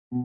A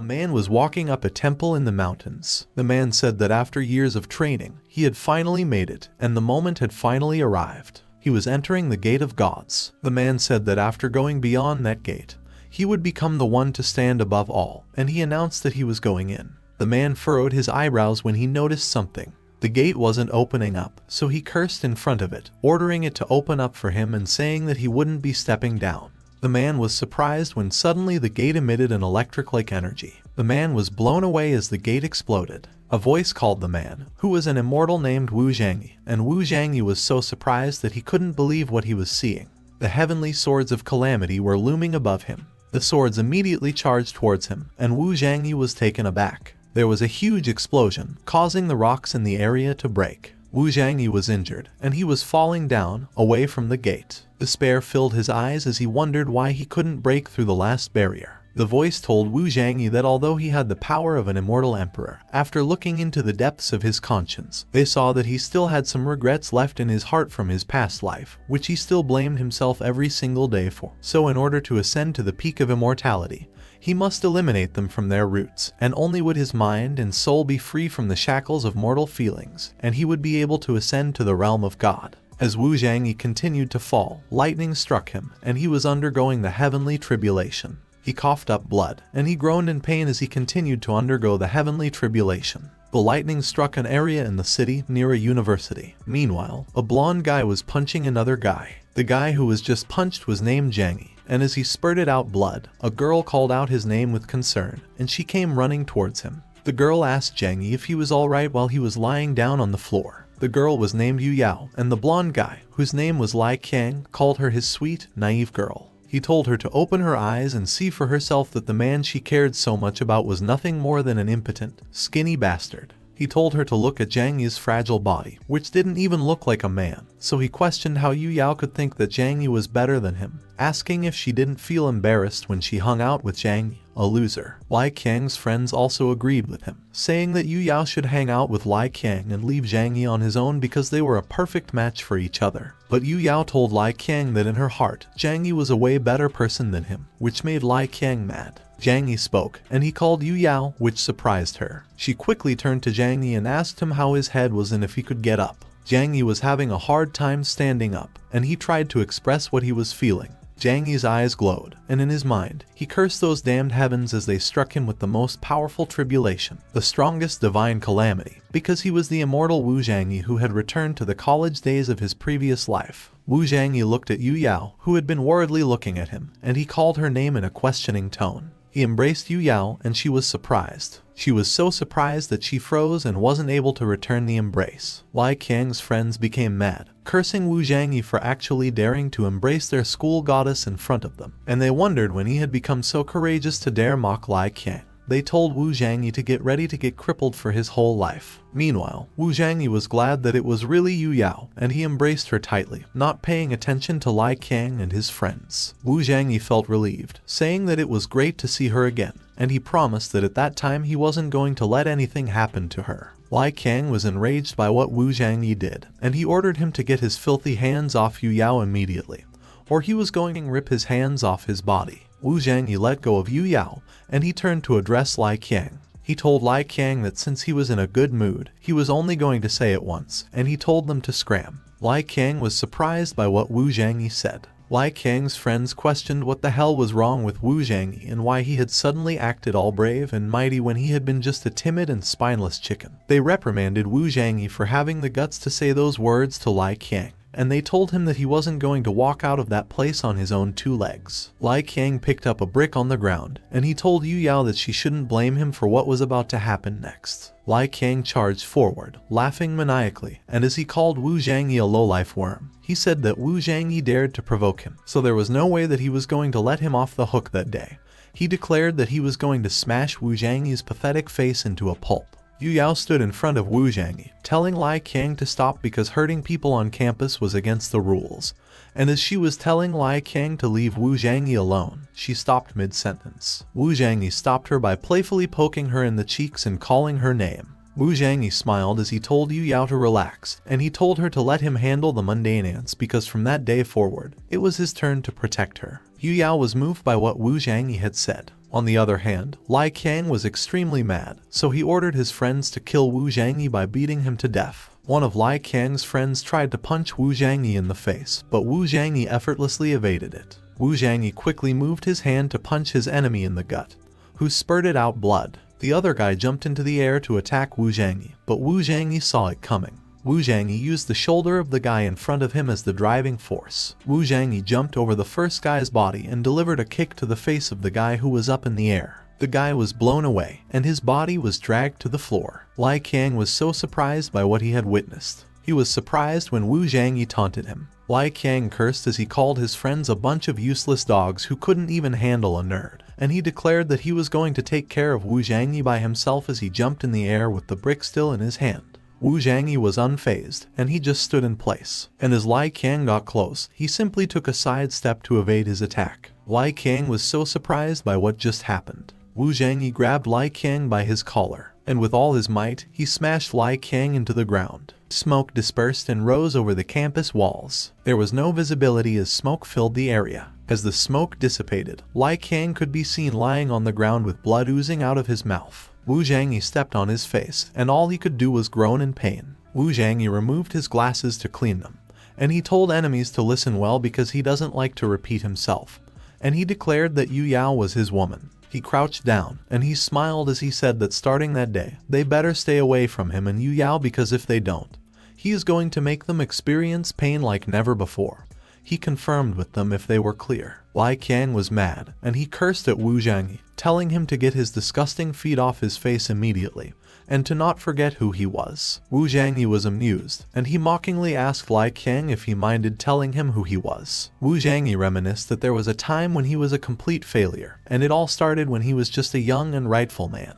man was walking up a temple in the mountains. The man said that after years of training, he had finally made it, and the moment had finally arrived. He was entering the gate of gods. The man said that after going beyond that gate, he would become the one to stand above all, and he announced that he was going in. The man furrowed his eyebrows when he noticed something. The gate wasn't opening up, so he cursed in front of it, ordering it to open up for him and saying that he wouldn't be stepping down. The man was surprised when suddenly the gate emitted an electric-like energy. The man was blown away as the gate exploded. A voice called the man, who was an immortal named Wu Zhangyi, and Wu Zhangyi was so surprised that he couldn't believe what he was seeing. The heavenly swords of calamity were looming above him. The swords immediately charged towards him, and Wu Zhangyi was taken aback. There was a huge explosion, causing the rocks in the area to break. Wu Zhangyi was injured, and he was falling down, away from the gate. Despair filled his eyes as he wondered why he couldn't break through the last barrier. The voice told Wu Zhangyi that although he had the power of an immortal emperor, after looking into the depths of his conscience, they saw that he still had some regrets left in his heart from his past life, which he still blamed himself every single day for. So in order to ascend to the peak of immortality, he must eliminate them from their roots, and only would his mind and soul be free from the shackles of mortal feelings, and he would be able to ascend to the realm of God. As Wu Zhangyi continued to fall, lightning struck him, and he was undergoing the heavenly tribulation. He coughed up blood, and he groaned in pain as he continued to undergo the heavenly tribulation. The lightning struck an area in the city near a university. Meanwhile, a blonde guy was punching another guy. The guy who was just punched was named Zhangyi, and as he spurted out blood, a girl called out his name with concern, and she came running towards him. The girl asked Zhangyi if he was alright while he was lying down on the floor. The girl was named Yu Yao, and the blonde guy, whose name was Lai Qiang, called her his sweet, naive girl. He told her to open her eyes and see for herself that the man she cared so much about was nothing more than an impotent, skinny bastard. He told her to look at Zhangyi's fragile body, which didn't even look like a man, so he questioned how Yu Yao could think that Zhangyi was better than him, asking if she didn't feel embarrassed when she hung out with Zhangyi, a loser. Lai Qiang's friends also agreed with him, saying that Yu Yao should hang out with Lai Qiang and leave Zhangyi on his own because they were a perfect match for each other. But Yu Yao told Lai Qiang that in her heart, Zhangyi was a way better person than him, which made Lai Qiang mad. Zhangyi spoke, and he called Yu Yao, which surprised her. She quickly turned to Zhangyi and asked him how his head was and if he could get up. Zhangyi was having a hard time standing up, and he tried to express what he was feeling. Zhangyi's eyes glowed, and in his mind, he cursed those damned heavens as they struck him with the most powerful tribulation, the strongest divine calamity, because he was the immortal Wu Zhangyi who had returned to the college days of his previous life. Wu Zhangyi looked at Yu Yao, who had been worriedly looking at him, and he called her name in a questioning tone. He embraced Yu Yao, and she was surprised. She was so surprised that she froze and wasn't able to return the embrace. Lai Qiang's friends became mad, cursing Wu Zhangyi for actually daring to embrace their school goddess in front of them, and they wondered when he had become so courageous to dare mock Lai Qiang. They told Wu Zhangyi to get ready to get crippled for his whole life. Meanwhile, Wu Zhangyi was glad that it was really Yu Yao, and he embraced her tightly, not paying attention to Lai Qiang and his friends. Wu Zhangyi felt relieved, saying that it was great to see her again, and he promised that at that time he wasn't going to let anything happen to her. Lai Qiang was enraged by what Wu Zhangyi did, and he ordered him to get his filthy hands off Yu Yao immediately, or he was going to rip his hands off his body. Wu Zhangyi let go of Yu Yao, and he turned to address Lai Qiang. He told Lai Qiang that since he was in a good mood, he was only going to say it once, and he told them to scram. Lai Qiang was surprised by what Wu Zhangyi said. Lai Qiang's friends questioned what the hell was wrong with Wu Zhangyi and why he had suddenly acted all brave and mighty when he had been just a timid and spineless chicken. They reprimanded Wu Zhangyi for having the guts to say those words to Lai Qiang, and they told him that he wasn't going to walk out of that place on his own two legs. Lai Qiang picked up a brick on the ground, and he told Yu Yao that she shouldn't blame him for what was about to happen next. Lai Qiang charged forward, laughing maniacally, and as he called Wu Zhangyi a lowlife worm, he said that Wu Zhangyi dared to provoke him, so there was no way that he was going to let him off the hook that day. He declared that he was going to smash Wu Zhangyi's pathetic face into a pulp. Yu Yao stood in front of Wu Zhangyi, telling Lai Qiang to stop because hurting people on campus was against the rules, and as she was telling Lai Qiang to leave Wu Zhangyi alone, she stopped mid-sentence. Wu Zhangyi stopped her by playfully poking her in the cheeks and calling her name. Wu Zhangyi smiled as he told Yu Yao to relax, and he told her to let him handle the mundane ants because from that day forward, it was his turn to protect her. Yu Yao was moved by what Wu Zhangyi had said. On the other hand, Lai Qiang was extremely mad, so he ordered his friends to kill Wu Zhangyi by beating him to death. One of Lai Qiang's friends tried to punch Wu Zhangyi in the face, but Wu Zhangyi effortlessly evaded it. Wu Zhangyi quickly moved his hand to punch his enemy in the gut, who spurted out blood. The other guy jumped into the air to attack Wu Zhangyi, but Wu Zhangyi saw it coming. Wu Zhangyi used the shoulder of the guy in front of him as the driving force. Wu Zhangyi jumped over the first guy's body and delivered a kick to the face of the guy who was up in the air. The guy was blown away, and his body was dragged to the floor. Lai Qiang was so surprised by what he had witnessed. He was surprised when Wu Zhangyi taunted him. Lai Qiang cursed as he called his friends a bunch of useless dogs who couldn't even handle a nerd, and he declared that he was going to take care of Wu Zhangyi by himself as he jumped in the air with the brick still in his hand. Wu Zhangyi was unfazed, and he just stood in place. And as Lai Qiang got close, he simply took a side step to evade his attack. Lai Qiang was so surprised by what just happened. Wu Zhangyi grabbed Lai Qiang by his collar, and with all his might, he smashed Lai Qiang into the ground. Smoke dispersed and rose over the campus walls. There was no visibility as smoke filled the area. As the smoke dissipated, Lai Qiang could be seen lying on the ground with blood oozing out of his mouth. Wu Zhangyi stepped on his face, and all he could do was groan in pain. Wu Zhangyi removed his glasses to clean them, and he told enemies to listen well because he doesn't like to repeat himself. And he declared that Yu Yao was his woman. He crouched down, and he smiled as he said that starting that day, they better stay away from him and Yu Yao because if they don't, he is going to make them experience pain like never before. He confirmed with them if they were clear. Lai Qiang was mad, and he cursed at Wu Zhangyi, telling him to get his disgusting feet off his face immediately, and to not forget who he was. Wu Zhangyi was amused, and he mockingly asked Lai Qiang if he minded telling him who he was. Wu Zhangyi reminisced that there was a time when he was a complete failure, and it all started when he was just a young and rightful man.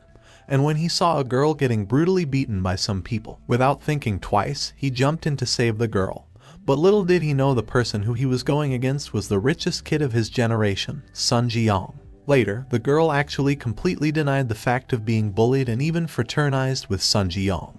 And when he saw a girl getting brutally beaten by some people, without thinking twice, he jumped in to save the girl. But little did he know the person who he was going against was the richest kid of his generation, Sun Jiang. Later, the girl actually completely denied the fact of being bullied and even fraternized with Sun Jiang.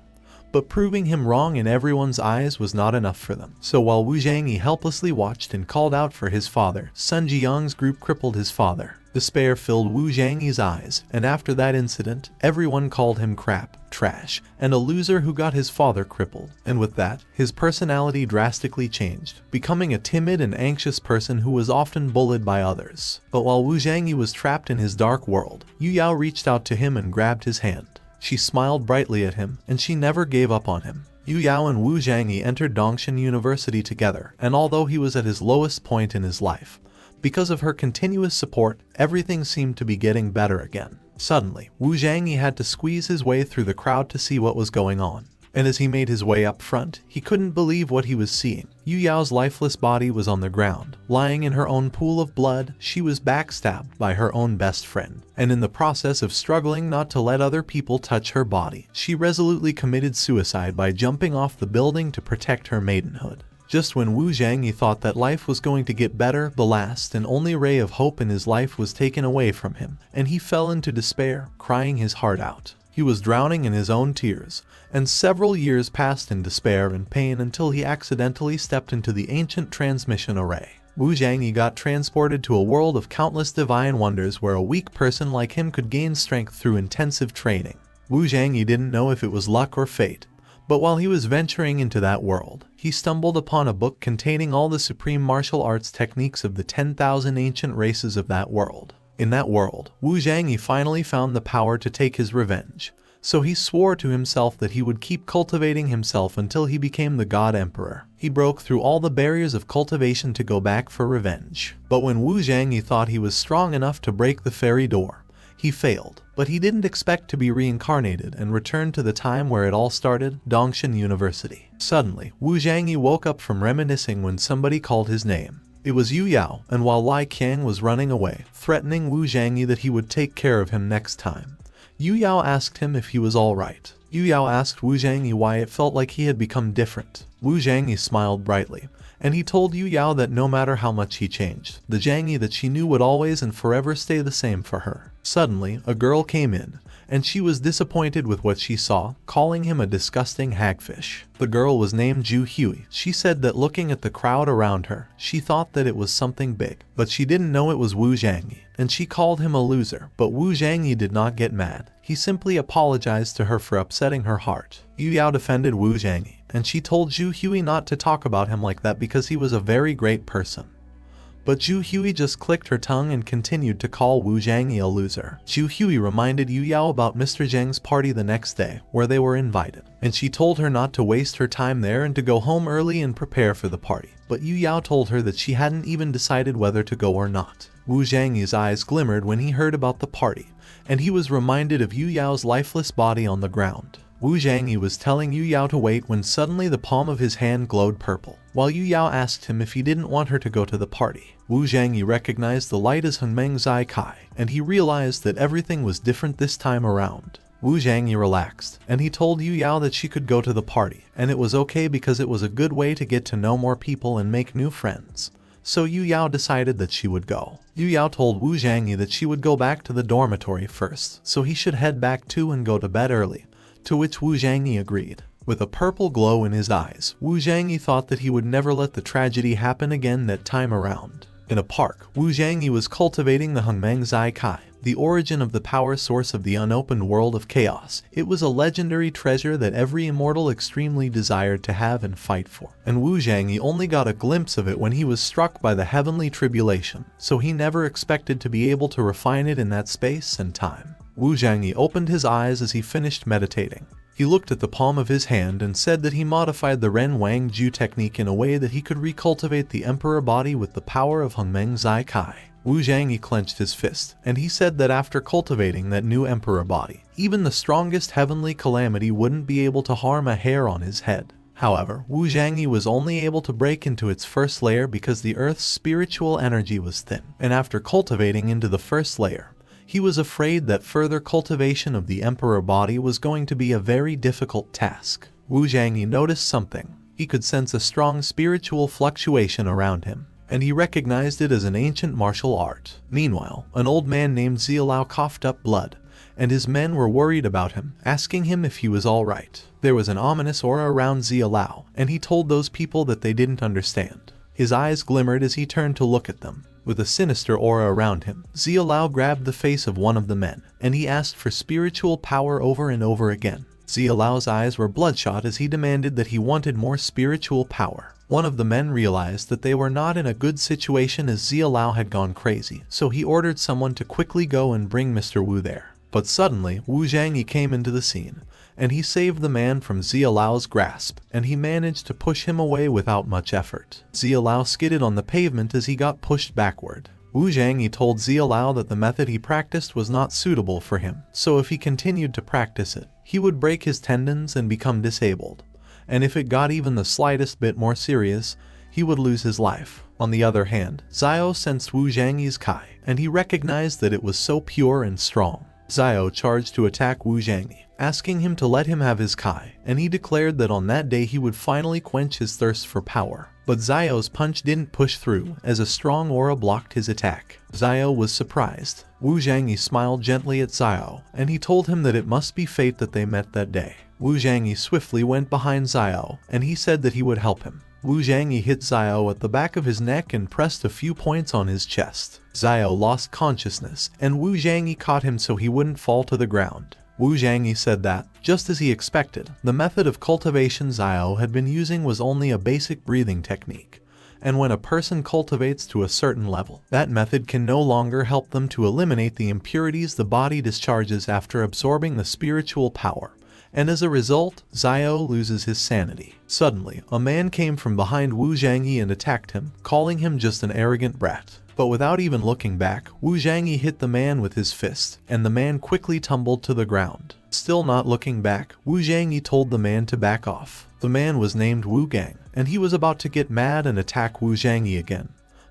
But proving him wrong in everyone's eyes was not enough for them. So while Wu Zhangyi helplessly watched and called out for his father, Sun Jiang's group crippled his father. Despair filled Wu Zhangyi's eyes, and after that incident, everyone called him crap, trash, and a loser who got his father crippled. And with that, his personality drastically changed, becoming a timid and anxious person who was often bullied by others. But while Wu Zhangyi was trapped in his dark world, Yu Yao reached out to him and grabbed his hand. She smiled brightly at him, and she never gave up on him. Yu Yao and Wu Zhangyi entered Dongshan University together, and although he was at his lowest point in his life, because of her continuous support, everything seemed to be getting better again. Suddenly, Wu Zhangyi had to squeeze his way through the crowd to see what was going on. And as he made his way up front, he couldn't believe what he was seeing. Yu Yao's lifeless body was on the ground. Lying in her own pool of blood, she was backstabbed by her own best friend. And in the process of struggling not to let other people touch her body, she resolutely committed suicide by jumping off the building to protect her maidenhood. Just when Wu Zhangyi thought that life was going to get better, the last and only ray of hope in his life was taken away from him, and he fell into despair, crying his heart out. He was drowning in his own tears, and several years passed in despair and pain until he accidentally stepped into the ancient transmission array. Wu Zhangyi got transported to a world of countless divine wonders where a weak person like him could gain strength through intensive training. Wu Zhangyi didn't know if it was luck or fate, but while he was venturing into that world, he stumbled upon a book containing all the supreme martial arts techniques of the 10,000 ancient races of that world. In that world, Wu Zhangyi finally found the power to take his revenge, so he swore to himself that he would keep cultivating himself until he became the God Emperor. He broke through all the barriers of cultivation to go back for revenge. But when Wu Zhangyi thought he was strong enough to break the fairy door, he failed. But he didn't expect to be reincarnated and returned to the time where it all started, Dongshan University. Suddenly, Wu Zhangyi woke up from reminiscing when somebody called his name. It was Yu Yao, and while Lai Qiang was running away, threatening Wu Zhangyi that he would take care of him next time, Yu Yao asked him if he was alright. Yu Yao asked Wu Zhangyi why it felt like he had become different. Wu Zhangyi smiled brightly, and he told Yu Yao that no matter how much he changed, the Zhang Yi that she knew would always and forever stay the same for her. Suddenly, a girl came in, and she was disappointed with what she saw, calling him a disgusting hagfish. The girl was named Ju Hui. She said that looking at the crowd around her, she thought that it was something big, but she didn't know it was Wu Zhangyi, and she called him a loser. But Wu Zhangyi did not get mad. He simply apologized to her for upsetting her heart. Yu Yao defended Wu Zhangyi, and she told Ju Hui not to talk about him like that because he was a very great person. But Ju Hui just clicked her tongue and continued to call Wu Zhangyi a loser. Ju Hui reminded Yu Yao about Mr. Zhang's party the next day, where they were invited, and she told her not to waste her time there and to go home early and prepare for the party. But Yu Yao told her that she hadn't even decided whether to go or not. Wu Zhangyi's eyes glimmered when he heard about the party, and he was reminded of Yu Yao's lifeless body on the ground. Wu Zhangyi was telling Yu Yao to wait when suddenly the palm of his hand glowed purple. While Yu Yao asked him if he didn't want her to go to the party, Wu Zhangyi recognized the light as Hongmeng Zai Kai, and he realized that everything was different this time around. Wu Zhangyi relaxed, and he told Yu Yao that she could go to the party, and it was okay because it was a good way to get to know more people and make new friends. So Yu Yao decided that she would go. Yu Yao told Wu Zhangyi that she would go back to the dormitory first, so he should head back too and go to bed early, to which Wu Zhangyi agreed. With a purple glow in his eyes, Wu Zhangyi thought that he would never let the tragedy happen again that time around. In a park, Wu Zhangyi was cultivating the Hongmeng Zai Kai, the origin of the power source of the unopened world of chaos. It was a legendary treasure that every immortal extremely desired to have and fight for. And Wu Zhangyi only got a glimpse of it when he was struck by the heavenly tribulation, so he never expected to be able to refine it in that space and time. Wu Zhangyi opened his eyes as he finished meditating. He looked at the palm of his hand and said that he modified the Ren Wang Ju technique in a way that he could recultivate the emperor body with the power of Hongmeng Zai Kai. Wu Zhangyi clenched his fist, and he said that after cultivating that new emperor body, even the strongest heavenly calamity wouldn't be able to harm a hair on his head. However, Wu Zhangyi was only able to break into its first layer because the earth's spiritual energy was thin, and after cultivating into the first layer, he was afraid that further cultivation of the emperor body was going to be a very difficult task. Wu Zhangyi noticed something. He could sense a strong spiritual fluctuation around him, and he recognized it as an ancient martial art. Meanwhile, an old man named Zialao coughed up blood, and his men were worried about him, asking him if he was alright. There was an ominous aura around Zialao, and he told those people that they didn't understand. His eyes glimmered as he turned to look at them. With a sinister aura around him, Zialao grabbed the face of one of the men, and he asked for spiritual power over and over again. Zialao's eyes were bloodshot as he demanded that he wanted more spiritual power. One of the men realized that they were not in a good situation as Zialao had gone crazy, so he ordered someone to quickly go and bring Mr. Wu there. But suddenly, Wu Zhangyi came into the scene, and he saved the man from Zialao's grasp, and he managed to push him away without much effort. Zialao skidded on the pavement as he got pushed backward. Wu Zhangyi told Zialao that the method he practiced was not suitable for him, so if he continued to practice it, he would break his tendons and become disabled. And if it got even the slightest bit more serious, he would lose his life. On the other hand, Zio sensed Wu Zhangyi's Kai, and he recognized that it was so pure and strong. Zio charged to attack Wu Zhangyi, asking him to let him have his Kai, and he declared that on that day he would finally quench his thirst for power. But Zio's punch didn't push through, as a strong aura blocked his attack. Zio was surprised. Wu Zhangyi smiled gently at Zio, and he told him that it must be fate that they met that day. Wu Zhangyi swiftly went behind Zio, and he said that he would help him. Wu Zhangyi hit Zio at the back of his neck and pressed a few points on his chest. Zio lost consciousness, and Wu Zhangyi caught him so he wouldn't fall to the ground. Wu Zhangyi said that, just as he expected, the method of cultivation Zio had been using was only a basic breathing technique, and when a person cultivates to a certain level, that method can no longer help them to eliminate the impurities the body discharges after absorbing the spiritual power, and as a result, Zio loses his sanity. Suddenly, a man came from behind Wu Zhangyi and attacked him, calling him just an arrogant brat. But without even looking back, Wu Zhangyi hit the man with his fist, and the man quickly tumbled to the ground. Still not looking back, Wu Zhangyi told the man to back off. The man was named Wu Gang, and he was about to get mad and attack Wu Zhangyi again.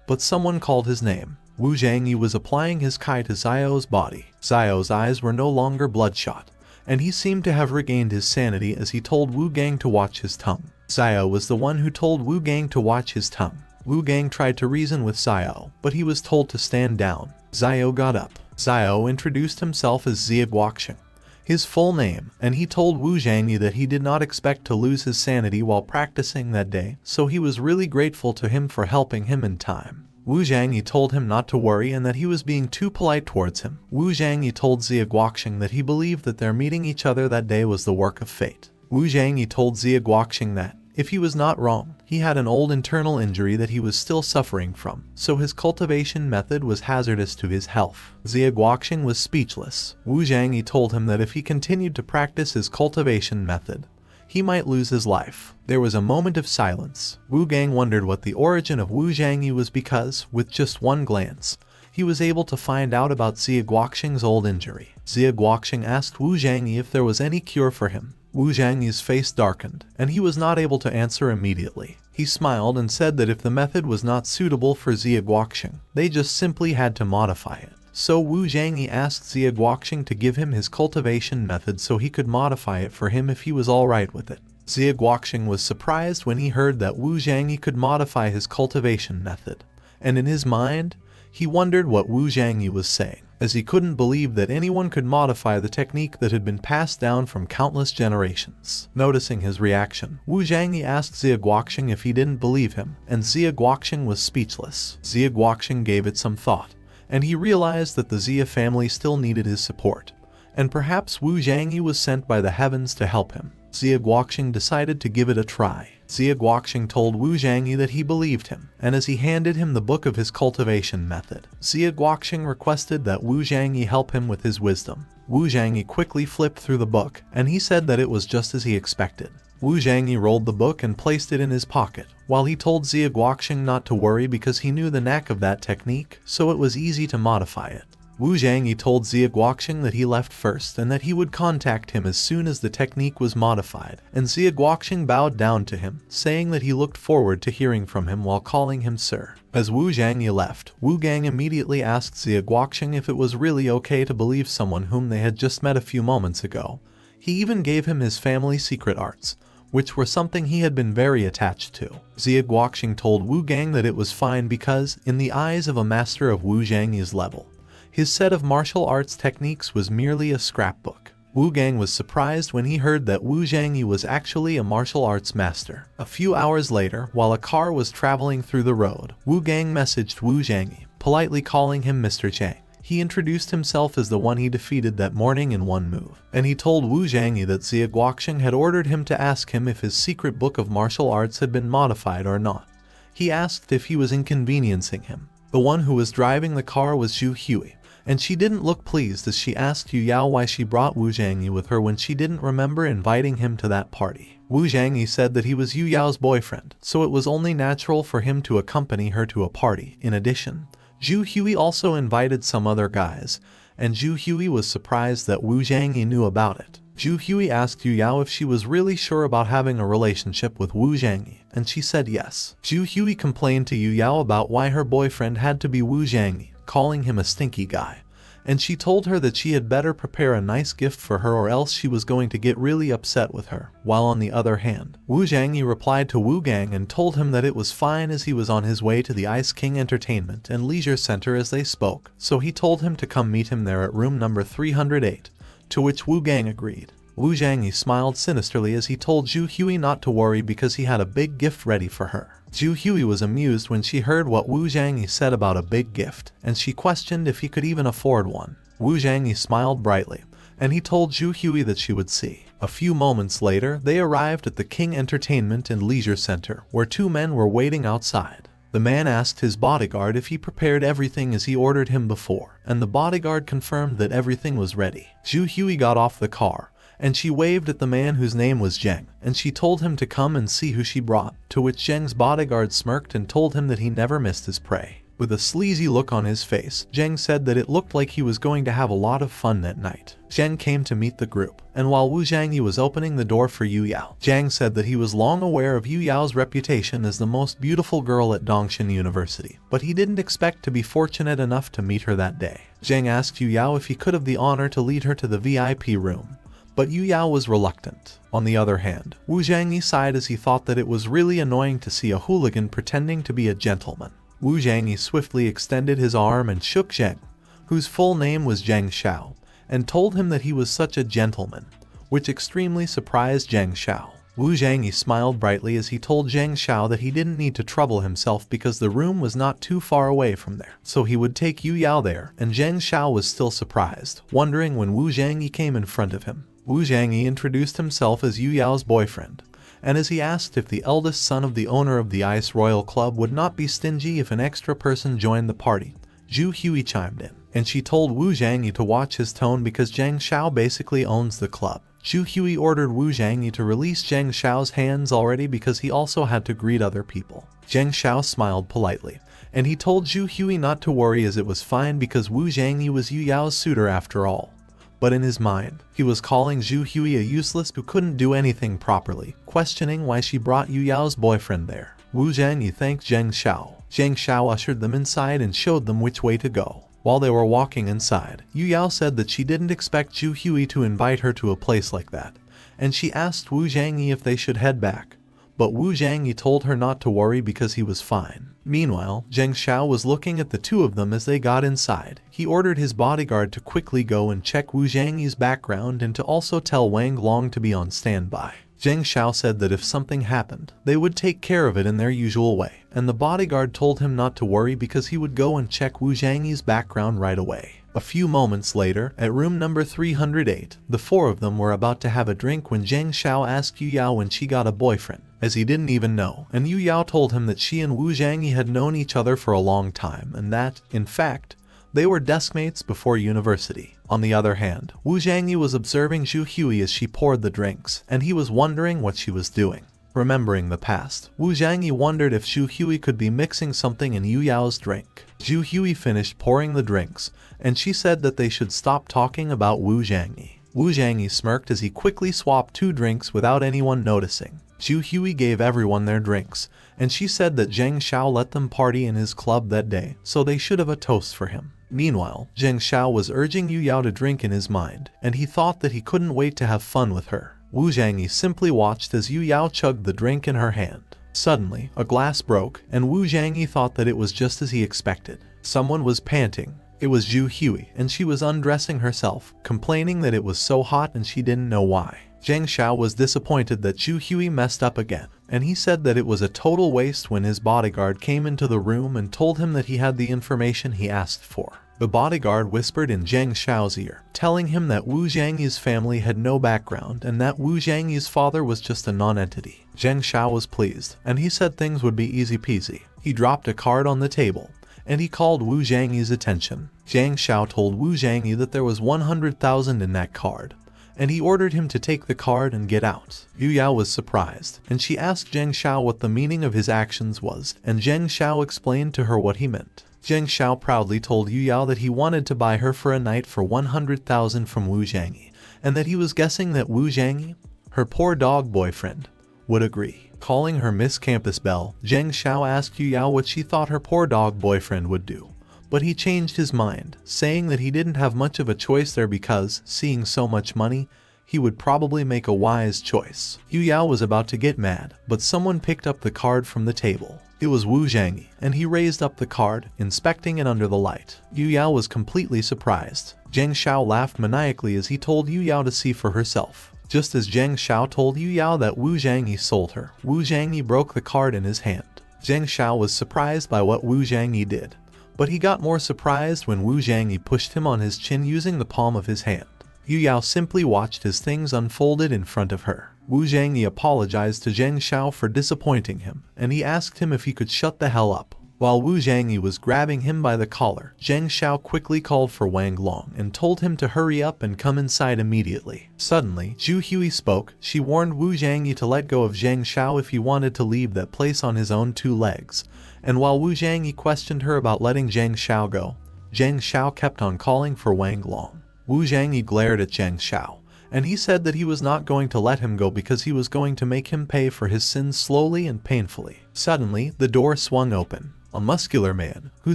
But someone called his name. Wu Zhangyi was applying his Kai to Zio's body. Zio's eyes were no longer bloodshot, and he seemed to have regained his sanity as he told Wu Gang to watch his tongue. Xiao was the one who told Wu Gang to watch his tongue. Wu Gang tried to reason with Xiao, but he was told to stand down. Xiao got up. Xiao introduced himself as Xie Guoqing, his full name, and he told Wu Zhangyi that he did not expect to lose his sanity while practicing that day, so he was really grateful to him for helping him in time. Wu Zhangyi told him not to worry and that he was being too polite towards him. Wu Zhangyi told Xie Guoqing that he believed that their meeting each other that day was the work of fate. Wu Zhangyi told Xie Guoqing that, if he was not wrong, he had an old internal injury that he was still suffering from, so his cultivation method was hazardous to his health. Xie Guoqing was speechless. Wu Zhangyi told him that if he continued to practice his cultivation method, he might lose his life. There was a moment of silence. Wu Gang wondered what the origin of Wu Zhangyi was because, with just one glance, he was able to find out about Xie Guoqing's old injury. Xie Guoqing asked Wu Zhangyi if there was any cure for him. Wu Zhangyi's face darkened, and he was not able to answer immediately. He smiled and said that if the method was not suitable for Xie Guoqing, they just simply had to modify it. So Wu Zhangyi asked Xie Guoqing to give him his cultivation method so he could modify it for him if he was alright with it. Xie Guoqing was surprised when he heard that Wu Zhangyi could modify his cultivation method, and in his mind, he wondered what Wu Zhangyi was saying, as he couldn't believe that anyone could modify the technique that had been passed down from countless generations. Noticing his reaction, Wu Zhangyi asked Xie Guoqing if he didn't believe him, and Xie Guoqing was speechless. Xie Guoqing gave it some thought, and he realized that the Xie family still needed his support, and perhaps Wu Zhangyi was sent by the heavens to help him. Xie Guoqing decided to give it a try. Xie Guoqing told Wu Zhangyi that he believed him, and as he handed him the book of his cultivation method, Xie Guoqing requested that Wu Zhangyi help him with his wisdom. Wu Zhangyi quickly flipped through the book, and he said that it was just as he expected. Wu Zhangyi rolled the book and placed it in his pocket, while he told Xie Guoqing not to worry because he knew the knack of that technique, so it was easy to modify it. Wu Zhangyi told Xie Guoqing that he left first and that he would contact him as soon as the technique was modified, and Xie Guoqing bowed down to him, saying that he looked forward to hearing from him while calling him sir. As Wu Zhangyi left, Wu Gang immediately asked Xie Guoqing if it was really okay to believe someone whom they had just met a few moments ago. He even gave him his family's secret arts, which were something he had been very attached to. Xie Guoqing told Wu Gang that it was fine because, in the eyes of a master of Wu Zhangyi's level, his set of martial arts techniques was merely a scrapbook. Wu Gang was surprised when he heard that Wu Zhangyi was actually a martial arts master. A few hours later, while a car was traveling through the road, Wu Gang messaged Wu Zhangyi, politely calling him Mr. Chang. He introduced himself as the one he defeated that morning in one move, and he told Wu Zhangyi that Xie Guoqing had ordered him to ask him if his secret book of martial arts had been modified or not. He asked if he was inconveniencing him. The one who was driving the car was Zhu Hui, and she didn't look pleased as she asked Yu Yao why she brought Wu Zhangyi with her when she didn't remember inviting him to that party. Wu Zhangyi said that he was Yu Yao's boyfriend, so it was only natural for him to accompany her to a party. In addition, Zhu Hui also invited some other guys, and Zhu Hui was surprised that Wu Zhangyi knew about it. Zhu Hui asked Yu Yao if she was really sure about having a relationship with Wu Zhangyi, and she said yes. Zhu Hui complained to Yu Yao about why her boyfriend had to be Wu Zhangyi, calling him a stinky guy, and she told her that she had better prepare a nice gift for her or else she was going to get really upset with her. While on the other hand, Wu Zhangyi replied to Wu Gang and told him that it was fine as he was on his way to the Ice King Entertainment and Leisure Center as they spoke, so he told him to come meet him there at room number 308, to which Wu Gang agreed. Wu Zhangyi smiled sinisterly as he told Zhu Hui not to worry because he had a big gift ready for her. Zhu Hui was amused when she heard what Wu Zhangyi said about a big gift, and she questioned if he could even afford one. Wu Zhangyi smiled brightly, and he told Zhu Hui that she would see. A few moments later, they arrived at the King Entertainment and Leisure Center, where two men were waiting outside. The man asked his bodyguard if he prepared everything as he ordered him before, and the bodyguard confirmed that everything was ready. Zhu Hui got off the car, and she waved at the man whose name was Zheng, and she told him to come and see who she brought, to which Zheng's bodyguard smirked and told him that he never missed his prey. With a sleazy look on his face, Zheng said that it looked like he was going to have a lot of fun that night. Zheng came to meet the group, and while Wu Zhangyi was opening the door for Yu Yao, Zheng said that he was long aware of Yu Yao's reputation as the most beautiful girl at Dongshin University, but he didn't expect to be fortunate enough to meet her that day. Zheng asked Yu Yao if he could have the honor to lead her to the VIP room, but Yu Yao was reluctant. On the other hand, Wu Zhangyi sighed as he thought that it was really annoying to see a hooligan pretending to be a gentleman. Wu Zhangyi swiftly extended his arm and shook Zheng, whose full name was Zheng Xiao, and told him that he was such a gentleman, which extremely surprised Zheng Xiao. Wu Zhangyi smiled brightly as he told Zheng Xiao that he didn't need to trouble himself because the room was not too far away from there, so he would take Yu Yao there, and Zheng Xiao was still surprised, wondering when Wu Zhangyi came in front of him. Wu Zhangyi introduced himself as Yu Yao's boyfriend, and as he asked if the eldest son of the owner of the Ice Royal Club would not be stingy if an extra person joined the party, Zhu Hui chimed in, and she told Wu Zhangyi to watch his tone because Zheng Xiao basically owns the club. Zhu Hui ordered Wu Zhangyi to release Zheng Xiao's hands already because he also had to greet other people. Zheng Xiao smiled politely, and he told Zhu Hui not to worry as it was fine because Wu Zhangyi was Yu Yao's suitor after all. But in his mind, he was calling Zhu Hui a useless who couldn't do anything properly, questioning why she brought Yu Yao's boyfriend there. Wu Zhangyi thanked Zheng Xiao. Zheng Xiao ushered them inside and showed them which way to go. While they were walking inside, Yu Yao said that she didn't expect Zhu Hui to invite her to a place like that, and she asked Wu Zhangyi if they should head back. But Wu Zhangyi told her not to worry because he was fine. Meanwhile, Zheng Xiao was looking at the two of them as they got inside. He ordered his bodyguard to quickly go and check Wu Zhangyi's background and to also tell Wang Long to be on standby. Zheng Xiao said that if something happened, they would take care of it in their usual way, and the bodyguard told him not to worry because he would go and check Wu Zhangyi's background right away. A few moments later, at room number 308, the four of them were about to have a drink when Zheng Xiao asked Yu Yao when she got a boyfriend, as he didn't even know, and Yu Yao told him that she and Wu Zhangyi had known each other for a long time and that, in fact, they were deskmates before university. On the other hand, Wu Zhangyi was observing Zhu Hui as she poured the drinks, and he was wondering what she was doing. Remembering the past, Wu Zhangyi wondered if Zhu Hui could be mixing something in Yu Yao's drink. Zhu Hui finished pouring the drinks, and she said that they should stop talking about Wu Zhangyi. Wu Zhangyi smirked as he quickly swapped two drinks without anyone noticing. Zhu Hui gave everyone their drinks, and she said that Zheng Xiao let them party in his club that day, so they should have a toast for him. Meanwhile, Zheng Xiao was urging Yu Yao to drink in his mind, and he thought that he couldn't wait to have fun with her. Wu Zhangyi simply watched as Yu Yao chugged the drink in her hand. Suddenly, a glass broke, and Wu Zhangyi thought that it was just as he expected. Someone was panting. It was Zhu Hui, and she was undressing herself, complaining that it was so hot and she didn't know why. Zheng Xiao was disappointed that Zhu Hui messed up again, and he said that it was a total waste when his bodyguard came into the room and told him that he had the information he asked for. The bodyguard whispered in Zheng Xiao's ear, telling him that Wu Zhangyi's family had no background and that Wu Zhangyi's father was just a non-entity. Zheng Xiao was pleased, and he said things would be easy peasy. He dropped a card on the table, and he called Wu Zhangyi's attention. Zheng Xiao told Wu Zhangyi that there was 100,000 in that card, and he ordered him to take the card and get out. Yu Yao was surprised, and she asked Zheng Xiao what the meaning of his actions was, and Zheng Xiao explained to her what he meant. Zheng Xiao proudly told Yu Yao that he wanted to buy her for a night for 100,000 from Wu Zhangyi, and that he was guessing that Wu Zhangyi, her poor dog boyfriend, would agree. Calling her Miss Campus Belle, Zheng Xiao asked Yu Yao what she thought her poor dog boyfriend would do. But he changed his mind, saying that he didn't have much of a choice there because, seeing so much money, he would probably make a wise choice. Yu Yao was about to get mad, but someone picked up the card from the table. It was Wu Zhangyi, and he raised up the card, inspecting it under the light. Yu Yao was completely surprised. Zheng Xiao laughed maniacally as he told Yu Yao to see for herself. Just as Zheng Xiao told Yu Yao that Wu Zhangyi sold her, Wu Zhangyi broke the card in his hand. Zheng Xiao was surprised by what Wu Zhangyi did, but he got more surprised when Wu Zhangyi pushed him on his chin using the palm of his hand. Yu Yao simply watched as things unfolded in front of her. Wu Zhangyi apologized to Zheng Xiao for disappointing him, and he asked him if he could shut the hell up. While Wu Zhangyi was grabbing him by the collar, Zheng Xiao quickly called for Wang Long and told him to hurry up and come inside immediately. Suddenly, Zhu Hui spoke. She warned Wu Zhangyi to let go of Zheng Xiao if he wanted to leave that place on his own two legs, and while Wu Zhangyi questioned her about letting Zheng Xiao go, Zheng Xiao kept on calling for Wang Long. Wu Zhangyi glared at Zheng Xiao, and he said that he was not going to let him go because he was going to make him pay for his sins slowly and painfully. Suddenly, the door swung open. A muscular man, who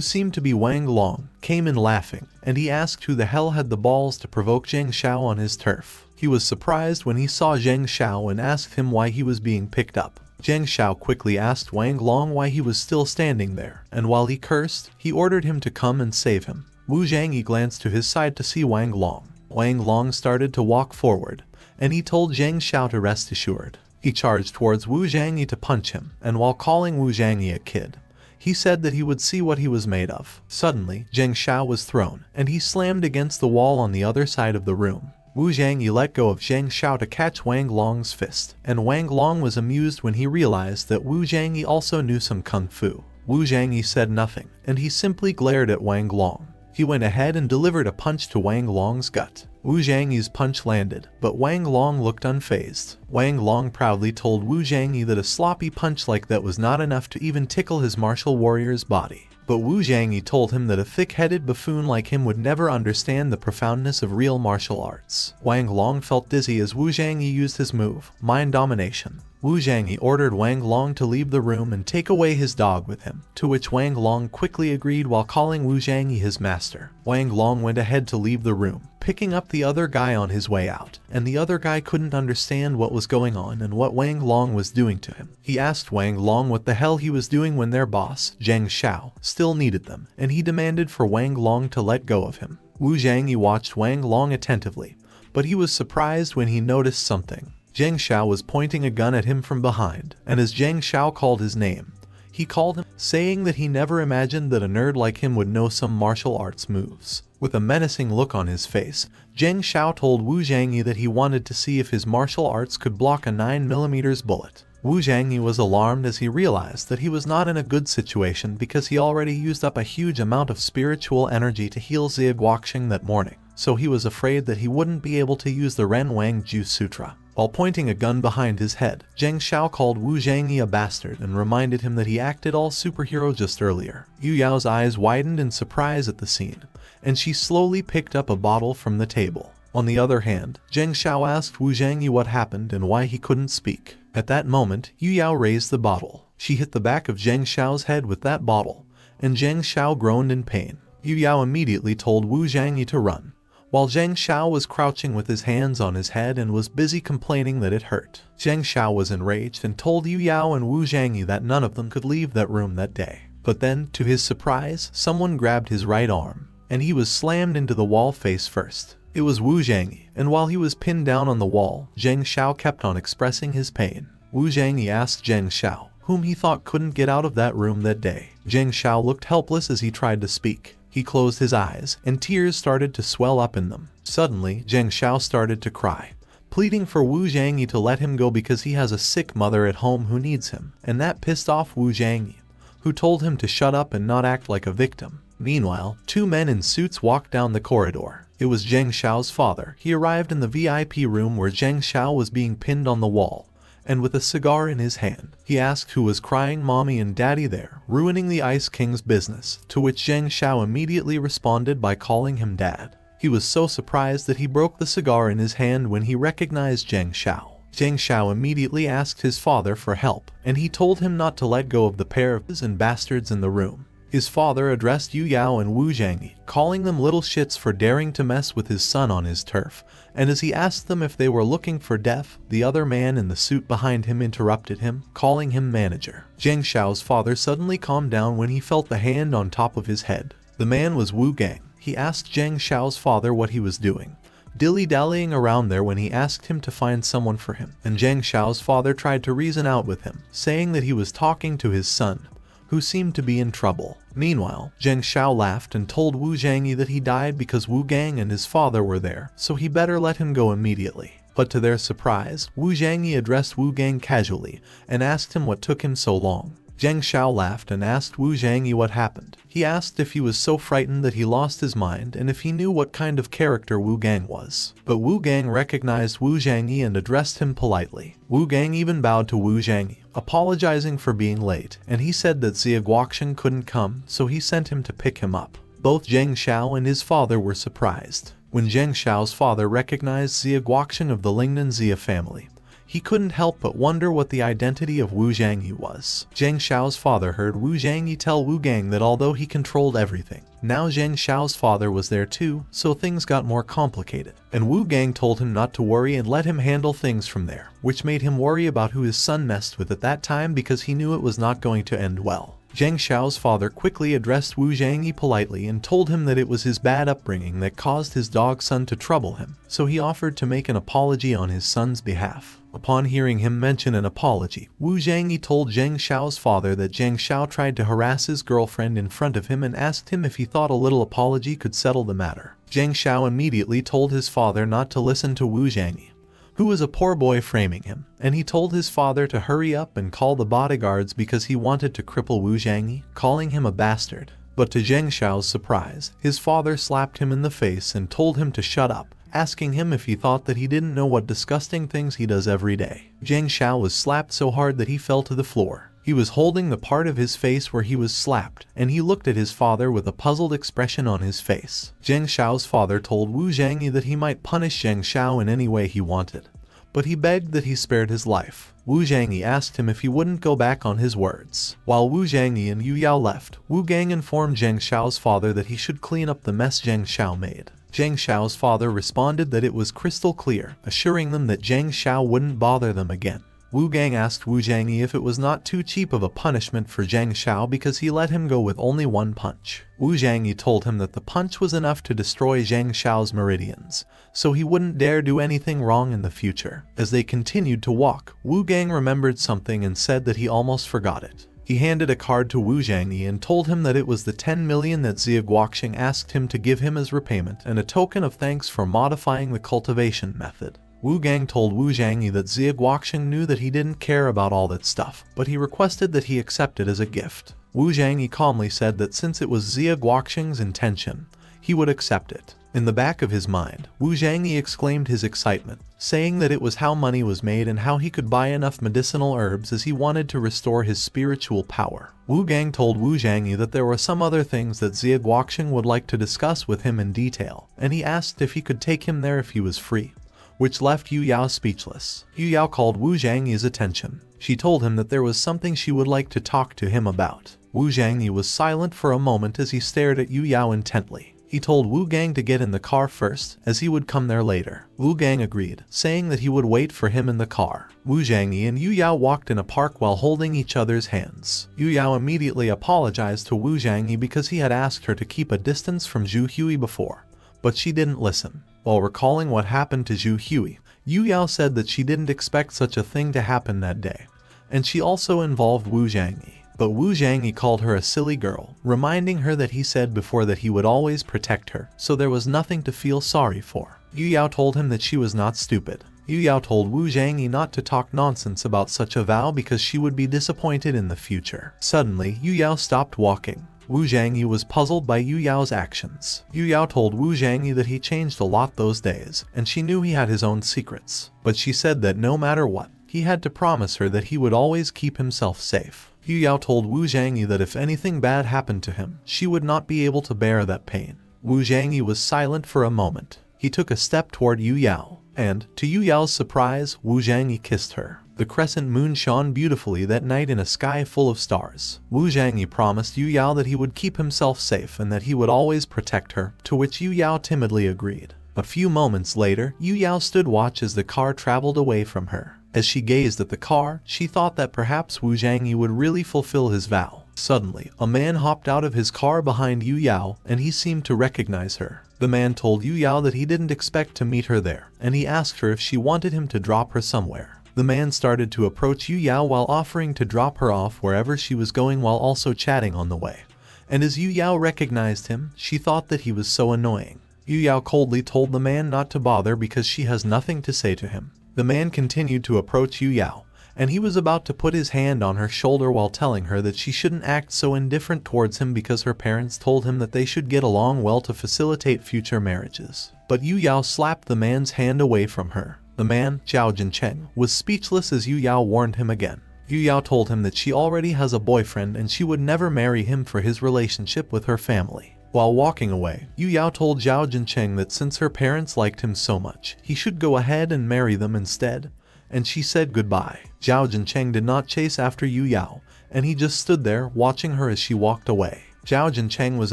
seemed to be Wang Long, came in laughing, and he asked who the hell had the balls to provoke Zheng Xiao on his turf. He was surprised when he saw Zheng Xiao and asked him why he was being picked up. Zheng Xiao quickly asked Wang Long why he was still standing there, and while he cursed, he ordered him to come and save him. Wu Zhangyi glanced to his side to see Wang Long. Wang Long started to walk forward, and he told Zheng Xiao to rest assured. He charged towards Wu Zhangyi to punch him, and while calling Wu Zhangyi a kid, he said that he would see what he was made of. Suddenly, Zheng Xiao was thrown, and he slammed against the wall on the other side of the room. Wu Zhangyi let go of Zheng Xiao to catch Wang Long's fist, and Wang Long was amused when he realized that Wu Zhangyi also knew some kung fu. Wu Zhangyi said nothing, and he simply glared at Wang Long. He went ahead and delivered a punch to Wang Long's gut. Wu Zhangyi's punch landed, but Wang Long looked unfazed. Wang Long proudly told Wu Zhangyi that a sloppy punch like that was not enough to even tickle his martial warrior's body. But Wu Zhangyi told him that a thick-headed buffoon like him would never understand the profoundness of real martial arts. Wang Long felt dizzy as Wu Zhangyi used his move, mind domination. Wu Zhangyi ordered Wang Long to leave the room and take away his dog with him, to which Wang Long quickly agreed while calling Wu Zhangyi his master. Wang Long went ahead to leave the room, picking up the other guy on his way out, and the other guy couldn't understand what was going on and what Wang Long was doing to him. He asked Wang Long what the hell he was doing when their boss, Zheng Xiao, still needed them, and he demanded for Wang Long to let go of him. Wu Zhangyi watched Wang Long attentively, but he was surprised when he noticed something. Zheng Xiao was pointing a gun at him from behind, and as Zheng Xiao called his name, he called him, saying that he never imagined that a nerd like him would know some martial arts moves. With a menacing look on his face, Zheng Xiao told Wu Zhangyi that he wanted to see if his martial arts could block a 9mm bullet. Wu Zhangyi was alarmed as he realized that he was not in a good situation because he already used up a huge amount of spiritual energy to heal Xie Guoqing that morning, so he was afraid that he wouldn't be able to use the Ren Wang Ju Sutra. While pointing a gun behind his head, Zheng Xiao called Wu Zhangyi a bastard and reminded him that he acted all superhero just earlier. Yu Yao's eyes widened in surprise at the scene, and she slowly picked up a bottle from the table. On the other hand, Zheng Xiao asked Wu Zhangyi what happened and why he couldn't speak. At that moment, Yu Yao raised the bottle. She hit the back of Zheng Xiao's head with that bottle, and Zheng Xiao groaned in pain. Yu Yao immediately told Wu Zhangyi to run, while Zheng Xiao was crouching with his hands on his head and was busy complaining that it hurt. Zheng Xiao was enraged and told Yu Yao and Wu Zhangyi that none of them could leave that room that day. But then, to his surprise, someone grabbed his right arm, and he was slammed into the wall face first. It was Wu Zhangyi, and while he was pinned down on the wall, Zheng Xiao kept on expressing his pain. Wu Zhangyi asked Zheng Xiao, whom he thought couldn't get out of that room that day. Zheng Xiao looked helpless as he tried to speak. He closed his eyes, and tears started to swell up in them. Suddenly, Zheng Xiao started to cry, pleading for Wu Zhangyi to let him go because he has a sick mother at home who needs him, and that pissed off Wu Zhangyi, who told him to shut up and not act like a victim. Meanwhile, two men in suits walked down the corridor. It was Zheng Xiao's father. He arrived in the VIP room where Zheng Xiao was being pinned on the wall, and with a cigar in his hand, he asked who was crying mommy and daddy there, ruining the Ice King's business, to which Zheng Xiao immediately responded by calling him dad. He was so surprised that he broke the cigar in his hand when he recognized Zheng Xiao. Zheng Xiao immediately asked his father for help, and he told him not to let go of the pair of bastards in the room. His father addressed Yu Yao and Wu Zhangyi, calling them little shits for daring to mess with his son on his turf, and as he asked them if they were looking for death, the other man in the suit behind him interrupted him, calling him manager. Zheng Xiao's father suddenly calmed down when he felt the hand on top of his head. The man was Wu Gang. He asked Zheng Xiao's father what he was doing, dilly-dallying around there when he asked him to find someone for him, and Zheng Xiao's father tried to reason out with him, saying that he was talking to his son, who seemed to be in trouble. Meanwhile, Zheng Xiao laughed and told Wu Zhangyi that he died because Wu Gang and his father were there, so he better let him go immediately. But to their surprise, Wu Zhangyi addressed Wu Gang casually and asked him what took him so long. Zheng Xiao laughed and asked Wu Zhangyi what happened. He asked if he was so frightened that he lost his mind and if he knew what kind of character Wu Gang was. But Wu Gang recognized Wu Zhangyi and addressed him politely. Wu Gang even bowed to Wu Zhangyi, apologizing for being late, and he said that Xie Guoqing couldn't come, so he sent him to pick him up. Both Zheng Xiao and his father were surprised. When Zheng Xiao's father recognized Xie Guoqing of the Lingnan Xie family, He couldn't help but wonder what the identity of Wu Zhangyi was. Zhang Xiao's father heard Wu Zhangyi tell Wu Gang that although he controlled everything, now Zhang Xiao's father was there too, so things got more complicated. And Wu Gang told him not to worry and let him handle things from there, which made him worry about who his son messed with at that time because he knew it was not going to end well. Zhang Xiao's father quickly addressed Wu Zhangyi politely and told him that it was his bad upbringing that caused his dog son to trouble him, so he offered to make an apology on his son's behalf. Upon hearing him mention an apology, Wu Zhangyi told Zhang Xiao's father that Zhang Xiao tried to harass his girlfriend in front of him and asked him if he thought a little apology could settle the matter. Zhang Xiao immediately told his father not to listen to Wu Zhangyi, who was a poor boy framing him, and he told his father to hurry up and call the bodyguards because he wanted to cripple Wu Zhangyi, calling him a bastard. But to Zhang Xiao's surprise, his father slapped him in the face and told him to shut up, asking him if he thought that he didn't know what disgusting things he does every day. Zhang Xiao was slapped so hard that he fell to the floor. He was holding the part of his face where he was slapped, and he looked at his father with a puzzled expression on his face. Zhang Xiao's father told Wu Zhangyi that he might punish Zhang Xiao in any way he wanted, but he begged that he spared his life. Wu Zhangyi asked him if he wouldn't go back on his words. While Wu Zhangyi and Yu Yao left, Wu Gang informed Zhang Xiao's father that he should clean up the mess Zhang Xiao made. Zhang Xiao's father responded that it was crystal clear, assuring them that Zhang Xiao wouldn't bother them again. Wu Gang asked Wu Zhangyi if it was not too cheap of a punishment for Zhang Xiao because he let him go with only one punch. Wu Zhangyi told him that the punch was enough to destroy Zhang Xiao's meridians, so he wouldn't dare do anything wrong in the future. As they continued to walk, Wu Gang remembered something and said that he almost forgot it. He handed a card to Wu Zhangyi and told him that it was the 10 million that Xie Guoqing asked him to give him as repayment and a token of thanks for modifying the cultivation method. Wu Gang told Wu Zhangyi that Xie Guoqing knew that he didn't care about all that stuff, but he requested that he accept it as a gift. Wu Zhangyi calmly said that since it was Xie Guoqing's intention, he would accept it. In the back of his mind, Wu Zhangyi exclaimed his excitement, saying that it was how money was made and how he could buy enough medicinal herbs as he wanted to restore his spiritual power. Wu Gang told Wu Zhangyi that there were some other things that Xie Guoqing would like to discuss with him in detail, and he asked if he could take him there if he was free, which left Yu Yao speechless. Yu Yao called Wu Zhangyi's attention. She told him that there was something she would like to talk to him about. Wu Zhangyi was silent for a moment as he stared at Yu Yao intently. He told Wu Gang to get in the car first, as he would come there later. Wu Gang agreed, saying that he would wait for him in the car. Wu Zhangyi and Yu Yao walked in a park while holding each other's hands. Yu Yao immediately apologized to Wu Zhangyi because he had asked her to keep a distance from Zhu Hui before, but she didn't listen. While recalling what happened to Zhu Hui, Yu Yao said that she didn't expect such a thing to happen that day, and she also involved Wu Zhangyi. But Wu Zhangyi called her a silly girl, reminding her that he said before that he would always protect her, so there was nothing to feel sorry for. Yu Yao told him that she was not stupid. Yu Yao told Wu Zhangyi not to talk nonsense about such a vow because she would be disappointed in the future. Suddenly, Yu Yao stopped walking. Wu Zhangyi was puzzled by Yu Yao's actions. Yu Yao told Wu Zhangyi that he changed a lot those days, and she knew he had his own secrets. But she said that no matter what, he had to promise her that he would always keep himself safe. Yu Yao told Wu Zhangyi that if anything bad happened to him, she would not be able to bear that pain. Wu Zhangyi was silent for a moment. He took a step toward Yu Yao, and, to Yu Yao's surprise, Wu Zhangyi kissed her. The crescent moon shone beautifully that night in a sky full of stars. Wu Zhangyi promised Yu Yao that he would keep himself safe and that he would always protect her, to which Yu Yao timidly agreed. A few moments later, Yu Yao stood watch as the car traveled away from her. As she gazed at the car, she thought that perhaps Wu Zhangyi would really fulfill his vow. Suddenly, a man hopped out of his car behind Yu Yao, and he seemed to recognize her. The man told Yu Yao that he didn't expect to meet her there, and he asked her if she wanted him to drop her somewhere. The man started to approach Yu Yao while offering to drop her off wherever she was going while also chatting on the way. And as Yu Yao recognized him, she thought that he was so annoying. Yu Yao coldly told the man not to bother because she has nothing to say to him. The man continued to approach Yu Yao, and he was about to put his hand on her shoulder while telling her that she shouldn't act so indifferent towards him because her parents told him that they should get along well to facilitate future marriages. But Yu Yao slapped the man's hand away from her. The man, Zhao Jincheng, was speechless as Yu Yao warned him again. Yu Yao told him that she already has a boyfriend and she would never marry him for his relationship with her family. While walking away, Yu Yao told Zhao Jincheng that since her parents liked him so much, he should go ahead and marry them instead, and she said goodbye. Zhao Jincheng did not chase after Yu Yao, and he just stood there watching her as she walked away. Zhao Jincheng was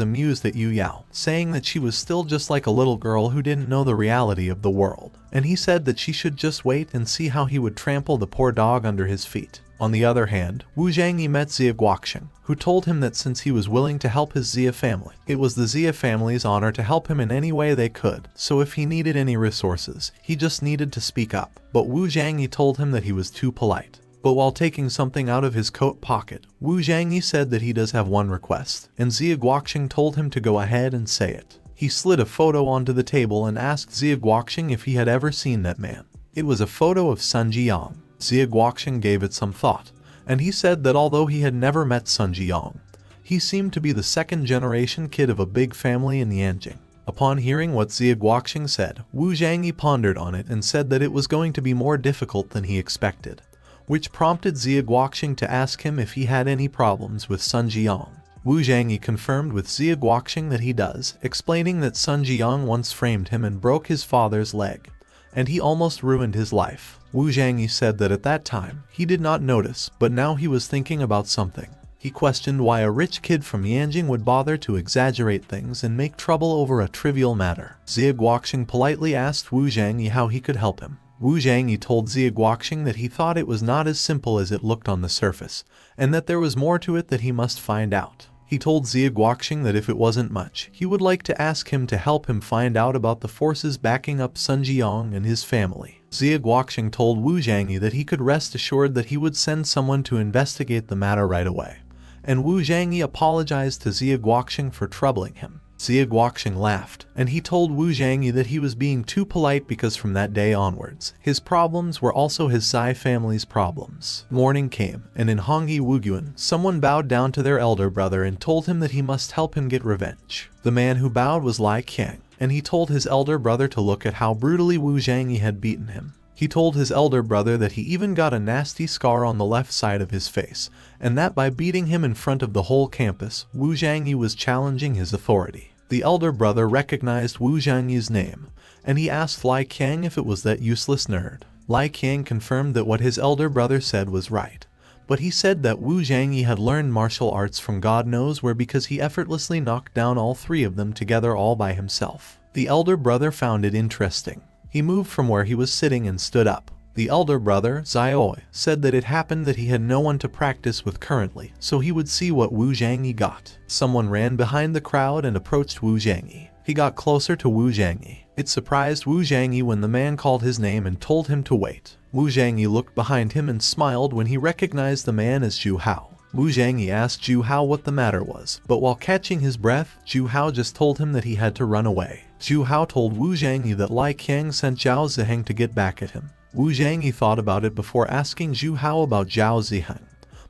amused at Yu Yao, saying that she was still just like a little girl who didn't know the reality of the world, and he said that she should just wait and see how he would trample the poor dog under his feet. On the other hand, Wu Zhangyi met Xia Guoxing, who told him that since he was willing to help his Xia family, it was the Xia family's honor to help him in any way they could, so if he needed any resources, he just needed to speak up. But Wu Zhangyi told him that he was too polite. But while taking something out of his coat pocket, Wu Zhangyi said that he does have one request, and Xia Guoxing told him to go ahead and say it. He slid a photo onto the table and asked Xia Guoxing if he had ever seen that man. It was a photo of Sun Jiyang. Xia Guoxing gave it some thought, and he said that although he had never met Sun Jiyang, he seemed to be the second-generation kid of a big family in Yanjing. Upon hearing what Xia Guoxing said, Wu Zhangyi pondered on it and said that it was going to be more difficult than he expected, which prompted Xia Guoxing to ask him if he had any problems with Sun Jiyang. Wu Zhangyi confirmed with Xia Guoxing that he does, explaining that Sun Jiyang once framed him and broke his father's leg, and he almost ruined his life. Wu Zhangyi said that at that time, he did not notice, but now he was thinking about something. He questioned why a rich kid from Yanjing would bother to exaggerate things and make trouble over a trivial matter. Xia Guoxing politely asked Wu Zhangyi how he could help him. Wu Zhangyi told Xia Guoxing that he thought it was not as simple as it looked on the surface, and that there was more to it that he must find out. He told Xia Guoxing that if it wasn't much, he would like to ask him to help him find out about the forces backing up Sun Jiyang and his family. Xia Guoxing told Wu Zhangyi that he could rest assured that he would send someone to investigate the matter right away, and Wu Zhangyi apologized to Xia Guoxing for troubling him. Xia Guoxing laughed, and he told Wu Zhangyi that he was being too polite because from that day onwards, his problems were also his Zai family's problems. Morning came, and in Hongyi Wuguan, someone bowed down to their elder brother and told him that he must help him get revenge. The man who bowed was Lai Qiang, and he told his elder brother to look at how brutally Wu Zhangyi had beaten him. He told his elder brother that he even got a nasty scar on the left side of his face, and that by beating him in front of the whole campus, Wu Zhangyi was challenging his authority. The elder brother recognized Wu Zhangyi's name, and he asked Lai Qiang if it was that useless nerd. Lai Qiang confirmed that what his elder brother said was right, but he said that Wu Zhangyi had learned martial arts from God knows where because he effortlessly knocked down all three of them together all by himself. The elder brother found it interesting. He moved from where he was sitting and stood up. The elder brother, Xiaoi, said that it happened that he had no one to practice with currently, so he would see what Wu Zhangyi got. Someone ran behind the crowd and approached Wu Zhangyi. He got closer to Wu Zhangyi. It surprised Wu Zhangyi when the man called his name and told him to wait. Wu Zhangyi looked behind him and smiled when he recognized the man as Zhu Hao. Wu Zhangyi asked Zhu Hao what the matter was, but while catching his breath, Zhu Hao just told him that he had to run away. Zhu Hao told Wu Zhangyi that Lai Qiang sent Zhao Ziheng to get back at him. Wu Zhangyi thought about it before asking Zhu Hao about Zhao Ziheng,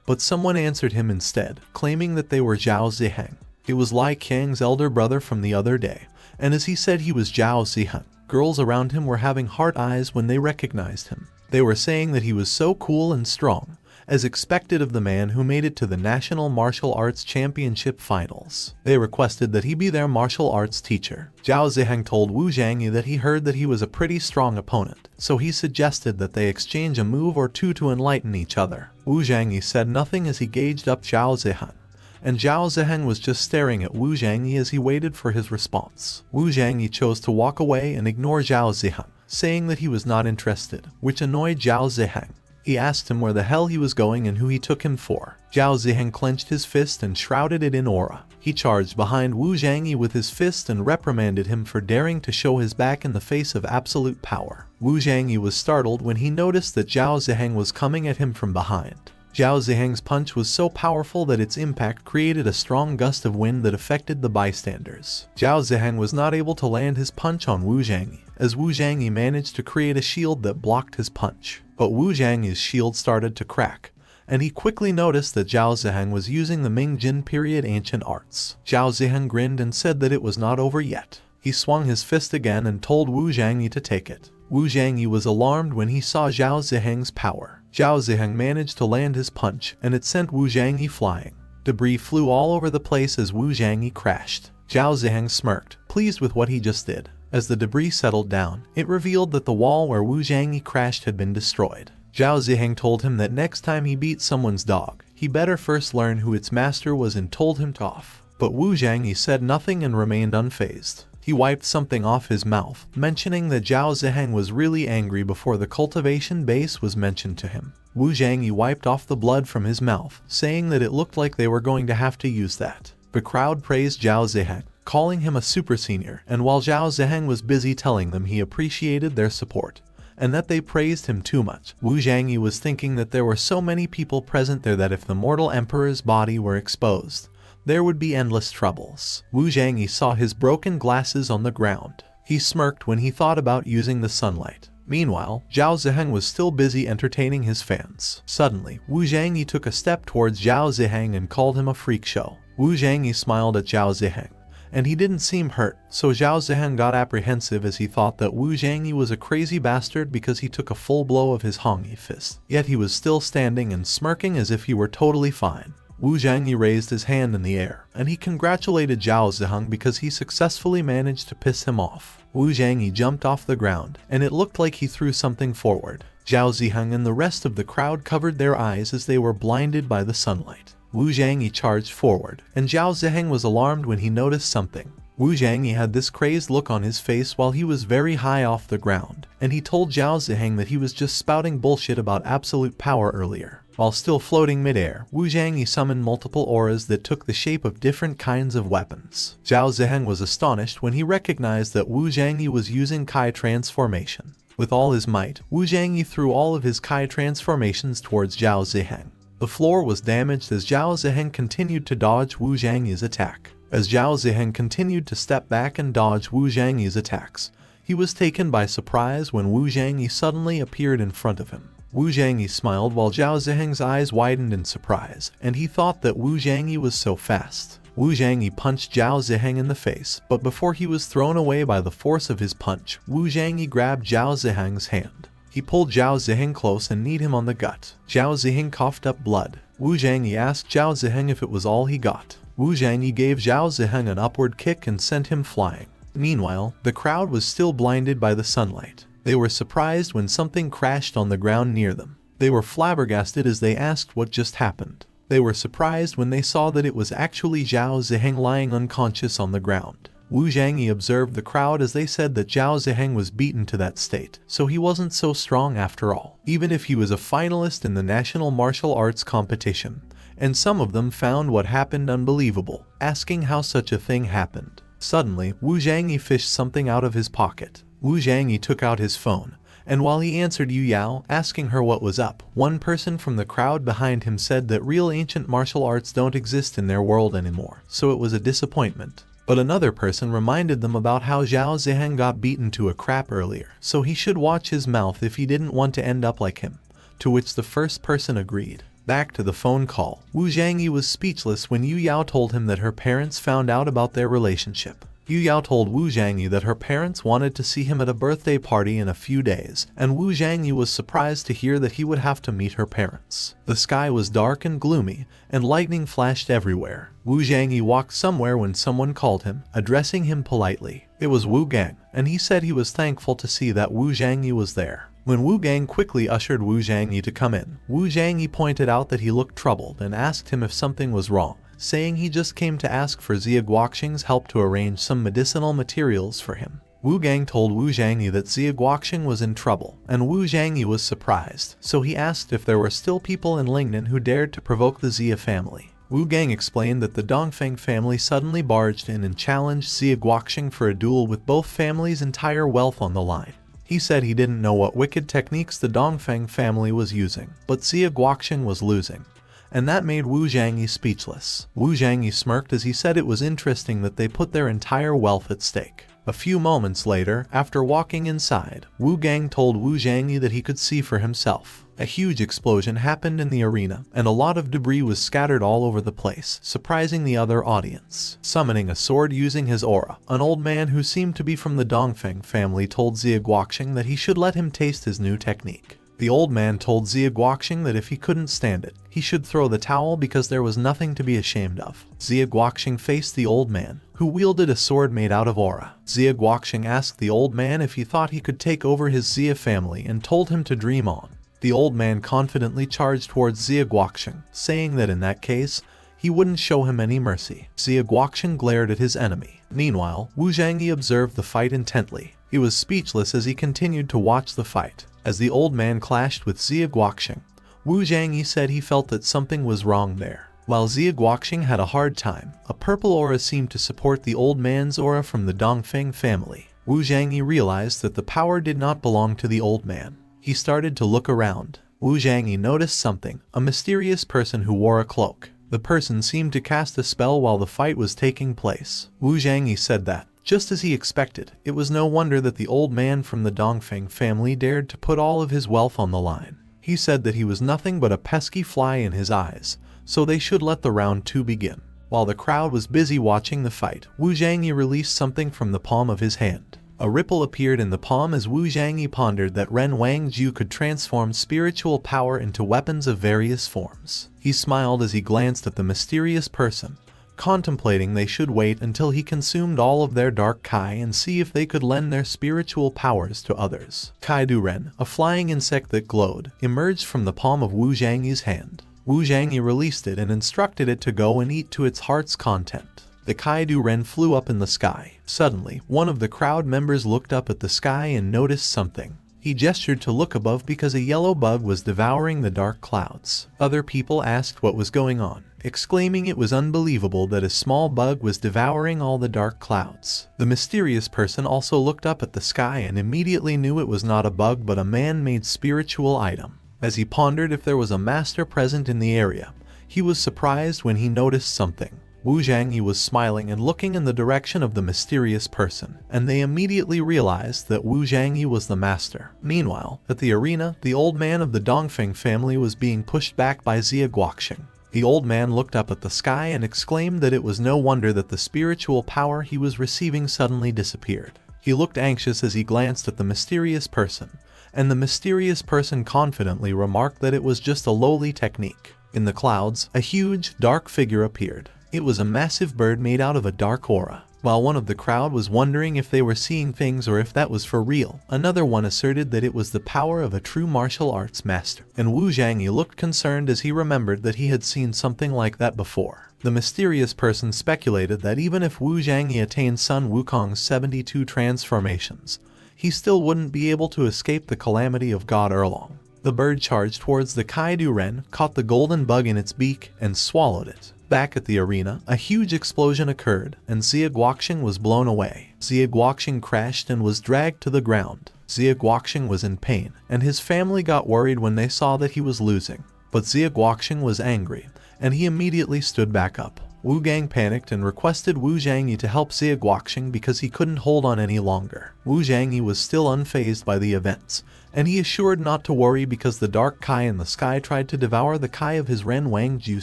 but someone answered him instead, claiming that they were Zhao Ziheng. It was Lai Qiang's elder brother from the other day, and as he said he was Zhao Ziheng, girls around him were having heart eyes when they recognized him. They were saying that he was so cool and strong, as expected of the man who made it to the National Martial Arts Championship Finals. They requested that he be their martial arts teacher. Zhao Ziheng told Wu Zhangyi that he heard that he was a pretty strong opponent, so he suggested that they exchange a move or two to enlighten each other. Wu Zhangyi said nothing as he gauged up Zhao Ziheng, and Zhao Ziheng was just staring at Wu Zhangyi as he waited for his response. Wu Zhangyi chose to walk away and ignore Zhao Ziheng, saying that he was not interested, which annoyed Zhao Ziheng. He asked him where the hell he was going and who he took him for. Zhao Ziheng clenched his fist and shrouded it in aura. He charged behind Wu Zhangyi with his fist and reprimanded him for daring to show his back in the face of absolute power. Wu Zhangyi was startled when he noticed that Zhao Ziheng was coming at him from behind. Zhao Ziheng's punch was so powerful that its impact created a strong gust of wind that affected the bystanders. Zhao Ziheng was not able to land his punch on Wu Zhangyi, as Wu Zhangyi managed to create a shield that blocked his punch. But Wu Zhangyi's shield started to crack, and he quickly noticed that Zhao Ziheng was using the Ming-Jin period ancient arts. Zhao Ziheng grinned and said that it was not over yet. He swung his fist again and told Wu Zhangyi to take it. Wu Zhangyi was alarmed when he saw Zhao Ziheng's power. Zhao Ziheng managed to land his punch, and it sent Wu Zhangyi flying. Debris flew all over the place as Wu Zhangyi crashed. Zhao Ziheng smirked, pleased with what he just did. As the debris settled down, it revealed that the wall where Wu Zhangyi crashed had been destroyed. Zhao Ziheng told him that next time he beats someone's dog, he better first learn who its master was and told him to off. But Wu Zhangyi said nothing and remained unfazed. He wiped something off his mouth, mentioning that Zhao Ziheng was really angry before the cultivation base was mentioned to him. Wu Zhangyi wiped off the blood from his mouth, saying that it looked like they were going to have to use that. The crowd praised Zhao Ziheng, calling him a super senior, and while Zhao Ziheng was busy telling them he appreciated their support, and that they praised him too much, Wu Zhangyi was thinking that there were so many people present there that if the mortal emperor's body were exposed, there would be endless troubles. Wu Zhangyi saw his broken glasses on the ground. He smirked when he thought about using the sunlight. Meanwhile, Zhao Ziheng was still busy entertaining his fans. Suddenly, Wu Zhangyi took a step towards Zhao Ziheng and called him a freak show. Wu Zhangyi smiled at Zhao Ziheng, and he didn't seem hurt, so Zhao Ziheng got apprehensive as he thought that Wu Zhangyi was a crazy bastard because he took a full blow of his Hongyi fist. Yet he was still standing and smirking as if he were totally fine. Wu Zhangyi raised his hand in the air, and he congratulated Zhao Ziheng because he successfully managed to piss him off. Wu Zhangyi jumped off the ground, and it looked like he threw something forward. Zhao Ziheng and the rest of the crowd covered their eyes as they were blinded by the sunlight. Wu Zhangyi charged forward, and Zhao Ziheng was alarmed when he noticed something. Wu Zhangyi had this crazed look on his face while he was very high off the ground, and he told Zhao Ziheng that he was just spouting bullshit about absolute power earlier. While still floating midair, Wu Zhangyi summoned multiple auras that took the shape of different kinds of weapons. Zhao Ziheng was astonished when he recognized that Wu Zhangyi was using Kai transformation. With all his might, Wu Zhangyi threw all of his Kai transformations towards Zhao Ziheng. The floor was damaged as Zhao Ziheng continued to dodge Wu Zhangyi's attack. As Zhao Ziheng continued to step back and dodge Wu Zhangyi's attacks, he was taken by surprise when Wu Zhangyi suddenly appeared in front of him. Wu Zhangyi smiled while Zhao Ziheng's eyes widened in surprise, and he thought that Wu Zhangyi was so fast. Wu Zhangyi punched Zhao Ziheng in the face, but before he was thrown away by the force of his punch, Wu Zhangyi grabbed Zhao Ziheng's hand. He pulled Zhao Ziheng close and kneed him on the gut. Zhao Ziheng coughed up blood. Wu Zhangyi asked Zhao Ziheng if it was all he got. Wu Zhangyi gave Zhao Ziheng an upward kick and sent him flying. Meanwhile, the crowd was still blinded by the sunlight. They were surprised when something crashed on the ground near them. They were flabbergasted as they asked what just happened. They were surprised when they saw that it was actually Zhao Ziheng lying unconscious on the ground. Wu Zhangyi observed the crowd as they said that Zhao Ziheng was beaten to that state, so he wasn't so strong after all, even if he was a finalist in the National Martial Arts competition. And some of them found what happened unbelievable, asking how such a thing happened. Suddenly, Wu Zhangyi fished something out of his pocket. Wu Zhangyi took out his phone, and while he answered Yu Yao, asking her what was up, one person from the crowd behind him said that real ancient martial arts don't exist in their world anymore, so it was a disappointment. But another person reminded them about how Zhao Ziheng got beaten to a crap earlier, so he should watch his mouth if he didn't want to end up like him, to which the first person agreed. Back to the phone call, Wu Zhangyi was speechless when Yu Yao told him that her parents found out about their relationship. Yu Yao told Wu Zhangyi that her parents wanted to see him at a birthday party in a few days, and Wu Zhangyi was surprised to hear that he would have to meet her parents. The sky was dark and gloomy, and lightning flashed everywhere. Wu Zhangyi walked somewhere when someone called him, addressing him politely. It was Wu Gang, and he said he was thankful to see that Wu Zhangyi was there. When Wu Gang quickly ushered Wu Zhangyi to come in, Wu Zhangyi pointed out that he looked troubled and asked him if something was wrong, saying he just came to ask for Xia Guoqing's help to arrange some medicinal materials for him. Wu Gang told Wu Zhangyi that Xia Guoqing was in trouble, and Wu Zhangyi was surprised, so he asked if there were still people in Lingnan who dared to provoke the Xia family. Wu Gang explained that the Dongfeng family suddenly barged in and challenged Xia Guoqing for a duel with both families' entire wealth on the line. He said he didn't know what wicked techniques the Dongfeng family was using, but Xia Guoqing was losing, and that made Wu Zhangyi speechless. Wu Zhangyi smirked as he said it was interesting that they put their entire wealth at stake. A few moments later, after walking inside, Wu Gang told Wu Zhangyi that he could see for himself. A huge explosion happened in the arena, and a lot of debris was scattered all over the place, surprising the other audience. Summoning a sword using his aura, an old man who seemed to be from the Dongfeng family told Xia Guoqing that he should let him taste his new technique. The old man told Xia Guoqing that if he couldn't stand it, he should throw the towel because there was nothing to be ashamed of. Xia Guoqing faced the old man, who wielded a sword made out of aura. Xia Guoqing asked the old man if he thought he could take over his Xia family and told him to dream on. The old man confidently charged towards Zia Guoxing, saying that in that case, he wouldn't show him any mercy. Zia Guoxing glared at his enemy. Meanwhile, Wu Zhangyi observed the fight intently. He was speechless as he continued to watch the fight. As the old man clashed with Zia Guoxing, Wu Zhangyi said he felt that something was wrong there. While Zia Guoxing had a hard time, a purple aura seemed to support the old man's aura from the Dongfeng family. Wu Zhangyi realized that the power did not belong to the old man. He started to look around. Wu Zhangyi noticed something, a mysterious person who wore a cloak. The person seemed to cast a spell while the fight was taking place. Wu Zhangyi said that, just as he expected, it was no wonder that the old man from the Dongfeng family dared to put all of his wealth on the line. He said that he was nothing but a pesky fly in his eyes, so they should let the round 2 begin. While the crowd was busy watching the fight, Wu Zhangyi released something from the palm of his hand. A ripple appeared in the palm as Wu Zhangyi pondered that Ren Wangju could transform spiritual power into weapons of various forms. He smiled as he glanced at the mysterious person, contemplating they should wait until he consumed all of their dark Kai and see if they could lend their spiritual powers to others. Kaidu Ren, a flying insect that glowed, emerged from the palm of Wu Zhangyi's hand. Wu Zhangyi released it and instructed it to go and eat to its heart's content. The Kaidu Ren flew up in the sky. Suddenly, one of the crowd members looked up at the sky and noticed something. He gestured to look above because a yellow bug was devouring the dark clouds. Other people asked what was going on, exclaiming it was unbelievable that a small bug was devouring all the dark clouds. The mysterious person also looked up at the sky and immediately knew it was not a bug but a man-made spiritual item. As he pondered if there was a master present in the area, he was surprised when he noticed something. Wu Zhangyi was smiling and looking in the direction of the mysterious person, and they immediately realized that Wu Zhangyi was the master. Meanwhile, at the arena, the old man of the Dongfeng family was being pushed back by Zia Guoxing. The old man looked up at the sky and exclaimed that it was no wonder that the spiritual power he was receiving suddenly disappeared. He looked anxious as he glanced at the mysterious person, and the mysterious person confidently remarked that it was just a lowly technique. In the clouds, a huge, dark figure appeared. It was a massive bird made out of a dark aura. While one of the crowd was wondering if they were seeing things or if that was for real, another one asserted that it was the power of a true martial arts master. And Wu Zhangyi looked concerned as he remembered that he had seen something like that before. The mysterious person speculated that even if Wu Zhangyi attained Sun Wukong's 72 transformations, he still wouldn't be able to escape the calamity of God Erlong. The bird charged towards the Kaidu Ren, caught the golden bug in its beak, and swallowed it. Back at the arena, a huge explosion occurred, and Zia Guoxing was blown away. Zia Guoxing crashed and was dragged to the ground. Zia Guoxing was in pain, and his family got worried when they saw that he was losing. But Zia Guoxing was angry, and he immediately stood back up. Wu Gang panicked and requested Wu Zhangyi to help Zia Guoxing because he couldn't hold on any longer. Wu Zhangyi was still unfazed by the events, and he assured not to worry because the dark Kai in the sky tried to devour the Kai of his Ren Wangju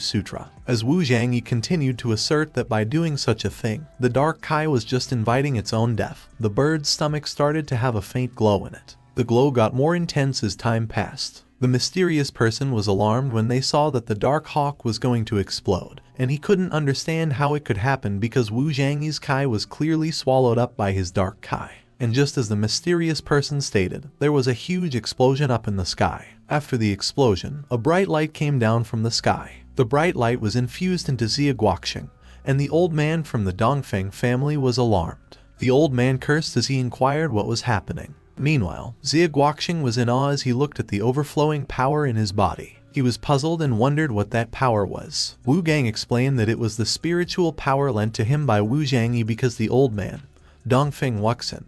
Sutra. As Wu Zhangyi continued to assert that by doing such a thing, the dark Kai was just inviting its own death, the bird's stomach started to have a faint glow in it. The glow got more intense as time passed. The mysterious person was alarmed when they saw that the dark hawk was going to explode, and he couldn't understand how it could happen because Wu Zhangyi's Kai was clearly swallowed up by his dark Kai. And just as the mysterious person stated, there was a huge explosion up in the sky. After the explosion, a bright light came down from the sky. The bright light was infused into Zia Guoxing, and the old man from the Dongfeng family was alarmed. The old man cursed as he inquired what was happening. Meanwhile, Zia Guoxing was in awe as he looked at the overflowing power in his body. He was puzzled and wondered what that power was. Wu Gang explained that it was the spiritual power lent to him by Wu Zhangyi because the old man, Dongfeng Wuxin,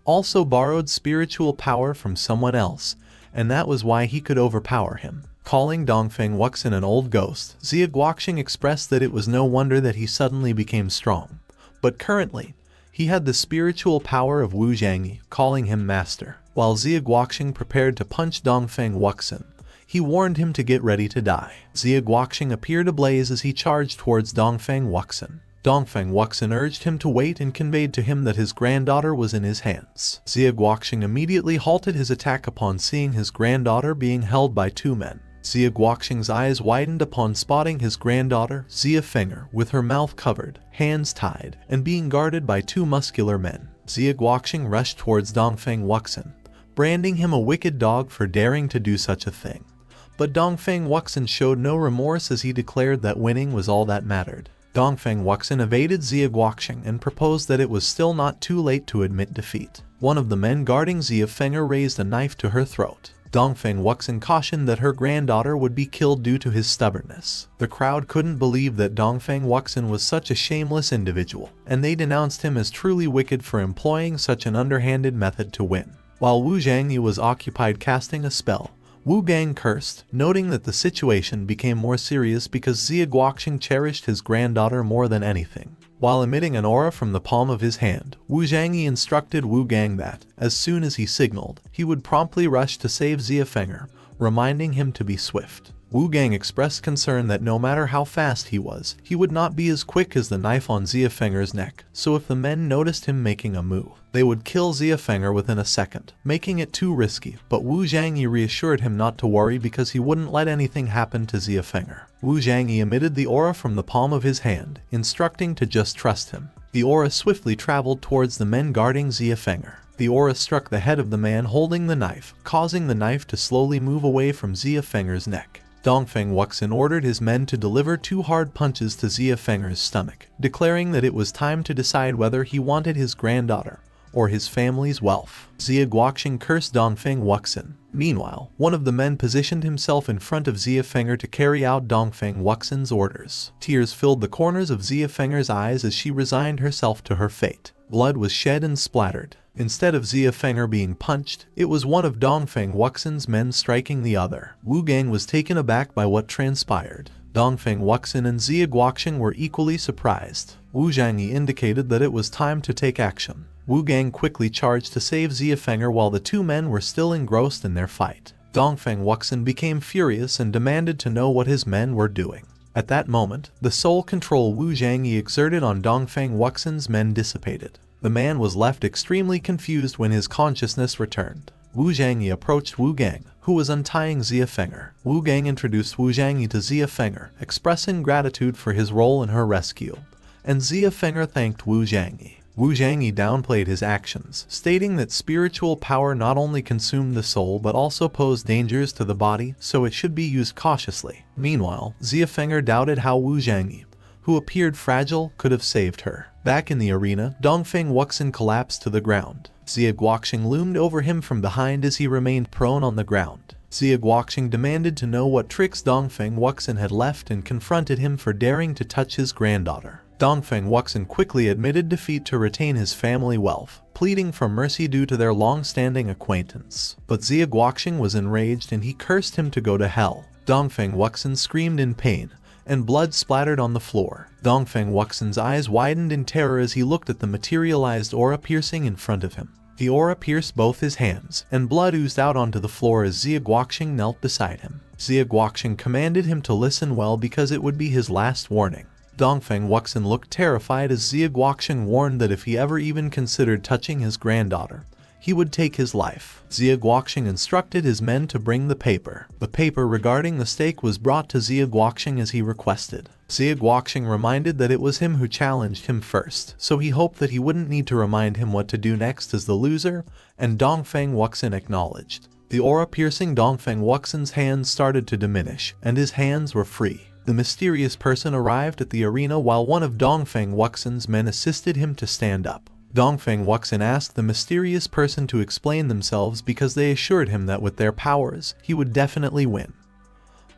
also borrowed spiritual power from someone else, and that was why he could overpower him. Calling Dongfeng Wuxin an old ghost, Zia Guoxing expressed that it was no wonder that he suddenly became strong. But currently, he had the spiritual power of Wu Zhangyi, calling him master. While Zia Guoxing prepared to punch Dongfeng Wuxin, he warned him to get ready to die. Zia Guoxing appeared ablaze as he charged towards Dongfeng Wuxin. Dongfeng Wuxin urged him to wait and conveyed to him that his granddaughter was in his hands. Zia Guoxing immediately halted his attack upon seeing his granddaughter being held by two men. Zia Guoxing's eyes widened upon spotting his granddaughter, Zia Fenger, with her mouth covered, hands tied, and being guarded by two muscular men. Zia Guoxing rushed towards Dongfeng Wuxin, branding him a wicked dog for daring to do such a thing. But Dongfeng Wuxin showed no remorse as he declared that winning was all that mattered. Dongfeng Wuxin evaded Xie Guoxing and proposed that it was still not too late to admit defeat. One of the men guarding Xie Feng'er raised a knife to her throat. Dongfeng Wuxin cautioned that her granddaughter would be killed due to his stubbornness. The crowd couldn't believe that Dongfeng Wuxin was such a shameless individual, and they denounced him as truly wicked for employing such an underhanded method to win. While Wu Zhangyi was occupied casting a spell, Wu Gang cursed, noting that the situation became more serious because Xie Guoxing cherished his granddaughter more than anything. While emitting an aura from the palm of his hand, Wu Zhangyi instructed Wu Gang that, as soon as he signaled, he would promptly rush to save Xie Feng'er, reminding him to be swift. Wu Gang expressed concern that no matter how fast he was, he would not be as quick as the knife on Xie Feng'er's neck, so if the men noticed him making a move, they would kill Xie Feng'er within a second, making it too risky. But Wu Zhangyi reassured him not to worry because he wouldn't let anything happen to Xie Feng'er. Wu Zhangyi emitted the aura from the palm of his hand, instructing to just trust him. The aura swiftly traveled towards the men guarding Xie Feng'er. The aura struck the head of the man holding the knife, causing the knife to slowly move away from Xie Feng'er's neck. Dongfeng Wuxin ordered his men to deliver 2 hard punches to Xie Feng'er's stomach, declaring that it was time to decide whether he wanted his granddaughter or his family's wealth. Xie Guoxing cursed Dongfeng Wuxin. Meanwhile, one of the men positioned himself in front of Xie Feng'er to carry out Dongfeng Wuxin's orders. Tears filled the corners of Xie Feng'er's eyes as she resigned herself to her fate. Blood was shed and splattered. Instead of Xie Feng'er being punched, it was one of Dongfeng Wuxin's men striking the other. Wu Gang was taken aback by what transpired. Dongfeng Wuxin and Xie Guoxing were equally surprised. Wu Zhangyi indicated that it was time to take action. Wu Gang quickly charged to save Xie Feng'er while the 2 men were still engrossed in their fight. Dongfeng Wuxin became furious and demanded to know what his men were doing. At that moment, the soul control Wu Zhangyi exerted on Dongfeng Wuxin's men dissipated. The man was left extremely confused when his consciousness returned. Wu Zhangyi approached Wu Gang, who was untying Xie Feng'er. Wu Gang introduced Wu Zhangyi to Xie Feng'er, expressing gratitude for his role in her rescue, and Xie Feng'er thanked Wu Zhangyi. Wu Zhangyi downplayed his actions, stating that spiritual power not only consumed the soul but also posed dangers to the body, so it should be used cautiously. Meanwhile, Xie Feng'er doubted how Wu Zhangyi, who appeared fragile, could have saved her. Back in the arena, Dongfeng Wuxin collapsed to the ground. Xie Guoxing loomed over him from behind as he remained prone on the ground. Xie Guoxing demanded to know what tricks Dongfeng Wuxin had left and confronted him for daring to touch his granddaughter. Dongfeng Wuxin quickly admitted defeat to retain his family wealth, pleading for mercy due to their long-standing acquaintance. But Xie Guoxing was enraged and he cursed him to go to hell. Dongfeng Wuxin screamed in pain, and blood splattered on the floor. Dongfeng Wuxin's eyes widened in terror as he looked at the materialized aura piercing in front of him. The aura pierced both his hands, and blood oozed out onto the floor as Xie Guoxing knelt beside him. Xie Guoxing commanded him to listen well because it would be his last warning. Dongfeng Wuxin looked terrified as Xie Guoxing warned that if he ever even considered touching his granddaughter, he would take his life. Xie Guoxing instructed his men to bring the paper. The paper regarding the stake was brought to Xie Guoxing as he requested. Xie Guoxing reminded that it was him who challenged him first, so he hoped that he wouldn't need to remind him what to do next as the loser, and Dongfeng Wuxin acknowledged. The aura piercing Dongfeng Wuxin's hands started to diminish, and his hands were free. The mysterious person arrived at the arena while one of Dongfeng Wuxin's men assisted him to stand up. Dongfeng Wuxin asked the mysterious person to explain themselves because they assured him that with their powers, he would definitely win.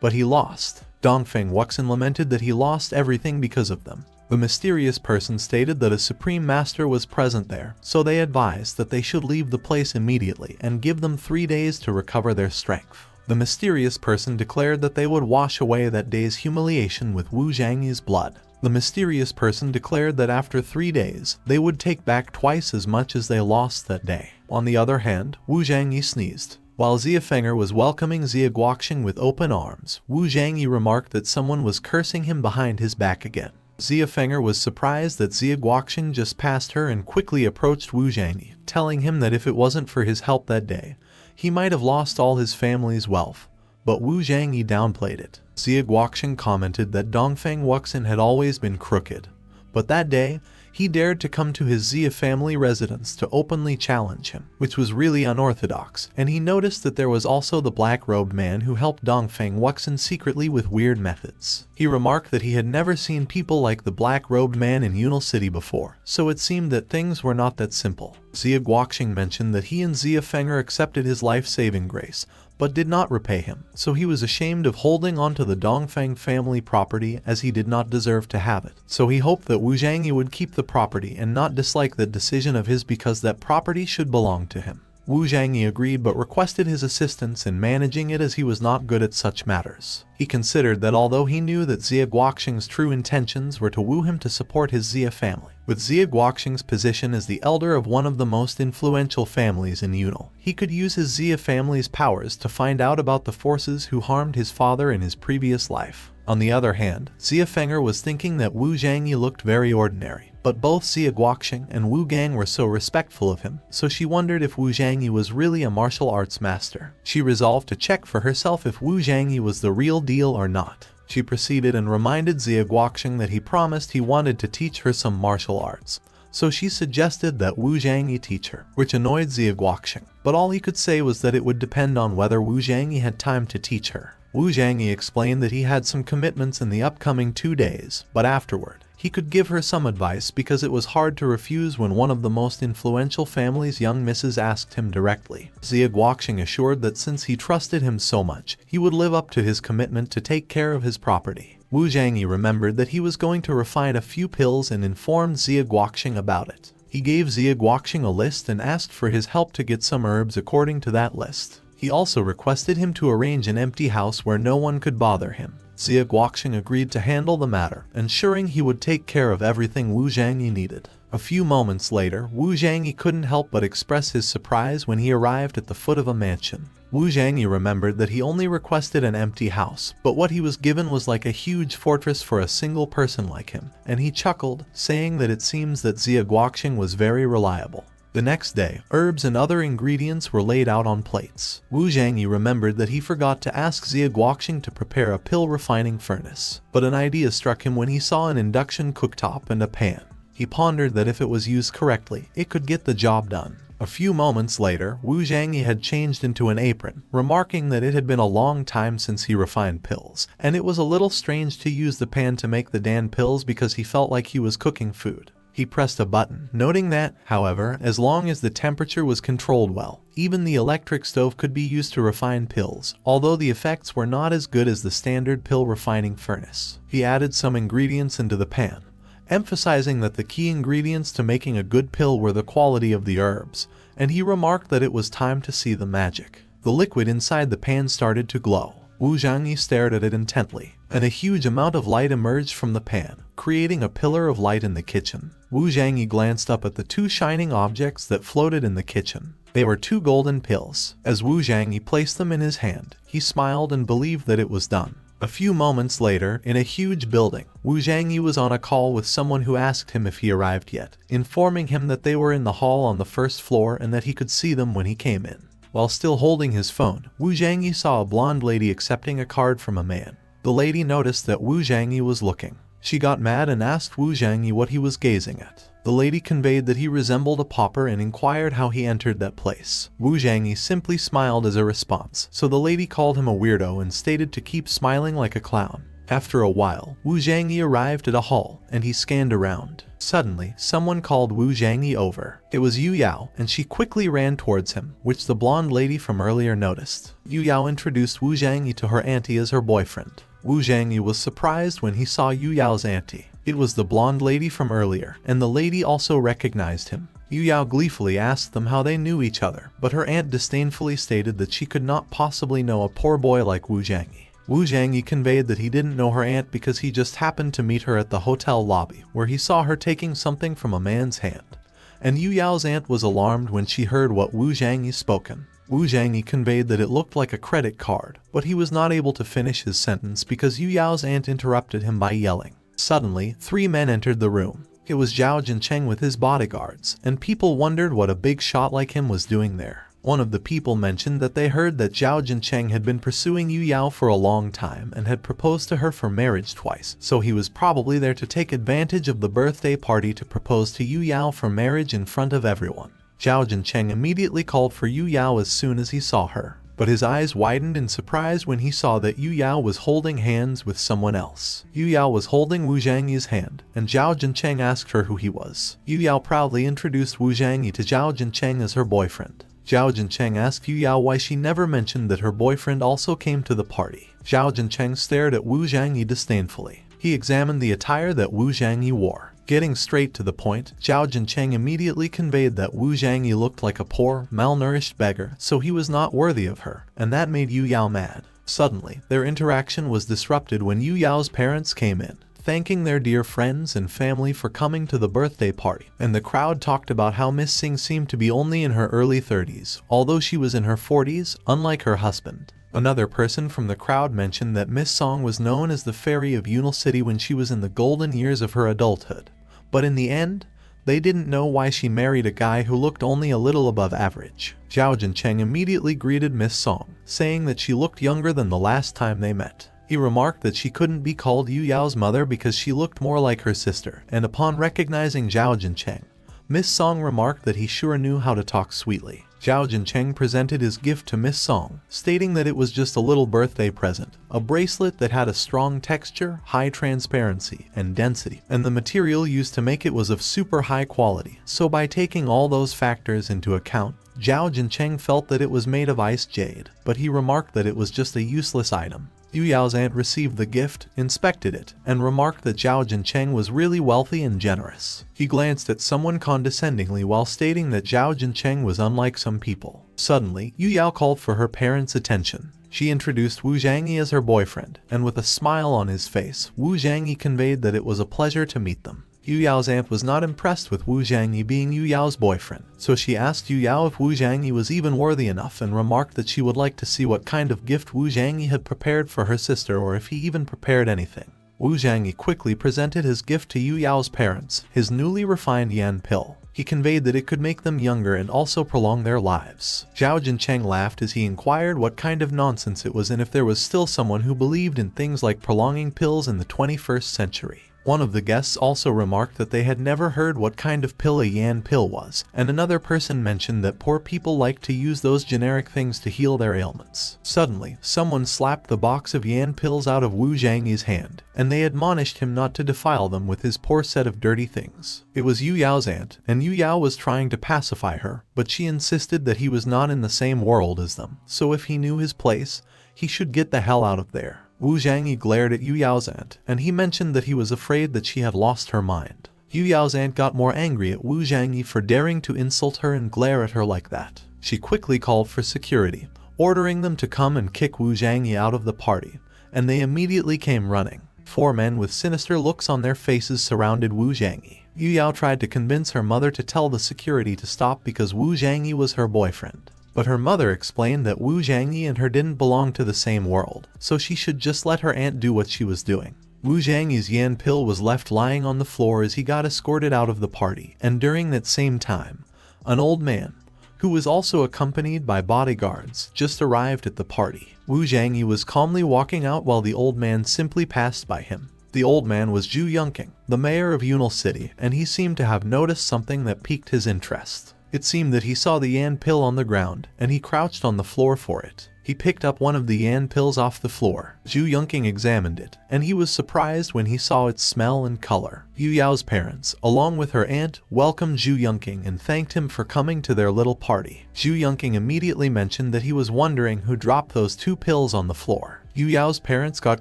But he lost. Dongfeng Wuxin lamented that he lost everything because of them. The mysterious person stated that a supreme master was present there, so they advised that they should leave the place immediately and give them 3 days to recover their strength. The mysterious person declared that they would wash away that day's humiliation with Wu Zhangyi's blood. The mysterious person declared that after 3 days, they would take back twice as much as they lost that day. On the other hand, Wu Zhangyi sneezed. While Xie Feng'er was welcoming Xie Guoxing with open arms, Wu Zhangyi remarked that someone was cursing him behind his back again. Xie Feng'er was surprised that Xie Guoxing just passed her and quickly approached Wu Zhangyi, telling him that if it wasn't for his help that day, he might have lost all his family's wealth. But Wu Zhangyi downplayed it. Xie Guoxing commented that Dongfeng Wuxin had always been crooked, but that day, He dared to come to his Xia family residence to openly challenge him, which was really unorthodox, and he noticed that there was also the black-robed man who helped Dongfeng Wuxin secretly with weird methods. He remarked that he had never seen people like the black-robed man in Yunal City before, so it seemed that things were not that simple. Xia Guoqing mentioned that he and Xia Fenger accepted his life-saving grace, but did not repay him, so he was ashamed of holding on to the Dongfeng family property as he did not deserve to have it. So he hoped that Wu Zhangyi would keep the property and not dislike that decision of his because that property should belong to him. Wu Zhangyi agreed but requested his assistance in managing it as he was not good at such matters. He considered that although he knew that Xia Guoqing's true intentions were to woo him to support his Xia family, with Xia Guoqing's position as the elder of one of the most influential families in Yunal, he could use his Xia family's powers to find out about the forces who harmed his father in his previous life. On the other hand, Xia Fenger was thinking that Wu Zhangyi looked very ordinary, but both Xia Guoqing and Wu Gang were so respectful of him, so she wondered if Wu Zhangyi was really a martial arts master. She resolved to check for herself if Wu Zhangyi was the real deal or not. She proceeded and reminded Xia Guoqing that he promised he wanted to teach her some martial arts, so she suggested that Wu Zhangyi teach her, which annoyed Xia Guoqing, but all he could say was that it would depend on whether Wu Zhangyi had time to teach her. Wu Zhangyi explained that he had some commitments in the upcoming 2 days, but afterward, he could give her some advice because it was hard to refuse when one of the most influential family's young misses asked him directly. Xia Guoqing assured that since he trusted him so much, he would live up to his commitment to take care of his property. Wu Zhangyi remembered that he was going to refine a few pills and informed Xia Guoqing about it. He gave Xia Guoqing a list and asked for his help to get some herbs according to that list. He also requested him to arrange an empty house where no one could bother him. Xia Guoqing agreed to handle the matter, ensuring he would take care of everything Wu Zhangyi needed. A few moments later, Wu Zhangyi couldn't help but express his surprise when he arrived at the foot of a mansion. Wu Zhangyi remembered that he only requested an empty house, but what he was given was like a huge fortress for a single person like him, and he chuckled, saying that it seems that Xia Guoqing was very reliable. The next day, herbs and other ingredients were laid out on plates. Wu Zhangyi remembered that he forgot to ask Xia Guoqing to prepare a pill refining furnace, but an idea struck him when he saw an induction cooktop and a pan. He pondered that if it was used correctly, it could get the job done. A few moments later, Wu Zhangyi had changed into an apron, remarking that it had been a long time since he refined pills, and it was a little strange to use the pan to make the Dan pills because he felt like he was cooking food. He pressed a button, noting that, however, as long as the temperature was controlled well, even the electric stove could be used to refine pills, although the effects were not as good as the standard pill refining furnace. He added some ingredients into the pan, emphasizing that the key ingredients to making a good pill were the quality of the herbs, and he remarked that it was time to see the magic. The liquid inside the pan started to glow. Wu Zhangyi stared at it intently, and a huge amount of light emerged from the pan, creating a pillar of light in the kitchen. Wu Zhangyi glanced up at the 2 shining objects that floated in the kitchen. They were 2 golden pills. As Wu Zhangyi placed them in his hand, he smiled and believed that it was done. A few moments later, in a huge building, Wu Zhangyi was on a call with someone who asked him if he arrived yet, informing him that they were in the hall on the 1st floor and that he could see them when he came in. While still holding his phone, Wu Zhangyi saw a blonde lady accepting a card from a man. The lady noticed that Wu Zhangyi was looking. She got mad and asked Wu Zhangyi what he was gazing at. The lady conveyed that he resembled a pauper and inquired how he entered that place. Wu Zhangyi simply smiled as a response, so the lady called him a weirdo and stated to keep smiling like a clown. After a while, Wu Zhangyi arrived at a hall, and he scanned around. Suddenly, someone called Wu Zhangyi over. It was Yu Yao, and she quickly ran towards him, which the blonde lady from earlier noticed. Yu Yao introduced Wu Zhangyi to her auntie as her boyfriend. Wu Zhangyi was surprised when he saw Yu Yao's auntie. It was the blonde lady from earlier, and the lady also recognized him. Yu Yao gleefully asked them how they knew each other, but her aunt disdainfully stated that she could not possibly know a poor boy like Wu Zhangyi. Wu Zhangyi conveyed that he didn't know her aunt because he just happened to meet her at the hotel lobby, where he saw her taking something from a man's hand. And Yu Yao's aunt was alarmed when she heard what Wu Zhangyi spoken. Wu Zhangyi conveyed that it looked like a credit card, but he was not able to finish his sentence because Yu Yao's aunt interrupted him by yelling. Suddenly, 3 men entered the room. It was Zhao Jincheng with his bodyguards, and people wondered what a big shot like him was doing there. One of the people mentioned that they heard that Zhao Jincheng had been pursuing Yu Yao for a long time and had proposed to her for marriage twice, so he was probably there to take advantage of the birthday party to propose to Yu Yao for marriage in front of everyone. Zhao Jincheng immediately called for Yu Yao as soon as he saw her, but his eyes widened in surprise when he saw that Yu Yao was holding hands with someone else. Yu Yao was holding Wu Zhangyi's hand, and Zhao Jincheng asked her who he was. Yu Yao proudly introduced Wu Zhangyi to Zhao Jincheng as her boyfriend. Zhao Jincheng asked Yu Yao why she never mentioned that her boyfriend also came to the party. Zhao Jincheng stared at Wu Zhangyi disdainfully. He examined the attire that Wu Zhangyi wore. Getting straight to the point, Zhao Jincheng immediately conveyed that Wu Zhangyi looked like a poor, malnourished beggar, so he was not worthy of her, and that made Yu Yao mad. Suddenly, their interaction was disrupted when Yu Yao's parents came in, thanking their dear friends and family for coming to the birthday party, and the crowd talked about how Miss Sing seemed to be only in her early 30s, although she was in her 40s, unlike her husband. Another person from the crowd mentioned that Miss Song was known as the fairy of Yunal City when she was in the golden years of her adulthood. But in the end, they didn't know why she married a guy who looked only a little above average. Zhao Jincheng immediately greeted Miss Song, saying that she looked younger than the last time they met. He remarked that she couldn't be called Yu Yao's mother because she looked more like her sister, and upon recognizing Zhao Jincheng, Miss Song remarked that he sure knew how to talk sweetly. Zhao Jincheng presented his gift to Miss Song, stating that it was just a little birthday present, a bracelet that had a strong texture, high transparency, and density, and the material used to make it was of super high quality. So by taking all those factors into account, Zhao Jincheng felt that it was made of ice jade, but he remarked that it was just a useless item. Yu Yao's aunt received the gift, inspected it, and remarked that Zhao Jincheng was really wealthy and generous. He glanced at someone condescendingly while stating that Zhao Jincheng was unlike some people. Suddenly, Yu Yao called for her parents' attention. She introduced Wu Zhangyi as her boyfriend, and with a smile on his face, Wu Zhangyi conveyed that it was a pleasure to meet them. Yu Yao's aunt was not impressed with Wu Zhangyi being Yu Yao's boyfriend, so she asked Yu Yao if Wu Zhangyi was even worthy enough and remarked that she would like to see what kind of gift Wu Zhangyi had prepared for her sister or if he even prepared anything. Wu Zhangyi quickly presented his gift to Yu Yao's parents, his newly refined yan pill. He conveyed that it could make them younger and also prolong their lives. Zhao Jincheng laughed as he inquired what kind of nonsense it was and if there was still someone who believed in things like prolonging pills in the 21st century. One of the guests also remarked that they had never heard what kind of pill a yan pill was, and another person mentioned that poor people like to use those generic things to heal their ailments. Suddenly, someone slapped the box of yan pills out of Wu Zhangyi's hand, and they admonished him not to defile them with his poor set of dirty things. It was Yu Yao's aunt, and Yu Yao was trying to pacify her, but she insisted that he was not in the same world as them, so if he knew his place, he should get the hell out of there. Wu Zhangyi glared at Yu Yao's aunt, and he mentioned that he was afraid that she had lost her mind. Yu Yao's aunt got more angry at Wu Zhangyi for daring to insult her and glare at her like that. She quickly called for security, ordering them to come and kick Wu Zhangyi out of the party, and they immediately came running. 4 men with sinister looks on their faces surrounded Wu Zhangyi. Yu Yao tried to convince her mother to tell the security to stop because Wu Zhangyi was her boyfriend. But her mother explained that Wu Zhangyi and her didn't belong to the same world, so she should just let her aunt do what she was doing. Wu Zhangyi's yan pill was left lying on the floor as he got escorted out of the party, and during that same time, an old man, who was also accompanied by bodyguards, just arrived at the party. Wu Zhangyi was calmly walking out while the old man simply passed by him. The old man was Zhu Yongqing, the mayor of Yunal City, and he seemed to have noticed something that piqued his interest. It seemed that he saw the yan pill on the ground, and he crouched on the floor for it. He picked up one of the yan pills off the floor. Zhu Yongqing examined it, and he was surprised when he saw its smell and color. Yu Yao's parents, along with her aunt, welcomed Zhu Yongqing and thanked him for coming to their little party. Zhu Yongqing immediately mentioned that he was wondering who dropped those 2 pills on the floor. Yu Yao's parents got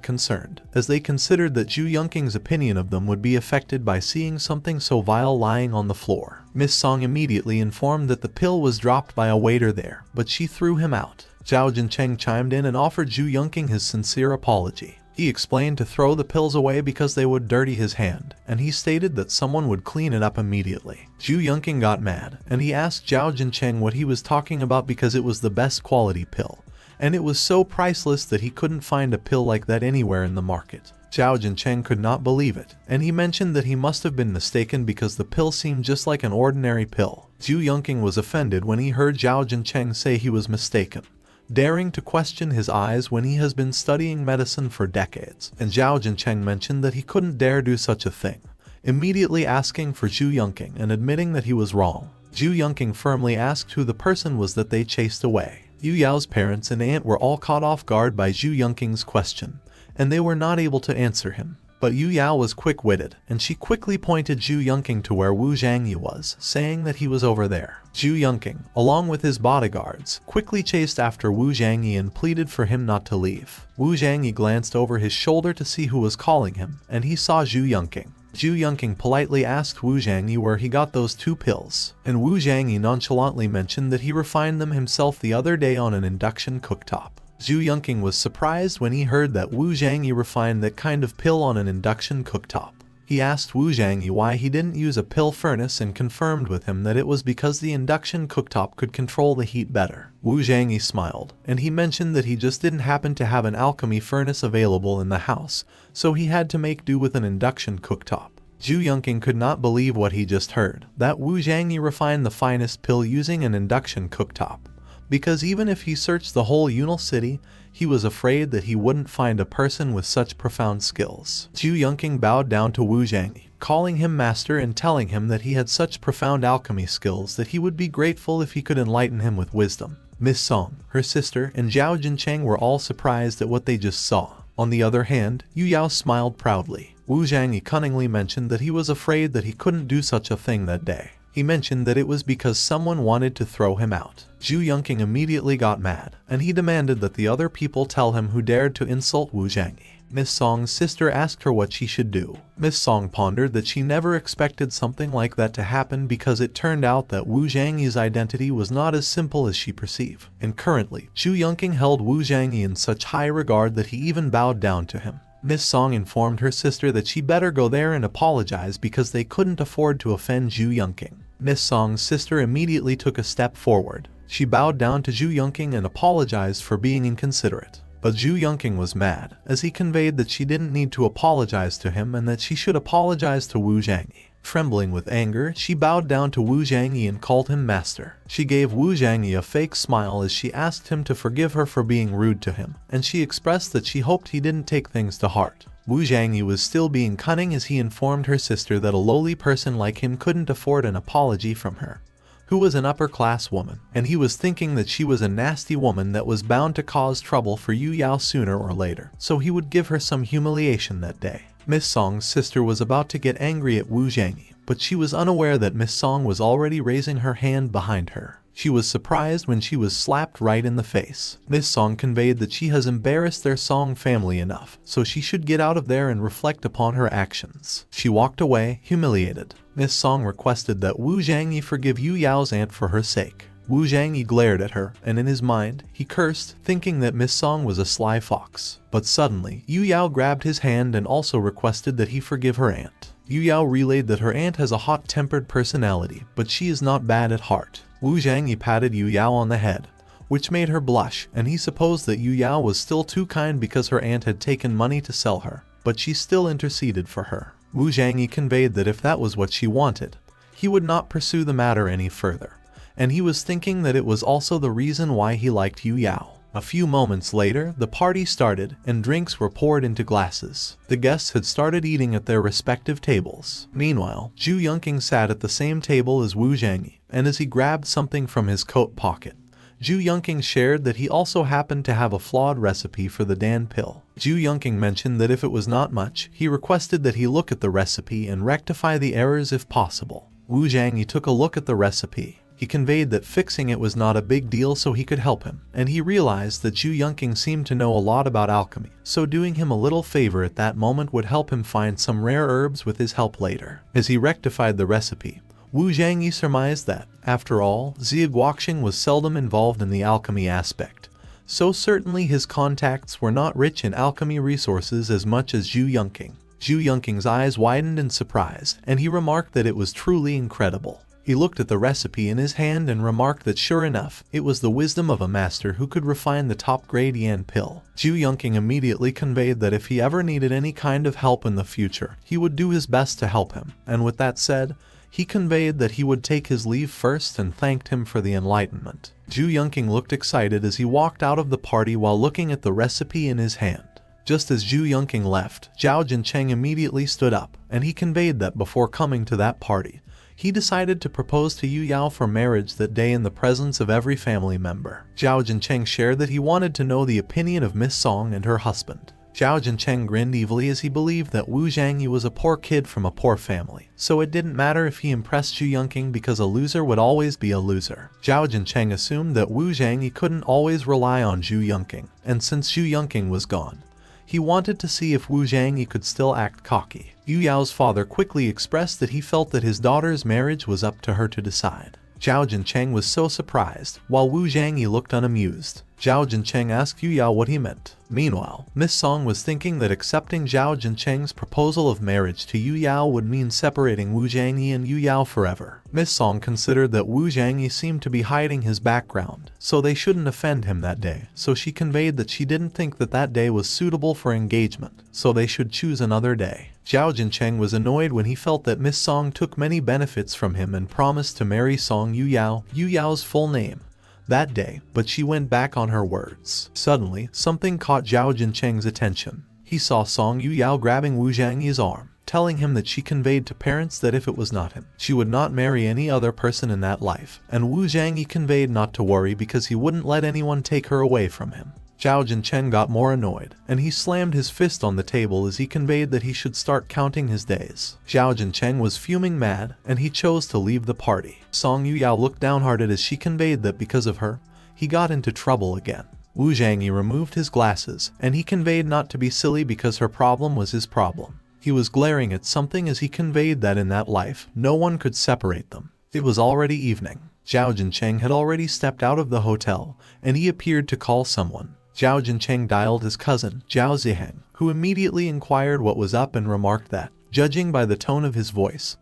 concerned, as they considered that Zhu Yongqing's opinion of them would be affected by seeing something so vile lying on the floor. Miss Song immediately informed that the pill was dropped by a waiter there, but she threw him out. Zhao Jincheng chimed in and offered Zhu Yongqing his sincere apology. He explained to throw the pills away because they would dirty his hand, and he stated that someone would clean it up immediately. Zhu Yongqing got mad, and he asked Zhao Jincheng what he was talking about because it was the best quality pill, and it was so priceless that he couldn't find a pill like that anywhere in the market. Zhao Jincheng could not believe it, and he mentioned that he must have been mistaken because the pill seemed just like an ordinary pill. Zhu Yongqing was offended when he heard Zhao Jincheng say he was mistaken, daring to question his eyes when he has been studying medicine for decades, and Zhao Jincheng mentioned that he couldn't dare do such a thing, immediately asking for Zhu Yongqing and admitting that he was wrong. Zhu Yongqing firmly asked who the person was that they chased away. Yu Yao's parents and aunt were all caught off guard by Zhu Yongqing's question, and they were not able to answer him. But Yu Yao was quick-witted, and she quickly pointed Zhu Yongqing to where Wu Zhangyi was, saying that he was over there. Zhu Yongqing, along with his bodyguards, quickly chased after Wu Zhangyi and pleaded for him not to leave. Wu Zhangyi glanced over his shoulder to see who was calling him, and he saw Zhu Yongqing. Zhu Yongqing politely asked Wu Zhangyi where he got those 2 pills, and Wu Zhangyi nonchalantly mentioned that he refined them himself the other day on an induction cooktop. Zhu Yongqing was surprised when he heard that Wu Zhangyi refined that kind of pill on an induction cooktop. He asked Wu Zhangyi why he didn't use a pill furnace and confirmed with him that it was because the induction cooktop could control the heat better. Wu Zhangyi smiled, and he mentioned that he just didn't happen to have an alchemy furnace available in the house, so he had to make do with an induction cooktop. Zhu Yongqing could not believe what he just heard, that Wu Zhangyi refined the finest pill using an induction cooktop. Because even if he searched the whole Yunal city, he was afraid that he wouldn't find a person with such profound skills. Zhu Yongqing bowed down to Wu Zhangyi, calling him master and telling him that he had such profound alchemy skills that he would be grateful if he could enlighten him with wisdom. Miss Song, her sister, and Zhao Jincheng were all surprised at what they just saw. On the other hand, Yu Yao smiled proudly. Wu Zhangyi cunningly mentioned that he was afraid that he couldn't do such a thing that day. He mentioned that it was because someone wanted to throw him out. Zhu Yongqing immediately got mad, and he demanded that the other people tell him who dared to insult Wu Zhangyi. Miss Song's sister asked her what she should do. Miss Song pondered that she never expected something like that to happen because it turned out that Wu Zhangyi's identity was not as simple as she perceived. And currently, Zhu Yongqing held Wu Zhangyi in such high regard that he even bowed down to him. Miss Song informed her sister that she better go there and apologize because they couldn't afford to offend Zhu Yongqing. Miss Song's sister immediately took a step forward. She bowed down to Zhu Yongqing and apologized for being inconsiderate. But Zhu Yongqing was mad, as he conveyed that she didn't need to apologize to him and that she should apologize to Wu Zhangyi. Trembling with anger, she bowed down to Wu Zhangyi and called him master. She gave Wu Zhangyi a fake smile as she asked him to forgive her for being rude to him, and she expressed that she hoped he didn't take things to heart. Wu Zhangyi was still being cunning as he informed her sister that a lowly person like him couldn't afford an apology from her, who was an upper-class woman, and he was thinking that she was a nasty woman that was bound to cause trouble for Yu Yao sooner or later, so he would give her some humiliation that day. Miss Song's sister was about to get angry at Wu Zhangyi, but she was unaware that Miss Song was already raising her hand behind her. She was surprised when she was slapped right in the face. Miss Song conveyed that she has embarrassed their Song family enough, so she should get out of there and reflect upon her actions. She walked away, humiliated. Miss Song requested that Wu Zhangyi forgive Yu Yao's aunt for her sake. Wu Zhangyi glared at her, and in his mind, he cursed, thinking that Miss Song was a sly fox. But suddenly, Yu Yao grabbed his hand and also requested that he forgive her aunt. Yu Yao relayed that her aunt has a hot-tempered personality, but she is not bad at heart. Wu Zhangyi patted Yu Yao on the head, which made her blush, and he supposed that Yu Yao was still too kind because her aunt had taken money to sell her, but she still interceded for her. Wu Zhangyi conveyed that if that was what she wanted, he would not pursue the matter any further, and he was thinking that it was also the reason why he liked Yu Yao. A few moments later, the party started, and drinks were poured into glasses. The guests had started eating at their respective tables. Meanwhile, Zhu Yongqing sat at the same table as Wu Zhangyi, and as he grabbed something from his coat pocket, Zhu Yongqing shared that he also happened to have a flawed recipe for the Dan pill. Zhu Yongqing mentioned that if it was not much, he requested that he look at the recipe and rectify the errors if possible. Wu Zhangyi took a look at the recipe. He conveyed that fixing it was not a big deal so he could help him, and he realized that Zhu Yongqing seemed to know a lot about alchemy, so doing him a little favor at that moment would help him find some rare herbs with his help later. As he rectified the recipe, Wu Zhangyi surmised that, after all, Xie Guoxing was seldom involved in the alchemy aspect, so certainly his contacts were not rich in alchemy resources as much as Zhu Yongqing. Zhu Yongqing's eyes widened in surprise, and he remarked that it was truly incredible. He looked at the recipe in his hand and remarked that sure enough, it was the wisdom of a master who could refine the top-grade yan pill. Zhu Yongqing immediately conveyed that if he ever needed any kind of help in the future, he would do his best to help him, and with that said, he conveyed that he would take his leave first and thanked him for the enlightenment. Zhu Yongqing looked excited as he walked out of the party while looking at the recipe in his hand. Just as Zhu Yongqing left, Zhao Jincheng immediately stood up, and he conveyed that before coming to that party, he decided to propose to Yu Yao for marriage that day in the presence of every family member. Zhao Jincheng shared that he wanted to know the opinion of Miss Song and her husband. Zhao Jincheng grinned evilly as he believed that Wu Zhangyi was a poor kid from a poor family, so it didn't matter if he impressed Zhu Yongqing because a loser would always be a loser. Zhao Jincheng assumed that Wu Zhangyi couldn't always rely on Zhu Yongqing, and since Zhu Yongqing was gone, he wanted to see if Wu Zhangyi could still act cocky. Yu Yao's father quickly expressed that he felt that his daughter's marriage was up to her to decide. Zhao Jincheng was so surprised, while Wu Zhangyi looked unamused. Zhao Jincheng asked Yu Yao what he meant. Meanwhile, Miss Song was thinking that accepting Zhao Jincheng's proposal of marriage to Yu Yao would mean separating Wu Zhangyi and Yu Yao forever. Miss Song considered that Wu Zhangyi seemed to be hiding his background, so they shouldn't offend him that day, so she conveyed that she didn't think that that day was suitable for engagement, so they should choose another day. Zhao Jincheng was annoyed when he felt that Miss Song took many benefits from him and promised to marry Song Yu Yao's full name, that day, but she went back on her words. Suddenly, something caught Zhao Jincheng's attention. He saw Song Yu Yao grabbing Wu Zhangyi's arm, telling him that she conveyed to parents that if it was not him, she would not marry any other person in that life, and Wu Zhangyi conveyed not to worry because he wouldn't let anyone take her away from him. Zhao Jincheng got more annoyed, and he slammed his fist on the table as he conveyed that he should start counting his days. Zhao Jincheng was fuming mad, and he chose to leave the party. Song Yu Yao looked downhearted as she conveyed that because of her, he got into trouble again. Wu Zhangyi removed his glasses, and he conveyed not to be silly because her problem was his problem. He was glaring at something as he conveyed that in that life, no one could separate them. It was already evening. Zhao Jincheng had already stepped out of the hotel, and he appeared to call someone. Zhao Jincheng dialed his cousin, Zhao Ziheng, who immediately inquired what was up and remarked that, judging by the tone of his voice,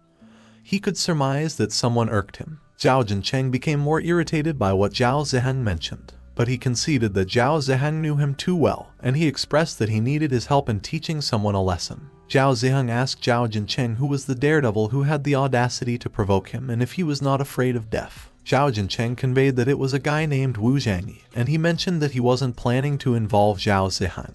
he could surmise that someone irked him. Zhao Jincheng became more irritated by what Zhao Ziheng mentioned, but he conceded that Zhao Ziheng knew him too well, and he expressed that he needed his help in teaching someone a lesson. Zhao Ziheng asked Zhao Jincheng who was the daredevil who had the audacity to provoke him and if he was not afraid of death. Zhao Jincheng conveyed that it was a guy named Wu Zhangyi, and he mentioned that he wasn't planning to involve Zhao Ziheng,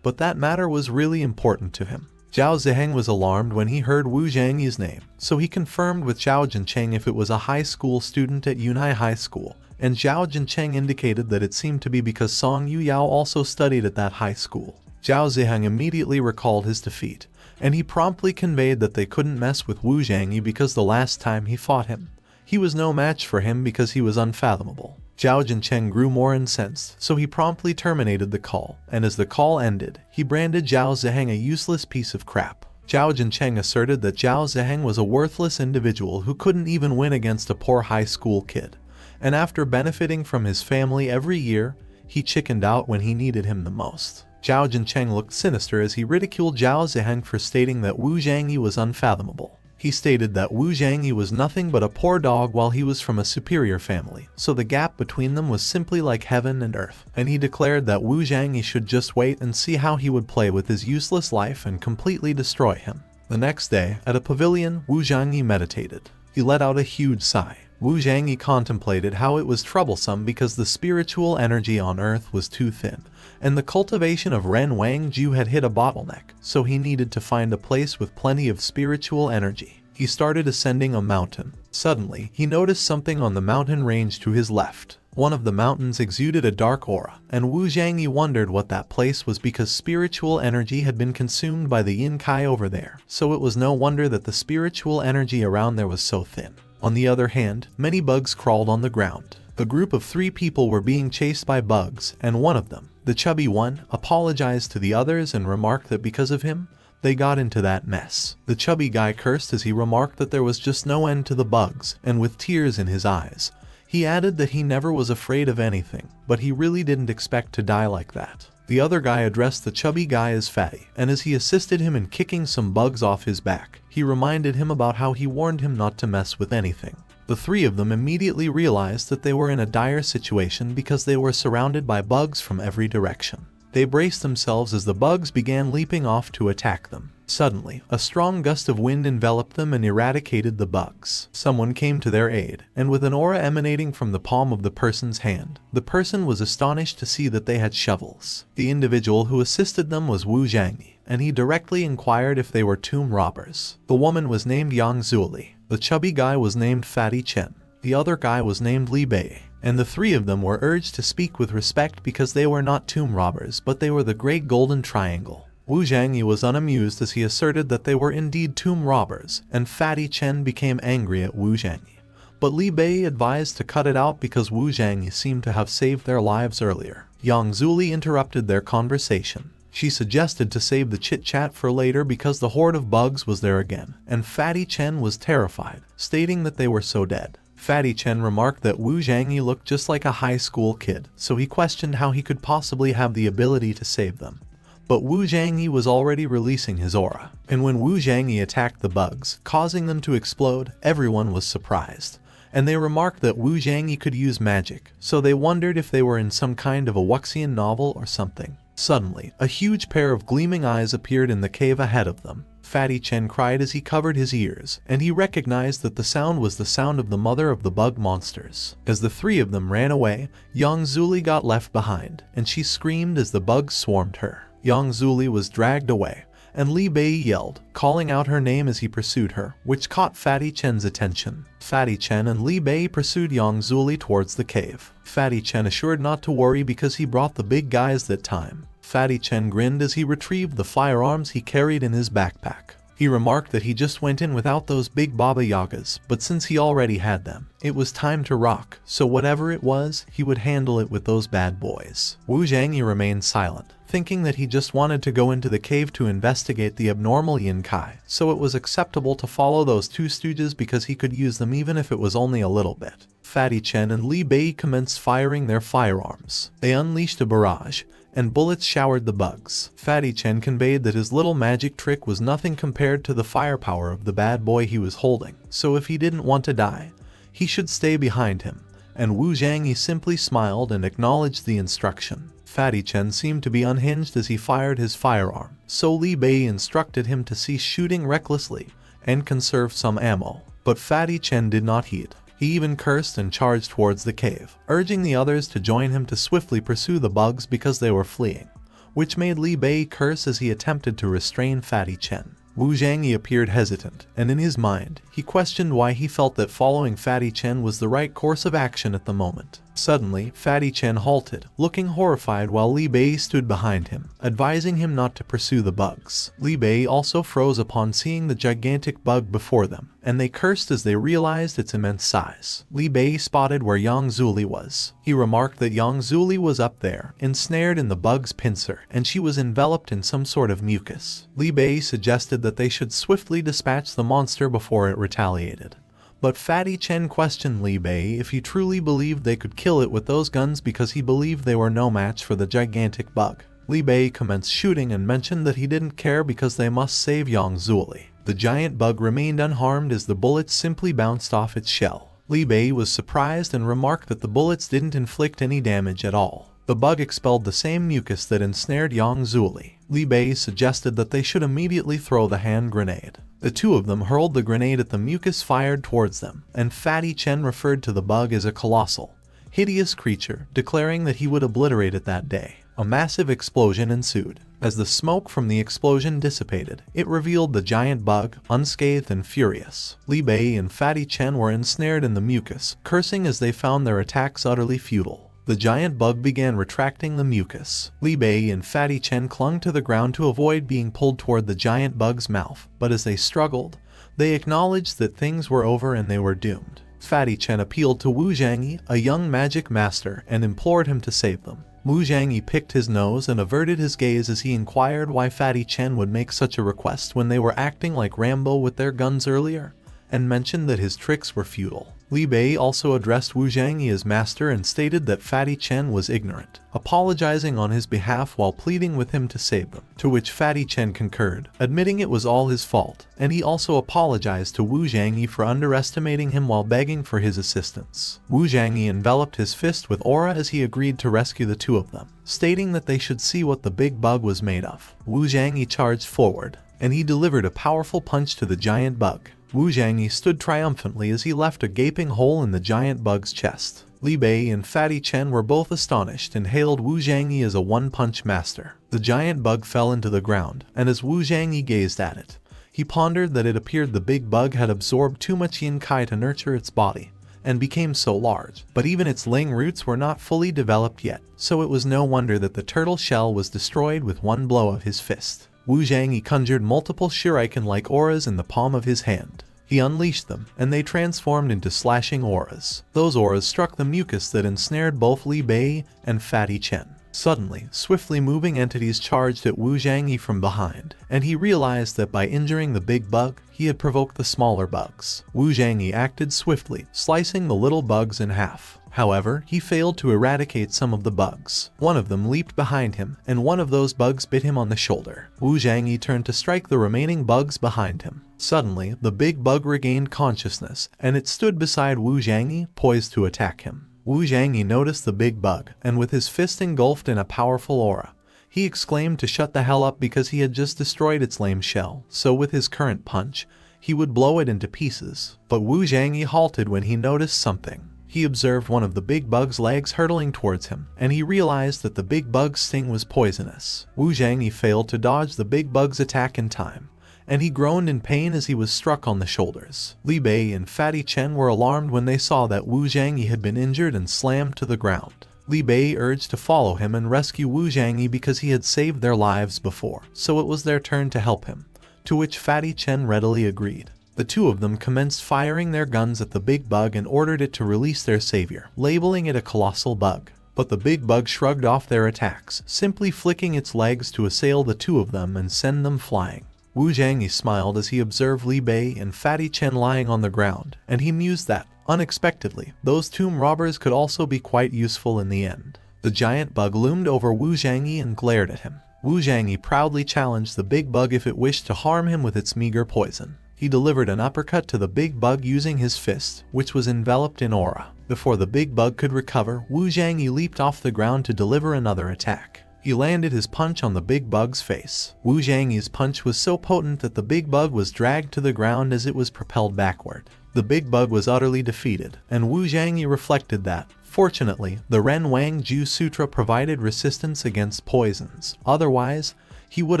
but that matter was really important to him. Zhao Ziheng was alarmed when he heard Wu Zhangyi's name, so he confirmed with Zhao Jincheng if it was a high school student at Yunhai High School, and Zhao Jincheng indicated that it seemed to be because Song Yu Yao also studied at that high school. Zhao Ziheng immediately recalled his defeat, and he promptly conveyed that they couldn't mess with Wu Zhangyi because the last time he fought him, he was no match for him because he was unfathomable. Zhao Jincheng grew more incensed, so he promptly terminated the call, and as the call ended, he branded Zhao Ziheng a useless piece of crap. Zhao Jincheng asserted that Zhao Ziheng was a worthless individual who couldn't even win against a poor high school kid, and after benefiting from his family every year, he chickened out when he needed him the most. Zhao Jincheng looked sinister as he ridiculed Zhao Ziheng for stating that Wu Zhangyi was unfathomable. He stated that Wu Zhangyi was nothing but a poor dog while he was from a superior family, so the gap between them was simply like heaven and earth, and he declared that Wu Zhangyi should just wait and see how he would play with his useless life and completely destroy him. The next day, at a pavilion, Wu Zhangyi meditated. He let out a huge sigh. Wu Zhangyi contemplated how it was troublesome because the spiritual energy on earth was too thin, and the cultivation of Ren Wangju had hit a bottleneck, so he needed to find a place with plenty of spiritual energy. He started ascending a mountain. Suddenly, he noticed something on the mountain range to his left. One of the mountains exuded a dark aura, and Wu Zhangyi wondered what that place was because spiritual energy had been consumed by the Yin Kai over there, so it was no wonder that the spiritual energy around there was so thin. On the other hand, many bugs crawled on the ground. A group of 3 people were being chased by bugs, and one of them, the chubby one, apologized to the others and remarked that because of him, they got into that mess. The chubby guy cursed as he remarked that there was just no end to the bugs, and with tears in his eyes, he added that he never was afraid of anything, but he really didn't expect to die like that. The other guy addressed the chubby guy as fatty, and as he assisted him in kicking some bugs off his back, he reminded him about how he warned him not to mess with anything. The three of them immediately realized that they were in a dire situation because they were surrounded by bugs from every direction. They braced themselves as the bugs began leaping off to attack them. Suddenly, a strong gust of wind enveloped them and eradicated the bugs. Someone came to their aid, and with an aura emanating from the palm of the person's hand, the person was astonished to see that they had shovels. The individual who assisted them was Wu Zhangyi, and he directly inquired if they were tomb robbers. The woman was named Yang Zuli, the chubby guy was named Fatty Chen, the other guy was named Li Bei, and the three of them were urged to speak with respect because they were not tomb robbers but they were the Great Golden Triangle. Wu Zhangyi was unamused as he asserted that they were indeed tomb robbers, and Fatty Chen became angry at Wu Zhangyi. But Li Bei advised to cut it out because Wu Zhangyi seemed to have saved their lives earlier. Yang Zuli interrupted their conversation. She suggested to save the chit-chat for later because the horde of bugs was there again, and Fatty Chen was terrified, stating that they were so dead. Fatty Chen remarked that Wu Zhangyi looked just like a high school kid, so he questioned how he could possibly have the ability to save them. But Wu Zhangyi was already releasing his aura, and when Wu Zhangyi attacked the bugs, causing them to explode, everyone was surprised. And they remarked that Wu Zhangyi could use magic, so they wondered if they were in some kind of a Wuxian novel or something. Suddenly, a huge pair of gleaming eyes appeared in the cave ahead of them. Fatty Chen cried as he covered his ears, and he recognized that the sound was the sound of the mother of the bug monsters. As the three of them ran away, Yang Zuli got left behind, and she screamed as the bugs swarmed her. Yang Zuli was dragged away, and Li Bei yelled, calling out her name as he pursued her, which caught Fatty Chen's attention. Fatty Chen and Li Bei pursued Yang Zuli towards the cave. Fatty Chen assured not to worry because he brought the big guys that time. Fatty Chen grinned as he retrieved the firearms he carried in his backpack. He remarked that he just went in without those big Baba Yagas, but since he already had them, it was time to rock, so whatever it was, he would handle it with those bad boys. Wu Zhangyi remained silent, thinking that he just wanted to go into the cave to investigate the abnormal Yin Kai, so it was acceptable to follow those two stooges because he could use them even if it was only a little bit. Fatty Chen and Li Bei commenced firing their firearms. They unleashed a barrage, and bullets showered the bugs. Fatty Chen conveyed that his little magic trick was nothing compared to the firepower of the bad boy he was holding, so if he didn't want to die, he should stay behind him, and Wu Zhangyi simply smiled and acknowledged the instruction. Fatty Chen seemed to be unhinged as he fired his firearm, so Li Bei instructed him to cease shooting recklessly and conserve some ammo. But Fatty Chen did not heed. He even cursed and charged towards the cave, urging the others to join him to swiftly pursue the bugs because they were fleeing, which made Li Bei curse as he attempted to restrain Fatty Chen. Wu Zhangyi appeared hesitant, and in his mind, he questioned why he felt that following Fatty Chen was the right course of action at the moment. Suddenly, Fatty Chen halted, looking horrified while Li Bei stood behind him, advising him not to pursue the bugs. Li Bei also froze upon seeing the gigantic bug before them, and they cursed as they realized its immense size. Li Bei spotted where Yang Zuli was. He remarked that Yang Zuli was up there, ensnared in the bug's pincer, and she was enveloped in some sort of mucus. Li Bei suggested that they should swiftly dispatch the monster before it retaliated. But Fatty Chen questioned Li Bei if he truly believed they could kill it with those guns because he believed they were no match for the gigantic bug. Li Bei commenced shooting and mentioned that he didn't care because they must save Yang Zuli. The giant bug remained unharmed as the bullets simply bounced off its shell. Li Bei was surprised and remarked that the bullets didn't inflict any damage at all. The bug expelled the same mucus that ensnared Yang Zuli. Li Bei suggested that they should immediately throw the hand grenade. The two of them hurled the grenade at the mucus fired towards them, and Fatty Chen referred to the bug as a colossal, hideous creature, declaring that he would obliterate it that day. A massive explosion ensued. As the smoke from the explosion dissipated, it revealed the giant bug, unscathed and furious. Li Bei and Fatty Chen were ensnared in the mucus, cursing as they found their attacks utterly futile. The giant bug began retracting the mucus. Li Bei and Fatty Chen clung to the ground to avoid being pulled toward the giant bug's mouth, but as they struggled, they acknowledged that things were over and they were doomed. Fatty Chen appealed to Wu Zhangyi, a young magic master, and implored him to save them. Wu Zhangyi picked his nose and averted his gaze as he inquired why Fatty Chen would make such a request when they were acting like Rambo with their guns earlier, and mentioned that his tricks were futile. Li Bei also addressed Wu Zhangyi as master and stated that Fatty Chen was ignorant, apologizing on his behalf while pleading with him to save them, to which Fatty Chen concurred, admitting it was all his fault, and he also apologized to Wu Zhangyi for underestimating him while begging for his assistance. Wu Zhangyi enveloped his fist with aura as he agreed to rescue the two of them, stating that they should see what the big bug was made of. Wu Zhangyi charged forward, and he delivered a powerful punch to the giant bug. Wu Zhangyi stood triumphantly as he left a gaping hole in the giant bug's chest. Li Bei and Fatty Chen were both astonished and hailed Wu Zhangyi as a one-punch master. The giant bug fell into the ground, and as Wu Zhangyi gazed at it, he pondered that it appeared the big bug had absorbed too much yin kai to nurture its body, and became so large. But even its ling roots were not fully developed yet, so it was no wonder that the turtle shell was destroyed with one blow of his fist. Wu Zhangyi conjured multiple shuriken-like auras in the palm of his hand. He unleashed them, and they transformed into slashing auras. Those auras struck the mucus that ensnared both Li Bei and Fatty Chen. Suddenly, swiftly moving entities charged at Wu Zhangyi from behind, and he realized that by injuring the big bug, he had provoked the smaller bugs. Wu Zhangyi acted swiftly, slicing the little bugs in half. However, he failed to eradicate some of the bugs. One of them leaped behind him, and one of those bugs bit him on the shoulder. Wu Zhangyi turned to strike the remaining bugs behind him. Suddenly, the big bug regained consciousness, and it stood beside Wu Zhangyi, poised to attack him. Wu Zhangyi noticed the big bug, and with his fist engulfed in a powerful aura, he exclaimed to shut the hell up because he had just destroyed its lame shell, so with his current punch, he would blow it into pieces. But Wu Zhangyi halted when he noticed something. He observed one of the big bug's legs hurtling towards him, and he realized that the big bug's sting was poisonous. Wu Zhangyi failed to dodge the big bug's attack in time, and he groaned in pain as he was struck on the shoulders. Li Bei and Fatty Chen were alarmed when they saw that Wu Zhangyi had been injured and slammed to the ground. Li Bei urged to follow him and rescue Wu Zhangyi because he had saved their lives before, so it was their turn to help him, to which Fatty Chen readily agreed. The two of them commenced firing their guns at the big bug and ordered it to release their savior, labeling it a colossal bug. But the big bug shrugged off their attacks, simply flicking its legs to assail the two of them and send them flying. Wu Zhangyi smiled as he observed Li Bei and Fatty Chen lying on the ground, and he mused that, unexpectedly, those tomb robbers could also be quite useful in the end. The giant bug loomed over Wu Zhangyi and glared at him. Wu Zhangyi proudly challenged the big bug if it wished to harm him with its meager poison. He delivered an uppercut to the big bug using his fist, which was enveloped in aura. Before the big bug could recover, Wu Zhangyi leaped off the ground to deliver another attack. He landed his punch on the big bug's face. Wu Zhangyi's punch was so potent that the big bug was dragged to the ground as it was propelled backward. The big bug was utterly defeated, and Wu Zhangyi reflected that, fortunately, the Ren Wang Ju Sutra provided resistance against poisons. Otherwise, he would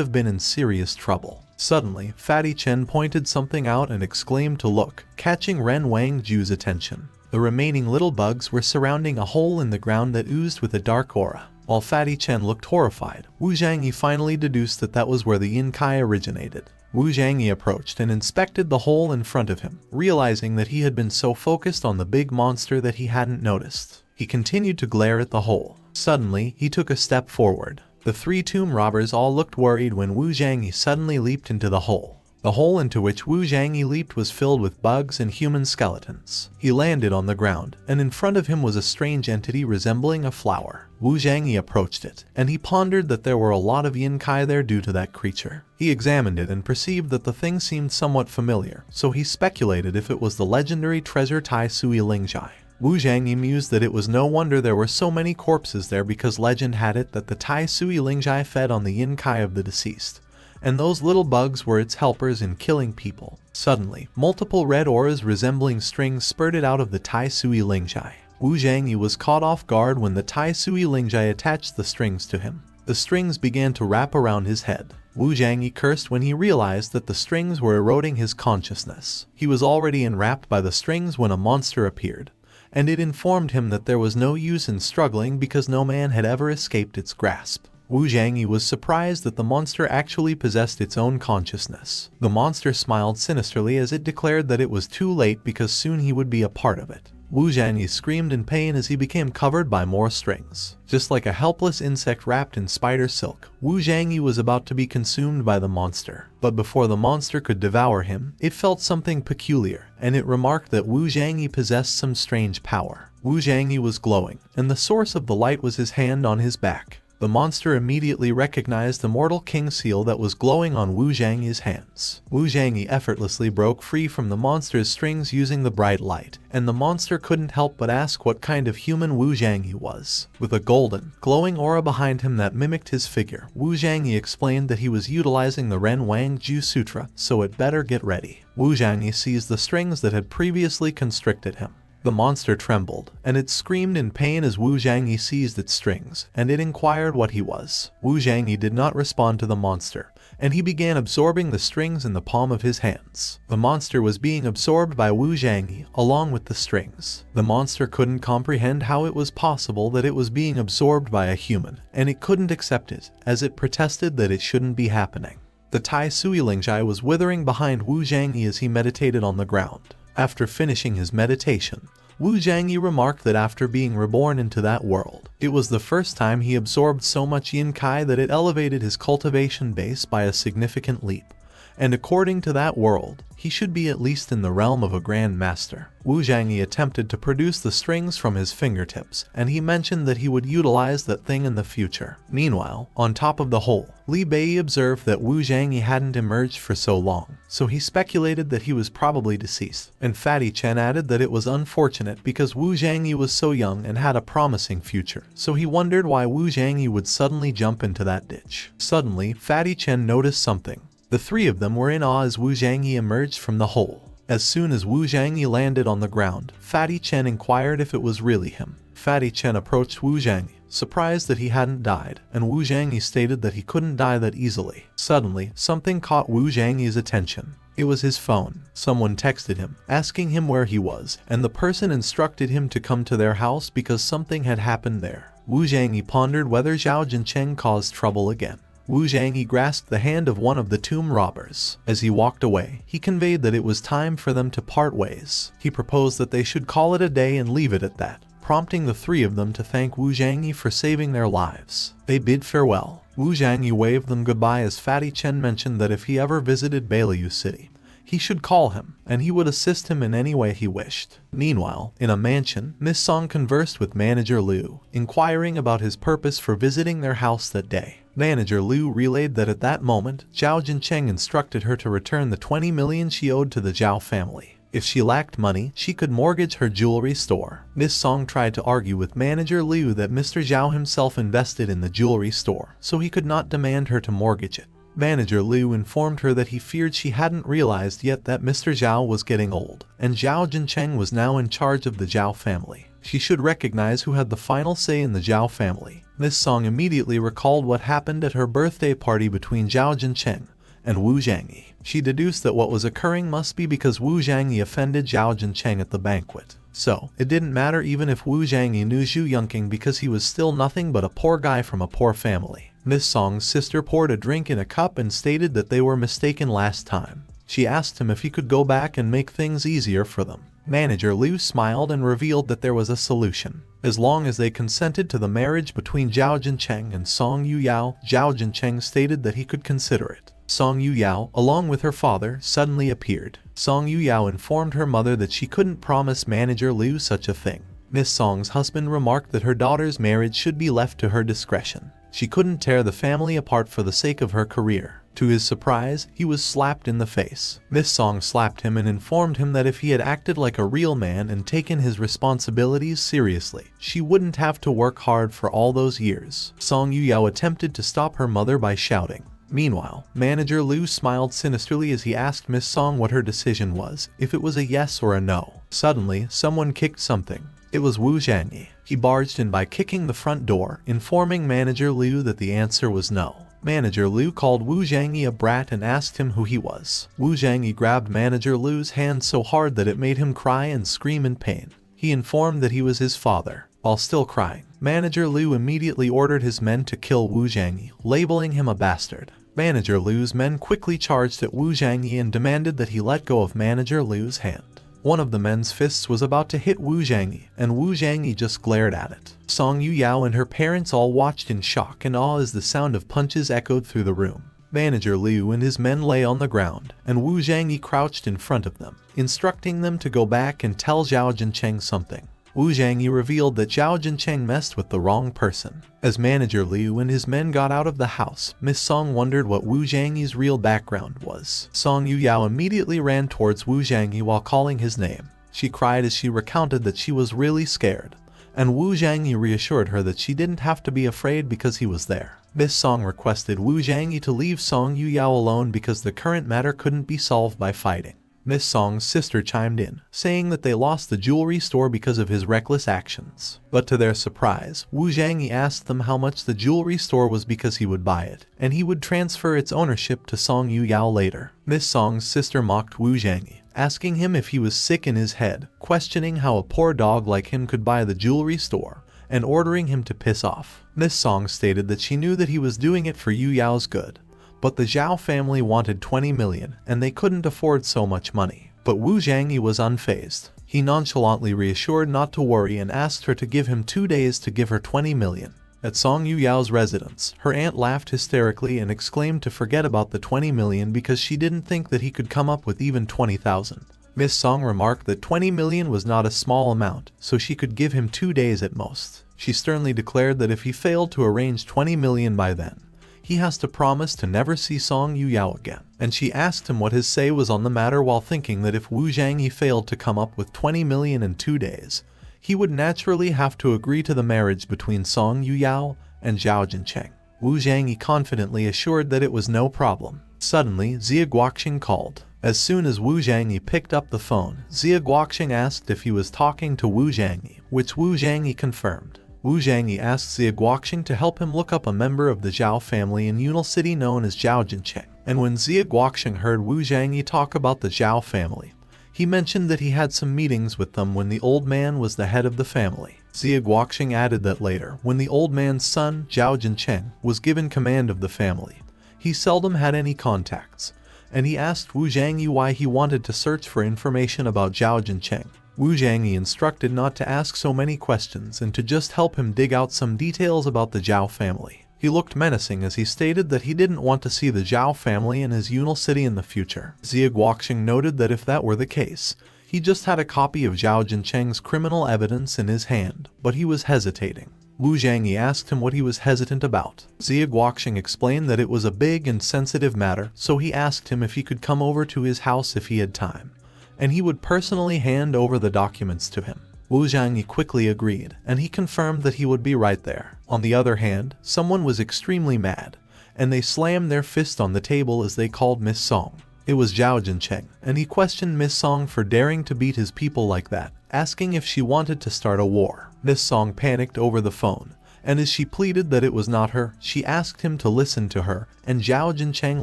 have been in serious trouble. Suddenly, Fatty Chen pointed something out and exclaimed to look, catching Ren Wang Ju's attention. The remaining little bugs were surrounding a hole in the ground that oozed with a dark aura. While Fatty Chen looked horrified, Wu Zhangyi finally deduced that that was where the yin kai originated. Wu Zhangyi approached and inspected the hole in front of him, realizing that he had been so focused on the big monster that he hadn't noticed. He continued to glare at the hole. Suddenly, he took a step forward. The three tomb robbers all looked worried when Wu Zhangyi suddenly leaped into the hole. The hole into which Wu Zhangyi leaped was filled with bugs and human skeletons. He landed on the ground, and in front of him was a strange entity resembling a flower. Wu Zhangyi approached it, and he pondered that there were a lot of yin kai there due to that creature. He examined it and perceived that the thing seemed somewhat familiar, so he speculated if it was the legendary treasure Tai Sui Lingjai. Wu Zhangyi mused that it was no wonder there were so many corpses there because legend had it that the Tai Sui Lingjai fed on the yin kai of the deceased, and those little bugs were its helpers in killing people. Suddenly, multiple red auras resembling strings spurted out of the Tai Sui Lingjai. Wu Zhangyi was caught off guard when the Tai Sui Lingjai attached the strings to him. The strings began to wrap around his head. Wu Zhangyi cursed when he realized that the strings were eroding his consciousness. He was already enwrapped by the strings when a monster appeared, and it informed him that there was no use in struggling because no man had ever escaped its grasp. Wu Zhangyi was surprised that the monster actually possessed its own consciousness. The monster smiled sinisterly as it declared that it was too late because soon he would be a part of it. Wu Zhangyi screamed in pain as he became covered by more strings. Just like a helpless insect wrapped in spider silk, Wu Zhangyi was about to be consumed by the monster. But before the monster could devour him, it felt something peculiar, and it remarked that Wu Zhangyi possessed some strange power. Wu Zhangyi was glowing, and the source of the light was his hand on his back. The monster immediately recognized the mortal king seal that was glowing on Wu Zhangyi's hands. Wu Zhangyi effortlessly broke free from the monster's strings using the bright light, and the monster couldn't help but ask what kind of human Wu Zhangyi was. With a golden, glowing aura behind him that mimicked his figure, Wu Zhangyi explained that he was utilizing the Ren Wang Ju Sutra, so it better get ready. Wu Zhangyi seized the strings that had previously constricted him. The monster trembled, and it screamed in pain as Wu Zhangyi seized its strings, and it inquired what he was. Wu Zhangyi did not respond to the monster, and he began absorbing the strings in the palm of his hands. The monster was being absorbed by Wu Zhangyi, along with the strings. The monster couldn't comprehend how it was possible that it was being absorbed by a human, and it couldn't accept it, as it protested that it shouldn't be happening. The Tai Sui Lingjai was withering behind Wu Zhangyi as he meditated on the ground. After finishing his meditation, Wu Zhangyi remarked that after being reborn into that world, it was the first time he absorbed so much yin kai that it elevated his cultivation base by a significant leap. And according to that world, he should be at least in the realm of a grand master. Wu Zhangyi attempted to produce the strings from his fingertips, and he mentioned that he would utilize that thing in the future. Meanwhile, on top of the whole, Li Bei observed that Wu Zhangyi hadn't emerged for so long, so he speculated that he was probably deceased. And Fatty Chen added that it was unfortunate because Wu Zhangyi was so young and had a promising future, so he wondered why Wu Zhangyi would suddenly jump into that ditch. Suddenly, Fatty Chen noticed something. The three of them were in awe as Wu Zhangyi emerged from the hole. As soon as Wu Zhangyi landed on the ground, Fatty Chen inquired if it was really him. Fatty Chen approached Wu Zhangyi, surprised that he hadn't died, and Wu Zhangyi stated that he couldn't die that easily. Suddenly, something caught Wu Zhangyi's attention. It was his phone. Someone texted him, asking him where he was, and the person instructed him to come to their house because something had happened there. Wu Zhangyi pondered whether Zhao Jincheng caused trouble again. Wu Zhangyi grasped the hand of one of the tomb robbers. As he walked away, he conveyed that it was time for them to part ways. He proposed that they should call it a day and leave it at that, prompting the three of them to thank Wu Zhangyi for saving their lives. They bid farewell. Wu Zhangyi waved them goodbye as Fatty Chen mentioned that if he ever visited Beiliu City, he should call him, and he would assist him in any way he wished. Meanwhile, in a mansion, Miss Song conversed with Manager Liu, inquiring about his purpose for visiting their house that day. Manager Liu relayed that at that moment, Zhao Jincheng instructed her to return the 20 million she owed to the Zhao family. If she lacked money, she could mortgage her jewelry store. Miss Song tried to argue with Manager Liu that Mr. Zhao himself invested in the jewelry store, so he could not demand her to mortgage it. Manager Liu informed her that he feared she hadn't realized yet that Mr. Zhao was getting old, and Zhao Jincheng was now in charge of the Zhao family. She should recognize who had the final say in the Zhao family. Miss Song immediately recalled what happened at her birthday party between Zhao Jincheng and Wu Zhangyi. She deduced that what was occurring must be because Wu Zhangyi offended Zhao Jincheng at the banquet. So, it didn't matter even if Wu Zhangyi knew Zhu Yongqing because he was still nothing but a poor guy from a poor family. Miss Song's sister poured a drink in a cup and stated that they were mistaken last time. She asked him if he could go back and make things easier for them. Manager Liu smiled and revealed that there was a solution. As long as they consented to the marriage between Zhao Jincheng and Song Yuyao, Zhao Jincheng stated that he could consider it. Song Yuyao, along with her father, suddenly appeared. Song Yuyao informed her mother that she couldn't promise Manager Liu such a thing. Miss Song's husband remarked that her daughter's marriage should be left to her discretion. She couldn't tear the family apart for the sake of her career. To his surprise, he was slapped in the face. Miss Song slapped him and informed him that if he had acted like a real man and taken his responsibilities seriously, she wouldn't have to work hard for all those years. Song Yuyao attempted to stop her mother by shouting. Meanwhile, Manager Liu smiled sinisterly as he asked Miss Song what her decision was, if it was a yes or a no. Suddenly, someone kicked something. It was Wu Zhangyi. He barged in by kicking the front door, informing Manager Liu that the answer was no. Manager Liu called Wu Zhangyi a brat and asked him who he was. Wu Zhangyi grabbed Manager Liu's hand so hard that it made him cry and scream in pain. He informed that he was his father. While still crying, Manager Liu immediately ordered his men to kill Wu Zhangyi, labeling him a bastard. Manager Liu's men quickly charged at Wu Zhangyi and demanded that he let go of Manager Liu's hand. One of the men's fists was about to hit Wu Zhangyi, and Wu Zhangyi just glared at it. Song Yuyao and her parents all watched in shock and awe as the sound of punches echoed through the room. Manager Liu and his men lay on the ground, and Wu Zhangyi crouched in front of them, instructing them to go back and tell Zhao Jincheng something. Wu Zhangyi revealed that Zhao Jincheng messed with the wrong person. As Manager Liu and his men got out of the house, Miss Song wondered what Wu Zhangyi's real background was. Song Yuyao immediately ran towards Wu Zhangyi while calling his name. She cried as she recounted that she was really scared, and Wu Zhangyi reassured her that she didn't have to be afraid because he was there. Miss Song requested Wu Zhangyi to leave Song Yuyao alone because the current matter couldn't be solved by fighting. Miss Song's sister chimed in, saying that they lost the jewelry store because of his reckless actions. But to their surprise, Wu Zhangyi asked them how much the jewelry store was because he would buy it, and he would transfer its ownership to Song Yuyao later. Miss Song's sister mocked Wu Zhangyi, asking him if he was sick in his head, questioning how a poor dog like him could buy the jewelry store, and ordering him to piss off. Miss Song stated that she knew that he was doing it for Yuyao's good, but the Zhao family wanted 20 million and they couldn't afford so much money. But Wu Zhangyi was unfazed. He nonchalantly reassured not to worry and asked her to give him 2 days to give her 20 million. At Song Yuyao's residence, her aunt laughed hysterically and exclaimed to forget about the 20 million because she didn't think that he could come up with even 20,000. Miss Song remarked that 20 million was not a small amount, so she could give him 2 days at most. She sternly declared that if he failed to arrange 20 million by then, he has to promise to never see Song Yuyao again. And she asked him what his say was on the matter while thinking that if Wu Zhangyi failed to come up with 20 million in 2 days, he would naturally have to agree to the marriage between Song Yuyao and Zhao Jincheng. Wu Zhangyi confidently assured that it was no problem. Suddenly, Xia Guoqing called. As soon as Wu Zhangyi picked up the phone, Xia Guoqing asked if he was talking to Wu Zhangyi, which Wu Zhangyi confirmed. Wu Zhangyi asked Xia Guoqing to help him look up a member of the Zhao family in Yunal City known as Zhao Jincheng. And when Xia Guoqing heard Wu Zhangyi talk about the Zhao family, he mentioned that he had some meetings with them when the old man was the head of the family. Xia Guoqing added that later, when the old man's son, Zhao Jincheng, was given command of the family, he seldom had any contacts, and he asked Wu Zhangyi why he wanted to search for information about Zhao Jincheng. Wu Zhangyi instructed not to ask so many questions and to just help him dig out some details about the Zhao family. He looked menacing as he stated that he didn't want to see the Zhao family in his Yunal City in the future. Xia Guoqing noted that if that were the case, he just had a copy of Zhao Jincheng's criminal evidence in his hand, but he was hesitating. Wu Zhangyi asked him what he was hesitant about. Xia Guoqing explained that it was a big and sensitive matter, so he asked him if he could come over to his house if he had time, and he would personally hand over the documents to him. Wu Zhangyi quickly agreed, and he confirmed that he would be right there. On the other hand, someone was extremely mad, and they slammed their fist on the table as they called Miss Song. It was Zhao Jincheng, and he questioned Miss Song for daring to beat his people like that, asking if she wanted to start a war. Miss Song panicked over the phone, and as she pleaded that it was not her, she asked him to listen to her, and Zhao Jincheng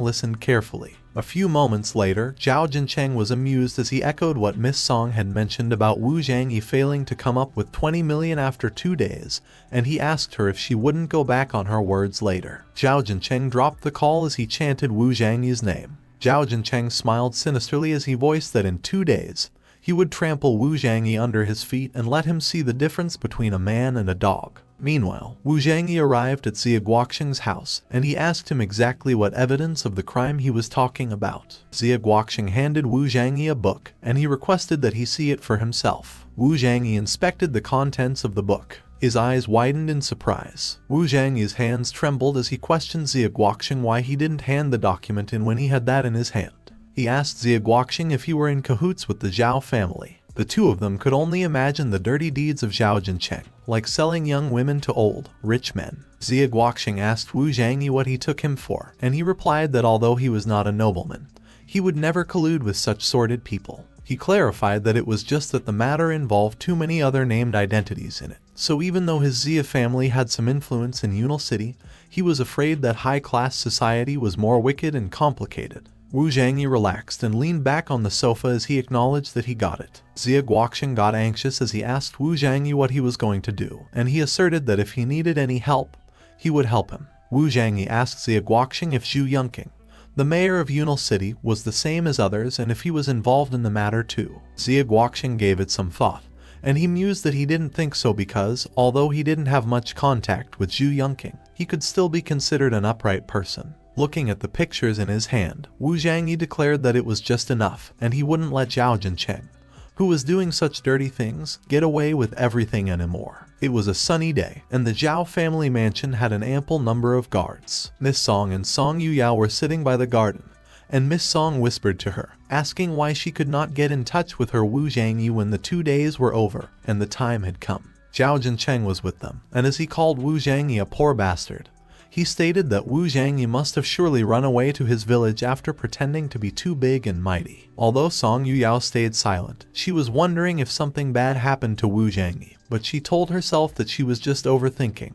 listened carefully. A few moments later, Zhao Jincheng was amused as he echoed what Miss Song had mentioned about Wu Zhangyi failing to come up with 20 million after 2 days, and he asked her if she wouldn't go back on her words later. Zhao Jincheng dropped the call as he chanted Wu Zhangyi's name. Zhao Jincheng smiled sinisterly as he voiced that in 2 days, he would trample Wu Zhangyi under his feet and let him see the difference between a man and a dog. Meanwhile, Wu Zhangyi arrived at Xia Guoqing's house, and he asked him exactly what evidence of the crime he was talking about. Xia Guoqing handed Wu Zhangyi a book, and he requested that he see it for himself. Wu Zhangyi inspected the contents of the book. His eyes widened in surprise. Wu Zhangyi's hands trembled as he questioned Xia Guoqing why he didn't hand the document in when he had that in his hand. He asked Xia Guoqing if he were in cahoots with the Zhao family. The two of them could only imagine the dirty deeds of Zhao Jincheng, like selling young women to old, rich men. Xia Guoqing asked Wu Zhangyi what he took him for, and he replied that although he was not a nobleman, he would never collude with such sordid people. He clarified that it was just that the matter involved too many other named identities in it. So even though his Xia family had some influence in Yunal City, he was afraid that high-class society was more wicked and complicated. Wu Zhangyi relaxed and leaned back on the sofa as he acknowledged that he got it. Xia Guoqing got anxious as he asked Wu Zhangyi what he was going to do, and he asserted that if he needed any help, he would help him. Wu Zhangyi asked Xia Guoqing if Zhu Yongqing, The mayor of Yunal City was the same as others, and if he was involved in the matter too. Xie Guoqing gave it some thought, and he mused that he didn't think so because, although he didn't have much contact with Zhu Yongqing, he could still be considered an upright person. Looking at the pictures in his hand, Wu Zhangyi declared that it was just enough, and he wouldn't let Zhao Jincheng, who was doing such dirty things, get away with everything anymore. It was a sunny day, and the Zhao family mansion had an ample number of guards. Miss Song and Song Yuyao were sitting by the garden, and Miss Song whispered to her, asking why she could not get in touch with her Wu Zhangyi when the 2 days were over and the time had come. Zhao Jincheng was with them, and as he called Wu Zhangyi a poor bastard, he stated that Wu Zhangyi must have surely run away to his village after pretending to be too big and mighty. Although Song Yuyao stayed silent, she was wondering if something bad happened to Wu Zhangyi, but she told herself that she was just overthinking,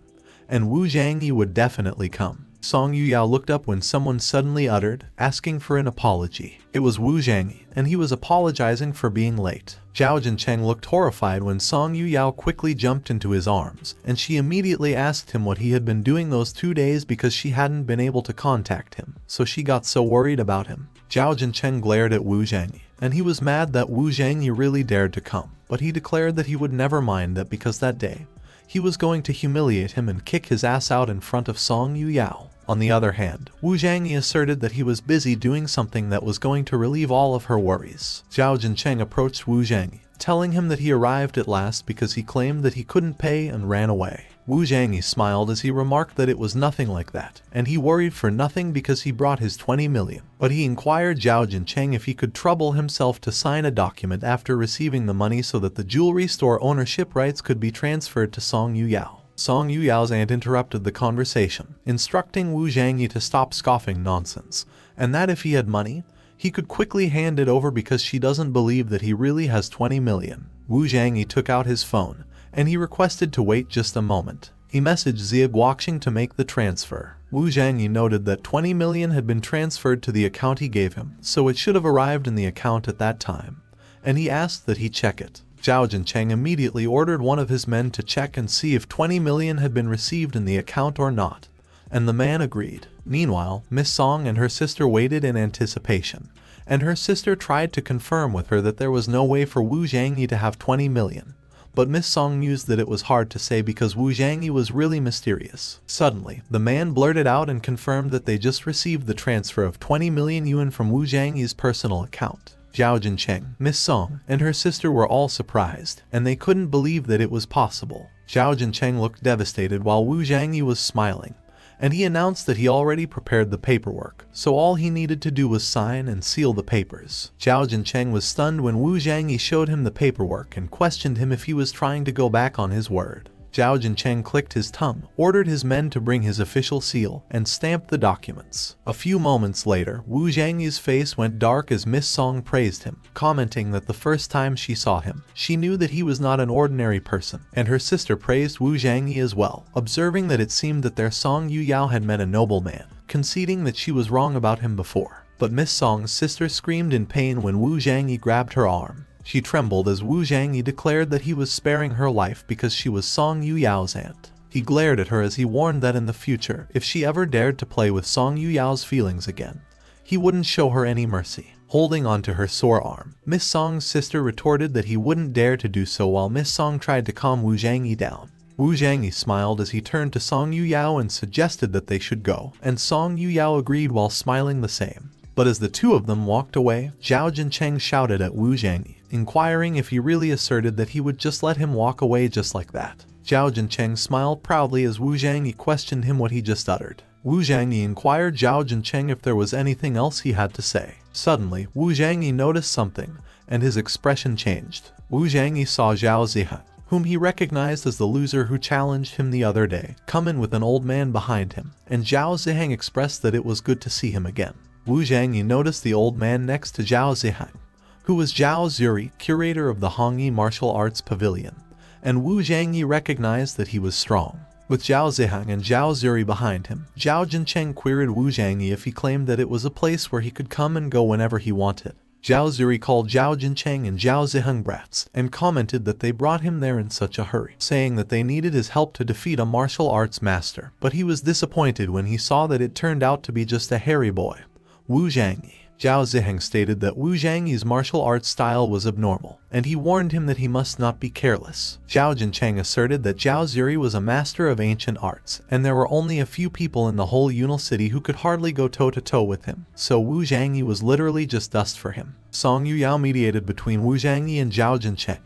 and Wu Zhangyi would definitely come. Song Yuyao looked up when someone suddenly uttered, asking for an apology. It was Wu Zhangyi, and he was apologizing for being late. Zhao Jincheng looked horrified when Song Yuyao quickly jumped into his arms, and she immediately asked him what he had been doing those 2 days because she hadn't been able to contact him, so she got so worried about him. Zhao Jincheng glared at Wu Zhangyi, and he was mad that Wu Zhangyi really dared to come, but he declared that he would never mind that because that day, he was going to humiliate him and kick his ass out in front of Song Yuyao. On the other hand, Wu Zhangyi asserted that he was busy doing something that was going to relieve all of her worries. Zhao Jincheng approached Wu Zhangyi, telling him that he arrived at last because he claimed that he couldn't pay and ran away. Wu Zhangyi smiled as he remarked that it was nothing like that, and he worried for nothing because he brought his 20 million. But he inquired Zhao Jincheng if he could trouble himself to sign a document after receiving the money so that the jewelry store ownership rights could be transferred to Song Yuyao. Song Yuyao's aunt interrupted the conversation, instructing Wu Zhangyi to stop scoffing nonsense, and that if he had money, he could quickly hand it over because she doesn't believe that he really has 20 million. Wu Zhangyi took out his phone, and he requested to wait just a moment. He messaged Xie Guoqing to make the transfer. Wu Zhangyi noted that 20 million had been transferred to the account he gave him, so it should have arrived in the account at that time, and he asked that he check it. Zhao Jincheng immediately ordered one of his men to check and see if 20 million had been received in the account or not, and the man agreed. Meanwhile, Miss Song and her sister waited in anticipation, and her sister tried to confirm with her that there was no way for Wu Zhangyi to have 20 million. But Miss Song mused that it was hard to say because Wu Zhangyi was really mysterious. Suddenly, the man blurted out and confirmed that they just received the transfer of 20 million yuan from Wu Zhangyi's personal account. Zhao Jincheng, Miss Song, and her sister were all surprised, and they couldn't believe that it was possible. Zhao Jincheng looked devastated while Wu Zhangyi was smiling, and he announced that he already prepared the paperwork, so all he needed to do was sign and seal the papers. Zhao Jincheng was stunned when Wu Zhangyi showed him the paperwork and questioned him if he was trying to go back on his word. Zhao Jincheng clicked his tongue, ordered his men to bring his official seal, and stamped the documents. A few moments later, Wu Zhangyi's face went dark as Miss Song praised him, commenting that the first time she saw him, she knew that he was not an ordinary person, and her sister praised Wu Zhangyi as well, observing that it seemed that their Song Yuyao had met a nobleman, conceding that she was wrong about him before. But Miss Song's sister screamed in pain when Wu Zhangyi grabbed her arm. She trembled as Wu Zhangyi declared that he was sparing her life because she was Song Yuyao's aunt. He glared at her as he warned that in the future, if she ever dared to play with Song Yuyao's feelings again, he wouldn't show her any mercy. Holding onto her sore arm, Miss Song's sister retorted that he wouldn't dare to do so while Miss Song tried to calm Wu Zhangyi down. Wu Zhangyi smiled as he turned to Song Yuyao and suggested that they should go, and Song Yuyao agreed while smiling the same. But as the two of them walked away, Zhao Jincheng shouted at Wu Zhangyi, inquiring if he really asserted that he would just let him walk away just like that. Zhao Jincheng smiled proudly as Wu Zhangyi questioned him what he just uttered. Wu Zhangyi inquired Zhao Jincheng if there was anything else he had to say. Suddenly, Wu Zhangyi noticed something, and his expression changed. Wu Zhangyi saw Zhao Ziheng, whom he recognized as the loser who challenged him the other day, come in with an old man behind him, and Zhao Ziheng expressed that it was good to see him again. Wu Zhangyi noticed the old man next to Zhao Ziheng, who was Zhao Zuri, curator of the Hongyi Martial Arts Pavilion, and Wu Zhangyi recognized that he was strong. With Zhao Ziheng and Zhao Zuri behind him, Zhao Jincheng queried Wu Zhangyi if he claimed that it was a place where he could come and go whenever he wanted. Zhao Zuri called Zhao Jincheng and Zhao Ziheng brats, and commented that they brought him there in such a hurry, saying that they needed his help to defeat a martial arts master, but he was disappointed when he saw that it turned out to be just a hairy boy. Wu Zhangyi. Zhao Ziheng stated that Wu Zhangyi's martial arts style was abnormal, and he warned him that he must not be careless. Zhao Jincheng asserted that Zhao Zuri was a master of ancient arts, and there were only a few people in the whole Yunal city who could hardly go toe-to-toe with him, so Wu Zhangyi was literally just dust for him. Song Yuyao mediated between Wu Zhangyi and Zhao Jincheng,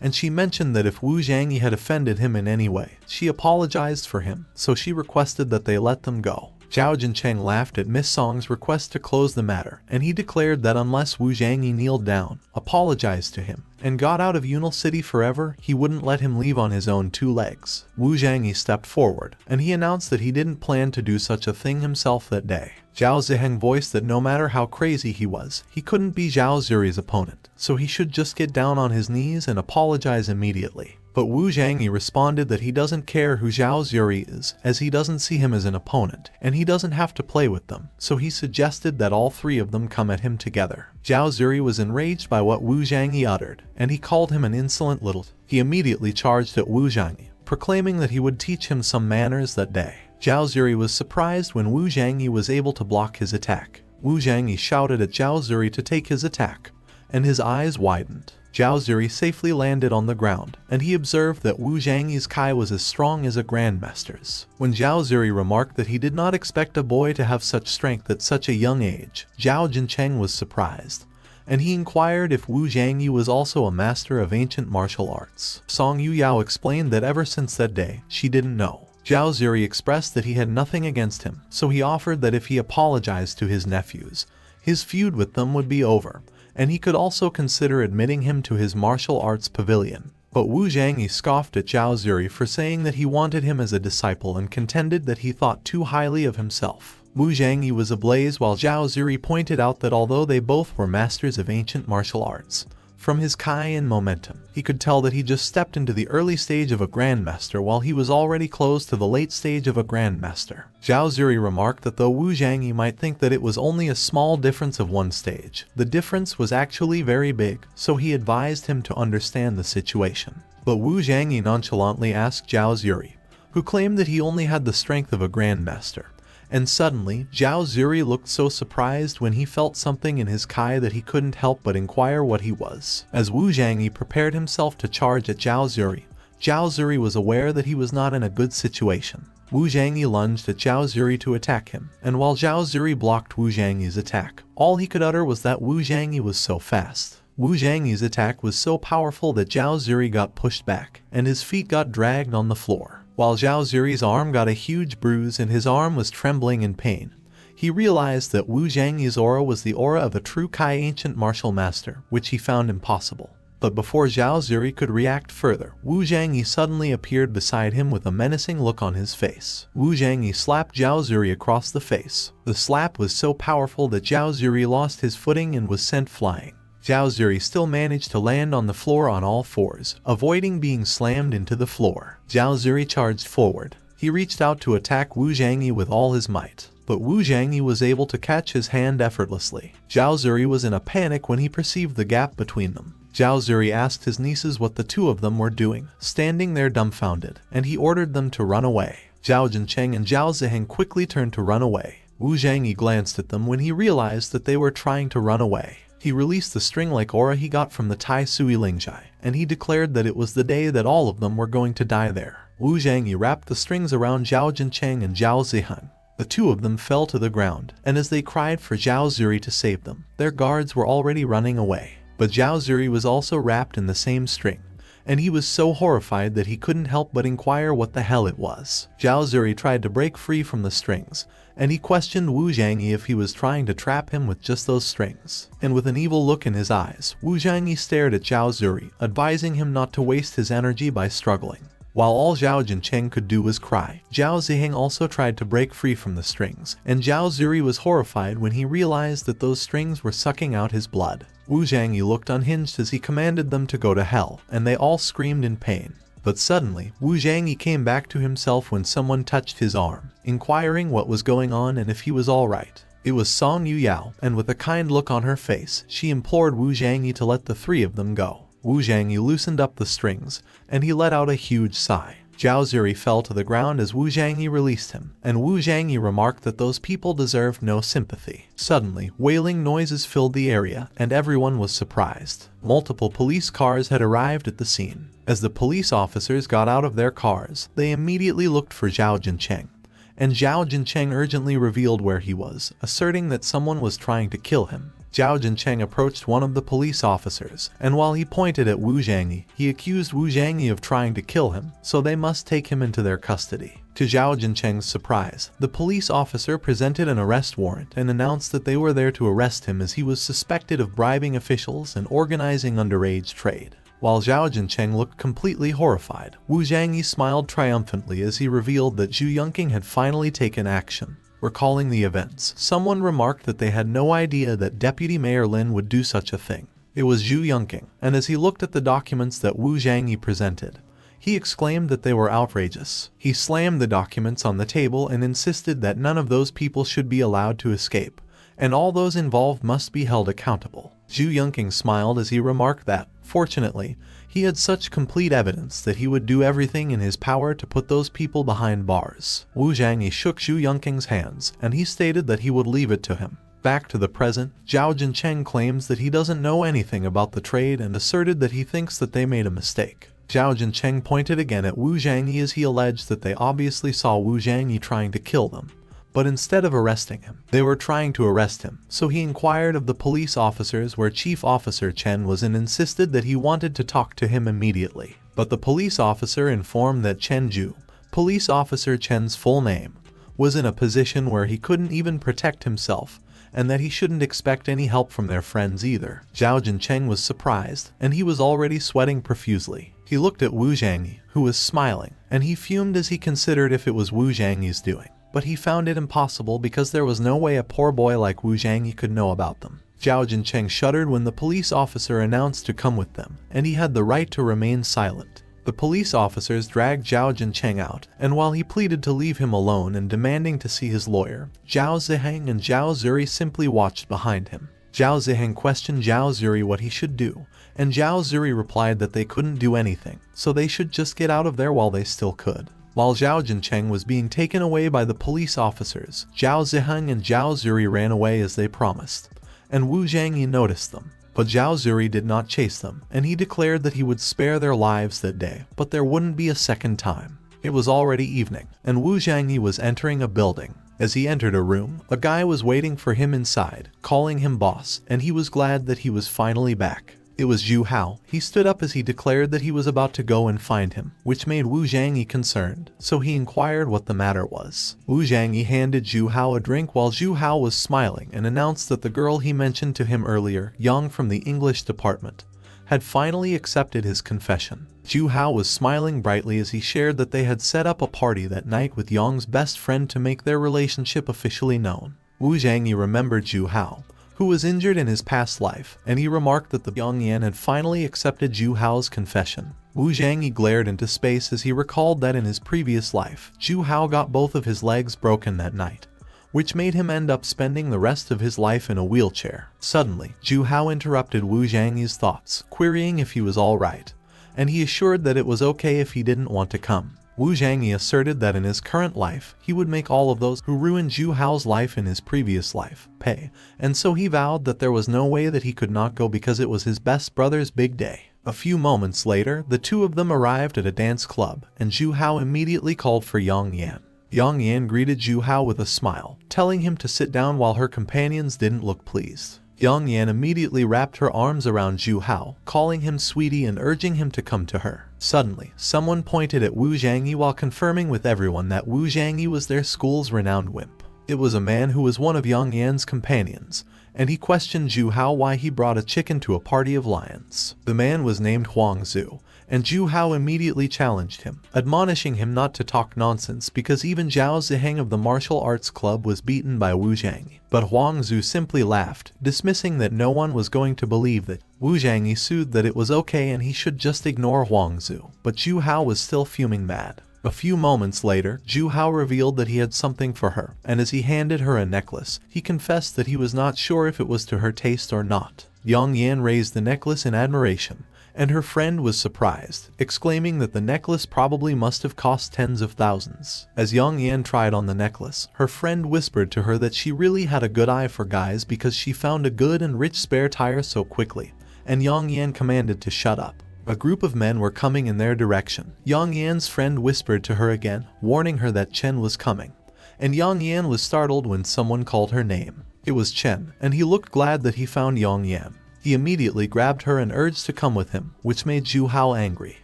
and she mentioned that if Wu Zhangyi had offended him in any way, she apologized for him, so she requested that they let them go. Zhao Jincheng laughed at Miss Song's request to close the matter, and he declared that unless Wu Zhangyi kneeled down, apologized to him, and got out of Yunal City forever, he wouldn't let him leave on his own 2 legs. Wu Zhangyi stepped forward, and he announced that he didn't plan to do such a thing himself that day. Zhao Ziheng voiced that no matter how crazy he was, he couldn't be Zhao Zuri's opponent, so he should just get down on his knees and apologize immediately. But Wu Zhangyi responded that he doesn't care who Zhao Zuri is, as he doesn't see him as an opponent, and he doesn't have to play with them, so he suggested that all 3 of them come at him together. Zhao Zuri was enraged by what Wu Zhangyi uttered, and he called him an insolent little. He immediately charged at Wu Zhangyi, proclaiming that he would teach him some manners that day. Zhao Zuri was surprised when Wu Zhangyi was able to block his attack. Wu Zhangyi shouted at Zhao Zuri to take his attack, and his eyes widened. Zhao Zuri safely landed on the ground, and he observed that Wu Zhangyi's Kai was as strong as a grandmaster's. When Zhao Zuri remarked that he did not expect a boy to have such strength at such a young age, Zhao Jincheng was surprised, and he inquired if Wu Zhangyi was also a master of ancient martial arts. Song Yuyao explained that ever since that day, she didn't know. Zhao Zuri expressed that he had nothing against him, so he offered that if he apologized to his nephews, his feud with them would be over, and he could also consider admitting him to his martial arts pavilion. But Wu Zhangyi scoffed at Zhao Zuri for saying that he wanted him as a disciple and contended that he thought too highly of himself. Wu Zhangyi was ablaze while Zhao Zuri pointed out that although they both were masters of ancient martial arts, from his Kai and momentum, he could tell that he just stepped into the early stage of a grandmaster while he was already close to the late stage of a grandmaster. Zhao Zuri remarked that though Wu Zhangyi might think that it was only a small difference of 1 stage, the difference was actually very big, so he advised him to understand the situation. But Wu Zhangyi nonchalantly asked Zhao Zuri, who claimed that he only had the strength of a grandmaster. And suddenly, Zhao Zuri looked so surprised when he felt something in his Kai that he couldn't help but inquire what he was. As Wu Zhangyi prepared himself to charge at Zhao Zuri was aware that he was not in a good situation. Wu Zhangyi lunged at Zhao Zuri to attack him, and while Zhao Zuri blocked Wu Zhangyi's attack, all he could utter was that Wu Zhangyi was so fast. Wu Zhangyi's attack was so powerful that Zhao Zuri got pushed back, and his feet got dragged on the floor. While Zhao Zuri's arm got a huge bruise and his arm was trembling in pain, he realized that Wu Zhangyi's aura was the aura of a true Kai ancient martial master, which he found impossible. But before Zhao Zuri could react further, Wu Zhangyi suddenly appeared beside him with a menacing look on his face. Wu Zhangyi slapped Zhao Zuri across the face. The slap was so powerful that Zhao Zuri lost his footing and was sent flying. Zhao Zuri still managed to land on the floor on all 4s, avoiding being slammed into the floor. Zhao Zuri charged forward. He reached out to attack Wu Zhangyi with all his might, but Wu Zhangyi was able to catch his hand effortlessly. Zhao Zuri was in a panic when he perceived the gap between them. Zhao Zuri asked his nieces what the 2 of them were doing, standing there dumbfounded, and he ordered them to run away. Zhao Jincheng and Zhao Ziheng quickly turned to run away. Wu Zhangyi glanced at them when he realized that they were trying to run away. He released the string-like aura he got from the Tai Sui Lingjai, and he declared that it was the day that all of them were going to die there. Wu Zhangyi wrapped the strings around Zhao Jincheng and Zhao Ziheng. The 2 of them fell to the ground, and as they cried for Zhao Zuri to save them, their guards were already running away. But Zhao Zuri was also wrapped in the same string, and he was so horrified that he couldn't help but inquire what the hell it was. Zhao Zuri tried to break free from the strings, and he questioned Wu Zhangyi if he was trying to trap him with just those strings. And with an evil look in his eyes, Wu Zhangyi stared at Zhao Zuri, advising him not to waste his energy by struggling. While all Zhao Jincheng could do was cry, Zhao Ziheng also tried to break free from the strings, and Zhao Zuri was horrified when he realized that those strings were sucking out his blood. Wu Zhangyi looked unhinged as he commanded them to go to hell, and they all screamed in pain. But suddenly, Wu Zhangyi came back to himself when someone touched his arm, inquiring what was going on and if he was alright. It was Song Yuyao, and with a kind look on her face, she implored Wu Zhangyi to let the 3 of them go. Wu Zhangyi loosened up the strings, and he let out a huge sigh. Zhao Zuri fell to the ground as Wu Zhangyi released him, and Wu Zhangyi remarked that those people deserved no sympathy. Suddenly, wailing noises filled the area, and everyone was surprised. Multiple police cars had arrived at the scene. As the police officers got out of their cars, they immediately looked for Zhao Jincheng, and Zhao Jincheng urgently revealed where he was, asserting that someone was trying to kill him. Zhao Jincheng approached one of the police officers, and while he pointed at Wu Zhangyi, he accused Wu Zhangyi of trying to kill him, so they must take him into their custody. To Zhao Jincheng's surprise, the police officer presented an arrest warrant and announced that they were there to arrest him as he was suspected of bribing officials and organizing underage trade. While Zhao Jincheng looked completely horrified, Wu Zhangyi smiled triumphantly as he revealed that Zhu Yongqing had finally taken action. Recalling the events, someone remarked that they had no idea that Deputy Mayor Lin would do such a thing. It was Zhu Yongqing, and as he looked at the documents that Wu Zhangyi presented, he exclaimed that they were outrageous. He slammed the documents on the table and insisted that none of those people should be allowed to escape, and all those involved must be held accountable. Zhu Yongqing smiled as he remarked that, fortunately, he had such complete evidence that he would do everything in his power to put those people behind bars. Wu Zhangyi shook Zhu Yongqing's hands, and he stated that he would leave it to him. Back to the present, Zhao Jincheng claims that he doesn't know anything about the trade and asserted that he thinks that they made a mistake. Zhao Jincheng pointed again at Wu Zhangyi as he alleged that they obviously saw Wu Zhangyi trying to kill them. But instead of arresting him, they were trying to arrest him, so he inquired of the police officers where Chief Officer Chen was and insisted that he wanted to talk to him immediately. But the police officer informed that Chen Zhu, Police Officer Chen's full name, was in a position where he couldn't even protect himself, and that he shouldn't expect any help from their friends either. Zhao Jincheng was surprised, and he was already sweating profusely. He looked at Wu Zhangyi, who was smiling, and he fumed as he considered if it was Wu Zhangyi's doing. But he found it impossible because there was no way a poor boy like Wu Zhangyi could know about them. Zhao Jincheng shuddered when the police officer announced to come with them, and he had the right to remain silent. The police officers dragged Zhao Jincheng out, and while he pleaded to leave him alone and demanding to see his lawyer, Zhao Ziheng and Zhao Zuri simply watched behind him. Zhao Ziheng questioned Zhao Zuri what he should do, and Zhao Zuri replied that they couldn't do anything, so they should just get out of there while they still could. While Zhao Jincheng was being taken away by the police officers, Zhao Ziheng and Zhao Zuri ran away as they promised, and Wu Zhangyi noticed them. But Zhao Zuri did not chase them, and he declared that he would spare their lives that day, but there wouldn't be a second time. It was already evening, and Wu Zhangyi was entering a building. As he entered a room, a guy was waiting for him inside, calling him boss, and he was glad that he was finally back. It was Zhu Hao. He stood up as he declared that he was about to go and find him, which made Wu Zhangyi concerned, so he inquired what the matter was. Wu Zhangyi handed Zhu Hao a drink while Zhu Hao was smiling and announced that the girl he mentioned to him earlier, Yang from the English department, had finally accepted his confession. Zhu Hao was smiling brightly as he shared that they had set up a party that night with Yang's best friend to make their relationship officially known. Wu Zhangyi remembered Zhu Hao, who was injured in his past life, and he remarked that the young Yan had finally accepted Zhu Hao's confession. Wu Zhangyi glared into space as he recalled that in his previous life, Zhu Hao got both of his legs broken that night, which made him end up spending the rest of his life in a wheelchair. Suddenly, Zhu Hao interrupted Wu Zhangyi's thoughts, querying if he was all right, and he assured that it was okay if he didn't want to come. Wu Zhangyi asserted that in his current life, he would make all of those who ruined Zhu Hao's life in his previous life pay, and so he vowed that there was no way that he could not go because it was his best brother's big day. A few moments later, the two of them arrived at a dance club, and Zhu Hao immediately called for Yang Yan. Yang Yan greeted Zhu Hao with a smile, telling him to sit down while her companions didn't look pleased. Yang Yan immediately wrapped her arms around Zhu Hao, calling him sweetie and urging him to come to her. Suddenly, someone pointed at Wu Zhangyi while confirming with everyone that Wu Zhangyi was their school's renowned wimp. It was a man who was one of Yang Yan's companions, and he questioned Zhu Hao why he brought a chicken to a party of lions. The man was named Huang Zhu, and Zhu Hao immediately challenged him, admonishing him not to talk nonsense because even Zhao Ziheng of the martial arts club was beaten by Wu Zhangyi. But Huang Zhu simply laughed, dismissing that no one was going to believe that. Wu Zhangyi soothed that it was okay and he should just ignore Huang Zhu, but Zhu Hao was still fuming mad. A few moments later, Zhu Hao revealed that he had something for her, and as he handed her a necklace, he confessed that he was not sure if it was to her taste or not. Yang Yan raised the necklace in admiration, and her friend was surprised, exclaiming that the necklace probably must have cost tens of thousands. As Yang Yan tried on the necklace, her friend whispered to her that she really had a good eye for guys because she found a good and rich spare tire so quickly, and Yang Yan commanded to shut up. A group of men were coming in their direction. Yang Yan's friend whispered to her again, warning her that Chen was coming, and Yang Yan was startled when someone called her name. It was Chen, and he looked glad that he found Yang Yan. He immediately grabbed her and urged to come with him, which made Zhu Hao angry.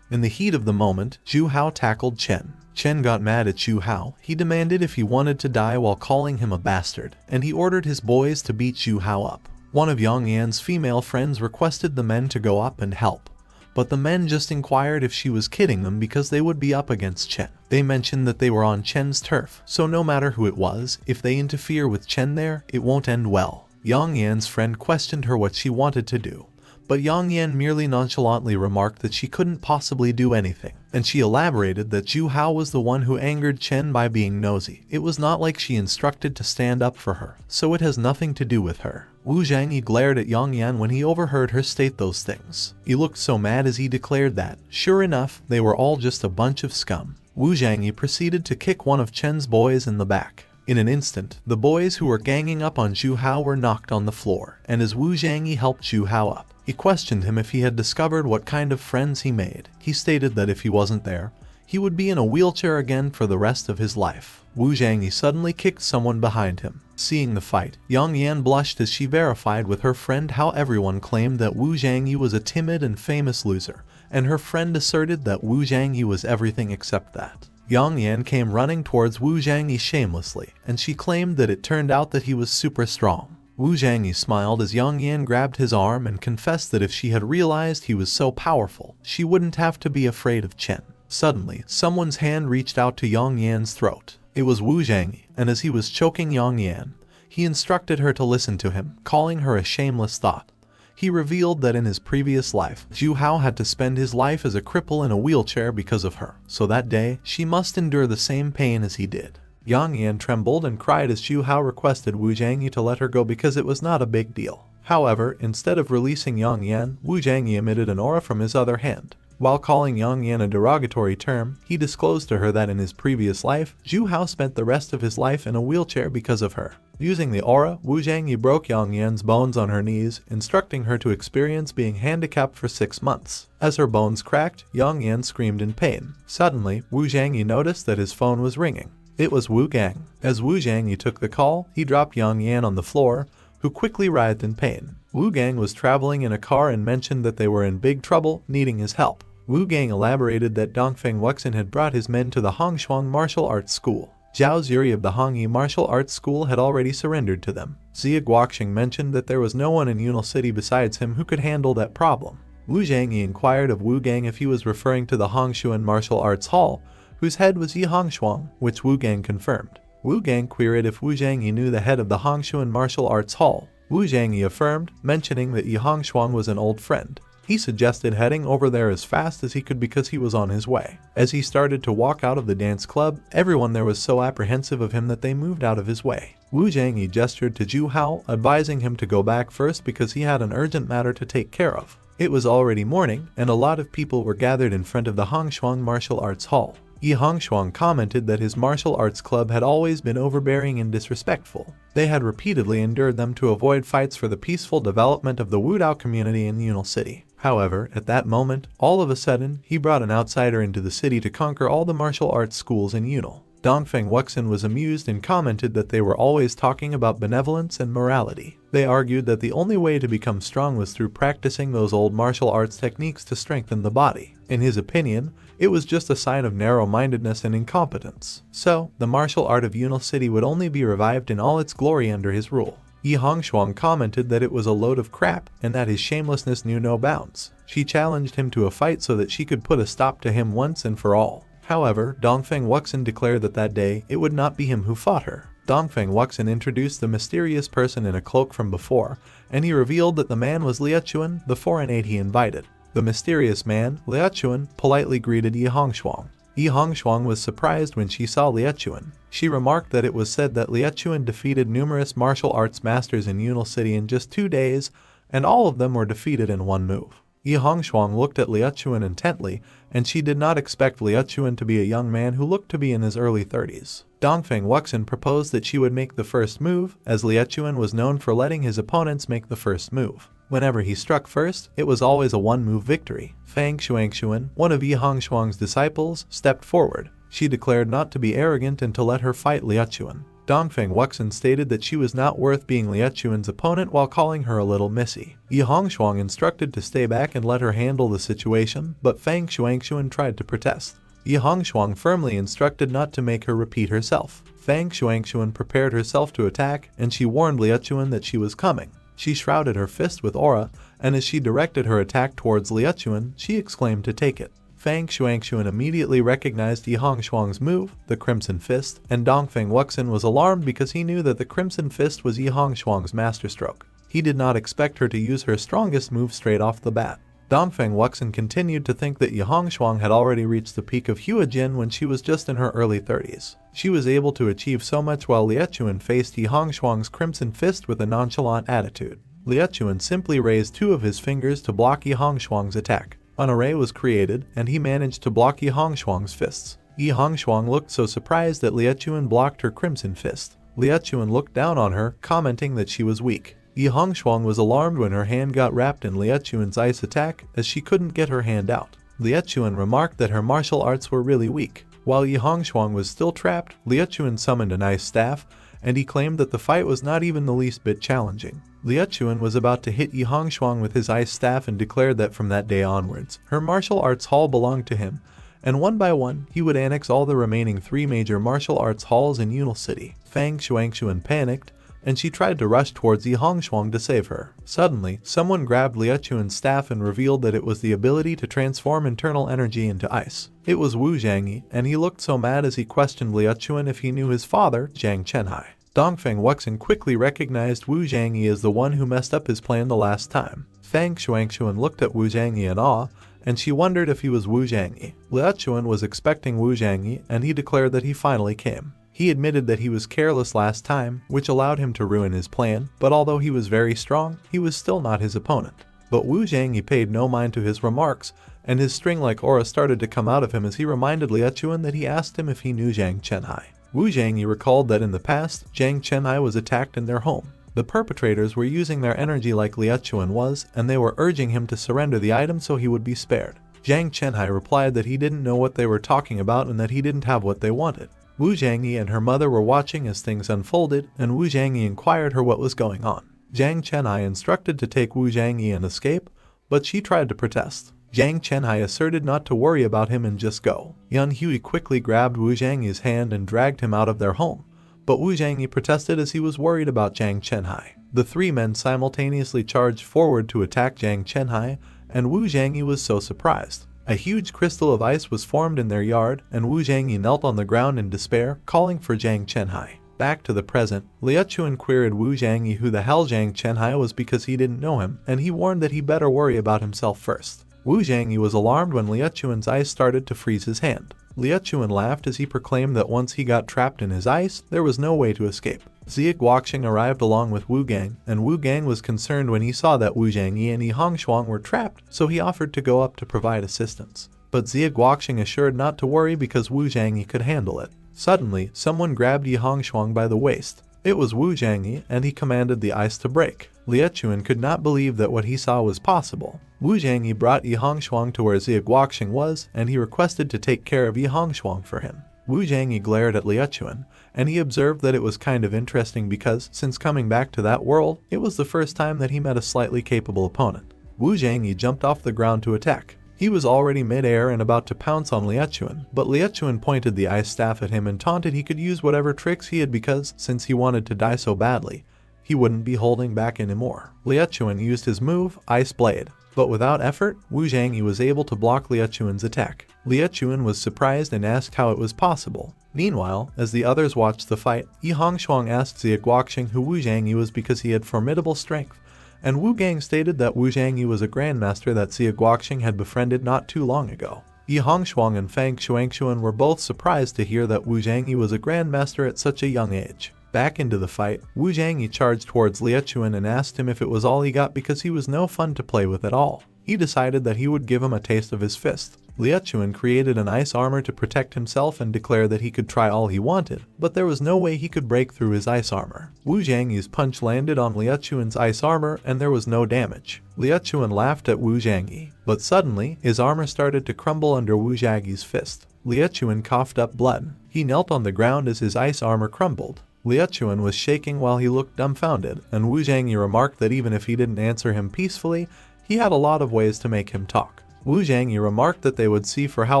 In the heat of the moment, Zhu Hao tackled Chen. Chen got mad at Zhu Hao. He demanded if he wanted to die while calling him a bastard, and he ordered his boys to beat Zhu Hao up. One of Yang Yan's female friends requested the men to go up and help, but the men just inquired if she was kidding them because they would be up against Chen. They mentioned that they were on Chen's turf, so no matter who it was, if they interfere with Chen there, it won't end well. Yang Yan's friend questioned her what she wanted to do, but Yang Yan merely nonchalantly remarked that she couldn't possibly do anything, and she elaborated that Zhu Hao was the one who angered Chen by being nosy. It was not like she instructed to stand up for her, so it has nothing to do with her. Wu Zhangyi glared at Yang Yan when he overheard her state those things. He looked so mad as he declared that, sure enough, they were all just a bunch of scum. Wu Zhangyi proceeded to kick one of Chen's boys in the back. In an instant, the boys who were ganging up on Zhu Hao were knocked on the floor, and as Wu Zhangyi helped Zhu Hao up, he questioned him if he had discovered what kind of friends he made. He stated that if he wasn't there, he would be in a wheelchair again for the rest of his life. Wu Zhangyi suddenly kicked someone behind him. Seeing the fight, Yang Yan blushed as she verified with her friend how everyone claimed that Wu Zhangyi was a timid and famous loser, and her friend asserted that Wu Zhangyi was everything except that. Yang Yan came running towards Wu Zhangyi shamelessly, and she claimed that it turned out that he was super strong. Wu Zhangyi smiled as Yang Yan grabbed his arm and confessed that if she had realized he was so powerful, she wouldn't have to be afraid of Chen. Suddenly, someone's hand reached out to Yang Yan's throat. It was Wu Zhangyi, and as he was choking Yang Yan, he instructed her to listen to him, calling her a shameless thought. He revealed that in his previous life, Zhu Hao had to spend his life as a cripple in a wheelchair because of her, so that day, she must endure the same pain as he did. Yang Yan trembled and cried as Zhu Hao requested Wu Zhangyi to let her go because it was not a big deal. However, instead of releasing Yang Yan, Wu Zhangyi emitted an aura from his other hand. While calling Yang Yan a derogatory term, he disclosed to her that in his previous life, Zhu Hao spent the rest of his life in a wheelchair because of her. Using the aura, Wu Zhangyi broke Yang Yan's bones on her knees, instructing her to experience being handicapped for 6 months. As her bones cracked, Yang Yan screamed in pain. Suddenly, Wu Zhangyi noticed that his phone was ringing. It was Wu Gang. As Wu Zhangyi took the call, he dropped Yang Yan on the floor, who quickly writhed in pain. Wu Gang was traveling in a car and mentioned that they were in big trouble, needing his help. Wu Gang elaborated that Dongfeng Wuxin had brought his men to the Hongshuang martial arts school. Zhao Zuri of the Hongyi martial arts school had already surrendered to them. Xia Guoqing mentioned that there was no one in Yunal City besides him who could handle that problem. Wu Zhangyi inquired of Wu Gang if he was referring to the Hongshuan martial arts hall, whose head was Yi Hongshuang, which Wu Gang confirmed. Wu Gang queried if Wu Zhangyi knew the head of the Hongshuan martial arts hall. Wu Zhangyi affirmed, mentioning that Yi Hongshuang was an old friend. He suggested heading over there as fast as he could because he was on his way. As he started to walk out of the dance club, everyone there was so apprehensive of him that they moved out of his way. Wu Zhangyi gestured to Zhu Hao, advising him to go back first because he had an urgent matter to take care of. It was already morning, and a lot of people were gathered in front of the Hongshuang martial arts hall. Yi Hongshuang commented that his martial arts club had always been overbearing and disrespectful. They had repeatedly endured them to avoid fights for the peaceful development of the Wudao community in Yunal City. However, at that moment, all of a sudden, he brought an outsider into the city to conquer all the martial arts schools in Yunal. Dongfeng Wuxin was amused and commented that they were always talking about benevolence and morality. They argued that the only way to become strong was through practicing those old martial arts techniques to strengthen the body. In his opinion, it was just a sign of narrow-mindedness and incompetence. So, the martial art of Yunal City would only be revived in all its glory under his rule. Yi Hongshuang commented that it was a load of crap and that his shamelessness knew no bounds. She challenged him to a fight so that she could put a stop to him once and for all. However, Dongfeng Wuxin declared that day it would not be him who fought her. Dongfeng Wuxin introduced the mysterious person in a cloak from before, and he revealed that the man was Liachuan, the foreign aide he invited. The mysterious man, Liachuan, politely greeted Yi Hongshuang. Yi Hongshuang was surprised when she saw Liachuan. She remarked that it was said that Liachuan defeated numerous martial arts masters in Yunal City in just 2 days, and all of them were defeated in one move. Yi Hongshuang looked at Liuchuan intently, and she did not expect Liuchuan to be a young man who looked to be in his early 30s. Dongfeng Wuxin proposed that she would make the first move, as Liuchuan was known for letting his opponents make the first move. Whenever he struck first, it was always a one-move victory. Fang Xuanxuan, one of Yi Hongshuang's disciples, stepped forward. She declared not to be arrogant and to let her fight Liuchuan. Dongfeng Wuxin stated that she was not worth being Liuchuan's opponent while calling her a little missy. Yi Hongshuang instructed to stay back and let her handle the situation, but Fang Xuanxuan tried to protest. Yi Hongshuang firmly instructed not to make her repeat herself. Fang Xuanxuan prepared herself to attack, and she warned Liuchuan that she was coming. She shrouded her fist with aura, and as she directed her attack towards Liuchuan, she exclaimed to take it. Fang Xuanxuan immediately recognized Yi Hongshuang's move, the Crimson Fist, and Dongfeng Wuxin was alarmed because he knew that the Crimson Fist was Yi Hongshuang's masterstroke. He did not expect her to use her strongest move straight off the bat. Dongfeng Wuxin continued to think that Yi Hongshuang had already reached the peak of Huajin when she was just in her early 30s. She was able to achieve so much while Liuchuan faced Yi Hongshuang's Crimson Fist with a nonchalant attitude. Liuchuan simply raised two of his fingers to block Yi Hongshuang's attack. An array was created, and he managed to block Yi Hongshuang's fists. Yi Hongshuang looked so surprised that Liuchuan blocked her Crimson Fist. Liuchuan looked down on her, commenting that she was weak. Yi Hongshuang was alarmed when her hand got wrapped in Liuchuan's ice attack, as she couldn't get her hand out. Liuchuan remarked that her martial arts were really weak. While Yi Hongshuang was still trapped, Liuchuan summoned an ice staff, and he claimed that the fight was not even the least bit challenging. Liuchuan was about to hit Yi Hongshuang with his ice staff and declared that from that day onwards, her martial arts hall belonged to him, and one by one, he would annex all the remaining 3 major martial arts halls in Yunal City. Fang Xuanxuan panicked, and she tried to rush towards Yi Hongshuang to save her. Suddenly, someone grabbed Liuchuan's staff and revealed that it was the ability to transform internal energy into ice. It was Wu Zhangyi, and he looked so mad as he questioned Liuchuan if he knew his father, Zhang Chenhai. Dongfeng Wuxin quickly recognized Wu Zhangyi as the one who messed up his plan the last time. Fang Xuanxuan looked at Wu Zhangyi in awe, and she wondered if he was Wu Zhangyi. Liuchuan was expecting Wu Zhangyi, and he declared that he finally came. He admitted that he was careless last time, which allowed him to ruin his plan, but although he was very strong, he was still not his opponent. But Wu Zhangyi paid no mind to his remarks, and his string-like aura started to come out of him as he reminded Liuchuan that he asked him if he knew Zhang Chenhai. Wu Zhangyi recalled that in the past, Zhang Chenhai was attacked in their home. The perpetrators were using their energy like Liuchuan was, and they were urging him to surrender the item so he would be spared. Zhang Chenhai replied that he didn't know what they were talking about and that he didn't have what they wanted. Wu Zhangyi and her mother were watching as things unfolded, and Wu Zhangyi inquired her what was going on. Zhang Chenhai instructed to take Wu Zhangyi and escape, but she tried to protest. Zhang Chenhai asserted not to worry about him and just go. Yan Hui quickly grabbed Wu Zhangyi's hand and dragged him out of their home, but Wu Zhangyi protested as he was worried about Zhang Chenhai. The 3 men simultaneously charged forward to attack Zhang Chenhai, and Wu Zhangyi was so surprised. A huge crystal of ice was formed in their yard, and Wu Zhangyi knelt on the ground in despair, calling for Zhang Chenhai. Back to the present, Liuchuan queried Wu Zhangyi who the hell Zhang Chenhai was because he didn't know him, and he warned that he better worry about himself first. Wu Zhangyi was alarmed when Liuchuan's ice started to freeze his hand. Liuchuan laughed as he proclaimed that once he got trapped in his ice, there was no way to escape. Xie Guoqing arrived along with Wu Gang, and Wu Gang was concerned when he saw that Wu Zhangyi and Yi Hongshuang were trapped, so he offered to go up to provide assistance. But Xie Guoqing assured not to worry because Wu Zhangyi could handle it. Suddenly, someone grabbed Yi Hongshuang by the waist. It was Wu Zhangyi, and he commanded the ice to break. Liuchuan could not believe that what he saw was possible. Wu Zhangyi brought Yi Hongshuang to where Xie Guoqing was, and he requested to take care of Yi Hongshuang for him. Wu Zhangyi glared at Liuchuan, and he observed that it was kind of interesting because, since coming back to that world, it was the first time that he met a slightly capable opponent. Wu Zhangyi jumped off the ground to attack. He was already mid-air and about to pounce on Liuchuan, but Liuchuan pointed the ice staff at him and taunted he could use whatever tricks he had because, since he wanted to die so badly, he wouldn't be holding back anymore. Liuchuan used his move, Ice Blade. But without effort, Wu Zhangyi was able to block Liuchuan's attack. Liuchuan was surprised and asked how it was possible. Meanwhile, as the others watched the fight, Yi Hongshuang asked Xie Guoqing who Wu Zhangyi was because he had formidable strength, and Wu Gang stated that Wu Zhangyi was a grandmaster that Xie Guoqing had befriended not too long ago. Yi Hongshuang and Fang Xuanxuan were both surprised to hear that Wu Zhangyi was a grandmaster at such a young age. Back into the fight, Wu Zhangyi charged towards Liuchuan and asked him if it was all he got because he was no fun to play with at all. he decided that he would give him a taste of his fist. Liuchuan created an ice armor to protect himself and declared that he could try all he wanted, but there was no way he could break through his ice armor. Wu Zhangyi's punch landed on Liuchuan's ice armor and there was no damage. Liuchuan laughed at Wu Zhangyi, but suddenly, his armor started to crumble under Wu Zhangyi's fist. Liuchuan coughed up blood. He knelt on the ground as his ice armor crumbled. Liuchuan was shaking while he looked dumbfounded, and Wu Zhangyi remarked that even if he didn't answer him peacefully, he had a lot of ways to make him talk. Wu Zhangyi remarked that they would see for how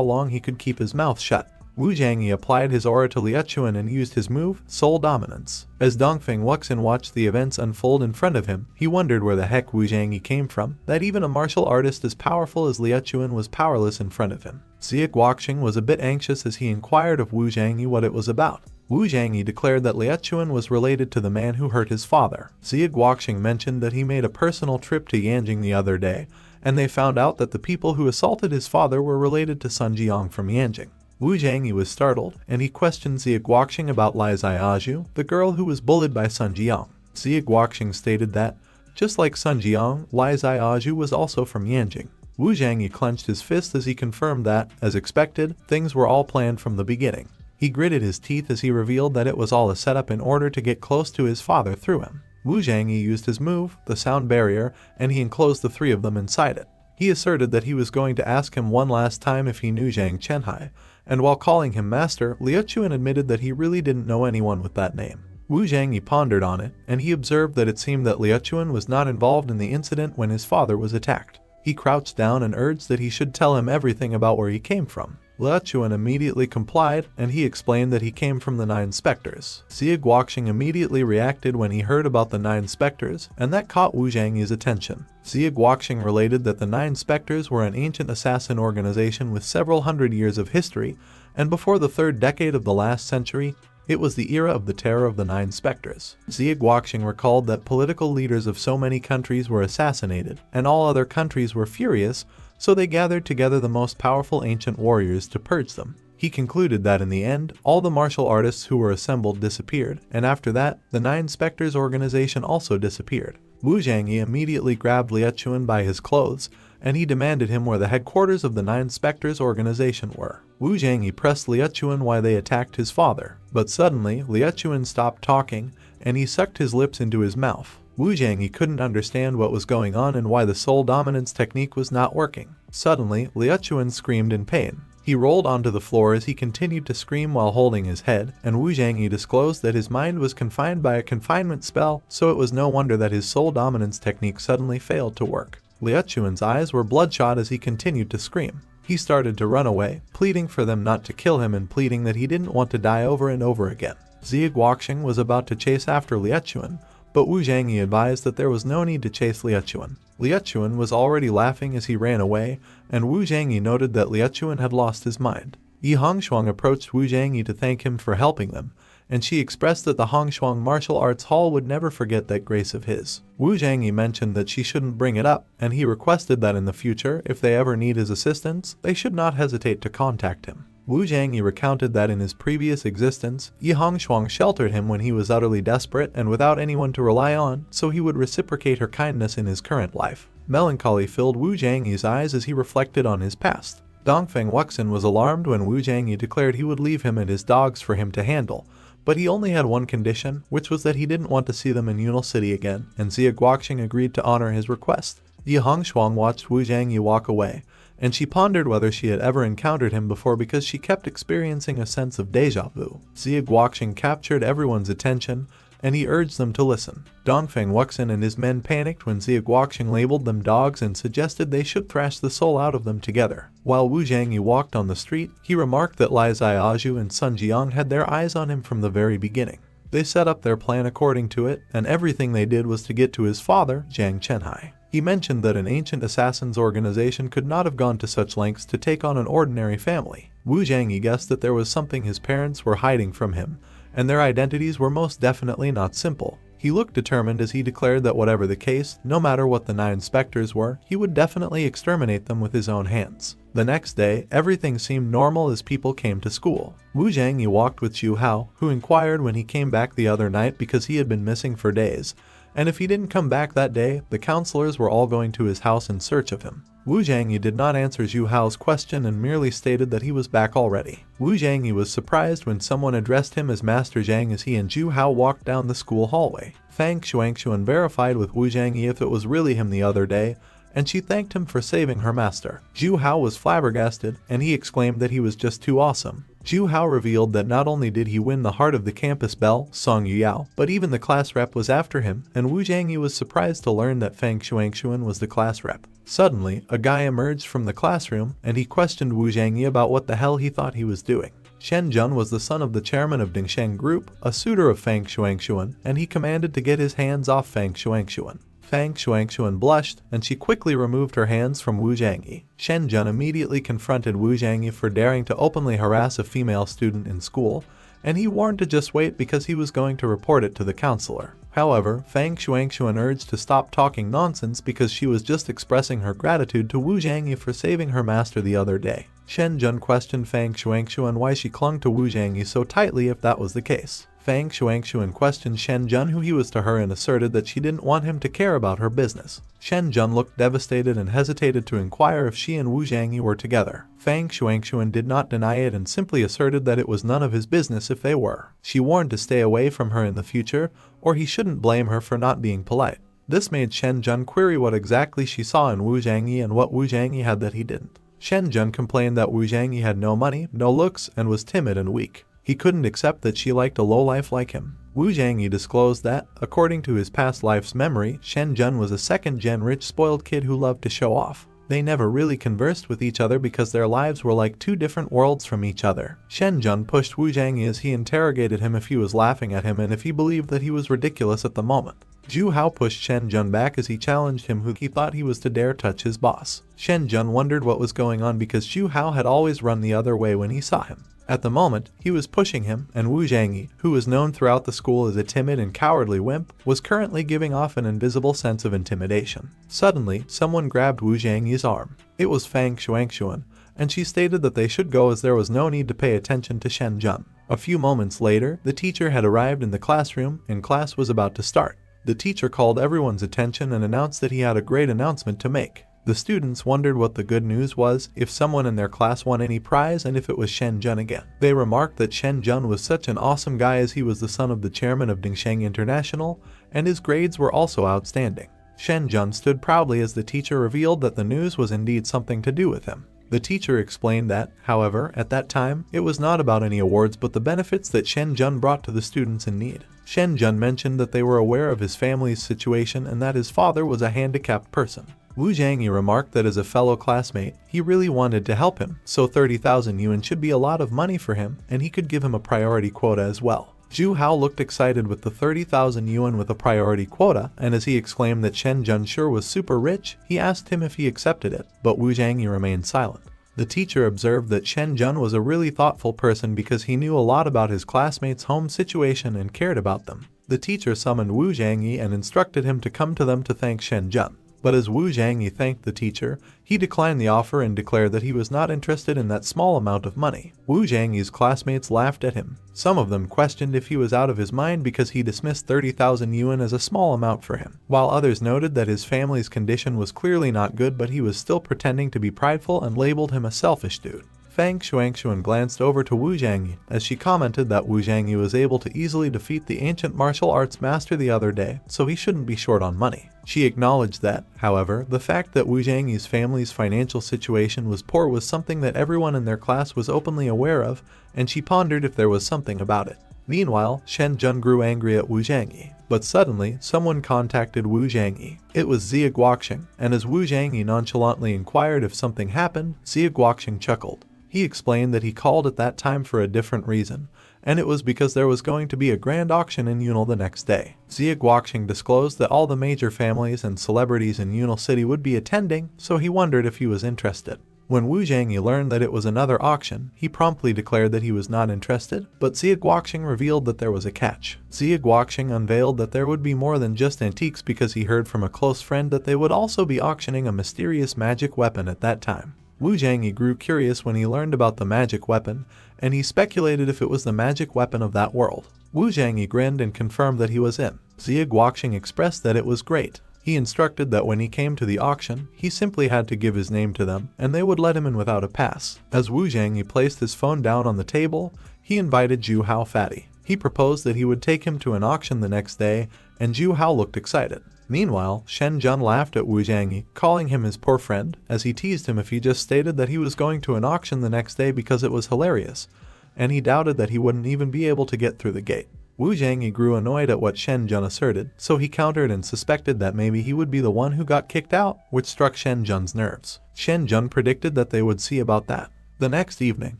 long he could keep his mouth shut. Wu Zhangyi applied his aura to Liuchuan and used his move, Soul Dominance. As Dongfeng Wuxin watched the events unfold in front of him, he wondered where the heck Wu Zhangyi came from, that even a martial artist as powerful as Liuchuan was powerless in front of him. Xie Guoxing was a bit anxious as he inquired of Wu Zhangyi what it was about. Wu Zhangyi declared that Liuchuan was related to the man who hurt his father. Xie Guoxing mentioned that he made a personal trip to Yanjing the other day, and they found out that the people who assaulted his father were related to Sun Jiang from Yanjing. Wu Zhangyi was startled, and he questioned Xie Guoxing about Lai Ziaju, the girl who was bullied by Sun Jiang. Xie Guoxing stated that, just like Sun Jiang, Lai Ziaju was also from Yanjing. Wu Zhangyi clenched his fist as he confirmed that, as expected, things were all planned from the beginning. He gritted his teeth as he revealed that it was all a setup in order to get close to his father through him. Wu Zhangyi used his move, the sound barrier, and he enclosed the three of them inside it. He asserted that he was going to ask him one last time if he knew Zhang Chenhai, and while calling him master, Liuchuan admitted that he really didn't know anyone with that name. Wu Zhangyi pondered on it, and he observed that it seemed that Liuchuan was not involved in the incident when his father was attacked. He crouched down and urged that he should tell him everything about where he came from. Liuchuan immediately complied, and he explained that he came from the 9 specters. Xie Guoxing immediately reacted when he heard about the 9 specters, and that caught Wu Zhangyi's attention. Xie Guoxing related that the 9 specters were an ancient assassin organization with several hundred years of history, and before the 3rd decade of the last century, it was the era of the terror of the 9 specters. Xie Guoxing recalled that political leaders of so many countries were assassinated, and all other countries were furious, so they gathered together the most powerful ancient warriors to purge them. He concluded that in the end, all the martial artists who were assembled disappeared, and after that, the 9 Spectres organization also disappeared. Wu Zhangyi immediately grabbed Liuchuan by his clothes, and he demanded him where the headquarters of the 9 Spectres organization were. Wu Zhangyi pressed Liuchuan why they attacked his father, but suddenly, Liuchuan stopped talking, and he sucked his lips into his mouth. Wu Zhangyi couldn't understand what was going on and why the soul dominance technique was not working. Suddenly, Liuchuan screamed in pain. He rolled onto the floor as he continued to scream while holding his head, and Wu Zhangyi disclosed that his mind was confined by a confinement spell, so it was no wonder that his soul dominance technique suddenly failed to work. Liuchuan's eyes were bloodshot as he continued to scream. He started to run away, pleading for them not to kill him and pleading that he didn't want to die over and over again. Xie Guoxing was about to chase after Liuchuan, but Wu Zhangyi advised that there was no need to chase Liuchuan. Liuchuan was already laughing as he ran away, and Wu Zhangyi noted that Liuchuan had lost his mind. Yi Hongshuang approached Wu Zhangyi to thank him for helping them, and she expressed that the Hongshuang Martial Arts Hall would never forget that grace of his. Wu Zhangyi mentioned that she shouldn't bring it up, and he requested that in the future, if they ever need his assistance, they should not hesitate to contact him. Wu Zhangyi recounted that in his previous existence, Yi Hongshuang sheltered him when he was utterly desperate and without anyone to rely on, so he would reciprocate her kindness in his current life. Melancholy filled Wu Zhangyi's eyes as he reflected on his past. Dongfeng Wuxin was alarmed when Wu Zhangyi declared he would leave him and his dogs for him to handle, but he only had one condition, which was that he didn't want to see them in Yunal City again, and Xie Guoxing agreed to honor his request. Yi Hongshuang watched Wu Zhangyi walk away, and she pondered whether she had ever encountered him before because she kept experiencing a sense of deja vu. Xie Guoxing captured everyone's attention, and he urged them to listen. Dongfeng Wuxin and his men panicked when Xie Guoxing labeled them dogs and suggested they should thrash the soul out of them together. While Wu Zhangyi walked on the street, he remarked that Lai Ziaju and Sun Jiang had their eyes on him from the very beginning. They set up their plan according to it, and everything they did was to get to his father, Zhang Chenhai. He mentioned that an ancient assassin's organization could not have gone to such lengths to take on an ordinary family. Wu Zhangyi guessed that there was something his parents were hiding from him, and their identities were most definitely not simple. He looked determined as he declared that whatever the case, no matter what the 9 specters were, he would definitely exterminate them with his own hands. The next day, everything seemed normal as people came to school. Wu Zhangyi walked with Xu Hao, who inquired when he came back the other night because he had been missing for days, and if he didn't come back that day, the counselors were all going to his house in search of him. Wu Jiangyi did not answer Zhu Hao's question and merely stated that he was back already. Wu Jiangyi was surprised when someone addressed him as Master Zhang as he and Zhu Hao walked down the school hallway. Fang Xuanxuan verified with Wu Jiangyi if it was really him the other day, and she thanked him for saving her master. Zhu Hao was flabbergasted, and he exclaimed that he was just too awesome. Zhu Hao revealed that not only did he win the heart of the campus belle, Song Yuyao, but even the class rep was after him, and Wu Jiangyi was surprised to learn that Fang Xuanxuan was the class rep. Suddenly, a guy emerged from the classroom, and he questioned Wu Jiangyi about what the hell he thought he was doing. Shen Jun was the son of the chairman of Dingsheng Group, a suitor of Fang Xuanxuan, and he commanded to get his hands off Fang Xuanxuan. Fang Xuanxuan blushed, and she quickly removed her hands from Wu Jiangyi. Shen Jun immediately confronted Wu Jiangyi for daring to openly harass a female student in school, and he warned to just wait because he was going to report it to the counselor. However, Fang Xuanxuan urged to stop talking nonsense because she was just expressing her gratitude to Wu Jiangyi for saving her master the other day. Shen Jun questioned Fang Xuanxuan why she clung to Wu Jiangyi so tightly if that was the case. Fang Xuanxuan questioned Shen Jun who he was to her and asserted that she didn't want him to care about her business. Shen Jun looked devastated and hesitated to inquire if she and Wu Jiangyi were together. Fang Xuanxuan did not deny it and simply asserted that it was none of his business if they were. She warned to stay away from her in the future, or he shouldn't blame her for not being polite. This made Shen Jun query what exactly she saw in Wu Jiangyi and what Wu Jiangyi had that he didn't. Shen Jun complained that Wu Jiangyi had no money, no looks, and was timid and weak. He couldn't accept that she liked a lowlife like him. Wu Jiangyi disclosed that, according to his past life's memory, Shen Jun was a second-gen rich spoiled kid who loved to show off. They never really conversed with each other because their lives were like two different worlds from each other. Shen Jun pushed Wu Jiangyi as he interrogated him if he was laughing at him and if he believed that he was ridiculous at the moment. Zhu Hao pushed Shen Jun back as he challenged him who he thought he was to dare touch his boss. Shen Jun wondered what was going on because Zhu Hao had always run the other way when he saw him. At the moment, he was pushing him, and Wu Jiangyi, who was known throughout the school as a timid and cowardly wimp, was currently giving off an invisible sense of intimidation. Suddenly, someone grabbed Wu Jiangyi's arm. It was Fang Xuanxuan, and she stated that they should go as there was no need to pay attention to Shen Jun. A few moments later, the teacher had arrived in the classroom, and class was about to start. The teacher called everyone's attention and announced that he had a great announcement to make. The students wondered what the good news was, if someone in their class won any prize, and if it was Shen Jun again. They remarked that Shen Jun was such an awesome guy as he was the son of the chairman of Dingsheng International, and his grades were also outstanding. Shen Jun stood proudly as the teacher revealed that the news was indeed something to do with him. The teacher explained that, however, at that time, it was not about any awards but the benefits that Shen Jun brought to the students in need. Shen Jun mentioned that they were aware of his family's situation and that his father was a handicapped person. Wu Jiangyi remarked that as a fellow classmate, he really wanted to help him, so 30,000 yuan should be a lot of money for him, and he could give him a priority quota as well. Zhu Hao looked excited with the 30,000 yuan with a priority quota, and as he exclaimed that Shen Jun sure was super rich, he asked him if he accepted it, but Wu Jiangyi remained silent. The teacher observed that Shen Jun was a really thoughtful person because he knew a lot about his classmates' home situation and cared about them. The teacher summoned Wu Jiangyi and instructed him to come to them to thank Shen Jun. But as Wu Jiangyi thanked the teacher, he declined the offer and declared that he was not interested in that small amount of money. Wu Jiangyi's classmates laughed at him. Some of them questioned if he was out of his mind because he dismissed 30,000 yuan as a small amount for him, while others noted that his family's condition was clearly not good but he was still pretending to be prideful and labeled him a selfish dude. Fang Xuanxuan glanced over to Wu Jiangyi as she commented that Wu Jiangyi was able to easily defeat the ancient martial arts master the other day, so he shouldn't be short on money. She acknowledged that, however, the fact that Wu Jiangyi's family's financial situation was poor was something that everyone in their class was openly aware of, and she pondered if there was something about it. Meanwhile, Shen Jun grew angry at Wu Jiangyi. But suddenly, someone contacted Wu Jiangyi. It was Xia Guoxing, and as Wu Jiangyi nonchalantly inquired if something happened, Xia Guoxing chuckled. He explained that he called at that time for a different reason, and it was because there was going to be a grand auction in Yunel the next day. Xia Guoxing disclosed that all the major families and celebrities in Yunel City would be attending, so he wondered if he was interested. When Wu Jiangyi learned that it was another auction, he promptly declared that he was not interested, but Xia Guoxing revealed that there was a catch. Xia Guoxing unveiled that there would be more than just antiques because he heard from a close friend that they would also be auctioning a mysterious magic weapon at that time. Wu Jiangyi grew curious when he learned about the magic weapon, and he speculated if it was the magic weapon of that world. Wu Jiangyi grinned and confirmed that he was in. Xie Guoqing expressed that it was great. He instructed that when he came to the auction, he simply had to give his name to them, and they would let him in without a pass. As Wu Zhangyi placed his phone down on the table, he invited Zhu Hao Fatty. He proposed that he would take him to an auction the next day, and Zhu Hao looked excited. Meanwhile, Shen Jun laughed at Wu Zhangyi, calling him his poor friend, as he teased him if he just stated that he was going to an auction the next day because it was hilarious, and he doubted that he wouldn't even be able to get through the gate. Wu Zhangyi grew annoyed at what Shen Jun asserted, so he countered and suspected that maybe he would be the one who got kicked out, which struck Shen Jun's nerves. Shen Jun predicted that they would see about that. The next evening,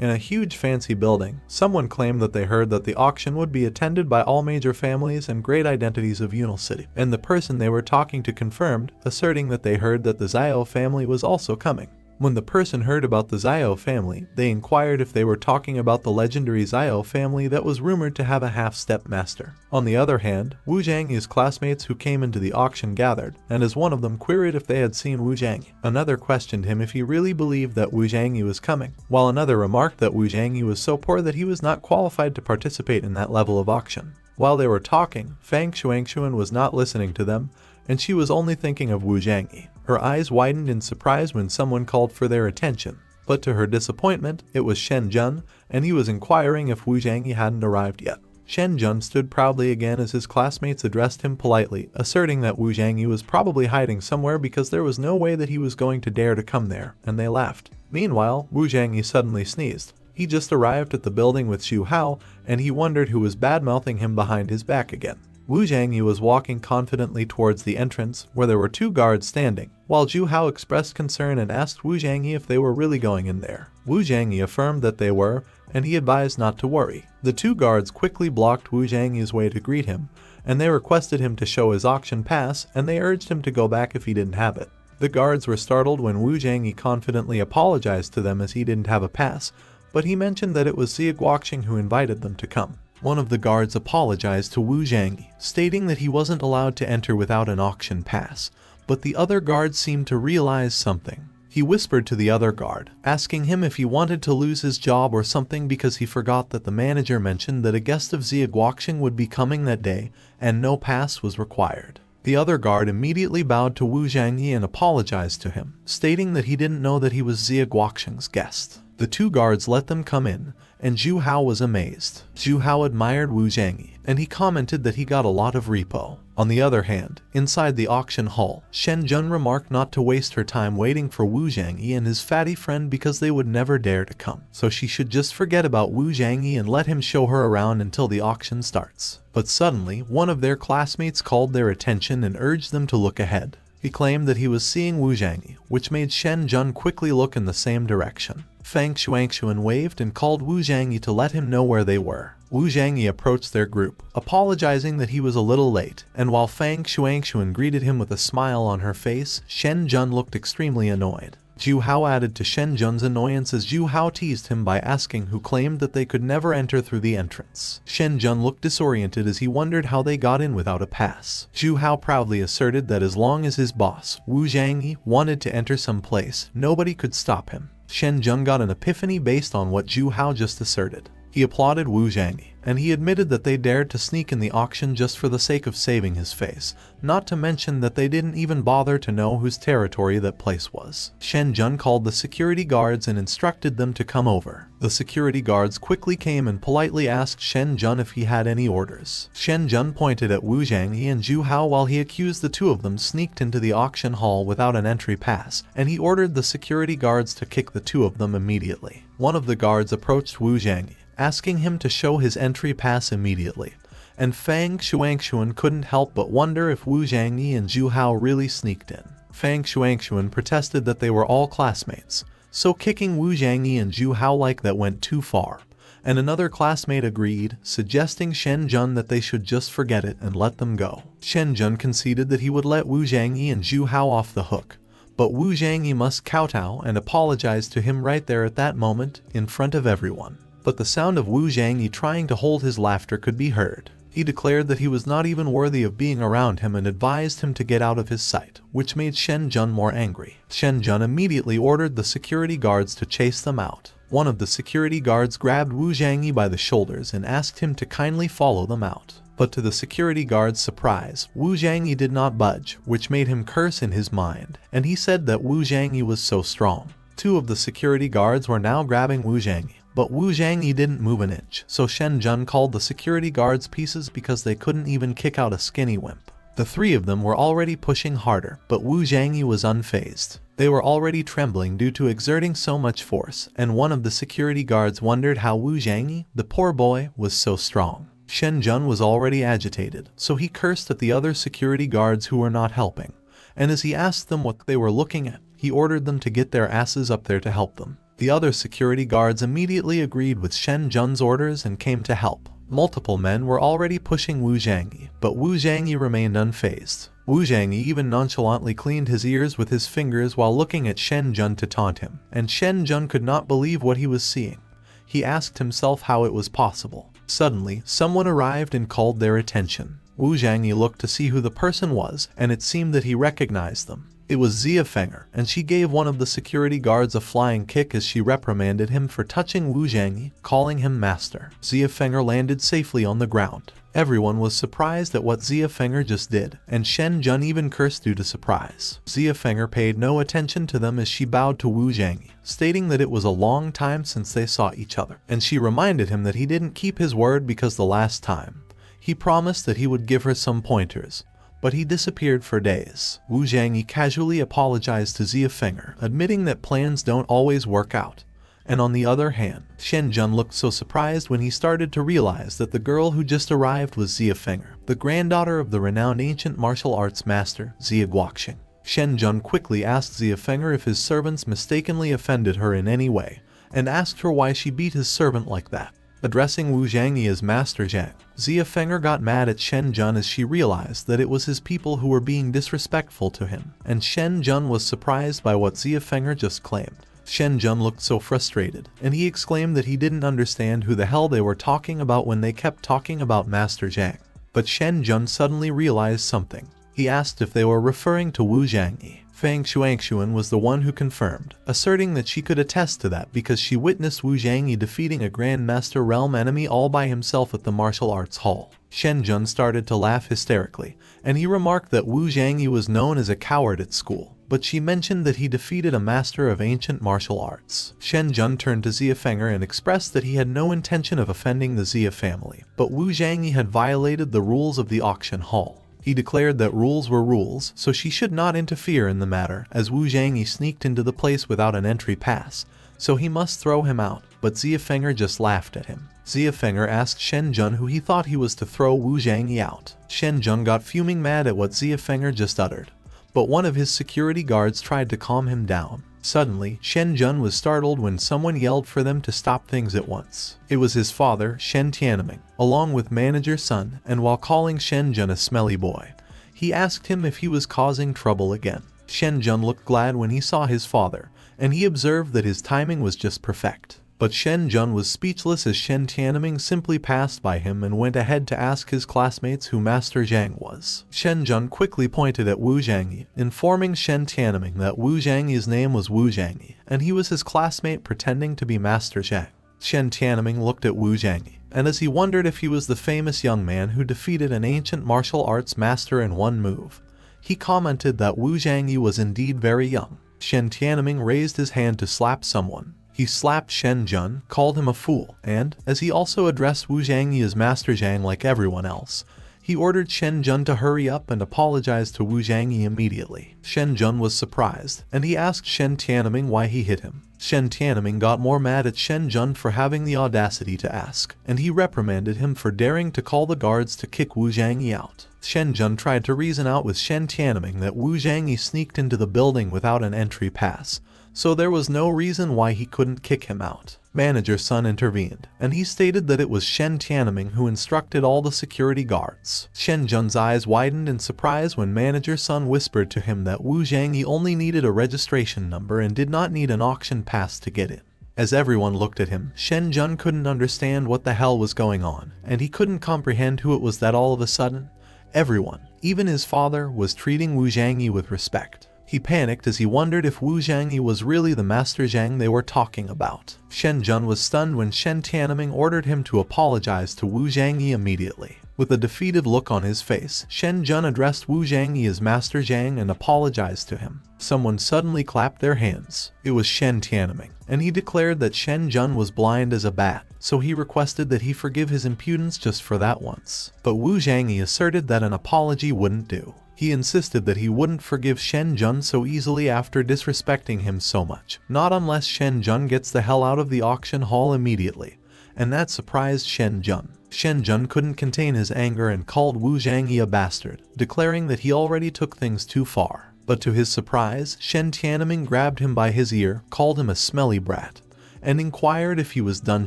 in a huge fancy building, someone claimed that they heard that the auction would be attended by all major families and great identities of Yunel City, and the person they were talking to confirmed, asserting that they heard that the Zhao family was also coming. When the person heard about the Zhao family, they inquired if they were talking about the legendary Zhao family that was rumored to have a half-step master. On the other hand, Wu Zhangyi's classmates who came into the auction gathered, and as one of them queried if they had seen Wu Zhangyi, another questioned him if he really believed that Wu Zhangyi was coming, while another remarked that Wu Zhangyi was so poor that he was not qualified to participate in that level of auction. While they were talking, Fang Shuangxuan was not listening to them, and she was only thinking of Wu Zhangyi. Her eyes widened in surprise when someone called for their attention, but to her disappointment, it was Shen Jun, and he was inquiring if Wu Zhangyi hadn't arrived yet. Shen Jun stood proudly again as his classmates addressed him politely, asserting that Wu Zhangyi was probably hiding somewhere because there was no way that he was going to dare to come there, and they laughed. Meanwhile, Wu Zhangyi suddenly sneezed. He just arrived at the building with Zhu Hao, and he wondered who was bad-mouthing him behind his back again. Wu Zhangyi was walking confidently towards the entrance, where there were two guards standing, while Zhu Hao expressed concern and asked Wu Zhangyi if they were really going in there. Wu Zhangyi affirmed that they were, and he advised not to worry. The two guards quickly blocked Wu Zhangyi's way to greet him, and they requested him to show his auction pass, and they urged him to go back if he didn't have it. The guards were startled when Wu Zhangyi confidently apologized to them as he didn't have a pass, but he mentioned that it was Xie Guoqing who invited them to come. One of the guards apologized to Wu Zhangyi, stating that he wasn't allowed to enter without an auction pass, but the other guard seemed to realize something. He whispered to the other guard, asking him if he wanted to lose his job or something because he forgot that the manager mentioned that a guest of Xie Guoqing would be coming that day and no pass was required. The other guard immediately bowed to Wu Zhangyi and apologized to him, stating that he didn't know that he was Xie Guoqing's guest. The two guards let them come in, and Zhu Hao was amazed. Zhu Hao admired Wu Zhangyi, and he commented that he got a lot of repo. On the other hand, inside the auction hall, Shen Jun remarked not to waste her time waiting for Wu Zhangyi and his fatty friend because they would never dare to come, so she should just forget about Wu Zhangyi and let him show her around until the auction starts. But suddenly, one of their classmates called their attention and urged them to look ahead. He claimed that he was seeing Wu Zhangyi, which made Shen Jun quickly look in the same direction. Fang Shuangxuan waved and called Wu Zhangyi to let him know where they were. Wu Zhangyi approached their group, apologizing that he was a little late, and while Fang Shuangxuan greeted him with a smile on her face, Shen Jun looked extremely annoyed. Zhu Hao added to Shen Jun's annoyance as Zhu Hao teased him by asking who claimed that they could never enter through the entrance. Shen Jun looked disoriented as he wondered how they got in without a pass. Zhu Hao proudly asserted that as long as his boss, Wu Zhangyi, wanted to enter some place, nobody could stop him. Shen Jun got an epiphany based on what Zhu Hao just asserted. He applauded Wu Zhangyi, and he admitted that they dared to sneak in the auction just for the sake of saving his face, not to mention that they didn't even bother to know whose territory that place was. Shen Jun called the security guards and instructed them to come over. The security guards quickly came and politely asked Shen Jun if he had any orders. Shen Jun pointed at Wu Zhangyi and Zhu Hao while he accused the two of them sneaked into the auction hall without an entry pass, and he ordered the security guards to kick the two of them immediately. One of the guards approached Wu Zhangyi, asking him to show his entry pass immediately, and Fang Shuangxuan couldn't help but wonder if Wu Zhangyi and Zhu Hao really sneaked in. Fang Shuangxuan protested that they were all classmates, so kicking Wu Zhangyi and Zhu Hao like that went too far, and another classmate agreed, suggesting Shen Jun that they should just forget it and let them go. Shen Jun conceded that he would let Wu Zhangyi and Zhu Hao off the hook, but Wu Zhangyi must kowtow and apologize to him right there at that moment, in front of everyone. But the sound of Wu Zhangyi trying to hold his laughter could be heard. He declared that he was not even worthy of being around him and advised him to get out of his sight, which made Shen Jun more angry. Shen Jun immediately ordered the security guards to chase them out. One of the security guards grabbed Wu Zhangyi by the shoulders and asked him to kindly follow them out. But to the security guard's surprise, Wu Zhangyi did not budge, which made him curse in his mind, and he said that Wu Zhangyi was so strong. Two of the security guards were now grabbing Wu Zhangyi, but Wu Zhangyi didn't move an inch, so Shen Jun called the security guards pieces because they couldn't even kick out a skinny wimp. The three of them were already pushing harder, but Wu Zhangyi was unfazed. They were already trembling due to exerting so much force, and one of the security guards wondered how Wu Zhangyi, the poor boy, was so strong. Shen Jun was already agitated, so he cursed at the other security guards who were not helping, and as he asked them what they were looking at, he ordered them to get their asses up there to help them. The other security guards immediately agreed with Shen Jun's orders and came to help. Multiple men were already pushing Wu Zhangyi, but Wu Zhangyi remained unfazed. Wu Zhangyi even nonchalantly cleaned his ears with his fingers while looking at Shen Jun to taunt him, and Shen Jun could not believe what he was seeing. He asked himself how it was possible. Suddenly, someone arrived and called their attention. Wu Zhangyi looked to see who the person was, and it seemed that he recognized them. It was Xia Fenger, and she gave one of the security guards a flying kick as she reprimanded him for touching Wu Zhangyi, calling him master. Xia Fenger landed safely on the ground. Everyone was surprised at what Xia Fenger just did, and Shen Jun even cursed due to surprise. Xia Fenger paid no attention to them as she bowed to Wu Zhangyi, stating that it was a long time since they saw each other, and she reminded him that he didn't keep his word because the last time he promised that he would give her some pointers, but he disappeared for days. Wu Zhangyi casually apologized to Xia Fenger, admitting that plans don't always work out. And on the other hand, Shen Jun looked so surprised when he started to realize that the girl who just arrived was Xia Fenger, the granddaughter of the renowned ancient martial arts master, Xia Guoqing. Shen Jun quickly asked Xia Fenger if his servants mistakenly offended her in any way, and asked her why she beat his servant like that. Addressing Wu Zhangyi as Master Zhang, Xia Fenger got mad at Shen Jun as she realized that it was his people who were being disrespectful to him, and Shen Jun was surprised by what Xia Fenger just claimed. Shen Jun looked so frustrated, and he exclaimed that he didn't understand who the hell they were talking about when they kept talking about Master Zhang. But Shen Jun suddenly realized something. He asked if they were referring to Wu Zhangyi. Fang Xuanxuan was the one who confirmed, asserting that she could attest to that because she witnessed Wu Zhangyi defeating a Grandmaster realm enemy all by himself at the martial arts hall. Shen Jun started to laugh hysterically, and he remarked that Wu Zhangyi was known as a coward at school, but she mentioned that he defeated a master of ancient martial arts. Shen Jun turned to Xia Fenger and expressed that he had no intention of offending the Xia family, but Wu Zhangyi had violated the rules of the auction hall. He declared that rules were rules, so she should not interfere in the matter, as Wu Zhangyi sneaked into the place without an entry pass, so he must throw him out, but Xia Fenger just laughed at him. Xia Fenger asked Shen Jun who he thought he was to throw Wu Zhangyi out. Shen Jun got fuming mad at what Xia Fenger just uttered, but one of his security guards tried to calm him down. Suddenly, Shen Jun was startled when someone yelled for them to stop things at once. It was his father, Shen Tianming, along with manager Sun, and while calling Shen Jun a smelly boy, he asked him if he was causing trouble again. Shen Jun looked glad when he saw his father, and he observed that his timing was just perfect. But Shen Jun was speechless as Shen Tianming simply passed by him and went ahead to ask his classmates who Master Zhang was. Shen Jun quickly pointed at Wu Zhangyi, informing Shen Tianming that Wu Zhangyi's name was Wu Zhangyi, and he was his classmate pretending to be Master Zhang. Shen Tianming looked at Wu Zhangyi, and as he wondered if he was the famous young man who defeated an ancient martial arts master in one move, he commented that Wu Zhangyi was indeed very young. Shen Tianming raised his hand to slap someone. He slapped Shen Jun, called him a fool, and, as he also addressed Wu Zhangyi as Master Zhang like everyone else, he ordered Shen Jun to hurry up and apologize to Wu Zhangyi immediately. Shen Jun was surprised, and he asked Shen Tianming why he hit him. Shen Tianming got more mad at Shen Jun for having the audacity to ask, and he reprimanded him for daring to call the guards to kick Wu Zhangyi out. Shen Jun tried to reason out with Shen Tianming that Wu Zhangyi sneaked into the building without an entry pass, so there was no reason why he couldn't kick him out. Manager Sun intervened, and he stated that it was Shen Tianming who instructed all the security guards. Shen Jun's eyes widened in surprise when Manager Sun whispered to him that Wu Zhangyi only needed a registration number and did not need an auction pass to get in. As everyone looked at him, Shen Jun couldn't understand what the hell was going on, and he couldn't comprehend who it was that all of a sudden, everyone, even his father, was treating Wu Zhangyi with respect. He panicked as he wondered if Wu Zhangyi was really the Master Zhang they were talking about. Shen Jun was stunned when Shen Tianming ordered him to apologize to Wu Zhangyi immediately. With a defeated look on his face, Shen Jun addressed Wu Zhangyi as Master Zhang and apologized to him. Someone suddenly clapped their hands. It was Shen Tianming, and he declared that Shen Jun was blind as a bat, so he requested that he forgive his impudence just for that once. But Wu Zhangyi asserted that an apology wouldn't do. He insisted that he wouldn't forgive Shen Jun so easily after disrespecting him so much, not unless Shen Jun gets the hell out of the auction hall immediately, and that surprised Shen Jun. Shen Jun couldn't contain his anger and called Wu Zhangyi a bastard, declaring that he already took things too far. But to his surprise, Shen Tianming grabbed him by his ear, called him a smelly brat, and inquired if he was done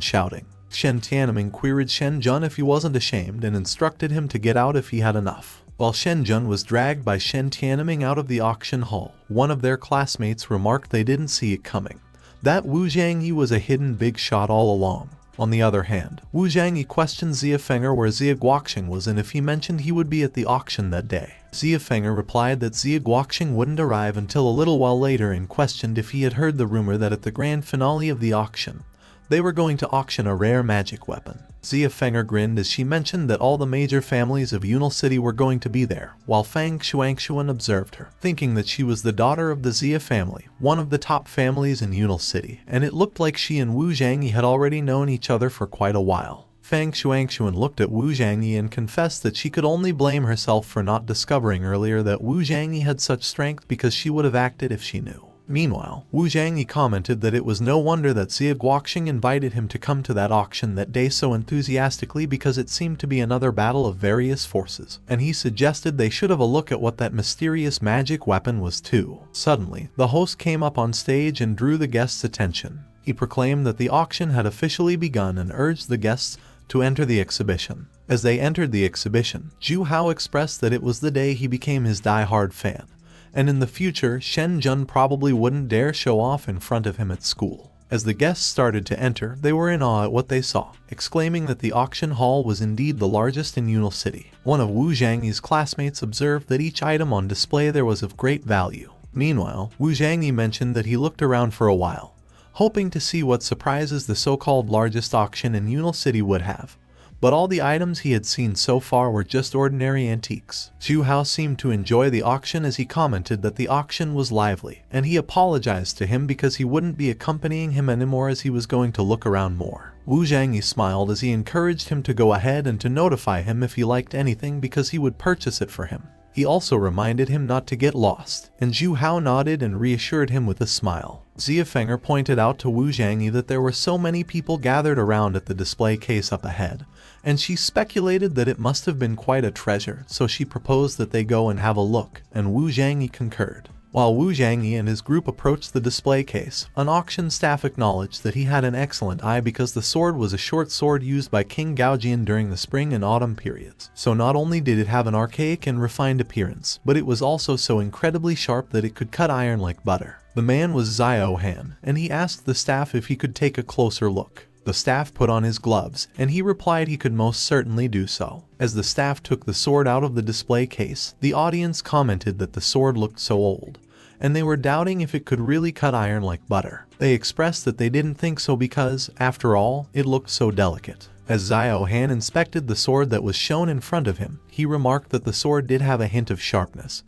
shouting. Shen Tianming queried Shen Jun if he wasn't ashamed and instructed him to get out if he had enough. While Shen Jun was dragged by Shen Tianming out of the auction hall, one of their classmates remarked they didn't see it coming, that Wu Zhangyi was a hidden big shot all along. On the other hand, Wu Zhangyi questioned Xia Feng'er where Xia Guoqing was and if he mentioned he would be at the auction that day. Xia Feng'er replied that Xia Guoqing wouldn't arrive until a little while later and questioned if he had heard the rumor that at the grand finale of the auction, they were going to auction a rare magic weapon. Xia Feng'er grinned as she mentioned that all the major families of Yunal City were going to be there, while Fang Xuangshuan observed her, thinking that she was the daughter of the Xia family, one of the top families in Yunal City, and it looked like she and Wu Zhangyi had already known each other for quite a while. Fang Xuangshuan looked at Wu Zhangyi and confessed that she could only blame herself for not discovering earlier that Wu Zhangyi had such strength because she would have acted if she knew. Meanwhile, Wu Zhangyi commented that it was no wonder that Xia Guoqing invited him to come to that auction that day so enthusiastically because it seemed to be another battle of various forces, and he suggested they should have a look at what that mysterious magic weapon was too. Suddenly, the host came up on stage and drew the guests' attention. He proclaimed that the auction had officially begun and urged the guests to enter the exhibition. As they entered the exhibition, Zhu Hao expressed that it was the day he became his die-hard fan, and in the future Shen Jun probably wouldn't dare show off in front of him at school. As the guests started to enter, they were in awe at what they saw, exclaiming that the auction hall was indeed the largest in Yunal City. One of Wu Zhangyi's classmates observed that each item on display there was of great value. Meanwhile, Wu Zhangyi mentioned that he looked around for a while, hoping to see what surprises the so-called largest auction in Yunal City would have. But all the items he had seen so far were just ordinary antiques. Zhu Hao seemed to enjoy the auction as he commented that the auction was lively, and he apologized to him because he wouldn't be accompanying him anymore as he was going to look around more. Wu Zhangyi smiled as he encouraged him to go ahead and to notify him if he liked anything because he would purchase it for him. He also reminded him not to get lost, and Zhu Hao nodded and reassured him with a smile. Xia Feng'er pointed out to Wu Zhangyi that there were so many people gathered around at the display case up ahead, and she speculated that it must have been quite a treasure, so she proposed that they go and have a look, and Wu Zhangyi concurred. While Wu Zhangyi and his group approached the display case, an auction staff acknowledged that he had an excellent eye because the sword was a short sword used by King Gaojian during the spring and autumn periods. So not only did it have an archaic and refined appearance, but it was also so incredibly sharp that it could cut iron like butter. The man was Xiao Han, and he asked the staff if he could take a closer look. The staff put on his gloves, and he replied he could most certainly do so. As the staff took the sword out of the display case, the audience commented that the sword looked so old, and they were doubting if it could really cut iron like butter. They expressed that they didn't think so because, after all, it looked so delicate. As Xiao Han inspected the sword that was shown in front of him, he remarked that the sword did have a hint of sharpness.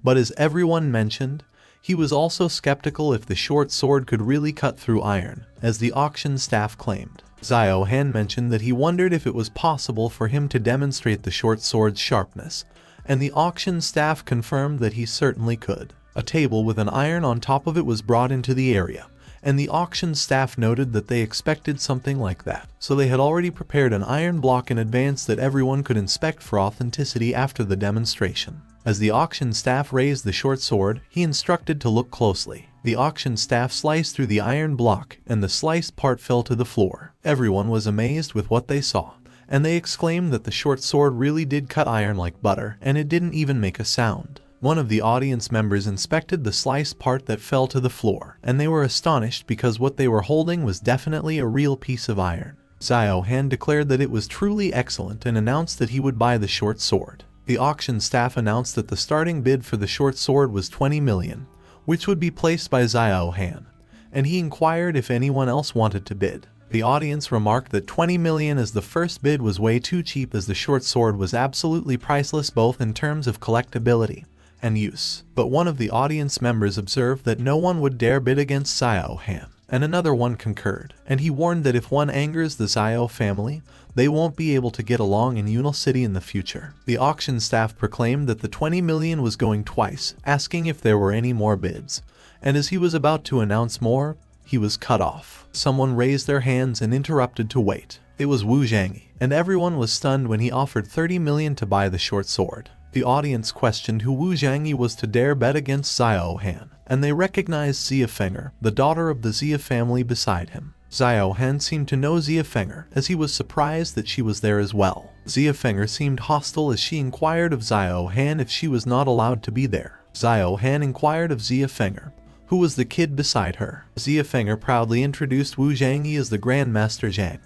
But as everyone mentioned, he was also skeptical if the short sword could really cut through iron, as the auction staff claimed. Xiao Han mentioned that he wondered if it was possible for him to demonstrate the short sword's sharpness, and the auction staff confirmed that he certainly could. A table with an iron on top of it was brought into the area, and the auction staff noted that they expected something like that, so they had already prepared an iron block in advance that everyone could inspect for authenticity after the demonstration. As the auction staff raised the short sword, he instructed to look closely. The auction staff sliced through the iron block, and the sliced part fell to the floor. Everyone was amazed with what they saw, and they exclaimed that the short sword really did cut iron like butter, and it didn't even make a sound. One of the audience members inspected the sliced part that fell to the floor, and they were astonished because what they were holding was definitely a real piece of iron. Xiao Han declared that it was truly excellent and announced that he would buy the short sword. The auction staff announced that the starting bid for the short sword was 20 million, which would be placed by Xiao Han, and he inquired if anyone else wanted to bid. The audience remarked that 20 million as the first bid was way too cheap, as the short sword was absolutely priceless both in terms of collectability and use. But one of the audience members observed that no one would dare bid against Xiao Han, and another one concurred, and he warned that if one angers the Xiao family, they won't be able to get along in Yunal City in the future. The auction staff proclaimed that the 20 million was going twice, asking if there were any more bids, and as he was about to announce more, he was cut off. Someone raised their hands and interrupted to wait. It was Wu Zhangyi, and everyone was stunned when he offered 30 million to buy the short sword. The audience questioned who Wu Zhangyi was to dare bet against Xiao Han, and they recognized Xia Feng'er, the daughter of the Xia family, beside him. Xiao Han seemed to know Xia Feng'er, as he was surprised that she was there as well. Xia Feng'er seemed hostile as she inquired of Xiao Han if she was not allowed to be there. Xiao Han inquired of Xia Feng'er who was the kid beside her. Xia Feng'er proudly introduced Wu Zhangyi as the Grand Master Zhang,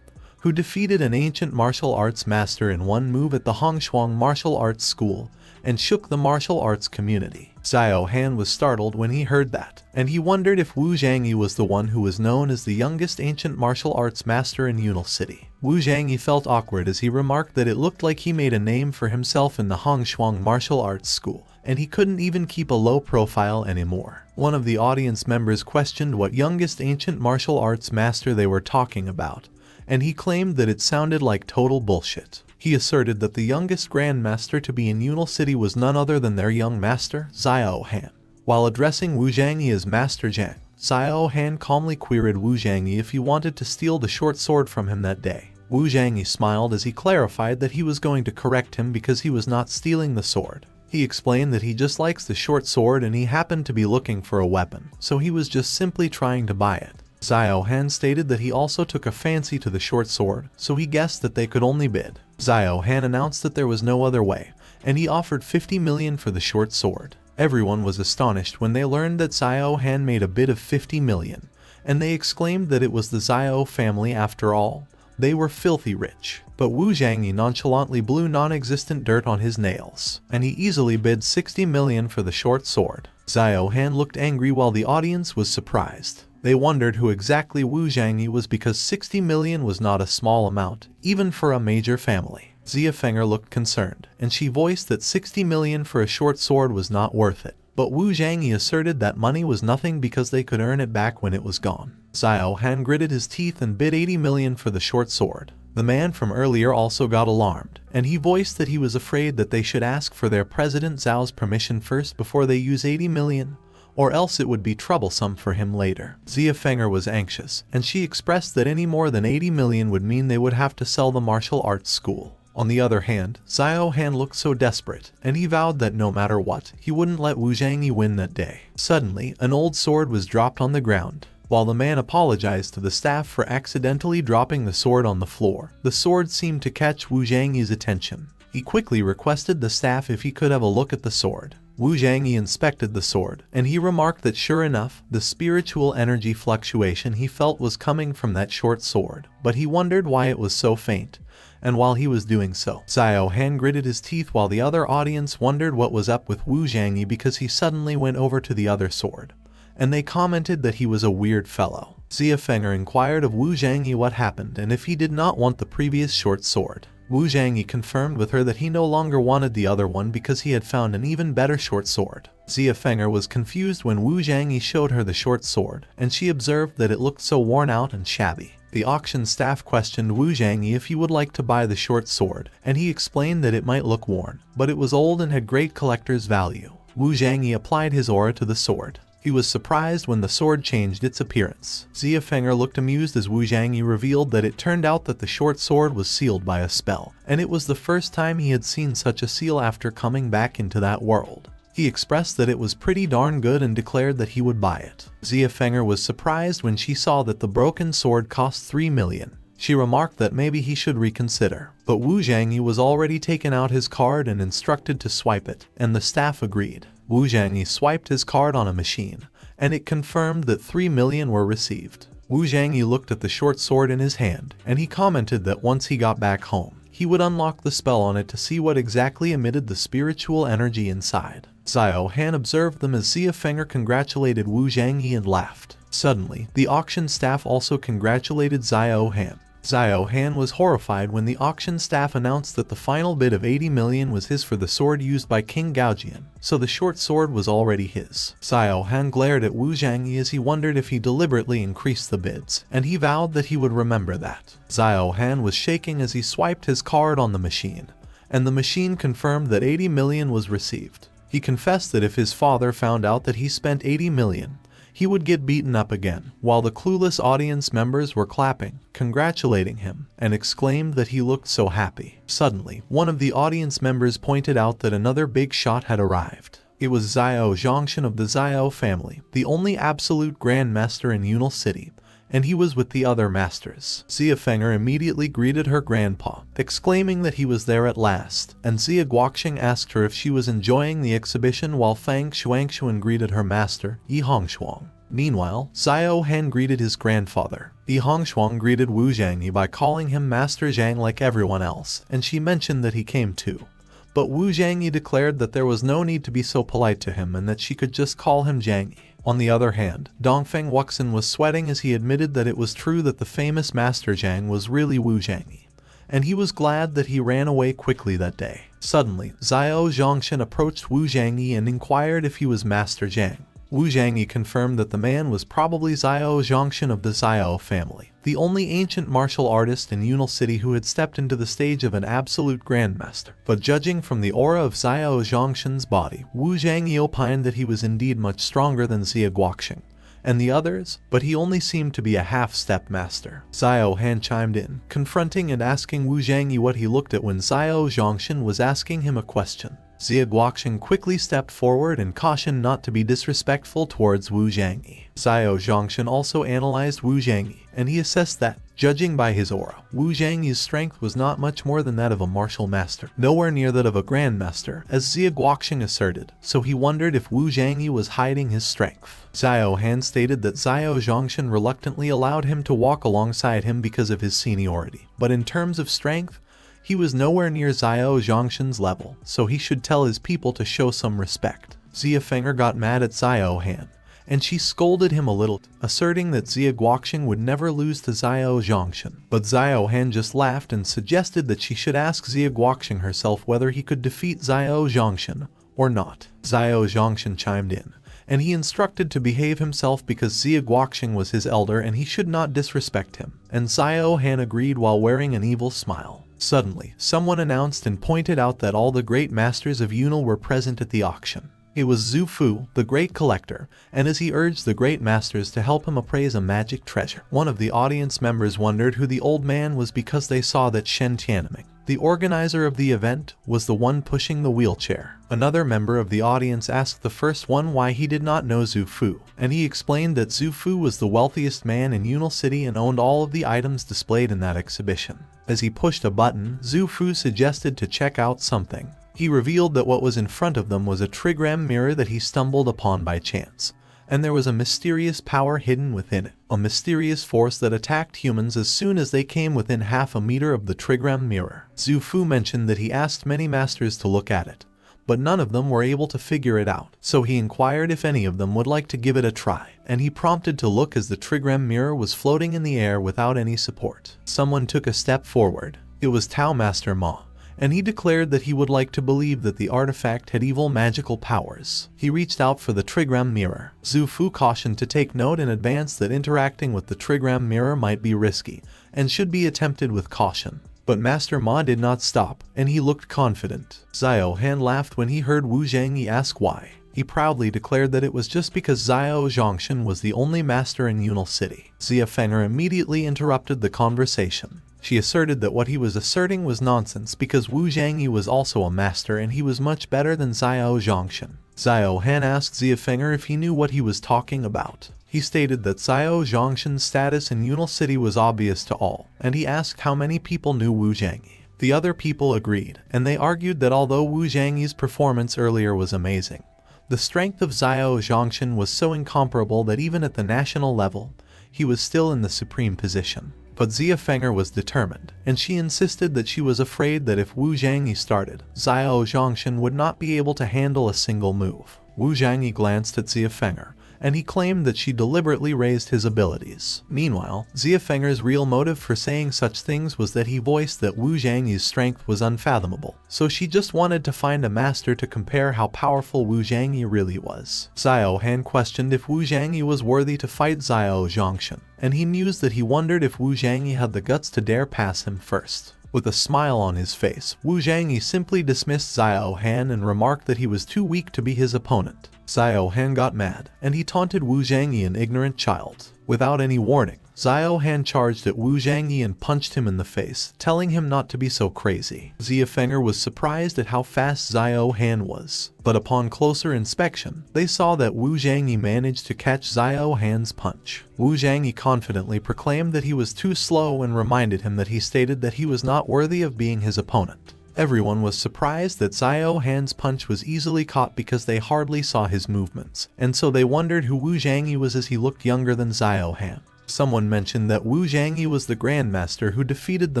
who defeated an ancient martial arts master in one move at the Hongshuang Martial Arts School and shook the martial arts community. Xiao Han was startled when he heard that, and he wondered if Wu Zhangyi was the one who was known as the youngest ancient martial arts master in Yunal City. Wu Zhangyi felt awkward as he remarked that it looked like he made a name for himself in the Hongshuang Martial Arts School, and he couldn't even keep a low profile anymore. One of the audience members questioned what youngest ancient martial arts master they were talking about, and he claimed that it sounded like total bullshit. He asserted that the youngest grandmaster to be in Yunal City was none other than their young master, Xiao Han. While addressing Wu Zhangyi as Master Zhang, Xiao Han calmly queried Wu Zhangyi if he wanted to steal the short sword from him that day. Wu Zhangyi smiled as he clarified that he was going to correct him because he was not stealing the sword. He explained that he just likes the short sword and he happened to be looking for a weapon, so he was just simply trying to buy it. Xiao Han stated that he also took a fancy to the short sword, so he guessed that they could only bid. Xiao Han announced that there was no other way, and he offered 50 million for the short sword. Everyone was astonished when they learned that Xiao Han made a bid of 50 million, and they exclaimed that it was the Xiao family after all. They were filthy rich. But Wu Zhangyi nonchalantly blew non-existent dirt on his nails, and he easily bid 60 million for the short sword. Xiao Han looked angry while the audience was surprised. They wondered who exactly Wu Zhangyi was because 60 million was not a small amount, even for a major family. Xia Feng'er looked concerned, and she voiced that 60 million for a short sword was not worth it. But Wu Zhangyi asserted that money was nothing because they could earn it back when it was gone. Xiao Han gritted his teeth and bid 80 million for the short sword. The man from earlier also got alarmed, and he voiced that he was afraid that they should ask for their President Zhao's permission first before they use 80 million, or else it would be troublesome for him later. Xia Feng'er was anxious, and she expressed that any more than 80 million would mean they would have to sell the martial arts school. On the other hand, Xiao Han looked so desperate, and he vowed that no matter what, he wouldn't let Wu Zhangyi win that day. Suddenly, an old sword was dropped on the ground. While the man apologized to the staff for accidentally dropping the sword on the floor, the sword seemed to catch Wu Zhangyi's attention. He quickly requested the staff if he could have a look at the sword. Wu Zhangyi inspected the sword, and he remarked that sure enough, the spiritual energy fluctuation he felt was coming from that short sword, but he wondered why it was so faint. And while he was doing so, Xiao Han gritted his teeth while the other audience wondered what was up with Wu Zhangyi because he suddenly went over to the other sword, and they commented that he was a weird fellow. Xia Feng'er inquired of Wu Zhangyi what happened and if he did not want the previous short sword. Wu Zhangyi confirmed with her that he no longer wanted the other one because he had found an even better short sword. Xia Feng'er was confused when Wu Zhangyi showed her the short sword, and she observed that it looked so worn out and shabby. The auction staff questioned Wu Zhangyi if he would like to buy the short sword, and he explained that it might look worn, but it was old and had great collector's value. Wu Zhangyi applied his aura to the sword. He was surprised when the sword changed its appearance. Xia Feng'er looked amused as Wu Zhangyi revealed that it turned out that the short sword was sealed by a spell, and it was the first time he had seen such a seal after coming back into that world. He expressed that it was pretty darn good and declared that he would buy it. Xia Feng'er was surprised when she saw that the broken sword cost 3 million. She remarked that maybe he should reconsider, but Wu Zhangyi was already taken out his card and instructed to swipe it, and the staff agreed. Wu Zhangyi swiped his card on a machine, and it confirmed that 3 million were received. Wu Zhangyi looked at the short sword in his hand, and he commented that once he got back home, he would unlock the spell on it to see what exactly emitted the spiritual energy inside. Xiao Han observed them as Xia Feng'er congratulated Wu Zhangyi and laughed. Suddenly, the auction staff also congratulated Xiao Han. Xiao Han was horrified when the auction staff announced that the final bid of 80 million was his for the sword used by King Gaojian, so the short sword was already his. Xiao Han glared at Wu Zhangyi as he wondered if he deliberately increased the bids, and he vowed that he would remember that. Xiao Han was shaking as he swiped his card on the machine, and the machine confirmed that 80 million was received. He confessed that if his father found out that he spent 80 million, he would get beaten up again, while the clueless audience members were clapping, congratulating him, and exclaimed that he looked so happy. Suddenly, one of the audience members pointed out that another big shot had arrived. It was Xiao Zhongshan of the Xiao family, the only absolute grandmaster in Yunal City, and he was with the other masters. Xia Feng'er immediately greeted her grandpa, exclaiming that he was there at last, and Xia Guoqing asked her if she was enjoying the exhibition while Fang Shuangshuan greeted her master, Yi Hongshuang. Meanwhile, Xiao Han greeted his grandfather. Yi Hongshuang greeted Wu Zhangyi by calling him Master Zhang like everyone else, and she mentioned that he came too. But Wu Zhangyi declared that there was no need to be so polite to him and that she could just call him Zhangyi. On the other hand, Dongfeng Wuxin was sweating as he admitted that it was true that the famous Master Zhang was really Wu Zhangyi, and he was glad that he ran away quickly that day. Suddenly, Xiao Zhongshan approached Wu Zhangyi and inquired if he was Master Zhang. Wu Zhangyi confirmed that the man was probably Xiao Zhongshan of the Xiao family, the only ancient martial artist in Yunal City who had stepped into the stage of an absolute grandmaster. But judging from the aura of Xiao Zhongshan's body, Wu Zhangyi opined that he was indeed much stronger than Xia Guoqing and the others, but he only seemed to be a half-step master. Xiao Han chimed in, confronting and asking Wu Zhangyi what he looked at when Xiao Zhongshan was asking him a question. Xia Guoqing quickly stepped forward and cautioned not to be disrespectful towards Wu Zhangyi. Xiao Zhongshan also analyzed Wu Zhangyi, and he assessed that, judging by his aura, Wu Zhangyi's strength was not much more than that of a martial master, nowhere near that of a grandmaster, as Xia Guoqing asserted, so he wondered if Wu Zhangyi was hiding his strength. Xiao Han stated that Xiao Zhongshan reluctantly allowed him to walk alongside him because of his seniority, but in terms of strength, he was nowhere near Xiao Zhongshan's level, so he should tell his people to show some respect. Xia Feng'er got mad at Xiao Han, and she scolded him a little, asserting that Xia Guoqing would never lose to Xiao Zhongshan. But Xiao Han just laughed and suggested that she should ask Xia Guoqing herself whether he could defeat Xiao Zhongshan or not. Xiao Zhongshan chimed in, and he instructed to behave himself because Xia Guoqing was his elder and he should not disrespect him, and Xiao Han agreed while wearing an evil smile. Suddenly, someone announced and pointed out that all the great masters of Yunal were present at the auction. It was Zhu Fu, the great collector, and as he urged the great masters to help him appraise a magic treasure. One of the audience members wondered who the old man was because they saw that Shen Tianming, the organizer of the event, was the one pushing the wheelchair. Another member of the audience asked the first one why he did not know Zhu Fu, and he explained that Zhu Fu was the wealthiest man in Yunal City and owned all of the items displayed in that exhibition. As he pushed a button, Zhu Fu suggested to check out something. He revealed that what was in front of them was a trigram mirror that he stumbled upon by chance, and there was a mysterious power hidden within it, a mysterious force that attacked humans as soon as they came within half a meter of the trigram mirror. Zhu Fu mentioned that he asked many masters to look at it, but none of them were able to figure it out, so he inquired if any of them would like to give it a try, and he prompted to look as the trigram mirror was floating in the air without any support. Someone took a step forward. It was Tao Master Ma, and he declared that he would like to believe that the artifact had evil magical powers. He reached out for the trigram mirror. Zhu Fu cautioned to take note in advance that interacting with the trigram mirror might be risky, and should be attempted with caution. But Master Ma did not stop, and he looked confident. Xiao Han laughed when he heard Wu Zhangyi ask why. He proudly declared that it was just because Xiao Zhongshan was the only master in Yunal City. Xia Feng'er immediately interrupted the conversation. She asserted that what he was asserting was nonsense because Wu Zhangyi was also a master and he was much better than Xiao Zhongshan. Xiao Han asked Xia Feng'er if he knew what he was talking about. He stated that Xiao Zhongshan's status in Yunal City was obvious to all, and he asked how many people knew Wu Zhangyi. The other people agreed, and they argued that although Wu Zhangyi's performance earlier was amazing, the strength of Xiao Zhongshan was so incomparable that even at the national level, he was still in the supreme position. But Xia Feng'er was determined, and she insisted that she was afraid that if Wu Zhangyi started, Xiao Zhongshan would not be able to handle a single move. Wu Zhangyi glanced at Xia Feng'er, and he claimed that she deliberately raised his abilities. Meanwhile, Ziafenger's real motive for saying such things was that he voiced that Wu Zhangyi's strength was unfathomable, so she just wanted to find a master to compare how powerful Wu Zhangyi really was. Xiao Han questioned if Wu Zhangyi was worthy to fight Xiao Zhongshan, and he mused that he wondered if Wu Zhangyi had the guts to dare pass him first. With a smile on his face, Wu Zhangyi simply dismissed Xiao Han and remarked that he was too weak to be his opponent. Xiao Han got mad, and he taunted Wu Zhangyi an ignorant child. Without any warning, Xiao Han charged at Wu Zhangyi and punched him in the face, telling him not to be so crazy. Ziafenger was surprised at how fast Xiao Han was, but upon closer inspection, they saw that Wu Zhangyi managed to catch Xiao Han's punch. Wu Zhangyi confidently proclaimed that he was too slow and reminded him that he stated that he was not worthy of being his opponent. Everyone was surprised that Xiao Han's punch was easily caught because they hardly saw his movements, and so they wondered who Wu Zhangyi was as he looked younger than Xiao Han. Someone mentioned that Wu Zhangyi was the Grandmaster who defeated the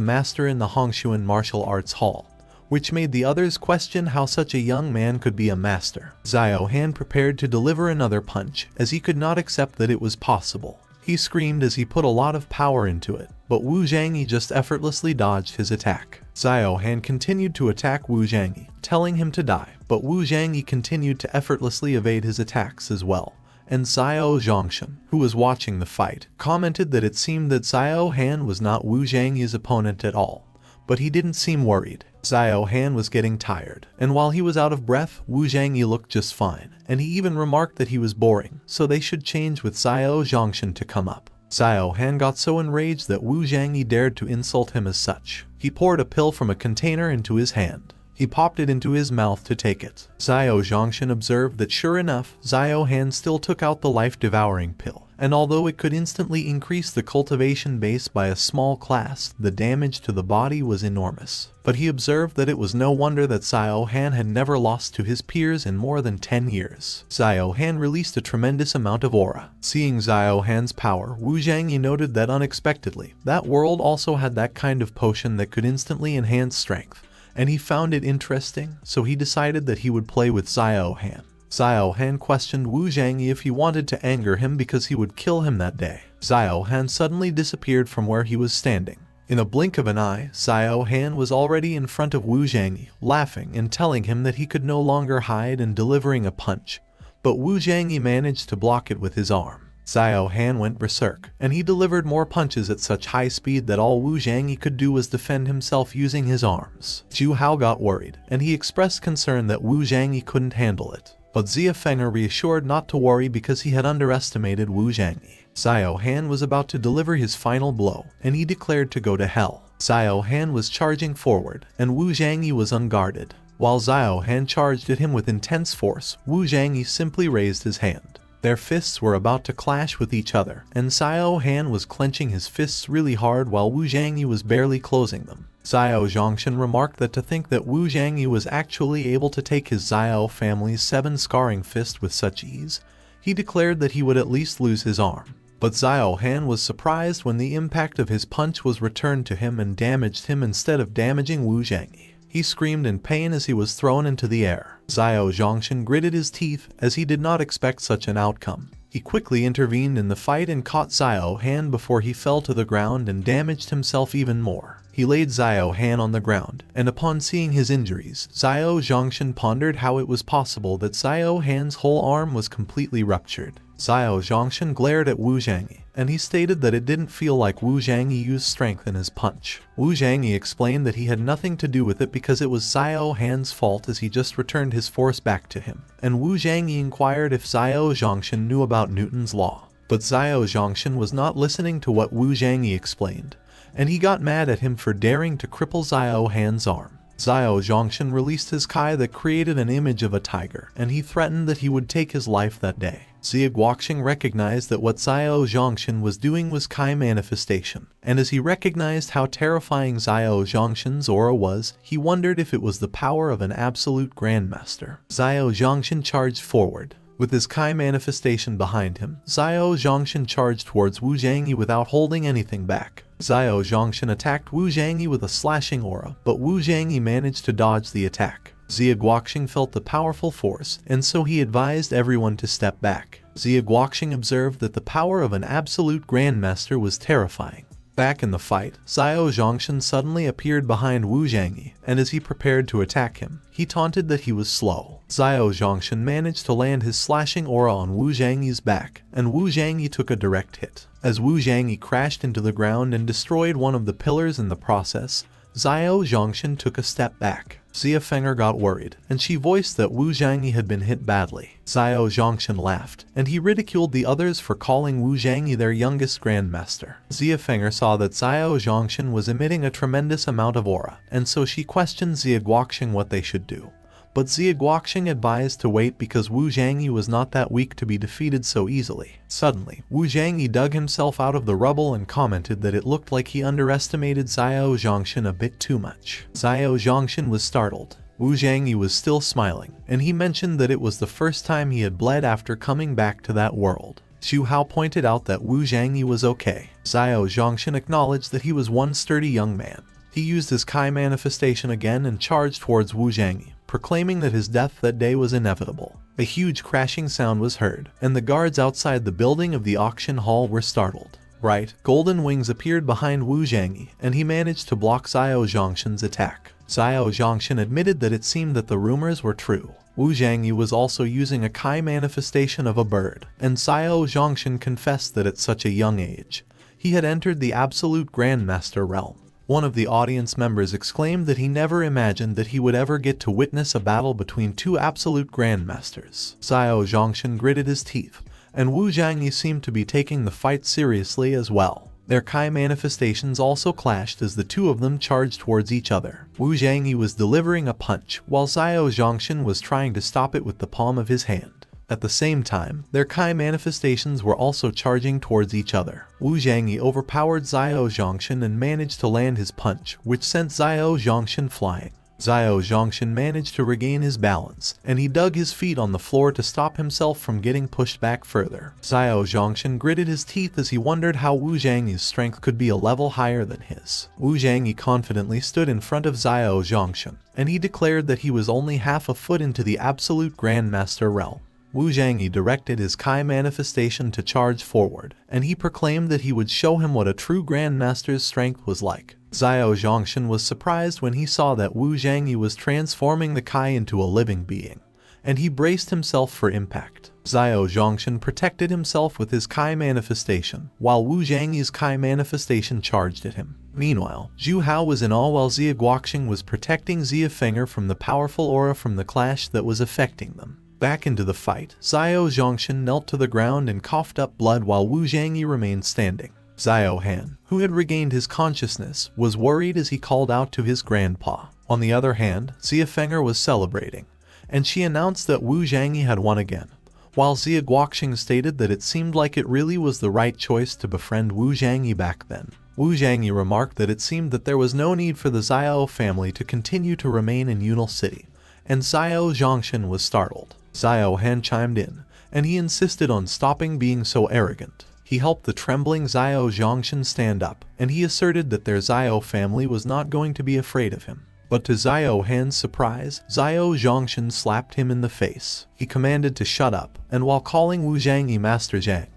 Master in the Hongshuan Martial Arts Hall, which made the others question how such a young man could be a master. Xiao Han prepared to deliver another punch, as he could not accept that it was possible. He screamed as he put a lot of power into it, but Wu Zhangyi just effortlessly dodged his attack. Xiao Han continued to attack Wu Zhangyi, telling him to die, but Wu Zhangyi continued to effortlessly evade his attacks as well. And Xiao Zhongshan, who was watching the fight, commented that it seemed that Xiao Han was not Wu Zhangyi's opponent at all, but he didn't seem worried. Xiao Han was getting tired, and while he was out of breath, Wu Zhangyi looked just fine, and he even remarked that he was boring, so they should change with Xiao Zhongshan to come up. Xiao Han got so enraged that Wu Zhangyi dared to insult him as such. He poured a pill from a container into his hand. He popped it into his mouth to take it. Xiao Zhongshan observed that sure enough, Xiao Han still took out the life-devouring pill, and although it could instantly increase the cultivation base by a small class, the damage to the body was enormous. But he observed that it was no wonder that Xiao Han had never lost to his peers in more than 10 years. Xiao Han released a tremendous amount of aura. Seeing Xiao Han's power, Wu Zhangyi noted that unexpectedly, that world also had that kind of potion that could instantly enhance strength, and he found it interesting, so he decided that he would play with Xiao Han. Xiao Han questioned Wu Zhangyi if he wanted to anger him because he would kill him that day. Xiao Han suddenly disappeared from where he was standing. In a blink of an eye, Xiao Han was already in front of Wu Zhangyi, laughing and telling him that he could no longer hide and delivering a punch, but Wu Zhangyi managed to block it with his arm. Xiao Han went berserk, and he delivered more punches at such high speed that all Wu Zhangyi could do was defend himself using his arms. Zhu Hao got worried, and he expressed concern that Wu Zhangyi couldn't handle it. But Ziafenger reassured not to worry because he had underestimated Wu Zhangyi. Xiao Han was about to deliver his final blow, and he declared to go to hell. Xiao Han was charging forward, and Wu Zhangyi was unguarded. While Xiao Han charged at him with intense force, Wu Zhangyi simply raised his hand. Their fists were about to clash with each other, and Xiao Han was clenching his fists really hard while Wu Zhangyi was barely closing them. Xiao Zhongshan remarked that to think that Wu Zhangyi was actually able to take his Xiao family's 7 scarring fist with such ease, he declared that he would at least lose his arm. But Xiao Han was surprised when the impact of his punch was returned to him and damaged him instead of damaging Wu Zhangyi. He screamed in pain as he was thrown into the air. Xiao Zhongshan gritted his teeth as he did not expect such an outcome. He quickly intervened in the fight and caught Xiao Han before he fell to the ground and damaged himself even more. He laid Xiao Han on the ground, and upon seeing his injuries, Xiao Zhongshan pondered how it was possible that Xiao Han's whole arm was completely ruptured. Xiao Zhongshan glared at Wu Zhangyi, and he stated that it didn't feel like Wu Zhangyi used strength in his punch. Wu Zhangyi explained that he had nothing to do with it because it was Xiao Han's fault as he just returned his force back to him, and Wu Zhangyi inquired if Xiao Zhongshan knew about Newton's law. But Xiao Zhongshan was not listening to what Wu Zhangyi explained, and he got mad at him for daring to cripple Xiao Han's arm. Xiao Zhongshan released his Kai that created an image of a tiger, and he threatened that he would take his life that day. Xie Guoqing recognized that what Xiao Zhongshan was doing was Kai manifestation, and as he recognized how terrifying Xiao Zhongshan's aura was, he wondered if it was the power of an absolute grandmaster. Xiao Zhongshan charged forward. With his Kai manifestation behind him, Xiao Zhongshan charged towards Wu Zhangyi without holding anything back. Xiao Zhongshan attacked Wu Zhangyi with a slashing aura, but Wu Zhangyi managed to dodge the attack. Zia Guoqing felt the powerful force, and so he advised everyone to step back. Zia Guoqing observed that the power of an absolute grandmaster was terrifying. Back in the fight, Xiao Zhongshan suddenly appeared behind Wu Zhangyi, and as he prepared to attack him, he taunted that he was slow. Xiao Zhongshan managed to land his slashing aura on Wu Zhangyi's back, and Wu Zhangyi took a direct hit. As Wu Zhangyi crashed into the ground and destroyed one of the pillars in the process, Xiao Zhongshan took a step back. Xia Fenger got worried, and she voiced that Wu Zhangyi had been hit badly. Xiao Zhongshan laughed, and he ridiculed the others for calling Wu Zhangyi their youngest grandmaster. Xia Fenger saw that Xiao Zhongshan was emitting a tremendous amount of aura, and so she questioned Zia Guoqing what they should do. But Zia Guoqing advised to wait because Wu Zhangyi was not that weak to be defeated so easily. Suddenly, Wu Zhangyi dug himself out of the rubble and commented that it looked like he underestimated Xiao Zhongshan a bit too much. Xiao Zhongshan was startled. Wu Zhangyi was still smiling, and he mentioned that it was the first time he had bled after coming back to that world. Xu Hao pointed out that Wu Zhangyi was okay. Xiao Zhongshan acknowledged that he was one sturdy young man. He used his Kai manifestation again and charged towards Wu Zhangyi, proclaiming that his death that day was inevitable. A huge crashing sound was heard, and the guards outside the building of the auction hall were startled. Bright, golden wings appeared behind Wu Zhangyi, and he managed to block Xiao Zhongshan's attack. Xiao Zhongshan admitted that it seemed that the rumors were true. Wu Zhangyi was also using a Kai manifestation of a bird, and Xiao Zhongshan confessed that at such a young age, he had entered the absolute grandmaster realm. One of the audience members exclaimed that he never imagined that he would ever get to witness a battle between two absolute grandmasters. Xiao Zhongshan gritted his teeth, and Wu Zhangyi seemed to be taking the fight seriously as well. Their Kai manifestations also clashed as the two of them charged towards each other. Wu Zhangyi was delivering a punch, while Xiao Zhongshan was trying to stop it with the palm of his hand. At the same time, their Kai manifestations were also charging towards each other. Wu Zhangyi overpowered Xiao Zhongshan and managed to land his punch, which sent Xiao Zhongshan flying. Xiao Zhongshan managed to regain his balance, and he dug his feet on the floor to stop himself from getting pushed back further. Xiao Zhongshan gritted his teeth as he wondered how Wu Zhangyi's strength could be a level higher than his. Wu Zhangyi confidently stood in front of Xiao Zhongshan, and he declared that he was only half a foot into the absolute grandmaster realm. Wu Zhangyi directed his Kai manifestation to charge forward, and he proclaimed that he would show him what a true grandmaster's strength was like. Xiao Zhongshan was surprised when he saw that Wu Zhangyi was transforming the Kai into a living being, and he braced himself for impact. Xiao Zhongshan protected himself with his Kai manifestation, while Wu Zhangyi's Kai manifestation charged at him. Meanwhile, Xu Hao was in awe while Zia Guoqing was protecting Xia Fenger from the powerful aura from the clash that was affecting them. Back into the fight, Xiao Zhongshan knelt to the ground and coughed up blood while Wu Zhangyi remained standing. Xiao Han, who had regained his consciousness, was worried as he called out to his grandpa. On the other hand, Xia Fenger was celebrating, and she announced that Wu Zhangyi had won again, while Zia Guoqing stated that it seemed like it really was the right choice to befriend Wu Zhangyi back then. Wu Zhangyi remarked that it seemed that there was no need for the Xiao family to continue to remain in Yunal City, and Xiao Zhongshan was startled. Xiao Han chimed in, and he insisted on stopping being so arrogant. He helped the trembling Xiao Zhongshan stand up, and he asserted that their Xiao family was not going to be afraid of him. But to Xiao Han's surprise, Xiao Zhongshan slapped him in the face. He commanded to shut up, and while calling Wu Zhangyi Master Zhang,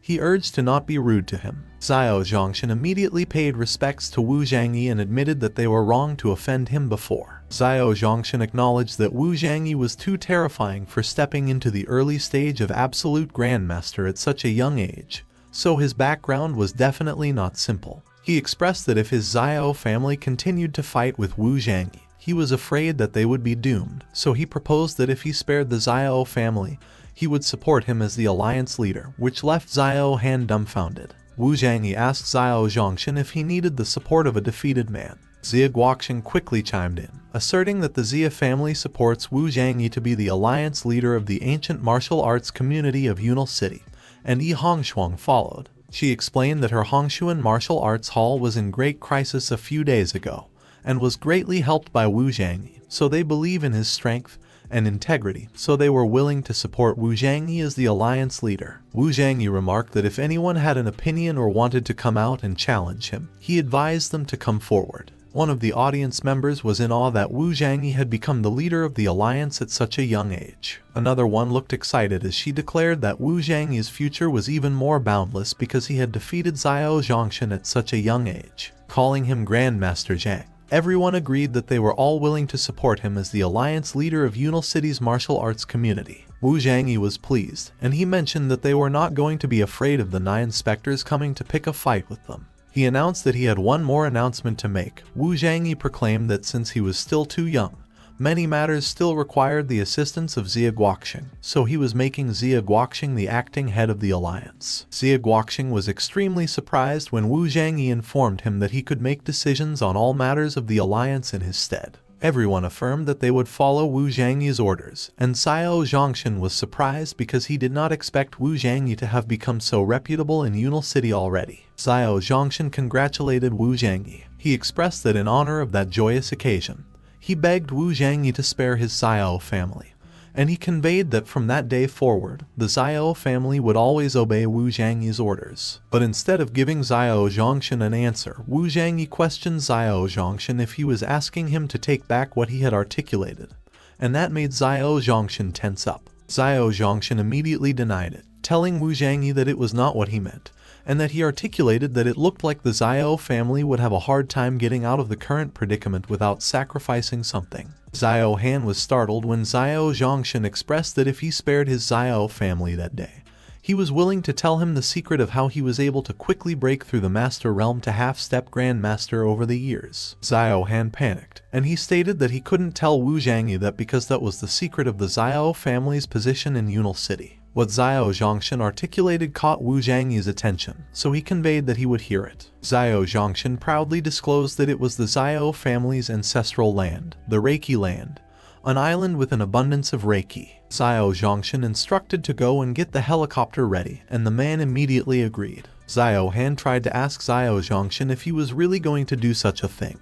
he urged to not be rude to him. Xiao Zhongshan immediately paid respects to Wu Zhangyi and admitted that they were wrong to offend him before. Xiao Zhongshan acknowledged that Wu Zhangyi was too terrifying for stepping into the early stage of absolute grandmaster at such a young age, so his background was definitely not simple. He expressed that if his Xiao family continued to fight with Wu Zhangyi, he was afraid that they would be doomed, so he proposed that if he spared the Xiao family, he would support him as the alliance leader, which left Xiao Han dumbfounded. Wu Zhangyi asked Xiao Zhongshan if he needed the support of a defeated man. Zia Guoqing quickly chimed in, asserting that the Xia family supports Wu Zhangyi to be the alliance leader of the ancient martial arts community of Yunal City, and Yi Hongshuang followed. She explained that her Hongshuan martial arts hall was in great crisis a few days ago, and was greatly helped by Wu Zhangyi, so they believe in his strength and integrity, so they were willing to support Wu Zhangyi as the alliance leader. Wu Zhangyi remarked that if anyone had an opinion or wanted to come out and challenge him, he advised them to come forward. One of the audience members was in awe that Wu Zhangyi had become the leader of the alliance at such a young age. Another one looked excited as she declared that Wu Zhangyi's future was even more boundless because he had defeated Xiao Zhongshan at such a young age, calling him Grandmaster Zhang. Everyone agreed that they were all willing to support him as the alliance leader of Yunal City's martial arts community. Wu Zhangyi was pleased, and he mentioned that they were not going to be afraid of the 9 specters coming to pick a fight with them. He announced that he had one more announcement to make. Wu Zhangyi proclaimed that since he was still too young, many matters still required the assistance of Xie Guoxing, so he was making Xie Guoxing the acting head of the alliance. Xie Guoxing was extremely surprised when Wu Zhangyi informed him that he could make decisions on all matters of the alliance in his stead. Everyone affirmed that they would follow Wu Zhangyi's orders, and Xiao Zhongshan was surprised because he did not expect Wu Zhangyi to have become so reputable in Yunal City already. Xiao Zhongshan congratulated Wu Zhangyi. He expressed that in honor of that joyous occasion, he begged Wu Zhangyi to spare his Xiao family, and he conveyed that from that day forward, the Xiao family would always obey Wu Zhangyi's orders. But instead of giving Xiao Zhongshan an answer, Wu Zhangyi questioned Xiao Zhongshan if he was asking him to take back what he had articulated, and that made Xiao Zhongshan tense up. Xiao Zhongshan immediately denied it, telling Wu Zhangyi that it was not what he meant, and that he articulated that it looked like the Xiao family would have a hard time getting out of the current predicament without sacrificing something. Xiao Han was startled when Xiao Zhongshan expressed that if he spared his Xiao family that day, he was willing to tell him the secret of how he was able to quickly break through the Master Realm to half-step Grandmaster over the years. Xiao Han panicked, and he stated that he couldn't tell Wu Zhangyi that because that was the secret of the Xiao family's position in Yunal City. What Xiao Zhongshan articulated caught Wu Zhangyi's attention, so he conveyed that he would hear it. Xiao Zhongshan proudly disclosed that it was the Xiao family's ancestral land, the Reiki land, an island with an abundance of Reiki. Xiao Zhongshan instructed to go and get the helicopter ready, and the man immediately agreed. Xiao Han tried to ask Xiao Zhongshan if he was really going to do such a thing,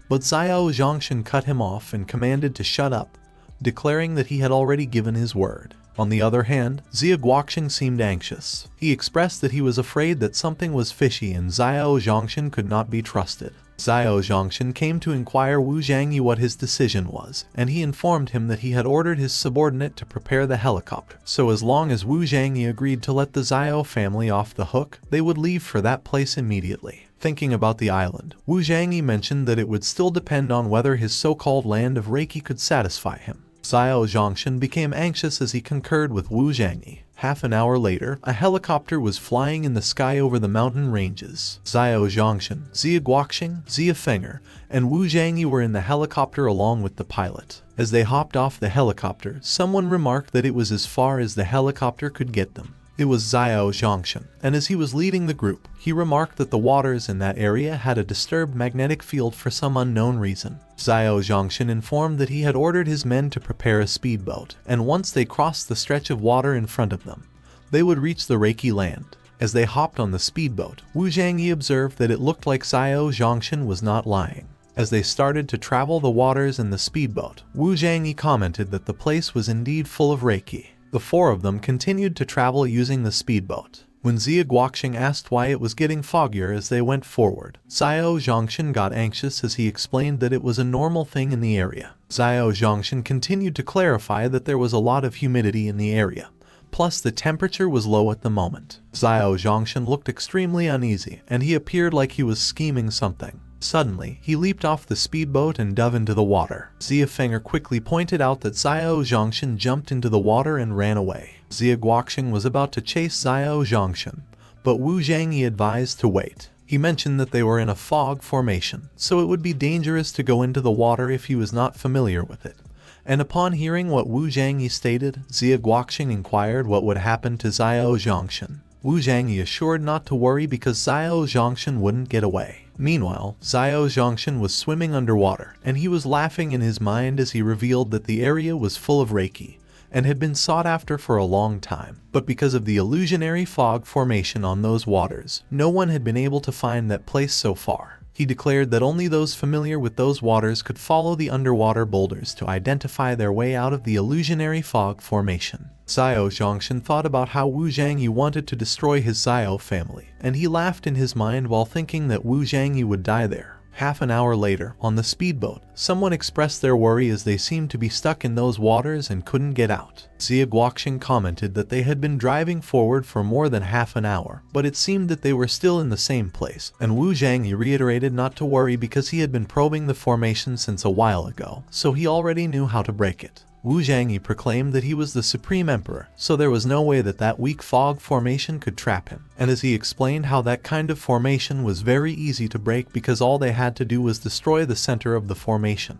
but Xiao Zhongshan cut him off and commanded to shut up, declaring that he had already given his word. On the other hand, Xie Guoxing seemed anxious. He expressed that he was afraid that something was fishy and Xiao Zhongshan could not be trusted. Xiao Zhongshan came to inquire Wu Zhangyi what his decision was, and he informed him that he had ordered his subordinate to prepare the helicopter, so as long as Wu Zhangyi agreed to let the Xiao family off the hook, they would leave for that place immediately. Thinking about the island, Wu Zhangyi mentioned that it would still depend on whether his so-called land of Reiki could satisfy him. Xiao Zhongshan became anxious as he concurred with Wu Zhangyi. Half an hour later, a helicopter was flying in the sky over the mountain ranges. Xiao Zhongshan, Xie Guoxing, Xie Feng'er, and Wu Zhangyi were in the helicopter along with the pilot. As they hopped off the helicopter, someone remarked that it was as far as the helicopter could get them. It was Xiao Zhongshan, and as he was leading the group, he remarked that the waters in that area had a disturbed magnetic field for some unknown reason. Xiao Zhongshan informed that he had ordered his men to prepare a speedboat, and once they crossed the stretch of water in front of them, they would reach the Reiki land. As they hopped on the speedboat, Wu Zhangyi observed that it looked like Xiao Zhongshan was not lying. As they started to travel the waters in the speedboat, Wu Zhangyi commented that the place was indeed full of Reiki. The 4 of them continued to travel using the speedboat. When Xie Guoxing asked why it was getting foggier as they went forward, Xiao Zhongshan got anxious as he explained that it was a normal thing in the area. Xiao Zhongshan continued to clarify that there was a lot of humidity in the area, plus the temperature was low at the moment. Xiao Zhongshan looked extremely uneasy, and he appeared like he was scheming something. Suddenly, he leaped off the speedboat and dove into the water. Xie Feng'er quickly pointed out that Xiao Zhongshan jumped into the water and ran away. Xie Guoxing was about to chase Xiao Zhongshan, but Wu Zhangyi advised to wait. He mentioned that they were in a fog formation, so it would be dangerous to go into the water if he was not familiar with it. And upon hearing what Wu Zhangyi stated, Xie Guoxing inquired what would happen to Xiao Zhongshan. Wu Zhangyi assured not to worry because Xiao Zhongshan wouldn't get away. Meanwhile, Xiao Zhongshan was swimming underwater, and he was laughing in his mind as he revealed that the area was full of Reiki, and had been sought after for a long time. But because of the illusionary fog formation on those waters, no one had been able to find that place so far. He declared that only those familiar with those waters could follow the underwater boulders to identify their way out of the illusionary fog formation. Xiao Zhongshan thought about how Wu Zhangyi wanted to destroy his Xiao family, and he laughed in his mind while thinking that Wu Zhangyi would die there. Half an hour later, on the speedboat, someone expressed their worry as they seemed to be stuck in those waters and couldn't get out. Zia Guoqing commented that they had been driving forward for more than half an hour, but it seemed that they were still in the same place, and Wu Zhangyi reiterated not to worry because he had been probing the formation since a while ago, so he already knew how to break it. Wu Zhangyi proclaimed that he was the Supreme Emperor, so there was no way that that weak fog formation could trap him. And as he explained how that kind of formation was very easy to break because all they had to do was destroy the center of the formation.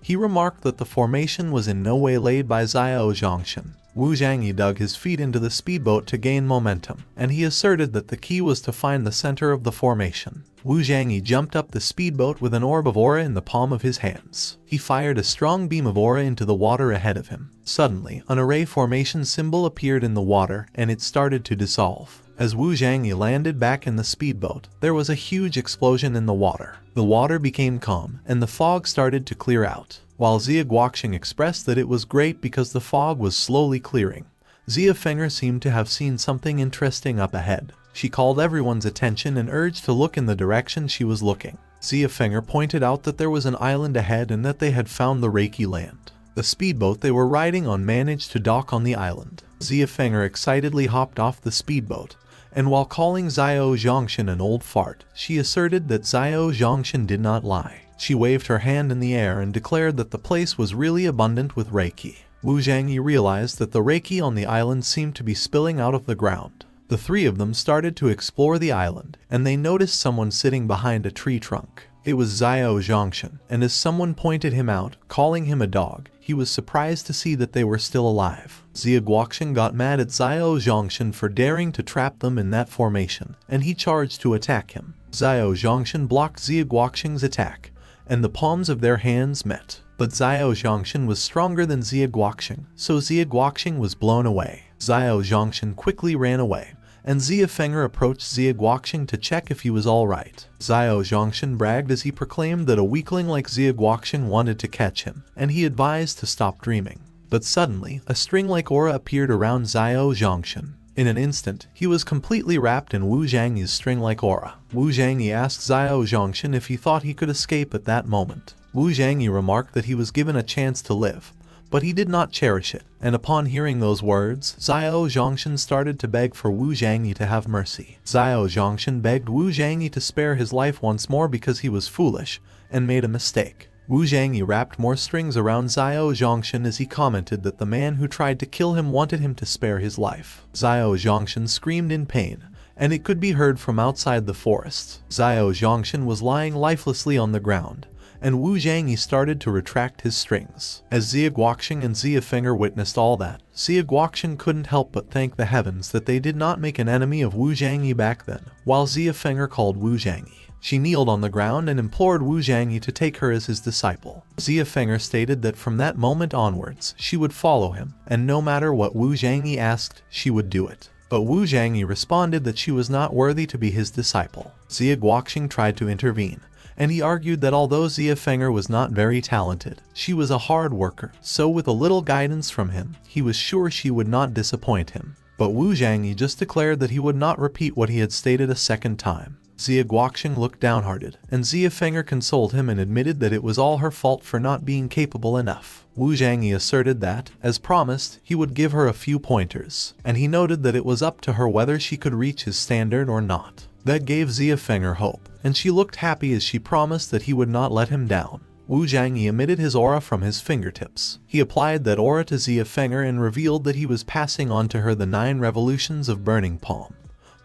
He remarked that the formation was in no way laid by Xiao Zhongshan. Wu Zhangyi dug his feet into the speedboat to gain momentum, and he asserted that the key was to find the center of the formation. Wu Zhangyi jumped up the speedboat with an orb of aura in the palm of his hands. He fired a strong beam of aura into the water ahead of him. Suddenly, an array formation symbol appeared in the water, and it started to dissolve. As Wu Zhangyi landed back in the speedboat, there was a huge explosion in the water. The water became calm, and the fog started to clear out. While Zia Guoqing expressed that it was great because the fog was slowly clearing, Zia Fenger seemed to have seen something interesting up ahead. She called everyone's attention and urged to look in the direction she was looking. Zia Fenger pointed out that there was an island ahead and that they had found the Reiki land. The speedboat they were riding on managed to dock on the island. Zia Fenger excitedly hopped off the speedboat, and while calling Xiao Zhongshan an old fart, she asserted that Xiao Zhongshan did not lie. She waved her hand in the air and declared that the place was really abundant with Reiki. Wu Zhangyi realized that the Reiki on the island seemed to be spilling out of the ground. The three of them started to explore the island, and they noticed someone sitting behind a tree trunk. It was Xiao Zhongshan, and as someone pointed him out, calling him a dog, he was surprised to see that they were still alive. Zia Guoqing got mad at Xiao Zhongshan for daring to trap them in that formation, and he charged to attack him. Xiao Zhongshan blocked Zia Guoqing's attack, and the palms of their hands met. But Xiao Zhongshan was stronger than Zia Guoqing, so Zia Guoqing was blown away. Xiao Zhongshan quickly ran away, and Zia Fenger approached Zia Guoqing to check if he was alright. Xiao Zhongshan bragged as he proclaimed that a weakling like Zia Guoqing wanted to catch him, and he advised to stop dreaming. But suddenly, a string-like aura appeared around Xiao Zhongshan. In an instant, he was completely wrapped in Wu Zhangyi's string-like aura. Wu Zhangyi asked Xiao Zhongshan if he thought he could escape at that moment. Wu Zhangyi remarked that he was given a chance to live, but he did not cherish it, and upon hearing those words, Xiao Zhongshan started to beg for Wu Zhangyi to have mercy. Xiao Zhongshan begged Wu Zhangyi to spare his life once more because he was foolish and made a mistake. Wu Zhangyi wrapped more strings around Xiao Zhongshan as he commented that the man who tried to kill him wanted him to spare his life. Xiao Zhongshan screamed in pain, and it could be heard from outside the forest. Xiao Zhongshan was lying lifelessly on the ground, and Wu Zhangyi started to retract his strings. As Zia Guoqing and Zia Fenger witnessed all that, Zia Guoqing couldn't help but thank the heavens that they did not make an enemy of Wu Zhangyi back then, while Zia Fenger called Wu Zhangyi. She kneeled on the ground and implored Wu Zhangyi to take her as his disciple. Zia Fenger stated that from that moment onwards, she would follow him, and no matter what Wu Zhangyi asked, she would do it. But Wu Zhangyi responded that she was not worthy to be his disciple. Zia Guoqing tried to intervene, and he argued that although Zia Fenger was not very talented, she was a hard worker, so with a little guidance from him, he was sure she would not disappoint him. But Wu Zhangyi just declared that he would not repeat what he had stated a second time. Zia Guoqing looked downhearted, and Zia Fenger consoled him and admitted that it was all her fault for not being capable enough. Wu Zhangyi asserted that, as promised, he would give her a few pointers, and he noted that it was up to her whether she could reach his standard or not. That gave Zia Fenger hope, and she looked happy as she promised that he would not let him down. Wu Zhangyi emitted his aura from his fingertips. He applied that aura to Zia Fenger and revealed that he was passing on to her the 9 revolutions of Burning Palm.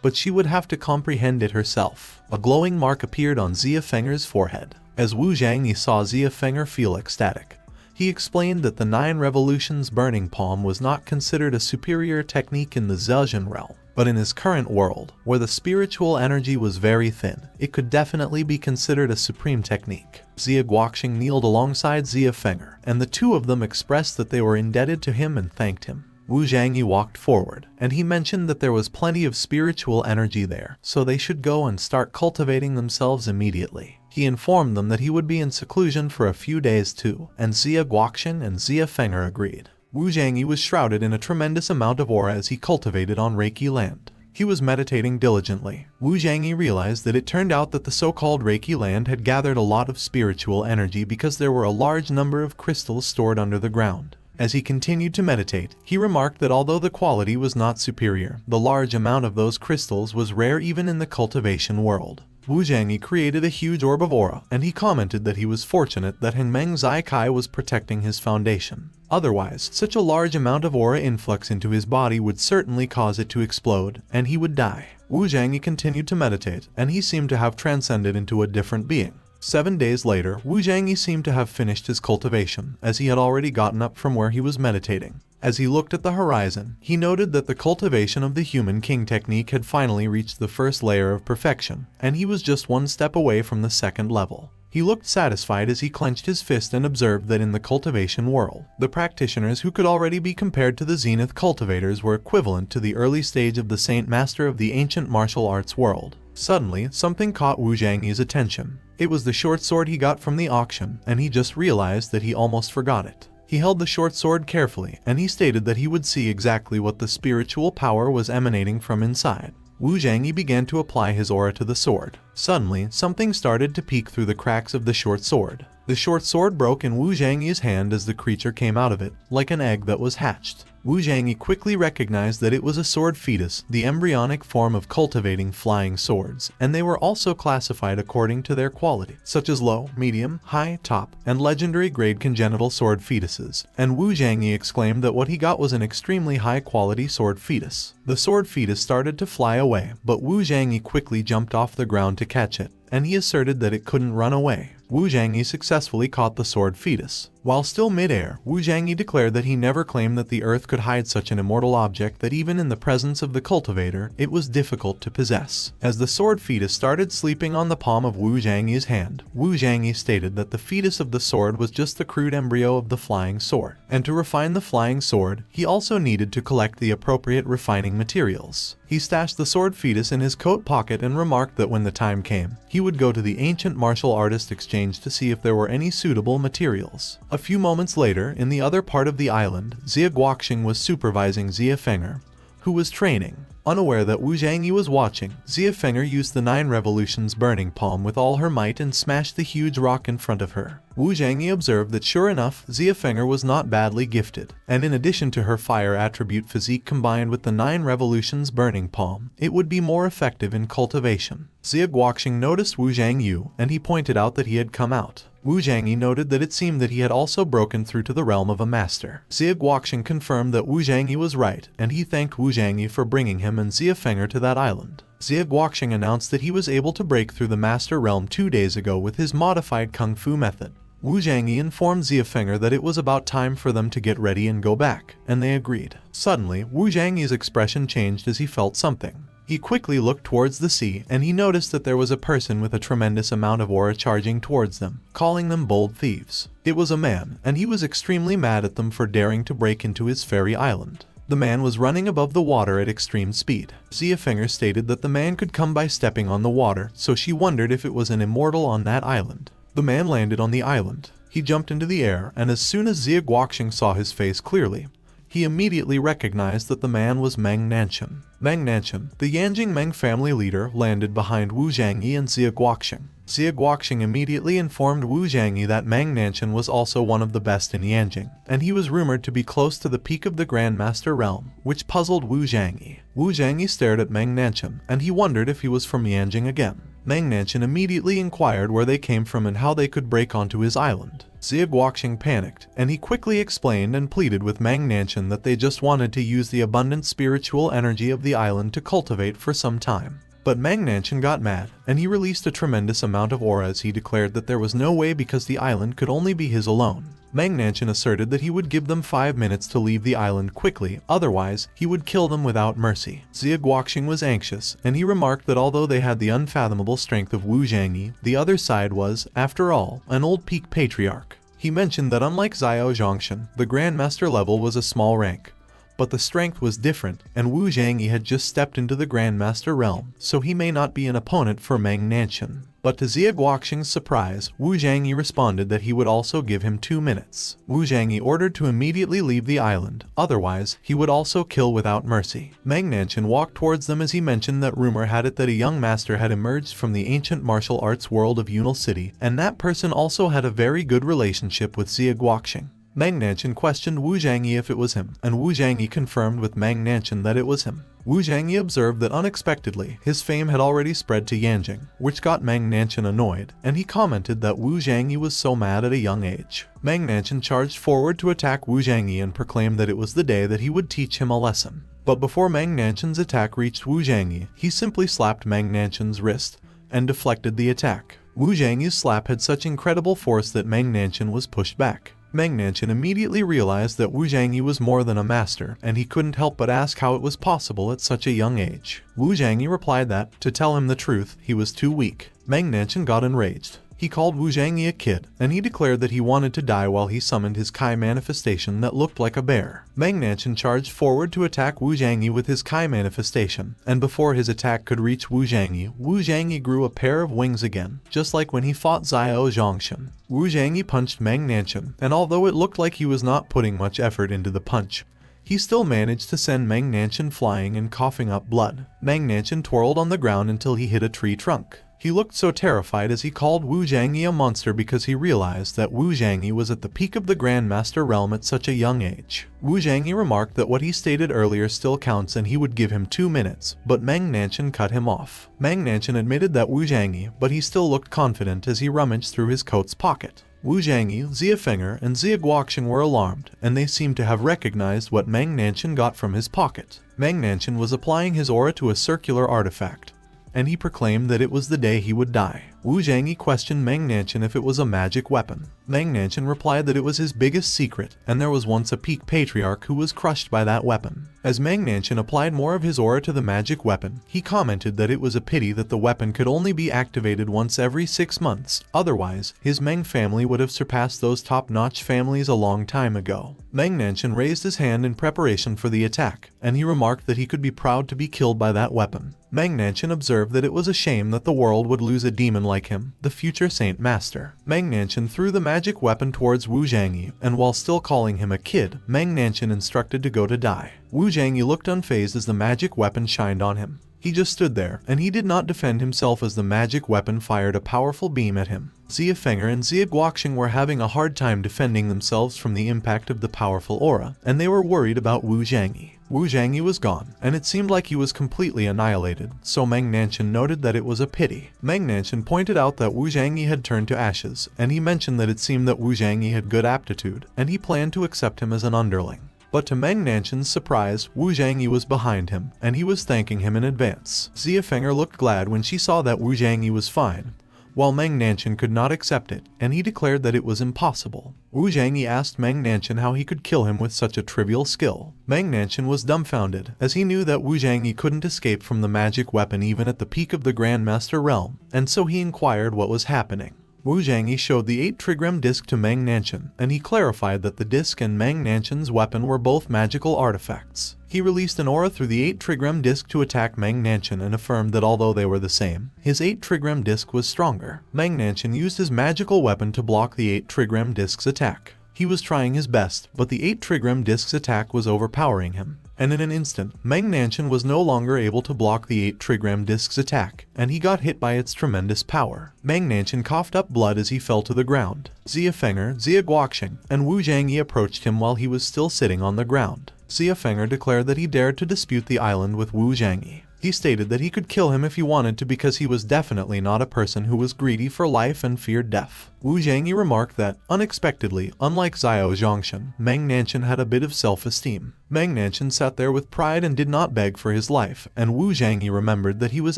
But she would have to comprehend it herself. A glowing mark appeared on Zia Fenger's forehead. As Wu Zhangyi saw Zia Fenger feel ecstatic, he explained that the 9 revolutions Burning Palm was not considered a superior technique in the Zhejian realm, but in his current world, where the spiritual energy was very thin, it could definitely be considered a supreme technique. Zia Guoqing kneeled alongside Zia Fenger, and the two of them expressed that they were indebted to him and thanked him. Wu Zhangyi walked forward, and he mentioned that there was plenty of spiritual energy there, so they should go and start cultivating themselves immediately. He informed them that he would be in seclusion for a few days too, and Zia Guoqing and Zia Fenger agreed. Wu Zhangyi was shrouded in a tremendous amount of aura as he cultivated on Reiki land. He was meditating diligently. Wu Zhangyi realized that it turned out that the so-called Reiki land had gathered a lot of spiritual energy because there were a large number of crystals stored under the ground. As he continued to meditate, he remarked that although the quality was not superior, the large amount of those crystals was rare even in the cultivation world. Wu Zhangyi created a huge orb of aura, and he commented that he was fortunate that Hengmeng Zai Kai was protecting his foundation. Otherwise, such a large amount of aura influx into his body would certainly cause it to explode, and he would die. Wu Zhangyi continued to meditate, and he seemed to have transcended into a different being. 7 days later, Wu Zhangyi seemed to have finished his cultivation, as he had already gotten up from where he was meditating. As he looked at the horizon, he noted that the cultivation of the human king technique had finally reached the first layer of perfection, and he was just one step away from the second level. He looked satisfied as he clenched his fist and observed that in the cultivation world, the practitioners who could already be compared to the zenith cultivators were equivalent to the early stage of the Saint Master of the ancient martial arts world. Suddenly, something caught Wu Zhangyi's attention. It was the short sword he got from the auction, and he just realized that he almost forgot it. He held the short sword carefully, and he stated that he would see exactly what the spiritual power was emanating from inside. Wu Zhangyi began to apply his aura to the sword. Suddenly, something started to peek through the cracks of the short sword. The short sword broke in Wu Zhangyi's hand as the creature came out of it, like an egg that was hatched. Wu Zhangyi quickly recognized that it was a sword fetus, the embryonic form of cultivating flying swords, and they were also classified according to their quality, such as low, medium, high, top, and legendary grade congenital sword fetuses, and Wu Zhangyi exclaimed that what he got was an extremely high-quality sword fetus. The sword fetus started to fly away, but Wu Zhangyi quickly jumped off the ground to catch it, and he asserted that it couldn't run away. Wu Zhangyi successfully caught the sword fetus. While still mid-air, Wu Zhangyi declared that he never claimed that the earth could hide such an immortal object that even in the presence of the cultivator, it was difficult to possess. As the sword fetus started sleeping on the palm of Wu Zhangyi's hand, Wu Zhangyi stated that the fetus of the sword was just the crude embryo of the flying sword, and to refine the flying sword, he also needed to collect the appropriate refining materials. He stashed the sword fetus in his coat pocket and remarked that when the time came, he would go to the ancient martial artist exchange to see if there were any suitable materials. A few moments later, in the other part of the island, Xie Guoxing was supervising Xie Fenger, who was training. Unaware that Wu Zhangyi was watching, Xie Fenger used the 9 Revolutions burning palm with all her might and smashed the huge rock in front of her. Wu Zhangyi observed that sure enough, Xie Fenger was not badly gifted, and in addition to her fire attribute physique combined with the 9 Revolutions burning palm, it would be more effective in cultivation. Xie Guoxing noticed Wu Zhangyi, and he pointed out that he had come out. Wu Zhangyi noted that it seemed that he had also broken through to the realm of a master. Xie Guoxing confirmed that Wu Zhangyi was right, and he thanked Wu Zhangyi for bringing him and Xie Fenger to that island. Xie Guoxing announced that he was able to break through the master realm 2 days ago with his modified kung fu method. Wu Zhangyi informed Xie Fenger that it was about time for them to get ready and go back, and they agreed. Suddenly, Wu Zhangyi's expression changed as he felt something. He quickly looked towards the sea, and he noticed that there was a person with a tremendous amount of aura charging towards them, calling them bold thieves. It was a man, and he was extremely mad at them for daring to break into his fairy island. The man was running above the water at extreme speed. Xie Fenger stated that the man could come by stepping on the water, so she wondered if it was an immortal on that island. The man landed on the island. He jumped into the air, and as soon as Xie Guoxing saw his face clearly, he immediately recognized that the man was Meng Nanshan. Meng Nanshan, the Yanjing Meng family leader, landed behind Wu Zhangyi and Xie Guoxing. Xie Guoxing immediately informed Wu Zhangyi that Meng Nanshan was also one of the best in Yanjing, and he was rumored to be close to the peak of the Grandmaster realm, which puzzled Wu Zhangyi. Wu Zhangyi stared at Meng Nanshan, and he wondered if he was from Yanjing again. Meng Nanshan immediately inquired where they came from and how they could break onto his island. Xie Guoxing panicked, and he quickly explained and pleaded with Meng Nanshan that they just wanted to use the abundant spiritual energy of the island to cultivate for some time. But Meng Nanshan got mad, and he released a tremendous amount of aura as he declared that there was no way because the island could only be his alone. Meng Nanshan asserted that he would give them 5 minutes to leave the island quickly, otherwise he would kill them without mercy. Xie Guoxing was anxious, and he remarked that although they had the unfathomable strength of Wu Zhangyi, the other side was, after all, an old peak patriarch. He mentioned that unlike Xiao Zhongshan, the Grandmaster level was a small rank, but the strength was different, and Wu Zhangyi had just stepped into the Grandmaster realm, so he may not be an opponent for Meng Nanshan. But to Xie Guoqing's surprise, Wu Zhangyi responded that he would also give him 2 minutes. Wu Zhangyi ordered to immediately leave the island, otherwise he would also kill without mercy. Meng Nanshan walked towards them as he mentioned that rumor had it that a young master had emerged from the ancient martial arts world of Yunal City, and that person also had a very good relationship with Xie Guoqing. Meng Nanshan questioned Wu Zhangyi if it was him, and Wu Zhangyi confirmed with Meng Nanshan that it was him. Wu Zhangyi observed that unexpectedly, his fame had already spread to Yanjing, which got Meng Nanshan annoyed, and he commented that Wu Zhangyi was so mad at a young age. Meng Nanshan charged forward to attack Wu Zhangyi and proclaimed that it was the day that he would teach him a lesson. But before Meng Nanshan's attack reached Wu Zhangyi, he simply slapped Meng Nanshan's wrist and deflected the attack. Wu Zhangyi's slap had such incredible force that Meng Nanshan was pushed back. Meng Nanshan immediately realized that Wu Zhangyi was more than a master, and he couldn't help but ask how it was possible at such a young age. Wu Zhangyi replied that, to tell him the truth, he was too weak. Meng Nanshan got enraged. He called Wu Zhangyi a kid, and he declared that he wanted to die while he summoned his Kai manifestation that looked like a bear. Meng Nanshan charged forward to attack Wu Zhangyi with his Kai manifestation, and before his attack could reach Wu Zhangyi grew a pair of wings again, just like when he fought Xiao Zhongshan. Wu Zhangyi punched Meng Nanshan, and although it looked like he was not putting much effort into the punch, he still managed to send Meng Nanshan flying and coughing up blood. Meng Nanshan twirled on the ground until he hit a tree trunk. He looked so terrified as he called Wu Zhangyi a monster because he realized that Wu Zhangyi was at the peak of the Grandmaster realm at such a young age. Wu Zhangyi remarked that what he stated earlier still counts and he would give him 2 minutes, but Meng Nanshan cut him off. Meng Nanshan admitted that Wu Zhangyi, but he still looked confident as he rummaged through his coat's pocket. Wu Zhangyi, Xie Feng'er, and Xie Guoqing were alarmed, and they seemed to have recognized what Meng Nanshan got from his pocket. Meng Nanshan was applying his aura to a circular artifact, and he proclaimed that it was the day he would die. Wu Zhangyi questioned Meng Nanshan if it was a magic weapon. Meng Nanshan replied that it was his biggest secret, and there was once a peak patriarch who was crushed by that weapon. As Meng Nanshan applied more of his aura to the magic weapon, he commented that it was a pity that the weapon could only be activated once every 6 months, otherwise, his Meng family would have surpassed those top-notch families a long time ago. Meng Nanshan raised his hand in preparation for the attack, and he remarked that he could be proud to be killed by that weapon. Meng Nanshan observed that it was a shame that the world would lose a demon like him, the future Saint Master. Meng Nanshan threw the magic weapon towards Wu Zhangyi, and while still calling him a kid, Meng Nanshan instructed to go to die. Wu Zhangyi looked unfazed as the magic weapon shined on him. He just stood there, and he did not defend himself as the magic weapon fired a powerful beam at him. Xie Feng'er and Xie Guoqing were having a hard time defending themselves from the impact of the powerful aura, and they were worried about Wu Zhangyi. Wu Zhangyi was gone, and it seemed like he was completely annihilated, so Meng Nanshan noted that it was a pity. Meng Nanshan pointed out that Wu Zhangyi had turned to ashes, and he mentioned that it seemed that Wu Zhangyi had good aptitude, and he planned to accept him as an underling. But to Meng Nanshan's surprise, Wu Zhangyi was behind him, and he was thanking him in advance. Xie Feng'er looked glad when she saw that Wu Zhangyi was fine, while Meng Nanshan could not accept it, and he declared that it was impossible. Wu Zhangyi asked Meng Nanshan how he could kill him with such a trivial skill. Meng Nanshan was dumbfounded, as he knew that Wu Zhangyi couldn't escape from the magic weapon even at the peak of the Grandmaster realm, and so he inquired what was happening. Wu Zhangyi showed the 8 trigram disc to Meng Nanshan, and he clarified that the disc and Meng Nanshan's weapon were both magical artifacts. He released an aura through the 8 trigram disc to attack Meng Nanshan and affirmed that although they were the same, his 8 trigram disc was stronger. Meng Nanshan used his magical weapon to block the 8 trigram disc's attack. He was trying his best, but the 8 trigram disc's attack was overpowering him. And in an instant, Meng Nanshan was no longer able to block the 8 trigram disc's attack, and he got hit by its tremendous power. Meng Nanshan coughed up blood as he fell to the ground. Xie Feng'er, Xie Guoqing, and Wu Zhangyi approached him while he was still sitting on the ground. Xie Feng'er declared that he dared to dispute the island with Wu Zhangyi. He stated that he could kill him if he wanted to because he was definitely not a person who was greedy for life and feared death. Wu Zhangyi remarked that, unexpectedly, unlike Xiao Zhongshan, Meng Nanshan had a bit of self-esteem. Meng Nanshan sat there with pride and did not beg for his life, and Wu Zhangyi remembered that he was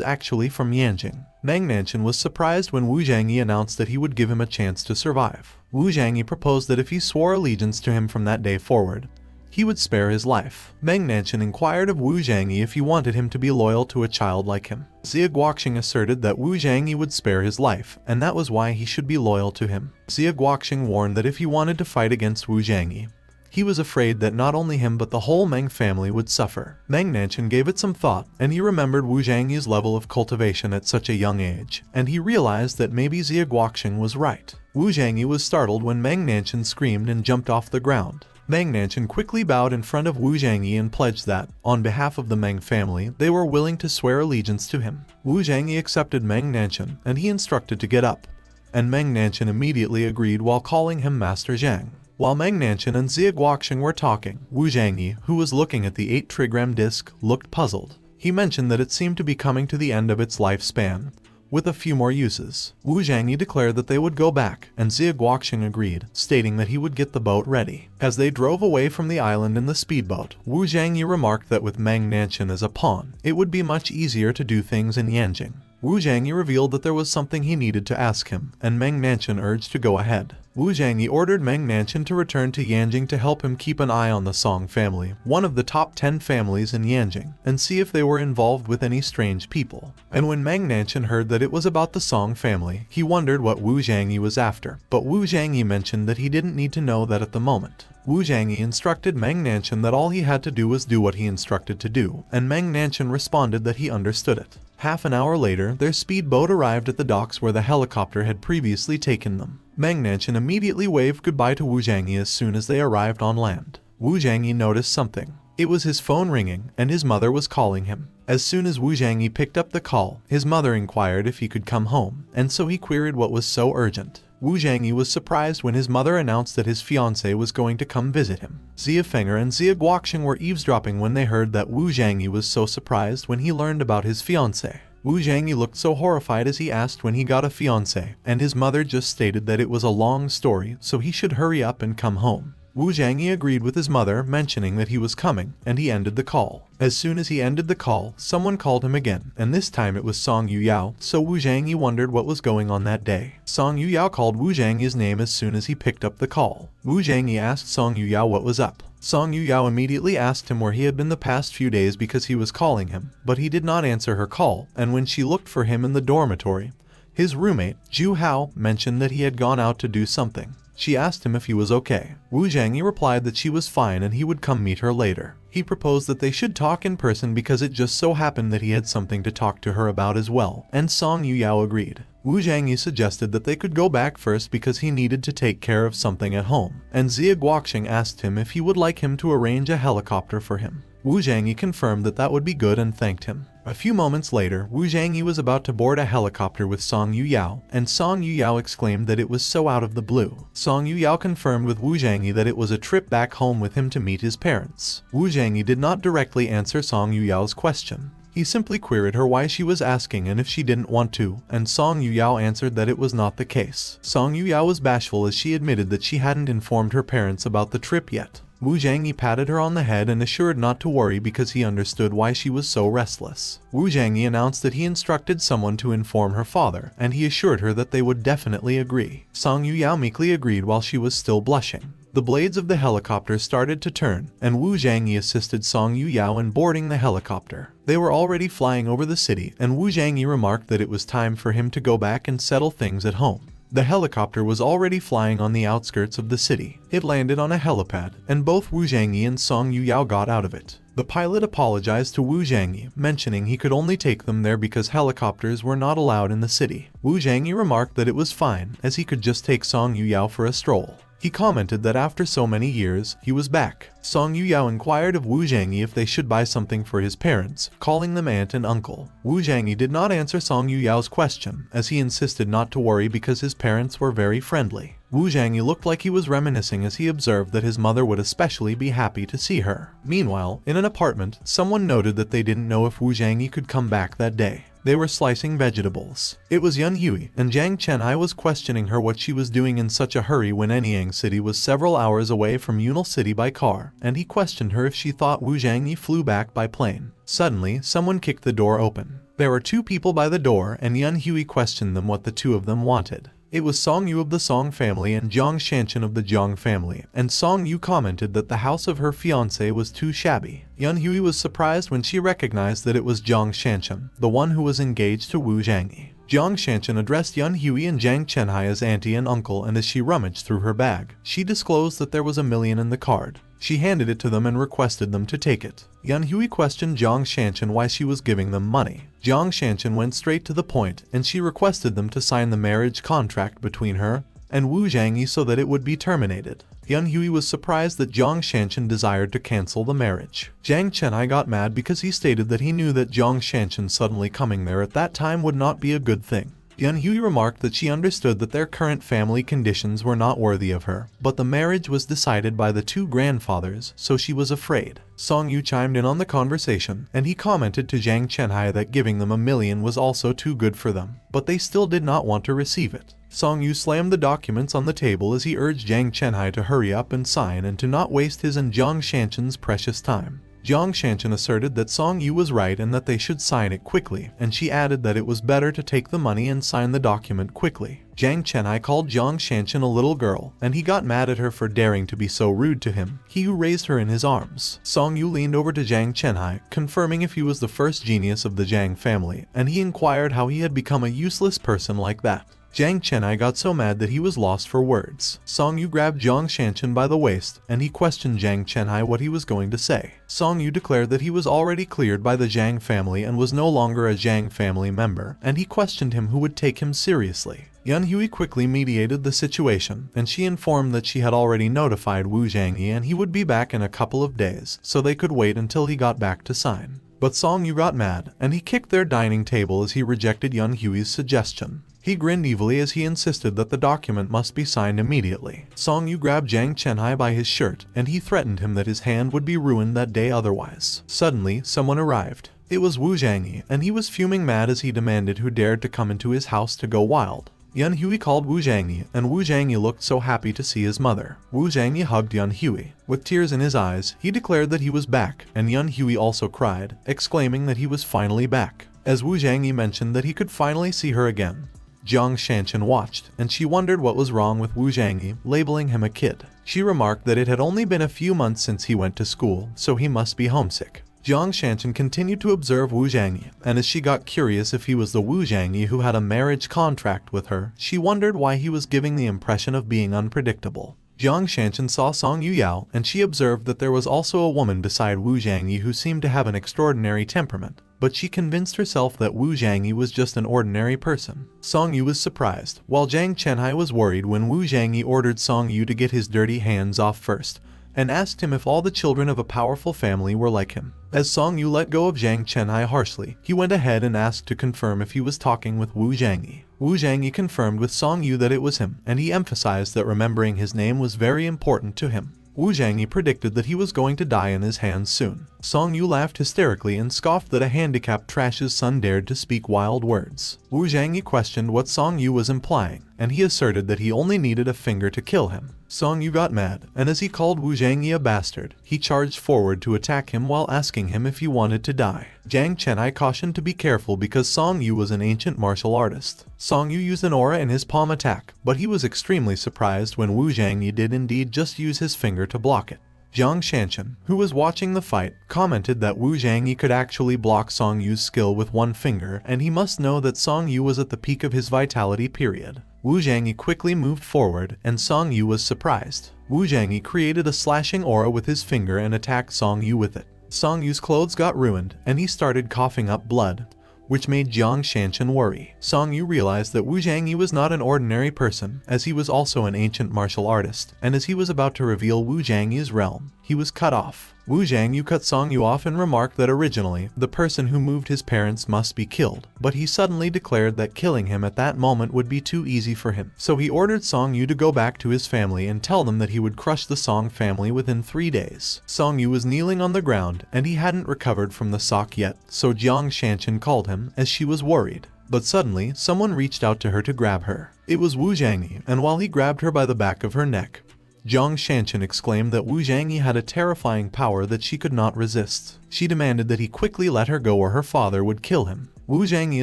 actually from Yanjing. Meng Nanshan was surprised when Wu Zhangyi announced that he would give him a chance to survive. Wu Zhangyi proposed that if he swore allegiance to him from that day forward, he would spare his life. Meng Nanshan inquired of Wu Zhangyi if he wanted him to be loyal to a child like him. Xie Guoqing asserted that Wu Zhangyi would spare his life, and that was why he should be loyal to him. Xie Guoqing warned that if he wanted to fight against Wu Zhangyi, He was afraid that not only him but the whole Meng family would suffer. Meng Nanshan gave it some thought, and he remembered Wu Zhangyi's level of cultivation at such a young age, and he realized that maybe Xie Guoqing was right. Wu Zhangyi was startled when Meng Nanshan screamed and jumped off the ground. Meng Nanshan quickly bowed in front of Wu Zhangyi and pledged that, on behalf of the Meng family, they were willing to swear allegiance to him. Wu Zhangyi accepted Meng Nanshan, and he instructed to get up. And Meng Nanshan immediately agreed while calling him Master Zhang. While Meng Nanshan and Xie Guoqing were talking, Wu Zhangyi, who was looking at the 8 trigram disc, looked puzzled. He mentioned that it seemed to be coming to the end of its lifespan, with a few more uses. Wu Zhangyi declared that they would go back, and Xie Guoqing agreed, stating that he would get the boat ready. As they drove away from the island in the speedboat, Wu Zhangyi remarked that with Meng Nanshan as a pawn, it would be much easier to do things in Yanjing. Wu Zhangyi revealed that there was something he needed to ask him, and Meng Nanshan urged to go ahead. Wu Zhangyi ordered Meng Nanshan to return to Yanjing to help him keep an eye on the Song family, one of the top 10 families in Yanjing, and see if they were involved with any strange people. And when Meng Nanshan heard that it was about the Song family, he wondered what Wu Zhangyi was after, but Wu Zhangyi mentioned that he didn't need to know that at the moment. Wu Zhangyi instructed Meng Nanshan that all he had to do was do what he instructed to do, and Meng Nanshan responded that he understood it. Half an hour later, their speedboat arrived at the docks where the helicopter had previously taken them. Meng Nanshan immediately waved goodbye to Wu Zhangyi as soon as they arrived on land. Wu Zhangyi noticed something. It was his phone ringing, and his mother was calling him. As soon as Wu Zhangyi picked up the call, his mother inquired if he could come home, and so he queried what was so urgent. Wu Zhangyi was surprised when his mother announced that his fiancée was going to come visit him. Xie Feng'er and Xie Guoqing were eavesdropping when they heard that Wu Zhangyi was so surprised when he learned about his fiancée. Wu Zhangyi looked so horrified as he asked when he got a fiancée, and his mother just stated that it was a long story, so he should hurry up and come home. Wu Zhangyi agreed with his mother, mentioning that he was coming, and he ended the call. As soon as he ended the call, someone called him again, and this time it was Song Yuyao, so Wu Zhangyi wondered what was going on that day. Song Yuyao called Wu Zhangyi's name as soon as he picked up the call. Wu Zhangyi asked Song Yuyao what was up. Song Yuyao immediately asked him where he had been the past few days because he was calling him, but he did not answer her call, and when she looked for him in the dormitory, his roommate, Zhu Hao, mentioned that he had gone out to do something. She asked him if he was okay. Wu Zhangyi replied that she was fine and he would come meet her later. He proposed that they should talk in person because it just so happened that he had something to talk to her about as well, and Song Yuyao agreed. Wu Zhangyi suggested that they could go back first because he needed to take care of something at home, and Xie Guoqing asked him if he would like him to arrange a helicopter for him. Wu Zhangyi confirmed that that would be good and thanked him. A few moments later, Wu Zhangyi was about to board a helicopter with Song Yuyao, and Song Yuyao exclaimed that it was so out of the blue. Song Yuyao confirmed with Wu Zhangyi that it was a trip back home with him to meet his parents. Wu Zhangyi did not directly answer Song Yuyao's question. He simply queried her why she was asking and if she didn't want to, and Song Yuyao answered that it was not the case. Song Yuyao was bashful as she admitted that she hadn't informed her parents about the trip yet. Wu Zhangyi patted her on the head and assured not to worry because he understood why she was so restless. Wu Zhangyi announced that he instructed someone to inform her father, and he assured her that they would definitely agree. Song Yuyao meekly agreed while she was still blushing. The blades of the helicopter started to turn, and Wu Zhangyi assisted Song Yuyao in boarding the helicopter. They were already flying over the city, and Wu Zhangyi remarked that it was time for him to go back and settle things at home. The helicopter was already flying on the outskirts of the city. It landed on a helipad, and both Wu Zhangyi and Song Yuyao got out of it. The pilot apologized to Wu Zhangyi, mentioning he could only take them there because helicopters were not allowed in the city. Wu Zhangyi remarked that it was fine, as he could just take Song Yuyao for a stroll. He commented that after so many years, he was back. Song Yuyao inquired of Wu Zhangyi if they should buy something for his parents, calling them aunt and uncle. Wu Zhangyi did not answer Song Yuyao's question, as he insisted not to worry because his parents were very friendly. Wu Zhangyi looked like he was reminiscing as he observed that his mother would especially be happy to see her. Meanwhile, in an apartment, someone noted that they didn't know if Wu Zhangyi could come back that day. They were slicing vegetables. It was Yun Hui, and Jiang Chenhai was questioning her what she was doing in such a hurry when Anyang City was several hours away from Yunal City by car, and he questioned her if she thought Wu Zhangyi flew back by plane. Suddenly, someone kicked the door open. There were two people by the door, and Yun Hui questioned them what the two of them wanted. It was Song Yu of the Song family and Jiang Shanshan of the Jiang family, and Song Yu commented that the house of her fiancé was too shabby. Yun Hui was surprised when she recognized that it was Jiang Shanshan, the one who was engaged to Wu Zhangyi. Jiang Shanchen addressed Yun Hui and Zhang Chenhai as auntie and uncle, and as she rummaged through her bag, she disclosed that there was $1 million in the card. She handed it to them and requested them to take it. Yun Hui questioned Jiang Shanchen why she was giving them money. Jiang Shanchen went straight to the point, and she requested them to sign the marriage contract between her and Wu Zhangyi so that it would be terminated. Yun Hui was surprised that Jiang Shanchen desired to cancel the marriage. Zhang Chenhai got mad because he stated that he knew that Jiang Shanchen suddenly coming there at that time would not be a good thing. Yun Hui remarked that she understood that their current family conditions were not worthy of her, but the marriage was decided by the two grandfathers, so she was afraid. Song Yu chimed in on the conversation, and he commented to Zhang Chenhai that giving them $1 million was also too good for them, but they still did not want to receive it. Song Yu slammed the documents on the table as he urged Zhang Chenhai to hurry up and sign and to not waste his and Jiang Shanchen's precious time. Jiang Shanchen asserted that Song Yu was right and that they should sign it quickly, and she added that it was better to take the money and sign the document quickly. Zhang Chenhai called Jiang Shanchen a little girl, and he got mad at her for daring to be so rude to him. He raised her in his arms. Song Yu leaned over to Zhang Chenhai, confirming if he was the first genius of the Zhang family, and he inquired how he had become a useless person like that. Zhang Chenhai got so mad that he was lost for words. Song Yu grabbed Jiang Shanchen by the waist, and he questioned Zhang Chenhai what he was going to say. Song Yu declared that he was already cleared by the Zhang family and was no longer a Zhang family member, and he questioned him who would take him seriously. Yun Hui quickly mediated the situation, and she informed that she had already notified Wu Zhangyi and he would be back in a couple of days, so they could wait until he got back to sign. But Song Yu got mad, and he kicked their dining table as he rejected Yun Hui's suggestion. He grinned evilly as he insisted that the document must be signed immediately. Song Yu grabbed Zhang Chenhai by his shirt, and he threatened him that his hand would be ruined that day otherwise. Suddenly, someone arrived. It was Wu Zhangyi, and he was fuming mad as he demanded who dared to come into his house to go wild. Yun Hui called Wu Zhangyi, and Wu Zhangyi looked so happy to see his mother. Wu Zhangyi hugged Yun Hui. With tears in his eyes, he declared that he was back, and Yun Hui also cried, exclaiming that he was finally back. As Wu Zhangyi mentioned that he could finally see her again, Jiang Shanchen watched, and she wondered what was wrong with Wu Zhangyi, labeling him a kid. She remarked that it had only been a few months since he went to school, so he must be homesick. Jiang Shanchen continued to observe Wu Zhangyi, and as she got curious if he was the Wu Zhangyi who had a marriage contract with her, she wondered why he was giving the impression of being unpredictable. Jiang Shanchen saw Song Yu Yao, and she observed that there was also a woman beside Wu Zhangyi who seemed to have an extraordinary temperament, but she convinced herself that Wu Zhangyi was just an ordinary person. Song Yu was surprised, while Zhang Chenhai was worried when Wu Zhangyi ordered Song Yu to get his dirty hands off first, and asked him if all the children of a powerful family were like him. As Song Yu let go of Zhang Chenhai harshly, he went ahead and asked to confirm if he was talking with Wu Zhangyi. Wu Zhangyi confirmed with Song Yu that it was him, and he emphasized that remembering his name was very important to him. Wu Zhangyi predicted that he was going to die in his hands soon. Song Yu laughed hysterically and scoffed that a handicapped trash's son dared to speak wild words. Wu Zhangyi questioned what Song Yu was implying, and he asserted that he only needed a finger to kill him. Song Yu got mad, and as he called Wu Zhangyi a bastard, he charged forward to attack him while asking him if he wanted to die. Zhang Chenhai cautioned to be careful because Song Yu was an ancient martial artist. Song Yu used an aura in his palm attack, but he was extremely surprised when Wu Zhangyi did indeed just use his finger to block it. Jiang Shanchen, who was watching the fight, commented that Wu Zhangyi could actually block Song Yu's skill with one finger, and he must know that Song Yu was at the peak of his vitality period. Wu Zhangyi quickly moved forward, and Song Yu was surprised. Wu Zhangyi created a slashing aura with his finger and attacked Song Yu with it. Song Yu's clothes got ruined, and he started coughing up blood, which made Jiang Shanchen worry. Song Yu realized that Wu Zhangyi was not an ordinary person, as he was also an ancient martial artist, and as he was about to reveal Wu Zhangyi's realm, he was cut off. Wu Zhangyi cut Song Yu off and remarked that originally, the person who moved his parents must be killed, but he suddenly declared that killing him at that moment would be too easy for him. So he ordered Song Yu to go back to his family and tell them that he would crush the Song family within 3 days. Song Yu was kneeling on the ground, and he hadn't recovered from the shock yet, so Jiang Shanchen called him, as she was worried. But suddenly, someone reached out to her to grab her. It was Wu Zhangyi, and while he grabbed her by the back of her neck, Jiang Shanchen exclaimed that Wu Zhangyi had a terrifying power that she could not resist. She demanded that he quickly let her go or her father would kill him. Wu Zhangyi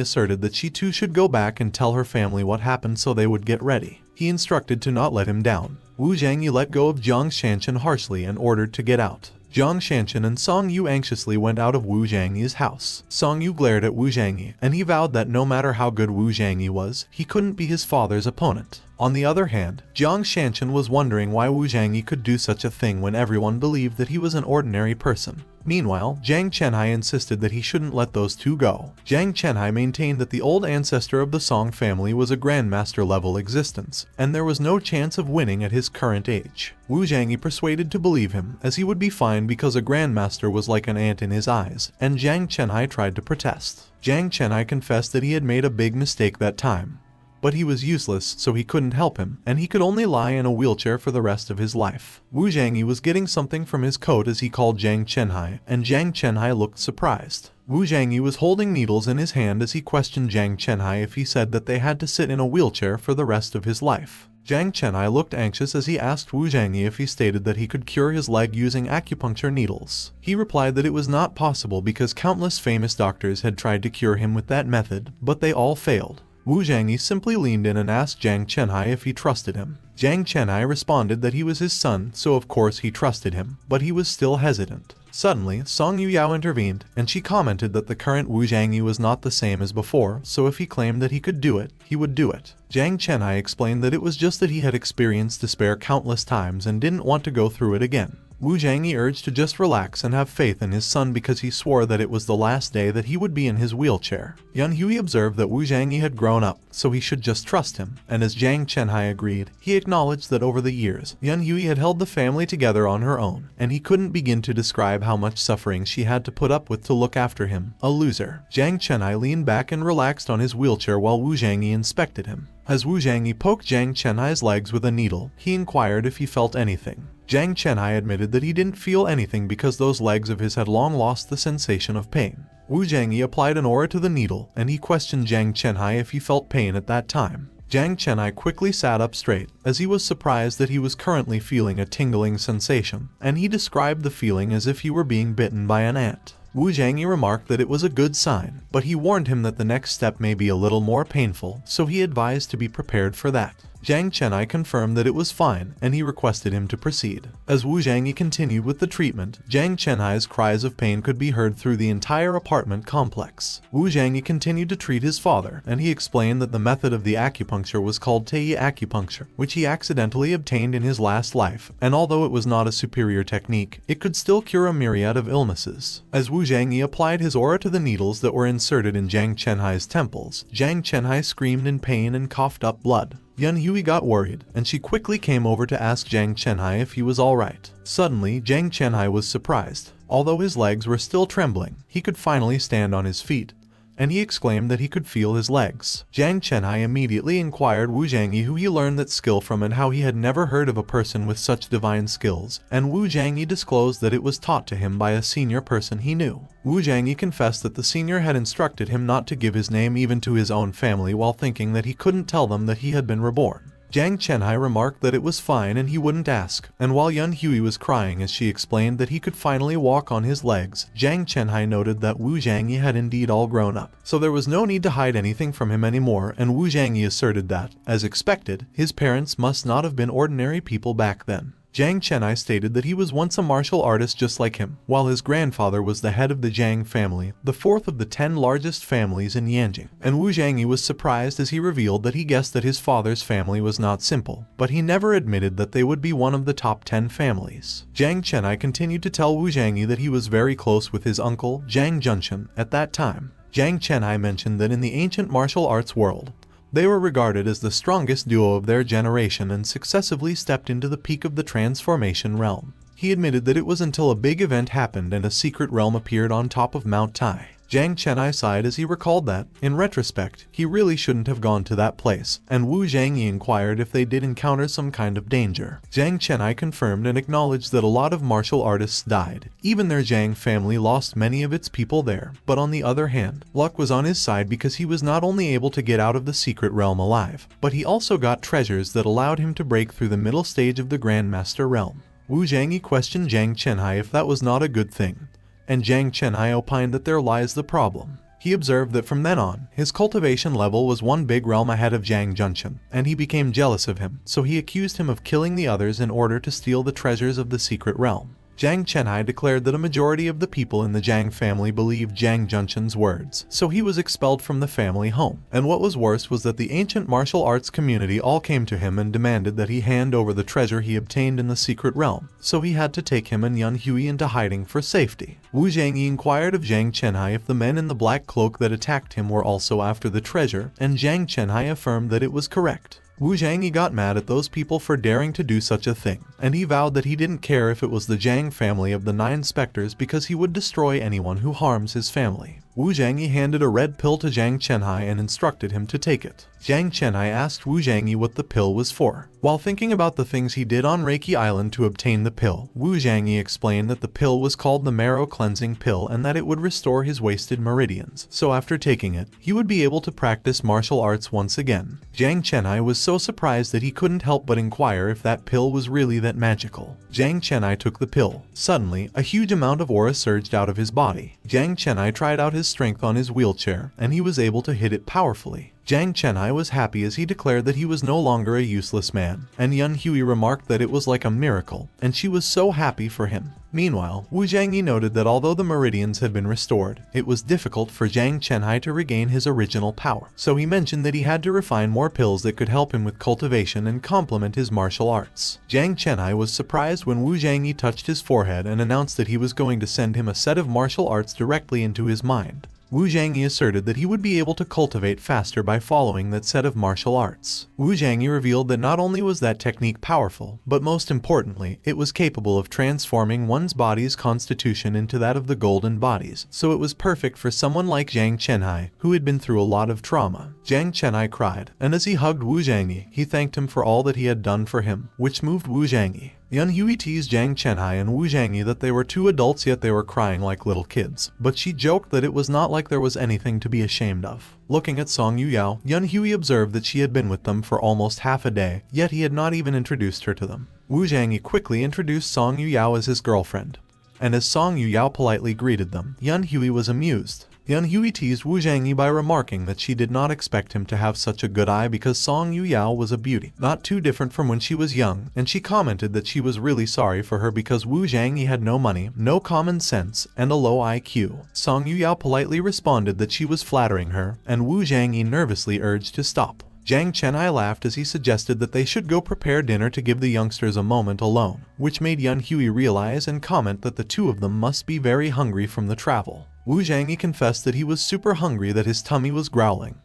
asserted that she too should go back and tell her family what happened so they would get ready. He instructed to not let him down. Wu Zhangyi let go of Jiang Shanchen harshly and ordered to get out. Jiang Shanchen and Song Yu anxiously went out of Wu Zhangyi's house. Song Yu glared at Wu Zhangyi, and he vowed that no matter how good Wu Zhangyi was, he couldn't be his father's opponent. On the other hand, Jiang Shanchen was wondering why Wu Zhangyi could do such a thing when everyone believed that he was an ordinary person. Meanwhile, Jiang Chenhai insisted that he shouldn't let those two go. Jiang Chenhai maintained that the old ancestor of the Song family was a grandmaster level existence, and there was no chance of winning at his current age. Wu Zhangyi persuaded to believe him, as he would be fine because a grandmaster was like an ant in his eyes, and Jiang Chenhai tried to protest. Jiang Chenhai confessed that he had made a big mistake that time. But he was useless, so he couldn't help him, and he could only lie in a wheelchair for the rest of his life. Wu Zhangyi was getting something from his coat as he called Jiang Chenhai, and Jiang Chenhai looked surprised. Wu Zhangyi was holding needles in his hand as he questioned Jiang Chenhai if he said that they had to sit in a wheelchair for the rest of his life. Jiang Chenhai looked anxious as he asked Wu Zhangyi if he stated that he could cure his leg using acupuncture needles. He replied that it was not possible because countless famous doctors had tried to cure him with that method, but they all failed. Wu Zhangyi simply leaned in and asked Jiang Chenhai if he trusted him. Jiang Chenhai responded that he was his son, so of course he trusted him, but he was still hesitant. Suddenly, Song Yuyao intervened, and she commented that the current Wu Zhangyi was not the same as before, so if he claimed that he could do it, he would do it. Jiang Chenhai explained that it was just that he had experienced despair countless times and didn't want to go through it again. Wu Zhangyi urged to just relax and have faith in his son because he swore that it was the last day that he would be in his wheelchair. Yan Hui observed that Wu Zhangyi had grown up, so he should just trust him, and as Jiang Chenhai agreed, he acknowledged that over the years, Yan Hui had held the family together on her own, and he couldn't begin to describe how much suffering she had to put up with to look after him, a loser. Jiang Chenhai leaned back and relaxed on his wheelchair while Wu Zhangyi inspected him. As Wu Zhangyi poked Jiang Chenhai's legs with a needle, he inquired if he felt anything. Jiang Chenhai admitted that he didn't feel anything because those legs of his had long lost the sensation of pain. Wu Zhangyi applied an aura to the needle, and he questioned Jiang Chenhai if he felt pain at that time. Jiang Chenhai quickly sat up straight, as he was surprised that he was currently feeling a tingling sensation, and he described the feeling as if he were being bitten by an ant. Wu Zhangyi remarked that it was a good sign, but he warned him that the next step may be a little more painful, so he advised to be prepared for that. Jiang Chenhai confirmed that it was fine, and he requested him to proceed. As Wu Zhangyi continued with the treatment, Jiang Chenhai's cries of pain could be heard through the entire apartment complex. Wu Zhangyi continued to treat his father, and he explained that the method of the acupuncture was called Tei acupuncture, which he accidentally obtained in his last life, and although it was not a superior technique, it could still cure a myriad of illnesses. As Wu Zhangyi applied his aura to the needles that were inserted in Jiang Chenhai's temples, Jiang Chenhai screamed in pain and coughed up blood. Yan Hui got worried, and she quickly came over to ask Jiang Chenhai if he was alright. Suddenly, Jiang Chenhai was surprised. Although his legs were still trembling, he could finally stand on his feet, and he exclaimed that he could feel his legs. Jiang Chenhai immediately inquired Wu Zhangyi who he learned that skill from and how he had never heard of a person with such divine skills, and Wu Zhangyi disclosed that it was taught to him by a senior person he knew. Wu Zhangyi confessed that the senior had instructed him not to give his name even to his own family while thinking that he couldn't tell them that he had been reborn. Jiang Chenhai remarked that it was fine and he wouldn't ask, and while Yan Hui was crying as she explained that he could finally walk on his legs, Jiang Chenhai noted that Wu Zhangyi had indeed all grown up, so there was no need to hide anything from him anymore, and Wu Zhangyi asserted that, as expected, his parents must not have been ordinary people back then. Jiang Chenhai stated that he was once a martial artist just like him, while his grandfather was the head of the Jiang family, the fourth of the 10 largest families in Yanjing. And Wu Zhangyi was surprised as he revealed that he guessed that his father's family was not simple, but he never admitted that they would be one of the top 10 families. Jiang Chenhai continued to tell Wu Zhangyi that he was very close with his uncle, Jiang Junshan, at that time. Jiang Chenhai mentioned that in the ancient martial arts world, they were regarded as the strongest duo of their generation and successively stepped into the peak of the transformation realm. He admitted that it was until a big event happened and a secret realm appeared on top of Mount Tai. Jiang Chenhai sighed as he recalled that, in retrospect, he really shouldn't have gone to that place, and Wu Zhangyi inquired if they did encounter some kind of danger. Jiang Chenhai confirmed and acknowledged that a lot of martial artists died. Even their Jiang family lost many of its people there, but on the other hand, luck was on his side because he was not only able to get out of the secret realm alive, but he also got treasures that allowed him to break through the middle stage of the Grandmaster realm. Wu Zhangyi questioned Jiang Chenhai if that was not a good thing, and Jiang Chenhai opined that there lies the problem. He observed that from then on, his cultivation level was one big realm ahead of Jiang Junshan, and he became jealous of him, so he accused him of killing the others in order to steal the treasures of the secret realm. Jiang Chenhai declared that a majority of the people in the Jiang family believed Jiang Junshen's words, so he was expelled from the family home. And what was worse was that the ancient martial arts community all came to him and demanded that he hand over the treasure he obtained in the secret realm, so he had to take him and Yun Hui into hiding for safety. Wu Zhangyi inquired of Jiang Chenhai if the men in the black cloak that attacked him were also after the treasure, and Jiang Chenhai affirmed that it was correct. Wu Zhangyi got mad at those people for daring to do such a thing, and he vowed that he didn't care if it was the Jiang family of the 9 specters because he would destroy anyone who harms his family. Wu Zhangyi handed a red pill to Jiang Chenhai and instructed him to take it. Jiang Chenhai asked Wu Zhangyi what the pill was for. While thinking about the things he did on Reiki Island to obtain the pill, Wu Zhangyi explained that the pill was called the marrow cleansing pill and that it would restore his wasted meridians, so after taking it, he would be able to practice martial arts once again. Jiang Chenhai was so surprised that he couldn't help but inquire if that pill was really that magical. Jiang Chenhai took the pill. Suddenly, a huge amount of aura surged out of his body. Jiang Chenhai tried out his strength on his wheelchair, and he was able to hit it powerfully. Jiang Chenhai was happy as he declared that he was no longer a useless man, and Yun Hui remarked that it was like a miracle, and she was so happy for him. Meanwhile, Wu Zhangyi noted that although the meridians had been restored, it was difficult for Jiang Chenhai to regain his original power, so he mentioned that he had to refine more pills that could help him with cultivation and complement his martial arts. Jiang Chenhai was surprised when Wu Zhangyi touched his forehead and announced that he was going to send him a set of martial arts directly into his mind. Wu Zhangyi asserted that he would be able to cultivate faster by following that set of martial arts. Wu Zhangyi revealed that not only was that technique powerful, but most importantly, it was capable of transforming one's body's constitution into that of the golden bodies, so it was perfect for someone like Jiang Chenhai, who had been through a lot of trauma. Jiang Chenhai cried, and as he hugged Wu Zhangyi, he thanked him for all that he had done for him, which moved Wu Zhangyi. Yun Hui teased Jiang Chenhai and Wu Zhangyi that they were 2 adults yet they were crying like little kids, but she joked that it was not like there was anything to be ashamed of. Looking at Song Yuyao, Yun Hui observed that she had been with them for almost half a day, yet he had not even introduced her to them. Wu Zhangyi quickly introduced Song Yuyao as his girlfriend, and as Song Yuyao politely greeted them, Yun Hui was amused. Yun Hui teased Wu Zhangyi by remarking that she did not expect him to have such a good eye because Song Yuyao was a beauty, not too different from when she was young, and she commented that she was really sorry for her because Wu Zhangyi had no money, no common sense, and a low IQ. Song Yuyao politely responded that she was flattering her, and Wu Zhangyi nervously urged to stop. Jiang Chenhai laughed as he suggested that they should go prepare dinner to give the youngsters a moment alone, which made Yun Hui realize and comment that the 2 of them must be very hungry from the travel. Wu Zhangyi confessed that he was super hungry, that his tummy was growling.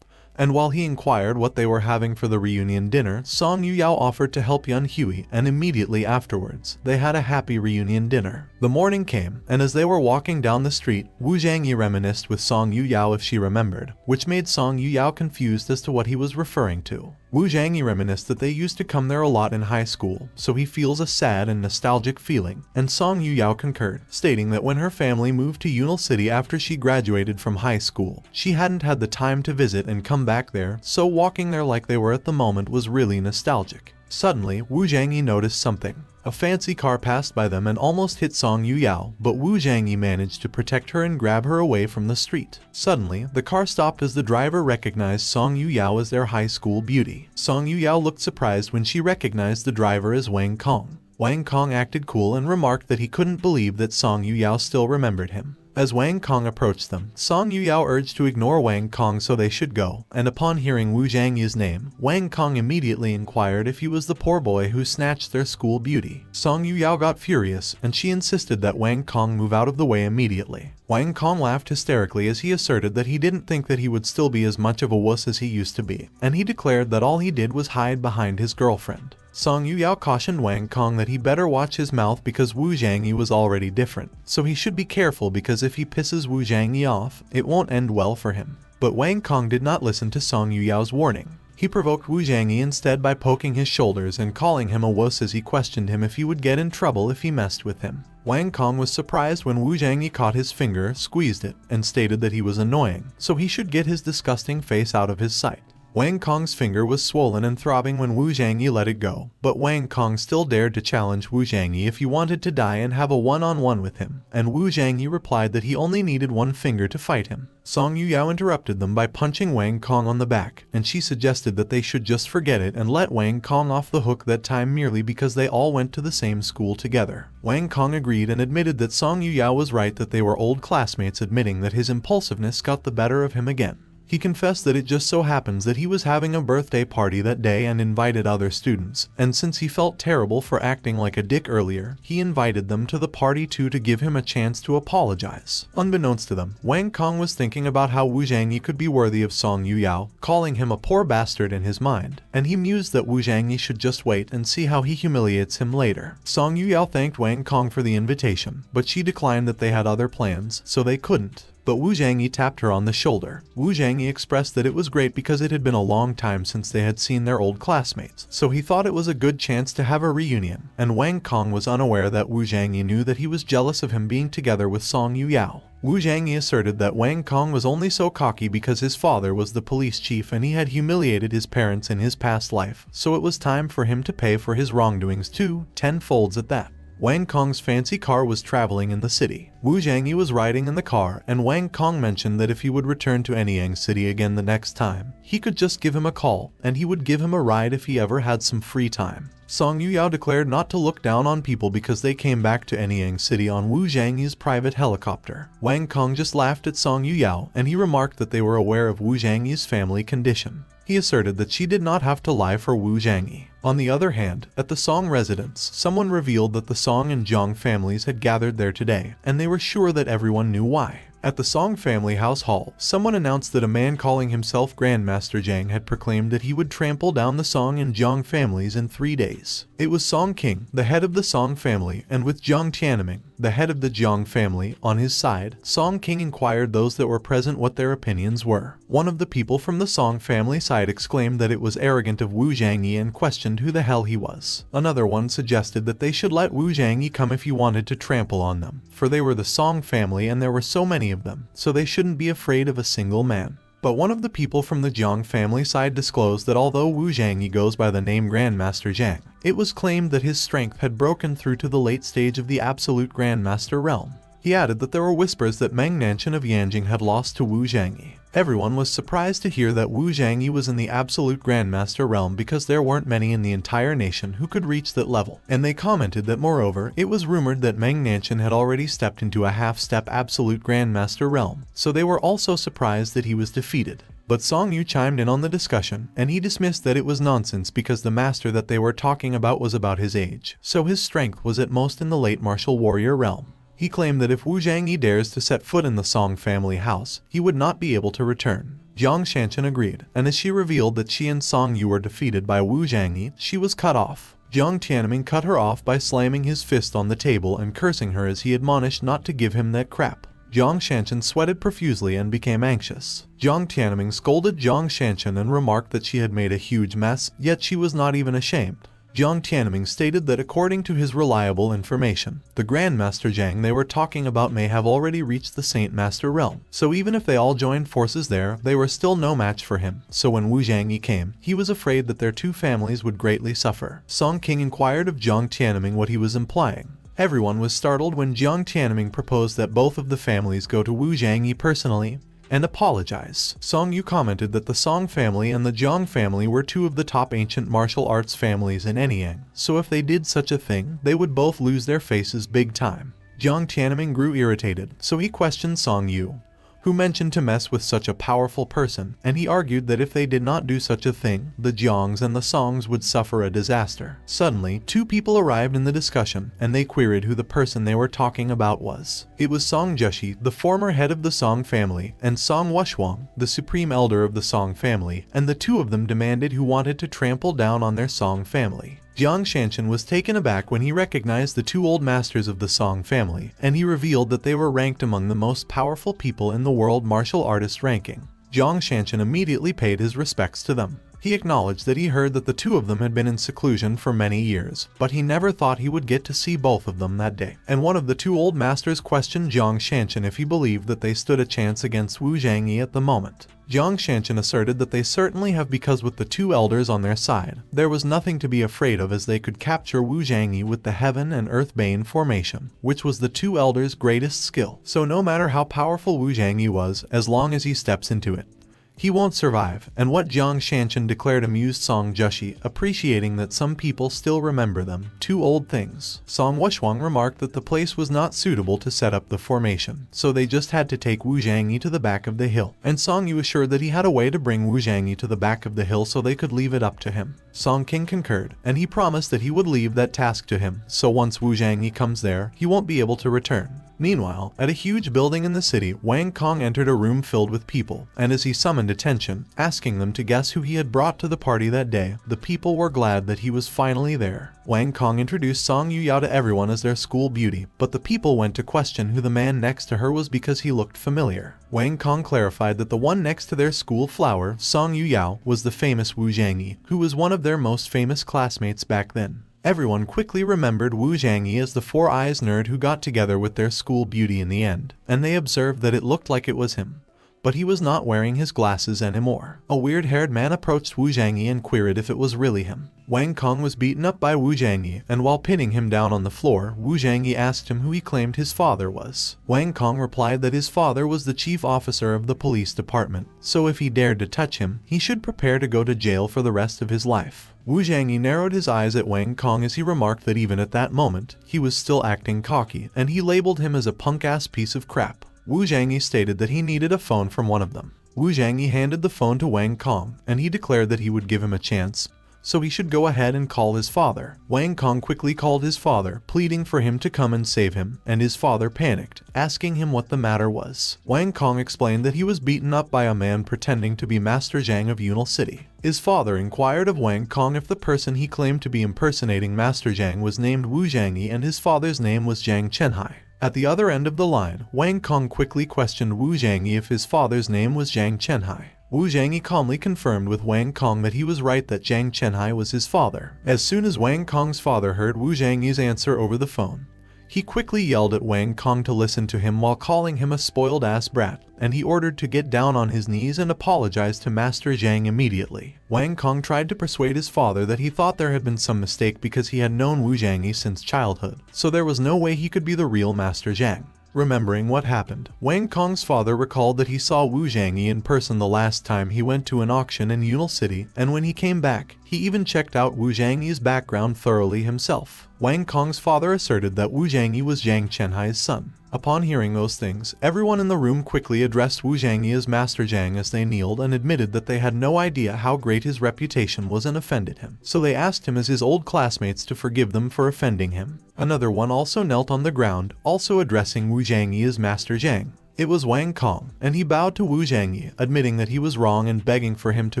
And while he inquired what they were having for the reunion dinner, Song Yuyao offered to help Yun Hui, and immediately afterwards, they had a happy reunion dinner. The morning came, and as they were walking down the street, Wu Zhangyi reminisced with Song Yuyao if she remembered, which made Song Yuyao confused as to what he was referring to. Wu Zhangyi reminisced that they used to come there a lot in high school, so he feels a sad and nostalgic feeling, and Song Yuyao concurred, stating that when her family moved to Yunil City after she graduated from high school, she hadn't had the time to visit and come back there, so walking there like they were at the moment was really nostalgic. Suddenly, Wu Zhangyi noticed something. A fancy car passed by them and almost hit Song Yuyao, but Wu Zhangyi managed to protect her and grab her away from the street. Suddenly, the car stopped as the driver recognized Song Yuyao as their high school beauty. Song Yuyao looked surprised when she recognized the driver as Wang Kong. Wang Kong acted cool and remarked that he couldn't believe that Song Yuyao still remembered him. As Wang Kong approached them, Song Yuyao urged to ignore Wang Kong so they should go, and upon hearing Wu Zhangyi's name, Wang Kong immediately inquired if he was the poor boy who snatched their school beauty. Song Yuyao got furious, and she insisted that Wang Kong move out of the way immediately. Wang Kong laughed hysterically as he asserted that he didn't think that he would still be as much of a wuss as he used to be, and he declared that all he did was hide behind his girlfriend. Song Yuyao cautioned Wang Kong that he better watch his mouth because Wu Zhangyi was already different, so he should be careful because if he pisses Wu Zhangyi off, it won't end well for him. But Wang Kong did not listen to Song Yuyao's warning. He provoked Wu Zhangyi instead by poking his shoulders and calling him a wuss as he questioned him if he would get in trouble if he messed with him. Wang Kong was surprised when Wu Zhangyi caught his finger, squeezed it, and stated that he was annoying, so he should get his disgusting face out of his sight. Wang Kong's finger was swollen and throbbing when Wu Zhangyi let it go, but Wang Kong still dared to challenge Wu Zhangyi if he wanted to die and have a one-on-one with him, and Wu Zhangyi replied that he only needed one finger to fight him. Song Yuyao interrupted them by punching Wang Kong on the back, and she suggested that they should just forget it and let Wang Kong off the hook that time merely because they all went to the same school together. Wang Kong agreed and admitted that Song Yuyao was right, that they were old classmates, admitting that his impulsiveness got the better of him again. He confessed that it just so happens that he was having a birthday party that day and invited other students, and since he felt terrible for acting like a dick earlier, he invited them to the party too to give him a chance to apologize. Unbeknownst to them, Wang Kong was thinking about how Wu Zhangyi could be worthy of Song Yuyao, calling him a poor bastard in his mind, and he mused that Wu Zhangyi should just wait and see how he humiliates him later. Song Yuyao thanked Wang Kong for the invitation, but she declined that they had other plans, so they couldn't. But Wu Zhangyi tapped her on the shoulder. Wu Zhangyi expressed that it was great because it had been a long time since they had seen their old classmates, so he thought it was a good chance to have a reunion, and Wang Kong was unaware that Wu Zhangyi knew that he was jealous of him being together with Song Yuyao. Wu Zhangyi asserted that Wang Kong was only so cocky because his father was the police chief and he had humiliated his parents in his past life, so it was time for him to pay for his wrongdoings too, tenfolds at that. Wang Kong's fancy car was traveling in the city. Wu Zhangyi was riding in the car, and Wang Kong mentioned that if he would return to Anyang City again the next time, he could just give him a call, and he would give him a ride if he ever had some free time. Song Yuyao declared not to look down on people because they came back to Anyang City on Wu Zhangyi's private helicopter. Wang Kong just laughed at Song Yuyao, and he remarked that they were aware of Wu Zhangyi's family condition. He asserted that she did not have to lie for Wu Zhangyi. On the other hand, at the Song residence, someone revealed that the Song and Zhang families had gathered there today, and they were sure that everyone knew why. At the Song family house hall, someone announced that a man calling himself Grandmaster Zhang had proclaimed that he would trample down the Song and Zhang families in 3 days. It was Song King, the head of the Song family, and with Zhang Tianming, the head of the Zhang family, on his side, Song King inquired those that were present what their opinions were. One of the people from the Song family side exclaimed that it was arrogant of Wu Zhangyi and questioned who the hell he was. Another one suggested that they should let Wu Zhangyi come if he wanted to trample on them, for they were the Song family and there were so many of them, so they shouldn't be afraid of a single man. But one of the people from the Zhang family side disclosed that although Wu Zhangyi goes by the name Grandmaster Zhang, it was claimed that his strength had broken through to the late stage of the absolute Grandmaster realm. He added that there were whispers that Meng Nanshan of Yanjing had lost to Wu Zhangyi. Everyone was surprised to hear that Wu Zhangyi was in the absolute Grandmaster realm because there weren't many in the entire nation who could reach that level, and they commented that moreover, it was rumored that Meng Nanshan had already stepped into a half-step absolute Grandmaster realm, so they were also surprised that he was defeated. But Song Yu chimed in on the discussion, and he dismissed that it was nonsense because the master that they were talking about was about his age, so his strength was at most in the late martial warrior realm. He claimed that if Wu Zhangyi dares to set foot in the Song family house, he would not be able to return. Jiang Shanshan agreed, and as she revealed that she and Song Yu were defeated by Wu Zhangyi, she was cut off. Jiang Tianming cut her off by slamming his fist on the table and cursing her as he admonished not to give him that crap. Jiang Shanshan sweated profusely and became anxious. Jiang Tianming scolded Jiang Shanshan and remarked that she had made a huge mess, yet she was not even ashamed. Jiang Tianming stated that according to his reliable information, the Grandmaster Zhang they were talking about may have already reached the Saint Master realm, so even if they all joined forces there, they were still no match for him. So when Wu Zhangyi came, he was afraid that their two families would greatly suffer. Song King inquired of Jiang Tianming what he was implying. Everyone was startled when Jiang Tianming proposed that both of the families go to Wu Zhangyi personally and apologize. Song Yu commented that the Song family and the Zhang family were two of the top ancient martial arts families in Anyang, so if they did such a thing, they would both lose their faces big time. Jiang Tianming grew irritated, so he questioned Song Yu, who mentioned to mess with such a powerful person, and he argued that if they did not do such a thing, the Jiangs and the Songs would suffer a disaster. Suddenly, two people arrived in the discussion, and they queried who the person they were talking about was. It was Song Zheshi, the former head of the Song family, and Song Wushuang, the supreme elder of the Song family, and the two of them demanded who wanted to trample down on their Song family. Jiang Shanshan was taken aback when he recognized the two old masters of the Song family, and he revealed that they were ranked among the most powerful people in the world martial artist ranking. Jiang Shanshan immediately paid his respects to them. He acknowledged that he heard that the two of them had been in seclusion for many years, but he never thought he would get to see both of them that day. And one of the two old masters questioned Jiang Shanshan if he believed that they stood a chance against Wu Zhangyi at the moment. Jiang Shanshan asserted that they certainly have, because with the two elders on their side, there was nothing to be afraid of, as they could capture Wu Zhangyi with the Heaven and Earth Bane formation, which was the two elders' greatest skill. So no matter how powerful Wu Zhangyi was, as long as he steps into it, he won't survive. And what Jiang Shanshan declared amused Song Jushi, appreciating that some people still remember them. Two old things. Song Wuxuang remarked that the place was not suitable to set up the formation, so they just had to take Wu Zhangyi to the back of the hill. And Song Yu assured that he had a way to bring Wu Zhangyi to the back of the hill so they could leave it up to him. Song King concurred, and he promised that he would leave that task to him, so once Wu Zhangyi comes there, he won't be able to return. Meanwhile, at a huge building in the city, Wang Kong entered a room filled with people, and as he summoned attention, asking them to guess who he had brought to the party that day, the people were glad that he was finally there. Wang Kong introduced Song Yuyao to everyone as their school beauty, but the people went to question who the man next to her was because he looked familiar. Wang Kong clarified that the one next to their school flower, Song Yuyao, was the famous Wu Zhangyi, who was one of their most famous classmates back then. Everyone quickly remembered Wu Zhangyi as the Four Eyes nerd who got together with their school beauty in the end, and they observed that it looked like it was him. But he was not wearing his glasses anymore. A weird-haired man approached Wu Zhangyi and queried if it was really him. Wang Kong was beaten up by Wu Zhangyi, and while pinning him down on the floor, Wu Zhangyi asked him who he claimed his father was. Wang Kong replied that his father was the chief officer of the police department, so if he dared to touch him, he should prepare to go to jail for the rest of his life. Wu Zhangyi narrowed his eyes at Wang Kong as he remarked that even at that moment, he was still acting cocky, and he labeled him as a punk-ass piece of crap. Wu Zhangyi stated that he needed a phone from one of them. Wu Zhangyi handed the phone to Wang Kong, and he declared that he would give him a chance, so he should go ahead and call his father. Wang Kong quickly called his father, pleading for him to come and save him, and his father panicked, asking him what the matter was. Wang Kong explained that he was beaten up by a man pretending to be Master Zhang of Yunal City. His father inquired of Wang Kong if the person he claimed to be impersonating Master Zhang was named Wu Zhangyi and his father's name was Zhang Chenhai. At the other end of the line, Wang Kong quickly questioned Wu Zhangyi if his father's name was Zhang Chenhai. Wu Zhangyi calmly confirmed with Wang Kong that he was right, that Zhang Chenhai was his father. As soon as Wang Kong's father heard Wu Zhangyi's answer over the phone, he quickly yelled at Wang Kong to listen to him while calling him a spoiled-ass brat, and he ordered to get down on his knees and apologize to Master Zhang immediately. Wang Kong tried to persuade his father that he thought there had been some mistake because he had known Wu Zhangyi since childhood, so there was no way he could be the real Master Zhang. Remembering what happened, Wang Kong's father recalled that he saw Wu Zhangyi in person the last time he went to an auction in Yunal City, and when he came back, he even checked out Wu Zhangyi's background thoroughly himself. Wang Kong's father asserted that Wu Zhangyi was Zhang Chenhai's son. Upon hearing those things, everyone in the room quickly addressed Wu Zhangyi as Master Zhang as they kneeled and admitted that they had no idea how great his reputation was and offended him. So they asked him as his old classmates to forgive them for offending him. Another one also knelt on the ground, also addressing Wu Zhangyi as Master Zhang. It was Wang Kong, and he bowed to Wu Zhangyi, admitting that he was wrong and begging for him to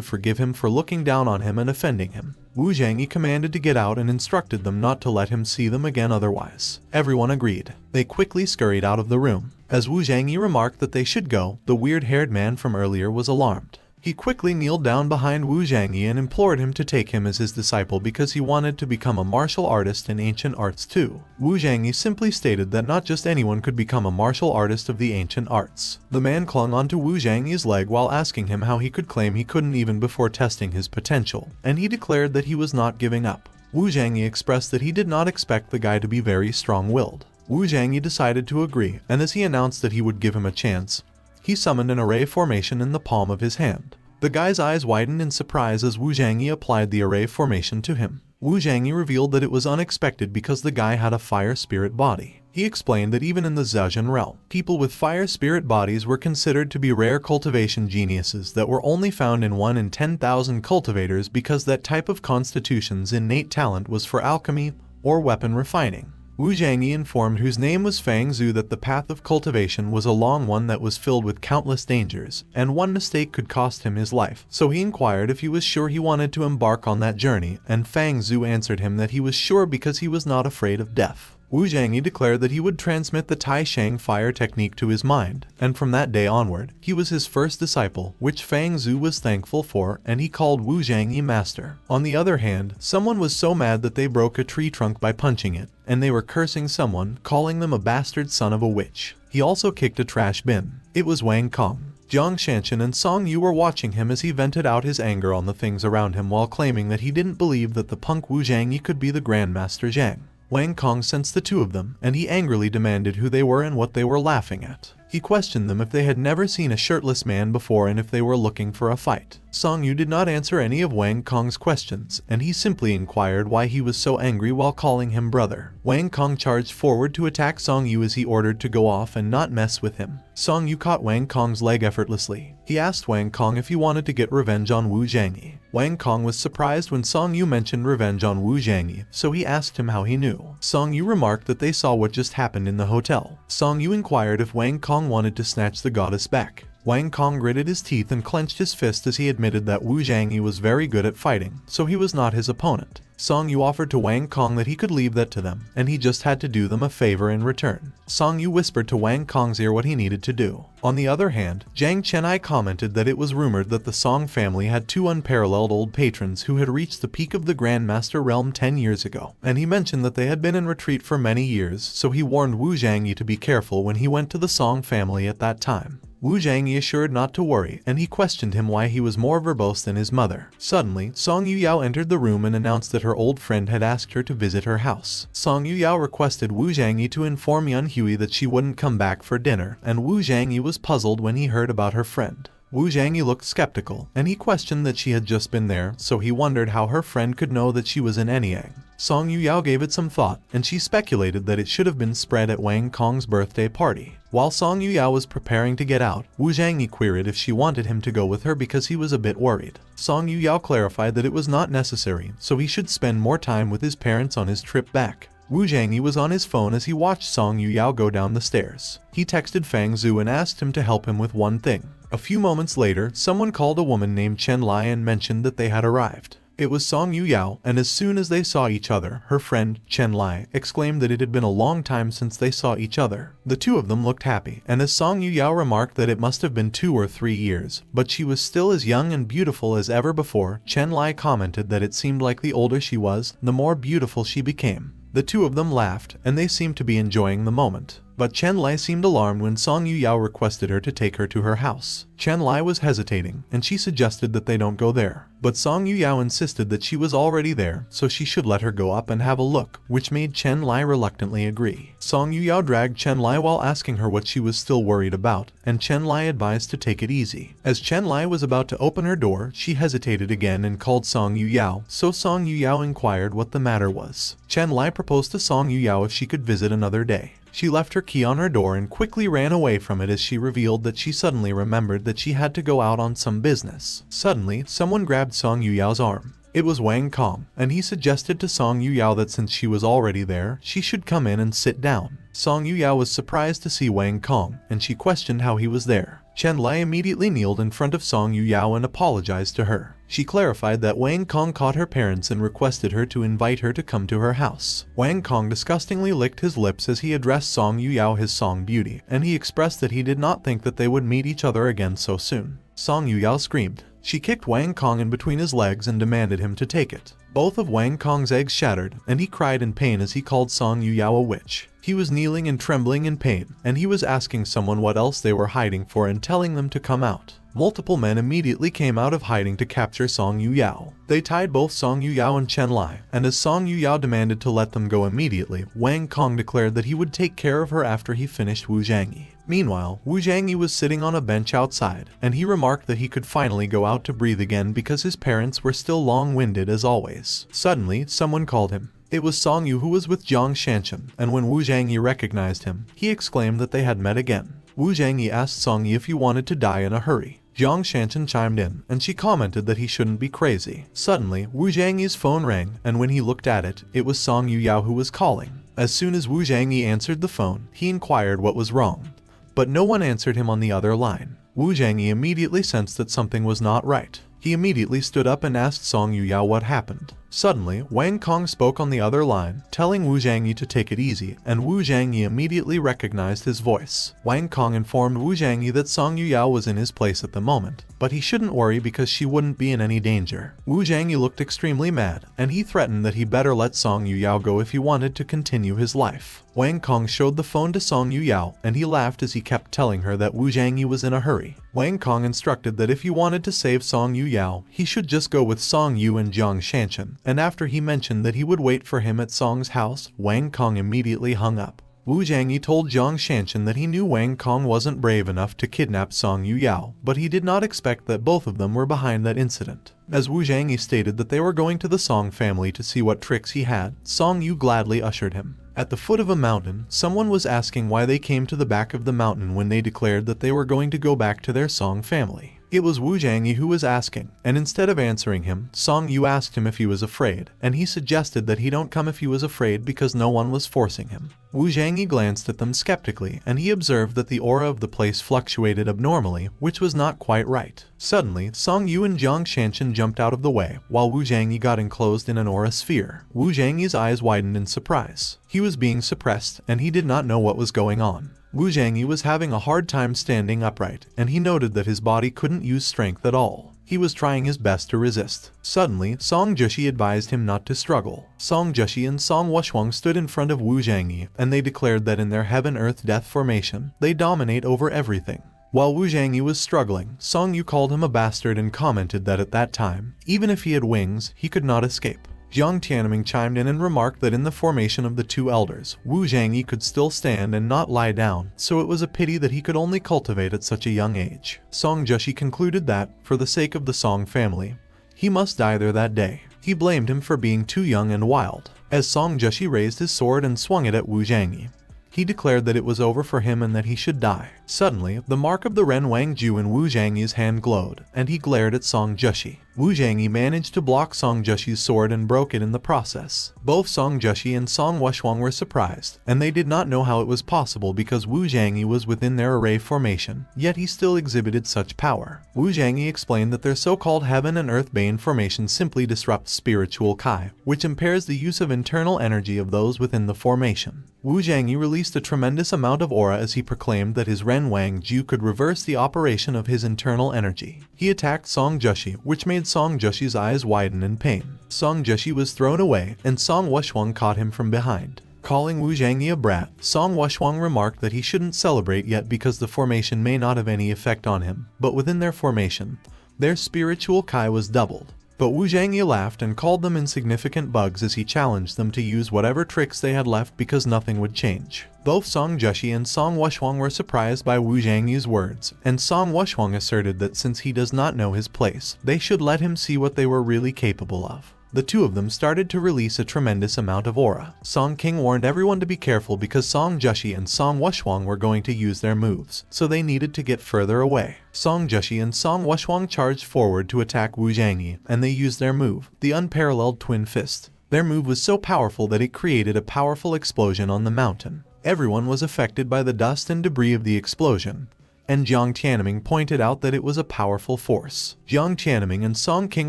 forgive him for looking down on him and offending him. Wu Zhangyi commanded to get out and instructed them not to let him see them again otherwise. Everyone agreed. They quickly scurried out of the room. As Wu Zhangyi remarked that they should go, the weird-haired man from earlier was alarmed. He quickly kneeled down behind Wu Zhangyi and implored him to take him as his disciple because he wanted to become a martial artist in ancient arts too. Wu Zhangyi simply stated that not just anyone could become a martial artist of the ancient arts. The man clung onto Wu Zhangyi's leg while asking him how he could claim he couldn't even before testing his potential, and he declared that he was not giving up. Wu Zhangyi expressed that he did not expect the guy to be very strong-willed. Wu Zhangyi decided to agree, and as he announced that he would give him a chance, he summoned an array formation in the palm of his hand. The guy's eyes widened in surprise as Wu Zhangyi applied the array formation to him. Wu Zhangyi revealed that it was unexpected because the guy had a fire spirit body. He explained that even in the Zhejian realm, people with fire spirit bodies were considered to be rare cultivation geniuses that were only found in 1 in 10,000 cultivators because that type of constitution's innate talent was for alchemy or weapon refining. Wu Zhangyi informed whose name was Fang Zhu that the path of cultivation was a long one that was filled with countless dangers, and one mistake could cost him his life. So he inquired if he was sure he wanted to embark on that journey, and Fang Zhu answered him that he was sure because he was not afraid of death. Wu Zhangyi declared that he would transmit the Tai Shang fire technique to his mind, and from that day onward, he was his first disciple, which Fang Zhu was thankful for, and he called Wu Zhangyi master. On the other hand, someone was so mad that they broke a tree trunk by punching it, and they were cursing someone, calling them a bastard son of a witch. He also kicked a trash bin. It was Wang Kong. Jiang Shanshan and Song Yu were watching him as he vented out his anger on the things around him while claiming that he didn't believe that the punk Wu Zhangyi could be the Grandmaster Zhang. Wang Kong sensed the two of them, and he angrily demanded who they were and what they were laughing at. He questioned them if they had never seen a shirtless man before and if they were looking for a fight. Song Yu did not answer any of Wang Kong's questions, and he simply inquired why he was so angry while calling him brother. Wang Kong charged forward to attack Song Yu as he ordered to go off and not mess with him. Song Yu caught Wang Kong's leg effortlessly. He asked Wang Kong if he wanted to get revenge on Wu Zhangyi. Wang Kong was surprised when Song Yu mentioned revenge on Wu Zhangyi, so he asked him how he knew. Song Yu remarked that they saw what just happened in the hotel. Song Yu inquired if Wang Kong wanted to snatch the goddess back. Wang Kong gritted his teeth and clenched his fist as he admitted that Wu Zhangyi was very good at fighting, so he was not his opponent. Song Yu offered to Wang Kong that he could leave that to them, and he just had to do them a favor in return. Song Yu whispered to Wang Kong's ear what he needed to do. On the other hand, Zhang Chenai commented that it was rumored that the Song family had two unparalleled old patrons who had reached the peak of the Grandmaster realm 10 years ago, and he mentioned that they had been in retreat for many years, so he warned Wu Zhangyi to be careful when he went to the Song family at that time. Wu Zhangyi assured not to worry, and he questioned him why he was more verbose than his mother. Suddenly, Song Yuyao entered the room and announced that her old friend had asked her to visit her house. Song Yuyao requested Wu Zhangyi to inform Yun Hui that she wouldn't come back for dinner, and Wu Zhangyi was puzzled when he heard about her friend. Wu Zhangyi looked skeptical, and he questioned that she had just been there, so he wondered how her friend could know that she was in Anyang. Song Yuyao gave it some thought, and she speculated that it should have been spread at Wang Kong's birthday party. While Song Yuyao was preparing to get out, Wu Zhangyi queried if she wanted him to go with her because he was a bit worried. Song Yuyao clarified that it was not necessary, so he should spend more time with his parents on his trip back. Wu Zhangyi was on his phone as he watched Song Yuyao go down the stairs. He texted Fang Zhu and asked him to help him with one thing. A few moments later, someone called a woman named Chen Lai and mentioned that they had arrived. It was Song Yuyao, and as soon as they saw each other, her friend, Chen Lai, exclaimed that it had been a long time since they saw each other. The two of them looked happy, and as Song Yuyao remarked that it must have been 2 or 3 years, but she was still as young and beautiful as ever before, Chen Lai commented that it seemed like the older she was, the more beautiful she became. The two of them laughed, and they seemed to be enjoying the moment. But Chen Lai seemed alarmed when Song Yuyao requested her to take her to her house. Chen Lai was hesitating, and she suggested that they don't go there. But Song Yuyao insisted that she was already there, so she should let her go up and have a look, which made Chen Lai reluctantly agree. Song Yuyao dragged Chen Lai while asking her what she was still worried about, and Chen Lai advised to take it easy. As Chen Lai was about to open her door, she hesitated again and called Song Yuyao, so Song Yuyao inquired what the matter was. Chen Lai proposed to Song Yuyao if she could visit another day. She left her key on her door and quickly ran away from it as she revealed that she suddenly remembered that she had to go out on some business. Suddenly, someone grabbed Song Yuyao's arm. It was Wang Kong, and he suggested to Song Yuyao that since she was already there, she should come in and sit down. Song Yuyao was surprised to see Wang Kong, and she questioned how he was there. Chen Lai immediately kneeled in front of Song Yuyao and apologized to her. She clarified that Wang Kong caught her parents and requested her to invite her to come to her house. Wang Kong disgustingly licked his lips as he addressed Song Yuyao his Song Beauty, and he expressed that he did not think that they would meet each other again so soon. Song Yuyao screamed. She kicked Wang Kong in between his legs and demanded him to take it. Both of Wang Kong's eggs shattered, and he cried in pain as he called Song Yuyao a witch. He was kneeling and trembling in pain, and he was asking someone what else they were hiding for and telling them to come out. Multiple men immediately came out of hiding to capture Song Yuyao. They tied both Song Yuyao and Chen Lai, and as Song Yuyao demanded to let them go immediately, Wang Kong declared that he would take care of her after he finished Wu Zhangyi. Meanwhile, Wu Zhangyi was sitting on a bench outside, and he remarked that he could finally go out to breathe again because his parents were still long-winded as always. Suddenly, someone called him. It was Song Yu who was with Jiang Shanshan, and when Wu Zhangyi recognized him, he exclaimed that they had met again. Wu Zhangyi asked Song Yu if he wanted to die in a hurry. Jiang Shanshan chimed in, and she commented that he shouldn't be crazy. Suddenly, Wu Zhangyi's phone rang, and when he looked at it, it was Song Yuyao who was calling. As soon as Wu Zhangyi answered the phone, he inquired what was wrong. But no one answered him on the other line. Wu Zhangyi immediately sensed that something was not right. He immediately stood up and asked Song Yuyao what happened. Suddenly, Wang Kong spoke on the other line, telling Wu Zhangyi to take it easy, and Wu Zhangyi immediately recognized his voice. Wang Kong informed Wu Zhangyi that Song Yuyao was in his place at the moment, but he shouldn't worry because she wouldn't be in any danger. Wu Zhangyi looked extremely mad, and he threatened that he better let Song Yuyao go if he wanted to continue his life. Wang Kong showed the phone to Song Yuyao, and he laughed as he kept telling her that Wu Zhangyi was in a hurry. Wang Kong instructed that if he wanted to save Song Yuyao, he should just go with Song Yu and Jiang Shanshan, and after he mentioned that he would wait for him at Song's house, Wang Kong immediately hung up. Wu Zhangyi told Jiang Shanshan that he knew Wang Kong wasn't brave enough to kidnap Song Yuyao, but he did not expect that both of them were behind that incident. As Wu Zhangyi stated that they were going to the Song family to see what tricks he had, Song Yu gladly ushered him. At the foot of a mountain, someone was asking why they came to the back of the mountain when they declared that they were going to go back to their Song family. It was Wu Zhangyi who was asking, and instead of answering him, Song Yu asked him if he was afraid, and he suggested that he don't come if he was afraid because no one was forcing him. Wu Zhangyi glanced at them skeptically, and he observed that the aura of the place fluctuated abnormally, which was not quite right. Suddenly, Song Yu and Jiang Shanshan jumped out of the way, while Wu Zhangyi got enclosed in an aura sphere. Wu Zhangyi's eyes widened in surprise. He was being suppressed, and he did not know what was going on. Wu Zhangyi was having a hard time standing upright, and he noted that his body couldn't use strength at all. He was trying his best to resist. Suddenly, Song Jushi advised him not to struggle. Song Jushi and Song Wuxuang stood in front of Wu Zhangyi, and they declared that in their Heaven-Earth-Death formation, they dominate over everything. While Wu Zhangyi was struggling, Song Yu called him a bastard and commented that at that time, even if he had wings, he could not escape. Jiang Tianming chimed in and remarked that in the formation of the two elders, Wu Zhangyi could still stand and not lie down, so it was a pity that he could only cultivate at such a young age. Song Jushi concluded that, for the sake of the Song family, he must die there that day. He blamed him for being too young and wild. As Song Jushi raised his sword and swung it at Wu Zhangyi, he declared that it was over for him and that he should die. Suddenly, the mark of the Ren Wang Ju in Wu Zhangyi's hand glowed, and he glared at Song Jushi. Wu Zhangyi managed to block Song Jushi's sword and broke it in the process. Both Song Jushi and Song Wuxuang were surprised, and they did not know how it was possible because Wu Zhangyi was within their array formation, yet he still exhibited such power. Wu Zhangyi explained that their so-called Heaven and Earth Bane formation simply disrupts spiritual Kai, which impairs the use of internal energy of those within the formation. Wu Zhangyi released a tremendous amount of aura as he proclaimed that his Ren Wang Ju could reverse the operation of his internal energy. He attacked Song Jushi, which made Song Jushi's eyes widen in pain. Song Jushi was thrown away, and Song Wuxuang caught him from behind. Calling Wu Zhangyi a brat, Song Wuxuang remarked that he shouldn't celebrate yet because the formation may not have any effect on him, but within their formation, their spiritual Kai was doubled. But Wu Zhangyi laughed and called them insignificant bugs as he challenged them to use whatever tricks they had left because nothing would change. Both Song Jushi and Song Wuxuang were surprised by Wu Zhangyi's words, and Song Wuxuang asserted that since he does not know his place, they should let him see what they were really capable of. The two of them started to release a tremendous amount of aura. Song King warned everyone to be careful because Song Jushi and Song Wuxuang were going to use their moves, so they needed to get further away. Song Jushi and Song Wuxuang charged forward to attack Wu Zhangyi, and they used their move, the unparalleled Twin Fist. Their move was so powerful that it created a powerful explosion on the mountain. Everyone was affected by the dust and debris of the explosion, and Jiang Tianming pointed out that it was a powerful force. Jiang Tianming and Song King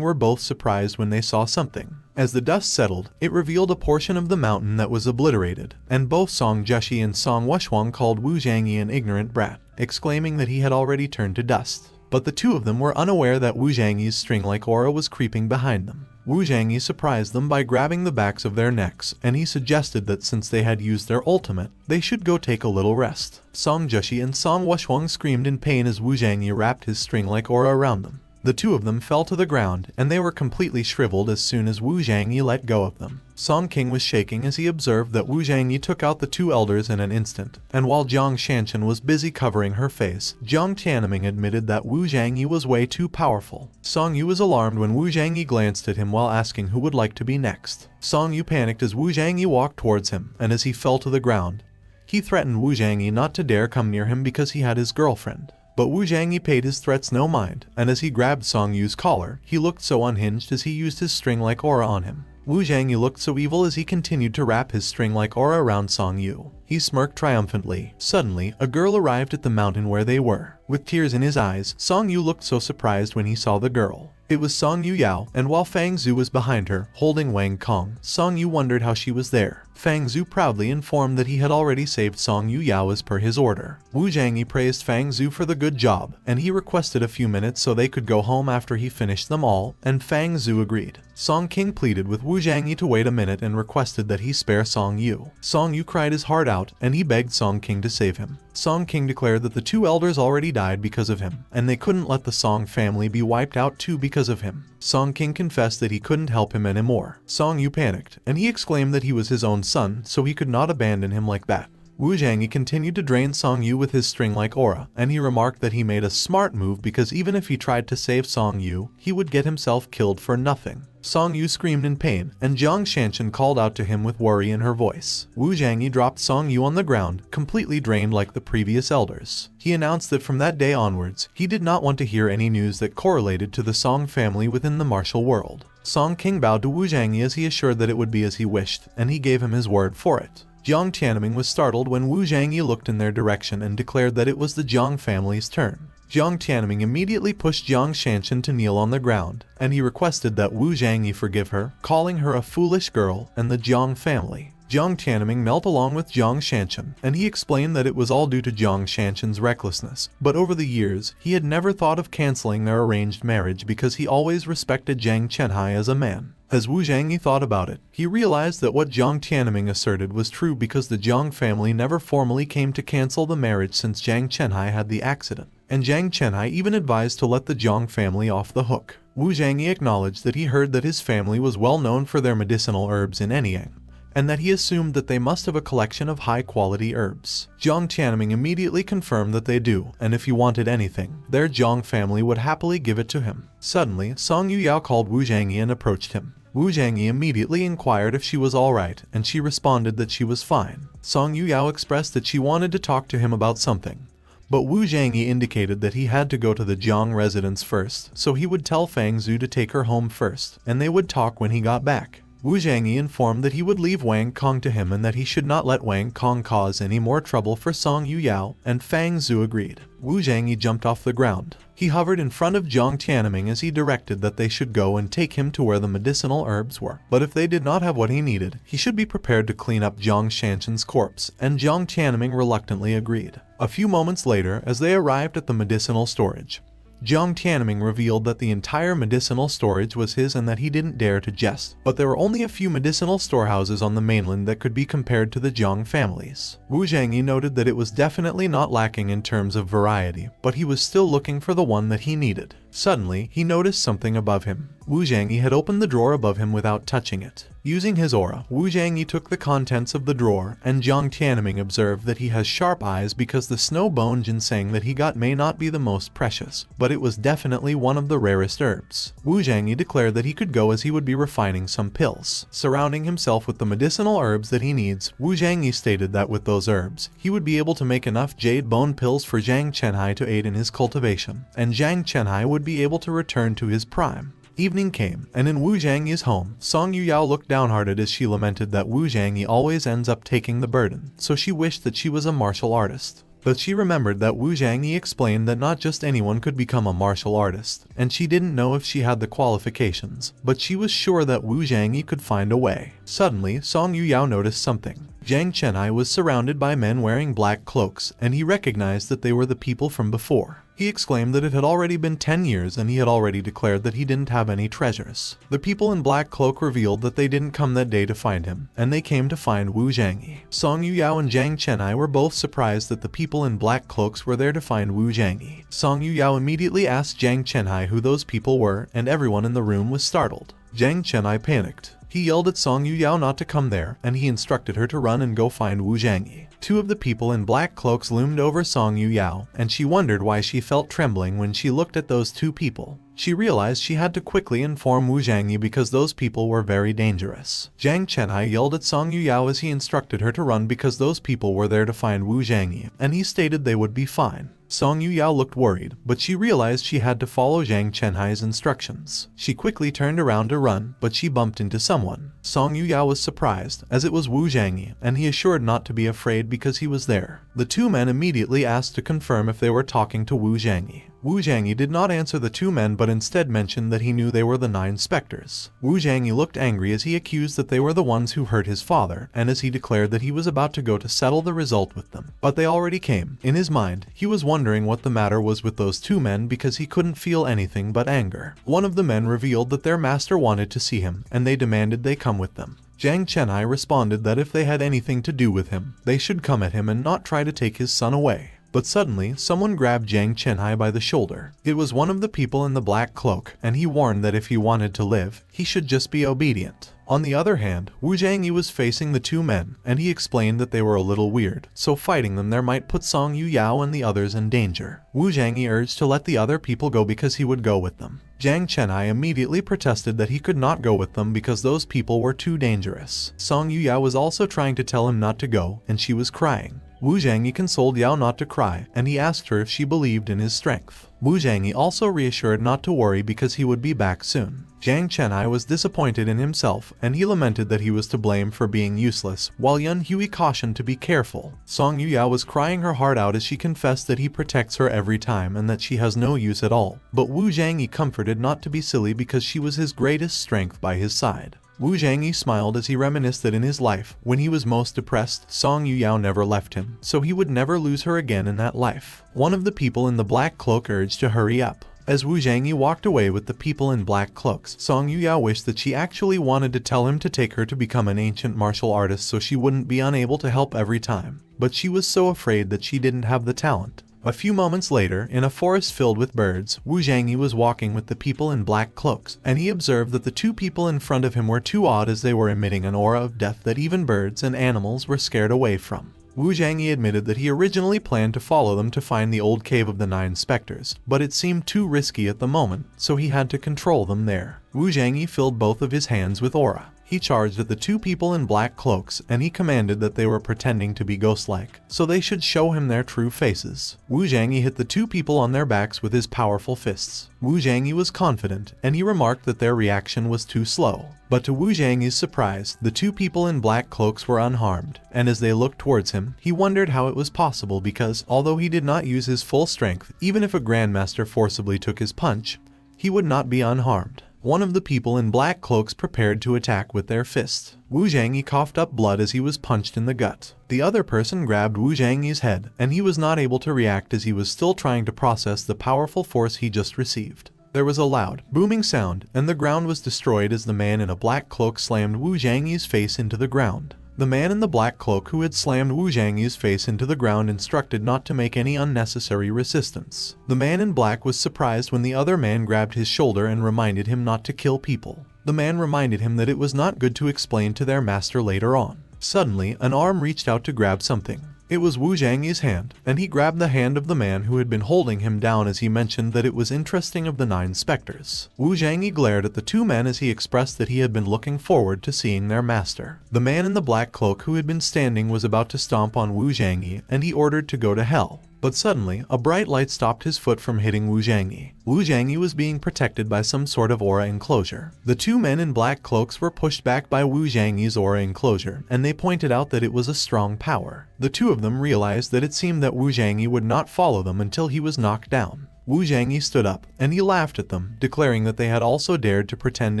were both surprised when they saw something. As the dust settled, it revealed a portion of the mountain that was obliterated, and both Song Jushi and Song Wuxuang called Wu Zhangyi an ignorant brat, exclaiming that he had already turned to dust. But the two of them were unaware that Wu Zhangyi's string-like aura was creeping behind them. Wu Zhangyi surprised them by grabbing the backs of their necks, and he suggested that since they had used their ultimate, they should go take a little rest. Song Jushi and Song Wuxuang screamed in pain as Wu Zhangyi wrapped his string-like aura around them. The two of them fell to the ground, and they were completely shriveled as soon as Wu Zhangyi let go of them. Song King was shaking as he observed that Wu Zhangyi took out the two elders in an instant, and while Jiang Shanshan was busy covering her face, Jiang Tianming admitted that Wu Zhangyi was way too powerful. Song Yu was alarmed when Wu Zhangyi glanced at him while asking who would like to be next. Song Yu panicked as Wu Zhangyi walked towards him, and as he fell to the ground, he threatened Wu Zhangyi not to dare come near him because he had his girlfriend. But Wu Zhangyi paid his threats no mind, and as he grabbed Song Yu's collar, he looked so unhinged as he used his string-like aura on him. Wu Zhangyi looked so evil as he continued to wrap his string-like aura around Song Yu. He smirked triumphantly. Suddenly, a girl arrived at the mountain where they were. With tears in his eyes, Song Yu looked so surprised when he saw the girl. It was Song Yuyao, and while Fang Zhu was behind her, holding Wang Kong, Song Yu wondered how she was there. Fang Zhu proudly informed that he had already saved Song Yuyao as per his order. Wu Zhangyi praised Fang Zhu for the good job, and he requested a few minutes so they could go home after he finished them all, and Fang Zhu agreed. Song King pleaded with Wu Zhangyi to wait a minute and requested that he spare Song Yu. Song Yu cried his heart out, and he begged Song King to save him. Song King declared that the two elders already died because of him, and they couldn't let the Song family be wiped out too because of him. Song King confessed that he couldn't help him anymore. Song Yu panicked, and he exclaimed that he was his own son, so he could not abandon him like that. Wu Zhangyi continued to drain Song Yu with his string-like aura, and he remarked that he made a smart move because even if he tried to save Song Yu, he would get himself killed for nothing. Song Yu screamed in pain, and Jiang Shanshan called out to him with worry in her voice. Wu Zhangyi dropped Song Yu on the ground, completely drained like the previous elders. He announced that from that day onwards, he did not want to hear any news that correlated to the Song family within the martial world. Song King bowed to Wu Zhangyi as he assured that it would be as he wished, and he gave him his word for it. Jiang Tianming was startled when Wu Zhangyi looked in their direction and declared that it was the Jiang family's turn. Jiang Tianming immediately pushed Jiang Shanshan to kneel on the ground, and he requested that Wu Zhangyi forgive her, calling her a foolish girl and the Jiang family. Jiang Tianming knelt along with Jiang Shanshan, and he explained that it was all due to Jiang Shanshan's recklessness, but over the years, he had never thought of canceling their arranged marriage because he always respected Jiang Chenhai as a man. As Wu Zhangyi thought about it, he realized that what Jiang Tianming asserted was true because the Jiang family never formally came to cancel the marriage since Jiang Chenhai had the accident, and Jiang Chenhai even advised to let the Jiang family off the hook. Wu Zhangyi acknowledged that he heard that his family was well known for their medicinal herbs in Anyang, and that he assumed that they must have a collection of high-quality herbs. Jiang Tianming immediately confirmed that they do, and if he wanted anything, their Jiang family would happily give it to him. Suddenly, Song Yuyao called Wu Zhangyi and approached him. Wu Zhangyi immediately inquired if she was alright, and she responded that she was fine. Song Yuyao expressed that she wanted to talk to him about something, but Wu Zhangyi indicated that he had to go to the Jiang residence first, so he would tell Fang Zhu to take her home first, and they would talk when he got back. Wu Zhangyi informed that he would leave Wang Kong to him and that he should not let Wang Kong cause any more trouble for Song Yuyao, and Fang Zhu agreed. Wu Zhangyi jumped off the ground. He hovered in front of Jiang Tianming as he directed that they should go and take him to where the medicinal herbs were. But if they did not have what he needed, he should be prepared to clean up Jiang Shanshan's corpse, and Jiang Tianming reluctantly agreed. A few moments later, as they arrived at the medicinal storage, Jiang Tianming revealed that the entire medicinal storage was his and that he didn't dare to jest, but there were only a few medicinal storehouses on the mainland that could be compared to the Jiang families. Wu Zhangyi noted that it was definitely not lacking in terms of variety, but he was still looking for the one that he needed. Suddenly, he noticed something above him. Wu Zhangyi had opened the drawer above him without touching it. Using his aura, Wu Zhangyi took the contents of the drawer, and Jiang Tianming observed that he has sharp eyes because the snow bone ginseng that he got may not be the most precious, but it was definitely one of the rarest herbs. Wu Zhangyi declared that he could go as he would be refining some pills. Surrounding himself with the medicinal herbs that he needs, Wu Zhangyi stated that with those herbs, he would be able to make enough jade bone pills for Jiang Chenhai to aid in his cultivation, and Jiang Chenhai would be able to return to his prime. Evening came, and in Wu Zhangyi's home, Song Yuyao looked downhearted as she lamented that Wu Zhangyi always ends up taking the burden, so she wished that she was a martial artist. But she remembered that Wu Zhangyi explained that not just anyone could become a martial artist, and she didn't know if she had the qualifications, but she was sure that Wu Zhangyi could find a way. Suddenly, Song Yuyao noticed something. Jiang Chenhai was surrounded by men wearing black cloaks, and he recognized that they were the people from before. He exclaimed that it had already been 10 years and he had already declared that he didn't have any treasures. The people in black cloak revealed that they didn't come that day to find him, and they came to find Wu Zhangyi. Song Yuyao and Jiang Chenhai were both surprised that the people in black cloaks were there to find Wu Zhangyi. Song Yuyao immediately asked Jiang Chenhai who those people were, and everyone in the room was startled. Jiang Chenhai panicked. He yelled at Song Yuyao not to come there, and he instructed her to run and go find Wu Zhangyi. Two of the people in black cloaks loomed over Song Yuyao, and she wondered why she felt trembling when she looked at those two people. She realized she had to quickly inform Wu Zhangyi because those people were very dangerous. Jiang Chenhai yelled at Song Yuyao as he instructed her to run because those people were there to find Wu Zhangyi, and he stated they would be fine. Song Yuyao looked worried, but she realized she had to follow Jiang Chenhai's instructions. She quickly turned around to run, but she bumped into someone. Song Yuyao was surprised, as it was Wu Zhangyi, and he assured not to be afraid because he was there. The two men immediately asked to confirm if they were talking to Wu Zhangyi. Wu Zhangyi did not answer the two men but instead mentioned that he knew they were the 9 specters. Wu Zhangyi looked angry as he accused that they were the ones who hurt his father, and as he declared that he was about to go to settle the result with them. But they already came. In his mind, he was wondering what the matter was with those two men because he couldn't feel anything but anger. One of the men revealed that their master wanted to see him, and they demanded they come with them. Jiang Chenhai responded that if they had anything to do with him, they should come at him and not try to take his son away. But suddenly, someone grabbed Jiang Chenhai by the shoulder. It was one of the people in the black cloak, and he warned that if he wanted to live, he should just be obedient. On the other hand, Wu Zhangyi was facing the two men, and he explained that they were a little weird, so fighting them there might put Song Yuyao and the others in danger. Wu Zhangyi urged to let the other people go because he would go with them. Jiang Chenhai immediately protested that he could not go with them because those people were too dangerous. Song Yuyao was also trying to tell him not to go, and she was crying. Wu Zhangyi consoled Yao not to cry, and he asked her if she believed in his strength. Wu Zhangyi also reassured not to worry because he would be back soon. Jiang Chenhai was disappointed in himself, and he lamented that he was to blame for being useless, while Yun Hui cautioned to be careful. Song Yuyao was crying her heart out as she confessed that he protects her every time and that she has no use at all. But Wu Zhangyi comforted not to be silly because she was his greatest strength by his side. Wu Zhangyi smiled as he reminisced that in his life, when he was most depressed, Song Yuyao never left him, so he would never lose her again in that life. One of the people in the black cloak urged to hurry up. As Wu Zhangyi walked away with the people in black cloaks, Song Yuyao wished that she actually wanted to tell him to take her to become an ancient martial artist so she wouldn't be unable to help every time. But she was so afraid that she didn't have the talent. A few moments later, in a forest filled with birds, Wu Zhangyi was walking with the people in black cloaks, and he observed that the two people in front of him were too odd as they were emitting an aura of death that even birds and animals were scared away from. Wu Zhangyi admitted that he originally planned to follow them to find the old cave of the 9 specters, but it seemed too risky at the moment, so he had to control them there. Wu Zhangyi filled both of his hands with aura. He charged at the two people in black cloaks, and he commanded that they were pretending to be ghost-like, so they should show him their true faces. Wu Zhangyi hit the two people on their backs with his powerful fists. Wu Zhangyi was confident, and he remarked that their reaction was too slow. But to Wu Zhangyi's surprise, the two people in black cloaks were unharmed, and as they looked towards him, he wondered how it was possible because, although he did not use his full strength, even if a grandmaster forcibly took his punch, he would not be unharmed. One of the people in black cloaks prepared to attack with their fists. Wu Zhangyi coughed up blood as he was punched in the gut. The other person grabbed Wu Zhangyi's head, and he was not able to react as he was still trying to process the powerful force he just received. There was a loud, booming sound, and the ground was destroyed as the man in a black cloak slammed Wu Zhangyi's face into the ground. The man in the black cloak who had slammed Wu Zhangyi's face into the ground instructed not to make any unnecessary resistance. The man in black was surprised when the other man grabbed his shoulder and reminded him not to kill people. The man reminded him that it was not good to explain to their master later on. Suddenly, an arm reached out to grab something. It was Wu Zhangyi's hand, and he grabbed the hand of the man who had been holding him down as he mentioned that it was interesting of the 9 specters. Wu Zhangyi glared at the two men as he expressed that he had been looking forward to seeing their master. The man in the black cloak who had been standing was about to stomp on Wu Zhangyi, and he ordered to go to hell. But suddenly, a bright light stopped his foot from hitting Wu Zhangyi. Wu Zhangyi was being protected by some sort of aura enclosure. The two men in black cloaks were pushed back by Wu Zhangyi's aura enclosure, and they pointed out that it was a strong power. The two of them realized that it seemed that Wu Zhangyi would not follow them until he was knocked down. Wu Zhangyi stood up, and he laughed at them, declaring that they had also dared to pretend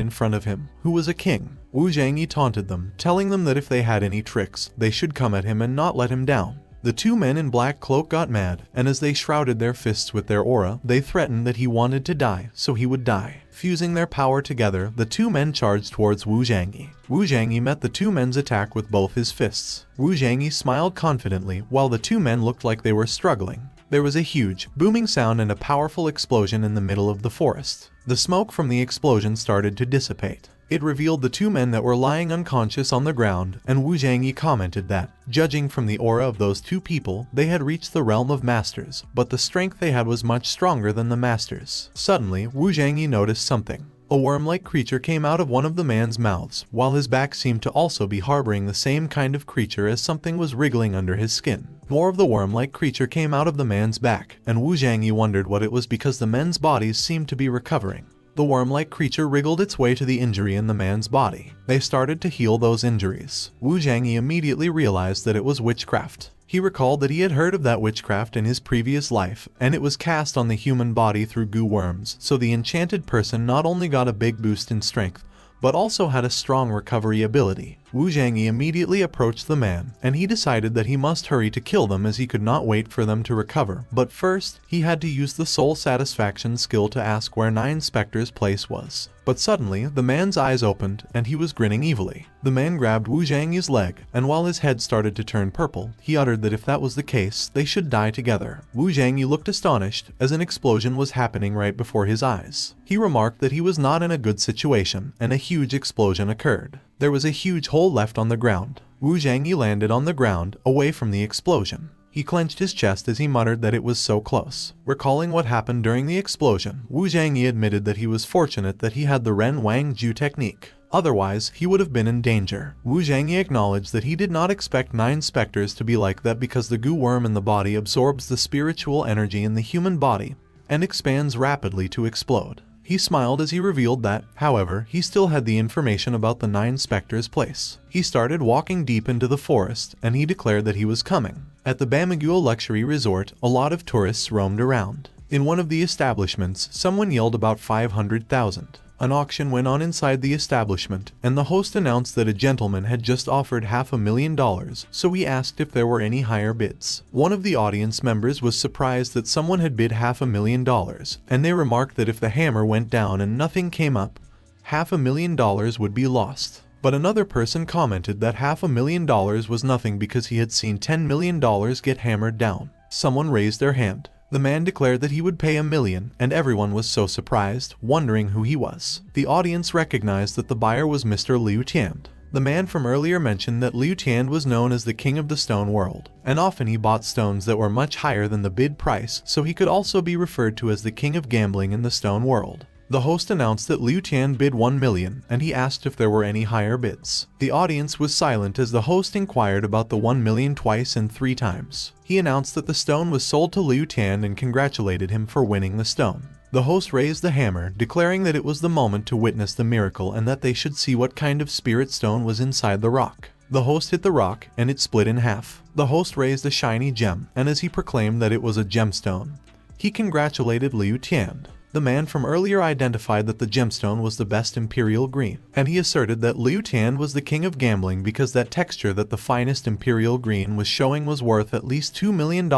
in front of him, who was a king. Wu Zhangyi taunted them, telling them that if they had any tricks, they should come at him and not let him down. The two men in black cloak got mad, and as they shrouded their fists with their aura, they threatened that he wanted to die, so he would die. Fusing their power together, the two men charged towards Wu Zhangyi. Wu Zhangyi met the two men's attack with both his fists. Wu Zhangyi smiled confidently, while the two men looked like they were struggling. There was a huge, booming sound and a powerful explosion in the middle of the forest. The smoke from the explosion started to dissipate. It revealed the two men that were lying unconscious on the ground, and Wu Zhangyi commented that, judging from the aura of those two people, they had reached the realm of masters, but the strength they had was much stronger than the masters. Suddenly, Wu Zhangyi noticed something. A worm-like creature came out of one of the man's mouths, while his back seemed to also be harboring the same kind of creature as something was wriggling under his skin. More of the worm-like creature came out of the man's back, and Wu Zhangyi wondered what it was because the men's bodies seemed to be recovering. The worm-like creature wriggled its way to the injury in the man's body. They started to heal those injuries. Wu Zhangyi immediately realized that it was witchcraft. He recalled that he had heard of that witchcraft in his previous life, and it was cast on the human body through goo worms, so the enchanted person not only got a big boost in strength, but also had a strong recovery ability. Wu Zhangyi immediately approached the man, and he decided that he must hurry to kill them as he could not wait for them to recover. But first, he had to use the soul satisfaction skill to ask where Nine Spectres' place was. But suddenly, the man's eyes opened, and he was grinning evilly. The man grabbed Wu Zhangyi's leg, and while his head started to turn purple, he uttered that if that was the case, they should die together. Wu Zhangyi looked astonished, as an explosion was happening right before his eyes. He remarked that he was not in a good situation, and a huge explosion occurred. There was a huge hole left on the ground. Wu Zhangyi landed on the ground, away from the explosion. He clenched his chest as he muttered that it was so close. Recalling what happened during the explosion, Wu Zhangyi admitted that he was fortunate that he had the Ren Wang Ju technique. Otherwise, he would have been in danger. Wu Zhangyi acknowledged that he did not expect Nine Spectres to be like that because the goo worm in the body absorbs the spiritual energy in the human body and expands rapidly to explode. He smiled as he revealed that, however, he still had the information about the Nine Spectres' place. He started walking deep into the forest, and he declared that he was coming. At the Bamiguo Luxury Resort, a lot of tourists roamed around. In one of the establishments, someone yelled about 500,000. An auction went on inside the establishment, and the host announced that a gentleman had just offered $500,000, so he asked if there were any higher bids. One of the audience members was surprised that someone had bid $500,000, and they remarked that if the hammer went down and nothing came up, $500,000 would be lost. But another person commented that $500,000 was nothing because he had seen $10 million get hammered down. Someone raised their hand. The man declared that he would pay $1 million, and everyone was so surprised, wondering who he was. The audience recognized that the buyer was Mr. Liu Tian. The man from earlier mentioned that Liu Tian was known as the king of the stone world, and often he bought stones that were much higher than the bid price, so he could also be referred to as the king of gambling in the stone world. The host announced that Liu Tian bid $1 million, and he asked if there were any higher bids. The audience was silent as the host inquired about the $1 million twice and 3 times. He announced that the stone was sold to Liu Tian and congratulated him for winning the stone. The host raised the hammer, declaring that it was the moment to witness the miracle and that they should see what kind of spirit stone was inside the rock. The host hit the rock, and it split in half. The host raised a shiny gem, and as he proclaimed that it was a gemstone, he congratulated Liu Tian. The man from earlier identified that the gemstone was the best imperial green, and he asserted that Liu Tian was the king of gambling because that texture that the finest imperial green was showing was worth at least $2 million,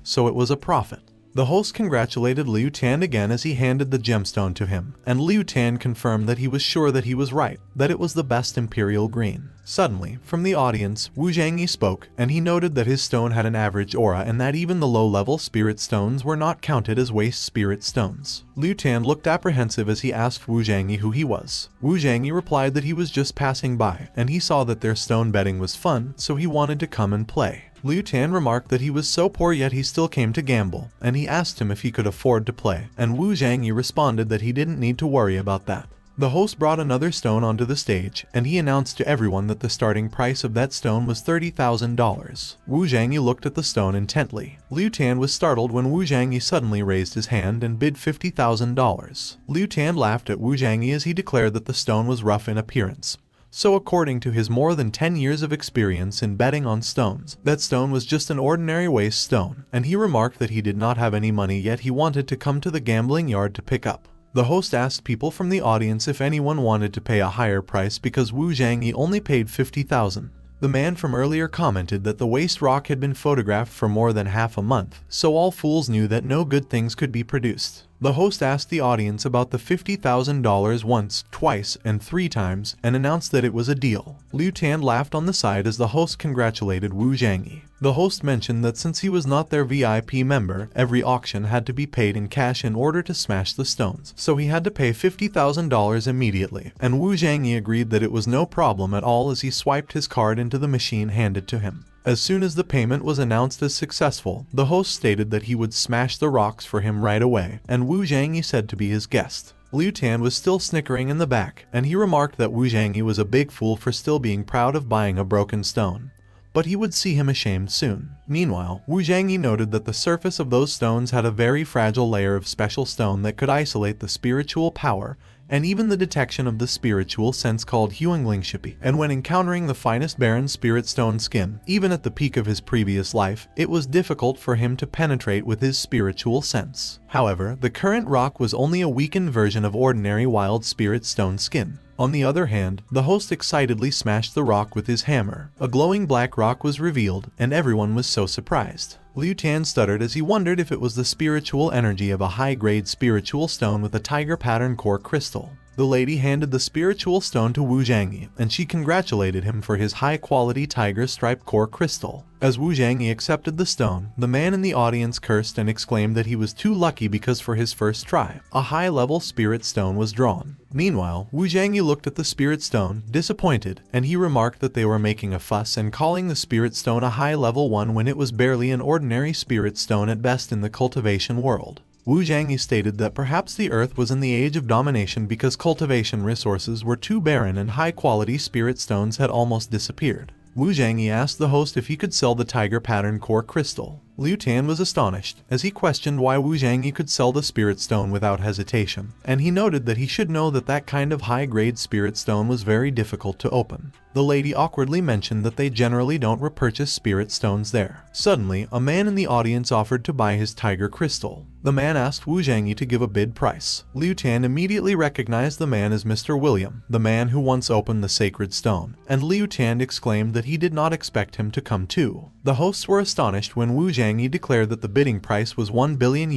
so it was a profit. The host congratulated Liu Tian again as he handed the gemstone to him, and Liu Tian confirmed that he was sure that he was right, that it was the best imperial green. Suddenly, from the audience, Wu Zhangyi spoke, and he noted that his stone had an average aura and that even the low-level spirit stones were not counted as waste spirit stones. Liu Tian looked apprehensive as he asked Wu Zhangyi who he was. Wu Zhangyi replied that he was just passing by, and he saw that their stone betting was fun, so he wanted to come and play. Liu Tian remarked that he was so poor yet he still came to gamble, and he asked him if he could afford to play, and Wu Zhangyi responded that he didn't need to worry about that. The host brought another stone onto the stage, and he announced to everyone that the starting price of that stone was $30,000. Wu Zhangyi looked at the stone intently. Liu Tian was startled when Wu Zhangyi suddenly raised his hand and bid $50,000. Liu Tian laughed at Wu Zhangyi as he declared that the stone was rough in appearance. So according to his more than 10 years of experience in betting on stones, that stone was just an ordinary waste stone, and he remarked that he did not have any money yet he wanted to come to the gambling yard to pick up. The host asked people from the audience if anyone wanted to pay a higher price because Wu Zhangyi only paid $50,000. The man from earlier commented that the waste rock had been photographed for more than half a month, so all fools knew that no good things could be produced. The host asked the audience about the $50,000 once, twice, and 3 times, and announced that it was a deal. Liu Tian laughed on the side as the host congratulated Wu Zhangyi. The host mentioned that since he was not their VIP member, every auction had to be paid in cash in order to smash the stones, so he had to pay $50,000 immediately, and Wu Zhangyi agreed that it was no problem at all as he swiped his card into the machine handed to him. As soon as the payment was announced as successful, the host stated that he would smash the rocks for him right away, and Wu Zhangyi said to be his guest. Liu Tian was still snickering in the back, and he remarked that Wu Zhangyi was a big fool for still being proud of buying a broken stone. But he would see him ashamed soon. Meanwhile, Wu Zhangyi noted that the surface of those stones had a very fragile layer of special stone that could isolate the spiritual power and even the detection of the spiritual sense called Huanglingshipi. And when encountering the finest barren spirit stone skin, even at the peak of his previous life, it was difficult for him to penetrate with his spiritual sense. However, the current rock was only a weakened version of ordinary wild spirit stone skin. On the other hand, the host excitedly smashed the rock with his hammer. A glowing black rock was revealed, and everyone was so surprised. Liu Tian stuttered as he wondered if it was the spiritual energy of a high-grade spiritual stone with a tiger pattern core crystal. The lady handed the spiritual stone to Wu Zhangyi, and she congratulated him for his high-quality tiger-striped core crystal. As Wu Zhangyi accepted the stone, the man in the audience cursed and exclaimed that he was too lucky because for his first try, a high-level spirit stone was drawn. Meanwhile, Wu Zhangyi looked at the spirit stone, disappointed, and he remarked that they were making a fuss and calling the spirit stone a high-level one when it was barely an ordinary spirit stone at best in the cultivation world. Wu Zhangyi stated that perhaps the earth was in the age of domination because cultivation resources were too barren and high-quality spirit stones had almost disappeared. Wu Zhangyi asked the host if he could sell the tiger pattern core crystal. Liu Tian was astonished, as he questioned why Wu Zhangyi could sell the spirit stone without hesitation, and he noted that he should know that that kind of high-grade spirit stone was very difficult to open. The lady awkwardly mentioned that they generally don't repurchase spirit stones there. Suddenly, a man in the audience offered to buy his tiger crystal. The man asked Wu Zhangyi to give a bid price. Liu Tian immediately recognized the man as Mr. William, the man who once opened the sacred stone, and Liu Tian exclaimed that he did not expect him to come too. The hosts were astonished when Wu Zhangyi declared that the bidding price was $1 billion.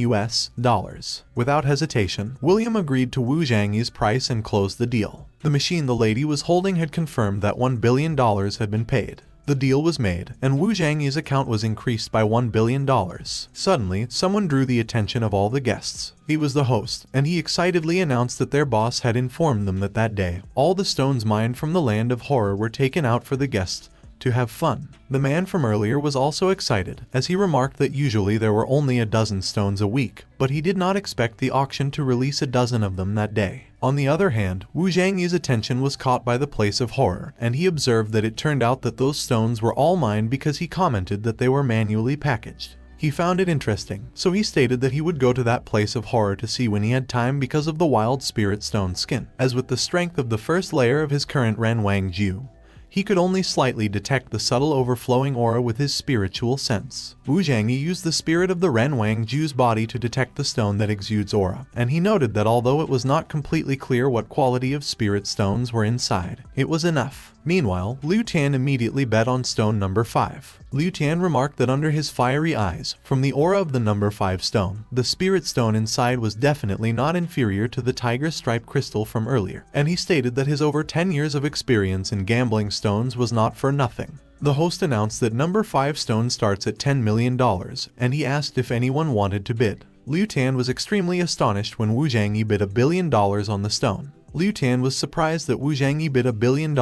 Without hesitation, William agreed to Wu Zhangyi's price and closed the deal. The machine the lady was holding had confirmed that $1 billion had been paid. The deal was made, and Wu Zhangyi's account was increased by $1 billion. Suddenly, someone drew the attention of all the guests. He was the host, and he excitedly announced that their boss had informed them that that day, all the stones mined from the land of horror were taken out for the guests to have fun. The man from earlier was also excited, as he remarked that usually there were only a dozen stones a week, but he did not expect the auction to release a dozen of them that day. On the other hand, Wu Zhangyi's attention was caught by the place of horror, and he observed that it turned out that those stones were all mined because he commented that they were manually packaged. He found it interesting, so he stated that he would go to that place of horror to see when he had time because of the wild spirit stone skin. As with the strength of the first layer of his current Ren Wang Jiu, he could only slightly detect the subtle overflowing aura with his spiritual sense. Wu Zhangyi used the spirit of the Ren Wang Jiu's body to detect the stone that exudes aura, and he noted that although it was not completely clear what quality of spirit stones were inside, it was enough. Meanwhile, Liu Tian immediately bet on stone number 5. Liu Tian remarked that under his fiery eyes, from the aura of the number 5 stone, the spirit stone inside was definitely not inferior to the tiger-striped crystal from earlier, and he stated that his over 10 years of experience in gambling stones was not for nothing. The host announced that number 5 stone starts at $10 million, and he asked if anyone wanted to bid. Liu Tian was extremely astonished when Wu Zhangyi bid $1 billion on the stone. Liu Tian was surprised that Wu Zhangyi bid $1 billion,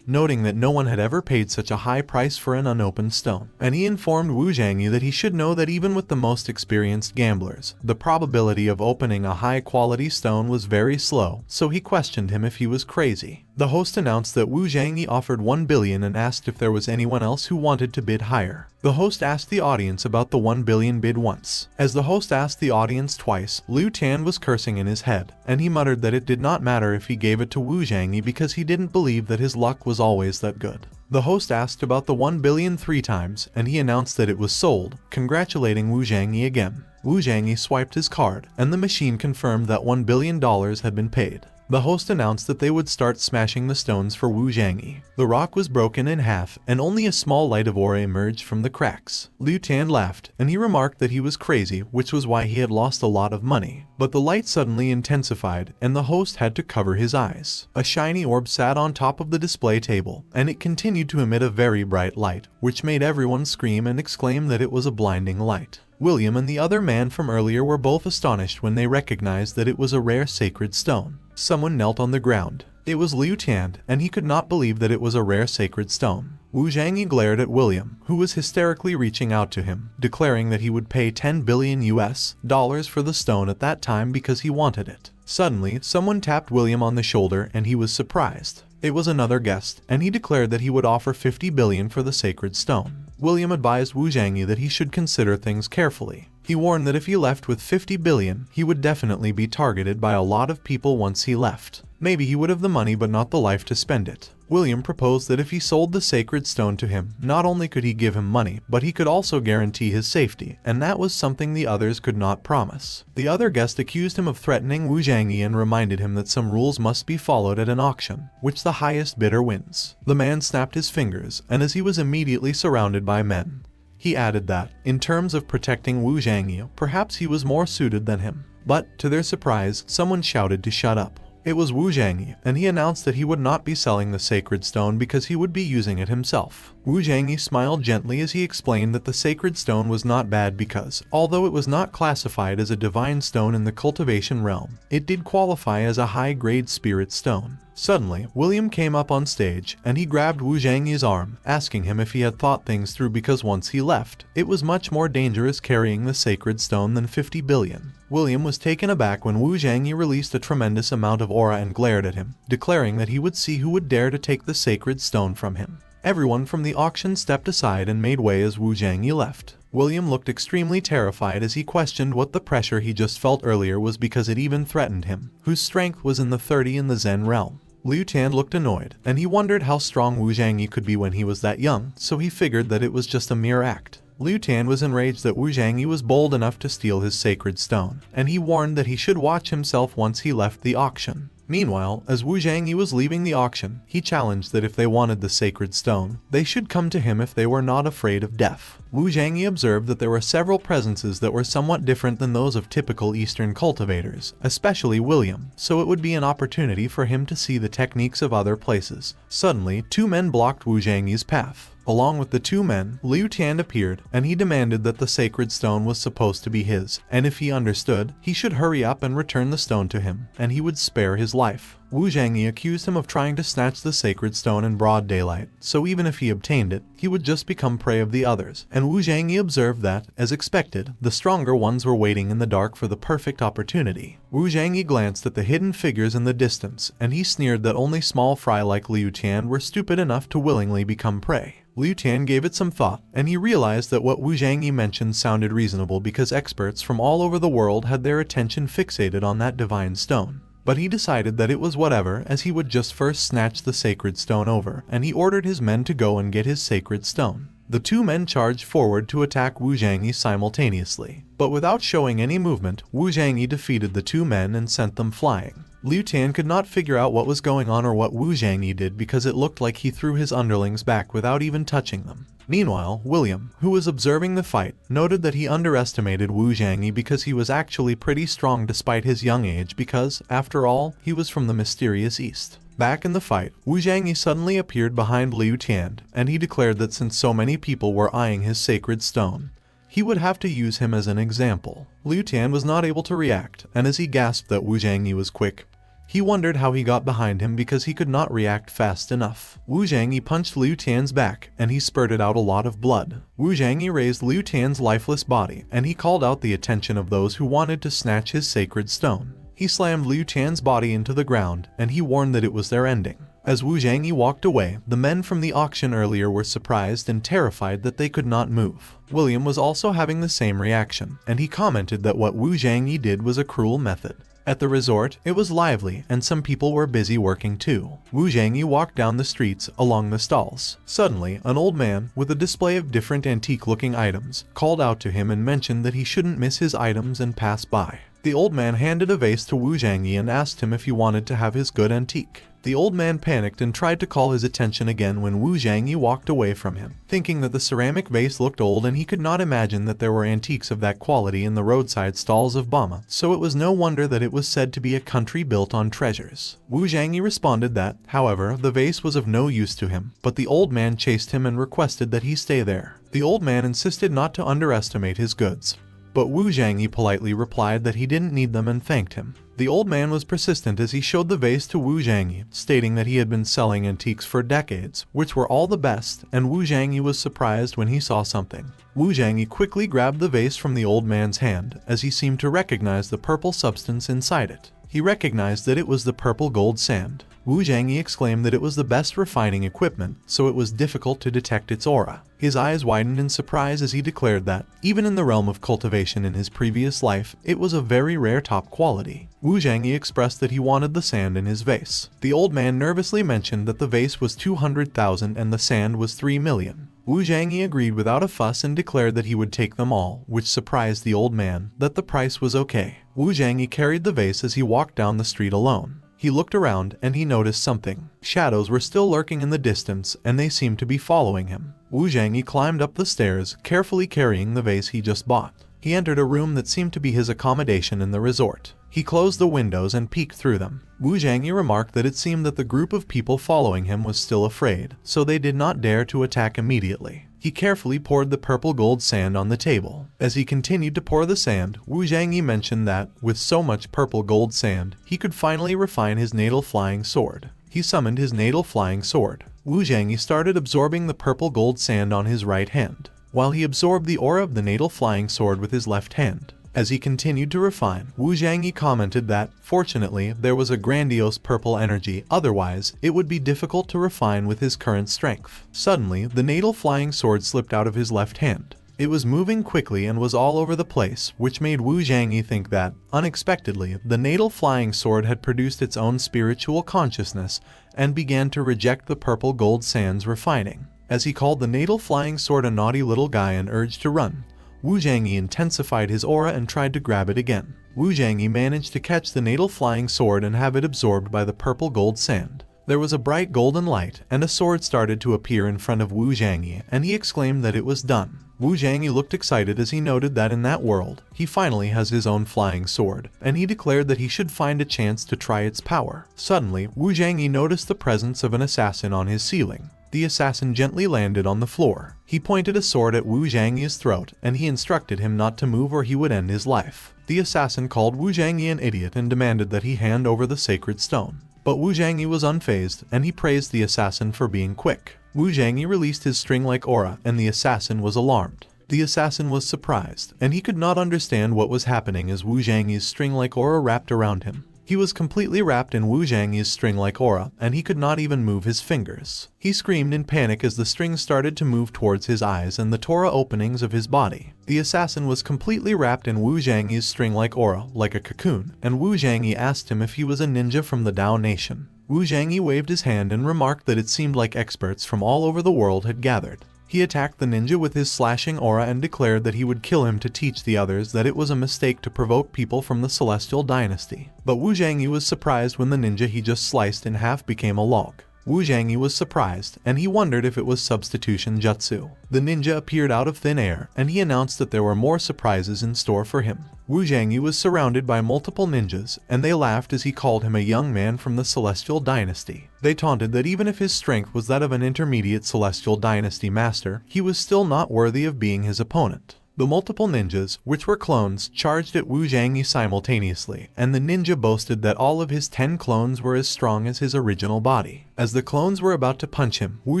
noting that no one had ever paid such a high price for an unopened stone. And he informed Wu Zhangyi that he should know that even with the most experienced gamblers, the probability of opening a high-quality stone was very slow, so he questioned him if he was crazy. The host announced that Wu Zhangyi offered $1 billion and asked if there was anyone else who wanted to bid higher. The host asked the audience about the $1 billion bid once. As the host asked the audience twice, Liu Tian was cursing in his head, and he muttered that it did not matter if he gave it to Wu Zhangyi because he didn't believe that his luck was always that good. The host asked about the $1 billion 3 times, and he announced that it was sold, congratulating Wu Zhangyi again. Wu Zhangyi swiped his card, and the machine confirmed that $1 billion had been paid. The host announced that they would start smashing the stones for Wu Zhangyi. The rock was broken in half, and only a small light of aura emerged from the cracks. Liu Tian laughed, and he remarked that he was crazy, which was why he had lost a lot of money. But the light suddenly intensified, and the host had to cover his eyes. A shiny orb sat on top of the display table, and it continued to emit a very bright light, which made everyone scream and exclaim that it was a blinding light. William and the other man from earlier were both astonished when they recognized that it was a rare sacred stone. Someone knelt on the ground. It was Liu Tian, and he could not believe that it was a rare sacred stone. Wu Zhangyi glared at William, who was hysterically reaching out to him, declaring that he would pay $10 billion for the stone at that time because he wanted it. Suddenly, someone tapped William on the shoulder and he was surprised. It was another guest, and he declared that he would offer $50 billion for the sacred stone. William advised Wu Zhangyi that he should consider things carefully. He warned that if he left with 50 billion, he would definitely be targeted by a lot of people once he left. Maybe he would have the money but not the life to spend it. William proposed that if he sold the sacred stone to him, not only could he give him money, but he could also guarantee his safety, and that was something the others could not promise. The other guest accused him of threatening Wu Zhangyi and reminded him that some rules must be followed at an auction, which the highest bidder wins. The man snapped his fingers, and as he was immediately surrounded by men, he added that, in terms of protecting Wu Zhangyi, perhaps he was more suited than him. But, to their surprise, someone shouted to shut up. It was Wu Zhangyi, and he announced that he would not be selling the sacred stone because he would be using it himself. Wu Zhangyi smiled gently as he explained that the sacred stone was not bad because, although it was not classified as a divine stone in the cultivation realm, it did qualify as a high-grade spirit stone. Suddenly, William came up on stage, and he grabbed Wu Zhangyi's arm, asking him if he had thought things through because once he left, it was much more dangerous carrying the sacred stone than 50 billion. William was taken aback when Wu Zhangyi released a tremendous amount of aura and glared at him, declaring that he would see who would dare to take the sacred stone from him. Everyone from the auction stepped aside and made way as Wu Zhangyi left. William looked extremely terrified as he questioned what the pressure he just felt earlier was because it even threatened him, whose strength was in the 30 in the Zen realm. Liu Tian looked annoyed, and he wondered how strong Wu Zhangyi could be when he was that young, so he figured that it was just a mere act. Liu Tian was enraged that Wu Zhangyi was bold enough to steal his sacred stone, and he warned that he should watch himself once he left the auction. Meanwhile, as Wu Zhangyi was leaving the auction, he challenged that if they wanted the sacred stone, they should come to him if they were not afraid of death. Wu Zhangyi observed that there were several presences that were somewhat different than those of typical Eastern cultivators, especially William, so it would be an opportunity for him to see the techniques of other places. Suddenly, two men blocked Wu Zhangyi's path. Along with the two men, Liu Tian appeared, and he demanded that the sacred stone was supposed to be his, and if he understood, he should hurry up and return the stone to him, and he would spare his life. Wu Zhangyi accused him of trying to snatch the sacred stone in broad daylight, so even if he obtained it, he would just become prey of the others, and Wu Zhangyi observed that, as expected, the stronger ones were waiting in the dark for the perfect opportunity. Wu Zhangyi glanced at the hidden figures in the distance, and he sneered that only small fry like Liu Tian were stupid enough to willingly become prey. Liu Tian gave it some thought, and he realized that what Wu Zhangyi mentioned sounded reasonable because experts from all over the world had their attention fixated on that divine stone. But he decided that it was whatever, as he would just first snatch the sacred stone over, and he ordered his men to go and get his sacred stone. The two men charged forward to attack Wu Zhangyi simultaneously, but without showing any movement, Wu Zhangyi defeated the two men and sent them flying. Liu Tian could not figure out what was going on or what Wu Zhangyi did because it looked like he threw his underlings back without even touching them. Meanwhile, William, who was observing the fight, noted that he underestimated Wu Zhangyi because he was actually pretty strong despite his young age because, after all, he was from the mysterious East. Back in the fight, Wu Zhangyi suddenly appeared behind Liu Tian, and he declared that since so many people were eyeing his sacred stone, he would have to use him as an example. Liu Tian was not able to react, and as he gasped that Wu Zhangyi was quick, he wondered how he got behind him because he could not react fast enough. Wu Zhangyi punched Liu Tian's back, and he spurted out a lot of blood. Wu Zhangyi raised Liu Tian's lifeless body, and he called out the attention of those who wanted to snatch his sacred stone. He slammed Liu Tian's body into the ground, and he warned that it was their ending. As Wu Zhangyi walked away, the men from the auction earlier were surprised and terrified that they could not move. William was also having the same reaction, and he commented that what Wu Zhangyi did was a cruel method. At the resort, it was lively, and some people were busy working too. Wu Zhangyi walked down the streets, along the stalls. Suddenly, an old man, with a display of different antique-looking items, called out to him and mentioned that he shouldn't miss his items and pass by. The old man handed a vase to Wu Zhangyi and asked him if he wanted to have his good antique. The old man panicked and tried to call his attention again when Wu Zhangyi walked away from him, thinking that the ceramic vase looked old and he could not imagine that there were antiques of that quality in the roadside stalls of Bama, so it was no wonder that it was said to be a country built on treasures. Wu Zhangyi responded that, however, the vase was of no use to him, but the old man chased him and requested that he stay there. The old man insisted not to underestimate his goods, but Wu Zhangyi politely replied that he didn't need them and thanked him. The old man was persistent as he showed the vase to Wu Zhangyi, stating that he had been selling antiques for decades, which were all the best, and Wu Zhangyi was surprised when he saw something. Wu Zhangyi quickly grabbed the vase from the old man's hand, as he seemed to recognize the purple substance inside it. He recognized that it was the purple gold sand. Wu Zhangyi exclaimed that it was the best refining equipment, so it was difficult to detect its aura. His eyes widened in surprise as he declared that, even in the realm of cultivation in his previous life, it was a very rare top quality. Wu Zhangyi expressed that he wanted the sand in his vase. The old man nervously mentioned that the vase was 200,000 and the sand was 3 million. Wu Zhangyi agreed without a fuss and declared that he would take them all, which surprised the old man that the price was okay. Wu Zhangyi carried the vase as he walked down the street alone. He looked around and he noticed something. Shadows were still lurking in the distance and they seemed to be following him. Wu Zhangyi climbed up the stairs, carefully carrying the vase he just bought. He entered a room that seemed to be his accommodation in the resort. He closed the windows and peeked through them. Wu Zhangyi remarked that it seemed that the group of people following him was still afraid, so they did not dare to attack immediately. He carefully poured the purple gold sand on the table. As he continued to pour the sand, Wu Zhangyi mentioned that, with so much purple gold sand, he could finally refine his natal flying sword. He summoned his natal flying sword. Wu Zhangyi started absorbing the purple gold sand on his right hand, while he absorbed the aura of the natal flying sword with his left hand. As he continued to refine, Wu Zhangyi commented that, fortunately, there was a grandiose purple energy, otherwise, it would be difficult to refine with his current strength. Suddenly, the natal flying sword slipped out of his left hand. It was moving quickly and was all over the place, which made Wu Zhangyi think that, unexpectedly, the natal flying sword had produced its own spiritual consciousness and began to reject the purple gold sand's refining. As he called the natal flying sword a naughty little guy and urged to run, Wu Zhangyi intensified his aura and tried to grab it again. Wu Zhangyi managed to catch the natal flying sword and have it absorbed by the purple gold sand. There was a bright golden light, and a sword started to appear in front of Wu Zhangyi, and he exclaimed that it was done. Wu Zhangyi looked excited as he noted that in that world, he finally has his own flying sword, and he declared that he should find a chance to try its power. Suddenly, Wu Zhangyi noticed the presence of an assassin on his ceiling. The assassin gently landed on the floor. He pointed a sword at Wu Zhangyi's throat, and he instructed him not to move or he would end his life. The assassin called Wu Zhangyi an idiot and demanded that he hand over the sacred stone. But Wu Zhangyi was unfazed, and he praised the assassin for being quick. Wu Zhangyi released his string-like aura, and the assassin was alarmed. The assassin was surprised, and he could not understand what was happening as Wu Zhangyi's string-like aura wrapped around him. He was completely wrapped in Wu Zhangyi's string-like aura, and he could not even move his fingers. He screamed in panic as the string started to move towards his eyes and the tora openings of his body. The assassin was completely wrapped in Wu Zhangyi's string-like aura, like a cocoon, and Wu Zhangyi asked him if he was a ninja from the Dao Nation. Wu Zhangyi waved his hand and remarked that it seemed like experts from all over the world had gathered. He attacked the ninja with his slashing aura and declared that he would kill him to teach the others that it was a mistake to provoke people from the Celestial Dynasty. But Wu Zhangyi was surprised when the ninja he just sliced in half became a log. Wu Zhangyi was surprised, and he wondered if it was substitution jutsu. The ninja appeared out of thin air, and he announced that there were more surprises in store for him. Wu Zhangyi was surrounded by multiple ninjas, and they laughed as he called him a young man from the Celestial Dynasty. They taunted that even if his strength was that of an intermediate Celestial Dynasty master, he was still not worthy of being his opponent. The multiple ninjas, which were clones, charged at Wu Zhangyi simultaneously, and the ninja boasted that all of his 10 clones were as strong as his original body. As the clones were about to punch him, Wu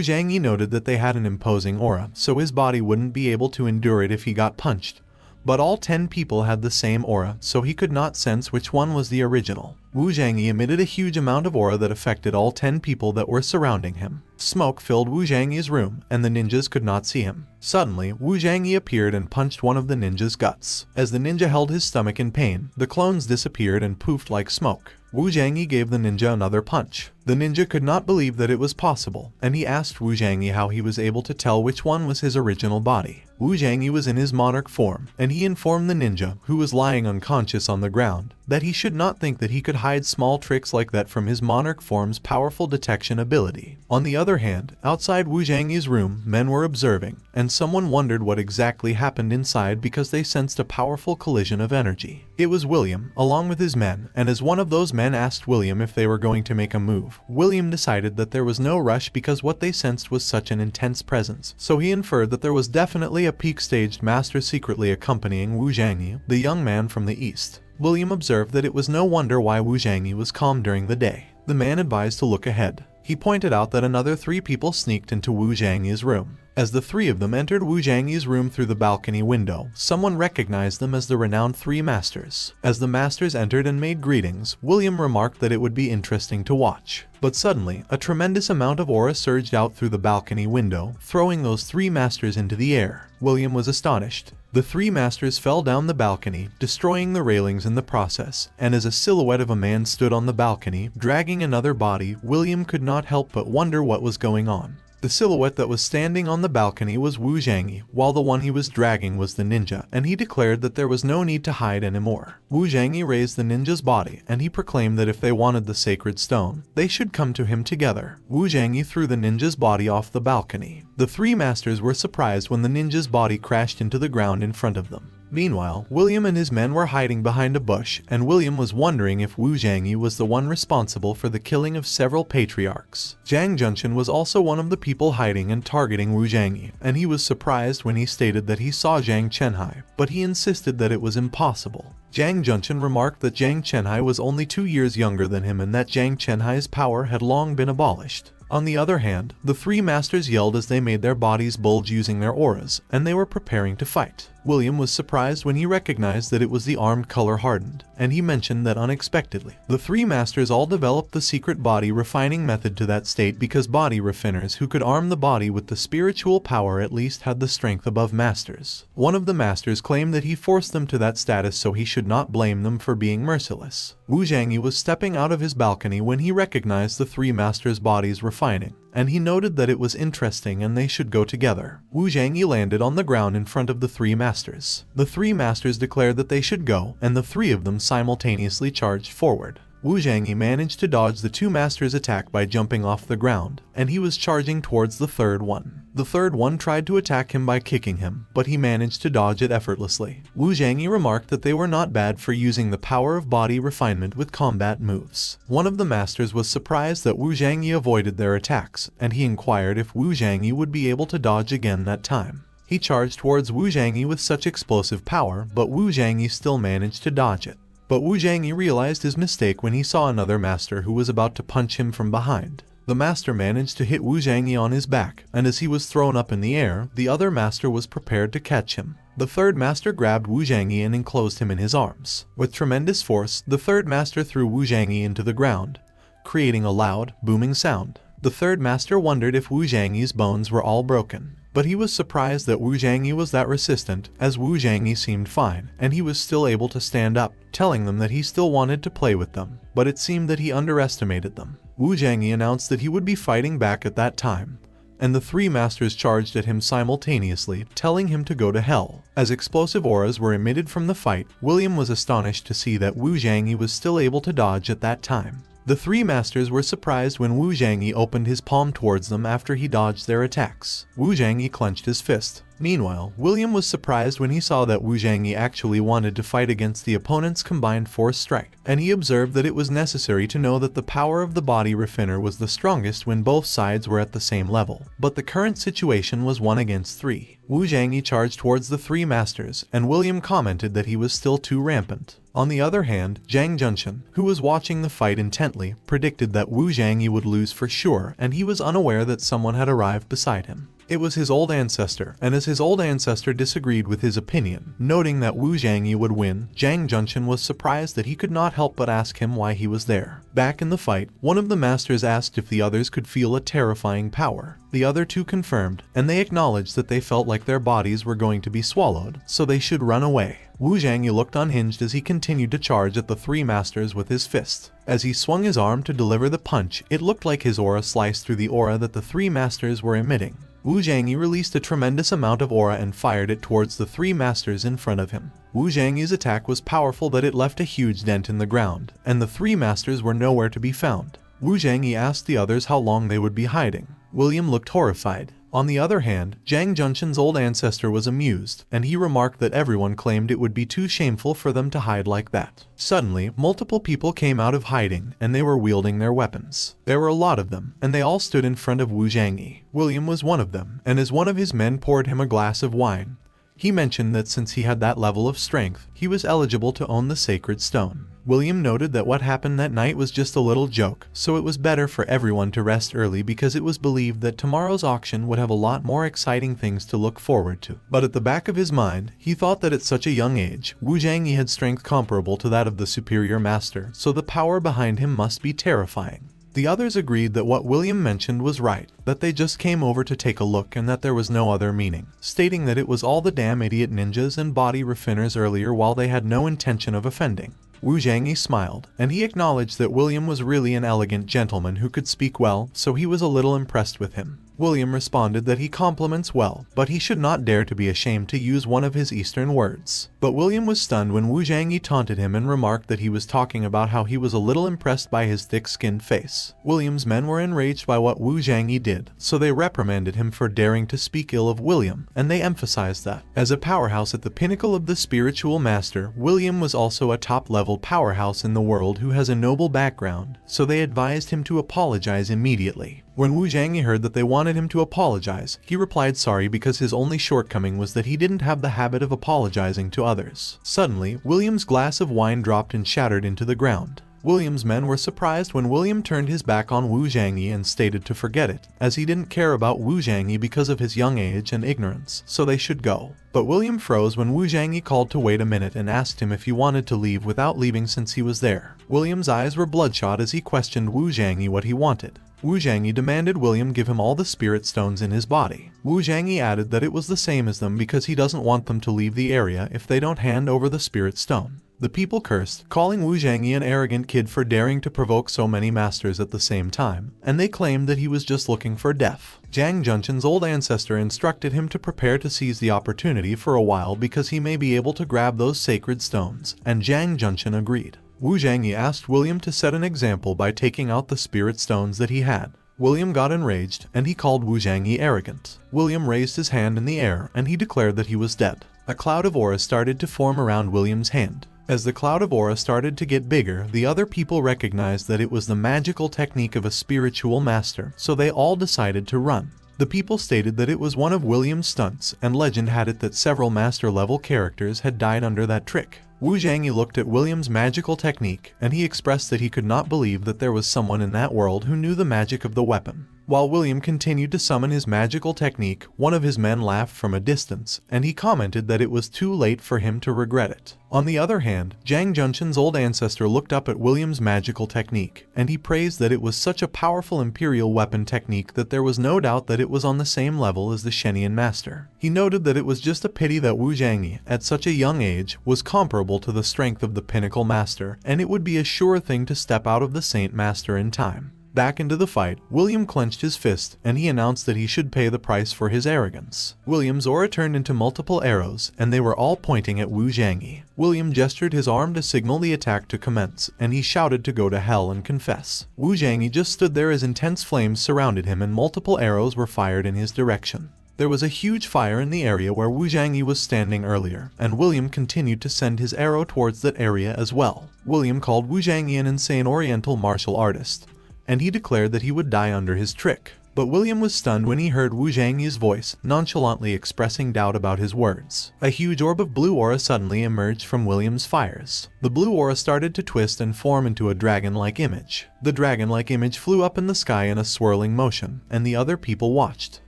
Zhangyi noted that they had an imposing aura, so his body wouldn't be able to endure it if he got punched. But all 10 people had the same aura, so he could not sense which one was the original. Wu Zhangyi emitted a huge amount of aura that affected all 10 people that were surrounding him. Smoke filled Wu Zhangyi's room, and the ninjas could not see him. Suddenly, Wu Zhangyi appeared and punched one of the ninja's guts. As the ninja held his stomach in pain, the clones disappeared and poofed like smoke. Wu Zhangyi gave the ninja another punch. The ninja could not believe that it was possible, and he asked Wu Zhangyi how he was able to tell which one was his original body. Wu Zhangyi was in his monarch form, and he informed the ninja, who was lying unconscious on the ground, that he should not think that he could hide small tricks like that from his monarch form's powerful detection ability. On the other hand, outside Wu Zhangyi's room, men were observing, and someone wondered what exactly happened inside because they sensed a powerful collision of energy. It was William, along with his men, and as one of those men asked William if they were going to make a move, William decided that there was no rush because what they sensed was such an intense presence, so he inferred that there was definitely a peak-staged master secretly accompanying Wu Zhangyi, the young man from the east. William observed that it was no wonder why Wu Zhangyi was calm during the day. The man advised to look ahead. He pointed out that another 3 people sneaked into Wu Zhangyi's room. As the three of them entered Wu Zhangyi's room through the balcony window, someone recognized them as the renowned three masters. As the masters entered and made greetings, William remarked that it would be interesting to watch. But suddenly, a tremendous amount of aura surged out through the balcony window, throwing those three masters into the air. William was astonished. The three masters fell down the balcony, destroying the railings in the process, and as a silhouette of a man stood on the balcony, dragging another body, William could not help but wonder what was going on. The silhouette that was standing on the balcony was Wu Zhangyi, while the one he was dragging was the ninja, and he declared that there was no need to hide anymore. Wu Zhangyi raised the ninja's body, and he proclaimed that if they wanted the sacred stone, they should come to him together. Wu Zhangyi threw the ninja's body off the balcony. The three masters were surprised when the ninja's body crashed into the ground in front of them. Meanwhile, William and his men were hiding behind a bush, and William was wondering if Wu Zhangyi was the one responsible for the killing of several patriarchs. Zhang Junshan was also one of the people hiding and targeting Wu Zhangyi, and he was surprised when he stated that he saw Zhang Chenhai, but he insisted that it was impossible. Zhang Junshan remarked that Zhang Chenhai was only 2 years younger than him and that Zhang Chenhai's power had long been abolished. On the other hand, the three masters yelled as they made their bodies bulge using their auras, and they were preparing to fight. William was surprised when he recognized that it was the armed color hardened, and he mentioned that unexpectedly. The three masters all developed the secret body refining method to that state because body refiners who could arm the body with the spiritual power at least had the strength above masters. One of the masters claimed that he forced them to that status so he should not blame them for being merciless. Wu Zhangyi was stepping out of his balcony when he recognized the three masters' bodies refining, and he noted that it was interesting and they should go together. Wu Zhangyi landed on the ground in front of the three masters. The three masters declared that they should go, and the three of them simultaneously charged forward. Wu Zhangyi managed to dodge the two masters' attack by jumping off the ground, and he was charging towards the third one. The third one tried to attack him by kicking him, but he managed to dodge it effortlessly. Wu Zhangyi remarked that they were not bad for using the power of body refinement with combat moves. One of the masters was surprised that Wu Zhangyi avoided their attacks, and he inquired if Wu Zhangyi would be able to dodge again that time. He charged towards Wu Zhangyi with such explosive power, but Wu Zhangyi still managed to dodge it. But Wu Zhangyi realized his mistake when he saw another master who was about to punch him from behind. The master managed to hit Wu Zhangyi on his back, and as he was thrown up in the air, the other master was prepared to catch him. The third master grabbed Wu Zhangyi and enclosed him in his arms. With tremendous force, the third master threw Wu Zhangyi into the ground, creating a loud, booming sound. The third master wondered if Wu Zhangyi's bones were all broken. But he was surprised that Wu Zhangyi was that resistant, as Wu Zhangyi seemed fine, and he was still able to stand up, telling them that he still wanted to play with them, but it seemed that he underestimated them. Wu Zhangyi announced that he would be fighting back at that time, and the three masters charged at him simultaneously, telling him to go to hell. As explosive auras were emitted from the fight, William was astonished to see that Wu Zhangyi was still able to dodge at that time. The three masters were surprised when Wu Zhangyi opened his palm towards them after he dodged their attacks. Wu Zhangyi clenched his fist. Meanwhile, William was surprised when he saw that Wu Zhangyi actually wanted to fight against the opponent's combined force strike, and he observed that it was necessary to know that the power of the body refiner was the strongest when both sides were at the same level. But the current situation was 1 against 3. Wu Zhangyi charged towards the three masters, and William commented that he was still too rampant. On the other hand, Zhang Junshan, who was watching the fight intently, predicted that Wu Zhangyi would lose for sure, and he was unaware that someone had arrived beside him. It was his old ancestor, and as his old ancestor disagreed with his opinion, noting that Wu Zhangyi would win, Zhang Junshan was surprised that he could not help but ask him why he was there. Back in the fight, one of the masters asked if the others could feel a terrifying power. The other two confirmed, and they acknowledged that they felt like their bodies were going to be swallowed, so they should run away. Wu Zhangyi looked unhinged as he continued to charge at the three masters with his fist. As he swung his arm to deliver the punch, it looked like his aura sliced through the aura that the three masters were emitting. Wu Zhangyi released a tremendous amount of aura and fired it towards the three masters in front of him. Wu Zhangyi's attack was powerful that it left a huge dent in the ground, and the three masters were nowhere to be found. Wu Zhangyi asked the others how long they would be hiding. William looked horrified. On the other hand, Zhang Junshan's old ancestor was amused, and he remarked that everyone claimed it would be too shameful for them to hide like that. Suddenly, multiple people came out of hiding, and they were wielding their weapons. There were a lot of them, and they all stood in front of Wu Zhangyi. William was one of them, and as one of his men poured him a glass of wine, he mentioned that since he had that level of strength, he was eligible to own the sacred stone. William noted that what happened that night was just a little joke, so it was better for everyone to rest early because it was believed that tomorrow's auction would have a lot more exciting things to look forward to. But at the back of his mind, he thought that at such a young age, Wu Zhangyi had strength comparable to that of the superior master, so the power behind him must be terrifying. The others agreed that what William mentioned was right, that they just came over to take a look and that there was no other meaning, stating that it was all the damn idiot ninjas and body refiners earlier while they had no intention of offending. Wu Zhangyi smiled, and he acknowledged that William was really an elegant gentleman who could speak well, so he was a little impressed with him. William responded that he compliments well, but he should not dare to be ashamed to use one of his Eastern words. But William was stunned when Wu Zhangyi taunted him and remarked that he was talking about how he was a little impressed by his thick-skinned face. William's men were enraged by what Wu Zhangyi did, so they reprimanded him for daring to speak ill of William, and they emphasized that, as a powerhouse at the pinnacle of the spiritual master, William was also a top-level powerhouse in the world who has a noble background, so they advised him to apologize immediately. When Wu Zhangyi heard that they wanted him to apologize, he replied sorry because his only shortcoming was that he didn't have the habit of apologizing to others. Suddenly, William's glass of wine dropped and shattered into the ground. William's men were surprised when William turned his back on Wu Zhangyi and stated to forget it, as he didn't care about Wu Zhangyi because of his young age and ignorance, so they should go. But William froze when Wu Zhangyi called to wait a minute and asked him if he wanted to leave without leaving since he was there. William's eyes were bloodshot as he questioned Wu Zhangyi what he wanted. Wu Zhangyi demanded William give him all the spirit stones in his body. Wu Zhangyi added that it was the same as them because he doesn't want them to leave the area if they don't hand over the spirit stone. The people cursed, calling Wu Zhangyi an arrogant kid for daring to provoke so many masters at the same time, and they claimed that he was just looking for death. Zhang Junshin's old ancestor instructed him to prepare to seize the opportunity for a while because he may be able to grab those sacred stones, and Zhang Junshin agreed. Wu Zhangyi asked William to set an example by taking out the spirit stones that he had. William got enraged, and he called Wu Zhangyi arrogant. William raised his hand in the air, and he declared that he was dead. A cloud of aura started to form around William's hand. As the cloud of aura started to get bigger, the other people recognized that it was the magical technique of a spiritual master, so they all decided to run. The people stated that it was one of William's stunts, and legend had it that several master-level characters had died under that trick. Wu Zhangyi looked at William's magical technique, and he expressed that he could not believe that there was someone in that world who knew the magic of the weapon. While William continued to summon his magical technique, one of his men laughed from a distance, and he commented that it was too late for him to regret it. On the other hand, Zhang Junshin's old ancestor looked up at William's magical technique, and he praised that it was such a powerful imperial weapon technique that there was no doubt that it was on the same level as the Shenian master. He noted that it was just a pity that Wu Zhangyi, at such a young age, was comparable to the strength of the pinnacle master, and it would be a sure thing to step out of the Saint Master in time. Back into the fight, William clenched his fist, and he announced that he should pay the price for his arrogance. William's aura turned into multiple arrows, and they were all pointing at Wu Zhangyi. William gestured his arm to signal the attack to commence, and he shouted to go to hell and confess. Wu Zhangyi just stood there as intense flames surrounded him and multiple arrows were fired in his direction. There was a huge fire in the area where Wu Zhangyi was standing earlier, and William continued to send his arrow towards that area as well. William called Wu Zhangyi an insane oriental martial artist, and he declared that he would die under his trick. But William was stunned when he heard Wu Zhangyi's voice, nonchalantly expressing doubt about his words. A huge orb of blue aura suddenly emerged from William's fires. The blue aura started to twist and form into a dragon-like image. The dragon-like image flew up in the sky in a swirling motion, and the other people watched.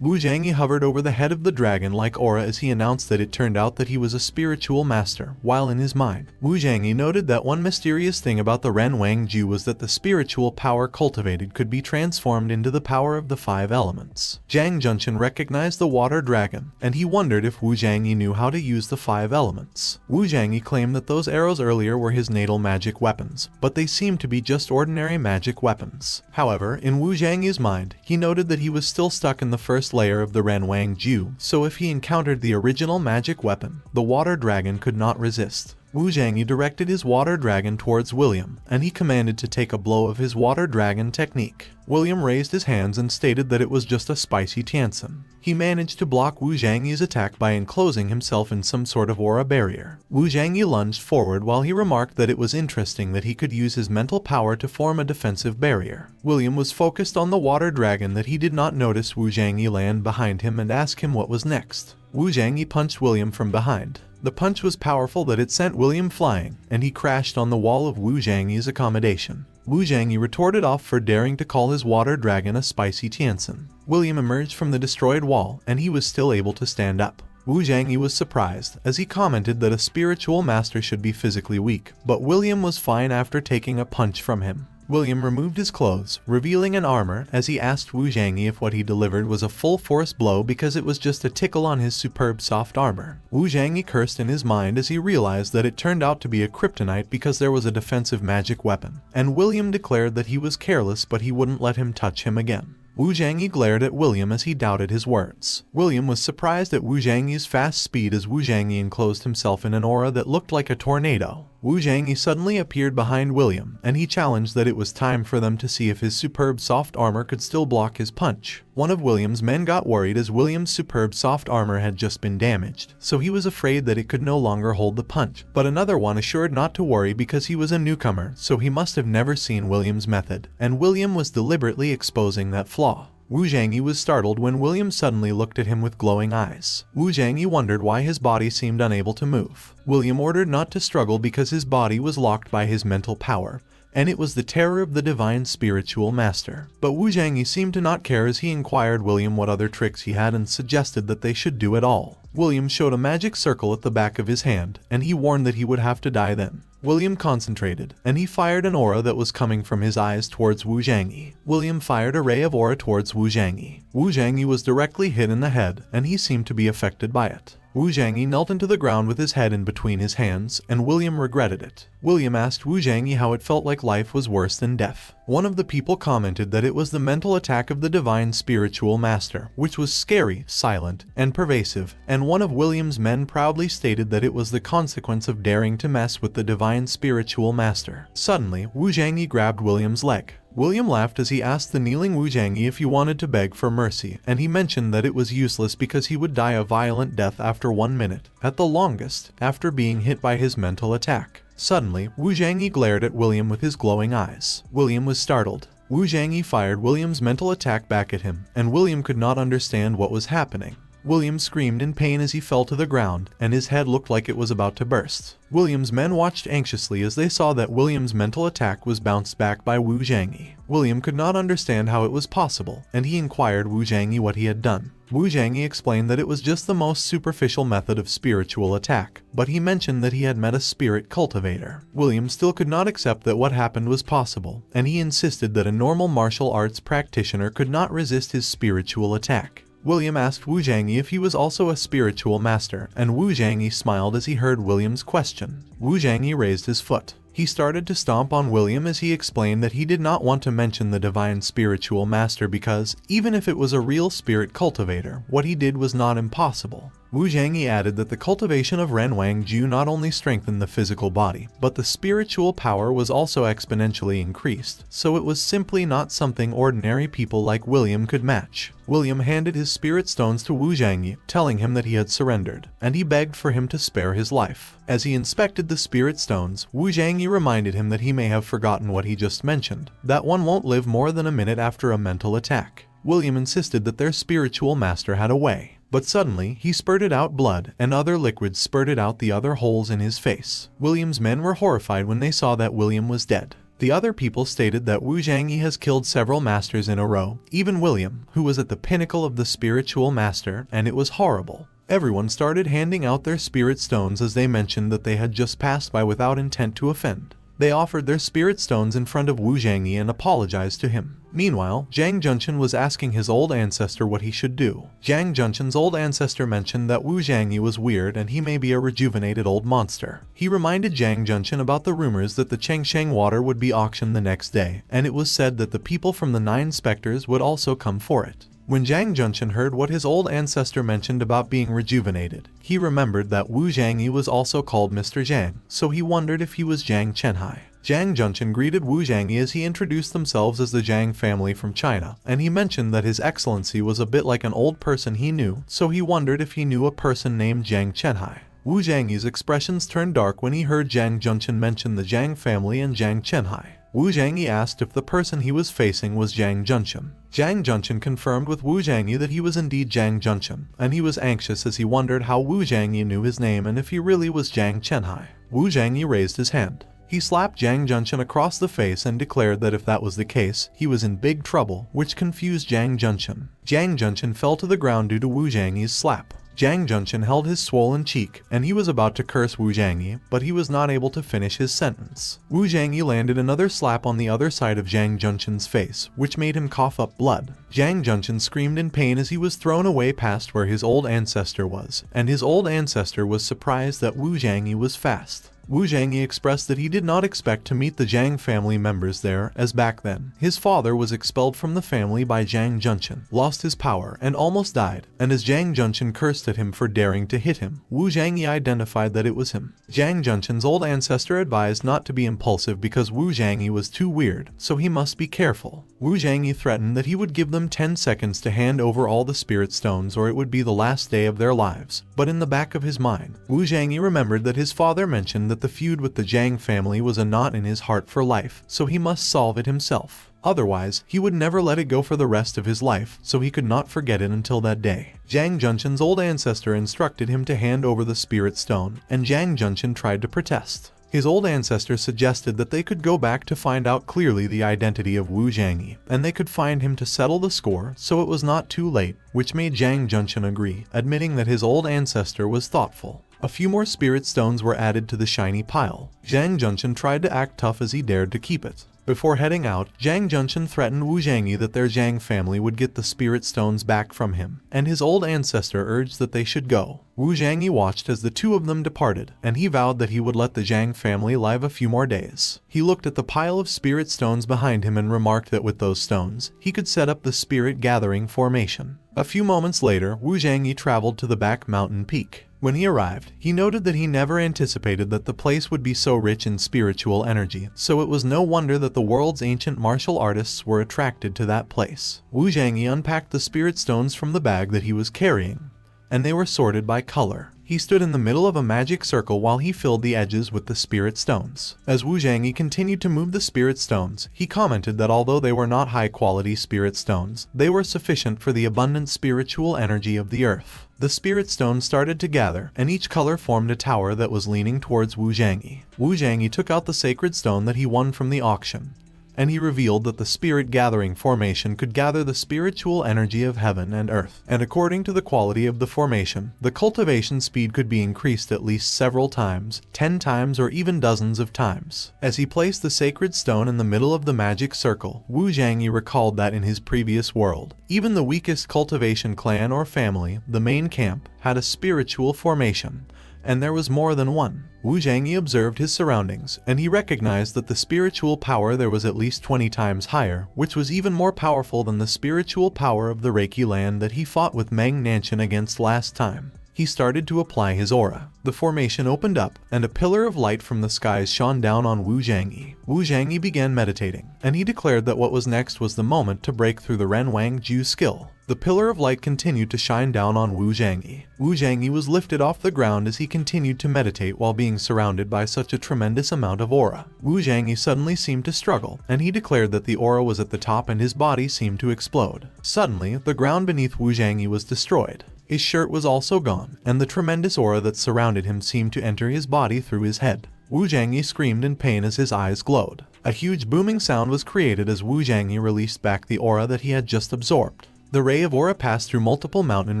Wu Zhangyi hovered over the head of the dragon-like aura as he announced that it turned out that he was a spiritual master, while in his mind, Wu Zhangyi noted that one mysterious thing about the Ren Wang Ju was that the spiritual power cultivated could be transformed into the power of the 5 elements. Zhang Junshin recognized the water dragon, and he wondered if Wu Zhangyi knew how to use the 5 elements. Wu Zhangyi claimed that those arrows earlier were his natal magic weapons, but they seemed to be just ordinary magic weapons. However, in Wu Zhangyi's mind, he noted that he was still stuck in the first layer of the Ren Wang Ju, so if he encountered the original magic weapon, the water dragon could not resist. Wu Zhangyi directed his water dragon towards William, and he commanded to take a blow of his water dragon technique. William raised his hands and stated that it was just a spicy Tiansen. He managed to block Wu Zhangyi's attack by enclosing himself in some sort of aura barrier. Wu Zhangyi lunged forward while he remarked that it was interesting that he could use his mental power to form a defensive barrier. William was focused on the water dragon that he did not notice Wu Zhangyi land behind him and ask him what was next. Wu Zhangyi punched William from behind. The punch was powerful that it sent William flying, and he crashed on the wall of Wu Zhangyi's accommodation. Wu Zhangyi retorted off for daring to call his water dragon a spicy Tianxin. William emerged from the destroyed wall, and he was still able to stand up. Wu Zhangyi was surprised, as he commented that a spiritual master should be physically weak, but William was fine after taking a punch from him. William removed his clothes, revealing an armor, as he asked Wu Zhangyi if what he delivered was a full-force blow because it was just a tickle on his superb soft armor. Wu Zhangyi cursed in his mind as he realized that it turned out to be a kryptonite because there was a defensive magic weapon, and William declared that he was careless but he wouldn't let him touch him again. Wu Zhangyi glared at William as he doubted his words. William was surprised at Wu Zhangyi's fast speed as Wu Zhangyi enclosed himself in an aura that looked like a tornado. Wu Zhangyi suddenly appeared behind William, and he challenged that it was time for them to see if his superb soft armor could still block his punch. One of William's men got worried as William's superb soft armor had just been damaged, so he was afraid that it could no longer hold the punch. But another one assured not to worry because he was a newcomer, so he must have never seen William's method, and William was deliberately exposing that flaw. Wu Zhangyi was startled when William suddenly looked at him with glowing eyes. Wu Zhangyi wondered why his body seemed unable to move. William ordered not to struggle because his body was locked by his mental power, and it was the terror of the divine spiritual master. But Wu Zhangyi seemed to not care as he inquired William what other tricks he had and suggested that they should do it all. William showed a magic circle at the back of his hand, and he warned that he would have to die then. William concentrated, and he fired an aura that was coming from his eyes towards Wu Zhangyi. William fired a ray of aura towards Wu Zhangyi. Wu Zhangyi was directly hit in the head, and he seemed to be affected by it. Wu Zhangyi knelt into the ground with his head in between his hands, and William regretted it. William asked Wu Zhangyi how it felt like life was worse than death. One of the people commented that it was the mental attack of the divine spiritual master, which was scary, silent, and pervasive, and one of William's men proudly stated that it was the consequence of daring to mess with the divine spiritual master. Suddenly, Wu Zhangyi grabbed William's leg. William laughed as he asked the kneeling Wu Zhangyi if he wanted to beg for mercy, and he mentioned that it was useless because he would die a violent death after 1 minute, at the longest, after being hit by his mental attack. Suddenly, Wu Zhangyi glared at William with his glowing eyes. William was startled. Wu Zhangyi fired William's mental attack back at him, and William could not understand what was happening. William screamed in pain as he fell to the ground, and his head looked like it was about to burst. William's men watched anxiously as they saw that William's mental attack was bounced back by Wu Zhangyi. William could not understand how it was possible, and he inquired Wu Zhangyi what he had done. Wu Zhangyi explained that it was just the most superficial method of spiritual attack, but he mentioned that he had met a spirit cultivator. William still could not accept that what happened was possible, and he insisted that a normal martial arts practitioner could not resist his spiritual attack. William asked Wu Zhangyi if he was also a spiritual master, and Wu Zhangyi smiled as he heard William's question. Wu Zhangyi raised his foot. He started to stomp on William as he explained that he did not want to mention the divine spiritual master because, even if it was a real spirit cultivator, what he did was not impossible. Wu Zhangyi added that the cultivation of Renwang Ju not only strengthened the physical body, but the spiritual power was also exponentially increased, so it was simply not something ordinary people like William could match. William handed his spirit stones to Wu Zhangyi, telling him that he had surrendered, and he begged for him to spare his life. As he inspected the spirit stones, Wu Zhangyi reminded him that he may have forgotten what he just mentioned, that one won't live more than a minute after a mental attack. William insisted that their spiritual master had a way. But suddenly, he spurted out blood, and other liquids spurted out the other holes in his face. William's men were horrified when they saw that William was dead. The other people stated that Wu Zhangyi has killed several masters in a row, even William, who was at the pinnacle of the spiritual master, and it was horrible. Everyone started handing out their spirit stones as they mentioned that they had just passed by without intent to offend. They offered their spirit stones in front of Wu Zhangyi and apologized to him. Meanwhile, Zhang Junchen was asking his old ancestor what he should do. Zhang Junchen's old ancestor mentioned that Wu Zhangyi was weird and he may be a rejuvenated old monster. He reminded Zhang Junchen about the rumors that the Chengsheng water would be auctioned the next day, and it was said that the people from the 9 specters would also come for it. When Zhang Junchen heard what his old ancestor mentioned about being rejuvenated, he remembered that Wu Zhangyi was also called Mr. Zhang, so he wondered if he was Zhang Chenhai. Zhang Junchen greeted Wu Zhangyi as he introduced themselves as the Zhang family from China, and he mentioned that his excellency was a bit like an old person he knew, so he wondered if he knew a person named Zhang Chenhai. Wu Zhangyi's expressions turned dark when he heard Zhang Junchen mention the Zhang family and Zhang Chenhai. Wu Zhangyi asked if the person he was facing was Zhang Junchen. Zhang Junchen confirmed with Wu Zhangyi that he was indeed Zhang Junchen, and he was anxious as he wondered how Wu Zhangyi knew his name and if he really was Zhang Chenhai. Wu Zhangyi raised his hand. He slapped Zhang Junchen across the face and declared that if that was the case, he was in big trouble, which confused Zhang Junchen. Zhang Junchen fell to the ground due to Wu Zhangyi's slap. Zhang Junchen held his swollen cheek, and he was about to curse Wu Zhangyi, but he was not able to finish his sentence. Wu Zhangyi landed another slap on the other side of Zhang Junchen's face, which made him cough up blood. Zhang Junchen screamed in pain as he was thrown away past where his old ancestor was, and his old ancestor was surprised that Wu Zhangyi was fast. Wu Zhangyi expressed that he did not expect to meet the Zhang family members there, as back then, his father was expelled from the family by Zhang Junchen, lost his power, and almost died, and as Zhang Junchen cursed at him for daring to hit him, Wu Zhangyi identified that it was him. Zhang Junchen's old ancestor advised not to be impulsive because Wu Zhangyi was too weird, so he must be careful. Wu Zhangyi threatened that he would give them 10 seconds to hand over all the spirit stones or it would be the last day of their lives, but in the back of his mind, Wu Zhangyi remembered that his father mentioned that the feud with the Zhang family was a knot in his heart for life, so he must solve it himself. Otherwise, he would never let it go for the rest of his life, so he could not forget it until that day. Zhang Junchen's old ancestor instructed him to hand over the spirit stone, and Zhang Junchen tried to protest. His old ancestor suggested that they could go back to find out clearly the identity of Wu Zhangyi, and they could find him to settle the score, so it was not too late, which made Zhang Junchen agree, admitting that his old ancestor was thoughtful. A few more spirit stones were added to the shiny pile. Zhang Junchen tried to act tough as he dared to keep it. Before heading out, Zhang Junchen threatened Wu Zhangyi that their Zhang family would get the spirit stones back from him, and his old ancestor urged that they should go. Wu Zhangyi watched as the two of them departed, and he vowed that he would let the Zhang family live a few more days. He looked at the pile of spirit stones behind him and remarked that with those stones, he could set up the spirit gathering formation. A few moments later, Wu Zhangyi traveled to the back mountain peak. When he arrived, he noted that he never anticipated that the place would be so rich in spiritual energy, so it was no wonder that the world's ancient martial artists were attracted to that place. Wu Zhangyi unpacked the spirit stones from the bag that he was carrying, and they were sorted by color. He stood in the middle of a magic circle while he filled the edges with the spirit stones. As Wu Zhangyi continued to move the spirit stones, he commented that although they were not high-quality spirit stones, they were sufficient for the abundant spiritual energy of the earth. The spirit stones started to gather, and each color formed a tower that was leaning towards Wu Zhangyi. Wu Zhangyi took out the sacred stone that he won from the auction, and he revealed that the spirit gathering formation could gather the spiritual energy of heaven and earth, and according to the quality of the formation, the cultivation speed could be increased at least several times, 10 times or even dozens of times. As he placed the sacred stone in the middle of the magic circle, Wu Zhangyi recalled that in his previous world, even the weakest cultivation clan or family, the main camp, had a spiritual formation, and there was more than one. Wu Zhangyi observed his surroundings, and he recognized that the spiritual power there was at least 20 times higher, which was even more powerful than the spiritual power of the Reiki land that he fought with Meng Nanshan against last time. He started to apply his aura. The formation opened up, and a pillar of light from the skies shone down on Wu Zhangyi. Wu Zhangyi began meditating, and he declared that what was next was the moment to break through the Ren Wang Ju skill. The pillar of light continued to shine down on Wu Zhangyi. Wu Zhangyi was lifted off the ground as he continued to meditate while being surrounded by such a tremendous amount of aura. Wu Zhangyi suddenly seemed to struggle, and he declared that the aura was at the top and his body seemed to explode. Suddenly, the ground beneath Wu Zhangyi was destroyed. His shirt was also gone, and the tremendous aura that surrounded him seemed to enter his body through his head. Wu Zhangyi screamed in pain as his eyes glowed. A huge booming sound was created as Wu Zhangyi released back the aura that he had just absorbed. The ray of aura passed through multiple mountain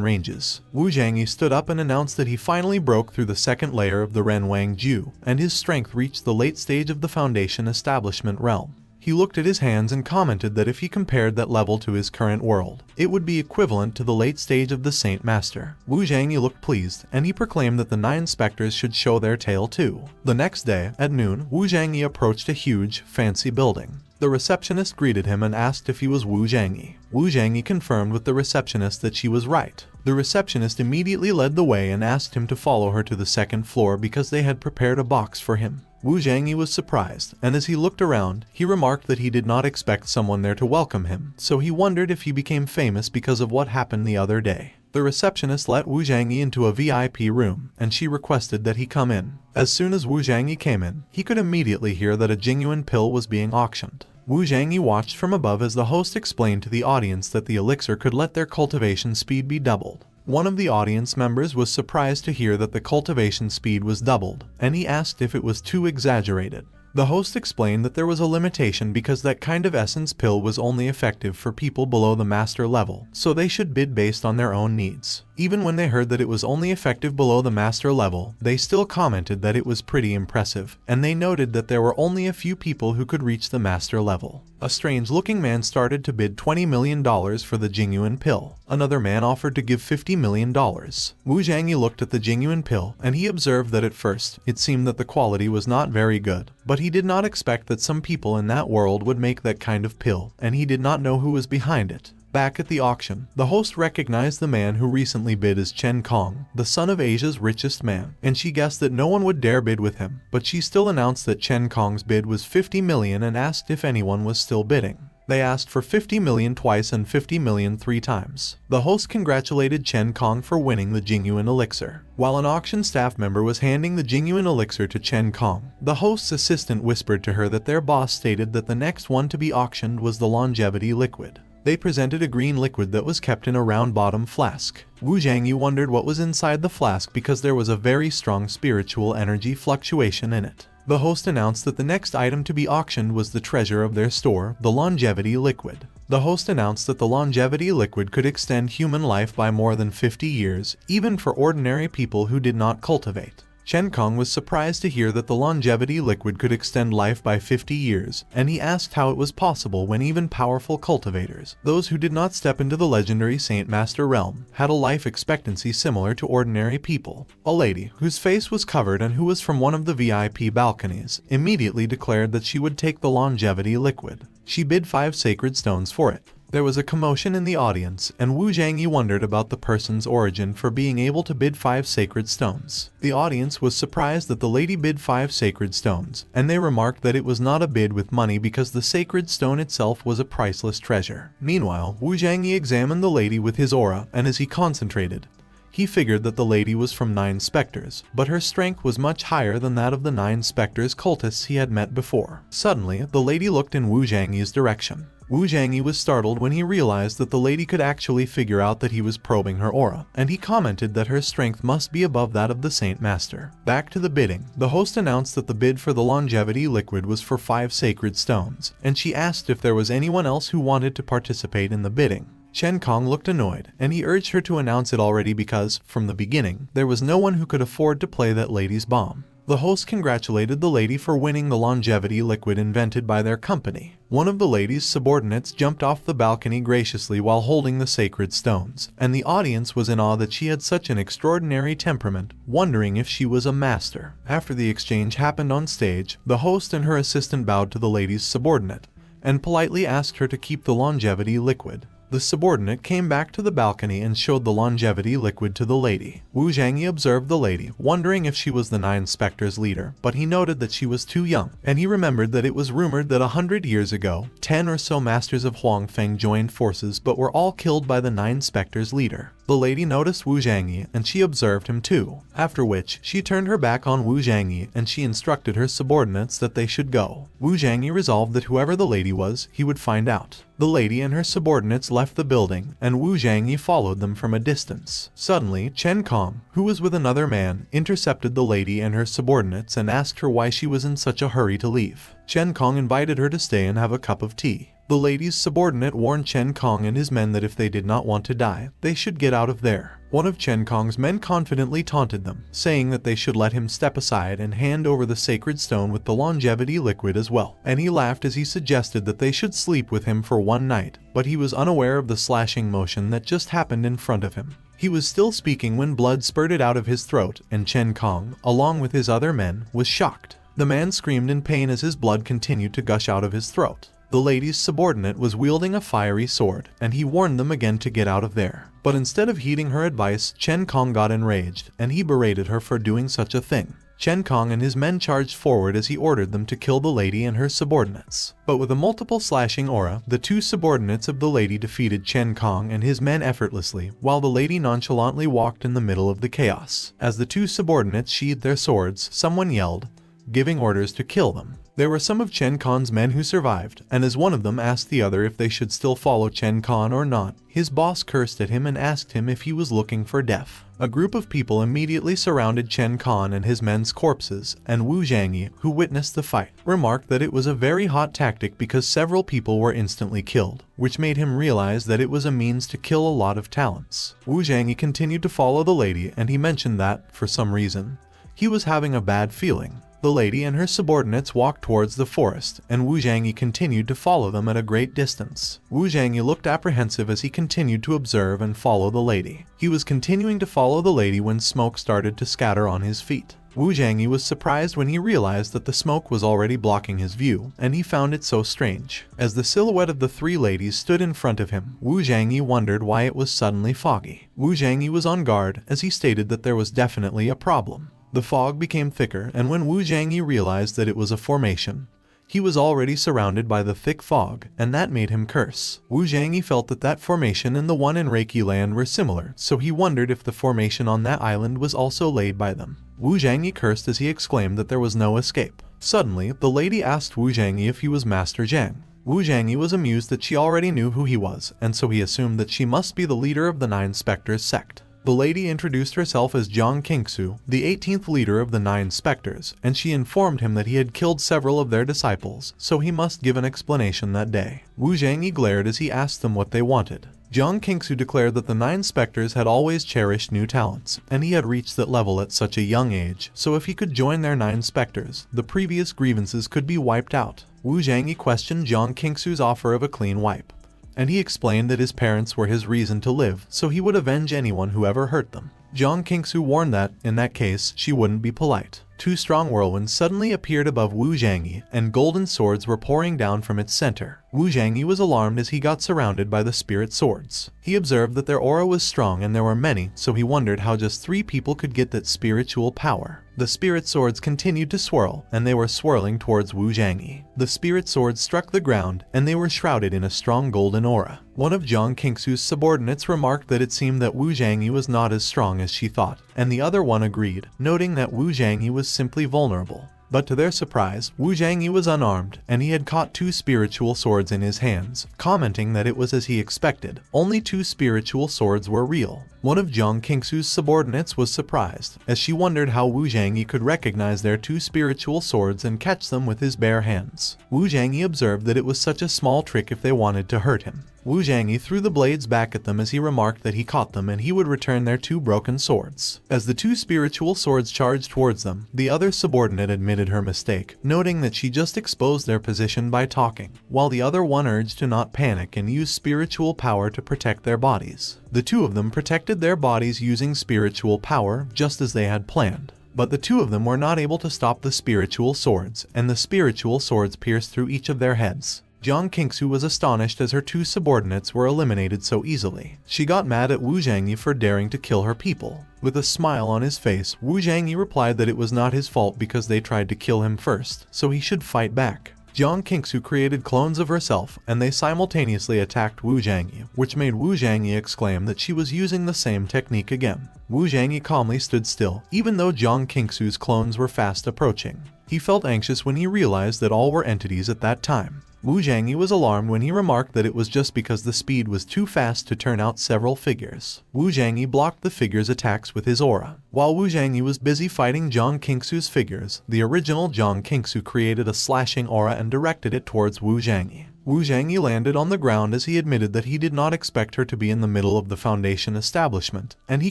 ranges. Wu Zhangyi stood up and announced that he finally broke through the second layer of the Ren Wang Ju, and his strength reached the late stage of the Foundation Establishment realm. He looked at his hands and commented that if he compared that level to his current world, it would be equivalent to the late stage of the Saint Master. Wu Zhangyi looked pleased, and he proclaimed that the 9 specters should show their tail too. The next day, at noon, Wu Zhangyi approached a huge, fancy building. The receptionist greeted him and asked if he was Wu Zhangyi. Wu Zhangyi confirmed with the receptionist that she was right. The receptionist immediately led the way and asked him to follow her to the second floor because they had prepared a box for him. Wu Zhangyi was surprised, and as he looked around, he remarked that he did not expect someone there to welcome him, so he wondered if he became famous because of what happened the other day. The receptionist let Wu Zhangyi into a VIP room, and she requested that he come in. As soon as Wu Zhangyi came in, he could immediately hear that a genuine pill was being auctioned. Wu Zhangyi watched from above as the host explained to the audience that the elixir could let their cultivation speed be doubled. One of the audience members was surprised to hear that the cultivation speed was doubled, and he asked if it was too exaggerated. The host explained that there was a limitation because that kind of essence pill was only effective for people below the master level, so they should bid based on their own needs. Even when they heard that it was only effective below the master level, they still commented that it was pretty impressive, and they noted that there were only a few people who could reach the master level. A strange-looking man started to bid $20 million for the genuine pill. Another man offered to give $50 million. Wu Zhangyi looked at the genuine pill, and he observed that at first, it seemed that the quality was not very good, but he did not expect that some people in that world would make that kind of pill, and he did not know who was behind it. Back at the auction, the host recognized the man who recently bid as Chen Kong, the son of Asia's richest man, and she guessed that no one would dare bid with him, but she still announced that Chen Kong's bid was 50 million and asked if anyone was still bidding. They asked for 50 million twice and 50 million 3 times. The host congratulated Chen Kong for winning the genuine elixir. While an auction staff member was handing the genuine elixir to Chen Kong, the host's assistant whispered to her that their boss stated that the next one to be auctioned was the longevity liquid. They presented a green liquid that was kept in a round-bottom flask. Wu Zhangyi wondered what was inside the flask because there was a very strong spiritual energy fluctuation in it. The host announced that the next item to be auctioned was the treasure of their store, the longevity liquid. The host announced that the longevity liquid could extend human life by more than 50 years, even for ordinary people who did not cultivate. Chen Kong was surprised to hear that the longevity liquid could extend life by 50 years, and he asked how it was possible when even powerful cultivators, those who did not step into the legendary Saint Master realm, had a life expectancy similar to ordinary people. A lady, whose face was covered and who was from one of the VIP balconies, immediately declared that she would take the longevity liquid. She bid 5 sacred stones for it. There was a commotion in the audience, and Wu Zhangyi wondered about the person's origin for being able to bid 5 sacred stones. The audience was surprised that the lady bid 5 sacred stones, and they remarked that it was not a bid with money because the sacred stone itself was a priceless treasure. Meanwhile, Wu Zhangyi examined the lady with his aura, and as he concentrated, he figured that the lady was from 9 specters, but her strength was much higher than that of the 9 specters cultists he had met before. Suddenly, the lady looked in Wu Zhangyi's direction. Wu Zhangyi was startled when he realized that the lady could actually figure out that he was probing her aura, and he commented that her strength must be above that of the Saint Master. Back to the bidding, the host announced that the bid for the longevity liquid was for 5 sacred stones, and she asked if there was anyone else who wanted to participate in the bidding. Chen Kong looked annoyed, and he urged her to announce it already because, from the beginning, there was no one who could afford to play that lady's bomb. The host congratulated the lady for winning the longevity liquid invented by their company. One of the lady's subordinates jumped off the balcony graciously while holding the sacred stones, and the audience was in awe that she had such an extraordinary temperament, wondering if she was a master. After the exchange happened on stage, the host and her assistant bowed to the lady's subordinate, and politely asked her to keep the longevity liquid. The subordinate came back to the balcony and showed the longevity liquid to the lady. Wu Zhangyi observed the lady, wondering if she was the 9 specters leader, but he noted that she was too young, and he remembered that it was rumored that 100 years ago, 10 or so masters of Huangfeng joined forces but were all killed by the 9 specters leader. The lady noticed Wu Zhangyi, and she observed him too, after which she turned her back on Wu Zhangyi and she instructed her subordinates that they should go. Wu Zhangyi resolved that whoever the lady was, he would find out. The lady and her subordinates left the building, and Wu Zhangyi followed them from a distance. Suddenly, Chen Kong, who was with another man, intercepted the lady and her subordinates and asked her why she was in such a hurry to leave. Chen Kong invited her to stay and have a cup of tea. The lady's subordinate warned Chen Kong and his men that if they did not want to die, they should get out of there. One of Chen Kong's men confidently taunted them, saying that they should let him step aside and hand over the sacred stone with the longevity liquid as well. And he laughed as he suggested that they should sleep with him for one night, but he was unaware of the slashing motion that just happened in front of him. He was still speaking when blood spurted out of his throat, and Chen Kong, along with his other men, was shocked. The man screamed in pain as his blood continued to gush out of his throat. The lady's subordinate was wielding a fiery sword, and he warned them again to get out of there. But instead of heeding her advice, Chen Kong got enraged, and he berated her for doing such a thing. Chen Kong and his men charged forward as he ordered them to kill the lady and her subordinates. But with a multiple slashing aura, the two subordinates of the lady defeated Chen Kong and his men effortlessly, while the lady nonchalantly walked in the middle of the chaos. As the two subordinates sheathed their swords, someone yelled, giving orders to kill them. There were some of Chen Kong's men who survived, and as one of them asked the other if they should still follow Chen Kong or not, his boss cursed at him and asked him if he was looking for death. A group of people immediately surrounded Chen Kong and his men's corpses, and Wu Zhangyi, who witnessed the fight, remarked that it was a very hot tactic because several people were instantly killed, which made him realize that it was a means to kill a lot of talents. Wu Zhangyi continued to follow the lady, and he mentioned that, for some reason, he was having a bad feeling. The lady and her subordinates walked towards the forest, and Wu Zhangyi continued to follow them at a great distance. Wu Zhangyi looked apprehensive as he continued to observe and follow the lady. He was continuing to follow the lady when smoke started to scatter on his feet. Wu Zhangyi was surprised when he realized that the smoke was already blocking his view, and he found it so strange. As the silhouette of the three ladies stood in front of him, Wu Zhangyi wondered why it was suddenly foggy. Wu Zhangyi was on guard as he stated that there was definitely a problem. The fog became thicker, and when Wu Zhangyi realized that it was a formation, he was already surrounded by the thick fog, and that made him curse. Wu Zhangyi felt that that formation and the one in Reiki Land were similar, so he wondered if the formation on that island was also laid by them. Wu Zhangyi cursed as he exclaimed that there was no escape. Suddenly, the lady asked Wu Zhangyi if he was Master Zhang. Wu Zhangyi was amused that she already knew who he was, and so he assumed that she must be the leader of the Nine Spectres sect. The lady introduced herself as Jiang Qingsu, the 18th leader of the Nine Spectres, and she informed him that he had killed several of their disciples, so he must give an explanation that day. Wu Zhangyi glared as he asked them what they wanted. Jiang Qingsu declared that the Nine Spectres had always cherished new talents, and he had reached that level at such a young age, so if he could join their Nine Spectres, the previous grievances could be wiped out. Wu Zhangyi questioned Jiang Qingsu's offer of a clean wipe, and he explained that his parents were his reason to live, so he would avenge anyone who ever hurt them. Jiang Qingsu warned that, in that case, she wouldn't be polite. Two strong whirlwinds suddenly appeared above Wu Zhangyi, and golden swords were pouring down from its center. Wu Zhangyi was alarmed as he got surrounded by the spirit swords. He observed that their aura was strong and there were many, so he wondered how just 3 people could get that spiritual power. The spirit swords continued to swirl, and they were swirling towards Wu Zhangyi. The spirit swords struck the ground, and they were shrouded in a strong golden aura. One of Jiang Qingsu's subordinates remarked that it seemed that Wu Zhangyi was not as strong as she thought, and the other one agreed, noting that Wu Zhangyi was simply vulnerable. But to their surprise, Wu Zhangyi was unarmed, and he had caught 2 spiritual swords in his hands, commenting that it was as he expected. Only 2 spiritual swords were real. One of Jiang Qingsu's subordinates was surprised, as she wondered how Wu Zhangyi could recognize their 2 spiritual swords and catch them with his bare hands. Wu Zhangyi observed that it was such a small trick if they wanted to hurt him. Wu Zhangyi threw the blades back at them as he remarked that he caught them and he would return their 2 broken swords. As the 2 spiritual swords charged towards them, the other subordinate admitted her mistake, noting that she just exposed their position by talking, while the other one urged to not panic and use spiritual power to protect their bodies. The 2 of them protected their bodies using spiritual power, just as they had planned. But the 2 of them were not able to stop the spiritual swords, and the spiritual swords pierced through each of their heads. Jiang Qingsu was astonished as her 2 subordinates were eliminated so easily. She got mad at Wu Zhangyi for daring to kill her people. With a smile on his face, Wu Zhangyi replied that it was not his fault because they tried to kill him first, so he should fight back. Jiang Qingsu created clones of herself, and they simultaneously attacked Wu Zhangyi, which made Wu Zhangyi exclaim that she was using the same technique again. Wu Zhangyi calmly stood still, even though Jiang Qingsu's clones were fast approaching. He felt anxious when he realized that all were entities at that time. Wu Zhangyi was alarmed when he remarked that it was just because the speed was too fast to turn out several figures. Wu Zhangyi blocked the figures' attacks with his aura. While Wu Zhangyi was busy fighting Jiang Qingsu's figures, the original Jiang Qingsu created a slashing aura and directed it towards Wu Zhangyi. Wu Zhangyi landed on the ground as he admitted that he did not expect her to be in the middle of the Foundation establishment, and he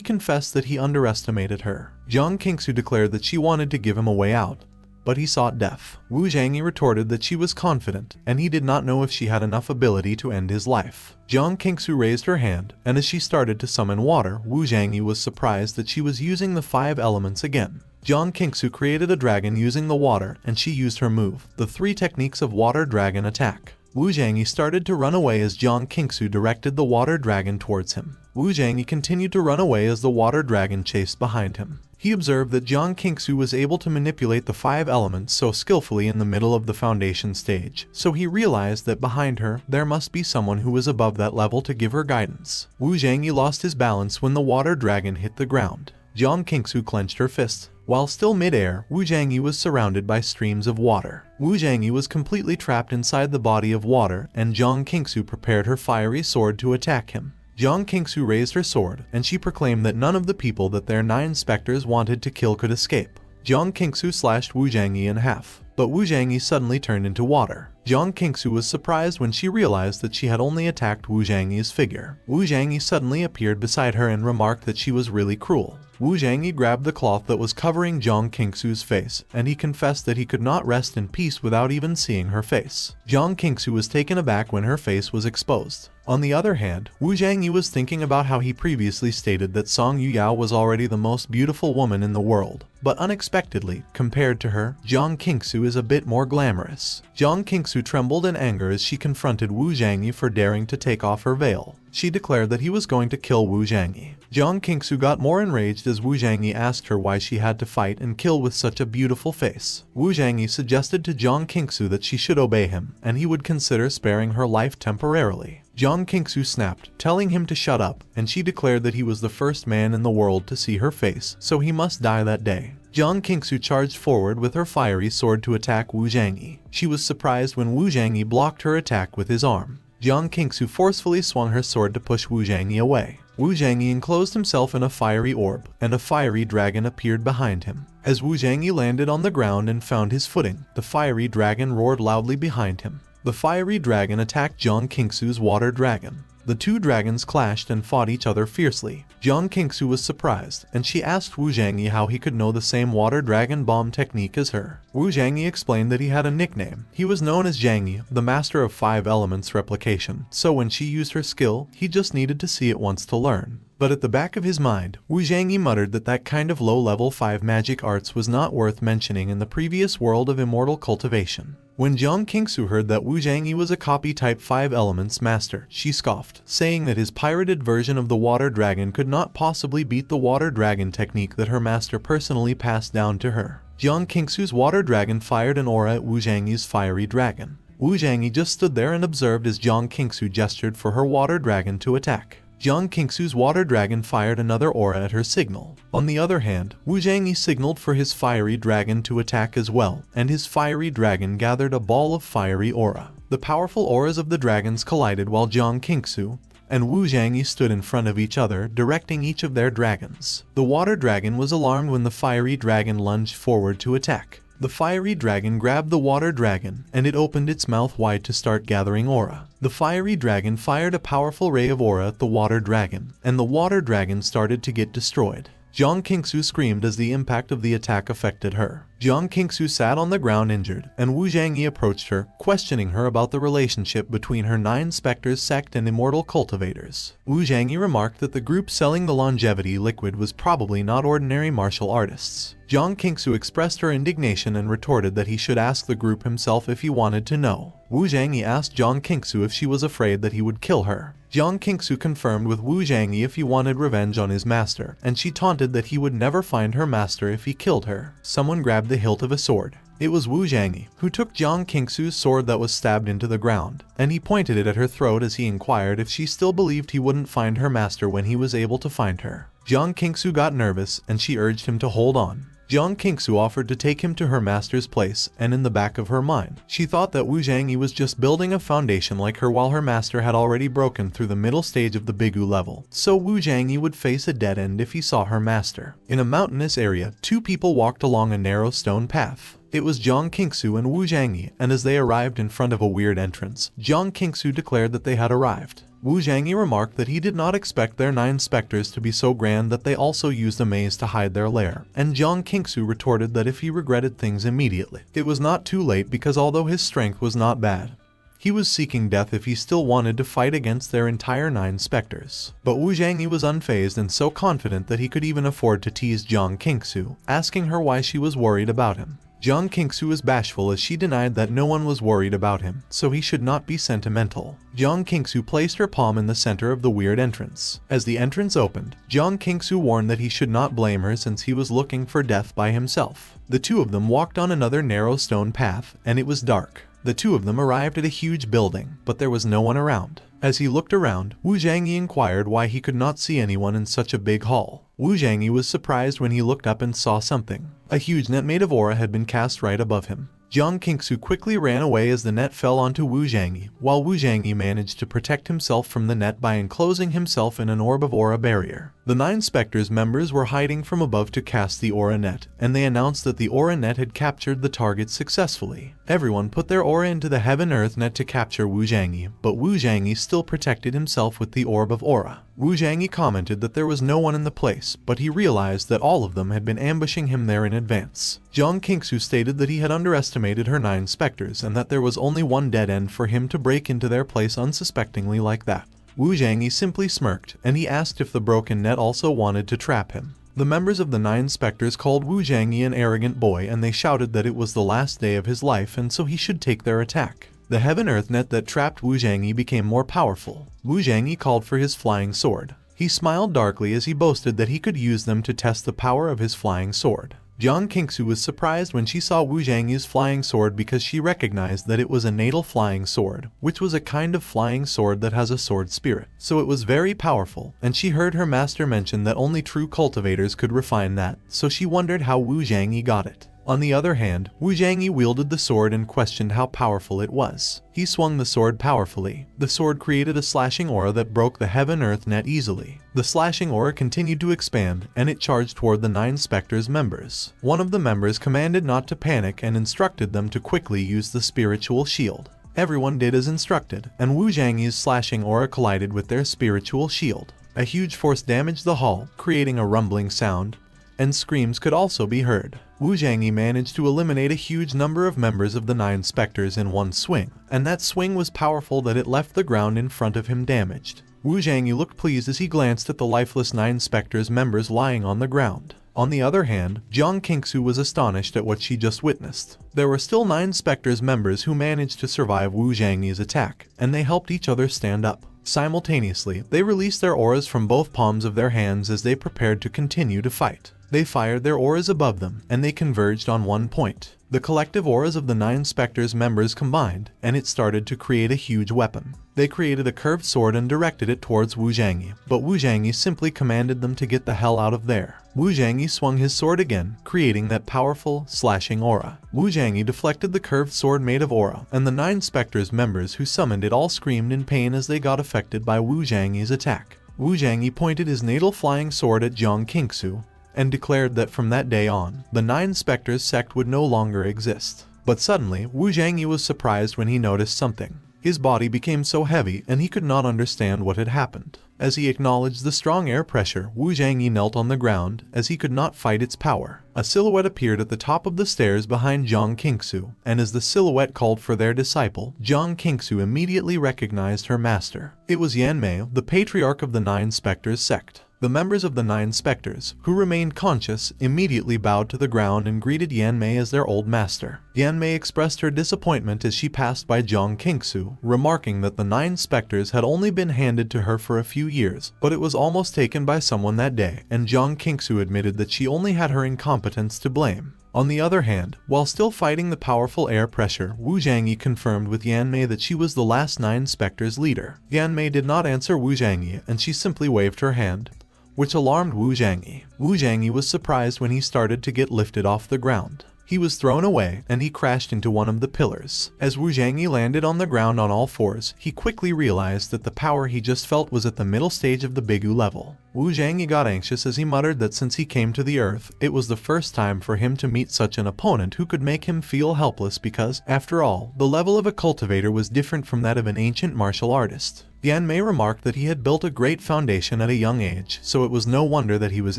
confessed that he underestimated her. Jiang Qingsu declared that she wanted to give him a way out, but he sought death. Wu Zhangyi retorted that she was confident, and he did not know if she had enough ability to end his life. Jiang Qingsu raised her hand, and as she started to summon water, Wu Zhangyi was surprised that she was using the 5 elements again. Jiang Qingsu created a dragon using the water, and she used her move, the 3 techniques of water dragon attack. Wu Zhangyi started to run away as Jiang Qingsu directed the water dragon towards him. Wu Zhangyi continued to run away as the water dragon chased behind him. He observed that Jiang Qingsu was able to manipulate the 5 elements so skillfully in the middle of the foundation stage, so he realized that behind her, there must be someone who was above that level to give her guidance. Wu Zhangyi lost his balance when the water dragon hit the ground. Jiang Qingsu clenched her fists. While still mid-air, Wu Zhangyi was surrounded by streams of water. Wu Zhangyi was completely trapped inside the body of water, and Jiang Qingsu prepared her fiery sword to attack him. Jiang Qingsu raised her sword, and she proclaimed that none of the people that their 9 specters wanted to kill could escape. Jiang Qingsu slashed Wu Zhangyi in half, but Wu Zhangyi suddenly turned into water. Jiang Qingsu was surprised when she realized that she had only attacked Wu Zhangyi's figure. Wu Zhangyi suddenly appeared beside her and remarked that she was really cruel. Wu Zhangyi grabbed the cloth that was covering Jiang Qingsu's face, and he confessed that he could not rest in peace without even seeing her face. Jiang Qingsu was taken aback when her face was exposed. On the other hand, Wu Zhangyi was thinking about how he previously stated that Song Yuyao was already the most beautiful woman in the world. But unexpectedly, compared to her, Jiang Qingsu is a bit more glamorous. Jiang Qingsu trembled in anger as she confronted Wu Zhangyi for daring to take off her veil. She declared that he was going to kill Wu Zhangyi. Jiang Qingsu got more enraged as Wu Zhangyi asked her why she had to fight and kill with such a beautiful face. Wu Zhangyi suggested to Jiang Qingsu that she should obey him, and he would consider sparing her life temporarily. Jiang Qingsu snapped, telling him to shut up, and she declared that he was the first man in the world to see her face, so he must die that day. Jiang Qingsu charged forward with her fiery sword to attack Wu Zhangyi. She was surprised when Wu Zhangyi blocked her attack with his arm. Jiang Qingsu forcefully swung her sword to push Wu Zhangyi away. Wu Zhangyi enclosed himself in a fiery orb, and a fiery dragon appeared behind him. As Wu Zhangyi landed on the ground and found his footing, the fiery dragon roared loudly behind him. The fiery dragon attacked Jiang Qingsu's water dragon. The 2 dragons clashed and fought each other fiercely. Jiang Qingsu was surprised, and she asked Wu Zhangyi how he could know the same water dragon bomb technique as her. Wu Zhangyi explained that he had a nickname. He was known as Zhangyi, the master of 5 elements replication, so when she used her skill, he just needed to see it once to learn. But at the back of his mind, Wu Zhangyi muttered that that kind of low-level 5 magic arts was not worth mentioning in the previous world of immortal cultivation. When Jiang Qingsu heard that Wu Zhangyi was a copy type 5 elements master, she scoffed, saying that his pirated version of the water dragon could not possibly beat the water dragon technique that her master personally passed down to her. Jiang Qingsu's water dragon fired an aura at Wu Zhangyi's fiery dragon. Wu Zhangyi just stood there and observed as Jiang Qingsu gestured for her water dragon to attack. Jiang Qingsu's water dragon fired another aura at her signal. On the other hand, Wu Zhangyi signaled for his fiery dragon to attack as well, and his fiery dragon gathered a ball of fiery aura. The powerful auras of the dragons collided while Jiang Qingsu and Wu Zhangyi stood in front of each other, directing each of their dragons. The water dragon was alarmed when the fiery dragon lunged forward to attack. The fiery dragon grabbed the water dragon, and it opened its mouth wide to start gathering aura. The fiery dragon fired a powerful ray of aura at the water dragon, and the water dragon started to get destroyed. Jiang Qingsu screamed as the impact of the attack affected her. Jiang Qingsu sat on the ground injured, and Wu Zhangyi approached her, questioning her about the relationship between her 9 specters sect and immortal cultivators. Wu Zhangyi remarked that the group selling the longevity liquid was probably not ordinary martial artists. Jiang Qingsu expressed her indignation and retorted that he should ask the group himself if he wanted to know. Wu Zhangyi asked Jiang Qingsu if she was afraid that he would kill her. Jiang Qingsu confirmed with Wu Zhangyi if he wanted revenge on his master, and she taunted that he would never find her master if he killed her. Someone grabbed the hilt of a sword. It was Wu Zhangyi, who took Jiang Qingsu's sword that was stabbed into the ground, and he pointed it at her throat as he inquired if she still believed he wouldn't find her master when he was able to find her. Jiang Qingsu got nervous, and she urged him to hold on. Jiang Qingsu offered to take him to her master's place, and in the back of her mind, she thought that Wu Zhangyi was just building a foundation like her while her master had already broken through the middle stage of the Bigu level, so Wu Zhangyi would face a dead end if he saw her master. In a mountainous area, 2 people walked along a narrow stone path. It was Jiang Qingsu and Wu Zhangyi, and as they arrived in front of a weird entrance, Jiang Qingsu declared that they had arrived. Wu Zhangyi remarked that he did not expect their 9 specters to be so grand that they also used a maze to hide their lair, and Jiang Qingsu retorted that if he regretted things immediately, it was not too late because although his strength was not bad, he was seeking death if he still wanted to fight against their entire 9 specters. But Wu Zhangyi was unfazed and so confident that he could even afford to tease Jiang Qingsu, asking her why she was worried about him. Jiang Qingsu was bashful as she denied that no one was worried about him, so he should not be sentimental. Jiang Qingsu placed her palm in the center of the weird entrance. As the entrance opened, Jiang Qingsu warned that he should not blame her since he was looking for death by himself. The two of them walked on another narrow stone path, and it was dark. The two of them arrived at a huge building, but there was no one around. As he looked around, Wu Zhangyi inquired why he could not see anyone in such a big hall. Wu Zhangyi was surprised when he looked up and saw something. A huge net made of aura had been cast right above him. Jiang Qingsu quickly ran away as the net fell onto Wu Zhangyi, while Wu Zhangyi managed to protect himself from the net by enclosing himself in an orb of aura barrier. The 9 Spectres members were hiding from above to cast the aura net, and they announced that the aura net had captured the target successfully. Everyone put their aura into the heaven-earth net to capture Wu Zhangyi, but Wu Zhangyi still protected himself with the orb of aura. Wu Zhangyi commented that there was no one in the place, but he realized that all of them had been ambushing him there in advance. Jiang Qingsu stated that he had underestimated her 9 Spectres and that there was only one dead end for him to break into their place unsuspectingly like that. Wu Zhangyi simply smirked, and he asked if the broken net also wanted to trap him. The members of the 9 Spectres called Wu Zhangyi an arrogant boy, and they shouted that it was the last day of his life and so he should take their attack. The heaven-earth net that trapped Wu Zhangyi became more powerful. Wu Zhangyi called for his flying sword. He smiled darkly as he boasted that he could use them to test the power of his flying sword. Jiang Qingsu was surprised when she saw Wu Zhangyi's flying sword because she recognized that it was a natal flying sword, which was a kind of flying sword that has a sword spirit. So it was very powerful, and she heard her master mention that only true cultivators could refine that, so she wondered how Wu Zhangyi got it. On the other hand, Wu Zhangyi wielded the sword and questioned how powerful it was. He swung the sword powerfully. The sword created a slashing aura that broke the heaven-earth net easily. The slashing aura continued to expand, and it charged toward the 9 Spectres members. One of the members commanded not to panic and instructed them to quickly use the spiritual shield. Everyone did as instructed, and Wu Zhangyi's slashing aura collided with their spiritual shield. A huge force damaged the hall, creating a rumbling sound, and screams could also be heard. Wu Zhangyi managed to eliminate a huge number of members of the 9 Spectres in one swing, and that swing was powerful that it left the ground in front of him damaged. Wu Zhangyi looked pleased as he glanced at the lifeless 9 Spectres members lying on the ground. On the other hand, Jiang Qingsu was astonished at what she just witnessed. There were still 9 Spectres members who managed to survive Wu Zhangyi's attack, and they helped each other stand up. Simultaneously, they released their auras from both palms of their hands as they prepared to continue to fight. They fired their auras above them, and they converged on one point. The collective auras of the 9 Spectres members combined, and it started to create a huge weapon. They created a curved sword and directed it towards Wu Zhangyi, but Wu Zhangyi simply commanded them to get the hell out of there. Wu Zhangyi swung his sword again, creating that powerful, slashing aura. Wu Zhangyi deflected the curved sword made of aura, and the 9 Spectres members who summoned it all screamed in pain as they got affected by Wu Zhangyi's attack. Wu Zhangyi pointed his natal flying sword at Jiang Qingsu, and declared that from that day on, the 9 Spectres sect would no longer exist. But suddenly, Wu Zhangyi was surprised when he noticed something. His body became so heavy and he could not understand what had happened. As he acknowledged the strong air pressure, Wu Zhangyi knelt on the ground as he could not fight its power. A silhouette appeared at the top of the stairs behind Jiang Qingsu, and as the silhouette called for their disciple, Jiang Qingsu immediately recognized her master. It was Yanmei, the patriarch of the 9 Spectres sect. The members of the 9 Spectres, who remained conscious, immediately bowed to the ground and greeted Yanmei as their old master. Yanmei expressed her disappointment as she passed by Jiang Qingsu, remarking that the 9 Spectres had only been handed to her for a few years, but it was almost taken by someone that day, and Jiang Qingsu admitted that she only had her incompetence to blame. On the other hand, while still fighting the powerful air pressure, Wu Zhangyi confirmed with Yanmei that she was the last 9 Spectres leader. Yanmei did not answer Wu Zhangyi, and she simply waved her hand, which alarmed Wu Zhangyi. Wu Zhangyi was surprised when he started to get lifted off the ground. He was thrown away, and he crashed into one of the pillars. As Wu Zhangyi landed on the ground on all fours, he quickly realized that the power he just felt was at the middle stage of the Bigu level. Wu Zhangyi got anxious as he muttered that since he came to the earth, it was the first time for him to meet such an opponent who could make him feel helpless because, after all, the level of a cultivator was different from that of an ancient martial artist. Yanmei remarked that he had built a great foundation at a young age, so it was no wonder that he was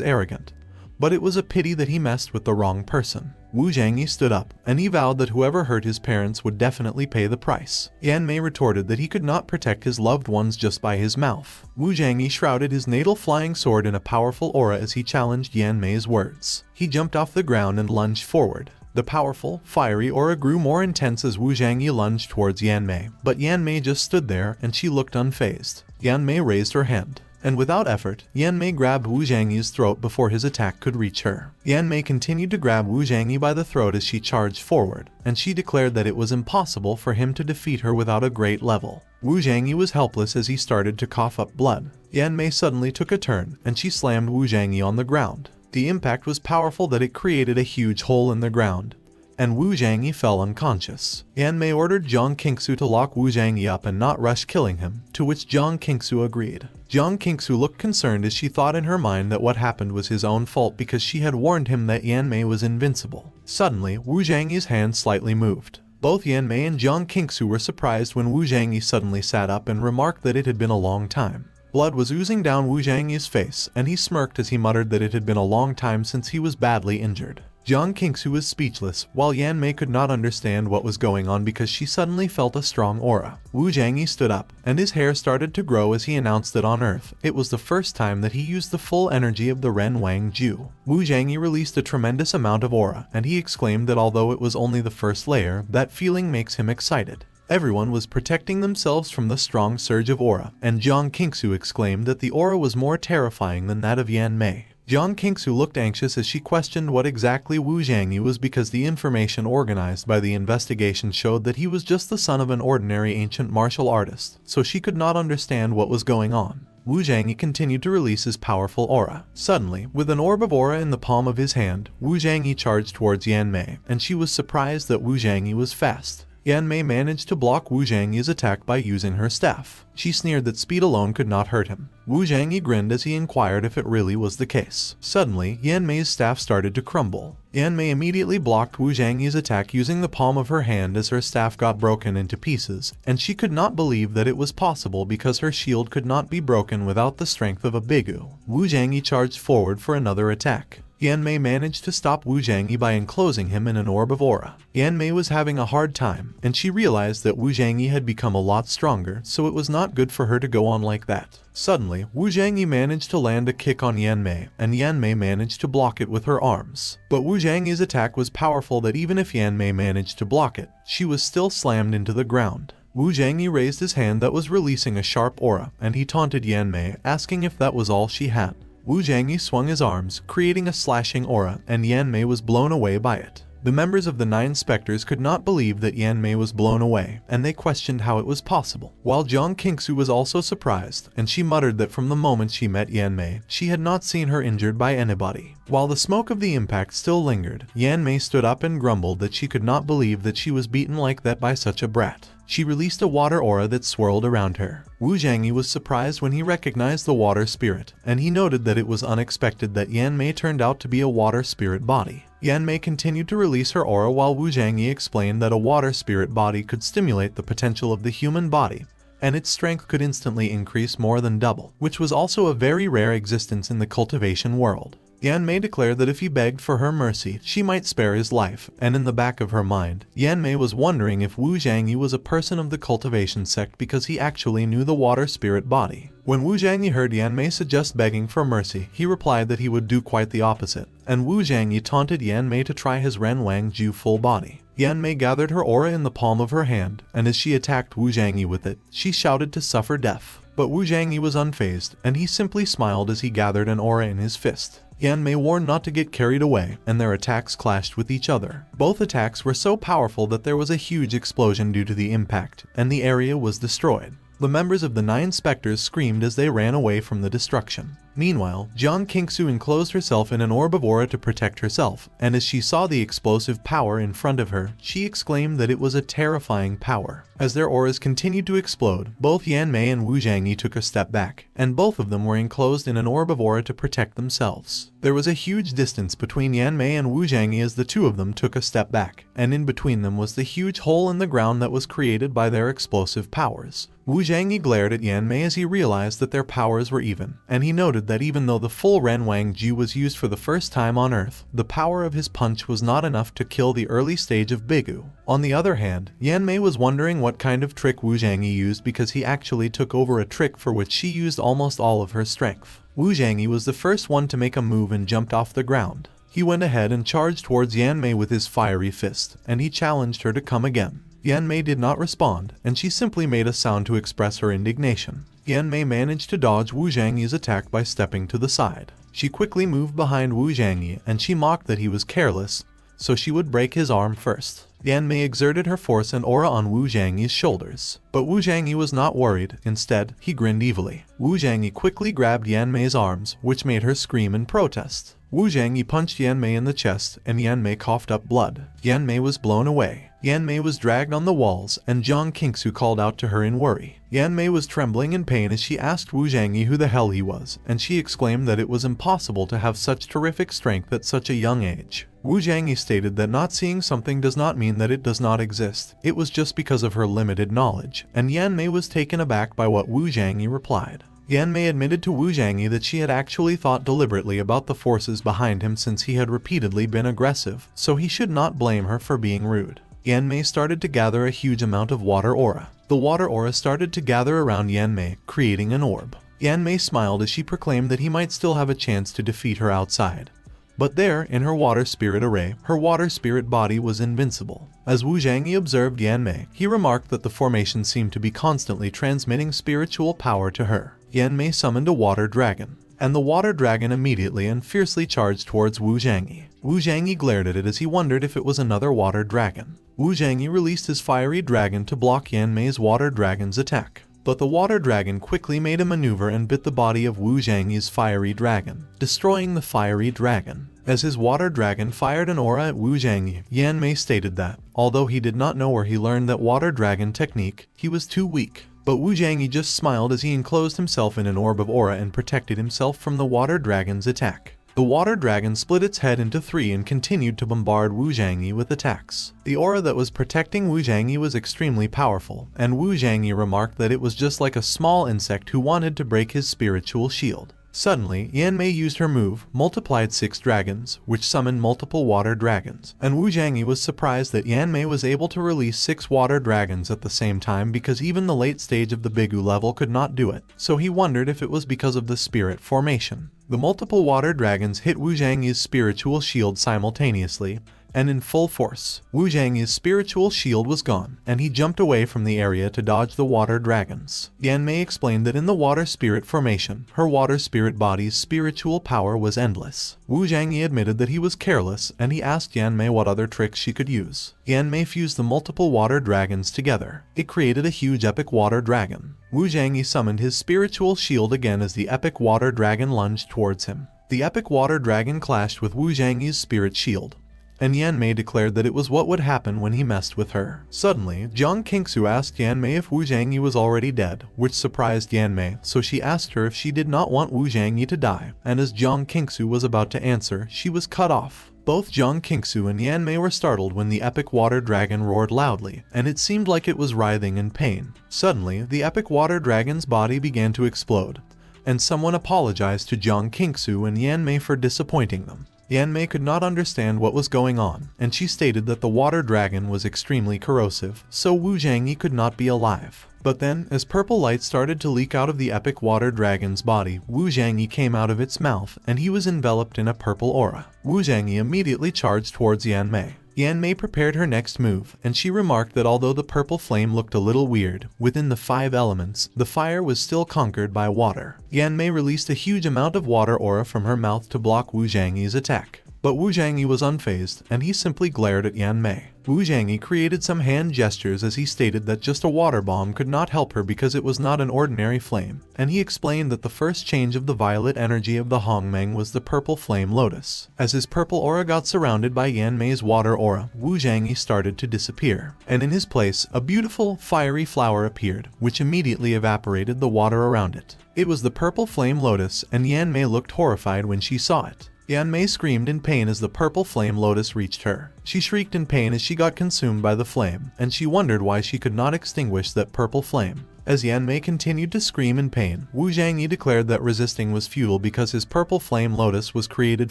arrogant. But it was a pity that he messed with the wrong person. Wu Zhangyi stood up, and he vowed that whoever hurt his parents would definitely pay the price. Yanmei retorted that he could not protect his loved ones just by his mouth. Wu Zhangyi shrouded his natal flying sword in a powerful aura as he challenged Yanmei's words. He jumped off the ground and lunged forward. The powerful, fiery aura grew more intense as Wu Zhangyi lunged towards Yan Mei, but Yan Mei just stood there and she looked unfazed. Yan Mei raised her hand, and without effort, Yan Mei grabbed Wu Zhangyi's throat before his attack could reach her. Yan Mei continued to grab Wu Zhangyi by the throat as she charged forward, and she declared that it was impossible for him to defeat her without a great level. Wu Zhangyi was helpless as he started to cough up blood. Yan Mei suddenly took a turn, and she slammed Wu Zhangyi on the ground. The impact was powerful that it created a huge hole in the ground, and Wu Zhangyi fell unconscious. Yan Mei ordered Jiang Qingsu to lock Wu Zhangyi up and not rush killing him, to which Jiang Qingsu agreed. Jiang Qingsu looked concerned as she thought in her mind that what happened was his own fault because she had warned him that Yan Mei was invincible. Suddenly, Wu Zhangyi's hand slightly moved. Both Yan Mei and Jiang Qingsu were surprised when Wu Zhangyi suddenly sat up and remarked that it had been a long time. Blood was oozing down Wu Zhangyi's face, and he smirked as he muttered that it had been a long time since he was badly injured. Jiang Qingsu was speechless, while Yan Mei could not understand what was going on because she suddenly felt a strong aura. Wu Zhangyi stood up, and his hair started to grow as he announced that on Earth, it was the first time that he used the full energy of the Ren Wang Ju. Wu Zhangyi released a tremendous amount of aura, and he exclaimed that although it was only the first layer, that feeling makes him excited. Everyone was protecting themselves from the strong surge of aura, and Jiang Qingsu exclaimed that the aura was more terrifying than that of Yan Mei. Jiang Qingsu looked anxious as she questioned what exactly Wu Zhangyi was because the information organized by the investigation showed that he was just the son of an ordinary ancient martial artist, so she could not understand what was going on. Wu Zhangyi continued to release his powerful aura. Suddenly, with an orb of aura in the palm of his hand, Wu Zhangyi charged towards Yan Mei, and she was surprised that Wu Zhangyi was fast. Yan Mei managed to block Wu Zhangyi's attack by using her staff. She sneered that speed alone could not hurt him. Wu Zhangyi grinned as he inquired if it really was the case. Suddenly, Yan Mei's staff started to crumble. Yan Mei immediately blocked Wu Zhangyi's attack using the palm of her hand as her staff got broken into pieces, and she could not believe that it was possible because her shield could not be broken without the strength of a bigu. Wu Zhangyi charged forward for another attack. Yan Mei managed to stop Wu Zhangyi by enclosing him in an orb of aura. Yan Mei was having a hard time, and she realized that Wu Zhangyi had become a lot stronger, so it was not good for her to go on like that. Suddenly, Wu Zhangyi managed to land a kick on Yan Mei, and Yan Mei managed to block it with her arms. But Wu Zhangyi's attack was powerful that even if Yan Mei managed to block it, she was still slammed into the ground. Wu Zhangyi raised his hand that was releasing a sharp aura, and he taunted Yan Mei, asking if that was all she had. Wu Zhangyi swung his arms, creating a slashing aura, and Yan Mei was blown away by it. The members of the 9 specters could not believe that Yan Mei was blown away, and they questioned how it was possible. While Jiang Qingsu was also surprised, and she muttered that from the moment she met Yan Mei, she had not seen her injured by anybody. While the smoke of the impact still lingered, Yan Mei stood up and grumbled that she could not believe that she was beaten like that by such a brat. She released a water aura that swirled around her. Wu Zhangyi was surprised when he recognized the water spirit, and he noted that it was unexpected that Yan Mei turned out to be a water spirit body. Yan Mei continued to release her aura while Wu Zhangyi explained that a water spirit body could stimulate the potential of the human body, and its strength could instantly increase more than double, which was also a very rare existence in the cultivation world. Yan Mei declared that if he begged for her mercy, she might spare his life, and in the back of her mind, Yan Mei was wondering if Wu Zhangyi was a person of the cultivation sect because he actually knew the water spirit body. When Wu Zhangyi heard Yan Mei suggest begging for mercy, he replied that he would do quite the opposite, and Wu Zhangyi taunted Yan Mei to try his Ren Wang Ju full body. Yan Mei gathered her aura in the palm of her hand, and as she attacked Wu Zhangyi with it, she shouted to suffer death. But Wu Zhangyi was unfazed, and he simply smiled as he gathered an aura in his fist. Yan Mei warned not to get carried away, and their attacks clashed with each other. Both attacks were so powerful that there was a huge explosion due to the impact, and the area was destroyed. The members of the 9 specters screamed as they ran away from the destruction. Meanwhile, Jiang Qingsu enclosed herself in an orb of aura to protect herself, and as she saw the explosive power in front of her, she exclaimed that it was a terrifying power. As their auras continued to explode, both Yan Mei and Wu Zhangyi took a step back, and both of them were enclosed in an orb of aura to protect themselves. There was a huge distance between Yan Mei and Wu Zhangyi as the two of them took a step back, and in between them was the huge hole in the ground that was created by their explosive powers. Wu Zhangyi glared at Yan Mei as he realized that their powers were even, and he noted that even though the full Ren Wang Ju was used for the first time on Earth, the power of his punch was not enough to kill the early stage of Bigu. On the other hand, Yan Mei was wondering what kind of trick Wu Zhangyi used because he actually took over a trick for which she used almost all of her strength. Wu Zhangyi was the first one to make a move and jumped off the ground. He went ahead and charged towards Yanmei with his fiery fist, and he challenged her to come again. Yanmei did not respond, and she simply made a sound to express her indignation. Yanmei managed to dodge Wu Zhangyi's attack by stepping to the side. She quickly moved behind Wu Zhangyi, and she mocked that he was careless, so she would break his arm first. Yanmei exerted her force and aura on Wu Zhangyi's shoulders. But Wu Zhangyi was not worried. Instead, he grinned evilly. Wu Zhangyi quickly grabbed Yanmei's arms, which made her scream in protest. Wu Zhangyi punched Yanmei in the chest, and Yanmei coughed up blood. Yanmei was blown away. Yanmei was dragged on the walls, and Jiang Qingsu called out to her in worry. Yanmei was trembling in pain as she asked Wu Zhangyi who the hell he was, and she exclaimed that it was impossible to have such terrific strength at such a young age. Wu Zhangyi stated that not seeing something does not mean that it does not exist. It was just because of her limited knowledge, and Yanmei was taken aback by what Wu Zhangyi replied. Yanmei admitted to Wu Zhangyi that she had actually thought deliberately about the forces behind him since he had repeatedly been aggressive, so he should not blame her for being rude. Yanmei started to gather a huge amount of water aura. The water aura started to gather around Yanmei, creating an orb. Yanmei smiled as she proclaimed that he might still have a chance to defeat her outside. But there, in her water spirit array, her water spirit body was invincible. As Wu Zhangyi observed Yanmei, he remarked that the formation seemed to be constantly transmitting spiritual power to her. Yanmei summoned a water dragon, and the water dragon immediately and fiercely charged towards Wu Zhangyi. Wu Zhangyi glared at it as he wondered if it was another water dragon. Wu Zhangyi released his fiery dragon to block Yanmei's water dragon's attack. But the water dragon quickly made a maneuver and bit the body of Wu Zhangyi's fiery dragon, destroying the fiery dragon. As his water dragon fired an aura at Wu Zhangyi, Yanmei stated that, although he did not know where he learned that water dragon technique, he was too weak. But Wu Zhangyi just smiled as he enclosed himself in an orb of aura and protected himself from the water dragon's attack. The water dragon split its head into three and continued to bombard Wu Zhangyi with attacks. The aura that was protecting Wu Zhangyi was extremely powerful, and Wu Zhangyi remarked that it was just like a small insect who wanted to break his spiritual shield. Suddenly, Yanmei used her move, multiplied 6 dragons, which summoned multiple water dragons, and Wu Zhangyi was surprised that Yanmei was able to release 6 water dragons at the same time because even the late stage of the Bigu level could not do it, so he wondered if it was because of the spirit formation. The multiple water dragons hit Wu Zhangyi's spiritual shield simultaneously, and in full force. Wu Zhangyi's spiritual shield was gone, and he jumped away from the area to dodge the water dragons. Yanmei explained that in the water spirit formation, her water spirit body's spiritual power was endless. Wu Zhangyi admitted that he was careless, and he asked Yanmei what other tricks she could use. Yanmei fused the multiple water dragons together. It created a huge epic water dragon. Wu Zhangyi summoned his spiritual shield again as the epic water dragon lunged towards him. The epic water dragon clashed with Wu Zhangyi's spirit shield, and Yanmei declared that it was what would happen when he messed with her. Suddenly, Jiang Qingsu asked Yanmei if Wu Zhangyi was already dead, which surprised Yanmei, so she asked her if she did not want Wu Zhangyi to die, and as Jiang Qingsu was about to answer, she was cut off. Both Jiang Qingsu and Yanmei were startled when the epic water dragon roared loudly, and it seemed like it was writhing in pain. Suddenly, the epic water dragon's body began to explode, and someone apologized to Jiang Qingsu and Yanmei for disappointing them. Yanmei could not understand what was going on, and she stated that the water dragon was extremely corrosive, so Wu Zhangyi could not be alive. But then, as purple light started to leak out of the epic water dragon's body, Wu Zhangyi came out of its mouth, and he was enveloped in a purple aura. Wu Zhangyi immediately charged towards Yanmei. Yanmei prepared her next move, and she remarked that although the purple flame looked a little weird, within the 5 elements, the fire was still conquered by water. Yanmei released a huge amount of water aura from her mouth to block Wu Zhangyi's attack. But Wu Zhangyi was unfazed, and he simply glared at Yanmei. Wu Zhangyi created some hand gestures as he stated that just a water bomb could not help her because it was not an ordinary flame, and he explained that the first change of the violet energy of the Hongmeng was the purple flame lotus. As his purple aura got surrounded by Yanmei's water aura, Wu Zhangyi started to disappear, and in his place, a beautiful, fiery flower appeared, which immediately evaporated the water around it. It was the purple flame lotus, and Yanmei looked horrified when she saw it. Yanmei screamed in pain as the purple flame lotus reached her. She shrieked in pain as she got consumed by the flame, and she wondered why she could not extinguish that purple flame. As Yanmei continued to scream in pain, Wu Zhangyi declared that resisting was futile because his purple flame lotus was created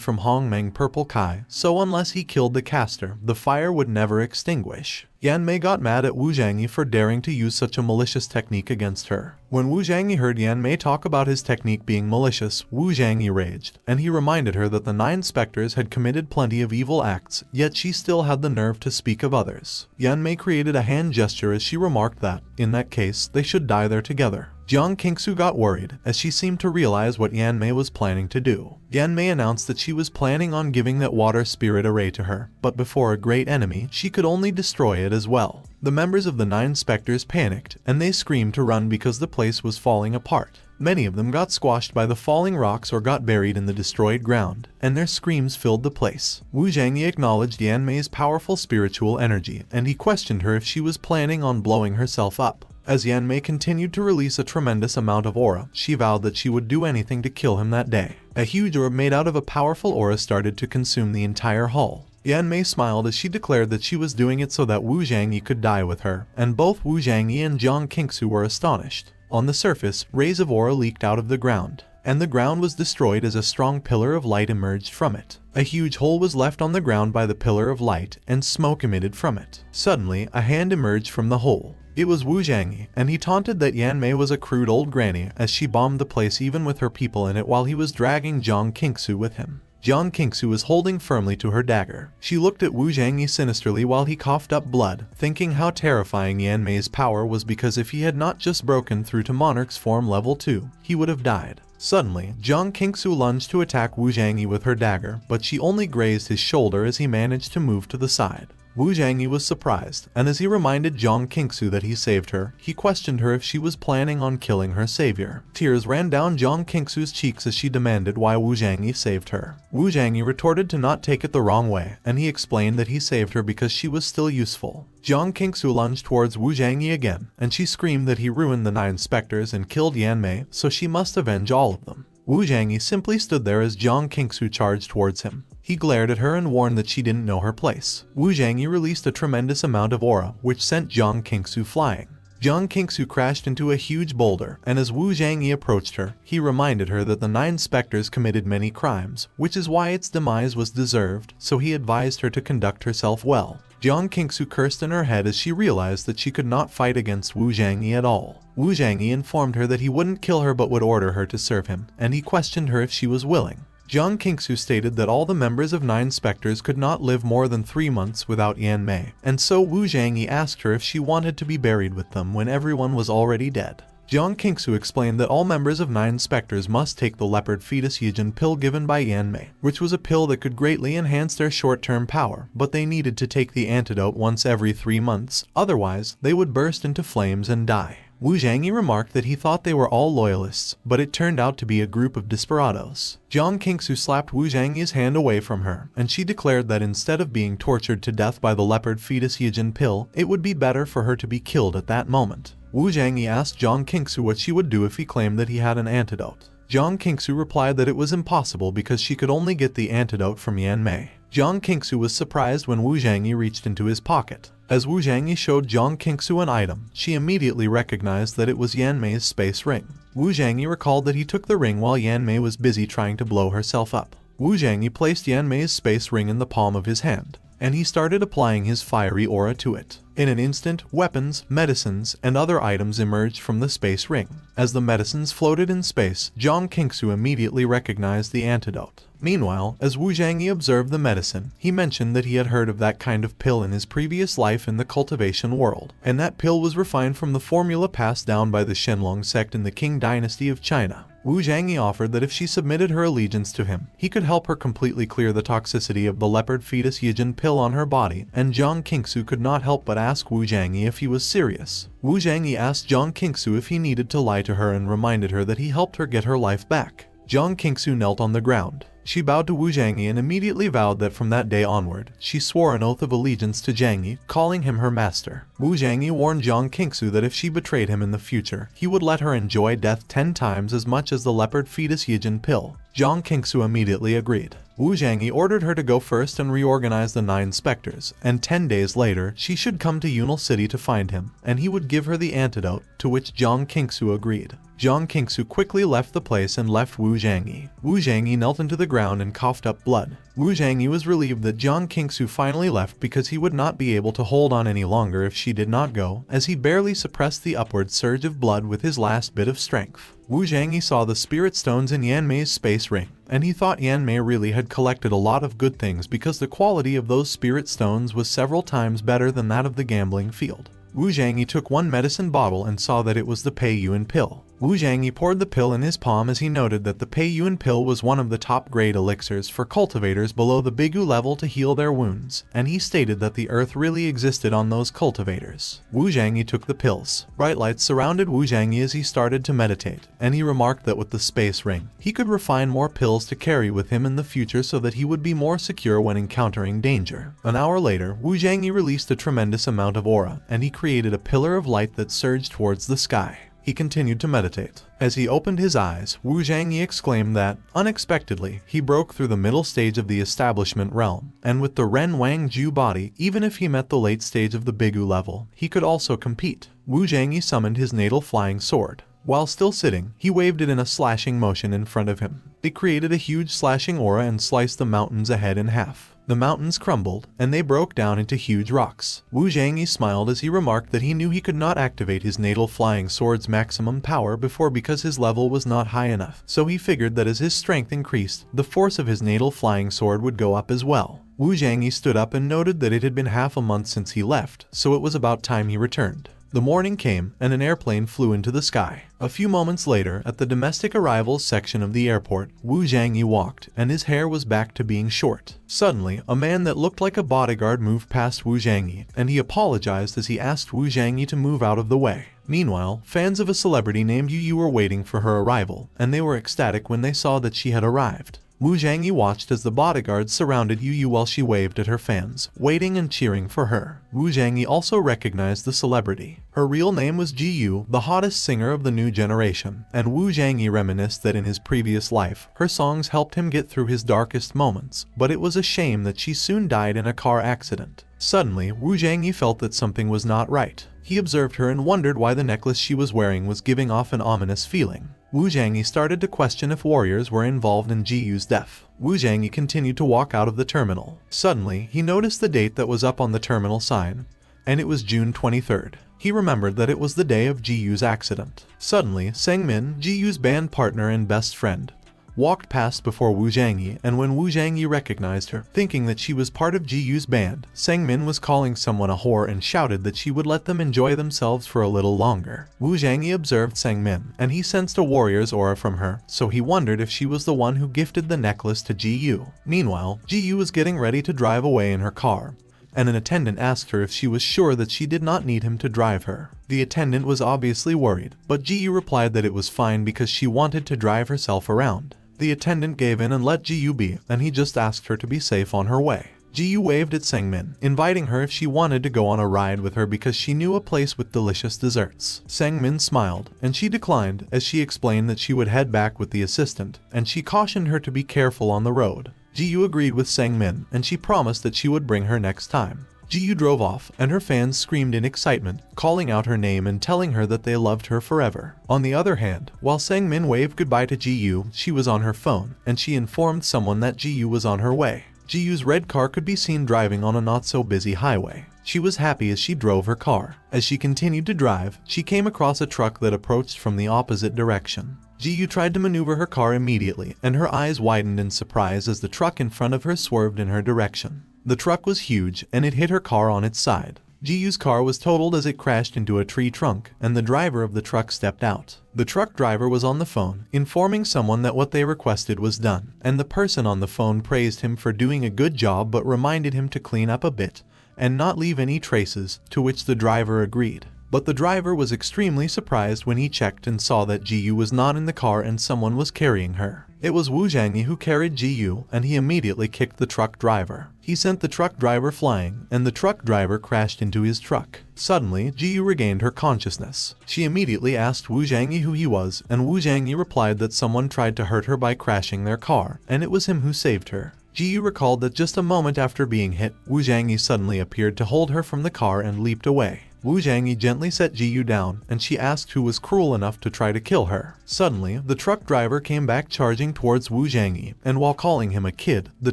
from Hongmeng purple Kai, so unless he killed the caster, the fire would never extinguish. Yan Mei got mad at Wu Zhangyi for daring to use such a malicious technique against her. When Wu Zhangyi heard Yan Mei talk about his technique being malicious, Wu Zhangyi raged, and he reminded her that the 9 specters had committed plenty of evil acts, yet she still had the nerve to speak of others. Yan Mei created a hand gesture as she remarked that, in that case, they should die there together. Jiang Qingsu got worried, as she seemed to realize what Yan Mei was planning to do. Yan Mei announced that she was planning on giving that water spirit array to her, but before a great enemy, she could only destroy it as well. The members of the 9 specters panicked, and they screamed to run because the place was falling apart. Many of them got squashed by the falling rocks or got buried in the destroyed ground, and their screams filled the place. Wu Zhangyi acknowledged Yan Mei's powerful spiritual energy, and he questioned her if she was planning on blowing herself up. As Yan Mei continued to release a tremendous amount of aura, she vowed that she would do anything to kill him that day. A huge orb made out of a powerful aura started to consume the entire hall. Yan Mei smiled as she declared that she was doing it so that Wu Zhangyi could die with her, and both Wu Zhangyi and Jiang Qingsu were astonished. On the surface, rays of aura leaked out of the ground, and the ground was destroyed as a strong pillar of light emerged from it. A huge hole was left on the ground by the pillar of light, and smoke emitted from it. Suddenly, a hand emerged from the hole. It was Wu Zhangyi, and he taunted that Yan Mei was a crude old granny as she bombed the place even with her people in it while he was dragging Jiang Qingsu with him. Jiang Qingsu was holding firmly to her dagger. She looked at Wu Zhangyi sinisterly while he coughed up blood, thinking how terrifying Yan Mei's power was because if he had not just broken through to Monarch's form level 2, he would have died. Suddenly, Jiang Qingsu lunged to attack Wu Zhangyi with her dagger, but she only grazed his shoulder as he managed to move to the side. Wu Zhangyi was surprised, and as he reminded Jiang Qingsu that he saved her, he questioned her if she was planning on killing her savior. Tears ran down Jiang Qingsu's cheeks as she demanded why Wu Zhangyi saved her. Wu Zhangyi retorted to not take it the wrong way, and he explained that he saved her because she was still useful. Jiang Qingsu lunged towards Wu Zhangyi again, and she screamed that he ruined the 9 specters and killed Yan Mei, so she must avenge all of them. Wu Zhangyi simply stood there as Jiang Qingsu charged towards him. He glared at her and warned that she didn't know her place. Wu Zhangyi released a tremendous amount of aura, which sent Jiang Qingsu flying. Jiang Qingsu crashed into a huge boulder, and as Wu Zhangyi approached her, he reminded her that the 9 specters committed many crimes, which is why its demise was deserved, so he advised her to conduct herself well. Jiang Qingsu cursed in her head as she realized that she could not fight against Wu Zhangyi at all. Wu Zhangyi informed her that he wouldn't kill her but would order her to serve him, and he questioned her if she was willing. Jiang Qingsu stated that all the members of 9 specters could not live more than 3 months without Yan Mei, and so Wu Zhangyi asked her if she wanted to be buried with them when everyone was already dead. Jiang Qingsu explained that all members of 9 specters must take the leopard fetus Yijin pill given by Yan Mei, which was a pill that could greatly enhance their short-term power, but they needed to take the antidote once every 3 months, otherwise they would burst into flames and die. Wu Zhangyi remarked that he thought they were all loyalists, but it turned out to be a group of desperados. Jiang Qingsu slapped Wu Zhangyi's hand away from her, and she declared that instead of being tortured to death by the leopard fetus Yijin pill, it would be better for her to be killed at that moment. Wu Zhangyi asked Jiang Qingsu what she would do if he claimed that he had an antidote. Jiang Qingsu replied that it was impossible because she could only get the antidote from Yan Mei. Jiang Qingsu was surprised when Wu Zhangyi reached into his pocket. As Wu Zhangyi showed Jiang Qingsu an item, she immediately recognized that it was Yan Mei's space ring. Wu Zhangyi recalled that he took the ring while Yan Mei was busy trying to blow herself up. Wu Zhangyi placed Yan Mei's space ring in the palm of his hand, and he started applying his fiery aura to it. In an instant, weapons, medicines, and other items emerged from the space ring. As the medicines floated in space, Jiang Qingsu immediately recognized the antidote. Meanwhile, as Wu Zhangyi observed the medicine, he mentioned that he had heard of that kind of pill in his previous life in the cultivation world, and that pill was refined from the formula passed down by the Shenlong sect in the Qing dynasty of China. Wu Zhangyi offered that if she submitted her allegiance to him, he could help her completely clear the toxicity of the leopard fetus Yijin pill on her body, and Jiang Qingsu could not help but ask Wu Zhangyi if he was serious. Wu Zhangyi asked Jiang Qingsu if he needed to lie to her and reminded her that he helped her get her life back. Jiang Qingsu knelt on the ground. She bowed to Wu Zhangyi and immediately vowed that from that day onward, she swore an oath of allegiance to Zhangyi, calling him her master. Wu Zhangyi warned Jiang Qingsu that if she betrayed him in the future, he would let her enjoy death 10 times as much as the leopard fetus Yijin pill. Jiang Qingsu immediately agreed. Wu Zhangyi ordered her to go first and reorganize the 9 specters, and 10 days later, she should come to Yunal City to find him, and he would give her the antidote, to which Jiang Qingsu agreed. Jiang Qingsu quickly left the place and left Wu Zhangyi. Wu Zhangyi knelt into the ground and coughed up blood. Wu Zhangyi was relieved that Jiang Qingsu finally left because he would not be able to hold on any longer if she did not go, as he barely suppressed the upward surge of blood with his last bit of strength. Wu Zhangyi saw the spirit stones in Yan Mei's space ring, and he thought Yan Mei really had collected a lot of good things because the quality of those spirit stones was several times better than that of the gambling field. Wu Zhangyi took one medicine bottle and saw that it was the Pei Yuan pill. Wu Zhangyi poured the pill in his palm as he noted that the Pei Yuan pill was one of the top-grade elixirs for cultivators below the Bigu level to heal their wounds, and he stated that the earth really existed on those cultivators. Wu Zhangyi took the pills. Bright lights surrounded Wu Zhangyi as he started to meditate, and he remarked that with the space ring, he could refine more pills to carry with him in the future so that he would be more secure when encountering danger. An hour later, Wu Zhangyi released a tremendous amount of aura, and he created a pillar of light that surged towards the sky. He continued to meditate. As he opened his eyes, Wu Zhangyi exclaimed that, unexpectedly, he broke through the middle stage of the establishment realm, and with the Ren Wang Ju body, even if he met the late stage of the Bigu level, he could also compete. Wu Zhangyi summoned his natal flying sword. While still sitting, he waved it in a slashing motion in front of him. It created a huge slashing aura and sliced the mountains ahead in half. The mountains crumbled, and they broke down into huge rocks. Wu Zhangyi smiled as he remarked that he knew he could not activate his natal flying sword's maximum power before because his level was not high enough, so he figured that as his strength increased, the force of his natal flying sword would go up as well. Wu Zhangyi stood up and noted that it had been half a month since he left, so it was about time he returned. The morning came, and an airplane flew into the sky. A few moments later, at the domestic arrivals section of the airport, Wu Zhangyi walked, and his hair was back to being short. Suddenly, a man that looked like a bodyguard moved past Wu Zhangyi, and he apologized as he asked Wu Zhangyi to move out of the way. Meanwhile, fans of a celebrity named Yu were waiting for her arrival, and they were ecstatic when they saw that she had arrived. Wu Zhangyi watched as the bodyguards surrounded Yu while she waved at her fans, waiting and cheering for her. Wu Zhangyi also recognized the celebrity. Her real name was Yu, the hottest singer of the new generation, and Wu Zhangyi reminisced that in his previous life, her songs helped him get through his darkest moments, but it was a shame that she soon died in a car accident. Suddenly, Wu Zhangyi felt that something was not right. He observed her and wondered why the necklace she was wearing was giving off an ominous feeling. Wu Zhangyi started to question if warriors were involved in Jiyu's death. Wu Zhangyi continued to walk out of the terminal. Suddenly, he noticed the date that was up on the terminal sign, and it was June 23rd. He remembered that it was the day of Jiyu's accident. Suddenly, Sengmin, Jiyu's band partner and best friend, walked past before Wu Zhangyi, and when Wu Zhangyi recognized her, thinking that she was part of Jiyu's band, Sengmin was calling someone a whore and shouted that she would let them enjoy themselves for a little longer. Wu Zhangyi observed Sengmin, and he sensed a warrior's aura from her, so he wondered if she was the one who gifted the necklace to Jiyu. Meanwhile, Jiyu was getting ready to drive away in her car, and an attendant asked her if she was sure that she did not need him to drive her. The attendant was obviously worried, but Jiyu replied that it was fine because she wanted to drive herself around. The attendant gave in and let Jiyu be, and he just asked her to be safe on her way. Jiyu waved at Sengmin, inviting her if she wanted to go on a ride with her because she knew a place with delicious desserts. Sengmin smiled, and she declined as she explained that she would head back with the assistant, and she cautioned her to be careful on the road. Jiyu agreed with Sengmin, and she promised that she would bring her next time. Jiyu drove off, and her fans screamed in excitement, calling out her name and telling her that they loved her forever. On the other hand, while Sengmin waved goodbye to Jiyu, she was on her phone, and she informed someone that Jiyu was on her way. Jiyu's red car could be seen driving on a not-so-busy highway. She was happy as she drove her car. As she continued to drive, she came across a truck that approached from the opposite direction. Jiyu tried to maneuver her car immediately, and her eyes widened in surprise as the truck in front of her swerved in her direction. The truck was huge, and it hit her car on its side. Jiyu's car was totaled as it crashed into a tree trunk, and the driver of the truck stepped out. The truck driver was on the phone, informing someone that what they requested was done, and the person on the phone praised him for doing a good job but reminded him to clean up a bit and not leave any traces, to which the driver agreed. But the driver was extremely surprised when he checked and saw that Jiyu was not in the car and someone was carrying her. It was Wu Zhangyi who carried Jiyu, and he immediately kicked the truck driver. He sent the truck driver flying, and the truck driver crashed into his truck. Suddenly, Jiyu regained her consciousness. She immediately asked Wu Zhangyi who he was, and Wu Zhangyi replied that someone tried to hurt her by crashing their car, and it was him who saved her. Jiyu recalled that just a moment after being hit, Wu Zhangyi suddenly appeared to hold her from the car and leaped away. Wu Zhangyi gently set Ji Yu down, and she asked who was cruel enough to try to kill her. Suddenly, the truck driver came back charging towards Wu Zhangyi, and while calling him a kid, the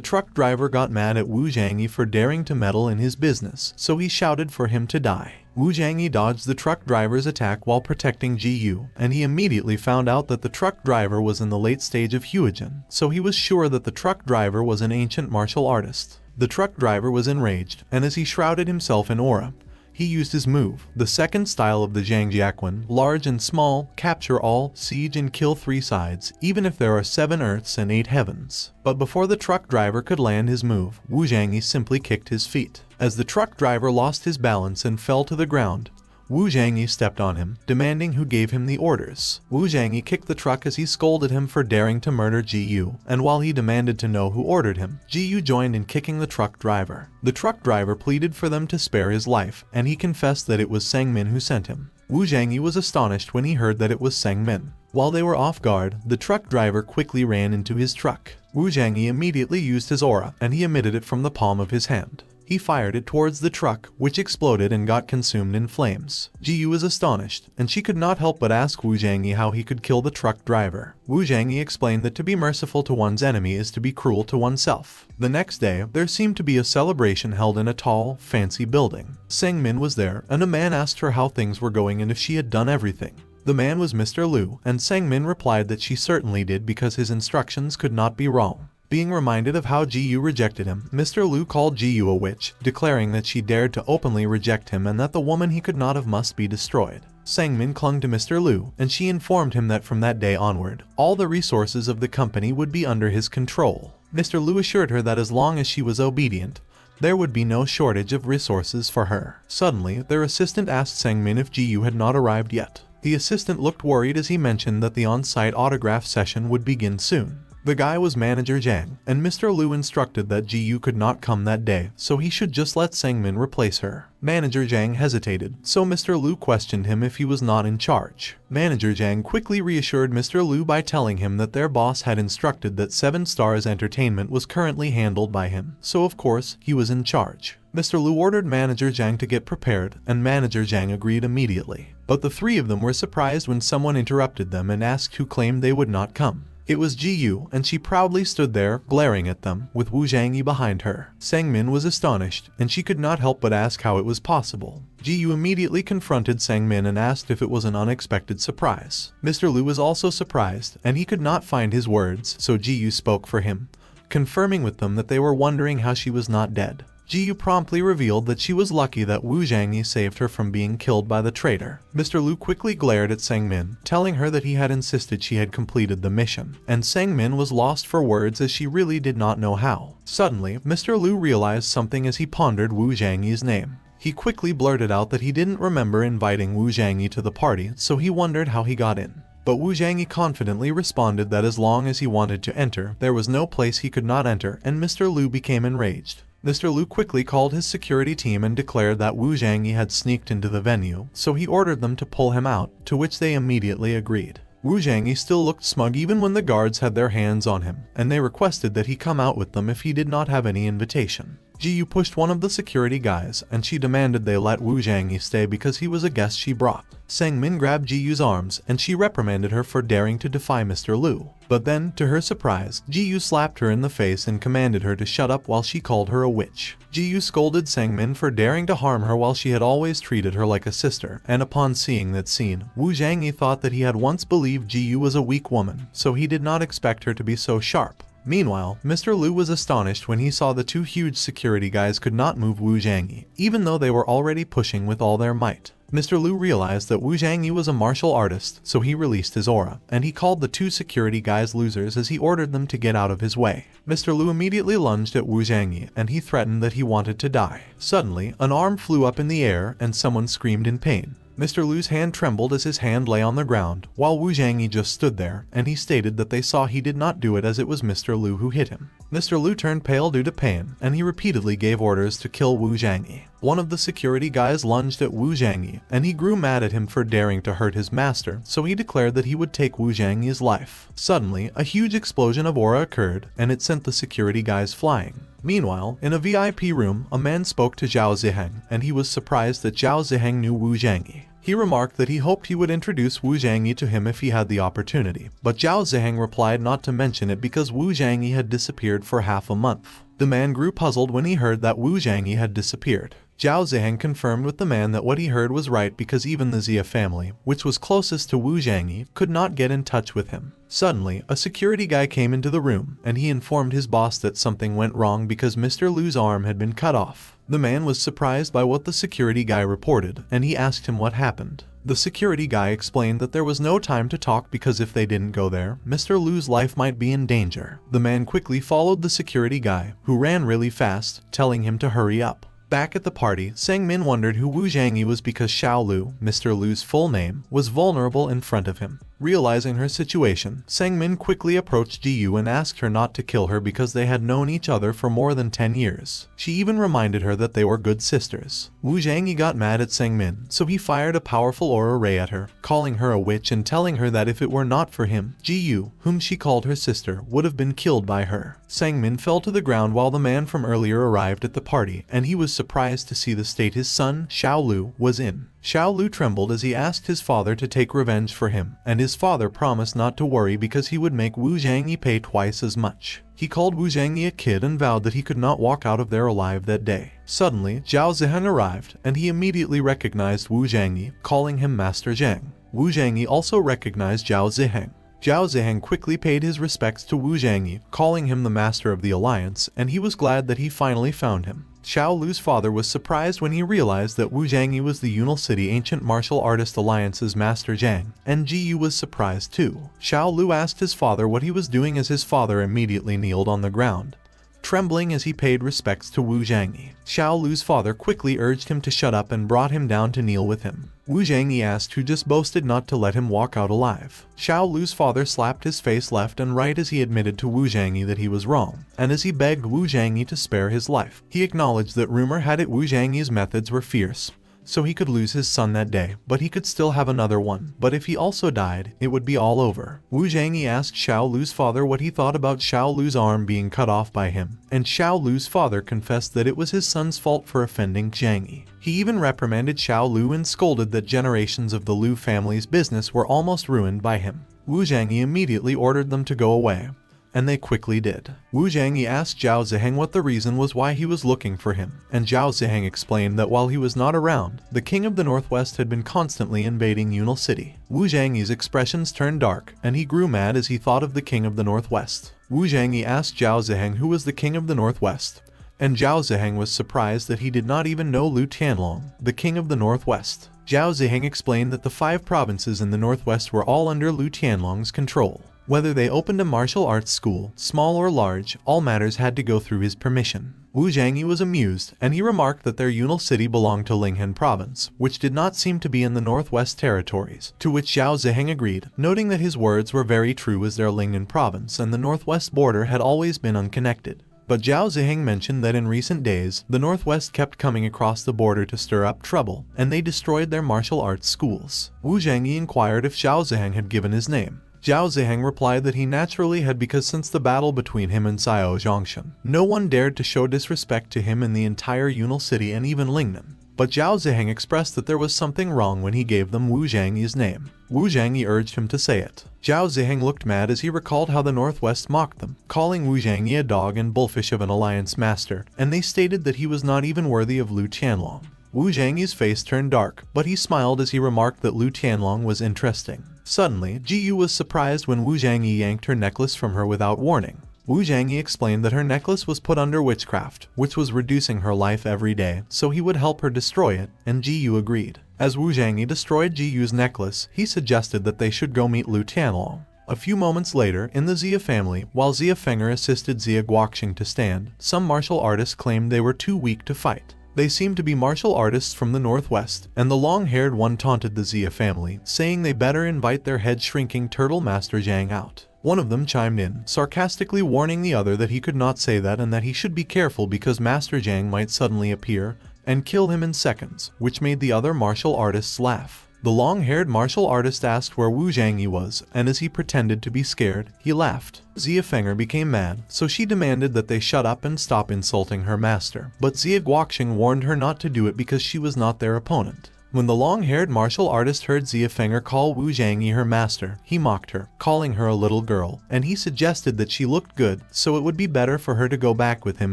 truck driver got mad at Wu Zhangyi for daring to meddle in his business, so he shouted for him to die. Wu Zhangyi dodged the truck driver's attack while protecting Ji Yu, and he immediately found out that the truck driver was in the late stage of Huijin, so he was sure that the truck driver was an ancient martial artist. The truck driver was enraged, and as he shrouded himself in aura, he used his move, the second style of the Zhangjiaquan, large and small, capture all, siege and kill 3 sides, even if there are 7 earths and 8 heavens. But before the truck driver could land his move, Wu Zhangyi simply kicked his feet. As the truck driver lost his balance and fell to the ground, Wu Zhangyi stepped on him, demanding who gave him the orders. Wu Zhangyi kicked the truck as he scolded him for daring to murder Ji Yu, and while he demanded to know who ordered him, Ji Yu joined in kicking the truck driver. The truck driver pleaded for them to spare his life, and he confessed that it was Sang Min who sent him. Wu Zhangyi was astonished when he heard that it was Sang Min. While they were off guard, the truck driver quickly ran into his truck. Wu Zhangyi immediately used his aura, and he emitted it from the palm of his hand. He fired it towards the truck, which exploded and got consumed in flames. Ji Yu was astonished, and she could not help but ask Wu Zhangyi how he could kill the truck driver. Wu Zhangyi explained that to be merciful to one's enemy is to be cruel to oneself. The next day, there seemed to be a celebration held in a tall, fancy building. Sang Min was there, and a man asked her how things were going and if she had done everything. The man was Mr. Liu, and Sang Min replied that she certainly did because his instructions could not be wrong. Being reminded of how Ji Yu rejected him, Mr. Liu called Ji Yu a witch, declaring that she dared to openly reject him and that the woman he could not have must be destroyed. Sang Min clung to Mr. Liu, and she informed him that from that day onward, all the resources of the company would be under his control. Mr. Liu assured her that as long as she was obedient, there would be no shortage of resources for her. Suddenly, their assistant asked Sang Min if Ji Yu had not arrived yet. The assistant looked worried as he mentioned that the on-site autograph session would begin soon. The guy was Manager Zhang, and Mr. Liu instructed that Ji Yu could not come that day, so he should just let Sang Min replace her. Manager Zhang hesitated, so Mr. Liu questioned him if he was not in charge. Manager Zhang quickly reassured Mr. Liu by telling him that their boss had instructed that 7 Stars Entertainment was currently handled by him, so of course, he was in charge. Mr. Liu ordered Manager Zhang to get prepared, and Manager Zhang agreed immediately. But the 3 of them were surprised when someone interrupted them and asked who claimed they would not come. It was Ji Yu, and she proudly stood there, glaring at them, with Wu Zhangyi behind her. Sang Min was astonished, and she could not help but ask how it was possible. Ji Yu immediately confronted Sang Min and asked if it was an unexpected surprise. Mr. Liu was also surprised, and he could not find his words, so Ji Yu spoke for him, confirming with them that they were wondering how she was not dead. Ji Yu promptly revealed that she was lucky that Wu Zhangyi saved her from being killed by the traitor. Mr. Liu quickly glared at Sang Min, telling her that he had insisted she had completed the mission, and Sang Min was lost for words as she really did not know how. Suddenly, Mr. Liu realized something as he pondered Wu Zhangyi's name. He quickly blurted out that he didn't remember inviting Wu Zhangyi to the party, so he wondered how he got in. But Wu Zhangyi confidently responded that as long as he wanted to enter, there was no place he could not enter, and Mr. Liu became enraged. Mr. Liu quickly called his security team and declared that Wu Zhangyi had sneaked into the venue, so he ordered them to pull him out, to which they immediately agreed. Wu Zhangyi still looked smug even when the guards had their hands on him, and they requested that he come out with them if he did not have any invitation. Ji Yu pushed one of the security guys, and she demanded they let Wu Zhangyi stay because he was a guest she brought. Sang Min grabbed Ji Yu's arms, and she reprimanded her for daring to defy Mr. Liu. But then, to her surprise, Ji Yu slapped her in the face and commanded her to shut up while she called her a witch. Ji Yu scolded Sang Min for daring to harm her while she had always treated her like a sister, and upon seeing that scene, Wu Zhangyi thought that he had once believed Ji Yu was a weak woman, so he did not expect her to be so sharp. Meanwhile, Mr. Liu was astonished when he saw the 2 huge security guys could not move Wu Zhangyi, even though they were already pushing with all their might. Mr. Liu realized that Wu Zhangyi was a martial artist, so he released his aura, and he called the 2 security guys losers as he ordered them to get out of his way. Mr. Liu immediately lunged at Wu Zhangyi, and he threatened that he wanted to die. Suddenly, an arm flew up in the air, and someone screamed in pain. Mr. Liu's hand trembled as his hand lay on the ground, while Wu Zhangyi just stood there, and he stated that they saw he did not do it as it was Mr. Liu who hit him. Mr. Liu turned pale due to pain, and he repeatedly gave orders to kill Wu Zhangyi. One of the security guys lunged at Wu Zhangyi, and he grew mad at him for daring to hurt his master, so he declared that he would take Wu Zhangyi's life. Suddenly, a huge explosion of aura occurred, and it sent the security guys flying. Meanwhile, in a VIP room, a man spoke to Zhao Ziheng, and he was surprised that Zhao Ziheng knew Wu Zhangyi. He remarked that he hoped he would introduce Wu Zhangyi to him if he had the opportunity, but Zhao Ziheng replied not to mention it because Wu Zhangyi had disappeared for half a month. The man grew puzzled when he heard that Wu Zhangyi had disappeared. Zhao Ziheng confirmed with the man that what he heard was right because even the Xia family, which was closest to Wu Zhangyi, could not get in touch with him. Suddenly, a security guy came into the room, and he informed his boss that something went wrong because Mr. Lu's arm had been cut off. The man was surprised by what the security guy reported, and he asked him what happened. The security guy explained that there was no time to talk because if they didn't go there, Mr. Lu's life might be in danger. The man quickly followed the security guy, who ran really fast, telling him to hurry up. Back at the party, Sang Min wondered who Wu Zhangyi was because Xiao Lu, Mr. Lu's full name, was vulnerable in front of him. Realizing her situation, Sang Min quickly approached Ji Yu and asked her not to kill her because they had known each other for more than 10 years. She even reminded her that they were good sisters. Wu Zhangyi got mad at Sang Min, so he fired a powerful aura ray at her, calling her a witch and telling her that if it were not for him, Ji Yu, whom she called her sister, would have been killed by her. Sang Min fell to the ground while the man from earlier arrived at the party, and he was surprised to see the state his son, Xiao Lu, was in. Xiao Lu trembled as he asked his father to take revenge for him, and his father promised not to worry because he would make Wu Zhangyi pay twice as much. He called Wu Zhangyi a kid and vowed that he could not walk out of there alive that day. Suddenly, Zhao Ziheng arrived, and he immediately recognized Wu Zhangyi, calling him Master Zhang. Wu Zhangyi also recognized Zhao Ziheng. Zhao Ziheng quickly paid his respects to Wu Zhangyi, calling him the Master of the Alliance, and he was glad that he finally found him. Xiao Lu's father was surprised when he realized that Wu Zhangyi was the Yunal City Ancient Martial Artist Alliance's Master Zhang, and Ji Yu was surprised too. Xiao Lu asked his father what he was doing as his father immediately kneeled on the ground, trembling as he paid respects to Wu Zhangyi. Xiao Lu's father quickly urged him to shut up and brought him down to kneel with him. Wu Zhangyi asked who just boasted not to let him walk out alive. Xiao Lu's father slapped his face left and right as he admitted to Wu Zhangyi that he was wrong, and as he begged Wu Zhangyi to spare his life. He acknowledged that rumor had it Wu Zhangyi's methods were fierce, so he could lose his son that day, but he could still have another one. But if he also died, it would be all over. Wu Zhangyi asked Xiao Lu's father what he thought about Xiao Lu's arm being cut off by him, and Xiao Lu's father confessed that it was his son's fault for offending Zhangyi. He even reprimanded Xiao Lu and scolded that generations of the Lu family's business were almost ruined by him. Wu Zhangyi immediately ordered them to go away, and they quickly did. Wu Zhangyi asked Zhao Ziheng what the reason was why he was looking for him, and Zhao Ziheng explained that while he was not around, the king of the Northwest had been constantly invading Yunal City. Wu Zhangyi's expressions turned dark, and he grew mad as he thought of the king of the Northwest. Wu Zhangyi asked Zhao Ziheng who was the king of the Northwest, and Zhao Ziheng was surprised that he did not even know Lu Tianlong, the king of the Northwest. Zhao Ziheng explained that the 5 provinces in the Northwest were all under Lu Tianlong's control. Whether they opened a martial arts school, small or large, all matters had to go through his permission. Wu Zhangyi was amused, and he remarked that their Yunal city belonged to Linghan province, which did not seem to be in the Northwest territories, to which Zhao Ziheng agreed, noting that his words were very true as their Linghan province and the Northwest border had always been unconnected. But Zhao Ziheng mentioned that in recent days, the Northwest kept coming across the border to stir up trouble, and they destroyed their martial arts schools. Wu Zhangyi inquired if Zhao Ziheng had given his name. Zhao Ziheng replied that he naturally had because since the battle between him and Xiao Zhongshan, no one dared to show disrespect to him in the entire Yunal city and even Lingnan. But Zhao Ziheng expressed that there was something wrong when he gave them Wu Zhangyi's name. Wu Zhangyi urged him to say it. Zhao Ziheng looked mad as he recalled how the Northwest mocked them, calling Wu Zhangyi a dog and bullfish of an alliance master, and they stated that he was not even worthy of Lu Tianlong. Wu Zhangyi's face turned dark, but he smiled as he remarked that Lu Tianlong was interesting. Suddenly, Ji Yu was surprised when Wu Zhangyi yanked her necklace from her without warning. Wu Zhangyi explained that her necklace was put under witchcraft, which was reducing her life every day, so he would help her destroy it, and Ji Yu agreed. As Wu Zhangyi destroyed Ji Yu's necklace, he suggested that they should go meet Lu Tianlong. A few moments later, in the Xia family, while Xia Fenger assisted Xia Guoqing to stand, some martial artists claimed they were too weak to fight. They seemed to be martial artists from the Northwest, and the long-haired one taunted the Xia family, saying they better invite their head-shrinking turtle Master Zhang out. One of them chimed in, sarcastically warning the other that he could not say that and that he should be careful because Master Zhang might suddenly appear, and kill him in seconds, which made the other martial artists laugh. The long-haired martial artist asked where Wu Zhangyi was, and as he pretended to be scared, he laughed. Xia Feng'er became mad, so she demanded that they shut up and stop insulting her master. But Xia Guoqing warned her not to do it because she was not their opponent. When the long-haired martial artist heard Xia Feng'er call Wu Zhangyi her master, he mocked her, calling her a little girl, and he suggested that she looked good, so it would be better for her to go back with him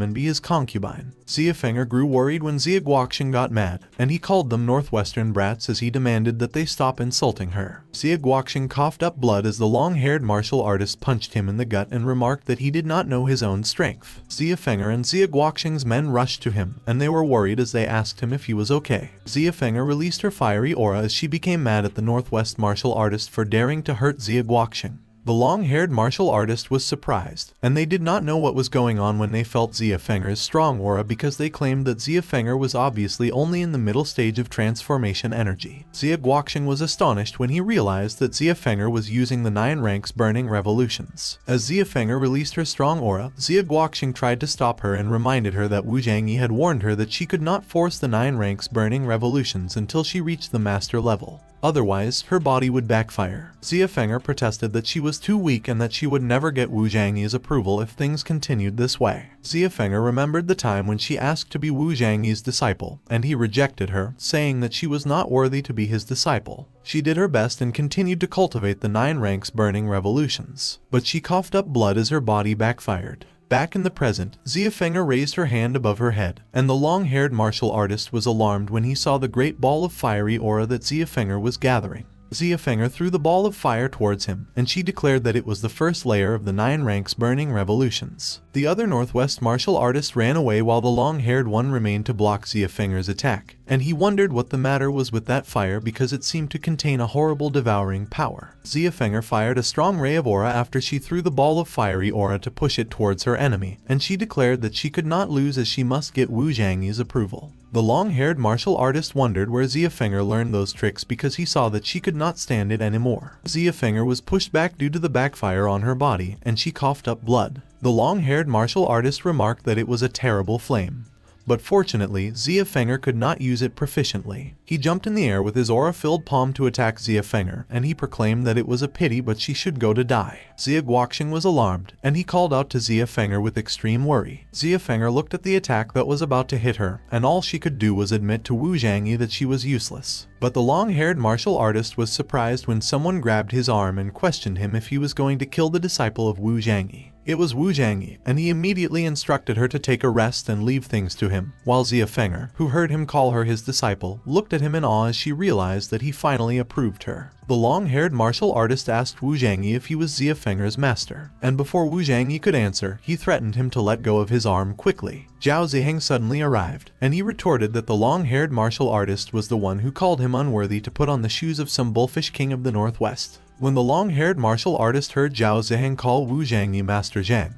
and be his concubine. Xia Feng'er grew worried when Xia Guoqing got mad, and he called them northwestern brats as he demanded that they stop insulting her. Xia Guoqing coughed up blood as the long-haired martial artist punched him in the gut and remarked that he did not know his own strength. Xia Feng'er and Xia Guoqing's men rushed to him, and they were worried as they asked him if he was okay. Xia Feng'er released her fiery aura as she became mad at the northwest martial artist for daring to hurt Xia Guoqing. The long-haired martial artist was surprised, and they did not know what was going on when they felt Xia Feng'er's strong aura because they claimed that Xia Feng'er was obviously only in the middle stage of transformation energy. Xia Guoqing was astonished when he realized that Xia Feng'er was using the 9 ranks burning revolutions. As Xia Feng'er released her strong aura, Xia Guoqing tried to stop her and reminded her that Wu Zhangyi had warned her that she could not force the 9 ranks burning revolutions until she reached the master level. Otherwise, her body would backfire. Xia Feng'er protested that she was too weak and that she would never get Wu Zhangyi's approval if things continued this way. Xia Feng'er remembered the time when she asked to be Wu Zhangyi's disciple, and he rejected her, saying that she was not worthy to be his disciple. She did her best and continued to cultivate the 9 ranks burning revolutions, but she coughed up blood as her body backfired. Back in the present, Xia Feng'er raised her hand above her head, and the long-haired martial artist was alarmed when he saw the great ball of fiery aura that Xia Feng'er was gathering. Xia Feng'er threw the ball of fire towards him, and she declared that it was the first layer of the 9 ranks burning revolutions. The other northwest martial artist ran away while the long-haired one remained to block Xia Feng'er's attack, and he wondered what the matter was with that fire because it seemed to contain a horrible devouring power. Xia Feng'er fired a strong ray of aura after she threw the ball of fiery aura to push it towards her enemy, and she declared that she could not lose as she must get Wu Zhangyi's approval. The long-haired martial artist wondered where Xia Feng'er learned those tricks because he saw that she could not stand it anymore. Xia Feng'er was pushed back due to the backfire on her body, and she coughed up blood. The long-haired martial artist remarked that it was a terrible flame. But fortunately, Xia Feng'er could not use it proficiently. He jumped in the air with his aura-filled palm to attack Xia Feng'er, and he proclaimed that it was a pity but she should go to die. Xia Guoqing was alarmed, and he called out to Xia Feng'er with extreme worry. Xia Feng'er looked at the attack that was about to hit her, and all she could do was admit to Wu Zhangyi that she was useless. But the long-haired martial artist was surprised when someone grabbed his arm and questioned him if he was going to kill the disciple of Wu Zhangyi. It was Wu Zhangyi, and he immediately instructed her to take a rest and leave things to him, while Xia Feng'er, who heard him call her his disciple, looked at him in awe as she realized that he finally approved her. The long-haired martial artist asked Wu Zhangyi if he was Xia Feng'er's master, and before Wu Zhangyi could answer, he threatened him to let go of his arm quickly. Zhao Ziheng suddenly arrived, and he retorted that the long-haired martial artist was the one who called him unworthy to put on the shoes of some bullfish king of the northwest. When the long-haired martial artist heard Zhao Ziheng call Wu Zhangyi Master Zhang,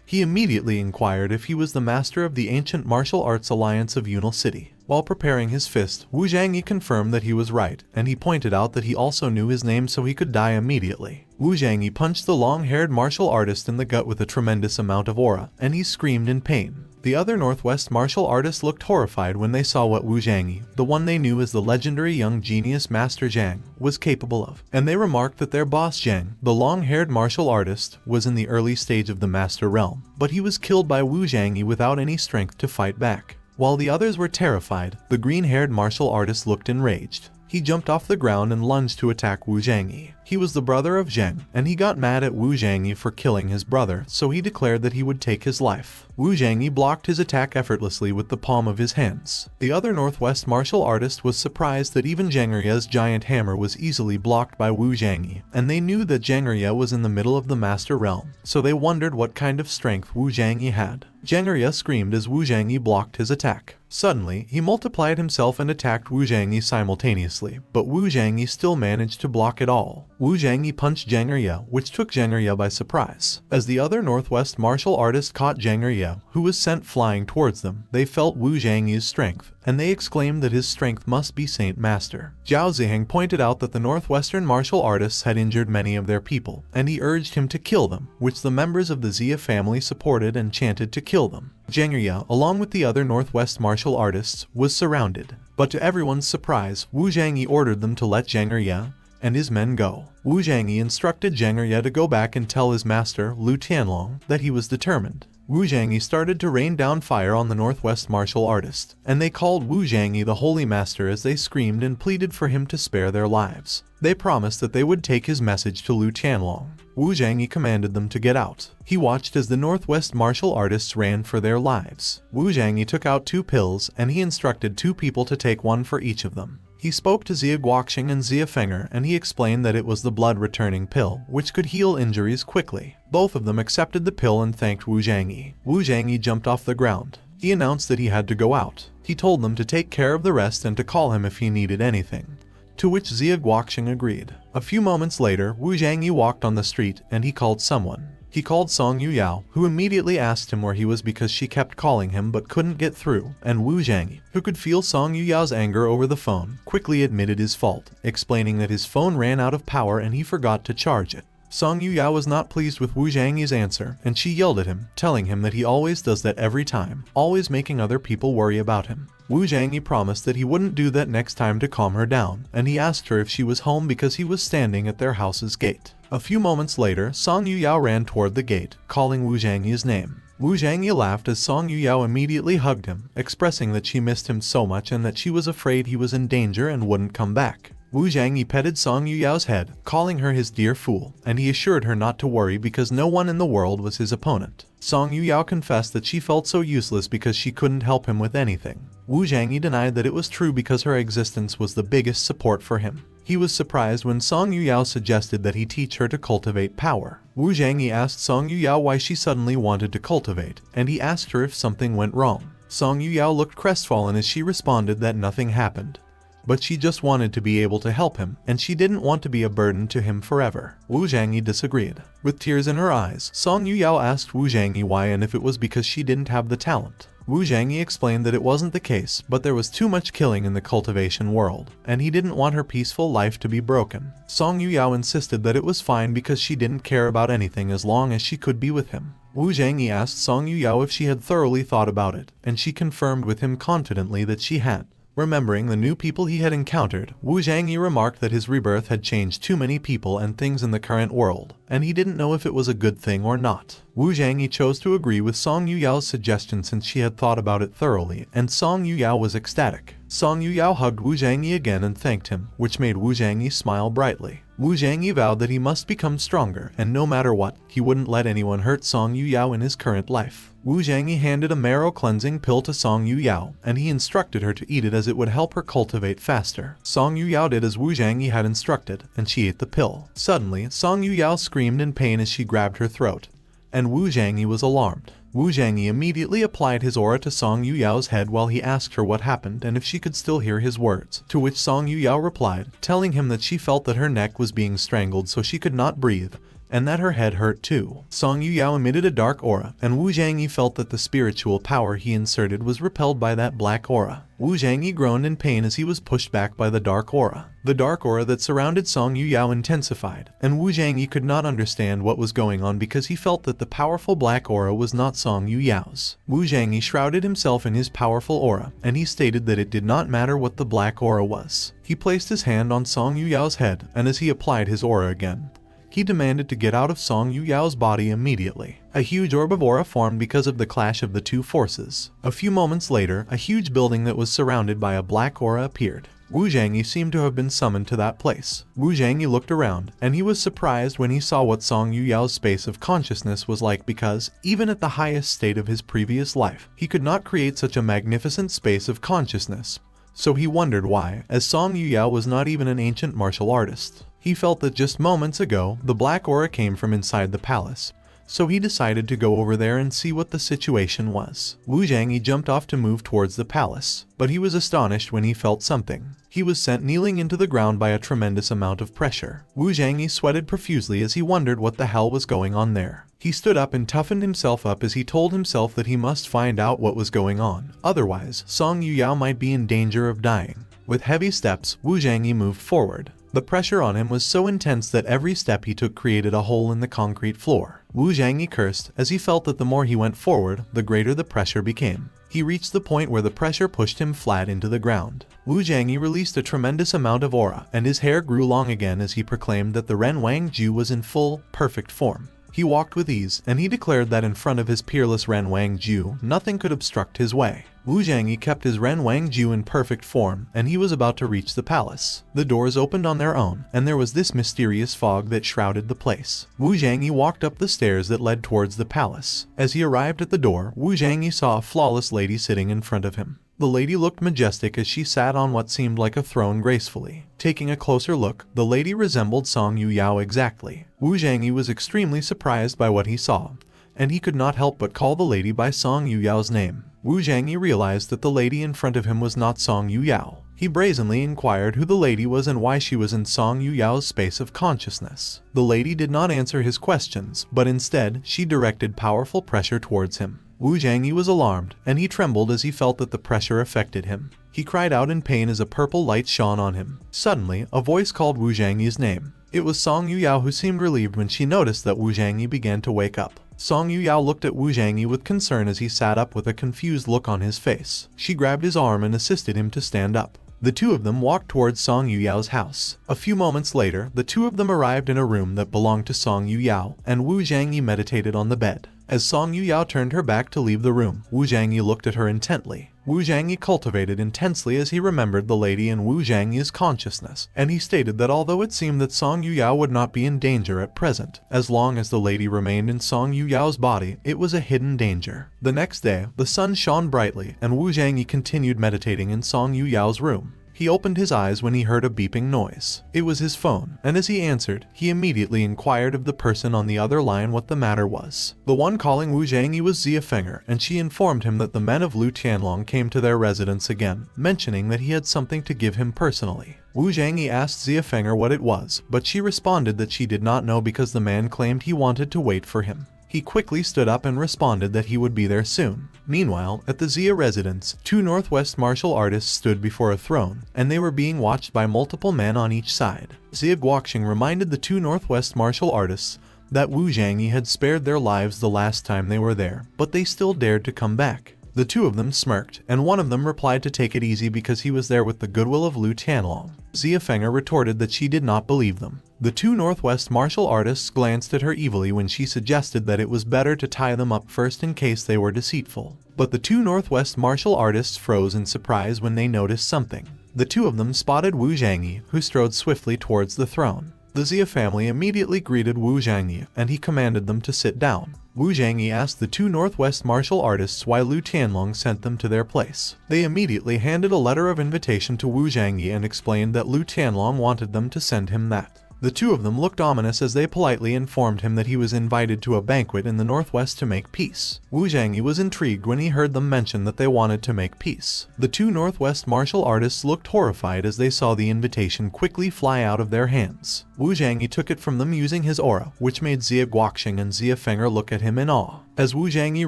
he immediately inquired if he was the master of the ancient martial arts alliance of Yunal City. While preparing his fist, Wu Zhangyi confirmed that he was right, and he pointed out that he also knew his name so he could die immediately. Wu Zhangyi punched the long-haired martial artist in the gut with a tremendous amount of aura, and he screamed in pain. The other northwest martial artists looked horrified when they saw what Wu Zhangyi, the one they knew as the legendary young genius Master Zhang, was capable of, and they remarked that their boss Zhang, the long-haired martial artist, was in the early stage of the Master Realm, but he was killed by Wu Zhangyi without any strength to fight back. While the others were terrified, the green-haired martial artist looked enraged. He jumped off the ground and lunged to attack Wu Zhangyi. He was the brother of Zheng, and he got mad at Wu Zhangyi for killing his brother, so he declared that he would take his life. Wu Zhangyi blocked his attack effortlessly with the palm of his hands. The other northwest martial artist was surprised that even Zhengria's giant hammer was easily blocked by Wu Zhangyi, and they knew that Zhengria was in the middle of the Master Realm, so they wondered what kind of strength Wu Zhangyi had. Zhengria screamed as Wu Zhangyi blocked his attack. Suddenly, he multiplied himself and attacked Wu Zhangyi simultaneously, but Wu Zhangyi still managed to block it all. Wu Zhangyi punched Zhengria, which took Zhengria by surprise. As the other northwest martial artist caught Zhengria, who was sent flying towards them, they felt Wu Zhangyi's strength, and they exclaimed that his strength must be Saint Master. Zhao Ziheng pointed out that the northwestern martial artists had injured many of their people, and he urged him to kill them, which the members of the Xia family supported and chanted to kill them. Zhengria, along with the other northwest martial martial artists, was surrounded. But to everyone's surprise, Wu Zhangyi ordered them to let Zhang Erye and his men go. Wu Zhangyi instructed Zhang Erye to go back and tell his master, Lu Tianlong, that he was determined. Wu Zhangyi started to rain down fire on the northwest martial artist, and they called Wu Zhangyi the Holy Master as they screamed and pleaded for him to spare their lives. They promised that they would take his message to Lu Tianlong. Wu Zhangyi commanded them to get out. He watched as the northwest martial artists ran for their lives. Wu Zhangyi took out 2 pills, and he instructed 2 people to take one for each of them. He spoke to Xie Guoqing and Xie Feng'er, and he explained that it was the blood-returning pill, which could heal injuries quickly. Both of them accepted the pill and thanked Wu Zhangyi. Wu Zhangyi jumped off the ground. He announced that he had to go out. He told them to take care of the rest and to call him if he needed anything, to which Xie Guoqing agreed. A few moments later, Wu Zhangyi walked on the street, and he called someone. He called Song Yuyao, who immediately asked him where he was because she kept calling him but couldn't get through, and Wu Zhangyi, who could feel Song Yuyao's anger over the phone, quickly admitted his fault, explaining that his phone ran out of power and he forgot to charge it. Song Yuyao was not pleased with Wu Zhangyi's answer, and she yelled at him, telling him that he always does that every time, always making other people worry about him. Wu Zhangyi promised that he wouldn't do that next time to calm her down, and he asked her if she was home because he was standing at their house's gate. A few moments later, Song Yuyao ran toward the gate, calling Wu Zhangyi's name. Wu Zhangyi laughed as Song Yuyao immediately hugged him, expressing that she missed him so much and that she was afraid he was in danger and wouldn't come back. Wu Zhangyi petted Song Yuyao's head, calling her his dear fool, and he assured her not to worry because no one in the world was his opponent. Song Yuyao confessed that she felt so useless because she couldn't help him with anything. Wu Zhangyi denied that it was true because her existence was the biggest support for him. He was surprised when Song Yuyao suggested that he teach her to cultivate power. Wu Zhangyi asked Song Yuyao why she suddenly wanted to cultivate, and he asked her if something went wrong. Song Yuyao looked crestfallen as she responded that nothing happened, but she just wanted to be able to help him, and she didn't want to be a burden to him forever. Wu Zhangyi disagreed. With tears in her eyes, Song Yuyao asked Wu Zhangyi why and if it was because she didn't have the talent. Wu Zhangyi explained that it wasn't the case, but there was too much killing in the cultivation world, and he didn't want her peaceful life to be broken. Song Yuyao insisted that it was fine because she didn't care about anything as long as she could be with him. Wu Zhangyi asked Song Yuyao if she had thoroughly thought about it, and she confirmed with him confidently that she had. Remembering the new people he had encountered, Wu Zhangyi remarked that his rebirth had changed too many people and things in the current world, and he didn't know if it was a good thing or not. Wu Zhangyi chose to agree with Song Yuyao's suggestion since she had thought about it thoroughly, and Song Yuyao was ecstatic. Song Yuyao hugged Wu Zhangyi again and thanked him, which made Wu Zhangyi smile brightly. Wu Zhangyi vowed that he must become stronger, and no matter what, he wouldn't let anyone hurt Song Yuyao in his current life. Wu Zhangyi handed a marrow-cleansing pill to Song Yuyao, and he instructed her to eat it as it would help her cultivate faster. Song Yuyao did as Wu Zhangyi had instructed, and she ate the pill. Suddenly, Song Yuyao screamed in pain as she grabbed her throat, and Wu Zhangyi was alarmed. Wu Zhangyi immediately applied his aura to Song Yuyao's head while he asked her what happened and if she could still hear his words, to which Song Yuyao replied, telling him that she felt that her neck was being strangled so she could not breathe, and that her head hurt too. Song Yuyao emitted a dark aura, and Wu Zhangyi felt that the spiritual power he inserted was repelled by that black aura. Wu Zhangyi groaned in pain as he was pushed back by the dark aura. The dark aura that surrounded Song Yuyao intensified, and Wu Zhangyi could not understand what was going on because he felt that the powerful black aura was not Song Yuyao's. Wu Zhangyi shrouded himself in his powerful aura, and he stated that it did not matter what the black aura was. He placed his hand on Song Yuyao's head, and as he applied his aura again, he demanded to get out of Song Yuyao's body immediately. A huge orb of aura formed because of the clash of the two forces. A few moments later, a huge building that was surrounded by a black aura appeared. Wu Zhangyi seemed to have been summoned to that place. Wu Zhangyi looked around, and he was surprised when he saw what Song Yuyao's space of consciousness was like because, even at the highest state of his previous life, he could not create such a magnificent space of consciousness. So he wondered why, as Song Yuyao was not even an ancient martial artist. He felt that just moments ago, the black aura came from inside the palace, so he decided to go over there and see what the situation was. Wu Zhangyi jumped off to move towards the palace, but he was astonished when he felt something. He was sent kneeling into the ground by a tremendous amount of pressure. Wu Zhangyi sweated profusely as he wondered what the hell was going on there. He stood up and toughened himself up as he told himself that he must find out what was going on. Otherwise, Song Yuyao might be in danger of dying. With heavy steps, Wu Zhangyi moved forward. The pressure on him was so intense that every step he took created a hole in the concrete floor. Wu Zhangyi cursed as he felt that the more he went forward, the greater the pressure became. He reached the point where the pressure pushed him flat into the ground. Wu Zhangyi released a tremendous amount of aura, and his hair grew long again as he proclaimed that the Ren Wang Ju was in full, perfect form. He walked with ease, and he declared that in front of his peerless Ren Wang Ju, nothing could obstruct his way. Wu Zhangyi kept his Ren Wang Ju in perfect form, and he was about to reach the palace. The doors opened on their own, and there was this mysterious fog that shrouded the place. Wu Zhangyi walked up the stairs that led towards the palace. As he arrived at the door, Wu Zhangyi saw a flawless lady sitting in front of him. The lady looked majestic as she sat on what seemed like a throne gracefully. Taking a closer look, the lady resembled Song Yuyao exactly. Wu Zhangyi was extremely surprised by what he saw, and he could not help but call the lady by Song Yuyao's name. Wu Zhangyi realized that the lady in front of him was not Song Yuyao. He brazenly inquired who the lady was and why she was in Song Yuyao's space of consciousness. The lady did not answer his questions, but instead, she directed powerful pressure towards him. Wu Zhangyi was alarmed, and he trembled as he felt that the pressure affected him. He cried out in pain as a purple light shone on him. Suddenly, a voice called Wu Zhangyi's name. It was Song Yuyao, who seemed relieved when she noticed that Wu Zhangyi began to wake up. Song Yuyao looked at Wu Zhangyi with concern as he sat up with a confused look on his face. She grabbed his arm and assisted him to stand up. The two of them walked towards Song Yuyao's house. A few moments later, the two of them arrived in a room that belonged to Song Yuyao, and Wu Zhangyi meditated on the bed. As Song Yuyao turned her back to leave the room, Wu Zhangyi looked at her intently. Wu Zhangyi cultivated intensely as he remembered the lady in Wu Zhangyi's consciousness, and he stated that although it seemed that Song Yuyao would not be in danger at present, as long as the lady remained in Song Yuyao's body, it was a hidden danger. The next day, the sun shone brightly, and Wu Zhangyi continued meditating in Song Yuyao's room. He opened his eyes when he heard a beeping noise. It was his phone, and as he answered, he immediately inquired of the person on the other line what the matter was. The one calling Wu Zhangyi was Xia Fenger, and she informed him that the men of Lu Tianlong came to their residence again, mentioning that he had something to give him personally. Wu Zhangyi asked Xia Fenger what it was, but she responded that she did not know because the man claimed he wanted to wait for him. He quickly stood up and responded that he would be there soon. Meanwhile, at the Xia residence, two Northwest martial artists stood before a throne, and they were being watched by multiple men on each side. Xia Guoqing reminded the two Northwest martial artists that Wu Zhangyi had spared their lives the last time they were there, but they still dared to come back. The two of them smirked, and one of them replied to take it easy because he was there with the goodwill of Lu Tianlong. Xia Fenger retorted that she did not believe them. The two Northwest martial artists glanced at her evilly when she suggested that it was better to tie them up first in case they were deceitful. But the two Northwest martial artists froze in surprise when they noticed something. The two of them spotted Wu Zhangyi, who strode swiftly towards the throne. The Xia family immediately greeted Wu Zhangyi, and he commanded them to sit down. Wu Zhangyi asked the two Northwest martial artists why Lu Tianlong sent them to their place. They immediately handed a letter of invitation to Wu Zhangyi and explained that Lu Tianlong wanted them to send him that. The two of them looked ominous as they politely informed him that he was invited to a banquet in the Northwest to make peace. Wu Zhangyi was intrigued when he heard them mention that they wanted to make peace. The two Northwest martial artists looked horrified as they saw the invitation quickly fly out of their hands. Wu Zhangyi took it from them using his aura, which made Xia Guoqing and Xia Fenger look at him in awe. As Wu Zhangyi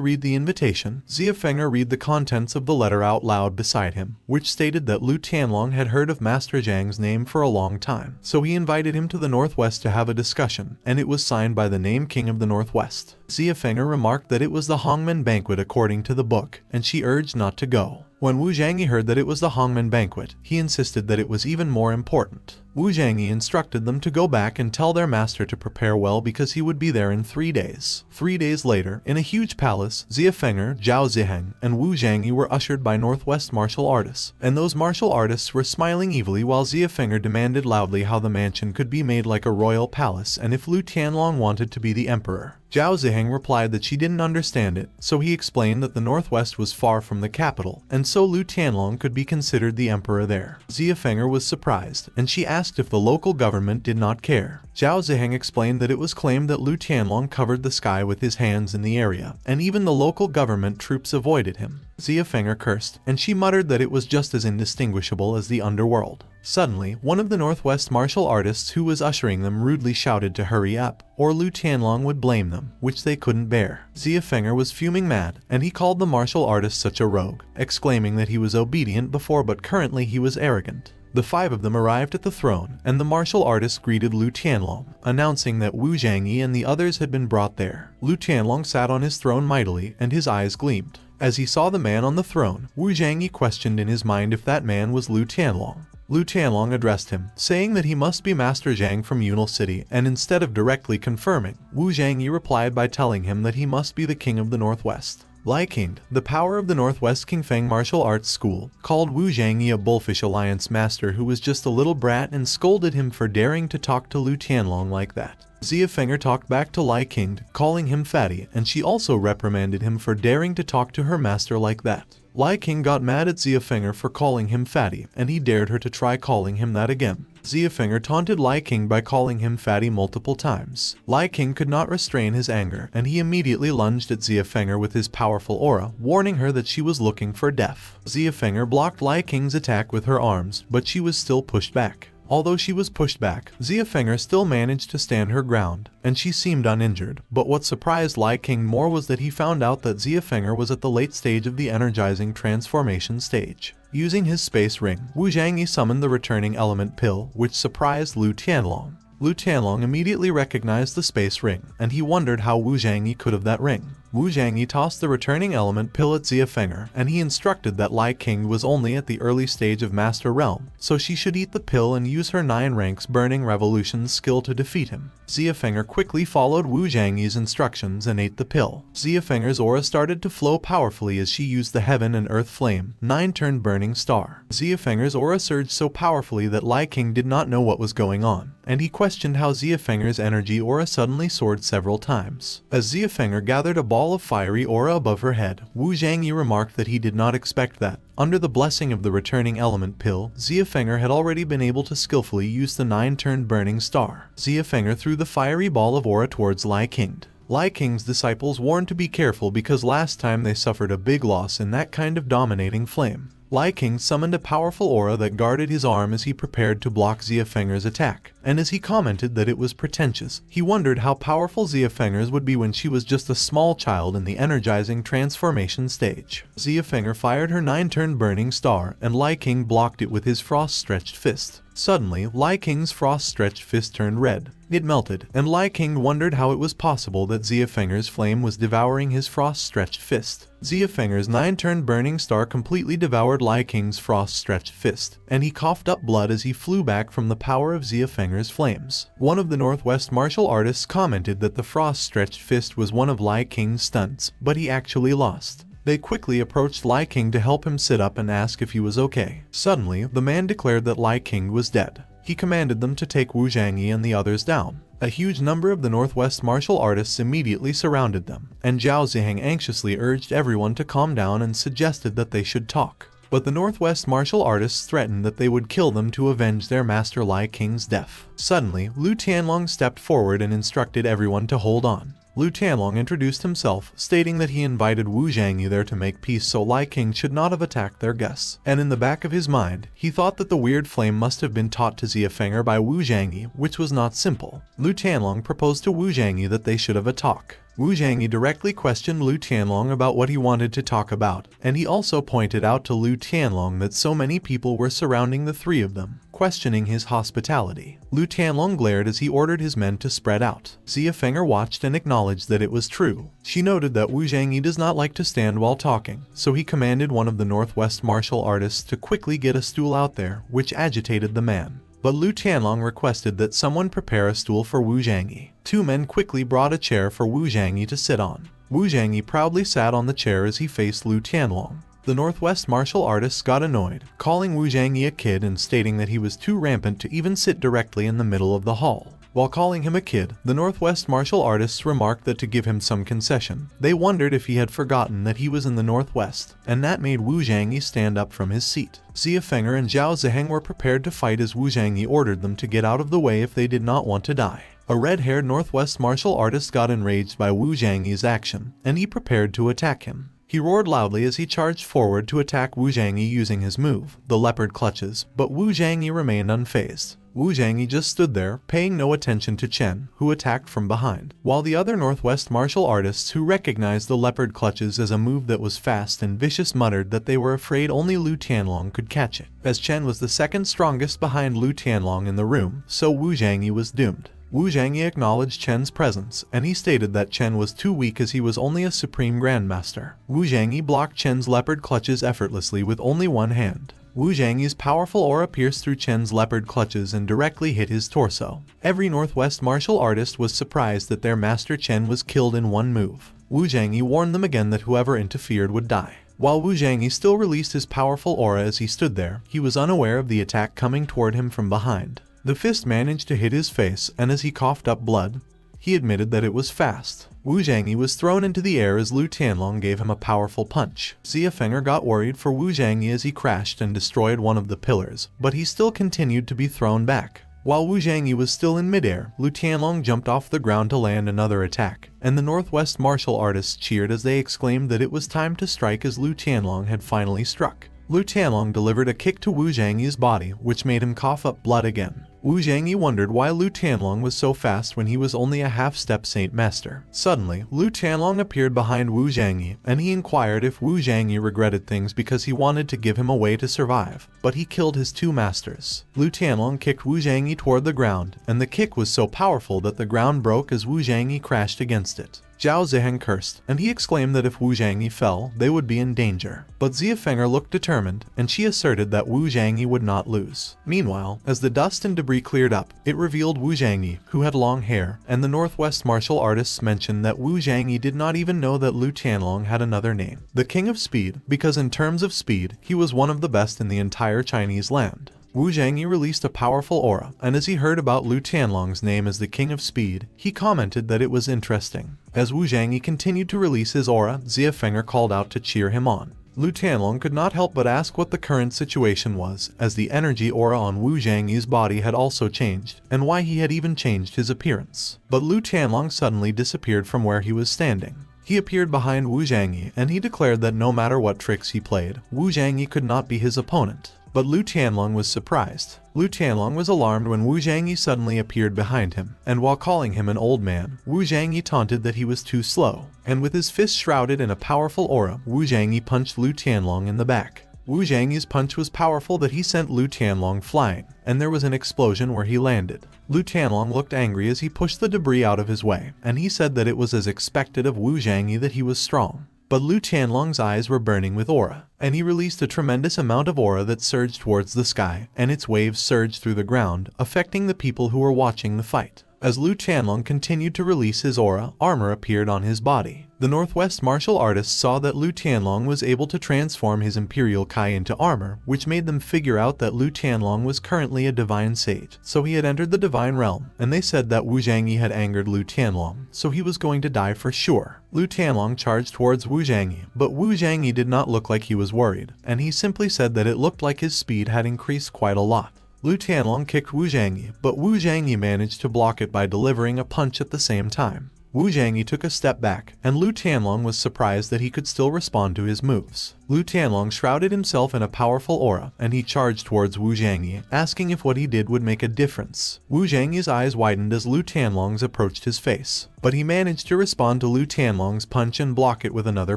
read the invitation, Xia Fenger read the contents of the letter out loud beside him, which stated that Lu Tianlong had heard of Master Zhang's name for a long time, so he invited him to the Northwest to have a discussion, and it was signed by the name King of the Northwest. Xia Fenger remarked that it was the Hongmen banquet according to the book, and she urged not to go. When Wu Zhangyi heard that it was the Hongmen banquet, he insisted that it was even more important. Wu Zhangyi instructed them to go back and tell their master to prepare well because he would be there in 3 days. 3 days later, in a huge palace, Xia Fenger, Zhao Ziheng, and Wu Zhangyi were ushered by Northwest martial artists, and those martial artists were smiling evilly while Xia Fenger demanded loudly how the mansion could be made like a royal palace and if Lu Tianlong wanted to be the emperor. Zhao Ziheng replied that she didn't understand it, so he explained that the Northwest was far from the capital, and so Lu Tianlong could be considered the emperor there. Xia Fenger was surprised, and she asked if the local government did not care. Zhao Ziheng explained that it was claimed that Lu Tianlong covered the sky with his hands in the area, and even the local government troops avoided him. Xia Fenger cursed, and she muttered that it was just as indistinguishable as the underworld. Suddenly, one of the Northwest martial artists who was ushering them rudely shouted to hurry up, or Lu Tianlong would blame them, which they couldn't bear. Xia Fenger was fuming mad, and he called the martial artist such a rogue, exclaiming that he was obedient before but currently he was arrogant. The 5 of them arrived at the throne, and the martial artist greeted Lu Tianlong, announcing that Wu Zhangyi and the others had been brought there. Lu Tianlong sat on his throne mightily, and his eyes gleamed. As he saw the man on the throne, Wu Zhangyi questioned in his mind if that man was Lu Tianlong. Lu Tianlong addressed him, saying that he must be Master Zhang from Yunal City, and instead of directly confirming, Wu Zhangyi replied by telling him that he must be the king of the Northwest. Lai King, the power of the Northwest Qingfeng Martial Arts School, called Wu Zhangyi a Bullfish Alliance master who was just a little brat and scolded him for daring to talk to Lu Tianlong like that. Xia Feng'er talked back to Lai King, calling him fatty, and she also reprimanded him for daring to talk to her master like that. Lai King got mad at Xia Feng'er for calling him fatty, and he dared her to try calling him that again. Xia Feng'er taunted Lai King by calling him fatty multiple times. Lai King could not restrain his anger, and he immediately lunged at Xia Feng'er with his powerful aura, warning her that she was looking for death. Xia Feng'er blocked Lai King's attack with her arms, but she was still pushed back. Although she was pushed back, Xia Feng'er still managed to stand her ground, and she seemed uninjured. But what surprised Lai King more was that he found out that Xia Feng'er was at the late stage of the energizing transformation stage. Using his space ring, Wu Zhangyi summoned the returning element pill, which surprised Lu Tianlong. Lu Tianlong immediately recognized the space ring, and he wondered how Wu Zhangyi could have that ring. Wu Zhangyi tossed the returning element pill at Xia Feng'er, and he instructed that Lai King was only at the early stage of Master Realm, so she should eat the pill and use her 9 ranks Burning Revolution's skill to defeat him. Xia Feng'er quickly followed Wu Zhangyi's instructions and ate the pill. Xia Feng'er's aura started to flow powerfully as she used the Heaven and Earth Flame, 9-turn Burning Star. Xia Feng'er's aura surged so powerfully that Lai King did not know what was going on, and he questioned how Xia Feng'er's energy aura suddenly soared several times. As Xia Feng'er gathered a ball of fiery aura above her head, Wu Zhangyi remarked that he did not expect that. Under the blessing of the returning element pill, Xia Feng'er had already been able to skillfully use the 9-turn Burning Star. Xia Feng'er threw the fiery ball of aura towards Lai King. Lai King's disciples warned to be careful because last time they suffered a big loss in that kind of dominating flame. Lai King summoned a powerful aura that guarded his arm as he prepared to block Xia Feng'er's attack, and as he commented that it was pretentious, he wondered how powerful Xia Feng'er's would be when she was just a small child in the energizing transformation stage. Xia Feng'er fired her 9-turn Burning Star, and Lai King blocked it with his frost-stretched fist. Suddenly, Lai King's frost-stretched fist turned red. It melted, and Lai King wondered how it was possible that Xia Feng'er's flame was devouring his frost-stretched fist. Xia Feng'er's 9-turn Burning Star completely devoured Lai King's frost-stretched fist, and he coughed up blood as he flew back from the power of Xia Feng'er's flames. One of the Northwest martial artists commented that the frost-stretched fist was one of Lai King's stunts, but he actually lost. They quickly approached Lai King to help him sit up and ask if he was okay. Suddenly, the man declared that Lai King was dead. He commanded them to take Wu Zhangyi and the others down. A huge number of the Northwest martial artists immediately surrounded them, and Zhao Ziheng anxiously urged everyone to calm down and suggested that they should talk. But the Northwest martial artists threatened that they would kill them to avenge their master Lai King's death. Suddenly, Lu Tianlong stepped forward and instructed everyone to hold on. Lu Tianlong introduced himself, stating that he invited Wu Zhangyi there to make peace so Lai King should not have attacked their guests. And in the back of his mind, he thought that the weird flame must have been taught to Xia Feng'er by Wu Zhangyi, which was not simple. Lu Tianlong proposed to Wu Zhangyi that they should have a talk. Wu Zhangyi directly questioned Lu Tianlong about what he wanted to talk about, and he also pointed out to Lu Tianlong that so many people were surrounding the three of them, questioning his hospitality. Lu Tianlong glared as he ordered his men to spread out. Xia Feng'er watched and acknowledged that it was true. She noted that Wu Zhangyi does not like to stand while talking, so he commanded one of the Northwest martial artists to quickly get a stool out there, which agitated the man. But Lu Tianlong requested that someone prepare a stool for Wu Zhangyi. 2 men quickly brought a chair for Wu Zhangyi to sit on. Wu Zhangyi proudly sat on the chair as he faced Lu Tianlong. The Northwest martial artists got annoyed, calling Wu Zhangyi a kid and stating that he was too rampant to even sit directly in the middle of the hall. While calling him a kid, the Northwest martial artists remarked that to give him some concession, they wondered if he had forgotten that he was in the Northwest, and that made Wu Zhangyi stand up from his seat. Xia Feng'er and Zhao Ziheng were prepared to fight as Wu Zhangyi ordered them to get out of the way if they did not want to die. A red-haired Northwest martial artist got enraged by Wu Zhangyi's action, and he prepared to attack him. He roared loudly as he charged forward to attack Wu Zhangyi using his move, the leopard clutches, but Wu Zhangyi remained unfazed. Wu Zhangyi just stood there, paying no attention to Chen, who attacked from behind, while the other Northwest martial artists who recognized the leopard clutches as a move that was fast and vicious muttered that they were afraid only Lu Tianlong could catch it. As Chen was the second strongest behind Lu Tianlong in the room, so Wu Zhangyi was doomed. Wu Zhangyi acknowledged Chen's presence, and he stated that Chen was too weak as he was only a supreme grandmaster. Wu Zhangyi blocked Chen's leopard clutches effortlessly with only one hand. Wu Zhangyi's powerful aura pierced through Chen's leopard clutches and directly hit his torso. Every Northwest martial artist was surprised that their master Chen was killed in one move. Wu Zhangyi warned them again that whoever interfered would die. While Wu Zhangyi still released his powerful aura as he stood there, he was unaware of the attack coming toward him from behind. The fist managed to hit his face, and as he coughed up blood, he admitted that it was fast. Wu Zhangyi was thrown into the air as Lu Tianlong gave him a powerful punch. Xia Feng'er got worried for Wu Zhangyi as he crashed and destroyed one of the pillars, but he still continued to be thrown back. While Wu Zhangyi was still in midair, Lu Tianlong jumped off the ground to land another attack, and the Northwest martial artists cheered as they exclaimed that it was time to strike as Lu Tianlong had finally struck. Lu Tianlong delivered a kick to Wu Zhangyi's body, which made him cough up blood again. Wu Zhangyi wondered why Lu Tianlong was so fast when he was only a half-step Saint Master. Suddenly, Lu Tianlong appeared behind Wu Zhangyi, and he inquired if Wu Zhangyi regretted things because he wanted to give him a way to survive, but he killed his two masters. Lu Tianlong kicked Wu Zhangyi toward the ground, and the kick was so powerful that the ground broke as Wu Zhangyi crashed against it. Zhao Ziheng cursed, and he exclaimed that if Wu Zhangyi fell, they would be in danger. But Xia Feng'er looked determined, and she asserted that Wu Zhangyi would not lose. Meanwhile, as the dust and debris cleared up, it revealed Wu Zhangyi, who had long hair, and the Northwest martial artists mentioned that Wu Zhangyi did not even know that Lu Tianlong had another name, the King of Speed, because in terms of speed, he was one of the best in the entire Chinese land. Wu Zhangyi released a powerful aura, and as he heard about Lu Tianlong's name as the King of Speed, he commented that it was interesting. As Wu Zhangyi continued to release his aura, Xia Feng'er called out to cheer him on. Lu Tianlong could not help but ask what the current situation was, as the energy aura on Wu Zhangyi's body had also changed, and why he had even changed his appearance. But Lu Tianlong suddenly disappeared from where he was standing. He appeared behind Wu Zhangyi, and he declared that no matter what tricks he played, Wu Zhangyi could not be his opponent. But Lu Tianlong was surprised. Lu Tianlong was alarmed when Wu Zhangyi suddenly appeared behind him, and while calling him an old man, Wu Zhangyi taunted that he was too slow, and with his fist shrouded in a powerful aura, Wu Zhangyi punched Lu Tianlong in the back. Wu Zhangyi's punch was powerful that he sent Lu Tianlong flying, and there was an explosion where he landed. Lu Tianlong looked angry as he pushed the debris out of his way, and he said that it was as expected of Wu Zhangyi that he was strong. But Lu Tianlong's eyes were burning with aura, and he released a tremendous amount of aura that surged towards the sky, and its waves surged through the ground, affecting the people who were watching the fight. As Lu Tianlong continued to release his aura, armor appeared on his body. The Northwest martial artists saw that Lu Tianlong was able to transform his Imperial Kai into armor, which made them figure out that Lu Tianlong was currently a divine sage, so he had entered the divine realm, and they said that Wu Zhangyi had angered Lu Tianlong, so he was going to die for sure. Lu Tianlong charged towards Wu Zhangyi, but Wu Zhangyi did not look like he was worried, and he simply said that it looked like his speed had increased quite a lot. Lu Tianlong kicked Wu Zhangyi, but Wu Zhangyi managed to block it by delivering a punch at the same time. Wu Zhangyi took a step back, and Lu Tianlong was surprised that he could still respond to his moves. Lu Tianlong shrouded himself in a powerful aura, and he charged towards Wu Zhangyi, asking if what he did would make a difference. Wu Zhangyi's eyes widened as Lu Tianlong's approached his face, but he managed to respond to Lu Tianlong's punch and block it with another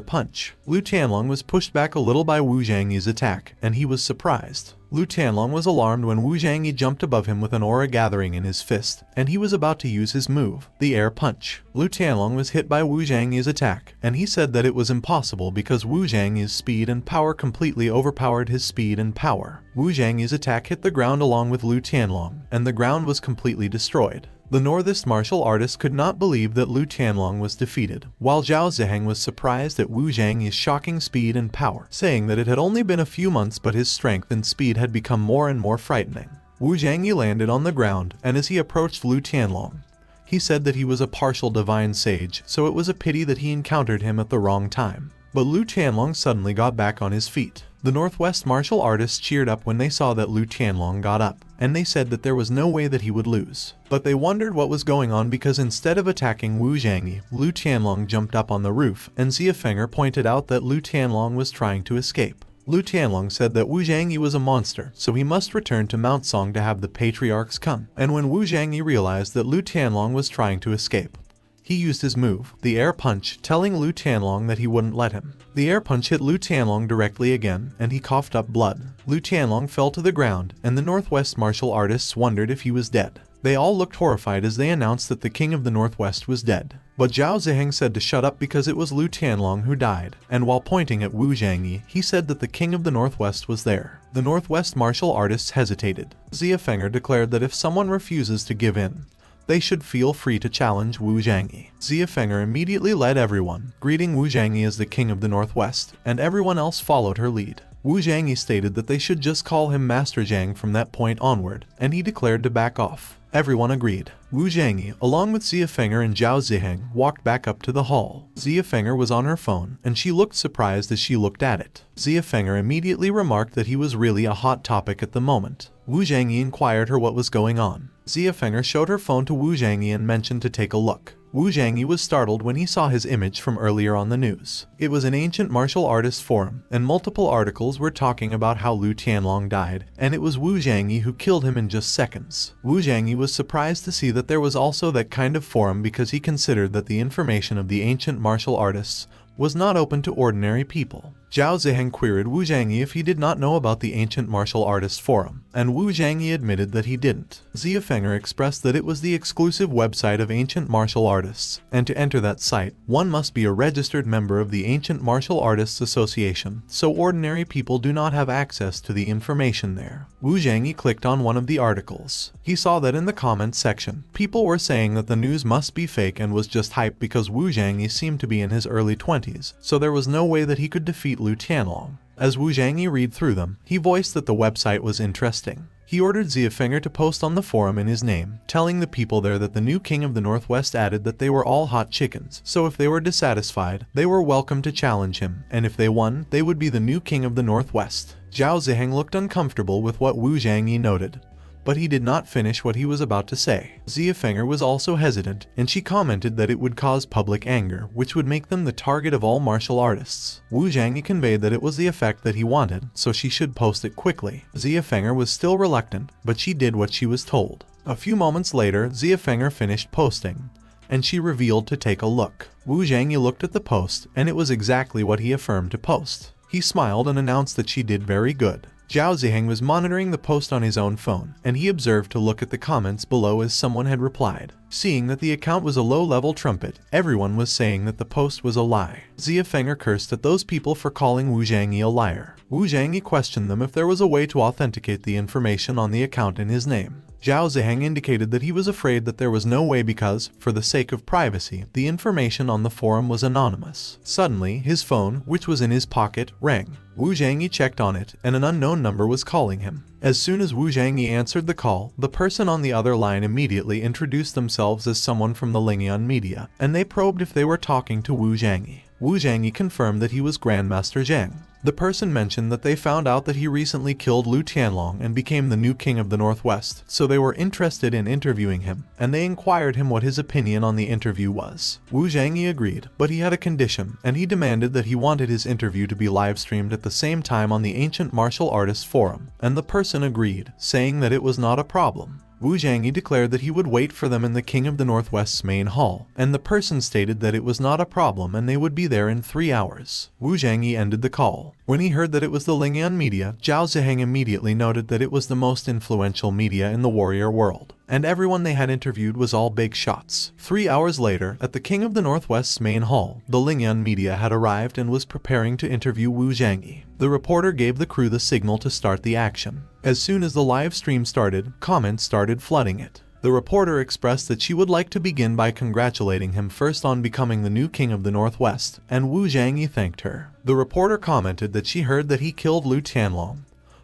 punch. Lu Tianlong was pushed back a little by Wu Zhangyi's attack, and he was surprised. Lu Tianlong was alarmed when Wu Zhangyi jumped above him with an aura gathering in his fist, and he was about to use his move, the air punch. Lu Tianlong was hit by Wu Zhangyi's attack, and he said that it was impossible because Wu Zhangyi's speed and power completely overpowered his speed and power. Wu Zhangyi's attack hit the ground along with Lu Tianlong, and the ground was completely destroyed. The Northwest martial artist could not believe that Lu Tianlong was defeated, while Zhao Ziheng was surprised at Wu Zhangyi's shocking speed and power, saying that it had only been a few months but his strength and speed had become more and more frightening. Wu Zhangyi landed on the ground, and as he approached Lu Tianlong, he said that he was a partial divine sage, so it was a pity that he encountered him at the wrong time. But Lu Tianlong suddenly got back on his feet. The Northwest martial artists cheered up when they saw that Lu Tianlong got up, and they said that there was no way that he would lose. But they wondered what was going on because instead of attacking Wu Zhangyi, Lu Tianlong jumped up on the roof, and Xia Feng'er pointed out that Lu Tianlong was trying to escape. Lu Tianlong said that Wu Zhangyi was a monster, so he must return to Mount Song to have the patriarchs come. And when Wu Zhangyi realized that Lu Tianlong was trying to escape, he used his move, the air punch, telling Lu Tianlong that he wouldn't let him. The air punch hit Lu Tianlong directly again, and he coughed up blood. Lu Tianlong fell to the ground, and the Northwest martial artists wondered if he was dead. They all looked horrified as they announced that the King of the Northwest was dead. But Zhao Ziheng said to shut up because it was Lu Tianlong who died, and while pointing at Wu Zhangyi, he said that the King of the Northwest was there. The Northwest martial artists hesitated. Xia Feng'er declared that if someone refuses to give in, they should feel free to challenge Wu Zhangyi. Xia Feng'er immediately led everyone, greeting Wu Zhangyi as the King of the Northwest, and everyone else followed her lead. Wu Zhangyi stated that they should just call him Master Zhang from that point onward, and he declared to back off. Everyone agreed. Wu Zhangyi, along with Xia Feng'er and Zhao Ziheng, walked back up to the hall. Xia Feng'er was on her phone, and she looked surprised as she looked at it. Xia Feng'er immediately remarked that he was really a hot topic at the moment. Wu Zhangyi inquired her what was going on. Xia Feng'er showed her phone to Wu Zhangyi and mentioned to take a look. Wu Zhangyi was startled when he saw his image from earlier on the news. It was an ancient martial artists forum, and multiple articles were talking about how Lu Tianlong died, and it was Wu Zhangyi who killed him in just seconds. Wu Zhangyi was surprised to see that there was also that kind of forum because he considered that the information of the ancient martial artists was not open to ordinary people. Zhao Ziheng queried Wu Zhangyi if he did not know about the Ancient Martial Artists Forum, and Wu Zhangyi admitted that he didn't. Xia Feng'er expressed that it was the exclusive website of ancient martial artists, and to enter that site, one must be a registered member of the Ancient Martial Artists Association, so ordinary people do not have access to the information there. Wu Zhangyi clicked on one of the articles. He saw that in the comments section, people were saying that the news must be fake and was just hype because Wu Zhangyi seemed to be in his early 20s, so there was no way that he could defeat Lu Tianlong. As Wu Zhangyi read through them, he voiced that the website was interesting. He ordered Xia Feng'er to post on the forum in his name, telling the people there that the new King of the Northwest added that they were all hot chickens, so if they were dissatisfied, they were welcome to challenge him, and if they won, they would be the new King of the Northwest. Zhao Ziheng looked uncomfortable with what Wu Zhangyi noted, but he did not finish what he was about to say. Xia Feng'er was also hesitant, and she commented that it would cause public anger, which would make them the target of all martial artists. Wu Zhangyi conveyed that it was the effect that he wanted, so she should post it quickly. Xia Feng'er was still reluctant, but she did what she was told. A few moments later, Xia Feng'er finished posting, and she revealed to take a look. Wu Zhangyi looked at the post, and it was exactly what he affirmed to post. He smiled and announced that she did very good. Zhao Ziheng was monitoring the post on his own phone, and he observed to look at the comments below as someone had replied. Seeing that the account was a low-level trumpet, everyone was saying that the post was a lie. Xia Feng'er cursed at those people for calling Wu Zhangyi a liar. Wu Zhangyi questioned them if there was a way to authenticate the information on the account in his name. Zhao Ziheng indicated that he was afraid that there was no way because, for the sake of privacy, the information on the forum was anonymous. Suddenly, his phone, which was in his pocket, rang. Wu Zhangyi checked on it, and an unknown number was calling him. As soon as Wu Zhangyi answered the call, the person on the other line immediately introduced themselves as someone from the Lingyan media, and they probed if they were talking to Wu Zhangyi. Wu Zhangyi confirmed that he was Grandmaster Zhang. The person mentioned that they found out that he recently killed Lu Tianlong and became the new King of the Northwest, so they were interested in interviewing him, and they inquired him what his opinion on the interview was. Wu Zhangyi agreed, but he had a condition, and he demanded that he wanted his interview to be live-streamed at the same time on the Ancient Martial Artists Forum, and the person agreed, saying that it was not a problem. Wu Zhangyi declared that he would wait for them in the King of the Northwest's main hall, and the person stated that it was not a problem and they would be there in 3 hours. Wu Zhangyi ended the call. When he heard that it was the Lingyan media, Zhao Ziheng immediately noted that it was the most influential media in the warrior world, and everyone they had interviewed was all big shots. 3 hours later, at the King of the Northwest's main hall, the Lingyan media had arrived and was preparing to interview Wu Zhangyi. The reporter gave the crew the signal to start the action. As soon as the live stream started, comments started flooding it. The reporter expressed that she would like to begin by congratulating him first on becoming the new King of the Northwest, and Wu Zhangyi thanked her. The reporter commented that she heard that he killed Lu Tianlong,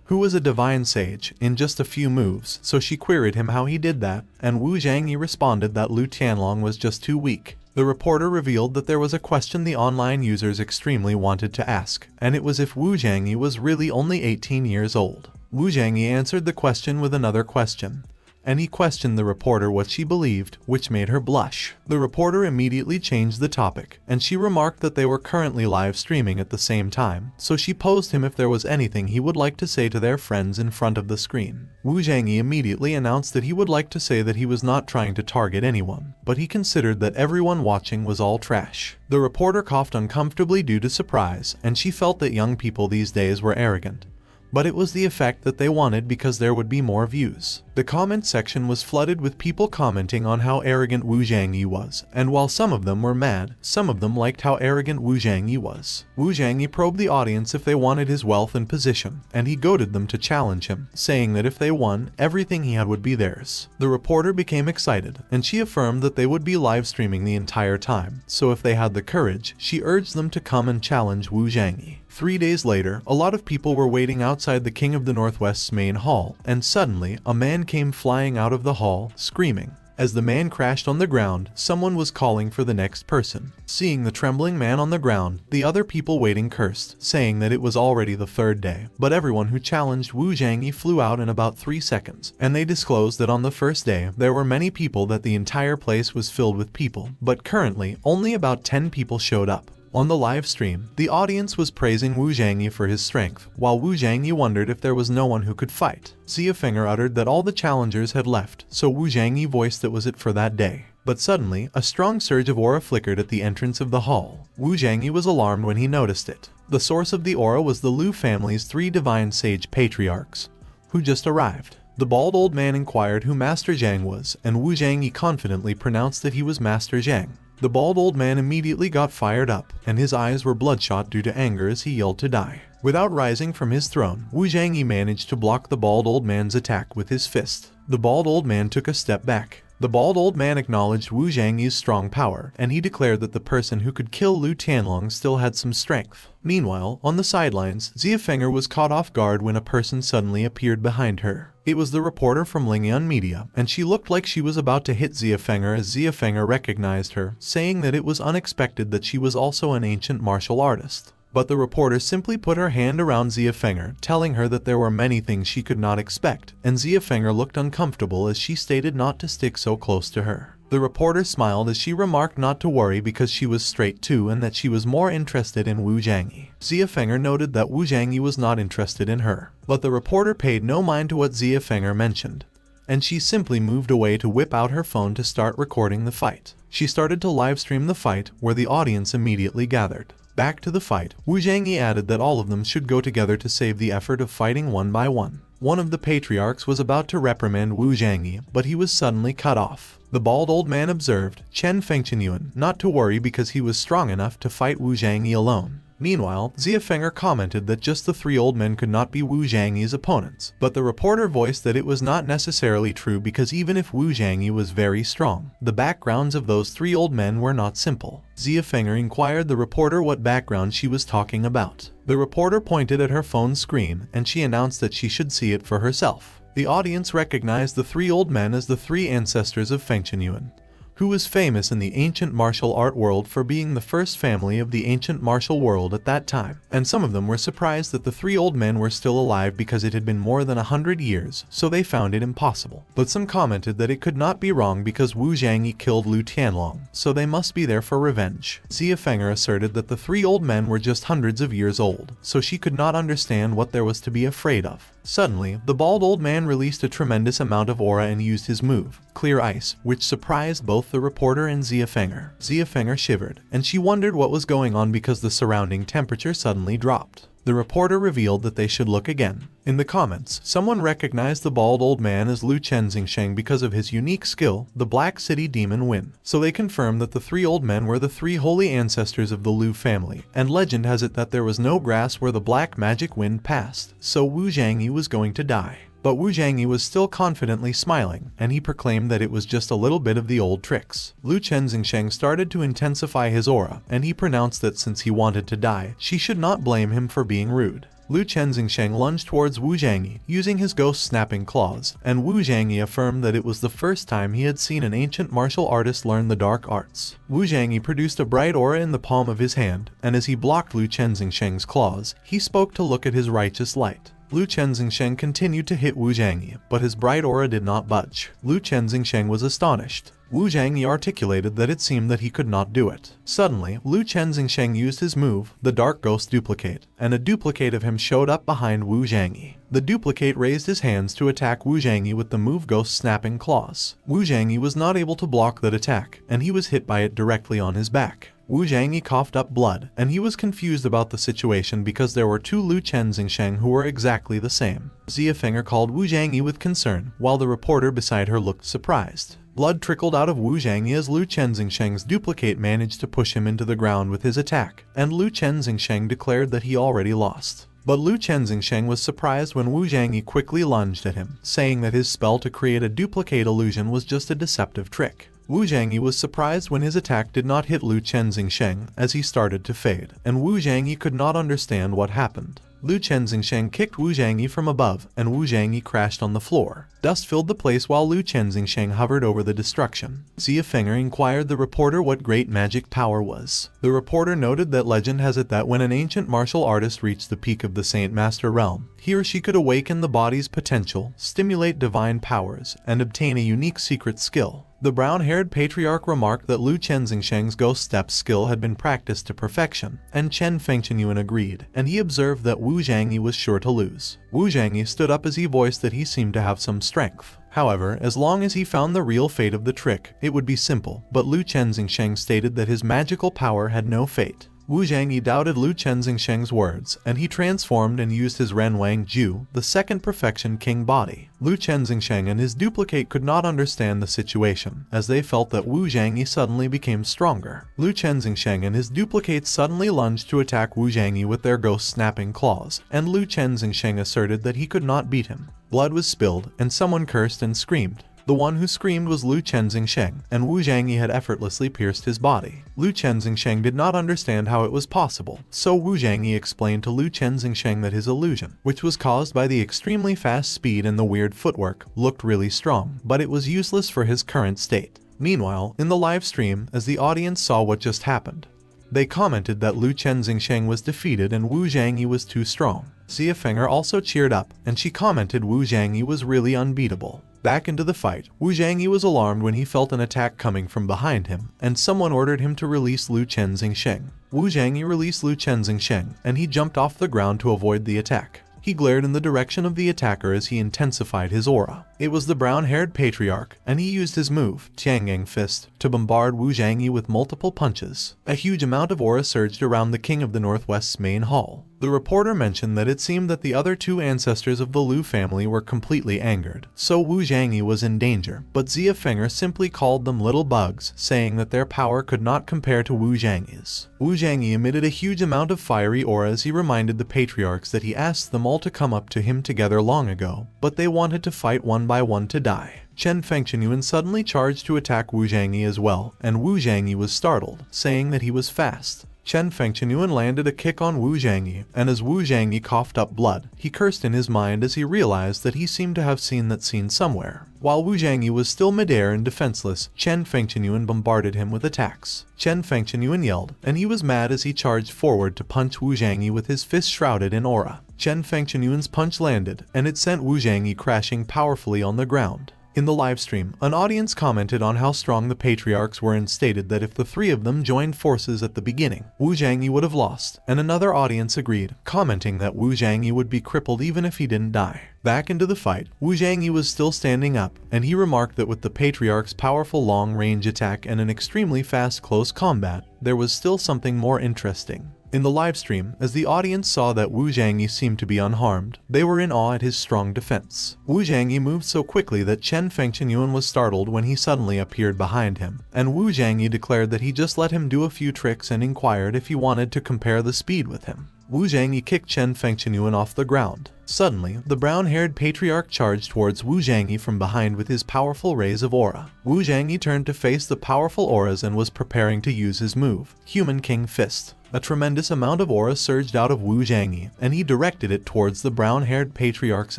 who was a divine sage, in just a few moves, so she queried him how he did that, and Wu Zhangyi responded that Lu Tianlong was just too weak. The reporter revealed that there was a question the online users extremely wanted to ask, and it was if Wu Zhangyi was really only 18 years old. Wu Zhangyi answered the question with another question, and he questioned the reporter what she believed, which made her blush. The reporter immediately changed the topic, and she remarked that they were currently live streaming at the same time, so she posed him if there was anything he would like to say to their friends in front of the screen. Wu Zhangyi immediately announced that he would like to say that he was not trying to target anyone, but he considered that everyone watching was all trash. The reporter coughed uncomfortably due to surprise, and she felt that young people these days were arrogant. but it was the effect that they wanted because there would be more views. The comment section was flooded with people commenting on how arrogant Wu Zhangyi was, and while some of them were mad, some of them liked how arrogant Wu Zhangyi was. Wu Zhangyi probed the audience if they wanted his wealth and position, and he goaded them to challenge him, saying that if they won, everything he had would be theirs. The reporter became excited, and she affirmed that they would be live streaming the entire time, so if they had the courage, she urged them to come and challenge Wu Zhangyi. 3 days later, a lot of people were waiting outside the King of the Northwest's main hall, and suddenly, a man came flying out of the hall, screaming. As the man crashed on the ground, someone was calling for the next person. Seeing the trembling man on the ground, the other people waiting cursed, saying that it was already the 3rd day, but everyone who challenged Wu Zhangyi flew out in about 3 seconds, and they disclosed that on the 1st day, there were many people, that the entire place was filled with people, but currently, only about 10 people showed up. On the live stream, the audience was praising Wu Zhangyi for his strength, while Wu Zhangyi wondered if there was no one who could fight. Xia Feng'er uttered that all the challengers had left, so Wu Zhangyi voiced that was it for that day. But suddenly, a strong surge of aura flickered at the entrance of the hall. Wu Zhangyi was alarmed when he noticed it. The source of the aura was the Lu family's 3 divine sage patriarchs, who just arrived. The bald old man inquired who Master Zhang was, and Wu Zhangyi confidently pronounced that he was Master Zhang. The bald old man immediately got fired up, and his eyes were bloodshot due to anger as he yelled to die. Without rising from his throne, Wu Zhangyi managed to block the bald old man's attack with his fist. The bald old man took a step back. The bald old man acknowledged Wu Zhangyi's strong power, and he declared that the person who could kill Lu Tianlong still had some strength. Meanwhile, on the sidelines, Xia Feng'er was caught off guard when a person suddenly appeared behind her. It was the reporter from Lingyan Media, and she looked like she was about to hit Xia Feng'er as Xia Feng'er recognized her, saying that it was unexpected that she was also an ancient martial artist. But the reporter simply put her hand around Xia Feng'er, telling her that there were many things she could not expect, and Xia Feng'er looked uncomfortable as she stated not to stick so close to her. The reporter smiled as she remarked not to worry because she was straight too and that she was more interested in Wu Zhangyi. Xia Feng'er noted that Wu Zhangyi was not interested in her, but the reporter paid no mind to what Xia Feng'er mentioned, and she simply moved away to whip out her phone to start recording the fight. She started to live stream the fight, where the audience immediately gathered. Back to the fight, Wu Zhangyi added that all of them should go together to save the effort of fighting one by one. One of the patriarchs was about to reprimand Wu Zhangyi, but he was suddenly cut off. The bald old man observed Chen Fengchenyuan not to worry because he was strong enough to fight Wu Zhangyi alone. Meanwhile, Xia Feng'er commented that just the 3 old men could not be Wu Zhangyi's opponents, but the reporter voiced that it was not necessarily true because even if Wu Zhangyi was very strong, the backgrounds of those 3 old men were not simple. Xia Feng'er inquired the reporter what background she was talking about. The reporter pointed at her phone screen, and she announced that she should see it for herself. The audience recognized the 3 old men as the 3 ancestors of Fengchenyuan, who was famous in the ancient martial art world for being the first family of the ancient martial world at that time, and some of them were surprised that the 3 old men were still alive because it had been more than 100 years, so they found it impossible. But some commented that it could not be wrong because Wu Zhangyi killed Lu Tianlong, so they must be there for revenge. Xia Feng'er asserted that the 3 old men were just hundreds of years old, so she could not understand what there was to be afraid of. Suddenly, the bald old man released a tremendous amount of aura and used his move, Clear Ice, which surprised both the reporter and Xia Feng'er. Xia Feng'er shivered, and she wondered what was going on because the surrounding temperature suddenly dropped. The reporter revealed that they should look again. In the comments, someone recognized the bald old man as Lu Chenzingsheng because of his unique skill, the Black City Demon Wind. So they confirmed that the 3 old men were the 3 holy ancestors of the Lu family, and legend has it that there was no grass where the black magic wind passed, so Wu Zhangyi was going to die. But Wu Zhangyi was still confidently smiling, and he proclaimed that it was just a little bit of the old tricks. Lu Chenzingsheng started to intensify his aura, and he pronounced that since he wanted to die, she should not blame him for being rude. Lu Chenzingsheng lunged towards Wu Zhangyi, using his ghost-snapping claws, and Wu Zhangyi affirmed that it was the first time he had seen an ancient martial artist learn the dark arts. Wu Zhangyi produced a bright aura in the palm of his hand, and as he blocked Lu Chenzingsheng's claws, he spoke to look at his righteous light. Lu Chenzingsheng continued to hit Wu Zhangyi, but his bright aura did not budge. Lu Chenzingsheng was astonished. Wu Zhangyi articulated that it seemed that he could not do it. Suddenly, Lu Chenzingsheng used his move, the Dark Ghost Duplicate, and a duplicate of him showed up behind Wu Zhangyi. The duplicate raised his hands to attack Wu Zhangyi with the move Ghost Snapping Claws. Wu Zhangyi was not able to block that attack, and he was hit by it directly on his back. Wu Zhangyi coughed up blood, and he was confused about the situation because there were two Lu Chenzingsheng who were exactly the same. Ziafinger called Wu Zhangyi with concern, while the reporter beside her looked surprised. Blood trickled out of Wu Zhangyi as Lu Chenzingsheng's duplicate managed to push him into the ground with his attack, and Lu Chenzingsheng declared that he already lost. But Lu Chenzingsheng was surprised when Wu Zhangyi quickly lunged at him, saying that his spell to create a duplicate illusion was just a deceptive trick. Wu Zhangyi was surprised when his attack did not hit Lu Chenzingsheng as he started to fade, and Wu Zhangyi could not understand what happened. Lu Chenzingsheng kicked Wu Zhangyi from above, and Wu Zhangyi crashed on the floor. Dust filled the place while Lu Chenzingsheng hovered over the destruction. Ziafinger inquired the reporter what great magic power was. The reporter noted that legend has it that when an ancient martial artist reached the peak of the Saint Master realm, he or she could awaken the body's potential, stimulate divine powers, and obtain a unique secret skill. The brown-haired patriarch remarked that Lu Chenzingsheng's ghost step skill had been practiced to perfection, and Chen Fengchenyuan agreed, and he observed that Wu Zhangyi was sure to lose. Wu Zhangyi stood up as he voiced that he seemed to have some strength. However, as long as he found the real fate of the trick, it would be simple, but Lu Chenzingsheng stated that his magical power had no fate. Wu Zhangyi doubted Lu Chenzingsheng's words, and he transformed and used his Renwang Ju, the second perfection king body. Lu Chenzingsheng and his duplicate could not understand the situation, as they felt that Wu Zhangyi suddenly became stronger. Lu Chenzingsheng and his duplicate suddenly lunged to attack Wu Zhangyi with their ghost-snapping claws, and Lu Chenzingsheng asserted that he could not beat him. Blood was spilled, and someone cursed and screamed. The one who screamed was Lu Chenzingsheng, and Wu Zhangyi had effortlessly pierced his body. Lu Chenzingsheng did not understand how it was possible, so Wu Zhangyi explained to Lu Chenzingsheng that his illusion, which was caused by the extremely fast speed and the weird footwork, looked really strong, but it was useless for his current state. Meanwhile, in the live stream, as the audience saw what just happened, they commented that Lu Chenzingsheng was defeated and Wu Zhangyi was too strong. Ziafinger also cheered up, and she commented Wu Zhangyi was really unbeatable. Back into the fight, Wu Zhangyi was alarmed when he felt an attack coming from behind him, and someone ordered him to release Lu Chenzingsheng. Wu Zhangyi released Lu Chenzingsheng, and he jumped off the ground to avoid the attack. He glared in the direction of the attacker as he intensified his aura. It was the brown-haired patriarch, and he used his move, Tiangang Fist, to bombard Wu Zhangyi with multiple punches. A huge amount of aura surged around the King of the Northwest's main hall. The reporter mentioned that it seemed that the other two ancestors of the Lu family were completely angered, so Wu Zhangyi was in danger, but Ziafinger simply called them little bugs, saying that their power could not compare to Wu Zhangyi's. Wu Zhangyi emitted a huge amount of fiery aura as he reminded the patriarchs that he asked them all to come up to him together long ago, but they wanted to fight one by one to die. Chen Fengchenyuan suddenly charged to attack Wu Zhangyi as well, and Wu Zhangyi was startled, saying that he was fast. Chen Fengchenyuan landed a kick on Wu Zhangyi, and as Wu Zhangyi coughed up blood, he cursed in his mind as he realized that he seemed to have seen that scene somewhere. While Wu Zhangyi was still midair and defenseless, Chen Fengchenyuan bombarded him with attacks. Chen Fengchenyuan yelled, and he was mad as he charged forward to punch Wu Zhangyi with his fist shrouded in aura. Chen Fengchenyuan's punch landed, and it sent Wu Zhangyi crashing powerfully on the ground. In the livestream, an audience commented on how strong the patriarchs were and stated that if the three of them joined forces at the beginning, Wu Zhangyi would have lost, and another audience agreed, commenting that Wu Zhangyi would be crippled even if he didn't die. Back into the fight, Wu Zhangyi was still standing up, and he remarked that with the patriarch's powerful long-range attack and an extremely fast close combat, there was still something more interesting. In the livestream, as the audience saw that Wu Zhangyi seemed to be unharmed, they were in awe at his strong defense. Wu Zhangyi moved so quickly that Chen Fengchenyuan was startled when he suddenly appeared behind him, and Wu Zhangyi declared that he just let him do a few tricks and inquired if he wanted to compare the speed with him. Wu Zhangyi kicked Chen Fengchenyuan off the ground. Suddenly, the brown-haired patriarch charged towards Wu Zhangyi from behind with his powerful rays of aura. Wu Zhangyi turned to face the powerful auras and was preparing to use his move, Human King Fist. A tremendous amount of aura surged out of Wu Zhangyi, and he directed it towards the brown-haired patriarch's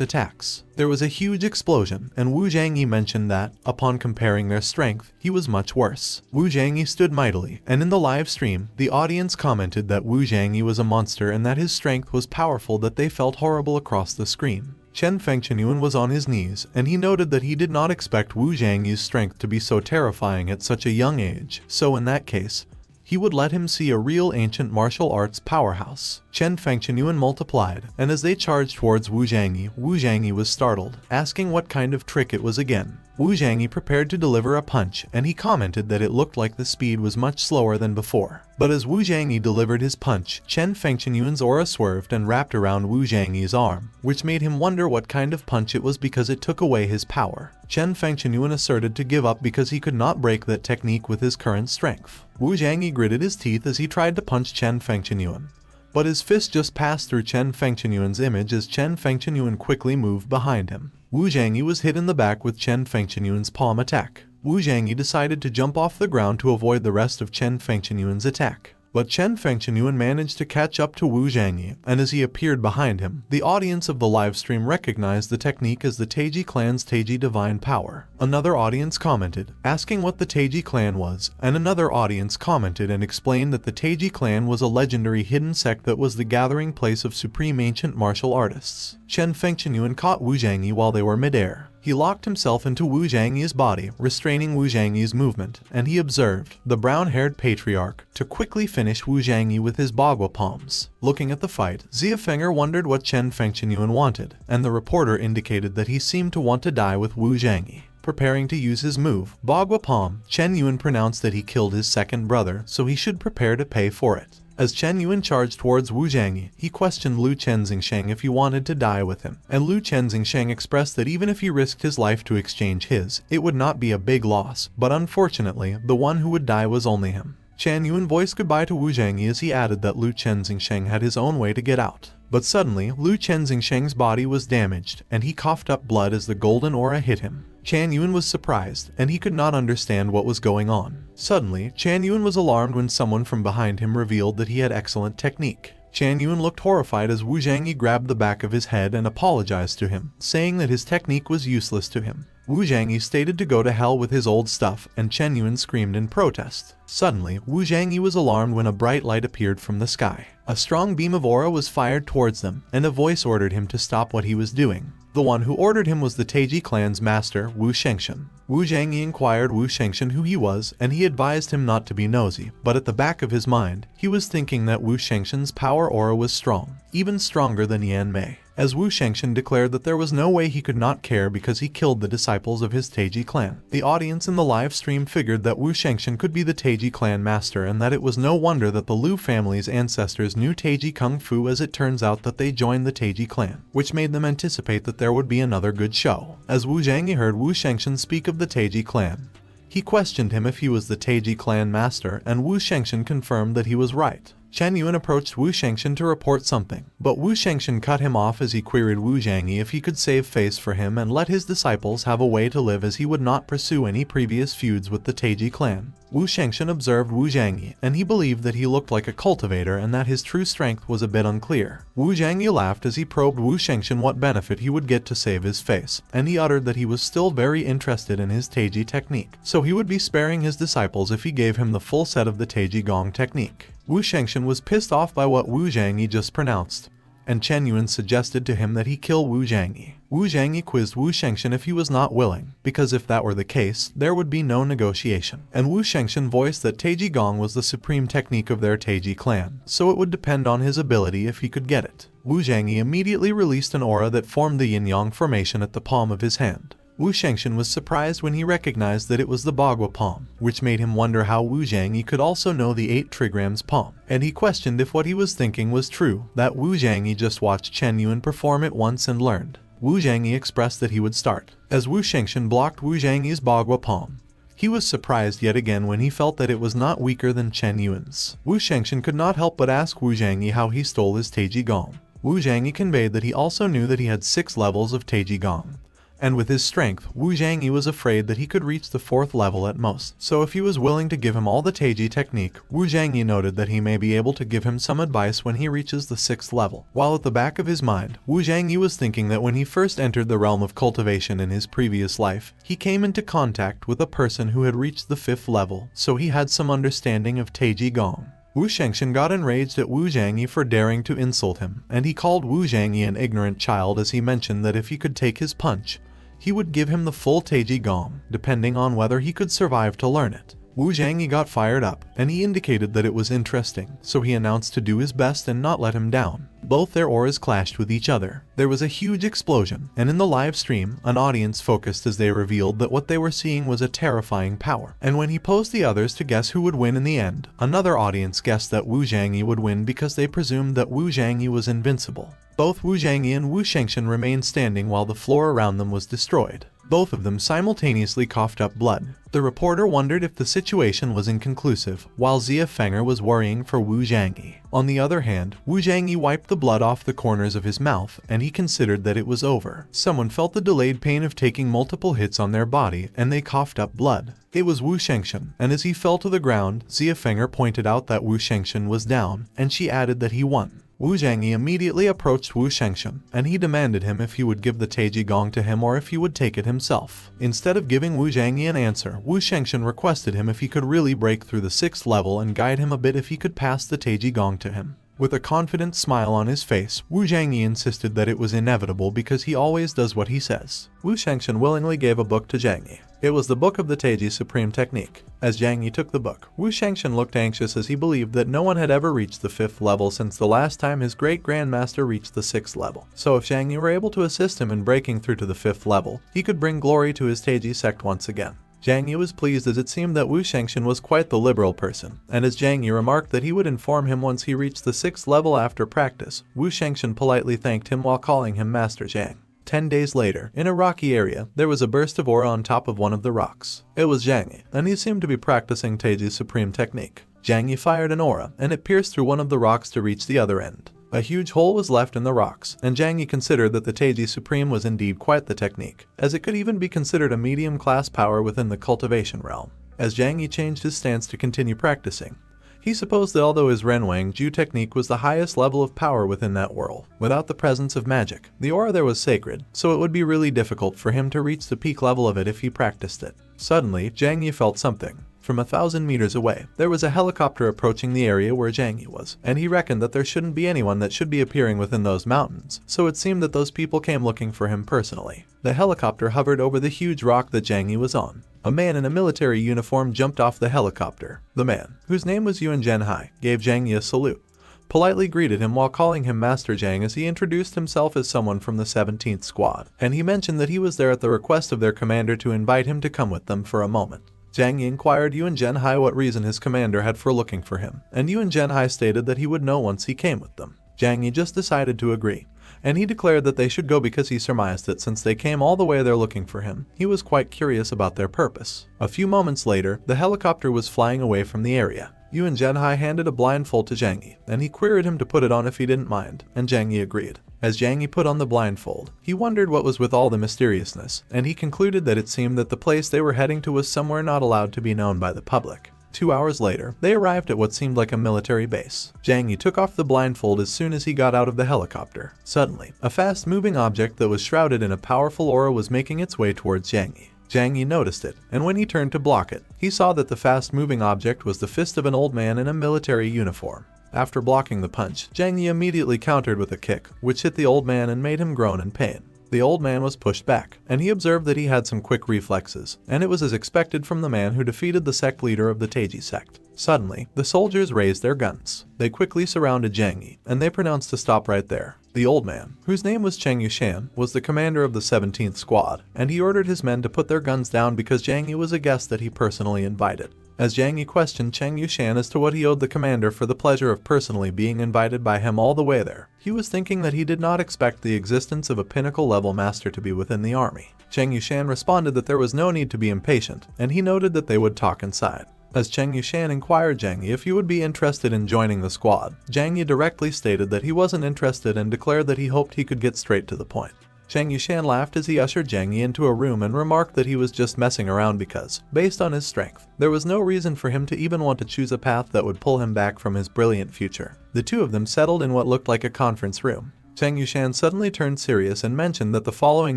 attacks. There was a huge explosion, and Wu Zhangyi mentioned that, upon comparing their strength, he was much worse. Wu Zhangyi stood mightily, and in the live stream, the audience commented that Wu Zhangyi was a monster and that his strength was powerful that they felt horrible across the screen. Chen Fengchenyuan was on his knees, and he noted that he did not expect Wu Zhangyi's strength to be so terrifying at such a young age, so in that case, he would let him see a real ancient martial arts powerhouse. Chen Fengchenyuan multiplied, and as they charged towards Wu Zhangyi was startled, asking what kind of trick it was again. Wu Zhangyi prepared to deliver a punch, and he commented that it looked like the speed was much slower than before. But as Wu Zhangyi delivered his punch, Chen Fengchenyuan's aura swerved and wrapped around Wu Zhangyi's arm, which made him wonder what kind of punch it was because it took away his power. Chen Fengchenyuan asserted to give up because he could not break that technique with his current strength. Wu Zhangyi gritted his teeth as he tried to punch Chen Fengchenyuan. But his fist just passed through Chen Fengchenyuan's image as Chen Fengchenyuan quickly moved behind him. Wu Zhangyi was hit in the back with Chen Fengchenyuan's palm attack. Wu Zhangyi decided to jump off the ground to avoid the rest of Chen Fengchenyuan's attack. But Chen Fengchenyuan managed to catch up to Wu Zhangyi, and as he appeared behind him, the audience of the livestream recognized the technique as the Taiji clan's Taiji divine power. Another audience commented, asking what the Taiji clan was, and another audience commented and explained that the Taiji clan was a legendary hidden sect that was the gathering place of supreme ancient martial artists. Chen Fengchenyuan caught Wu Zhangyi while they were midair. He locked himself into Wu Zhangyi's body, restraining Wu Zhangyi's movement, and he observed the brown-haired patriarch to quickly finish Wu Zhangyi with his bagua palms. Looking at the fight, Xia Fenger wondered what Chen Fengchenyuan wanted, and the reporter indicated that he seemed to want to die with Wu Zhangyi. Preparing to use his move, bagua palm, Chen Yuan pronounced that he killed his second brother, so he should prepare to pay for it. As Chen Yuan charged towards Wu Zhangyi, he questioned Lu Chenzingsheng if he wanted to die with him, and Lu Chenzingsheng expressed that even if he risked his life to exchange his, it would not be a big loss, but unfortunately, the one who would die was only him. Chen Yuan voiced goodbye to Wu Zhangyi as he added that Lu Chenzingsheng had his own way to get out. But suddenly, Lu Chenzingsheng's body was damaged, and he coughed up blood as the golden aura hit him. Chen Yuan was surprised, and he could not understand what was going on. Suddenly, Chen Yuan was alarmed when someone from behind him revealed that he had excellent technique. Chen Yuan looked horrified as Wu Zhangyi grabbed the back of his head and apologized to him, saying that his technique was useless to him. Wu Zhangyi stated to go to hell with his old stuff, and Chen Yuan screamed in protest. Suddenly, Wu Zhangyi was alarmed when a bright light appeared from the sky. A strong beam of aura was fired towards them, and a voice ordered him to stop what he was doing. The one who ordered him was the Taiji clan's master, Wu Shengshen. Wu Zhangyi inquired Wu Shengshen who he was, and he advised him not to be nosy, but at the back of his mind, he was thinking that Wu Shengshen's power aura was strong, even stronger than Yan Mei. As Wu Shengshen declared that there was no way he could not care because he killed the disciples of his Taiji clan. The audience in the live stream figured that Wu Shengshen could be the Taiji clan master, and that it was no wonder that the Liu family's ancestors knew Taiji Kung Fu, as it turns out that they joined the Taiji clan, which made them anticipate that there would be another good show. As Wu Zhangyi heard Wu Shengshen speak of the Taiji clan, he questioned him if he was the Taiji clan master, and Wu Shengshen confirmed that he was right. Chen Yuan approached Wu Shengshen to report something, but Wu Shengshen cut him off as he queried Wu Zhangyi if he could save face for him and let his disciples have a way to live, as he would not pursue any previous feuds with the Taiji clan. Wu Shengshen observed Wu Zhangyi, and he believed that he looked like a cultivator and that his true strength was a bit unclear. Wu Zhangyi laughed as he probed Wu Shengshen what benefit he would get to save his face, and he uttered that he was still very interested in his Taiji technique, so he would be sparing his disciples if he gave him the full set of the Taiji Gong technique. Wu Shengshen was pissed off by what Wu Zhangyi just pronounced, and Chen Yuan suggested to him that he kill Wu Zhangyi. Wu Zhangyi quizzed Wu Shengshen if he was not willing, because if that were the case, there would be no negotiation. And Wu Shengshen voiced that Taiji Gong was the supreme technique of their Taiji clan, so it would depend on his ability if he could get it. Wu Zhangyi immediately released an aura that formed the yin-yang formation at the palm of his hand. Wu Shengshen was surprised when he recognized that it was the bagua palm, which made him wonder how Wu Zhangyi could also know the 8 trigrams palm, and he questioned if what he was thinking was true, that Wu Zhangyi just watched Chen Yuan perform it once and learned. Wu Zhangyi expressed that he would start. As Wu Shengshen blocked Wu Zhangyi's bagua palm, he was surprised yet again when he felt that it was not weaker than Chen Yuan's. Wu Shengshen could not help but ask Wu Zhangyi how he stole his Taiji Gong. Wu Zhangyi conveyed that he also knew that he had 6 levels of Taiji Gong. And with his strength, Wu Zhangyi was afraid that he could reach the 4th level at most. So if he was willing to give him all the Taiji technique, Wu Zhangyi noted that he may be able to give him some advice when he reaches the 6th level. While at the back of his mind, Wu Zhangyi was thinking that when he first entered the realm of cultivation in his previous life, he came into contact with a person who had reached the 5th level, so he had some understanding of Taiji Gong. Wu Shengshen got enraged at Wu Zhangyi for daring to insult him, and he called Wu Zhangyi an ignorant child as he mentioned that if he could take his punch, he would give him the full Taiji Gong, depending on whether he could survive to learn it. Wu Zhangyi got fired up, and he indicated that it was interesting, so he announced to do his best and not let him down. both their auras clashed with each other. There was a huge explosion, and in the live stream, an audience focused as they revealed that what they were seeing was a terrifying power. And when he posed the others to guess who would win in the end, another audience guessed that Wu Zhangyi would win because they presumed that Wu Zhangyi was invincible. Both Wu Zhangyi and Wu Shengshen remained standing while the floor around them was destroyed. Both of them simultaneously coughed up blood. The reporter wondered if the situation was inconclusive, while Xia Fenger was worrying for Wu Zhangyi. On the other hand, Wu Zhangyi wiped the blood off the corners of his mouth, and he considered that it was over. Someone felt the delayed pain of taking multiple hits on their body, and they coughed up blood. It was Wu Shengshen, and as he fell to the ground, Xia Fenger pointed out that Wu Shengshen was down, and she added that he won. Wu Zhangyi immediately approached Wu Shengshen, and he demanded him if he would give the Taiji Gong to him or if he would take it himself. Instead of giving Wu Zhangyi an answer, Wu Shengshen requested him if he could really break through the 6th level and guide him a bit if he could pass the Taiji Gong to him. With a confident smile on his face, Wu Zhangyi insisted that it was inevitable because he always does what he says. Wu Shengshen willingly gave a book to Zhangyi. It was the book of the Taiji Supreme Technique. As Zhangyi took the book, Wu Shengshen looked anxious as he believed that no one had ever reached the 5th level since the last time his great-grandmaster reached the 6th level. So if Zhangyi were able to assist him in breaking through to the 5th level, he could bring glory to his Taiji sect once again. Zhangyi was pleased as it seemed that Wu Shengshen was quite the liberal person, and as Zhangyi remarked that he would inform him once he reached the 6th level after practice, Wu Shengshen politely thanked him while calling him Master Zhang. 10 days later, in a rocky area, there was a burst of aura on top of one of the rocks. It was Zhangyi, and he seemed to be practicing Taiji's supreme technique. Zhangyi fired an aura, and it pierced through one of the rocks to reach the other end. A huge hole was left in the rocks, and Zhangyi considered that the Taiji Supreme was indeed quite the technique, as it could even be considered a medium-class power within the cultivation realm. As Zhangyi changed his stance to continue practicing, he supposed that although his Renwang Ju technique was the highest level of power within that world, without the presence of magic, the aura there was sacred, so it would be really difficult for him to reach the peak level of it if he practiced it. Suddenly, Zhangyi felt something. From 1,000 meters away, there was a helicopter approaching the area where Zhangyi was, and he reckoned that there shouldn't be anyone that should be appearing within those mountains, so it seemed that those people came looking for him personally. The helicopter hovered over the huge rock that Zhangyi was on. A man in a military uniform jumped off the helicopter. The man, whose name was Yuan Zhenhai, gave Zhangyi a salute, politely greeted him while calling him Master Zhang as he introduced himself as someone from the 17th Squad, and he mentioned that he was there at the request of their commander to invite him to come with them for a moment. Zhangyi inquired Yuan Zhenhai what reason his commander had for looking for him, and Yuan Zhenhai stated that he would know once he came with them. Zhangyi just decided to agree, and he declared that they should go because he surmised that since they came all the way there looking for him, he was quite curious about their purpose. A few moments later, the helicopter was flying away from the area. Yuan Zhenhai handed a blindfold to Zhangyi, and he queried him to put it on if he didn't mind, and Zhangyi agreed. As Zhangyi put on the blindfold, he wondered what was with all the mysteriousness, and he concluded that it seemed that the place they were heading to was somewhere not allowed to be known by the public. 2 hours later, they arrived at what seemed like a military base. Zhangyi took off the blindfold as soon as he got out of the helicopter. Suddenly, a fast-moving object that was shrouded in a powerful aura was making its way towards Zhangyi. Zhangyi noticed it, and when he turned to block it, he saw that the fast-moving object was the fist of an old man in a military uniform. After blocking the punch, Zhangyi immediately countered with a kick, which hit the old man and made him groan in pain. The old man was pushed back, and he observed that he had some quick reflexes, and it was as expected from the man who defeated the sect leader of the Taiji sect. Suddenly, the soldiers raised their guns. They quickly surrounded Zhangyi, and they pronounced to stop right there. The old man, whose name was Cheng Yushan, was the commander of the 17th Squad, and he ordered his men to put their guns down because Zhangyi was a guest that he personally invited. As Zhangyi questioned Cheng Yushan as to what he owed the commander for the pleasure of personally being invited by him all the way there, he was thinking that he did not expect the existence of a pinnacle-level master to be within the army. Cheng Yushan responded that there was no need to be impatient, and he noted that they would talk inside. As Cheng Yushan inquired Zhangyi if he would be interested in joining the squad, Zhangyi directly stated that he wasn't interested and declared that he hoped he could get straight to the point. Cheng Yushan laughed as he ushered Zhangyi into a room and remarked that he was just messing around because, based on his strength, there was no reason for him to even want to choose a path that would pull him back from his brilliant future. The two of them settled in what looked like a conference room. Cheng Yushan suddenly turned serious and mentioned that the following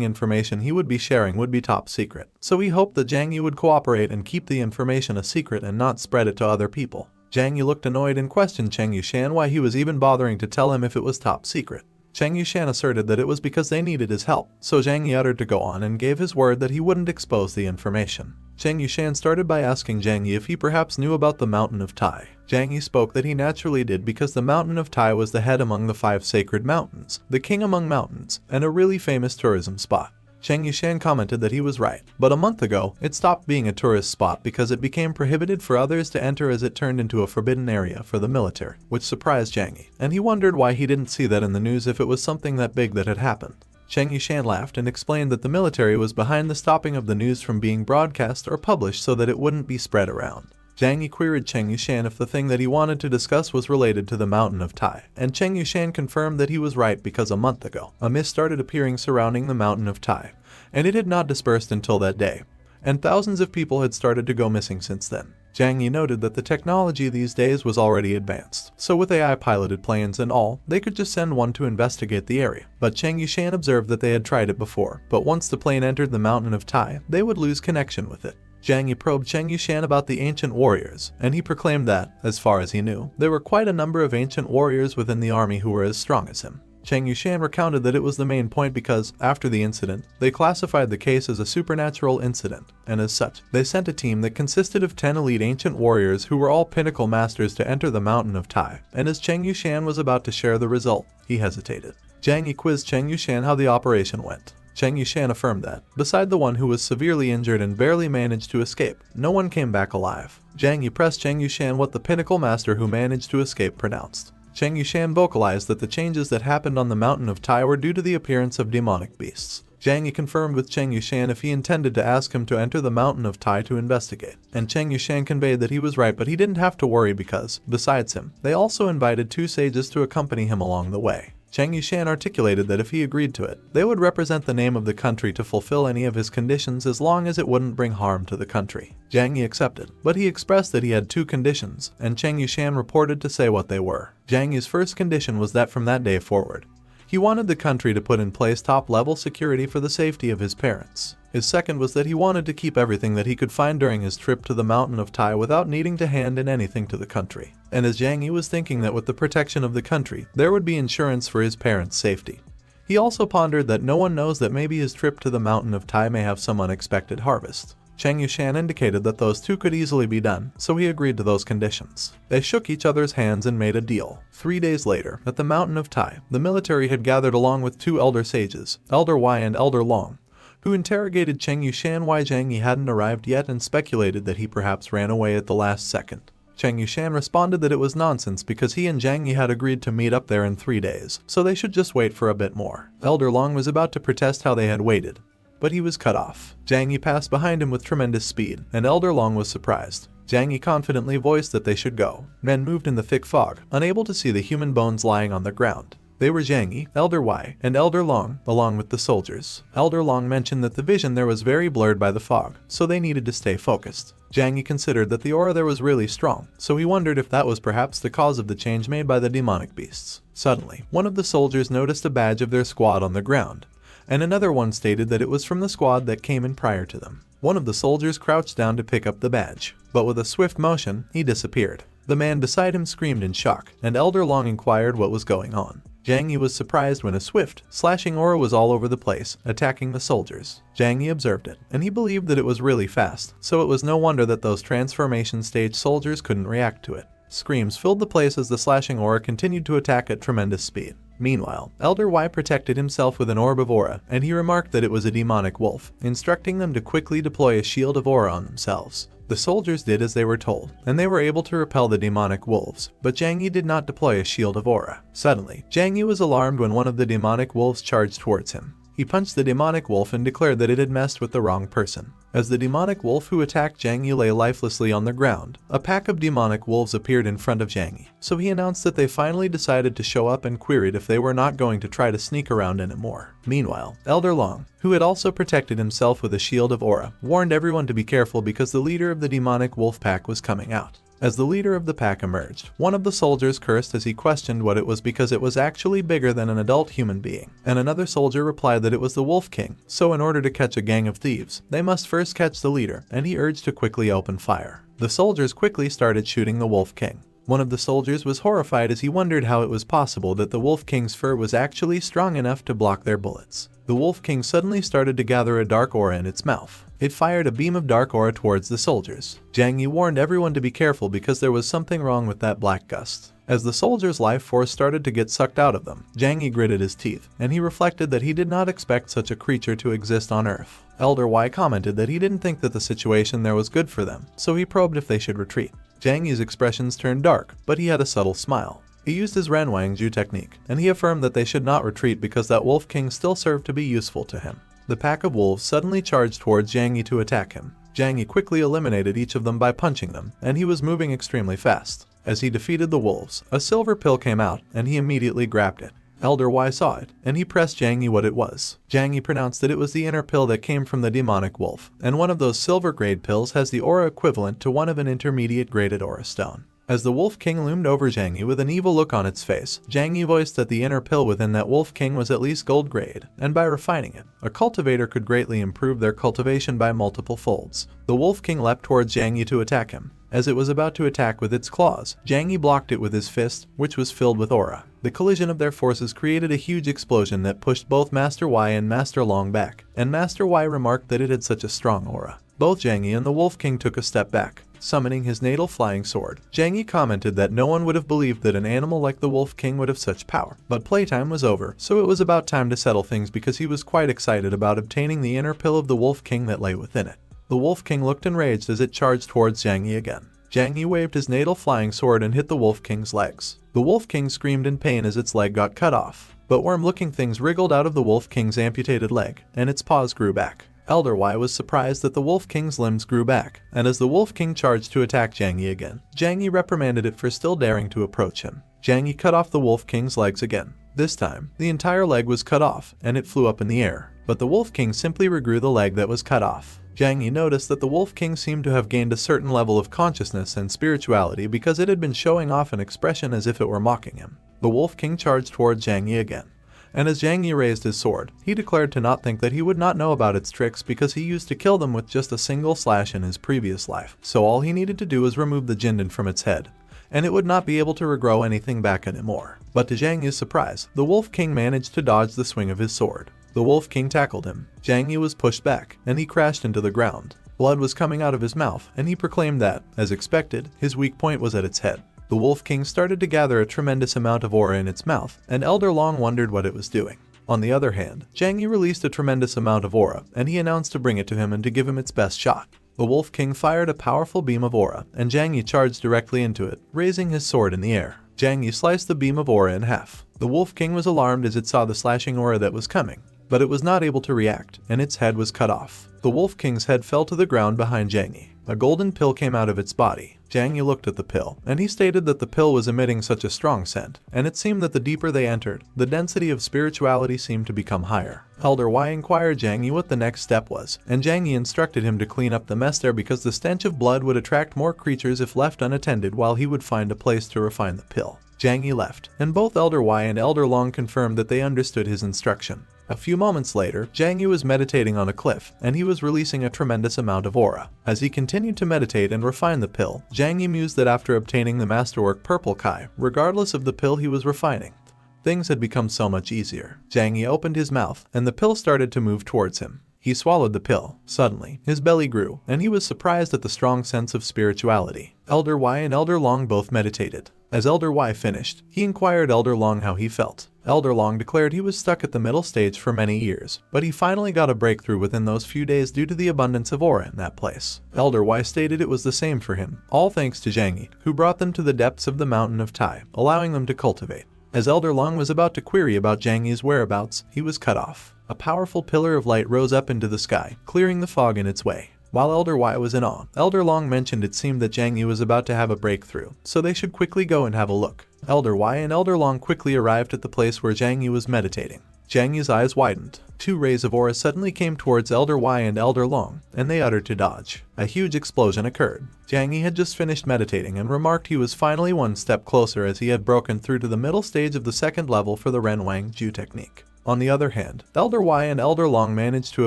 information he would be sharing would be top secret, so he hoped that Zhangyi would cooperate and keep the information a secret and not spread it to other people. Zhangyi looked annoyed and questioned Cheng Yushan why he was even bothering to tell him if it was top secret. Cheng Yushan asserted that it was because they needed his help, so Zhangyi uttered to go on and gave his word that he wouldn't expose the information. Cheng Yushan started by asking Zhang Yi if he perhaps knew about the Mountain of Tai. Zhang Yi spoke that he naturally did because the Mountain of Tai was the head among the 5 sacred mountains, the king among mountains, and a really famous tourism spot. Cheng Yushan commented that he was right, but a month ago, it stopped being a tourist spot because it became prohibited for others to enter as it turned into a forbidden area for the military, which surprised Zhang Yi, and he wondered why he didn't see that in the news if it was something that big that had happened. Cheng Yushan laughed and explained that the military was behind the stopping of the news from being broadcast or published so that it wouldn't be spread around. Zhang Yi queried Cheng Yushan if the thing that he wanted to discuss was related to the Mountain of Tai, and Cheng Yushan confirmed that he was right because a month ago, a mist started appearing surrounding the Mountain of Tai, and it had not dispersed until that day, and thousands of people had started to go missing since then. Zhang Yi noted that the technology these days was already advanced, so with AI-piloted planes and all, they could just send one to investigate the area. But Cheng Yushan observed that they had tried it before, but once the plane entered the Mountain of Tai, they would lose connection with it. Zhang Yi probed Cheng Yushan about the ancient warriors, and he proclaimed that, as far as he knew, there were quite a number of ancient warriors within the army who were as strong as him. Cheng Yushan recounted that it was the main point because, after the incident, they classified the case as a supernatural incident, and as such, they sent a team that consisted of 10 elite ancient warriors who were all pinnacle masters to enter the Mountain of Tai, and as Cheng Yushan was about to share the result, he hesitated. Zhang Yi quizzed Cheng Yushan how the operation went. Cheng Yushan affirmed that, beside the one who was severely injured and barely managed to escape, no one came back alive. Zhang Yi pressed Cheng Yushan what the pinnacle master who managed to escape pronounced. Cheng Yushan vocalized that the changes that happened on the Mountain of Tai were due to the appearance of demonic beasts. Zhang Yi confirmed with Cheng Yushan if he intended to ask him to enter the Mountain of Tai to investigate, and Cheng Yushan conveyed that he was right but he didn't have to worry because, besides him, they also invited 2 sages to accompany him along the way. Cheng Yushan articulated that if he agreed to it, they would represent the name of the country to fulfill any of his conditions as long as it wouldn't bring harm to the country. Zhang Yi accepted, but he expressed that he had 2 conditions, and Cheng Yushan reported to say what they were. Zhang Yi's first condition was that from that day forward, he wanted the country to put in place top-level security for the safety of his parents. His second was that he wanted to keep everything that he could find during his trip to the Mountain of Tai without needing to hand in anything to the country. And as Zhang Yi was thinking that with the protection of the country, there would be insurance for his parents' safety. He also pondered that no one knows that maybe his trip to the Mountain of Tai may have some unexpected harvest. Cheng Yushan indicated that those 2 could easily be done, so he agreed to those conditions. They shook each other's hands and made a deal. 3 days later, at the Mountain of Tai, the military had gathered along with 2 elder sages, Elder Wai and Elder Long, who interrogated Cheng Yushan why Zhang Yi hadn't arrived yet and speculated that he perhaps ran away at the last second. Cheng Yushan responded that it was nonsense because he and Zhang Yi had agreed to meet up there in 3 days, so they should just wait for a bit more. Elder Long was about to protest how they had waited, but he was cut off. Zhang Yi passed behind him with tremendous speed, and Elder Long was surprised. Zhang Yi confidently voiced that they should go. Men moved in the thick fog, unable to see the human bones lying on the ground. They were Zhang Yi, Elder Wai, and Elder Long, along with the soldiers. Elder Long mentioned that the vision there was very blurred by the fog, so they needed to stay focused. Zhang Yi considered that the aura there was really strong, so he wondered if that was perhaps the cause of the change made by the demonic beasts. Suddenly, one of the soldiers noticed a badge of their squad on the ground, and another one stated that it was from the squad that came in prior to them. One of the soldiers crouched down to pick up the badge, but with a swift motion, he disappeared. The man beside him screamed in shock, and Elder Long inquired what was going on. Zhang Yi was surprised when a swift, slashing aura was all over the place, attacking the soldiers. Zhang Yi observed it, and he believed that it was really fast, so it was no wonder that those transformation stage soldiers couldn't react to it. Screams filled the place as the slashing aura continued to attack at tremendous speed. Meanwhile, Elder Wai protected himself with an orb of aura, and he remarked that it was a demonic wolf, instructing them to quickly deploy a shield of aura on themselves. The soldiers did as they were told, and they were able to repel the demonic wolves, but Zhang Yi did not deploy a shield of aura. Suddenly, Zhang Yi was alarmed when one of the demonic wolves charged towards him. He punched the demonic wolf and declared that it had messed with the wrong person. As the demonic wolf who attacked Zhang Yi lay lifelessly on the ground, a pack of demonic wolves appeared in front of Zhang Yi, so he announced that they finally decided to show up and queried if they were not going to try to sneak around anymore. Meanwhile, Elder Long, who had also protected himself with a shield of aura, warned everyone to be careful because the leader of the demonic wolf pack was coming out. As the leader of the pack emerged, one of the soldiers cursed as he questioned what it was because it was actually bigger than an adult human being, and another soldier replied that it was the Wolf King, so in order to catch a gang of thieves, they must first catch the leader, and he urged to quickly open fire. The soldiers quickly started shooting the Wolf King. One of the soldiers was horrified as he wondered how it was possible that the Wolf King's fur was actually strong enough to block their bullets. The Wolf King suddenly started to gather a dark aura in its mouth. It fired a beam of dark aura towards the soldiers. Jiang Yi warned everyone to be careful because there was something wrong with that black gust. As the soldiers' life force started to get sucked out of them, Jiang Yi gritted his teeth, and he reflected that he did not expect such a creature to exist on Earth. Elder Y commented that he didn't think that the situation there was good for them, so he probed if they should retreat. Jiang Yi's expressions turned dark, but he had a subtle smile. He used his Renwang Ju technique, and he affirmed that they should not retreat because that Wolf King still served to be useful to him. The pack of wolves suddenly charged towards Jiang Yi to attack him. Jiang Yi quickly eliminated each of them by punching them, and he was moving extremely fast. As he defeated the wolves, a silver pill came out, and he immediately grabbed it. Elder Y saw it, and he pressed Jiang Yi what it was. Jiang Yi pronounced that it was the inner pill that came from the demonic wolf, and one of those silver grade pills has the aura equivalent to one of an intermediate graded aura stone. As the Wolf King loomed over Jiang Yi with an evil look on its face, Jiang Yi voiced that the inner pill within that Wolf King was at least gold grade, and by refining it, a cultivator could greatly improve their cultivation by multiple folds. The Wolf King leapt towards Jiang Yi to attack him. As it was about to attack with its claws, Jiang Yi blocked it with his fist, which was filled with aura. The collision of their forces created a huge explosion that pushed both Master Y and Master Long back, and Master Y remarked that it had such a strong aura. Both Jiang Yi and the Wolf King took a step back, summoning his natal flying sword. Jiang Yi commented that no one would have believed that an animal like the Wolf King would have such power. But playtime was over, so it was about time to settle things because he was quite excited about obtaining the inner pill of the Wolf King that lay within it. The Wolf King looked enraged as it charged towards Jiang Yi again. Jiang Yi waved his natal flying sword and hit the Wolf King's legs. The Wolf King screamed in pain as its leg got cut off, but worm-looking things wriggled out of the Wolf King's amputated leg, and its paws grew back. Elder Y was surprised that the Wolf King's limbs grew back, and as the Wolf King charged to attack Jiang Yi again, Jiang Yi reprimanded it for still daring to approach him. Jiang Yi cut off the Wolf King's legs again. This time, the entire leg was cut off, and it flew up in the air, but the Wolf King simply regrew the leg that was cut off. Jiang Yi noticed that the Wolf King seemed to have gained a certain level of consciousness and spirituality because it had been showing off an expression as if it were mocking him. The Wolf King charged towards Jiang Yi again, and as Jiang Yi raised his sword, he declared to not think that he would not know about its tricks because he used to kill them with just a single slash in his previous life, so all he needed to do was remove the Jinden from its head, and it would not be able to regrow anything back anymore. But to Jiang Yi's surprise, the Wolf King managed to dodge the swing of his sword. The Wolf King tackled him. Jiang Yi was pushed back, and he crashed into the ground. Blood was coming out of his mouth, and he proclaimed that, as expected, his weak point was at its head. The Wolf King started to gather a tremendous amount of aura in its mouth, and Elder Long wondered what it was doing. On the other hand, Jiang Yi released a tremendous amount of aura, and he announced to bring it to him and to give him its best shot. The Wolf King fired a powerful beam of aura, and Jiang Yi charged directly into it, raising his sword in the air. Jiang Yi sliced the beam of aura in half. The Wolf King was alarmed as it saw the slashing aura that was coming, but it was not able to react, and its head was cut off. The Wolf King's head fell to the ground behind Jiang Yi. A golden pill came out of its body. Jiang Yi looked at the pill, and he stated that the pill was emitting such a strong scent, and it seemed that the deeper they entered, the density of spirituality seemed to become higher. Elder Y inquired Jiang Yi what the next step was, and Jiang Yi instructed him to clean up the mess there because the stench of blood would attract more creatures if left unattended while he would find a place to refine the pill. Jiang Yi left, and both Elder Y and Elder Long confirmed that they understood his instruction. A few moments later, Jiang Yi was meditating on a cliff, and he was releasing a tremendous amount of aura. As he continued to meditate and refine the pill, Jiang Yi mused that after obtaining the masterwork Purple Kai, regardless of the pill he was refining, things had become so much easier. Jiang Yi opened his mouth, and the pill started to move towards him. He swallowed the pill. Suddenly, his belly grew, and he was surprised at the strong sense of spirituality. Elder Y and Elder Long both meditated. As Elder Y finished, he inquired Elder Long how he felt. Elder Long declared he was stuck at the middle stage for many years, but he finally got a breakthrough within those few days due to the abundance of aura in that place. Elder Y stated it was the same for him, all thanks to Jiang Yi, who brought them to the depths of the mountain of Tai, allowing them to cultivate. As Elder Long was about to query about Jiang Yi's whereabouts, he was cut off. A powerful pillar of light rose up into the sky, clearing the fog in its way. While Elder Y was in awe, Elder Long mentioned it seemed that Jiang Yi was about to have a breakthrough, so they should quickly go and have a look. Elder Y and Elder Long quickly arrived at the place where Jiang Yi was meditating. Jiang Yi's eyes widened. Two rays of aura suddenly came towards Elder Y and Elder Long, and they uttered to dodge. A huge explosion occurred. Jiang Yi had just finished meditating and remarked he was finally one step closer as he had broken through to the middle stage of the second level for the Renwang Ju technique. On the other hand, Elder Y and Elder Long managed to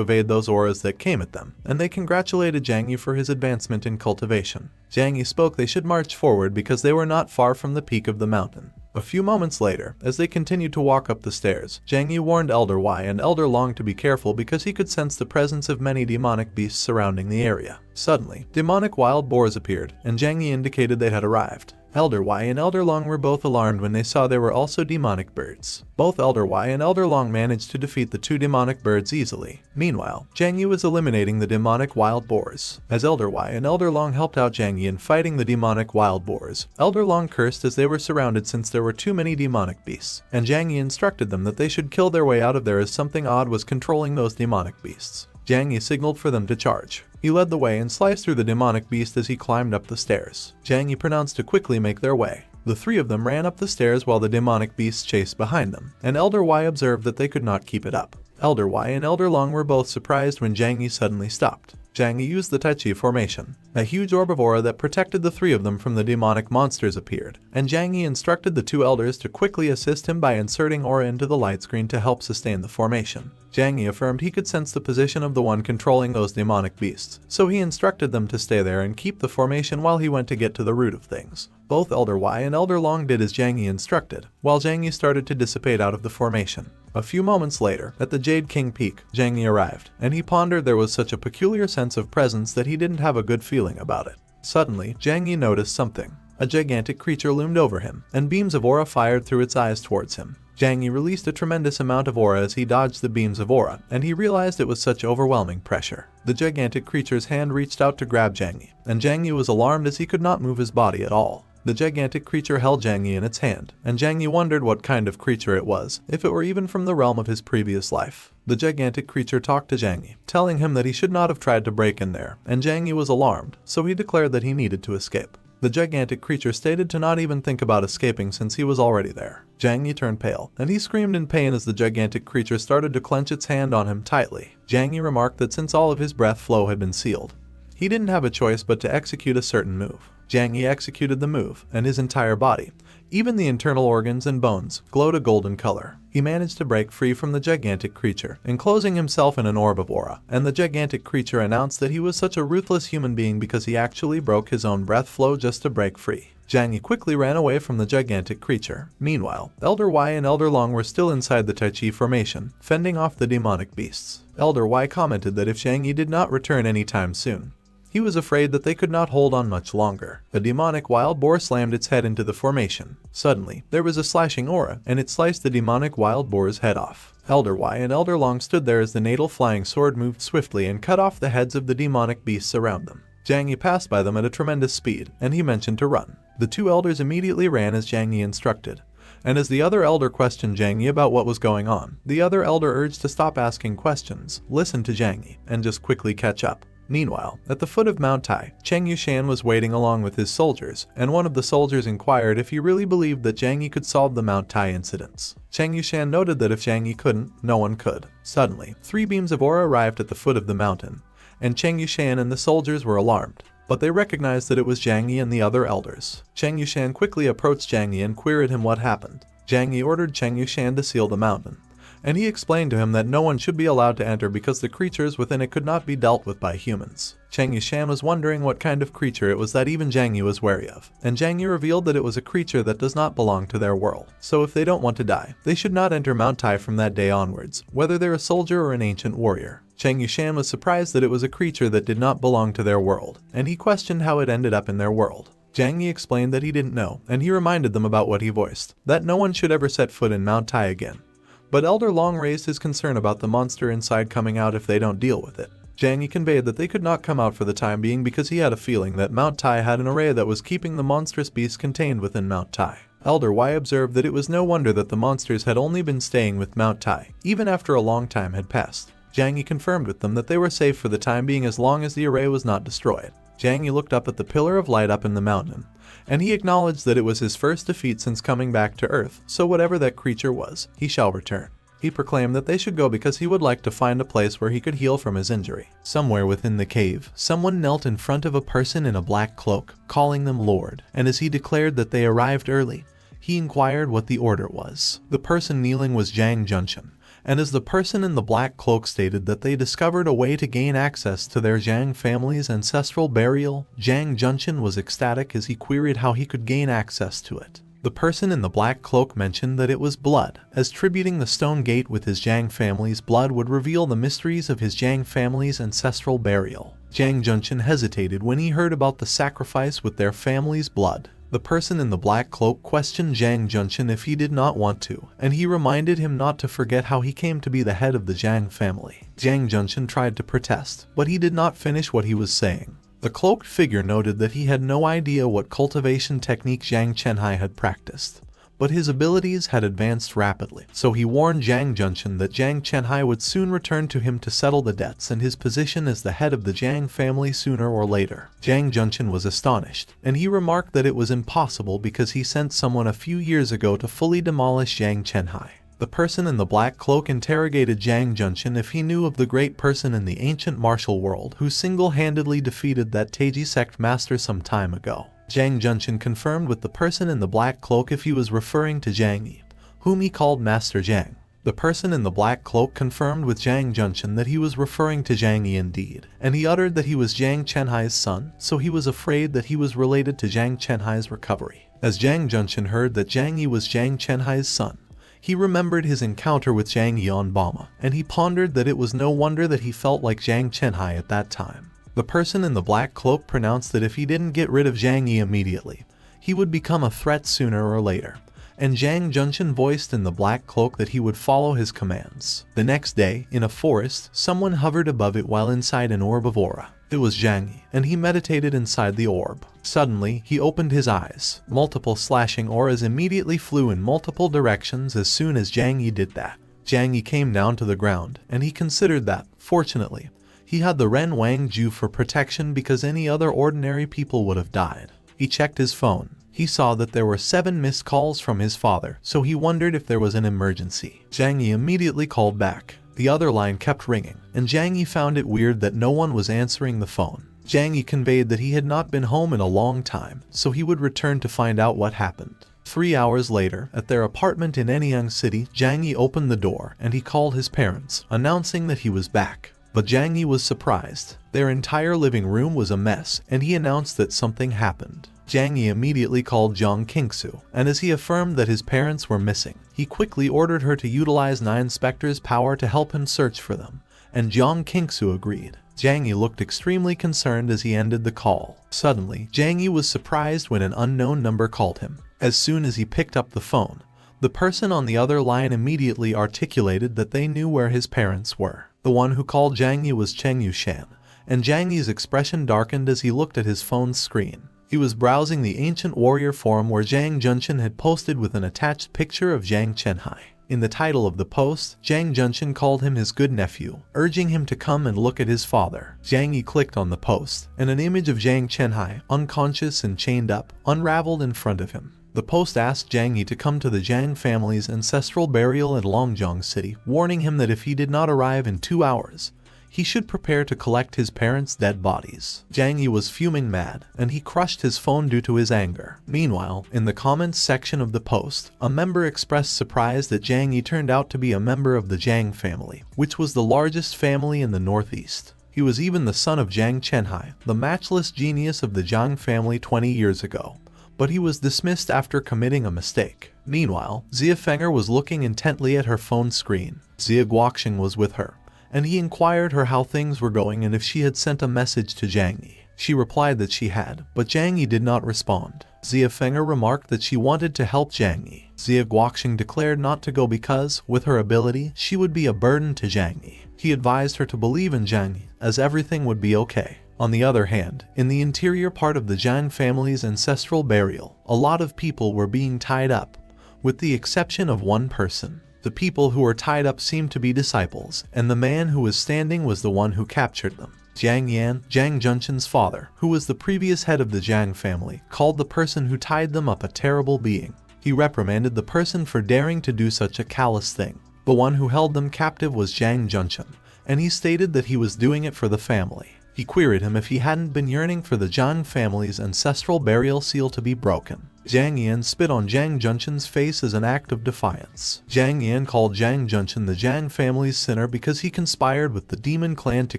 evade those auras that came at them, and they congratulated Jiang Yi for his advancement in cultivation. Jiang Yi spoke they should march forward because they were not far from the peak of the mountain. A few moments later, as they continued to walk up the stairs, Jiang Yi warned Elder Y and Elder Long to be careful because he could sense the presence of many demonic beasts surrounding the area. Suddenly, demonic wild boars appeared, and Jiang Yi indicated they had arrived. Elder Y and Elder Long were both alarmed when they saw there were also demonic birds. Both Elder Y and Elder Long managed to defeat the two demonic birds easily. Meanwhile, Jiang Yi was eliminating the demonic wild boars. As Elder Y and Elder Long helped out Jiang Yi in fighting the demonic wild boars, Elder Long cursed as they were surrounded since there were too many demonic beasts, and Jiang Yi instructed them that they should kill their way out of there as something odd was controlling those demonic beasts. Jiang Yi signaled for them to charge. He led the way and sliced through the demonic beast as he climbed up the stairs. Jiang Yi pronounced to quickly make their way. The three of them ran up the stairs while the demonic beasts chased behind them, and Elder Y observed that they could not keep it up. Elder Y and Elder Long were both surprised when Jiang Yi suddenly stopped. Jiang Yi used the Tai Chi formation. A huge orb of aura that protected the three of them from the demonic monsters appeared, and Jiang Yi instructed the two elders to quickly assist him by inserting aura into the light screen to help sustain the formation. Jiang Yi affirmed he could sense the position of the one controlling those demonic beasts, so he instructed them to stay there and keep the formation while he went to get to the root of things. Both Elder Y and Elder Long did as Jiang Yi instructed, while Jiang Yi started to dissipate out of the formation. A few moments later, at the Jade King Peak, Jiang Yi arrived, and he pondered there was such a peculiar sense of presence that he didn't have a good feeling about it. Suddenly, Jiang Yi noticed something. A gigantic creature loomed over him, and beams of aura fired through its eyes towards him. Jiang Yi released a tremendous amount of aura as he dodged the beams of aura, and he realized it was such overwhelming pressure. The gigantic creature's hand reached out to grab Jiang Yi, and Jiang Yi was alarmed as he could not move his body at all. The gigantic creature held Jiang Yi in its hand, and Jiang Yi wondered what kind of creature it was, if it were even from the realm of his previous life. The gigantic creature talked to Jiang Yi, telling him that he should not have tried to break in there, and Jiang Yi was alarmed, so he declared that he needed to escape. The gigantic creature stated to not even think about escaping since he was already there. Jiang Yi turned pale, and he screamed in pain as the gigantic creature started to clench its hand on him tightly. Jiang Yi remarked that since all of his breath flow had been sealed, he didn't have a choice but to execute a certain move. Jiang Yi executed the move, and his entire body, even the internal organs and bones, glowed a golden color. He managed to break free from the gigantic creature, enclosing himself in an orb of aura, and the gigantic creature announced that he was such a ruthless human being because he actually broke his own breath flow just to break free. Jiang Yi quickly ran away from the gigantic creature. Meanwhile, Elder Y and Elder Long were still inside the Tai Chi formation, fending off the demonic beasts. Elder Y commented that if Jiang Yi did not return anytime soon, he was afraid that they could not hold on much longer. A demonic wild boar slammed its head into the formation. Suddenly, there was a slashing aura, and it sliced the demonic wild boar's head off. Elder Y and Elder Long stood there as the natal flying sword moved swiftly and cut off the heads of the demonic beasts around them. Jiang Yi passed by them at a tremendous speed, and he mentioned to run. The two elders immediately ran as Jiang Yi instructed. And as the other elder questioned Jiang Yi about what was going on, the other elder urged to stop asking questions, listen to Jiang Yi, and just quickly catch up. Meanwhile, at the foot of Mount Tai, Cheng Yushan was waiting along with his soldiers, and one of the soldiers inquired if he really believed that Jiang Yi could solve the Mount Tai incidents. Cheng Yushan noted that if Jiang Yi couldn't, no one could. Suddenly, 3 beams of aura arrived at the foot of the mountain, and Cheng Yushan and the soldiers were alarmed. But they recognized that it was Jiang Yi and the other elders. Cheng Yushan quickly approached Jiang Yi and queried him what happened. Jiang Yi ordered Cheng Yushan to seal the mountain, and he explained to him that no one should be allowed to enter because the creatures within it could not be dealt with by humans. Cheng Yushan was wondering what kind of creature it was that even Jiang Yi was wary of, and Jiang Yi revealed that it was a creature that does not belong to their world. So if they don't want to die, they should not enter Mount Tai from that day onwards, whether they're a soldier or an ancient warrior. Cheng Yushan was surprised that it was a creature that did not belong to their world, and he questioned how it ended up in their world. Jiang Yi explained that he didn't know, and he reminded them about what he voiced, that no one should ever set foot in Mount Tai again. But Elder Long raised his concern about the monster inside coming out if they don't deal with it. Jiang Yi conveyed that they could not come out for the time being because he had a feeling that Mount Tai had an array that was keeping the monstrous beast contained within Mount Tai. Elder Y observed that it was no wonder that the monsters had only been staying with Mount Tai, even after a long time had passed. Jiang Yi confirmed with them that they were safe for the time being as long as the array was not destroyed. Jiang Yi looked up at the pillar of light up in the mountain, and he acknowledged that it was his first defeat since coming back to Earth, so whatever that creature was, he shall return. He proclaimed that they should go because he would like to find a place where he could heal from his injury. Somewhere within the cave, someone knelt in front of a person in a black cloak, calling them Lord, and as he declared that they arrived early, he inquired what the order was. The person kneeling was Zhang Junshan, and as the person in the black cloak stated that they discovered a way to gain access to their Zhang family's ancestral burial, Zhang Junchen was ecstatic as he queried how he could gain access to it. The person in the black cloak mentioned that it was blood, as tributing the stone gate with his Zhang family's blood would reveal the mysteries of his Zhang family's ancestral burial. Zhang Junchen hesitated when he heard about the sacrifice with their family's blood. The person in the black cloak questioned Zhang Junchen if he did not want to, and he reminded him not to forget how he came to be the head of the Zhang family. Zhang Junchen tried to protest, but he did not finish what he was saying. The cloaked figure noted that he had no idea what cultivation technique Zhang Chenhai had practiced, but his abilities had advanced rapidly, so he warned Zhang Junchen that Zhang Chenhai would soon return to him to settle the debts and his position as the head of the Zhang family sooner or later. Zhang Junchen was astonished, and he remarked that it was impossible because he sent someone a few years ago to fully demolish Zhang Chenhai. The person in the black cloak interrogated Zhang Junchen if he knew of the great person in the ancient martial world who single-handedly defeated that Taiji sect master some time ago. Zhang Junchen confirmed with the person in the black cloak if he was referring to Zhang Yi, whom he called Master Zhang. The person in the black cloak confirmed with Zhang Junchen that he was referring to Zhang Yi indeed, and he uttered that he was Zhang Chenhai's son, so he was afraid that he was related to Zhang Chenhai's recovery. As Zhang Junchen heard that Zhang Yi was Zhang Chenhai's son, he remembered his encounter with Zhang Yi on Bama, and he pondered that it was no wonder that he felt like Zhang Chenhai at that time. The person in the black cloak pronounced that if he didn't get rid of Zhang Yi immediately, he would become a threat sooner or later, and Zhang Junchen voiced in the black cloak that he would follow his commands. The next day, in a forest, someone hovered above it while inside an orb of aura. It was Zhang Yi, and he meditated inside the orb. Suddenly, he opened his eyes. Multiple slashing auras immediately flew in multiple directions as soon as Zhang Yi did that. Zhang Yi came down to the ground, and he considered that, fortunately, he had the Ren Wang Ju for protection because any other ordinary people would have died. He checked his phone. He saw that there were 7 missed calls from his father, so he wondered if there was an emergency. Zhang Yi immediately called back. The other line kept ringing, and Zhang Yi found it weird that no one was answering the phone. Zhang Yi conveyed that he had not been home in a long time, so he would return to find out what happened. 3 hours later, at their apartment in Anyang City, Zhang Yi opened the door and he called his parents, announcing that he was back. But Zhang Yi was surprised. Their entire living room was a mess, and he announced that something happened. Zhang Yi immediately called Jiang Qingsu, and as he affirmed that his parents were missing, he quickly ordered her to utilize 9 Spectre's power to help him search for them, and Jiang Qingsu agreed. Zhang Yi looked extremely concerned as he ended the call. Suddenly, Zhang Yi was surprised when an unknown number called him. As soon as he picked up the phone, the person on the other line immediately articulated that they knew where his parents were. The one who called Zhang Yi was Cheng Yushan, and Zhang Yi's expression darkened as he looked at his phone's screen. He was browsing the ancient warrior forum where Zhang Junchen had posted with an attached picture of Zhang Chenhai. In the title of the post, Zhang Junchen called him his good nephew, urging him to come and look at his father. Zhang Yi clicked on the post, and an image of Zhang Chenhai, unconscious and chained up, unraveled in front of him. The post asked Zhang Yi to come to the Zhang family's ancestral burial in Longjiang City, warning him that if he did not arrive in 2 hours, he should prepare to collect his parents' dead bodies. Zhang Yi was fuming mad, and he crushed his phone due to his anger. Meanwhile, in the comments section of the post, a member expressed surprise that Zhang Yi turned out to be a member of the Zhang family, which was the largest family in the northeast. He was even the son of Zhang Chenhai, the matchless genius of the Zhang family 20 years ago. But he was dismissed after committing a mistake. Meanwhile, Xia Fenger was looking intently at her phone screen. Xia Guoxing was with her, and he inquired her how things were going and if she had sent a message to Zhang Yi. She replied that she had, but Zhang Yi did not respond. Xia Fenger remarked that she wanted to help Zhang Yi. Xia Guoxing declared not to go because, with her ability, she would be a burden to Zhang Yi. He advised her to believe in Zhang Yi, as everything would be okay. On the other hand, in the interior part of the Zhang family's ancestral burial, a lot of people were being tied up, with the exception of one person. The people who were tied up seemed to be disciples, and the man who was standing was the one who captured them. Jiang Yan, Zhang Junchen's father, who was the previous head of the Zhang family, called the person who tied them up a terrible being. He reprimanded the person for daring to do such a callous thing. The one who held them captive was Zhang Junchen, and he stated that he was doing it for the family. He queried him if he hadn't been yearning for the Zhang family's ancestral burial seal to be broken. Jiang Yan spit on Jiang Junshin's face as an act of defiance. Jiang Yan called Jiang Junshin the Jiang family's sinner because he conspired with the demon clan to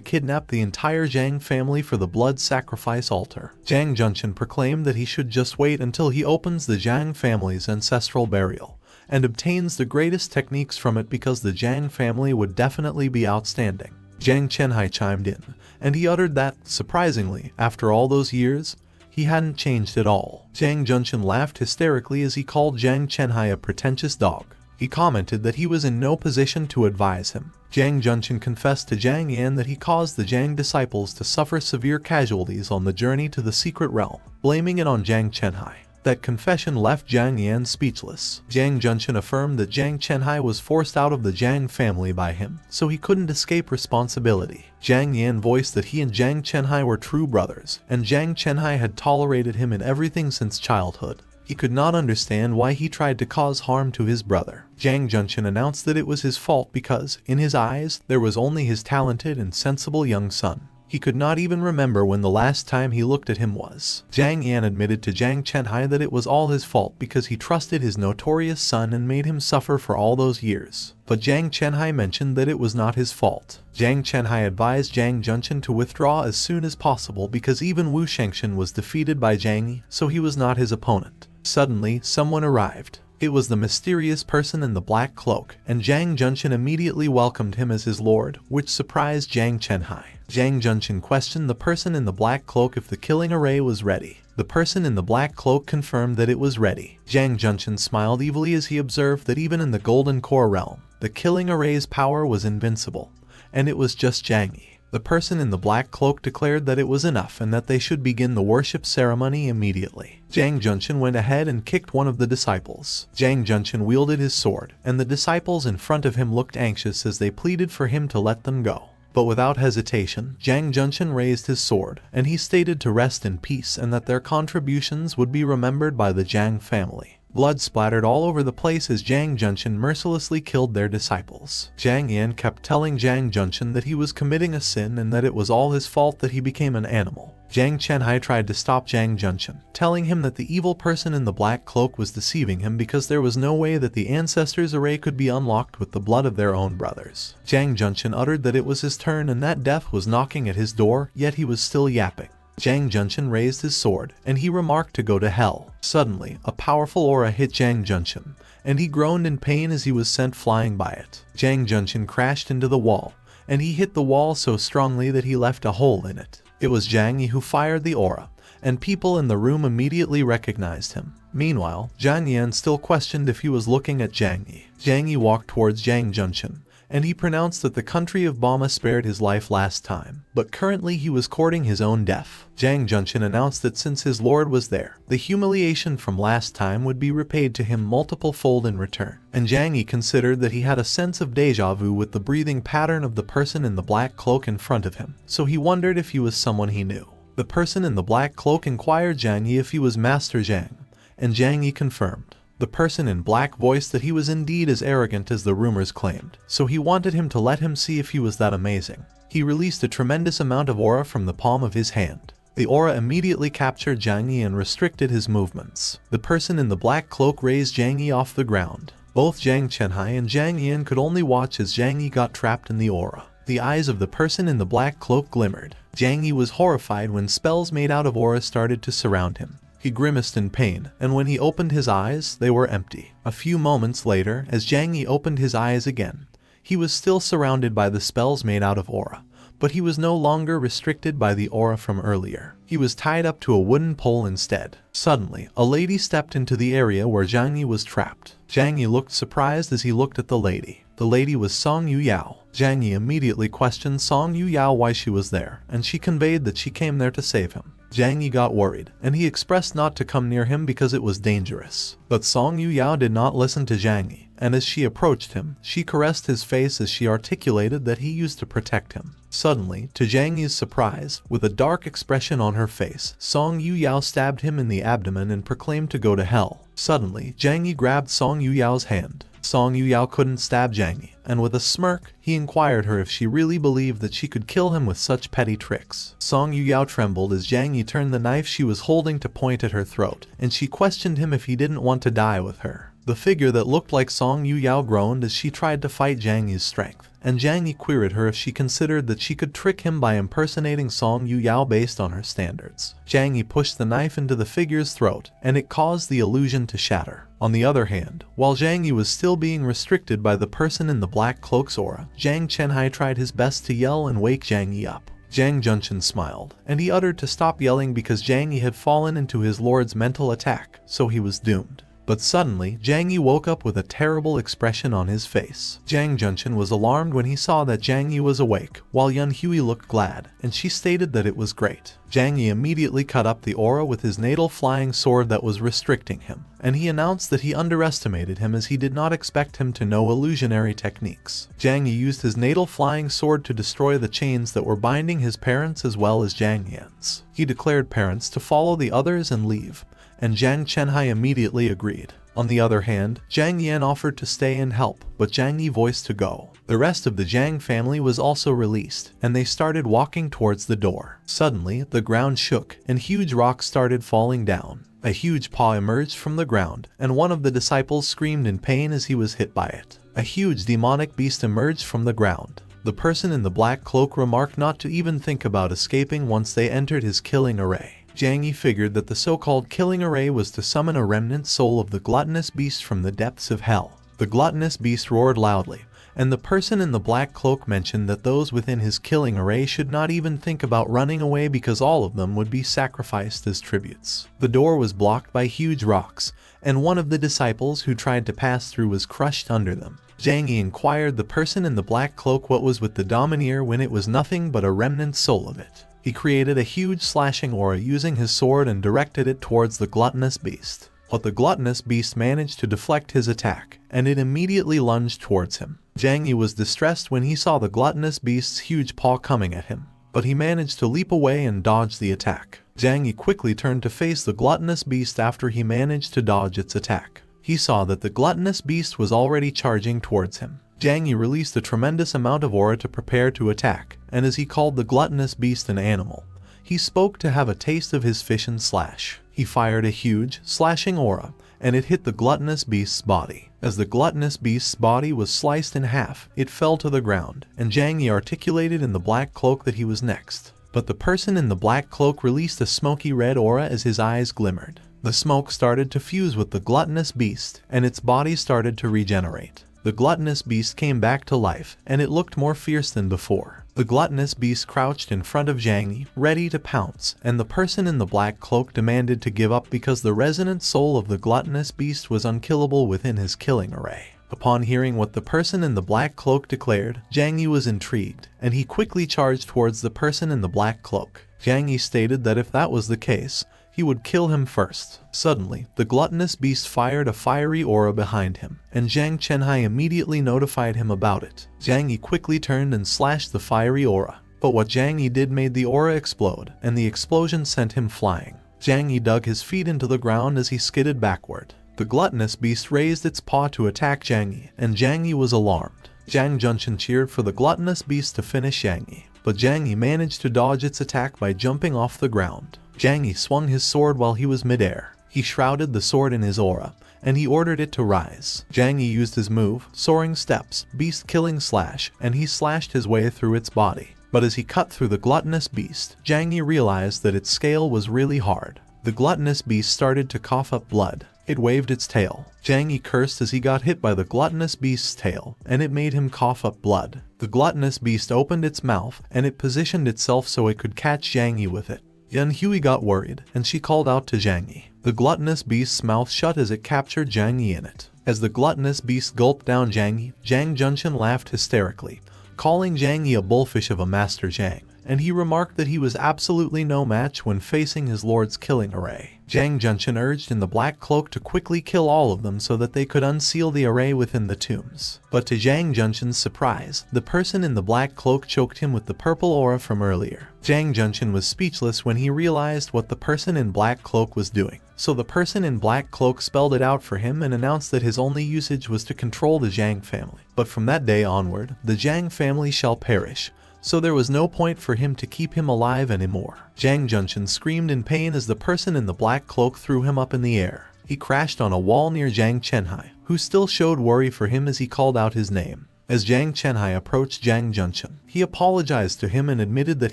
kidnap the entire Jiang family for the blood sacrifice altar. Jiang Junshin proclaimed that he should just wait until he opens the Jiang family's ancestral burial and obtains the greatest techniques from it because the Jiang family would definitely be outstanding. Jiang Chenhai chimed in, and he uttered that, surprisingly, after all those years, he hadn't changed at all. Jiang Junshin laughed hysterically as he called Jiang Chenhai a pretentious dog. He commented that he was in no position to advise him. Jiang Junshin confessed to Jiang Yan that he caused the Jiang disciples to suffer severe casualties on the journey to the secret realm, blaming it on Jiang Chenhai. That confession left Jiang Yan speechless. Jiang Junshin affirmed that Jiang Chenhai was forced out of the Jiang family by him, so he couldn't escape responsibility. Jiang Yan voiced that he and Jiang Chenhai were true brothers, and Jiang Chenhai had tolerated him in everything since childhood. He could not understand why he tried to cause harm to his brother. Jiang Junshin announced that it was his fault because, in his eyes, there was only his talented and sensible young son. He could not even remember when the last time he looked at him was. Jiang Yan admitted to Jiang Chenhai that it was all his fault because he trusted his notorious son and made him suffer for all those years. But Jiang Chenhai mentioned that it was not his fault. Jiang Chenhai advised Jiang Junshin to withdraw as soon as possible because even Wu Shengshan was defeated by Jiang Yi, so he was not his opponent. Suddenly, someone arrived. It was the mysterious person in the black cloak, and Jiang Junshin immediately welcomed him as his lord, which surprised Jiang Chenhai. Jiang Junshin questioned the person in the black cloak if the killing array was ready. The person in the black cloak confirmed that it was ready. Jiang Junshin smiled evilly as he observed that even in the Golden Core realm, the killing array's power was invincible, and it was just Jiang Yi. The person in the black cloak declared that it was enough and that they should begin the worship ceremony immediately. Jiang Junshin went ahead and kicked one of the disciples. Jiang Junshin wielded his sword, and the disciples in front of him looked anxious as they pleaded for him to let them go. But without hesitation, Jiang Junshin raised his sword, and he stated to rest in peace and that their contributions would be remembered by the Jiang family. Blood splattered all over the place as Jiang Junshin mercilessly killed their disciples. Jiang Yan kept telling Jiang Junshin that he was committing a sin and that it was all his fault that he became an animal. Jiang Chenhai tried to stop Jiang Junshin, telling him that the evil person in the black cloak was deceiving him because there was no way that the ancestors' array could be unlocked with the blood of their own brothers. Jiang Junshin uttered that it was his turn and that death was knocking at his door, yet he was still yapping. Jiang Junshin raised his sword, and he remarked to go to hell. Suddenly, a powerful aura hit Jiang Junshin, and he groaned in pain as he was sent flying by it. Jiang Junshin crashed into the wall, and he hit the wall so strongly that he left a hole in it. It was Jiang Yi who fired the aura, and people in the room immediately recognized him. Meanwhile, Jiang Yan still questioned if he was looking at Jiang Yi. Jiang Yi walked towards Jiang Junshin, and he pronounced that the country of Bama spared his life last time, but currently he was courting his own death. Jiang Junshin announced that since his lord was there, the humiliation from last time would be repaid to him multiple-fold in return. And Jiang Yi considered that he had a sense of deja vu with the breathing pattern of the person in the black cloak in front of him, so he wondered if he was someone he knew. The person in the black cloak inquired Jiang Yi if he was Master Jiang, and Jiang Yi confirmed. The person in black voiced that he was indeed as arrogant as the rumors claimed, so he wanted him to let him see if he was that amazing. He released a tremendous amount of aura from the palm of his hand. The aura immediately captured Jiang Yi and restricted his movements. The person in the black cloak raised Jiang Yi off the ground. Both Jiang Chenhai and Jiang Yan could only watch as Jiang Yi got trapped in the aura. The eyes of the person in the black cloak glimmered. Jiang Yi was horrified when spells made out of aura started to surround him. He grimaced in pain, and when he opened his eyes, they were empty. A few moments later, as Jiang Yi opened his eyes again, he was still surrounded by the spells made out of aura, but he was no longer restricted by the aura from earlier. He was tied up to a wooden pole instead. Suddenly, a lady stepped into the area where Jiang Yi was trapped. Jiang Yi looked surprised as he looked at the lady. The lady was Song Yu Yao. Jiang Yi immediately questioned Song Yu Yao why she was there, and she conveyed that she came there to save him. Jiang Yi got worried, and he expressed not to come near him because it was dangerous. But Song Yu Yao did not listen to Jiang Yi, and as she approached him, she caressed his face as she articulated that he used to protect him. Suddenly, to Jiang Yi's surprise, with a dark expression on her face, Song Yu Yao stabbed him in the abdomen and proclaimed to go to hell. Suddenly, Jiang Yi grabbed Song Yu Yao's hand. Song Yuyao couldn't stab Zhang Yi, and with a smirk, he inquired her if she really believed that she could kill him with such petty tricks. Song Yuyao trembled as Zhang Yi turned the knife she was holding to point at her throat, and she questioned him if he didn't want to die with her. The figure that looked like Song Yuyao groaned as she tried to fight Zhang Yi's strength, and Zhang Yi queried her if she considered that she could trick him by impersonating Song Yuyao based on her standards. Zhang Yi pushed the knife into the figure's throat, and it caused the illusion to shatter. On the other hand, while Zhang Yi was still being restricted by the person in the black cloak's aura, Zhang Chenhai tried his best to yell and wake Zhang Yi up. Zhang Junshin smiled, and he uttered to stop yelling because Zhang Yi had fallen into his lord's mental attack, so he was doomed. But suddenly, Zhang Yi woke up with a terrible expression on his face. Zhang Junshin was alarmed when he saw that Zhang Yi was awake, while Yun Hui looked glad, and she stated that it was great. Zhang Yi immediately cut up the aura with his natal flying sword that was restricting him, and he announced that he underestimated him as he did not expect him to know illusionary techniques. Zhang Yi used his natal flying sword to destroy the chains that were binding his parents as well as Zhang Yan's. He declared parents to follow the others and leave, and Zhang Chenhai immediately agreed. On the other hand, Zhang Yan offered to stay and help, but Zhang Yi voiced to go. The rest of the Zhang family was also released, and they started walking towards the door. Suddenly, the ground shook, and huge rocks started falling down. A huge paw emerged from the ground, and one of the disciples screamed in pain as he was hit by it. A huge demonic beast emerged from the ground. The person in the black cloak remarked not to even think about escaping once they entered his killing array. Zhang Yi figured that the so-called killing array was to summon a remnant soul of the gluttonous beast from the depths of hell. The gluttonous beast roared loudly, and the person in the black cloak mentioned that those within his killing array should not even think about running away because all of them would be sacrificed as tributes. The door was blocked by huge rocks, and one of the disciples who tried to pass through was crushed under them. Zhang Yi inquired the person in the black cloak what was with the Domineer when it was nothing but a remnant soul of it. He created a huge slashing aura using his sword and directed it towards the gluttonous beast. But the gluttonous beast managed to deflect his attack, and it immediately lunged towards him. Zhang Yi was distressed when he saw the gluttonous beast's huge paw coming at him, but he managed to leap away and dodge the attack. Zhang Yi quickly turned to face the gluttonous beast after he managed to dodge its attack. He saw that the gluttonous beast was already charging towards him. Zhang Yi released a tremendous amount of aura to prepare to attack, and as he called the gluttonous beast an animal, he spoke to have a taste of his fish and slash. He fired a huge, slashing aura, and it hit the gluttonous beast's body. As the gluttonous beast's body was sliced in half, it fell to the ground, and Zhang Yi articulated in the black cloak that he was next. But the person in the black cloak released a smoky red aura as his eyes glimmered. The smoke started to fuse with the gluttonous beast, and its body started to regenerate. The gluttonous beast came back to life, and it looked more fierce than before. The gluttonous beast crouched in front of Zhang Yi, ready to pounce, and the person in the black cloak demanded to give up because the resonant soul of the gluttonous beast was unkillable within his killing array. Upon hearing what the person in the black cloak declared, Zhang Yi was intrigued, and he quickly charged towards the person in the black cloak. Zhang Yi stated that if that was the case, he would kill him first. Suddenly, the gluttonous beast fired a fiery aura behind him, and Zhang Chenhai immediately notified him about it. Zhang Yi quickly turned and slashed the fiery aura, but what Zhang Yi did made the aura explode, and the explosion sent him flying. Zhang Yi dug his feet into the ground as he skidded backward. The gluttonous beast raised its paw to attack Zhang Yi, and Zhang Yi was alarmed. Zhang Junshin cheered for the gluttonous beast to finish Zhang Yi, but Zhang Yi managed to dodge its attack by jumping off the ground. Zhang Yi swung his sword while he was midair. He shrouded the sword in his aura, and he ordered it to rise. Zhang Yi used his move, Soaring Steps, Beast Killing Slash, and he slashed his way through its body. But as he cut through the gluttonous beast, Zhang Yi realized that its scale was really hard. The gluttonous beast started to cough up blood. It waved its tail. Zhang Yi cursed as he got hit by the gluttonous beast's tail, and it made him cough up blood. The gluttonous beast opened its mouth, and it positioned itself so it could catch Zhang Yi with it. Yun Hui got worried, and she called out to Zhang Yi. The gluttonous beast's mouth shut as it captured Zhang Yi in it. As the gluttonous beast gulped down Zhang Yi, Zhang Junshin laughed hysterically, calling Zhang Yi a bullfish of a Master Zhang, and he remarked that he was absolutely no match when facing his lord's killing array. Zhang Junshin urged in the black cloak to quickly kill all of them so that they could unseal the array within the tombs. But to Zhang Junshin's surprise, the person in the black cloak choked him with the purple aura from earlier. Zhang Junshin was speechless when he realized what the person in black cloak was doing. so the person in black cloak spelled it out for him and announced that his only usage was to control the Zhang family. But from that day onward, the Zhang family shall perish, so there was no point for him to keep him alive anymore. Zhang Junchen screamed in pain as the person in the black cloak threw him up in the air. He crashed on a wall near Zhang Chenhai, who still showed worry for him as he called out his name. As Zhang Chenhai approached Zhang Junchen, he apologized to him and admitted that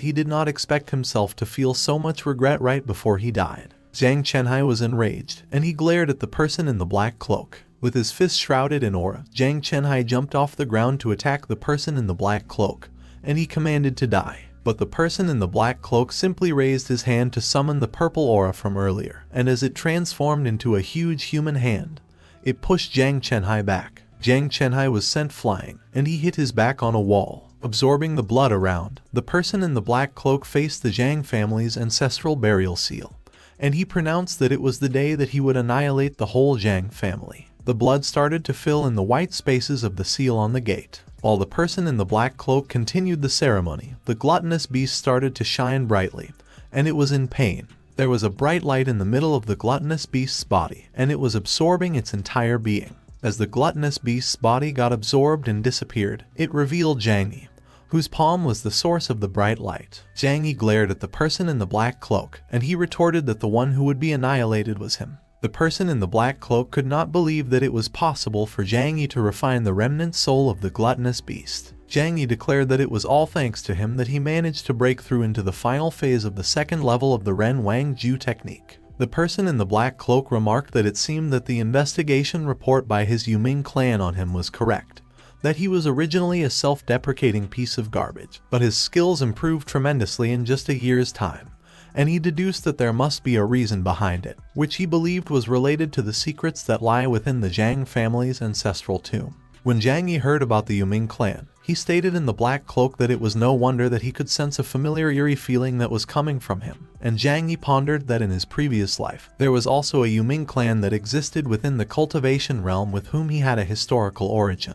he did not expect himself to feel so much regret right before he died. Zhang Chenhai was enraged, and he glared at the person in the black cloak. With his fist shrouded in aura, Zhang Chenhai jumped off the ground to attack the person in the black cloak, and he commanded to die. But the person in the black cloak simply raised his hand to summon the purple aura from earlier, and as it transformed into a huge human hand, it pushed Zhang Chenhai back. Zhang Chenhai was sent flying, and he hit his back on a wall, absorbing the blood around. The person in the black cloak faced the Zhang family's ancestral burial seal, and he pronounced that it was the day that he would annihilate the whole Zhang family. The blood started to fill in the white spaces of the seal on the gate. While the person in the black cloak continued the ceremony, the gluttonous beast started to shine brightly, and it was in pain. There was a bright light in the middle of the gluttonous beast's body, and it was absorbing its entire being. As the gluttonous beast's body got absorbed and disappeared, it revealed Zhang Yi, whose palm was the source of the bright light. Zhang Yi glared at the person in the black cloak, and he retorted that the one who would be annihilated was him. The person in the black cloak could not believe that it was possible for Zhang Yi to refine the remnant soul of the gluttonous beast. Zhang Yi declared that it was all thanks to him that he managed to break through into the final phase of the second level of the Ren Wang Ju technique. The person in the black cloak remarked that it seemed that the investigation report by his Yuming clan on him was correct, that he was originally a self-deprecating piece of garbage, but his skills improved tremendously in just a year's time, and he deduced that there must be a reason behind it, which he believed was related to the secrets that lie within the Zhang family's ancestral tomb. When Zhang Yi heard about the Yuming clan, he stated in the black cloak that it was no wonder that he could sense a familiar eerie feeling that was coming from him, and Zhang Yi pondered that in his previous life, there was also a Yuming clan that existed within the cultivation realm with whom he had a historical origin,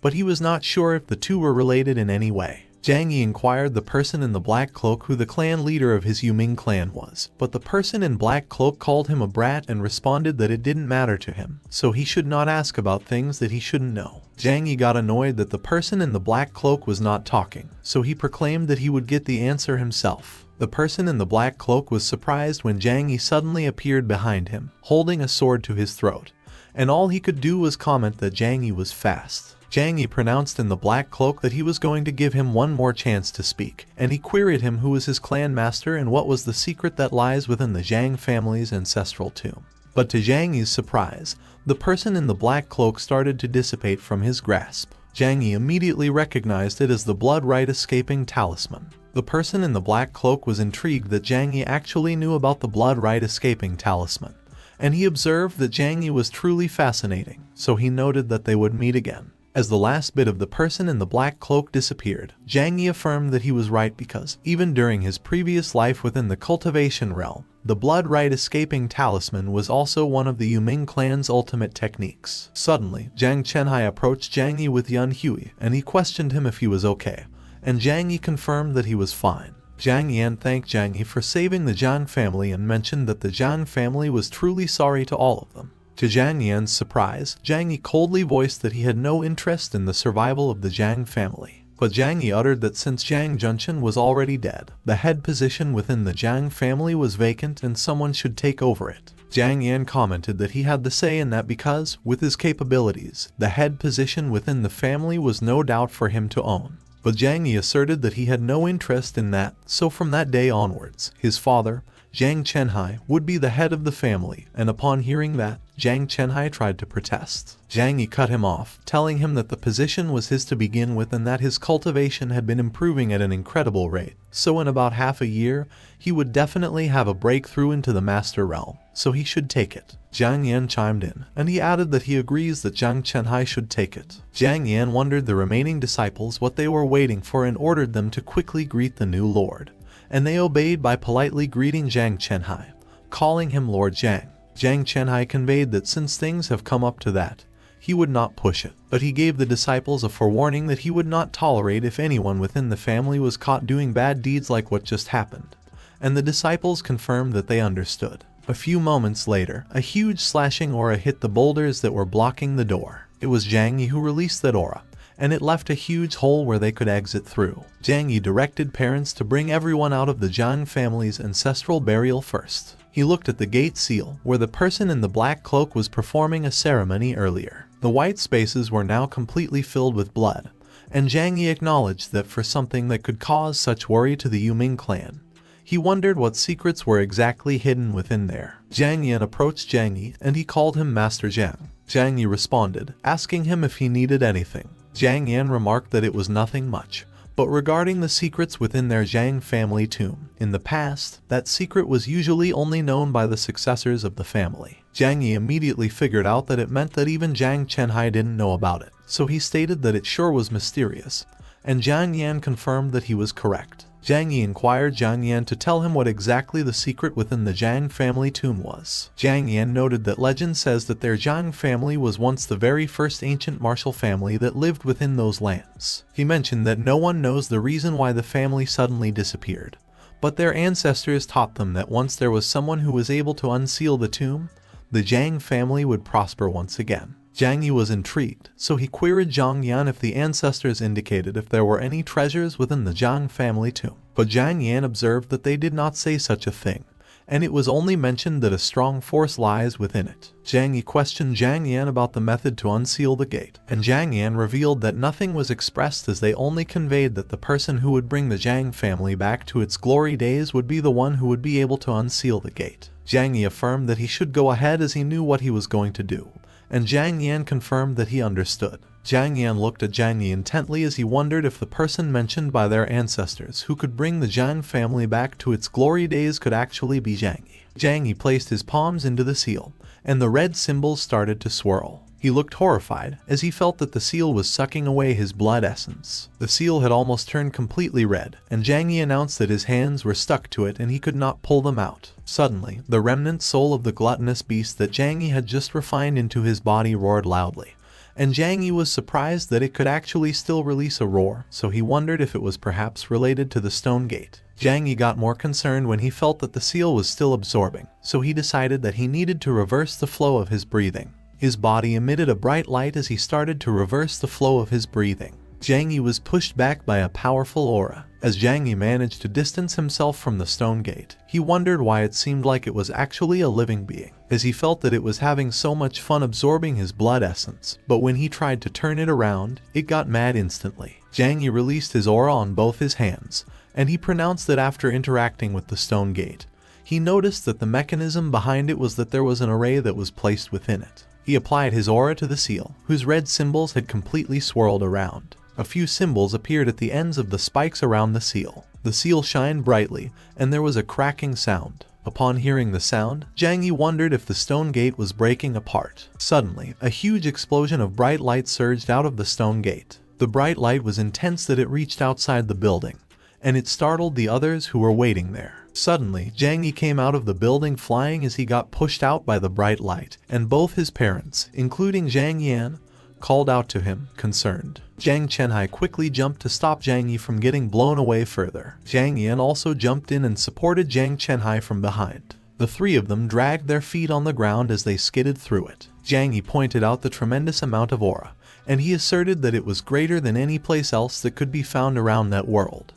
but he was not sure if the two were related in any way. Zhang Yi inquired the person in the black cloak who the clan leader of his Yuming clan was, but the person in black cloak called him a brat and responded that it didn't matter to him, so he should not ask about things that he shouldn't know. Zhang Yi got annoyed that the person in the black cloak was not talking, so he proclaimed that he would get the answer himself. The person in the black cloak was surprised when Zhang Yi suddenly appeared behind him, holding a sword to his throat, and all he could do was comment that Zhang Yi was fast. Zhang Yi pronounced in the black cloak that he was going to give him one more chance to speak, and he queried him who was his clan master and what was the secret that lies within the Zhang family's ancestral tomb. But to Zhang Yi's surprise, the person in the black cloak started to dissipate from his grasp. Zhang Yi immediately recognized it as the blood right escaping talisman. The person in the black cloak was intrigued that Zhang Yi actually knew about the blood right escaping talisman, and he observed that Zhang Yi was truly fascinating, so he noted that they would meet again. As the last bit of the person in the black cloak disappeared, Zhang Yi affirmed that he was right because, even during his previous life within the cultivation realm, the blood right escaping talisman was also one of the Yuming clan's ultimate techniques. Suddenly, Zhang Chenhai approached Zhang Yi with Yun Hui, and he questioned him if he was okay, and Zhang Yi confirmed that he was fine. Zhang Yan thanked Zhang Yi for saving the Zhang family and mentioned that the Zhang family was truly sorry to all of them. To Zhang Yan's surprise, Zhang Yi coldly voiced that he had no interest in the survival of the Zhang family. But Zhang Yi uttered that since Zhang Junchen was already dead, the head position within the Zhang family was vacant and someone should take over it. Zhang Yan commented that he had the say in that because, with his capabilities, the head position within the family was no doubt for him to own. But Zhang Yi asserted that he had no interest in that, so from that day onwards, his father, Zhang Chenhai, would be the head of the family, and upon hearing that, Zhang Chenhai tried to protest. Zhang Yi cut him off, telling him that the position was his to begin with and that his cultivation had been improving at an incredible rate, so in about half a year, he would definitely have a breakthrough into the master realm, so he should take it. Zhang Yan chimed in, and he added that he agrees that Zhang Chenhai should take it. Zhang Yan wondered the remaining disciples what they were waiting for and ordered them to quickly greet the new lord, and they obeyed by politely greeting Zhang Chenhai, calling him Lord Zhang. Zhang Chenhai conveyed that since things have come up to that, he would not push it, but he gave the disciples a forewarning that he would not tolerate if anyone within the family was caught doing bad deeds like what just happened, and the disciples confirmed that they understood. A few moments later, a huge slashing aura hit the boulders that were blocking the door. It was Zhang Yi who released that aura, and it left a huge hole where they could exit through. Zhang Yi directed parents to bring everyone out of the Zhang family's ancestral burial first. He looked at the gate seal, where the person in the black cloak was performing a ceremony earlier. The white spaces were now completely filled with blood, and Zhang Yi acknowledged that for something that could cause such worry to the Yuming clan, he wondered what secrets were exactly hidden within there. Zhang Yan approached Zhang Yi, and he called him Master Zhang. Zhang Yi responded, asking him if he needed anything. Zhang Yan remarked that it was nothing much, but regarding the secrets within their Zhang family tomb, in the past, that secret was usually only known by the successors of the family. Zhang Yi immediately figured out that it meant that even Zhang Chenhai didn't know about it, so he stated that it sure was mysterious, and Zhang Yan confirmed that he was correct. Zhang Yi inquired Zhang Yan to tell him what exactly the secret within the Zhang family tomb was. Zhang Yan noted that legend says that their Zhang family was once the very first ancient martial family that lived within those lands. He mentioned that no one knows the reason why the family suddenly disappeared, but their ancestors taught them that once there was someone who was able to unseal the tomb, the Zhang family would prosper once again. Zhang Yi was intrigued, so he queried Zhang Yan if the ancestors indicated if there were any treasures within the Zhang family tomb. But Zhang Yan observed that they did not say such a thing, and it was only mentioned that a strong force lies within it. Zhang Yi questioned Zhang Yan about the method to unseal the gate, and Zhang Yan revealed that nothing was expressed as they only conveyed that the person who would bring the Zhang family back to its glory days would be the one who would be able to unseal the gate. Zhang Yi affirmed that he should go ahead as he knew what he was going to do, and Zhang Yan confirmed that he understood. Zhang Yan looked at Zhang Yi intently as he wondered if the person mentioned by their ancestors who could bring the Zhang family back to its glory days could actually be Zhang Yi. Zhang Yi placed his palms into the seal, and the red symbols started to swirl. He looked horrified as he felt that the seal was sucking away his blood essence. The seal had almost turned completely red, and Zhang Yi announced that his hands were stuck to it and he could not pull them out. Suddenly, the remnant soul of the gluttonous beast that Zhang Yi had just refined into his body roared loudly, and Zhang Yi was surprised that it could actually still release a roar, so he wondered if it was perhaps related to the stone gate. Zhang Yi got more concerned when he felt that the seal was still absorbing, so he decided that he needed to reverse the flow of his breathing. His body emitted a bright light as he started to reverse the flow of his breathing. Zhang Yi was pushed back by a powerful aura. As Zhang Yi managed to distance himself from the stone gate, he wondered why it seemed like it was actually a living being, as he felt that it was having so much fun absorbing his blood essence, but when he tried to turn it around, it got mad instantly. Zhang Yi released his aura on both his hands, and he pronounced that after interacting with the stone gate, he noticed that the mechanism behind it was that there was an array that was placed within it. He applied his aura to the seal, whose red symbols had completely swirled around. A few symbols appeared at the ends of the spikes around the seal. The seal shined brightly, and there was a cracking sound. Upon hearing the sound, Zhang Yi wondered if the stone gate was breaking apart. Suddenly, a huge explosion of bright light surged out of the stone gate. The bright light was intense that it reached outside the building, and it startled the others who were waiting there. Suddenly, Zhang Yi came out of the building flying as he got pushed out by the bright light, and both his parents, including Zhang Yan, called out to him, concerned. Zhang Chenhai quickly jumped to stop Zhang Yi from getting blown away further. Zhang Yan also jumped in and supported Zhang Chenhai from behind. The three of them dragged their feet on the ground as they skidded through it. Zhang Yi pointed out the tremendous amount of aura, and he asserted that it was greater than any place else that could be found around that world.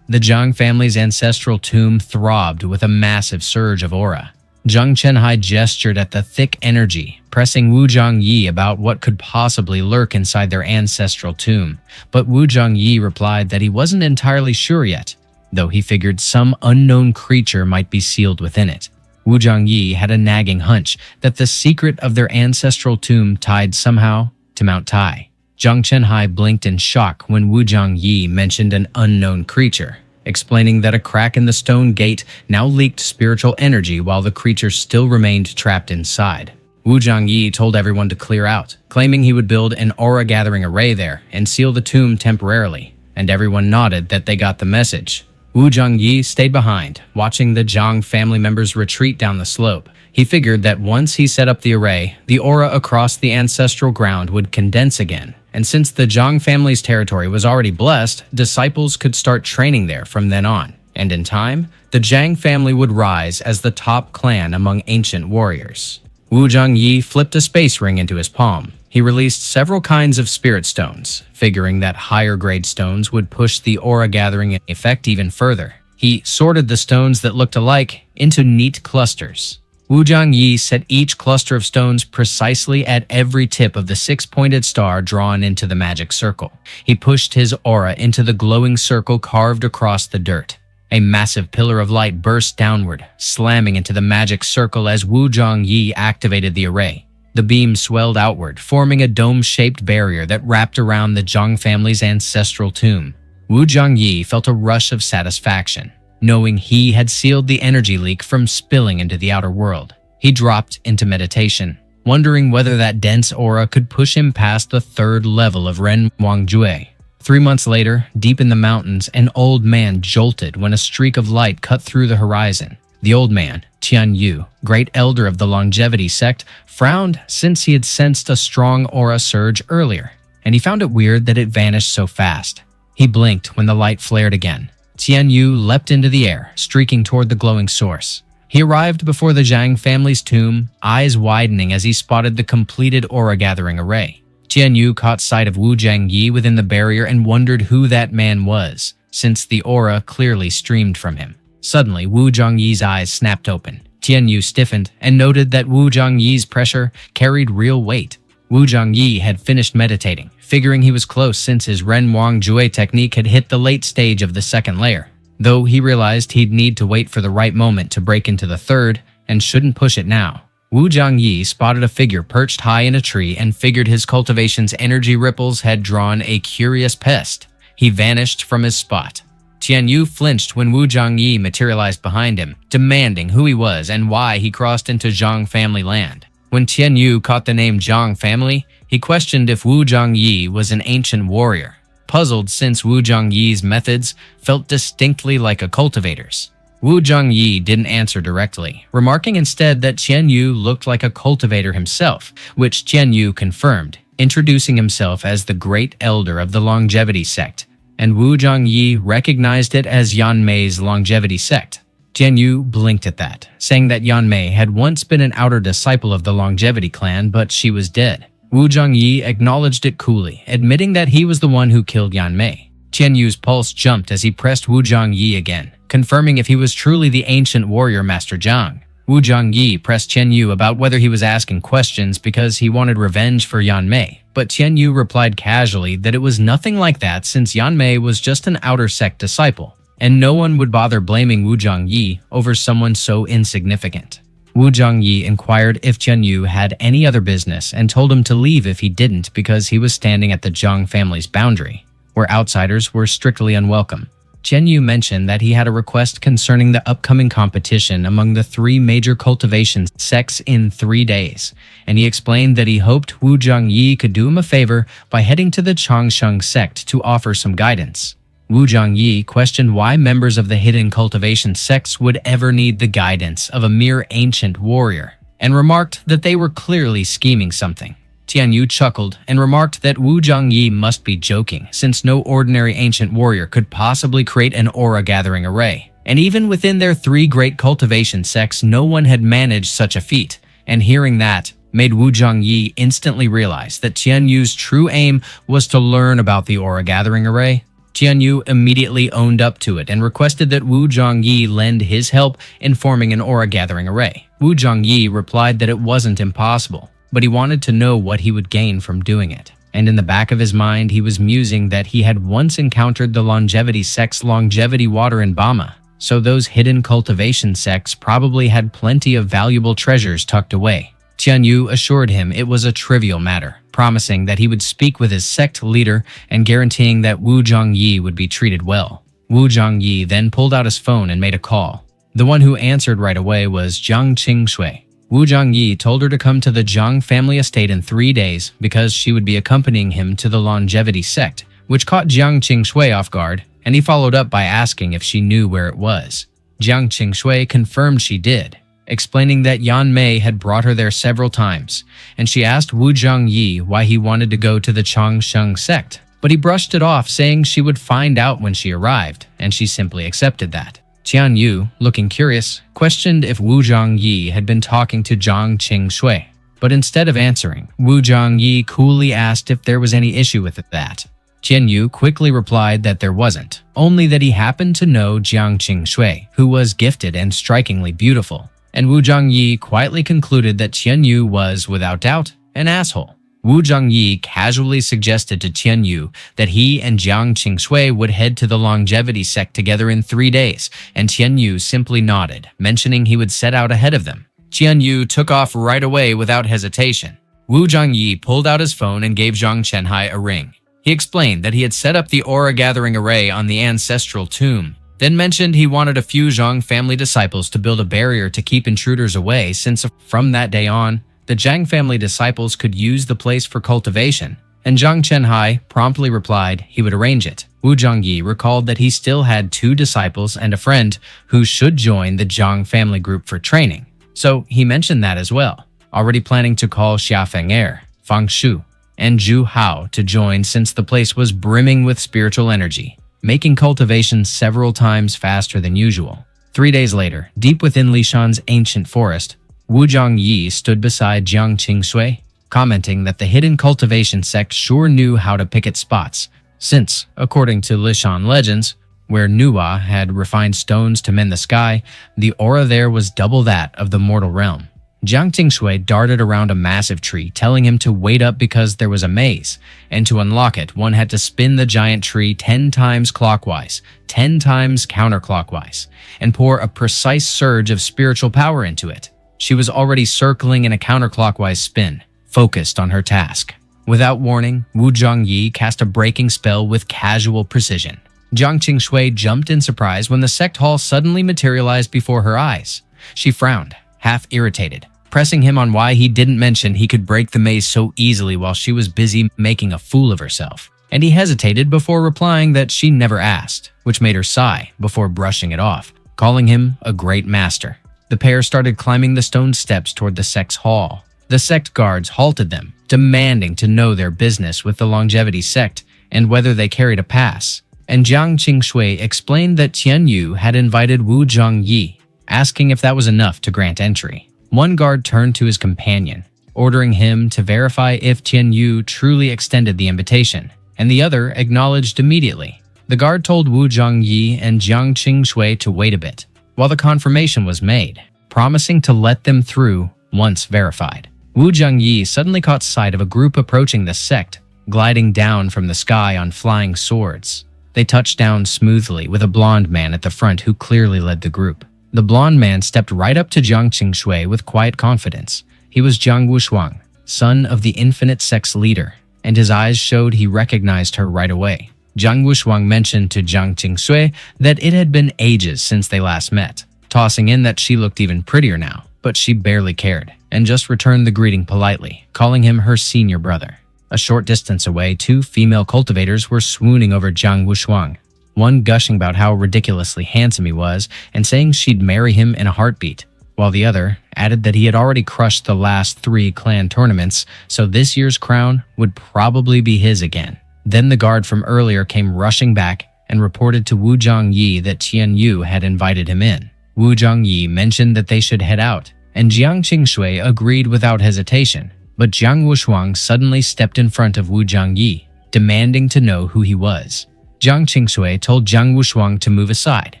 The Zhang family's ancestral tomb throbbed with a massive surge of aura. Zhang Chenhai gestured at the thick energy, pressing Wu Zhangyi about what could possibly lurk inside their ancestral tomb, but Wu Zhangyi replied that he wasn't entirely sure yet, though he figured some unknown creature might be sealed within it. Wu Zhangyi had a nagging hunch that the secret of their ancestral tomb tied somehow to Mount Tai. Zhang Chenhai blinked in shock when Wu Zhangyi mentioned an unknown creature, explaining that a crack in the stone gate now leaked spiritual energy while the creature still remained trapped inside. Wu Zhangyi told everyone to clear out, claiming he would build an aura-gathering array there and seal the tomb temporarily, and everyone nodded that they got the message. Wu Zhangyi stayed behind, watching the Zhang family members retreat down the slope. He figured that once he set up the array, the aura across the ancestral ground would condense again, and since the Zhang family's territory was already blessed, disciples could start training there from then on. and in time, the Zhang family would rise as the top clan among ancient warriors. Wu Zhongyi flipped a space ring into his palm. He released several kinds of spirit stones, figuring that higher-grade stones would push the aura-gathering effect even further. He sorted the stones that looked alike into neat clusters. Wu Zhongyi set each cluster of stones precisely at every tip of the six-pointed star drawn into the magic circle. He pushed his aura into the glowing circle carved across the dirt. A massive pillar of light burst downward, slamming into the magic circle as Wu Zhongyi activated the array. The beam swelled outward, forming a dome-shaped barrier that wrapped around the Zhang family's ancestral tomb. Wu Zhongyi felt a rush of satisfaction, knowing he had sealed the energy leak from spilling into the outer world. He dropped into meditation, wondering whether that dense aura could push him past the third level of Ren Wangjue. 3 months later, deep in the mountains, an old man jolted when a streak of light cut through the horizon. The old man, Tian Yu, great elder of the longevity sect, frowned since he had sensed a strong aura surge earlier, and he found it weird that it vanished so fast. He blinked when the light flared again. Tian Yu leapt into the air, streaking toward the glowing source. He arrived before the Zhang family's tomb, eyes widening as he spotted the completed aura-gathering array. Tian Yu caught sight of Wu Zhongyi within the barrier and wondered who that man was, since the aura clearly streamed from him. Suddenly, Wu Zhongyi's eyes snapped open. Tian Yu stiffened and noted that Wu Zhongyi's pressure carried real weight. Wu Zhongyi had finished meditating, figuring he was close since his Ren Wangjue technique had hit the late stage of the second layer, though he realized he'd need to wait for the right moment to break into the third and shouldn't push it now. Wu Zhongyi spotted a figure perched high in a tree and figured his cultivation's energy ripples had drawn a curious pest. He vanished from his spot. Tian Yu flinched when Wu Zhongyi materialized behind him, demanding who he was and why he crossed into Zhang family land. When Tian Yu caught the name Zhang family, he questioned if Wu Zhongyi was an ancient warrior, puzzled since Wu Zhongyi's methods felt distinctly like a cultivator's. Wu Zhongyi didn't answer directly, remarking instead that Tian Yu looked like a cultivator himself, which Tian Yu confirmed, introducing himself as the great elder of the longevity sect, and Wu Zhongyi recognized it as Yanmei's longevity sect. Tian Yu blinked at that, saying that Yanmei had once been an outer disciple of the longevity clan, but she was dead. Wu Zhongyi acknowledged it coolly, admitting that he was the one who killed Yanmei. Tian Yu's pulse jumped as he pressed Wu Zhongyi again, confirming if he was truly the ancient warrior Master Zhang. Wu Zhongyi pressed Tian Yu about whether he was asking questions because he wanted revenge for Yanmei, but Tian Yu replied casually that it was nothing like that since Yanmei was just an outer sect disciple, and no one would bother blaming Wu Zhongyi over someone so insignificant. Wu Zhongyi inquired if Tian Yu had any other business and told him to leave if he didn't because he was standing at the Zhang family's boundary, where outsiders were strictly unwelcome. Tian Yu mentioned that he had a request concerning the upcoming competition among the 3 major cultivation sects in 3 days, and he explained that he hoped Wu Zhongyi could do him a favor by heading to the Changsheng sect to offer some guidance. Wu Zhongyi questioned why members of the hidden cultivation sects would ever need the guidance of a mere ancient warrior, and remarked that they were clearly scheming something. Tian Yu chuckled and remarked that Wu Zhongyi must be joking, since no ordinary ancient warrior could possibly create an aura-gathering array. And even within their 3 great cultivation sects, no one had managed such a feat, and hearing that made Wu Zhongyi instantly realize that Tian Yu's true aim was to learn about the aura-gathering array. Tian Yu immediately owned up to it and requested that Wu Zhongyi lend his help in forming an aura-gathering array. Wu Zhongyi replied that it wasn't impossible, but he wanted to know what he would gain from doing it. And in the back of his mind, he was musing that he had once encountered the longevity sect's longevity water in Bama, so those hidden cultivation sects probably had plenty of valuable treasures tucked away. Tian Yu assured him it was a trivial matter, promising that he would speak with his sect leader and guaranteeing that Wu Zhongyi would be treated well. Wu Zhongyi then pulled out his phone and made a call. The one who answered right away was Jiang Qingshui. Wu Zhongyi told her to come to the Zhang family estate in 3 days because she would be accompanying him to the longevity sect, which caught Jiang Qingshui off guard, and he followed up by asking if she knew where it was. Jiang Qingshui confirmed she did, explaining that Yanmei had brought her there several times, and she asked Wu Zhongyi why he wanted to go to the Changsheng sect, but he brushed it off, saying she would find out when she arrived, and she simply accepted that. Tian Yu, looking curious, questioned if Wu Zhongyi had been talking to Zhang Qing-shui. But instead of answering, Wu Zhongyi coolly asked if there was any issue with that. Tian Yu quickly replied that there wasn't, only that he happened to know Jiang Qing-shui, who was gifted and strikingly beautiful. And Wu Zhongyi quietly concluded that Tian Yu was, without doubt, an asshole. Wu Zhongyi casually suggested to Tian Yu that he and Jiang Qing-shui would head to the longevity sect together in 3 days, and Tian Yu simply nodded, mentioning he would set out ahead of them. Tian Yu took off right away without hesitation. Wu Zhongyi pulled out his phone and gave Zhang Chenhai a ring. He explained that he had set up the aura-gathering array on the ancestral tomb, then mentioned he wanted a few Zhang family disciples to build a barrier to keep intruders away since from that day on, the Zhang family disciples could use the place for cultivation, and Zhang Chenhai promptly replied he would arrange it. Wu Zhongyi recalled that he still had 2 disciples and a friend who should join the Zhang family group for training, so he mentioned that as well, already planning to call Xia Feng'er, Fang Shu, and Zhu Hao to join since the place was brimming with spiritual energy, making cultivation several times faster than usual. 3 days later, deep within Lishan's ancient forest, Wu Zhongyi stood beside Jiang Qing-shui, commenting that the hidden cultivation sect sure knew how to pick its spots, since, according to Lishan legends, where Nuwa had refined stones to mend the sky, the aura there was double that of the mortal realm. Jiang Qing-shui darted around a massive tree, telling him to wait up because there was a maze, and to unlock it, one had to spin the giant tree 10 times clockwise, 10 times counterclockwise, and pour a precise surge of spiritual power into it. She was already circling in a counterclockwise spin, focused on her task. Without warning, Wu Zhongyi cast a breaking spell with casual precision. Jiang Qing-shui jumped in surprise when the sect hall suddenly materialized before her eyes. She frowned, half irritated, pressing him on why he didn't mention he could break the maze so easily while she was busy making a fool of herself. And he hesitated before replying that she never asked, which made her sigh before brushing it off, calling him a great master. The pair started climbing the stone steps toward the sect's hall. The sect guards halted them, demanding to know their business with the longevity sect and whether they carried a pass. And Jiang Qing-shui explained that Tian Yu had invited Wu Zhongyi, asking if that was enough to grant entry. One guard turned to his companion, ordering him to verify if Tian Yu truly extended the invitation, and the other acknowledged immediately. The guard told Wu Zhongyi and Jiang Qing-shui to wait a bit, while the confirmation was made, promising to let them through once verified. Wu Zhongyi suddenly caught sight of a group approaching the sect, gliding down from the sky on flying swords. They touched down smoothly with a blonde man at the front who clearly led the group. The blonde man stepped right up to Jiang Qing-shui with quiet confidence. He was Jiang Wushuang, son of the Infinite Sect's leader, and his eyes showed he recognized her right away. Jiang Wushuang mentioned to Jiang Qing-shui that it had been ages since they last met, tossing in that she looked even prettier now, but she barely cared, and just returned the greeting politely, calling him her senior brother. A short distance away, 2 female cultivators were swooning over Jiang Wushuang, one gushing about how ridiculously handsome he was and saying she'd marry him in a heartbeat, while the other added that he had already crushed the last 3 clan tournaments, so this year's crown would probably be his again. Then the guard from earlier came rushing back and reported to Wu Zhongyi that Tian Yu had invited him in. Wu Zhongyi mentioned that they should head out, and Jiang Qing-shui agreed without hesitation, but Jiang Wushuang suddenly stepped in front of Wu Zhongyi, demanding to know who he was. Jiang Qing-shui told Jiang Wushuang to move aside,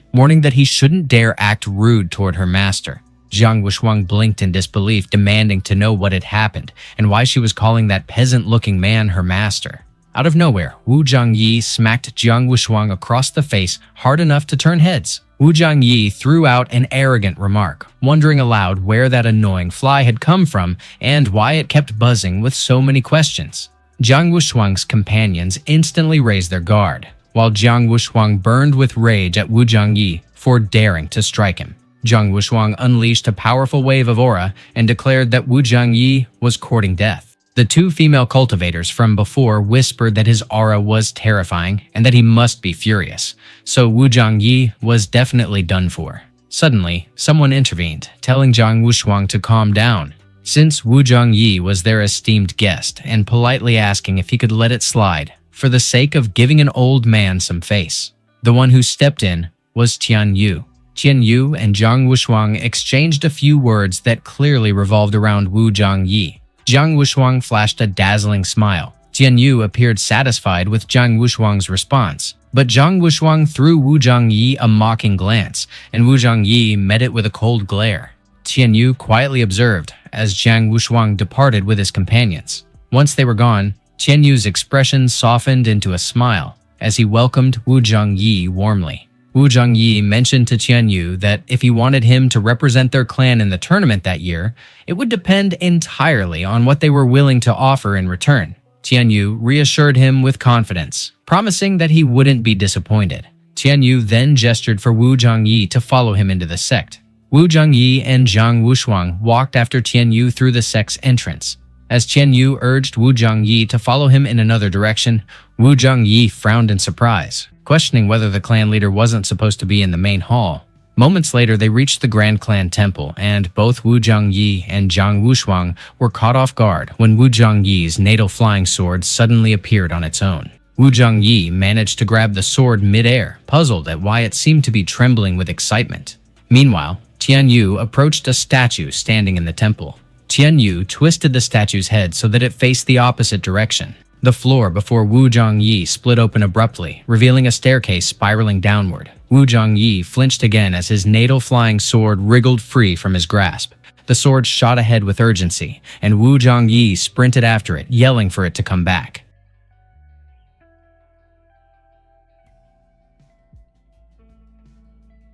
warning that he shouldn't dare act rude toward her master. Jiang Wushuang blinked in disbelief, demanding to know what had happened and why she was calling that peasant-looking man her master. Out of nowhere, Wu Zhongyi smacked Jiang Wushuang across the face hard enough to turn heads. Wu Zhongyi threw out an arrogant remark, wondering aloud where that annoying fly had come from and why it kept buzzing with so many questions. Jiang Wushuang's companions instantly raised their guard, while Jiang Wushuang burned with rage at Wu Zhongyi for daring to strike him. Jiang Wushuang unleashed a powerful wave of aura and declared that Wu Zhongyi was courting death. The 2 female cultivators from before whispered that his aura was terrifying and that he must be furious, so Wu Zhongyi was definitely done for. Suddenly, someone intervened, telling Jiang Wushuang to calm down, since Wu Zhongyi was their esteemed guest, and politely asking if he could let it slide, for the sake of giving an old man some face. The one who stepped in was Tian Yu. Tian Yu and Zhang Wushuang exchanged a few words that clearly revolved around Wu Zhangyi. Zhang Wushuang flashed a dazzling smile. Tian Yu appeared satisfied with Zhang Wushuang's response, but Zhang Wushuang threw Wu Zhangyi a mocking glance, and Wu Zhangyi met it with a cold glare. Tian Yu quietly observed as Zhang Wushuang departed with his companions. Once they were gone, Tian Yu's expression softened into a smile as he welcomed Wu Zhangyi warmly. Wu Zhangyi mentioned to Tian Yu that if he wanted him to represent their clan in the tournament that year, it would depend entirely on what they were willing to offer in return. Tian Yu reassured him with confidence, promising that he wouldn't be disappointed. Tian Yu then gestured for Wu Zhangyi to follow him into the sect. Wu Zhangyi and Zhang Wushuang walked after Tian Yu through the sect's entrance. As Tian Yu urged Wu Zhangyi to follow him in another direction, Wu Zhangyi frowned in surprise, questioning whether the clan leader wasn't supposed to be in the main hall. Moments later, they reached the Grand Clan Temple, and both Wu Zhangyi and Zhang Wushuang were caught off guard when Wu Zhangyi's natal flying sword suddenly appeared on its own. Wu Zhangyi managed to grab the sword mid-air, puzzled at why it seemed to be trembling with excitement. Meanwhile, Tian Yu approached a statue standing in the temple. Tian Yu twisted the statue's head so that it faced the opposite direction. The floor before Wu Zhangyi split open abruptly, revealing a staircase spiraling downward. Wu Zhangyi flinched again as his natal flying sword wriggled free from his grasp. The sword shot ahead with urgency, and Wu Zhangyi sprinted after it, yelling for it to come back.